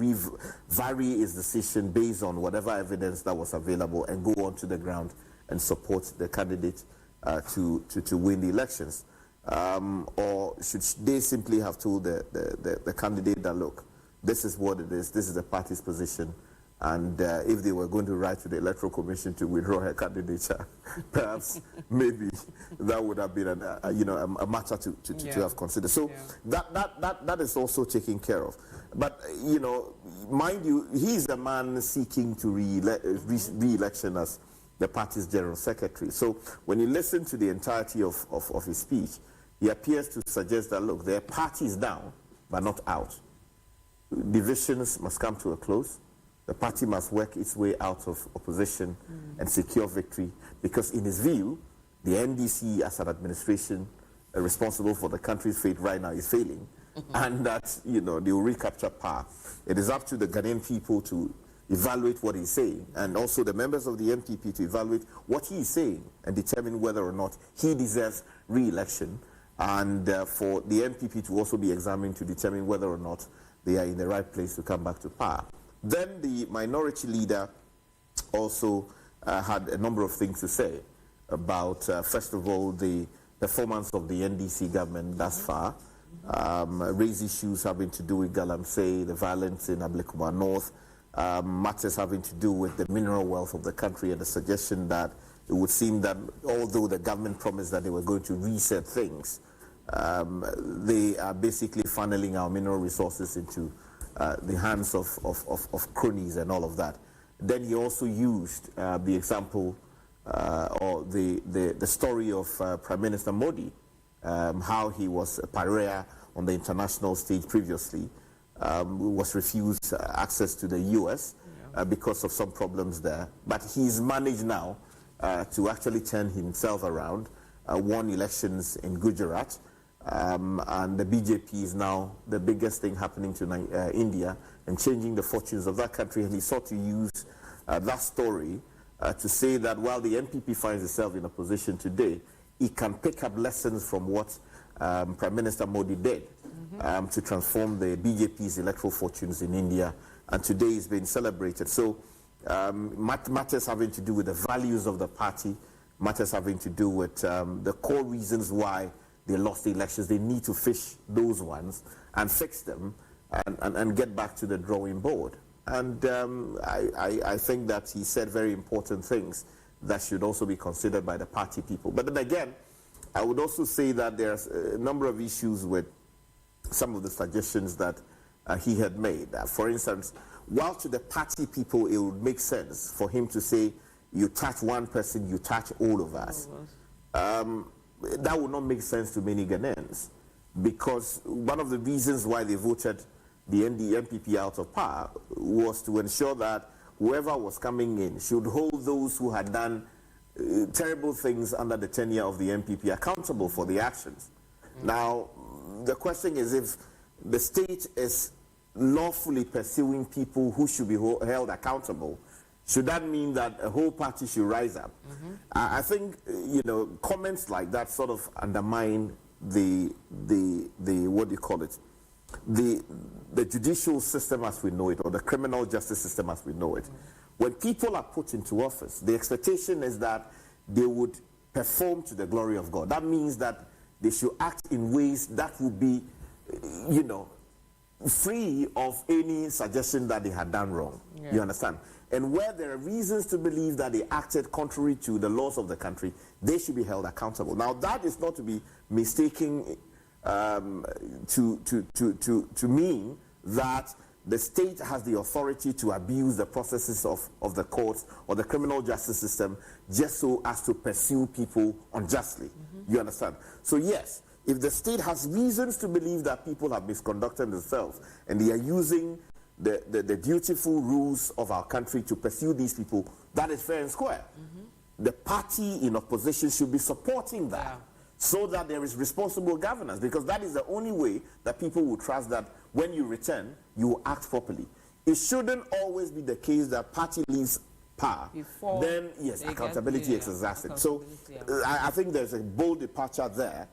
vary its decision based on whatever evidence that was available, and go onto the ground and support the candidate to win the elections? Or should they simply have told the candidate that, look, this is what it is, this is the party's position, and if they were going to write to the Electoral Commission to withdraw her candidature, perhaps maybe that would have been a matter to have considered. So that is also taken care of. But mind you, he is a man seeking to re-election as the party's general secretary. So when you listen to the entirety of his speech, he appears to suggest that, look, their party is down, but not out. Divisions must come to a close. The party must work its way out of opposition and secure victory, because in his view, the NDC as an administration responsible for the country's fate right now is failing, and that they will recapture power. It is up to the Ghanaian people to evaluate what he's saying, and also the members of the NPP to evaluate what he is saying and determine whether or not he deserves re-election, and for the NPP to also be examined to determine whether or not they are in the right place to come back to power. Then the minority leader also had a number of things to say about, first of all, the performance of the NDC government thus far, raise issues having to do with Galamsey, the violence in Ablekuma North, matters having to do with the mineral wealth of the country, and the suggestion that it would seem that although the government promised that they were going to reset things, they are basically funneling our mineral resources into the hands of cronies and all of that. Then he also used the example or the story of Prime Minister Modi, how he was a pariah on the international stage previously, was refused access to the US because of some problems there. But he's managed now to actually turn himself around, won elections in Gujarat, and the BJP is now the biggest thing happening to India and changing the fortunes of that country. And he sought to use that story to say that while the NPP finds itself in a position today, it can pick up lessons from what Prime Minister Modi did to transform the BJP's electoral fortunes in India. And today is being celebrated. So matters having to do with the values of the party, matters having to do with the core reasons why they lost the elections. They need to fish those ones and fix them and get back to the drawing board. And I think that he said very important things that should also be considered by the party people. But then again, I would also say that there's a number of issues with some of the suggestions that he had made. For instance, while to the party people it would make sense for him to say, you touch one person, you touch all of us. That would not make sense to many Ghanaians, because one of the reasons why they voted the NPP out of power was to ensure that whoever was coming in should hold those who had done terrible things under the tenure of the NPP accountable for the actions. Now, the question is, if the state is lawfully pursuing people who should be held accountable, should that mean that a whole party should rise up? I think, comments like that sort of undermine the what do you call it? The judicial system as we know it, or the criminal justice system as we know it. When people are put into office, the expectation is that they would perform to the glory of God. That means that they should act in ways that would be, free of any suggestion that they had done wrong. You understand? And where there are reasons to believe that they acted contrary to the laws of the country, they should be held accountable. Now, that is not to be mistaken to mean that the state has the authority to abuse the processes of the courts or the criminal justice system just so as to pursue people unjustly. You understand? So yes, if the state has reasons to believe that people have misconducted themselves and they are using the dutiful rules of our country to pursue these people, that is fair and square. The party in opposition should be supporting that, so that there is responsible governance, because that is the only way that people will trust that when you return, you will act properly. It shouldn't always be the case that party leaves power, then yes, accountability is exercised. So I think there's a bold departure there.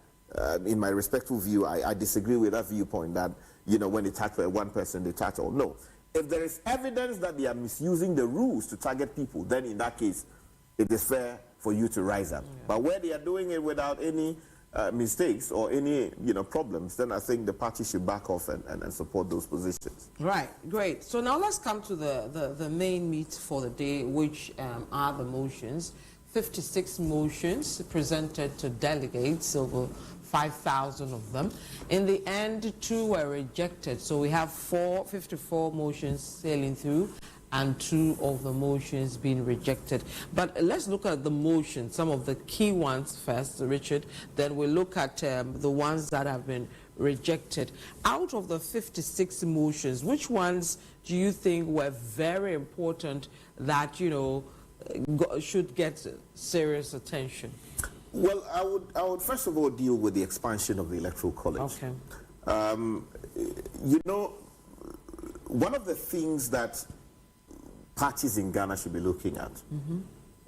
In my respectful view, I disagree with that viewpoint that, you know, when they target one person, they target all. No. If there is evidence that they are misusing the rules to target people, then in that case, it is fair for you to rise up. But where they are doing it without any mistakes or any, you know, problems, then I think the party should back off and support those positions. Right, great. So now let's come to the main meat for the day, which are the motions. 56 motions presented to delegates, over 5,000 of them. In the end, 2 were rejected. So we have 54 motions sailing through and 2 of the motions being rejected. But let's look at the motions, some of the key ones first, Richard. Then we'll look at the ones that have been rejected. Out of the 56 motions, which ones do you think were very important that, you know, should get serious attention? Well, I would first of all deal with the expansion of the Electoral College. Okay. You know, one of the things that parties in Ghana should be looking at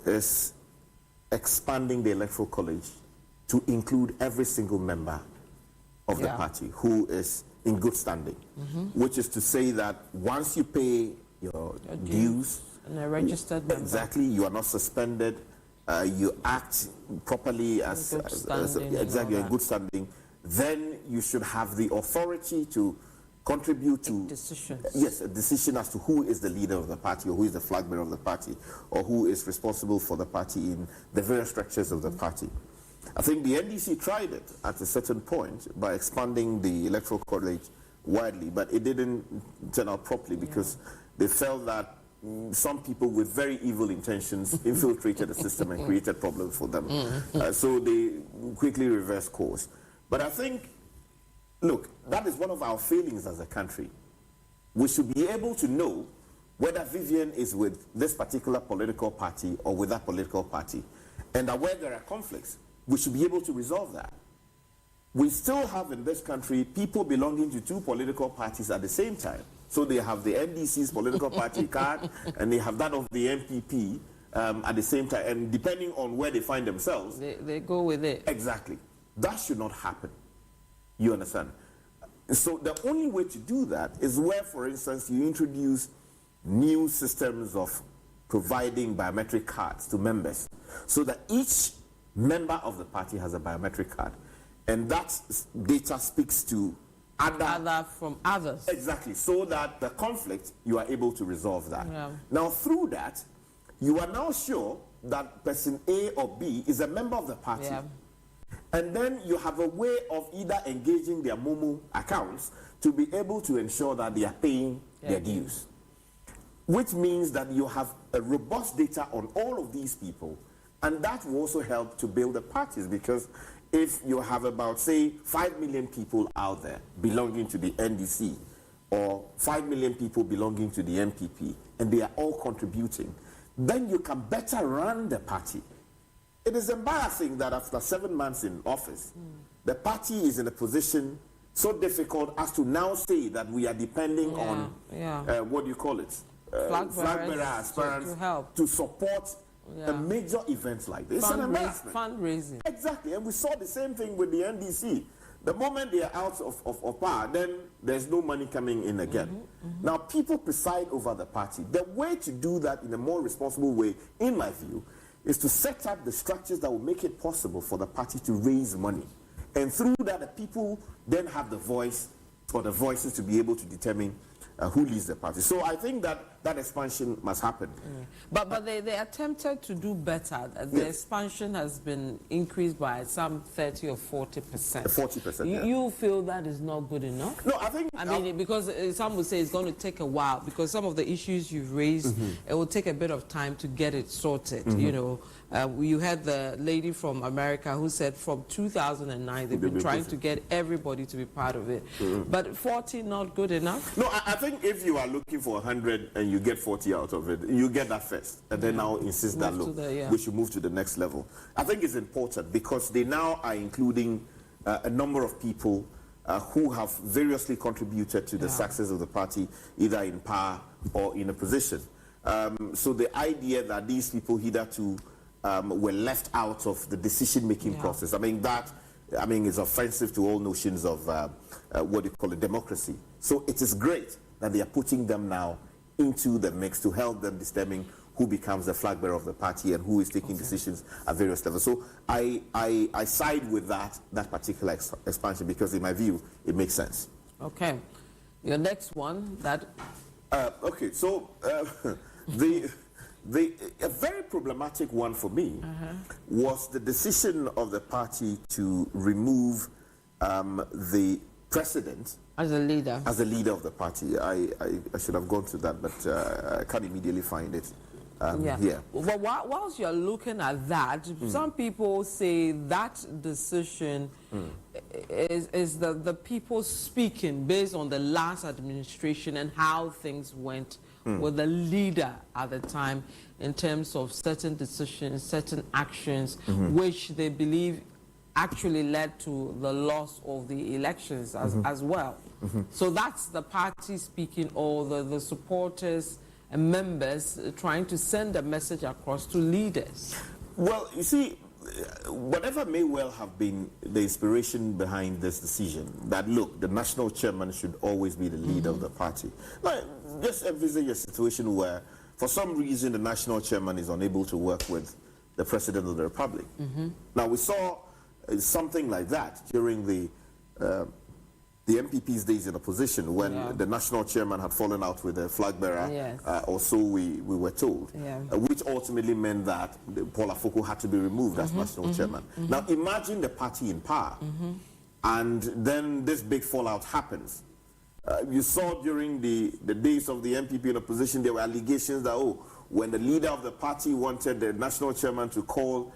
is expanding the Electoral College to include every single member of the party who is in good standing, which is to say that once you pay your dues, and a registered member. Exactly, you are not suspended, you act properly as in good standing, then you should have the authority to contribute to decisions. Yes, a decision as to who is the leader of the party or who is the flag bearer of the party or who is responsible for the party in the various structures of the party. I think the NDC tried it at a certain point by expanding the Electoral College widely, but it didn't turn out properly because they felt that some people with very evil intentions infiltrated the system and created problems for them. So they quickly reversed course. But I think, look, that is one of our failings as a country. We should be able to know whether Vivian is with this particular political party or with that political party. And that where there are conflicts, we should be able to resolve that. We still have in this country people belonging to 2 political parties at the same time. So they have the NDC's political party card and they have that of the NPP at the same time. And depending on where they find themselves, they go with it. Exactly. That should not happen. You understand? So the only way to do that is where, for instance, you introduce new systems of providing biometric cards to members so that each member of the party has a biometric card. And that data speaks to other from others. Exactly, so that the conflict, you are able to resolve that. Now, through that, you are now sure that person A or B is a member of the party. And then you have a way of either engaging their Momo accounts to be able to ensure that they are paying their dues. Which means that you have a robust data on all of these people, and that will also help to build the parties, because if you have about, say, 5 million people out there belonging to the NDC or 5 million people belonging to the NPP, and they are all contributing, then you can better run the party. It is embarrassing that after 7 months in office, the party is in a position so difficult as to now say that we are depending on, what do you call it? Flag bearer aspirants to support a major event like this. It's an embarrassment. Fundraising. Exactly, and we saw the same thing with the NDC. The moment they are out of power, then there's no money coming in again. Now, people preside over the party. The way to do that in a more responsible way, in my view, is to set up the structures that will make it possible for the party to raise money. And through that, the people then have the voice or the voices to be able to determine who leads the party. So I think that that expansion must happen. But they attempted to do better. The expansion has been increased by some 30 or 40%. 40%, You feel that is not good enough? No, I think... I mean, because some would say it's going to take a while, because some of the issues you've raised, it will take a bit of time to get it sorted, you know. You had the lady from America who said from 2009 they've been trying to get everybody to be part of it. But 40 not good enough? No, I think if you are looking for 100 and you get 40 out of it, you get that first. And then now insist that, look, we should move to the next level. I think it's important because they now are including a number of people who have variously contributed to the success of the party, either in power or in a position. So the idea that these people hitherto were left out of the decision-making process, I mean, is offensive to all notions of what you call a democracy. So it is great that they are putting them now into the mix to help them determine who becomes the flag bearer of the party and who is taking decisions at various levels. So I side with that particular expansion because in my view, it makes sense. Okay. Your next one, that... okay, so a very problematic one for me was the decision of the party to remove the president as a leader of the party. I should have gone to that, but I can't immediately find it here. Well, whilst you're looking at that, some people say that decision is the people speaking based on the last administration and how things went with the leader at the time in terms of certain decisions, certain actions, which they believe actually led to the loss of the elections as well. So that's the party speaking, or the supporters and members trying to send a message across to leaders. Well, you see, whatever may well have been the inspiration behind this decision, that look, the national chairman should always be the leader of the party. Like, just envisage a situation where, for some reason, the national chairman is unable to work with the president of the republic. Now, we saw something like that during the NPP's days in opposition, when the national chairman had fallen out with the flag bearer, or so we were told, which ultimately meant that Paul Afoko had to be removed as national chairman. Now, imagine the party in power, and then this big fallout happens. You saw during the days of the NPP in opposition, there were allegations that, when the leader of the party wanted the national chairman to call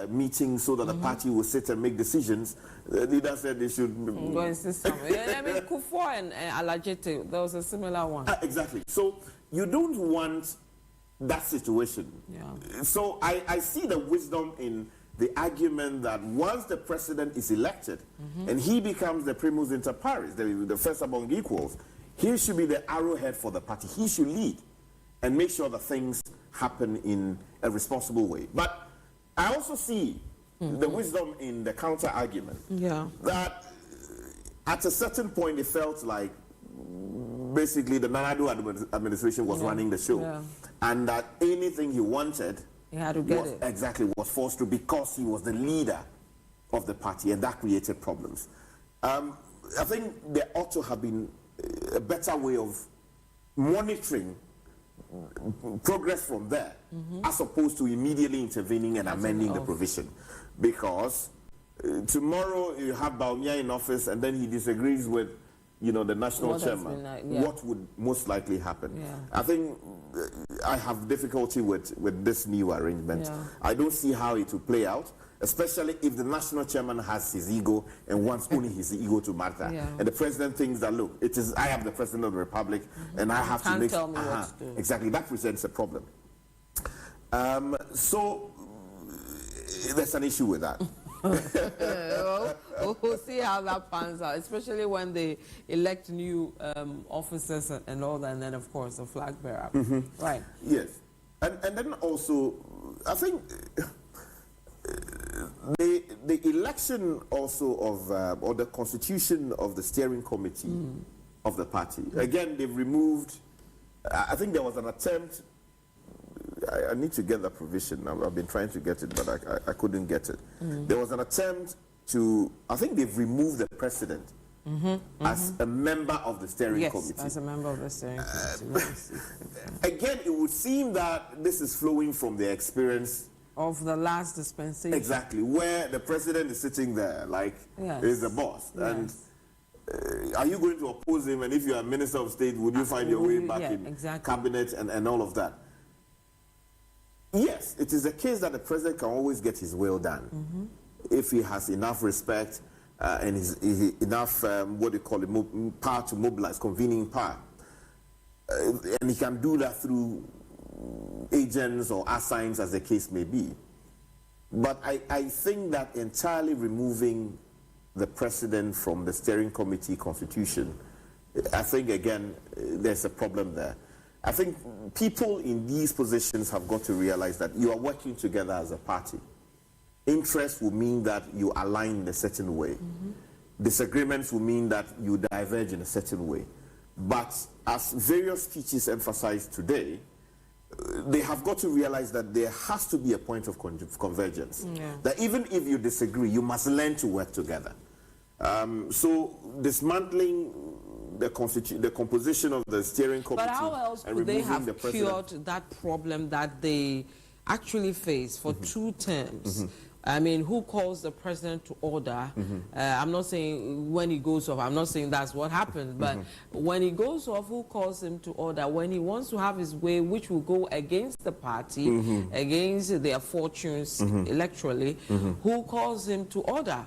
meetings so that the party will sit and make decisions, the leader said they should... Go and see something. I mean, Kufuor and Alajete, there was a similar one. Exactly. So you don't want that situation. So I see the wisdom in the argument that once the president is elected and he becomes the primus inter pares, the first among equals, he should be the arrowhead for the party. He should lead and make sure that things happen in a responsible way. But I also see the wisdom in the counter argument that at a certain point it felt like basically the Nanado administration was running the show, and that anything he wanted he had to get it. Exactly, was forced to, because he was the leader of the party, and that created problems. I think there ought to have been a better way of monitoring progress from there, as opposed to immediately intervening and amending the provision. Because tomorrow you have Baumia in office and then he disagrees with, the national chairman. What would most likely happen? I think I have difficulty with this new arrangement. I don't see how it will play out, especially if the national chairman has his ego and wants only his ego to matter. And the president thinks that, look, I am the president of the republic and I have to make... Tell me what to do. Exactly, that presents a problem. So there's an issue with that. We'll see how that pans out, especially when they elect new officers and all that, and then, of course, the flag bearer. Right. Yes. And then also, I think the election also of, or the constitution of the steering committee of the party, again, they've removed, I think there was an attempt, I need to get that provision. I've been trying to get it, but I couldn't get it. There was an attempt to, I think they've removed the president as a member of the steering committee. Yes, as a member of the steering committee. Again, it would seem that this is flowing from the experience of the last dispensation. Exactly, where the president is sitting there, like, is the boss. And are you going to oppose him? And if you are Minister of State, would you find your way back in cabinet and all of that? Yes, it is a case that the president can always get his will done if he has enough respect and enough, what they call it, power to mobilize, convening power. And he can do that through agents or assigns, as the case may be. But I think that entirely removing the president from the steering committee constitution, I think, again, there's a problem there. I think people in these positions have got to realize that you are working together as a party. Interest will mean that you align in a certain way. Disagreements will mean that you diverge in a certain way. But as various speeches emphasized today, they have got to realize that there has to be a point of convergence. That even if you disagree, you must learn to work together. So dismantling the composition of the steering committee. But how else could they have cured that problem that they actually face for 2 terms? I mean, who calls the president to order? I'm not saying when he goes off, I'm not saying that's what happens, but when he goes off, who calls him to order? When he wants to have his way, which will go against the party, against their fortunes electorally, who calls him to order?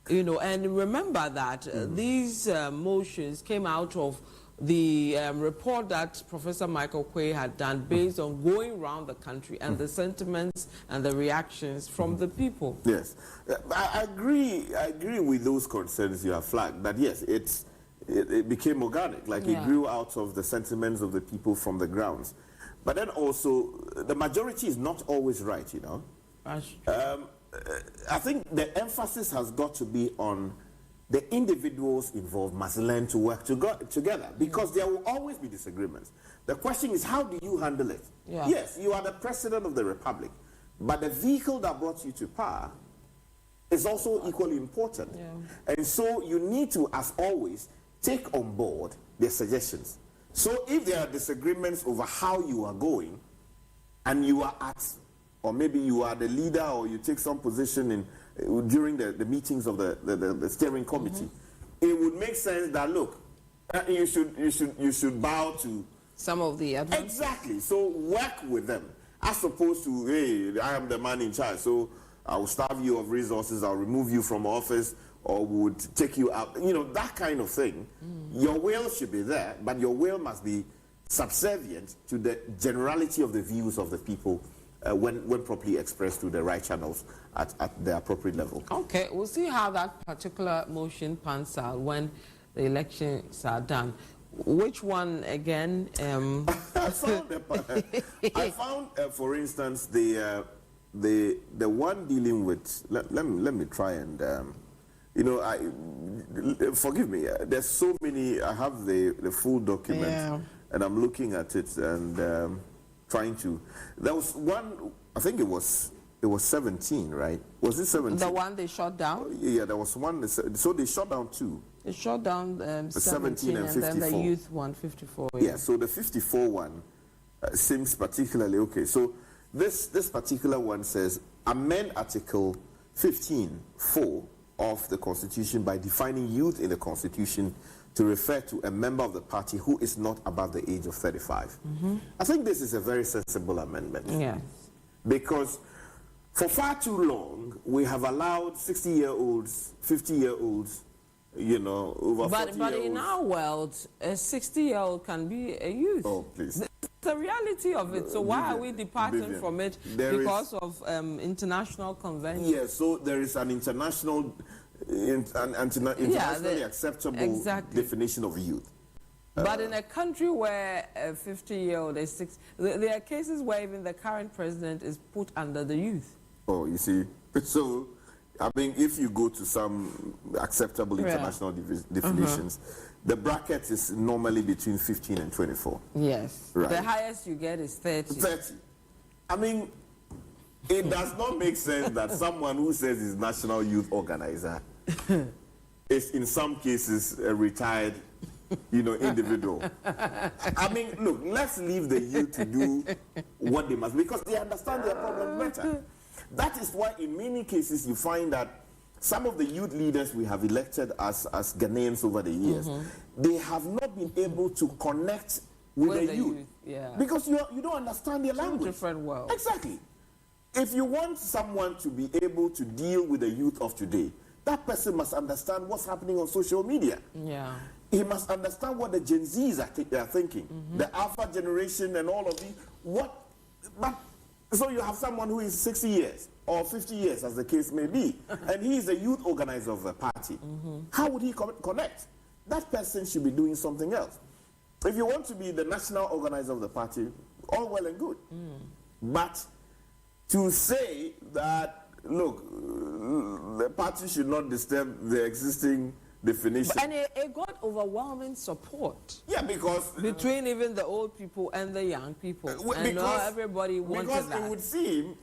You know, and remember that these motions came out of the report that Professor Michael Quay had done based on going around the country and the sentiments and the reactions from the people. Yes, I agree with those concerns you have flagged, that yes, it became organic, like it grew out of the sentiments of the people from the grounds. But then also, the majority is not always right, you know. I think the emphasis has got to be on the individuals involved must learn to work together, because there will always be disagreements. The question is, how do you handle it? Yes, you are the president of the republic, but the vehicle that brought you to power is also equally important. And so you need to, as always, take on board their suggestions. So if there are disagreements over how you are going, and you are at, or maybe you are the leader, or you take some position in during the meetings of the steering committee, it would make sense that, look, you should bow to some of the advice. Exactly. So work with them, as opposed to, hey, I am the man in charge, so I will starve you of resources, I'll remove you from office, or would take you out. You know, that kind of thing. Your will should be there, but your will must be subservient to the generality of the views of the people when properly expressed through the right channels at the appropriate level. Okay, we'll see how that particular motion pans out when the elections are done. Which one again? I found, for instance, the one dealing with. Let me try and you know, forgive me. There's so many. I have the full document, and I'm looking at it and. Trying to, there was one, I think it was 17, right? Was it 17? The one they shot down? Yeah, there was one, so they shot down 2. They shot down 17 and 54. Then the youth one, 54. Yeah, so the 54 one seems particularly okay. So this particular one says, amend Article 15(4) of the Constitution by defining youth in the Constitution to refer to a member of the party who is not above the age of 35. I think this is a very sensible amendment. Yes. Because for far too long, we have allowed 60-year-olds, 50-year-olds, you know, over 40-year-olds. But in our world, a 60-year-old can be a youth. Oh, please. It's the reality of it. So why are we departing from it because of international conventions? Yeah, so there is an international... internationally acceptable definition of youth. But in a country where a 50-year-old is 6, there are cases where even the current president is put under the youth. Oh, you see. So, I mean, if you go to some acceptable international definitions, the bracket is normally between 15 and 24. Yes. Right. The highest you get is 30. 30. I mean, it does not make sense that someone who says is national youth organizer is in some cases a retired, you know, individual. I mean, look, let's leave the youth to do what they must, because they understand their problem better. That is why in many cases you find that some of the youth leaders we have elected as Ghanaians over the years, they have not been able to connect with the youth. Because you don't understand their language. Different world. Exactly. If you want someone to be able to deal with the youth of today, that person must understand what's happening on social media. He must understand what the Gen Zs are thinking, the Alpha generation and all of these. So you have someone who is 60 years or 50 years, as the case may be, and he is a youth organizer of the party. How would he connect? That person should be doing something else. if you want to be the national organizer of the party, all well and good. But to say that, look, the party should not disturb the existing definition. And it got overwhelming support. Yeah, because between even the old people and the young people, and not everybody wanted because that. it would seem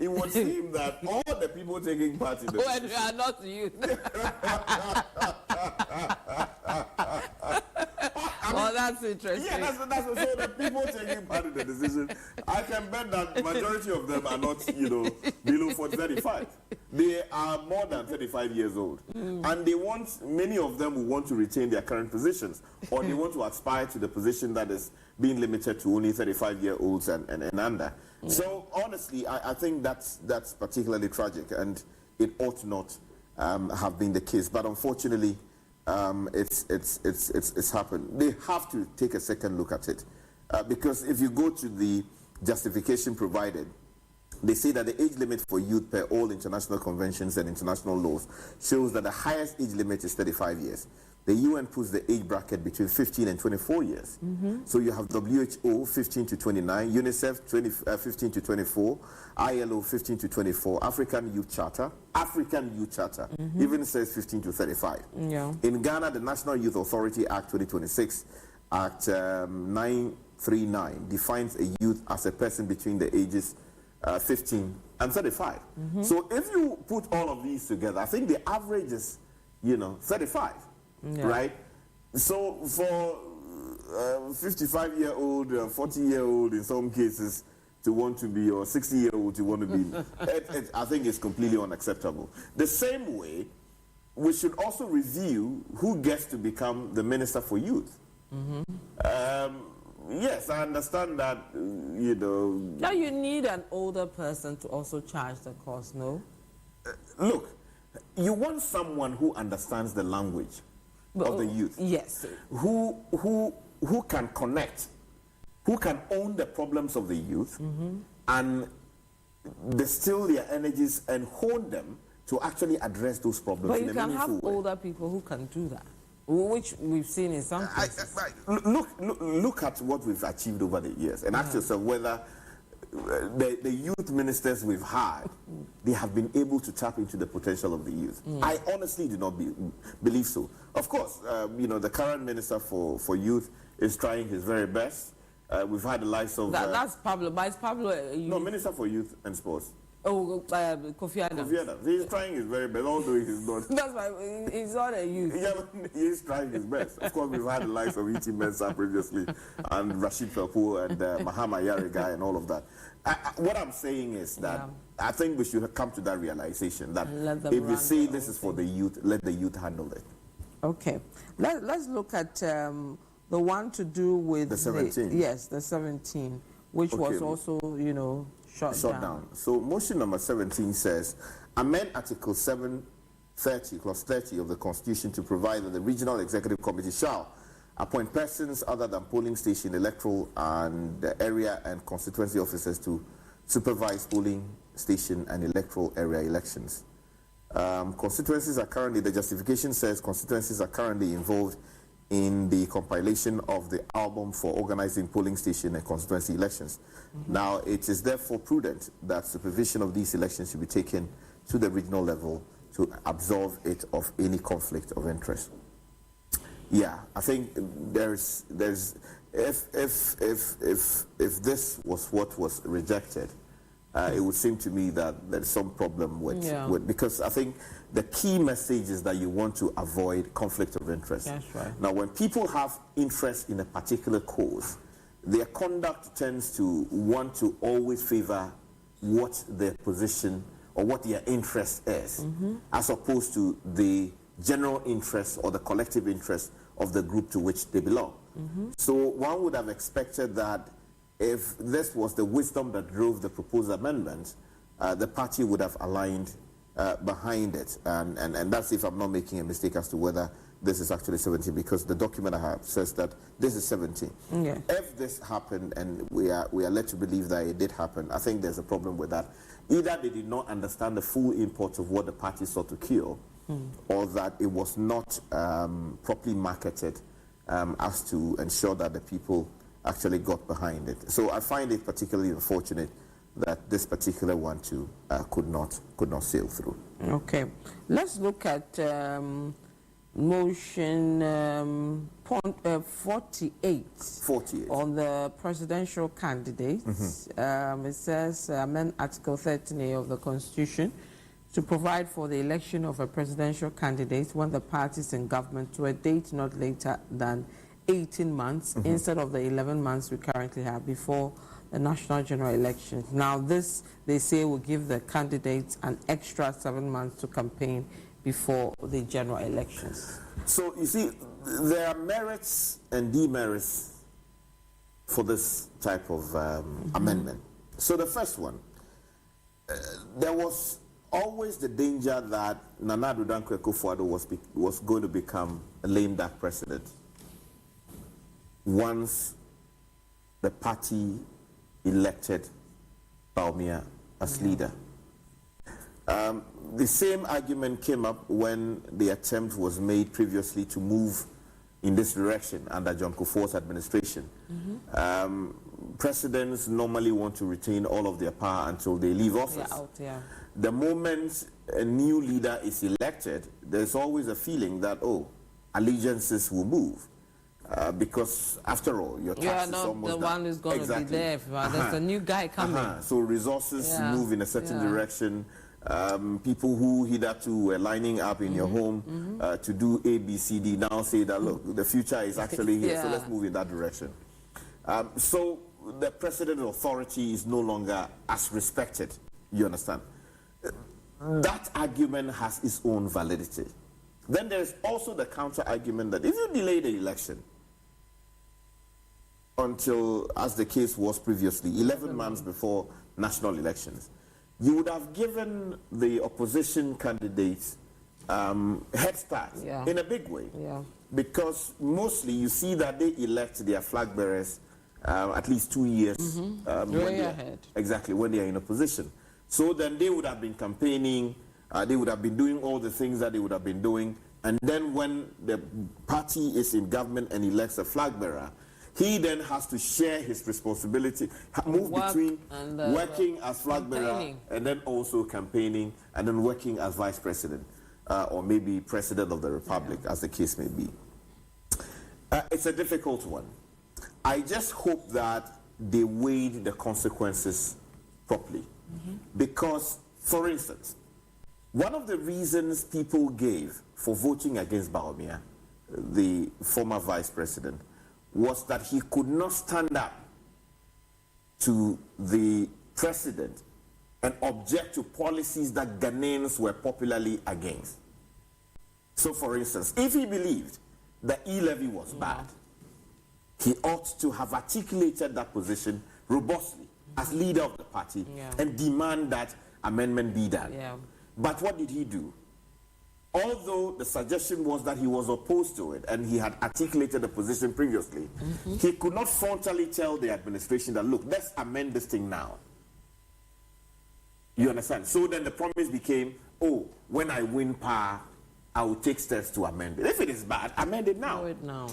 that all the people taking part in the when we are not youth. Well, that's interesting. Yeah, that's so the people taking part in the decision, I can bet that majority of them are not, below 35. They are more than 35 years old. And they want, many of them will want to retain their current positions, or they want to aspire to the position that is being limited to only 35-year-olds and under. So honestly, I think that's particularly tragic, and it ought not have been the case. But unfortunately, it's happened. They have to take a second look at it, because if you go to the justification provided, they say that the age limit for youth per all international conventions and international laws shows that the highest age limit is 35 years. The UN puts the age bracket between 15 and 24 years. So you have WHO 15 to 29, UNICEF 15 to 24, ILO 15 to 24, African Youth Charter even says 15 to 35. Yeah. In Ghana, the National Youth Authority Act 2026, Act 939, defines a youth as a person between the ages 15 and 35. So if you put all of these together, I think the average is, 35. Yeah. Right? So for 55-year-old, 40-year-old in some cases to want to be, or 60-year-old to want to be, I think it's completely unacceptable. The same way, we should also review who gets to become the Minister for Youth. Yes, I understand that, Now you need an older person to also charge the cost, no? Look, you want someone who understands the language of the youth. Yes. Who can connect, who can own the problems of the youth and distill their energies and hone them to actually address those problems. But in you a can meaningful have way. older people who can do that, which we've seen in some cases. Look at what we've achieved over the years and ask yourself whether the youth ministers we've had, they have been able to tap into the potential of the youth. I honestly do not believe so. Of course, the current minister for youth is trying his very best. We've had the likes of... that's Pablo, but it's Pablo... No, Minister for Youth and Sports. Oh, Kofi Adams. Kofi Adams. He's trying his very best, although he's not. That's why he's not a youth. Yeah, but he's trying his best. Of course, we've had the likes of E.T. Mensah previously, and Rashid Felpo, and Mahama Yarigai, and all of that. What I'm saying is that I think we should come to that realization that if you say this is for the youth, let the youth handle it. Okay. Let's look at the one to do with... The 17. Yes, the 17, which was also, shut down. So motion number 17 says, amend Article 730, Clause 30 of the Constitution to provide that the Regional Executive Committee shall appoint persons other than polling station, electoral, and area and constituency officers to supervise polling station and electoral area elections. Constituencies are currently, the justification says constituencies are currently involved in the compilation of the album for organizing polling station and constituency elections. Now, it is therefore prudent that supervision of these elections should be taken to the regional level to absolve it of any conflict of interest. Yeah, I think if this was what was rejected, it would seem to me that there's some problem with because I think the key message is that you want to avoid conflict of interest. That's right. Now, when people have interest in a particular cause, their conduct tends to want to always favor what their position or what their interest is, as opposed to the general interest or the collective interest of the group to which they belong. So one would have expected that if this was the wisdom that drove the proposed amendment, the party would have aligned behind it. And that's if I'm not making a mistake as to whether this is actually 17, because the document I have says that this is 17. Yeah. If this happened, and we are led to believe that it did happen, I think there's a problem with that. Either they did not understand the full import of what the party sought to kill, or that it was not properly marketed as to ensure that the people actually got behind it. So I find it particularly unfortunate that this particular one too could not sail through. Okay, let's look at motion 48 on the presidential candidates. It says amend Article 13A of the Constitution to provide for the election of a presidential candidate when the party is in government to a date not later than 18 months instead of the 11 months we currently have before the national general elections. Now this, they say, will give the candidates an extra 7 months to campaign before the general elections. So you see, there are merits and demerits for this type of amendment. So the first one, there was always the danger that Nana Addo Dankwa Akufo-Addo was going to become a lame duck president once the party elected Bawumia as leader. The same argument came up when the attempt was made previously to move in this direction under John Kufuor's administration. Presidents normally want to retain all of their power until they leave office. The moment a new leader is elected, there's always a feeling that, oh, allegiances will move. Because after all, your tax is almost the one who's going to be there. There's a new guy coming. So resources move in a certain direction. People who hitherto were lining up in your home to do A, B, C, D now say that, look, the future is actually here, so let's move in that direction. So the president's authority is no longer as respected, you understand? That argument has its own validity. Then there's also the counter argument that if you delay the election until, as the case was previously, 11 months before national elections, you would have given the opposition candidates head start in a big way. Because mostly you see that they elect their flag bearers at least 2 years ahead. Exactly, when they are in opposition. So then they would have been campaigning, they would have been doing all the things that they would have been doing, and then when the party is in government and elects a flag bearer, he then has to share his responsibility, move between working as flag bearer and then also campaigning and then working as vice president or maybe president of the republic, as the case may be. It's a difficult one. I just hope that they weighed the consequences properly. Because, for instance, one of the reasons people gave for voting against Bawumia, the former vice president, was that he could not stand up to the president and object to policies that Ghanaians were popularly against. So, for instance, if he believed that e-levy was bad, he ought to have articulated that position robustly as leader of the party and demand that amendment be done. But what did he do? Although the suggestion was that he was opposed to it and he had articulated the position previously, he could not frontally tell the administration that, look, let's amend this thing now. You understand? So then the promise became, oh, when I win power, I will take steps to amend it. If it is bad, amend it now.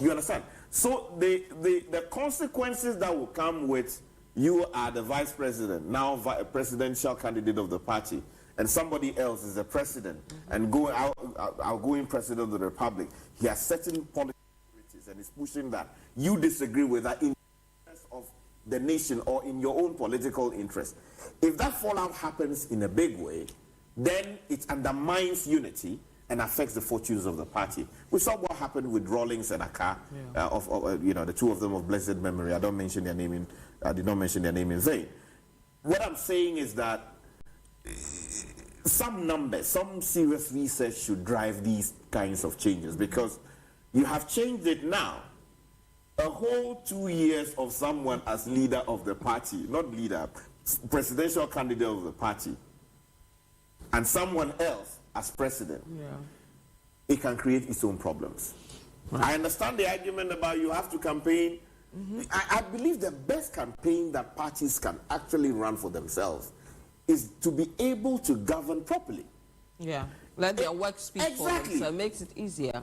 You understand? So the consequences that will come with you are the vice president, now presidential candidate of the party, and somebody else is the president and outgoing president of the republic. He has certain policies and is pushing that. You disagree with that in the interest of the nation or in your own political interest. If that fallout happens in a big way, then it undermines unity and affects the fortunes of the party. We saw what happened with Rawlings and Akka, the two of them of blessed memory. I did not mention their name in vain. What I'm saying is that some numbers, some serious research should drive these kinds of changes, because you have changed it now. A whole 2 years of someone as leader of the party, not leader, presidential candidate of the party, and someone else as president, it can create its own problems. I understand the argument about you have to campaign. I believe the best campaign that parties can actually run for themselves is to be able to govern properly. Let their work speak for them, so it makes it easier,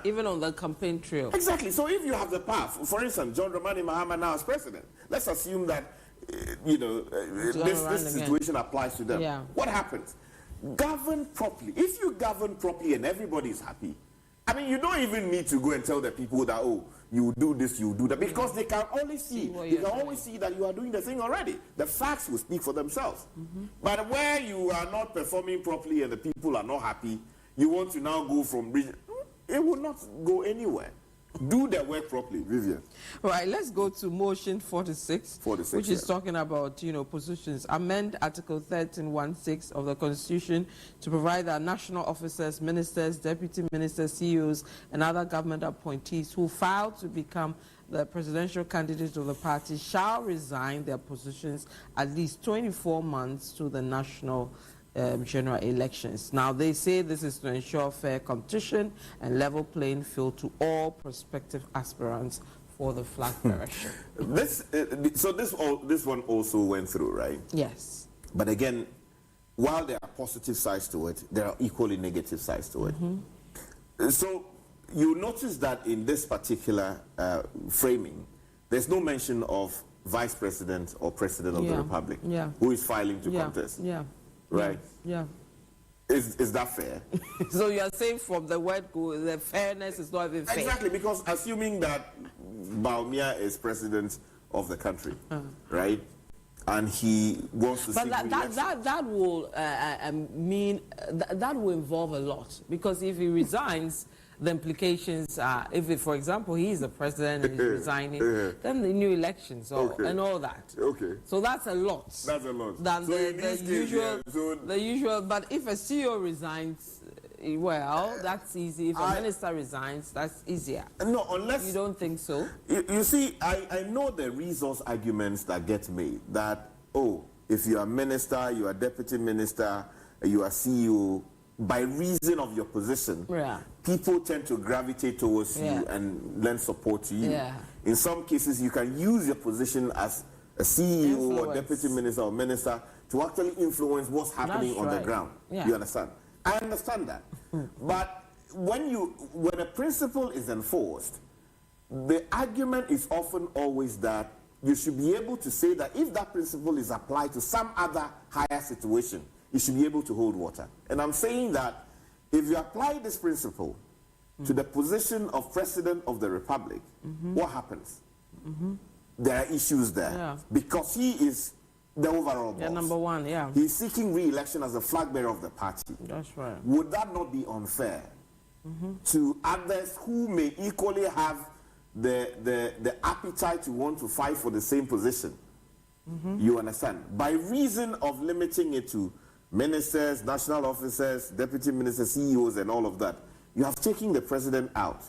even on the campaign trail. Exactly. So if you have the path, for instance, John Dramani Mahama now as president, let's assume that, this situation applies to them. Yeah. What happens? Govern properly. If you govern properly and everybody is happy, I mean, you don't even need to go and tell the people that, oh, you do this, you do that, because they can always see that you are doing the thing already. The facts will speak for themselves. But where you are not performing properly and the people are not happy, you want to now go from region, it will not go anywhere. Do their work properly, Vivian. All right, let's go to motion 46, which is talking about, positions. Amend Article 13(1)(6) of the Constitution to provide that national officers, ministers, deputy ministers, CEOs, and other government appointees who file to become the presidential candidate of the party shall resign their positions at least 24 months to the national general elections. Now, they say this is to ensure fair competition and level playing field to all prospective aspirants for the flag bearership. This one also went through, right? Yes. But again, while there are positive sides to it, there are equally negative sides to it. So you notice that in this particular framing, there's no mention of vice president or president of the republic who is filing to contest. Right? Yeah. Is that fair? So you are saying from the word go, the fairness is not even fair. Exactly, because assuming that Baumia is president of the country, right? And he wants to but that will mean that will involve a lot, because if he resigns, the implications are, if, for example, he is the president and he's resigning, then the new elections and all that. So that's a lot. That's a lot. Than the usual. But if a CEO resigns, well, that's easy. If a minister resigns, that's easier. No, unless you don't think so. You see, I know the resource arguments that get made that, oh, if you are minister, you are deputy minister, you are CEO, by reason of your position, people tend to gravitate towards you and lend support to you. In some cases, you can use your position as a CEO or deputy minister or minister to actually influence what's happening on the ground. You understand? I understand that. But when a principle is enforced, the argument is often always that you should be able to say that if that principle is applied to some other higher situation, you should be able to hold water. And I'm saying that if you apply this principle to the position of President of the Republic, what happens? There are issues there. Because he is the overall boss. Number one, He's seeking re-election as the flag bearer of the party. That's right. Would that not be unfair to others who may equally have the appetite to want to fight for the same position? You understand? By reason of limiting it to ministers, national officers, deputy ministers, CEOs, and all of that, you have taken the president out.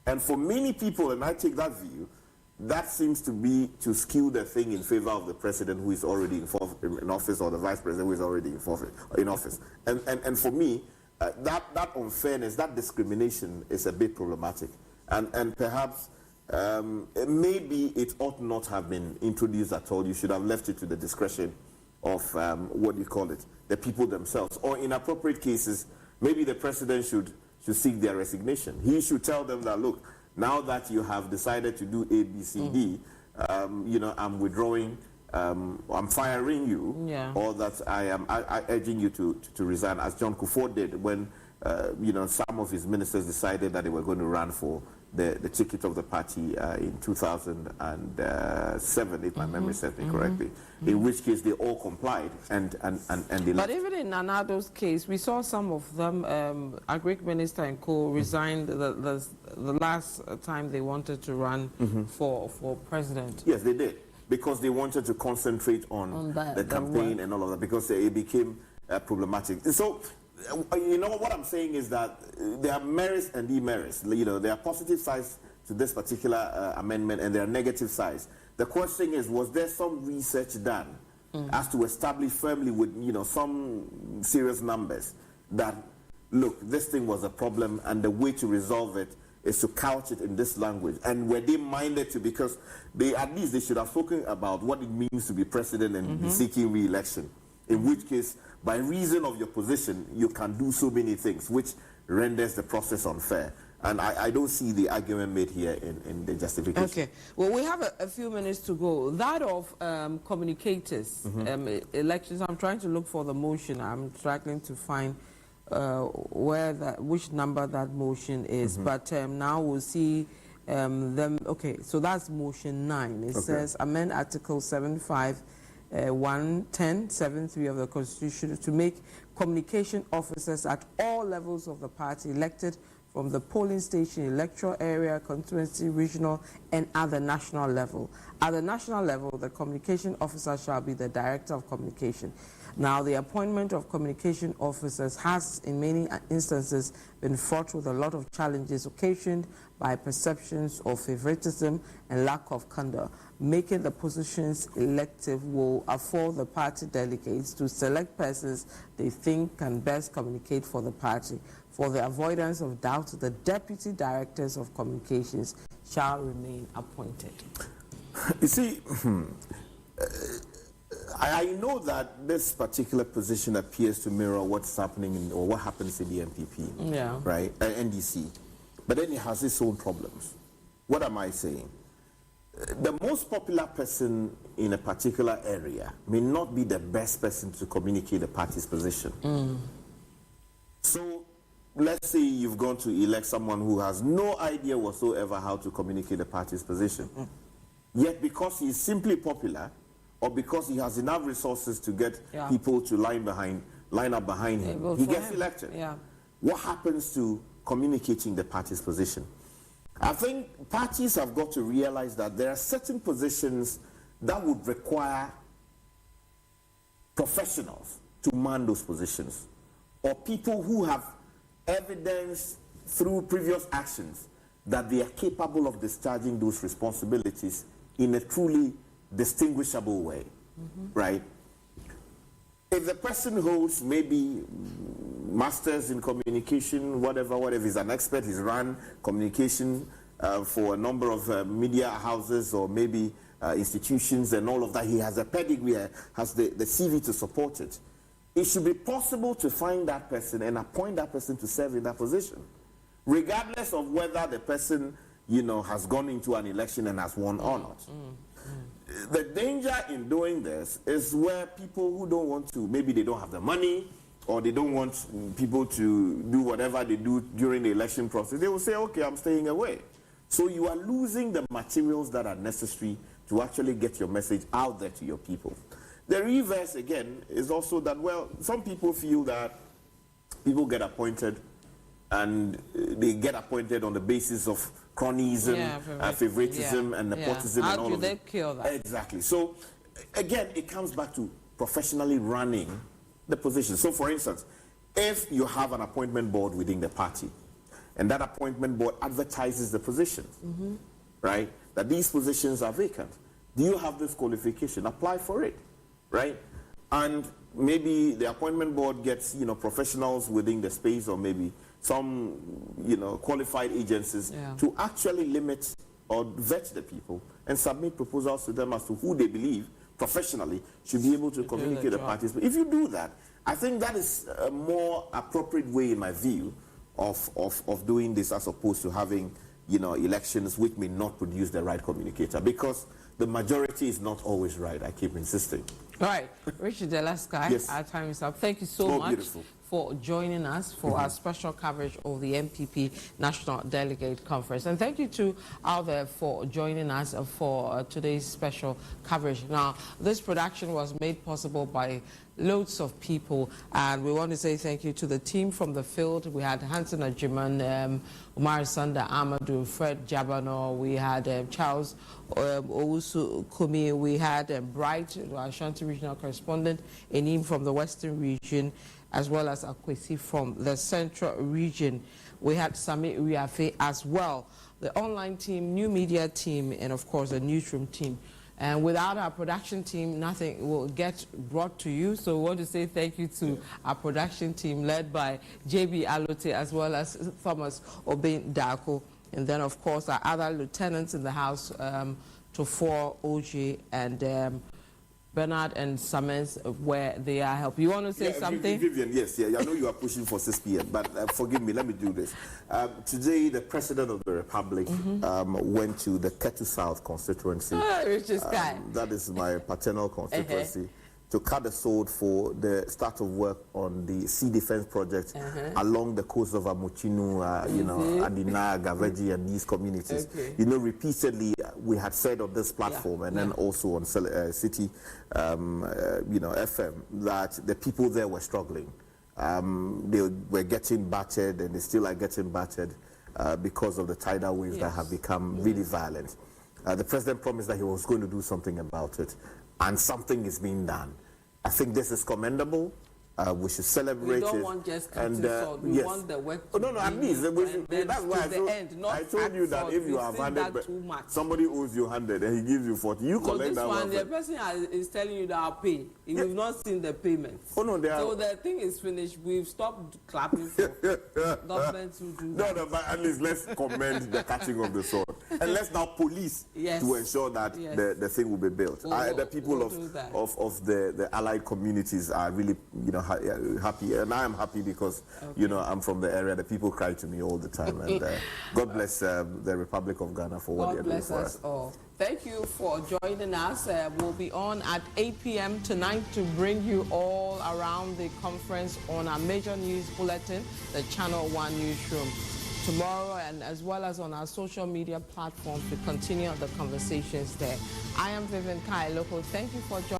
And for many people, and I take that view, that seems to be to skew the thing in favor of the president who is already in office, or the vice president who is already in office. And for me, that unfairness, that discrimination is a bit problematic. And perhaps maybe it ought not have been introduced at all. You should have left it to the discretion of, the people themselves. Or in appropriate cases, maybe the president should seek their resignation. He should tell them that, look, now that you have decided to do A, B, C, D, I'm withdrawing, I'm firing you, or that I am urging you to resign, as John Kufuor did when, some of his ministers decided that they were going to run for the ticket of the party in 2007, if my memory serves me correctly, in which case they all complied and they But even in Nanado's case, we saw some of them, Agric Minister and co, resigned the last time they wanted to run for president. Yes, they did, because they wanted to concentrate on the campaign and all of that, because it became problematic. So, what I'm saying is that there are merits and demerits. There are positive sides to this particular amendment, and there are negative sides. The question is, was there some research done as to establish firmly with some serious numbers that, look, this thing was a problem, and the way to resolve it is to couch it in this language? And were they minded to, because at least they should have spoken about what it means to be president and be seeking re-election. in which case, by reason of your position, you can do so many things, which renders the process unfair. And I don't see the argument made here in the justification. Okay. Well, we have a few minutes to go. That of communicators, elections, I'm trying to look for the motion. I'm struggling to find which number that motion is. But now we'll see them. Okay, so that's motion 9. It says amend Article 75, 110, 7.3 of the Constitution to make communication officers at all levels of the party elected from the polling station, electoral area, constituency, regional, and at the national level. At the national level, the communication officer shall be the director of communication. Now, the appointment of communication officers has, in many instances, been fraught with a lot of challenges occasioned by perceptions of favoritism and lack of candor. Making the positions elective will afford the party delegates to select persons they think can best communicate for the party. For the avoidance of doubt, the deputy directors of communications shall remain appointed. You see, I know that this particular position appears to mirror what's happening or what happens in the NPP, right, NDC, but then it has its own problems. What am I saying? The most popular person in a particular area may not be the best person to communicate the party's position. So, let's say you've gone to elect someone who has no idea whatsoever how to communicate the party's position. Yet because he is simply popular, or because he has enough resources to get people to line up behind him, he gets elected. What happens to communicating the party's position? I think parties have got to realize that there are certain positions that would require professionals to man those positions, or people who have evidence through previous actions that they are capable of discharging those responsibilities in a truly distinguishable way, right? If the person holds maybe masters in communication, whatever, he's an expert, he's run communication for a number of media houses or maybe institutions and all of that, he has a pedigree, has the CV to support it. It should be possible to find that person and appoint that person to serve in that position, regardless of whether the person, has gone into an election and has won or not. The danger in doing this is where people who don't want to, maybe they don't have the money, or they don't want people to do whatever they do during the election process, they will say, okay, I'm staying away. So you are losing the materials that are necessary to actually get your message out there to your people. The reverse, again, is also that, well, some people feel that people get appointed and they get appointed on the basis of cronyism, favoritism, and nepotism and all of that. How do they cure that? Exactly. So, again, it comes back to professionally running the position. So, for instance, if you have an appointment board within the party, and that appointment board advertises the positions, right, that these positions are vacant, do you have this qualification? Apply for it, right? And maybe the appointment board gets, professionals within the space, or maybe some, qualified agencies to actually limit or vet the people and submit proposals to them as to who they believe professionally should be able to communicate the parties. But if you do that, I think that is a more appropriate way, in my view, of doing this, as opposed to having, elections which may not produce the right communicator, because the majority is not always right. I keep insisting. All right, Richard Delasky, our time is up. Thank you so much for joining us for our special coverage of the NPP National Delegate Conference. And thank you to Alva for joining us for today's special coverage. Now, this production was made possible by loads of people, and we want to say thank you to the team from the field. We had Hansen Ajiman, Umar Sanda Amadou, Fred Jabano, we had Charles Owusu Kumi, we had Bright, our Ashanti regional correspondent, Enim from the Western region, as well as Akwesi from the Central region. We had Sami Uriafe as well, the online team, new media team, and of course the newsroom team. And without our production team, nothing will get brought to you. So we want to say thank you to our production team led by JB Alote, as well as Thomas Obin Dako. And then, of course, our other lieutenants in the house, Tofor, OJ, and Bernard and Summers where they are helping. You want to say something? Vivian, yes, I know you are pushing for 6 p.m., but forgive me, let me do this. Today, the President of the Republic went to the Ketu South constituency. That is my paternal constituency. To cut the sword for the start of work on the sea defense project along the coast of Amuchinu, Adina, Gaveji, and these communities. Repeatedly we had said on this platform and then also on Citi, FM, that the people there were struggling. They were getting battered, and they still are getting battered because of the tidal waves that have become really violent. The President promised that he was going to do something about it, and something is being done. I think this is commendable. We should celebrate it. We don't want just cutting sword. We want the work to at least. That's why I told you that if you have 100, somebody owes you 100 and he gives you 40, you collect that one. The person is telling you that I'll pay. We've not seen the payments. So the thing is finished. We've stopped clapping for governments who do that. No, but at least let's commend the catching of the sword. And let's now police to ensure that the thing will be built. The people of the allied communities are really, happy, and I am happy because I'm from the area. The people cry to me all the time, and God bless the Republic of Ghana for what they're doing for us. All. Thank you for joining us. We'll be on at 8 p.m. tonight to bring you all around the conference on our major news bulletin, the Channel 1 Newsroom. Tomorrow, and as well as on our social media platforms, we continue the conversations there. I am Vivian Kai Local. Thank you for joining.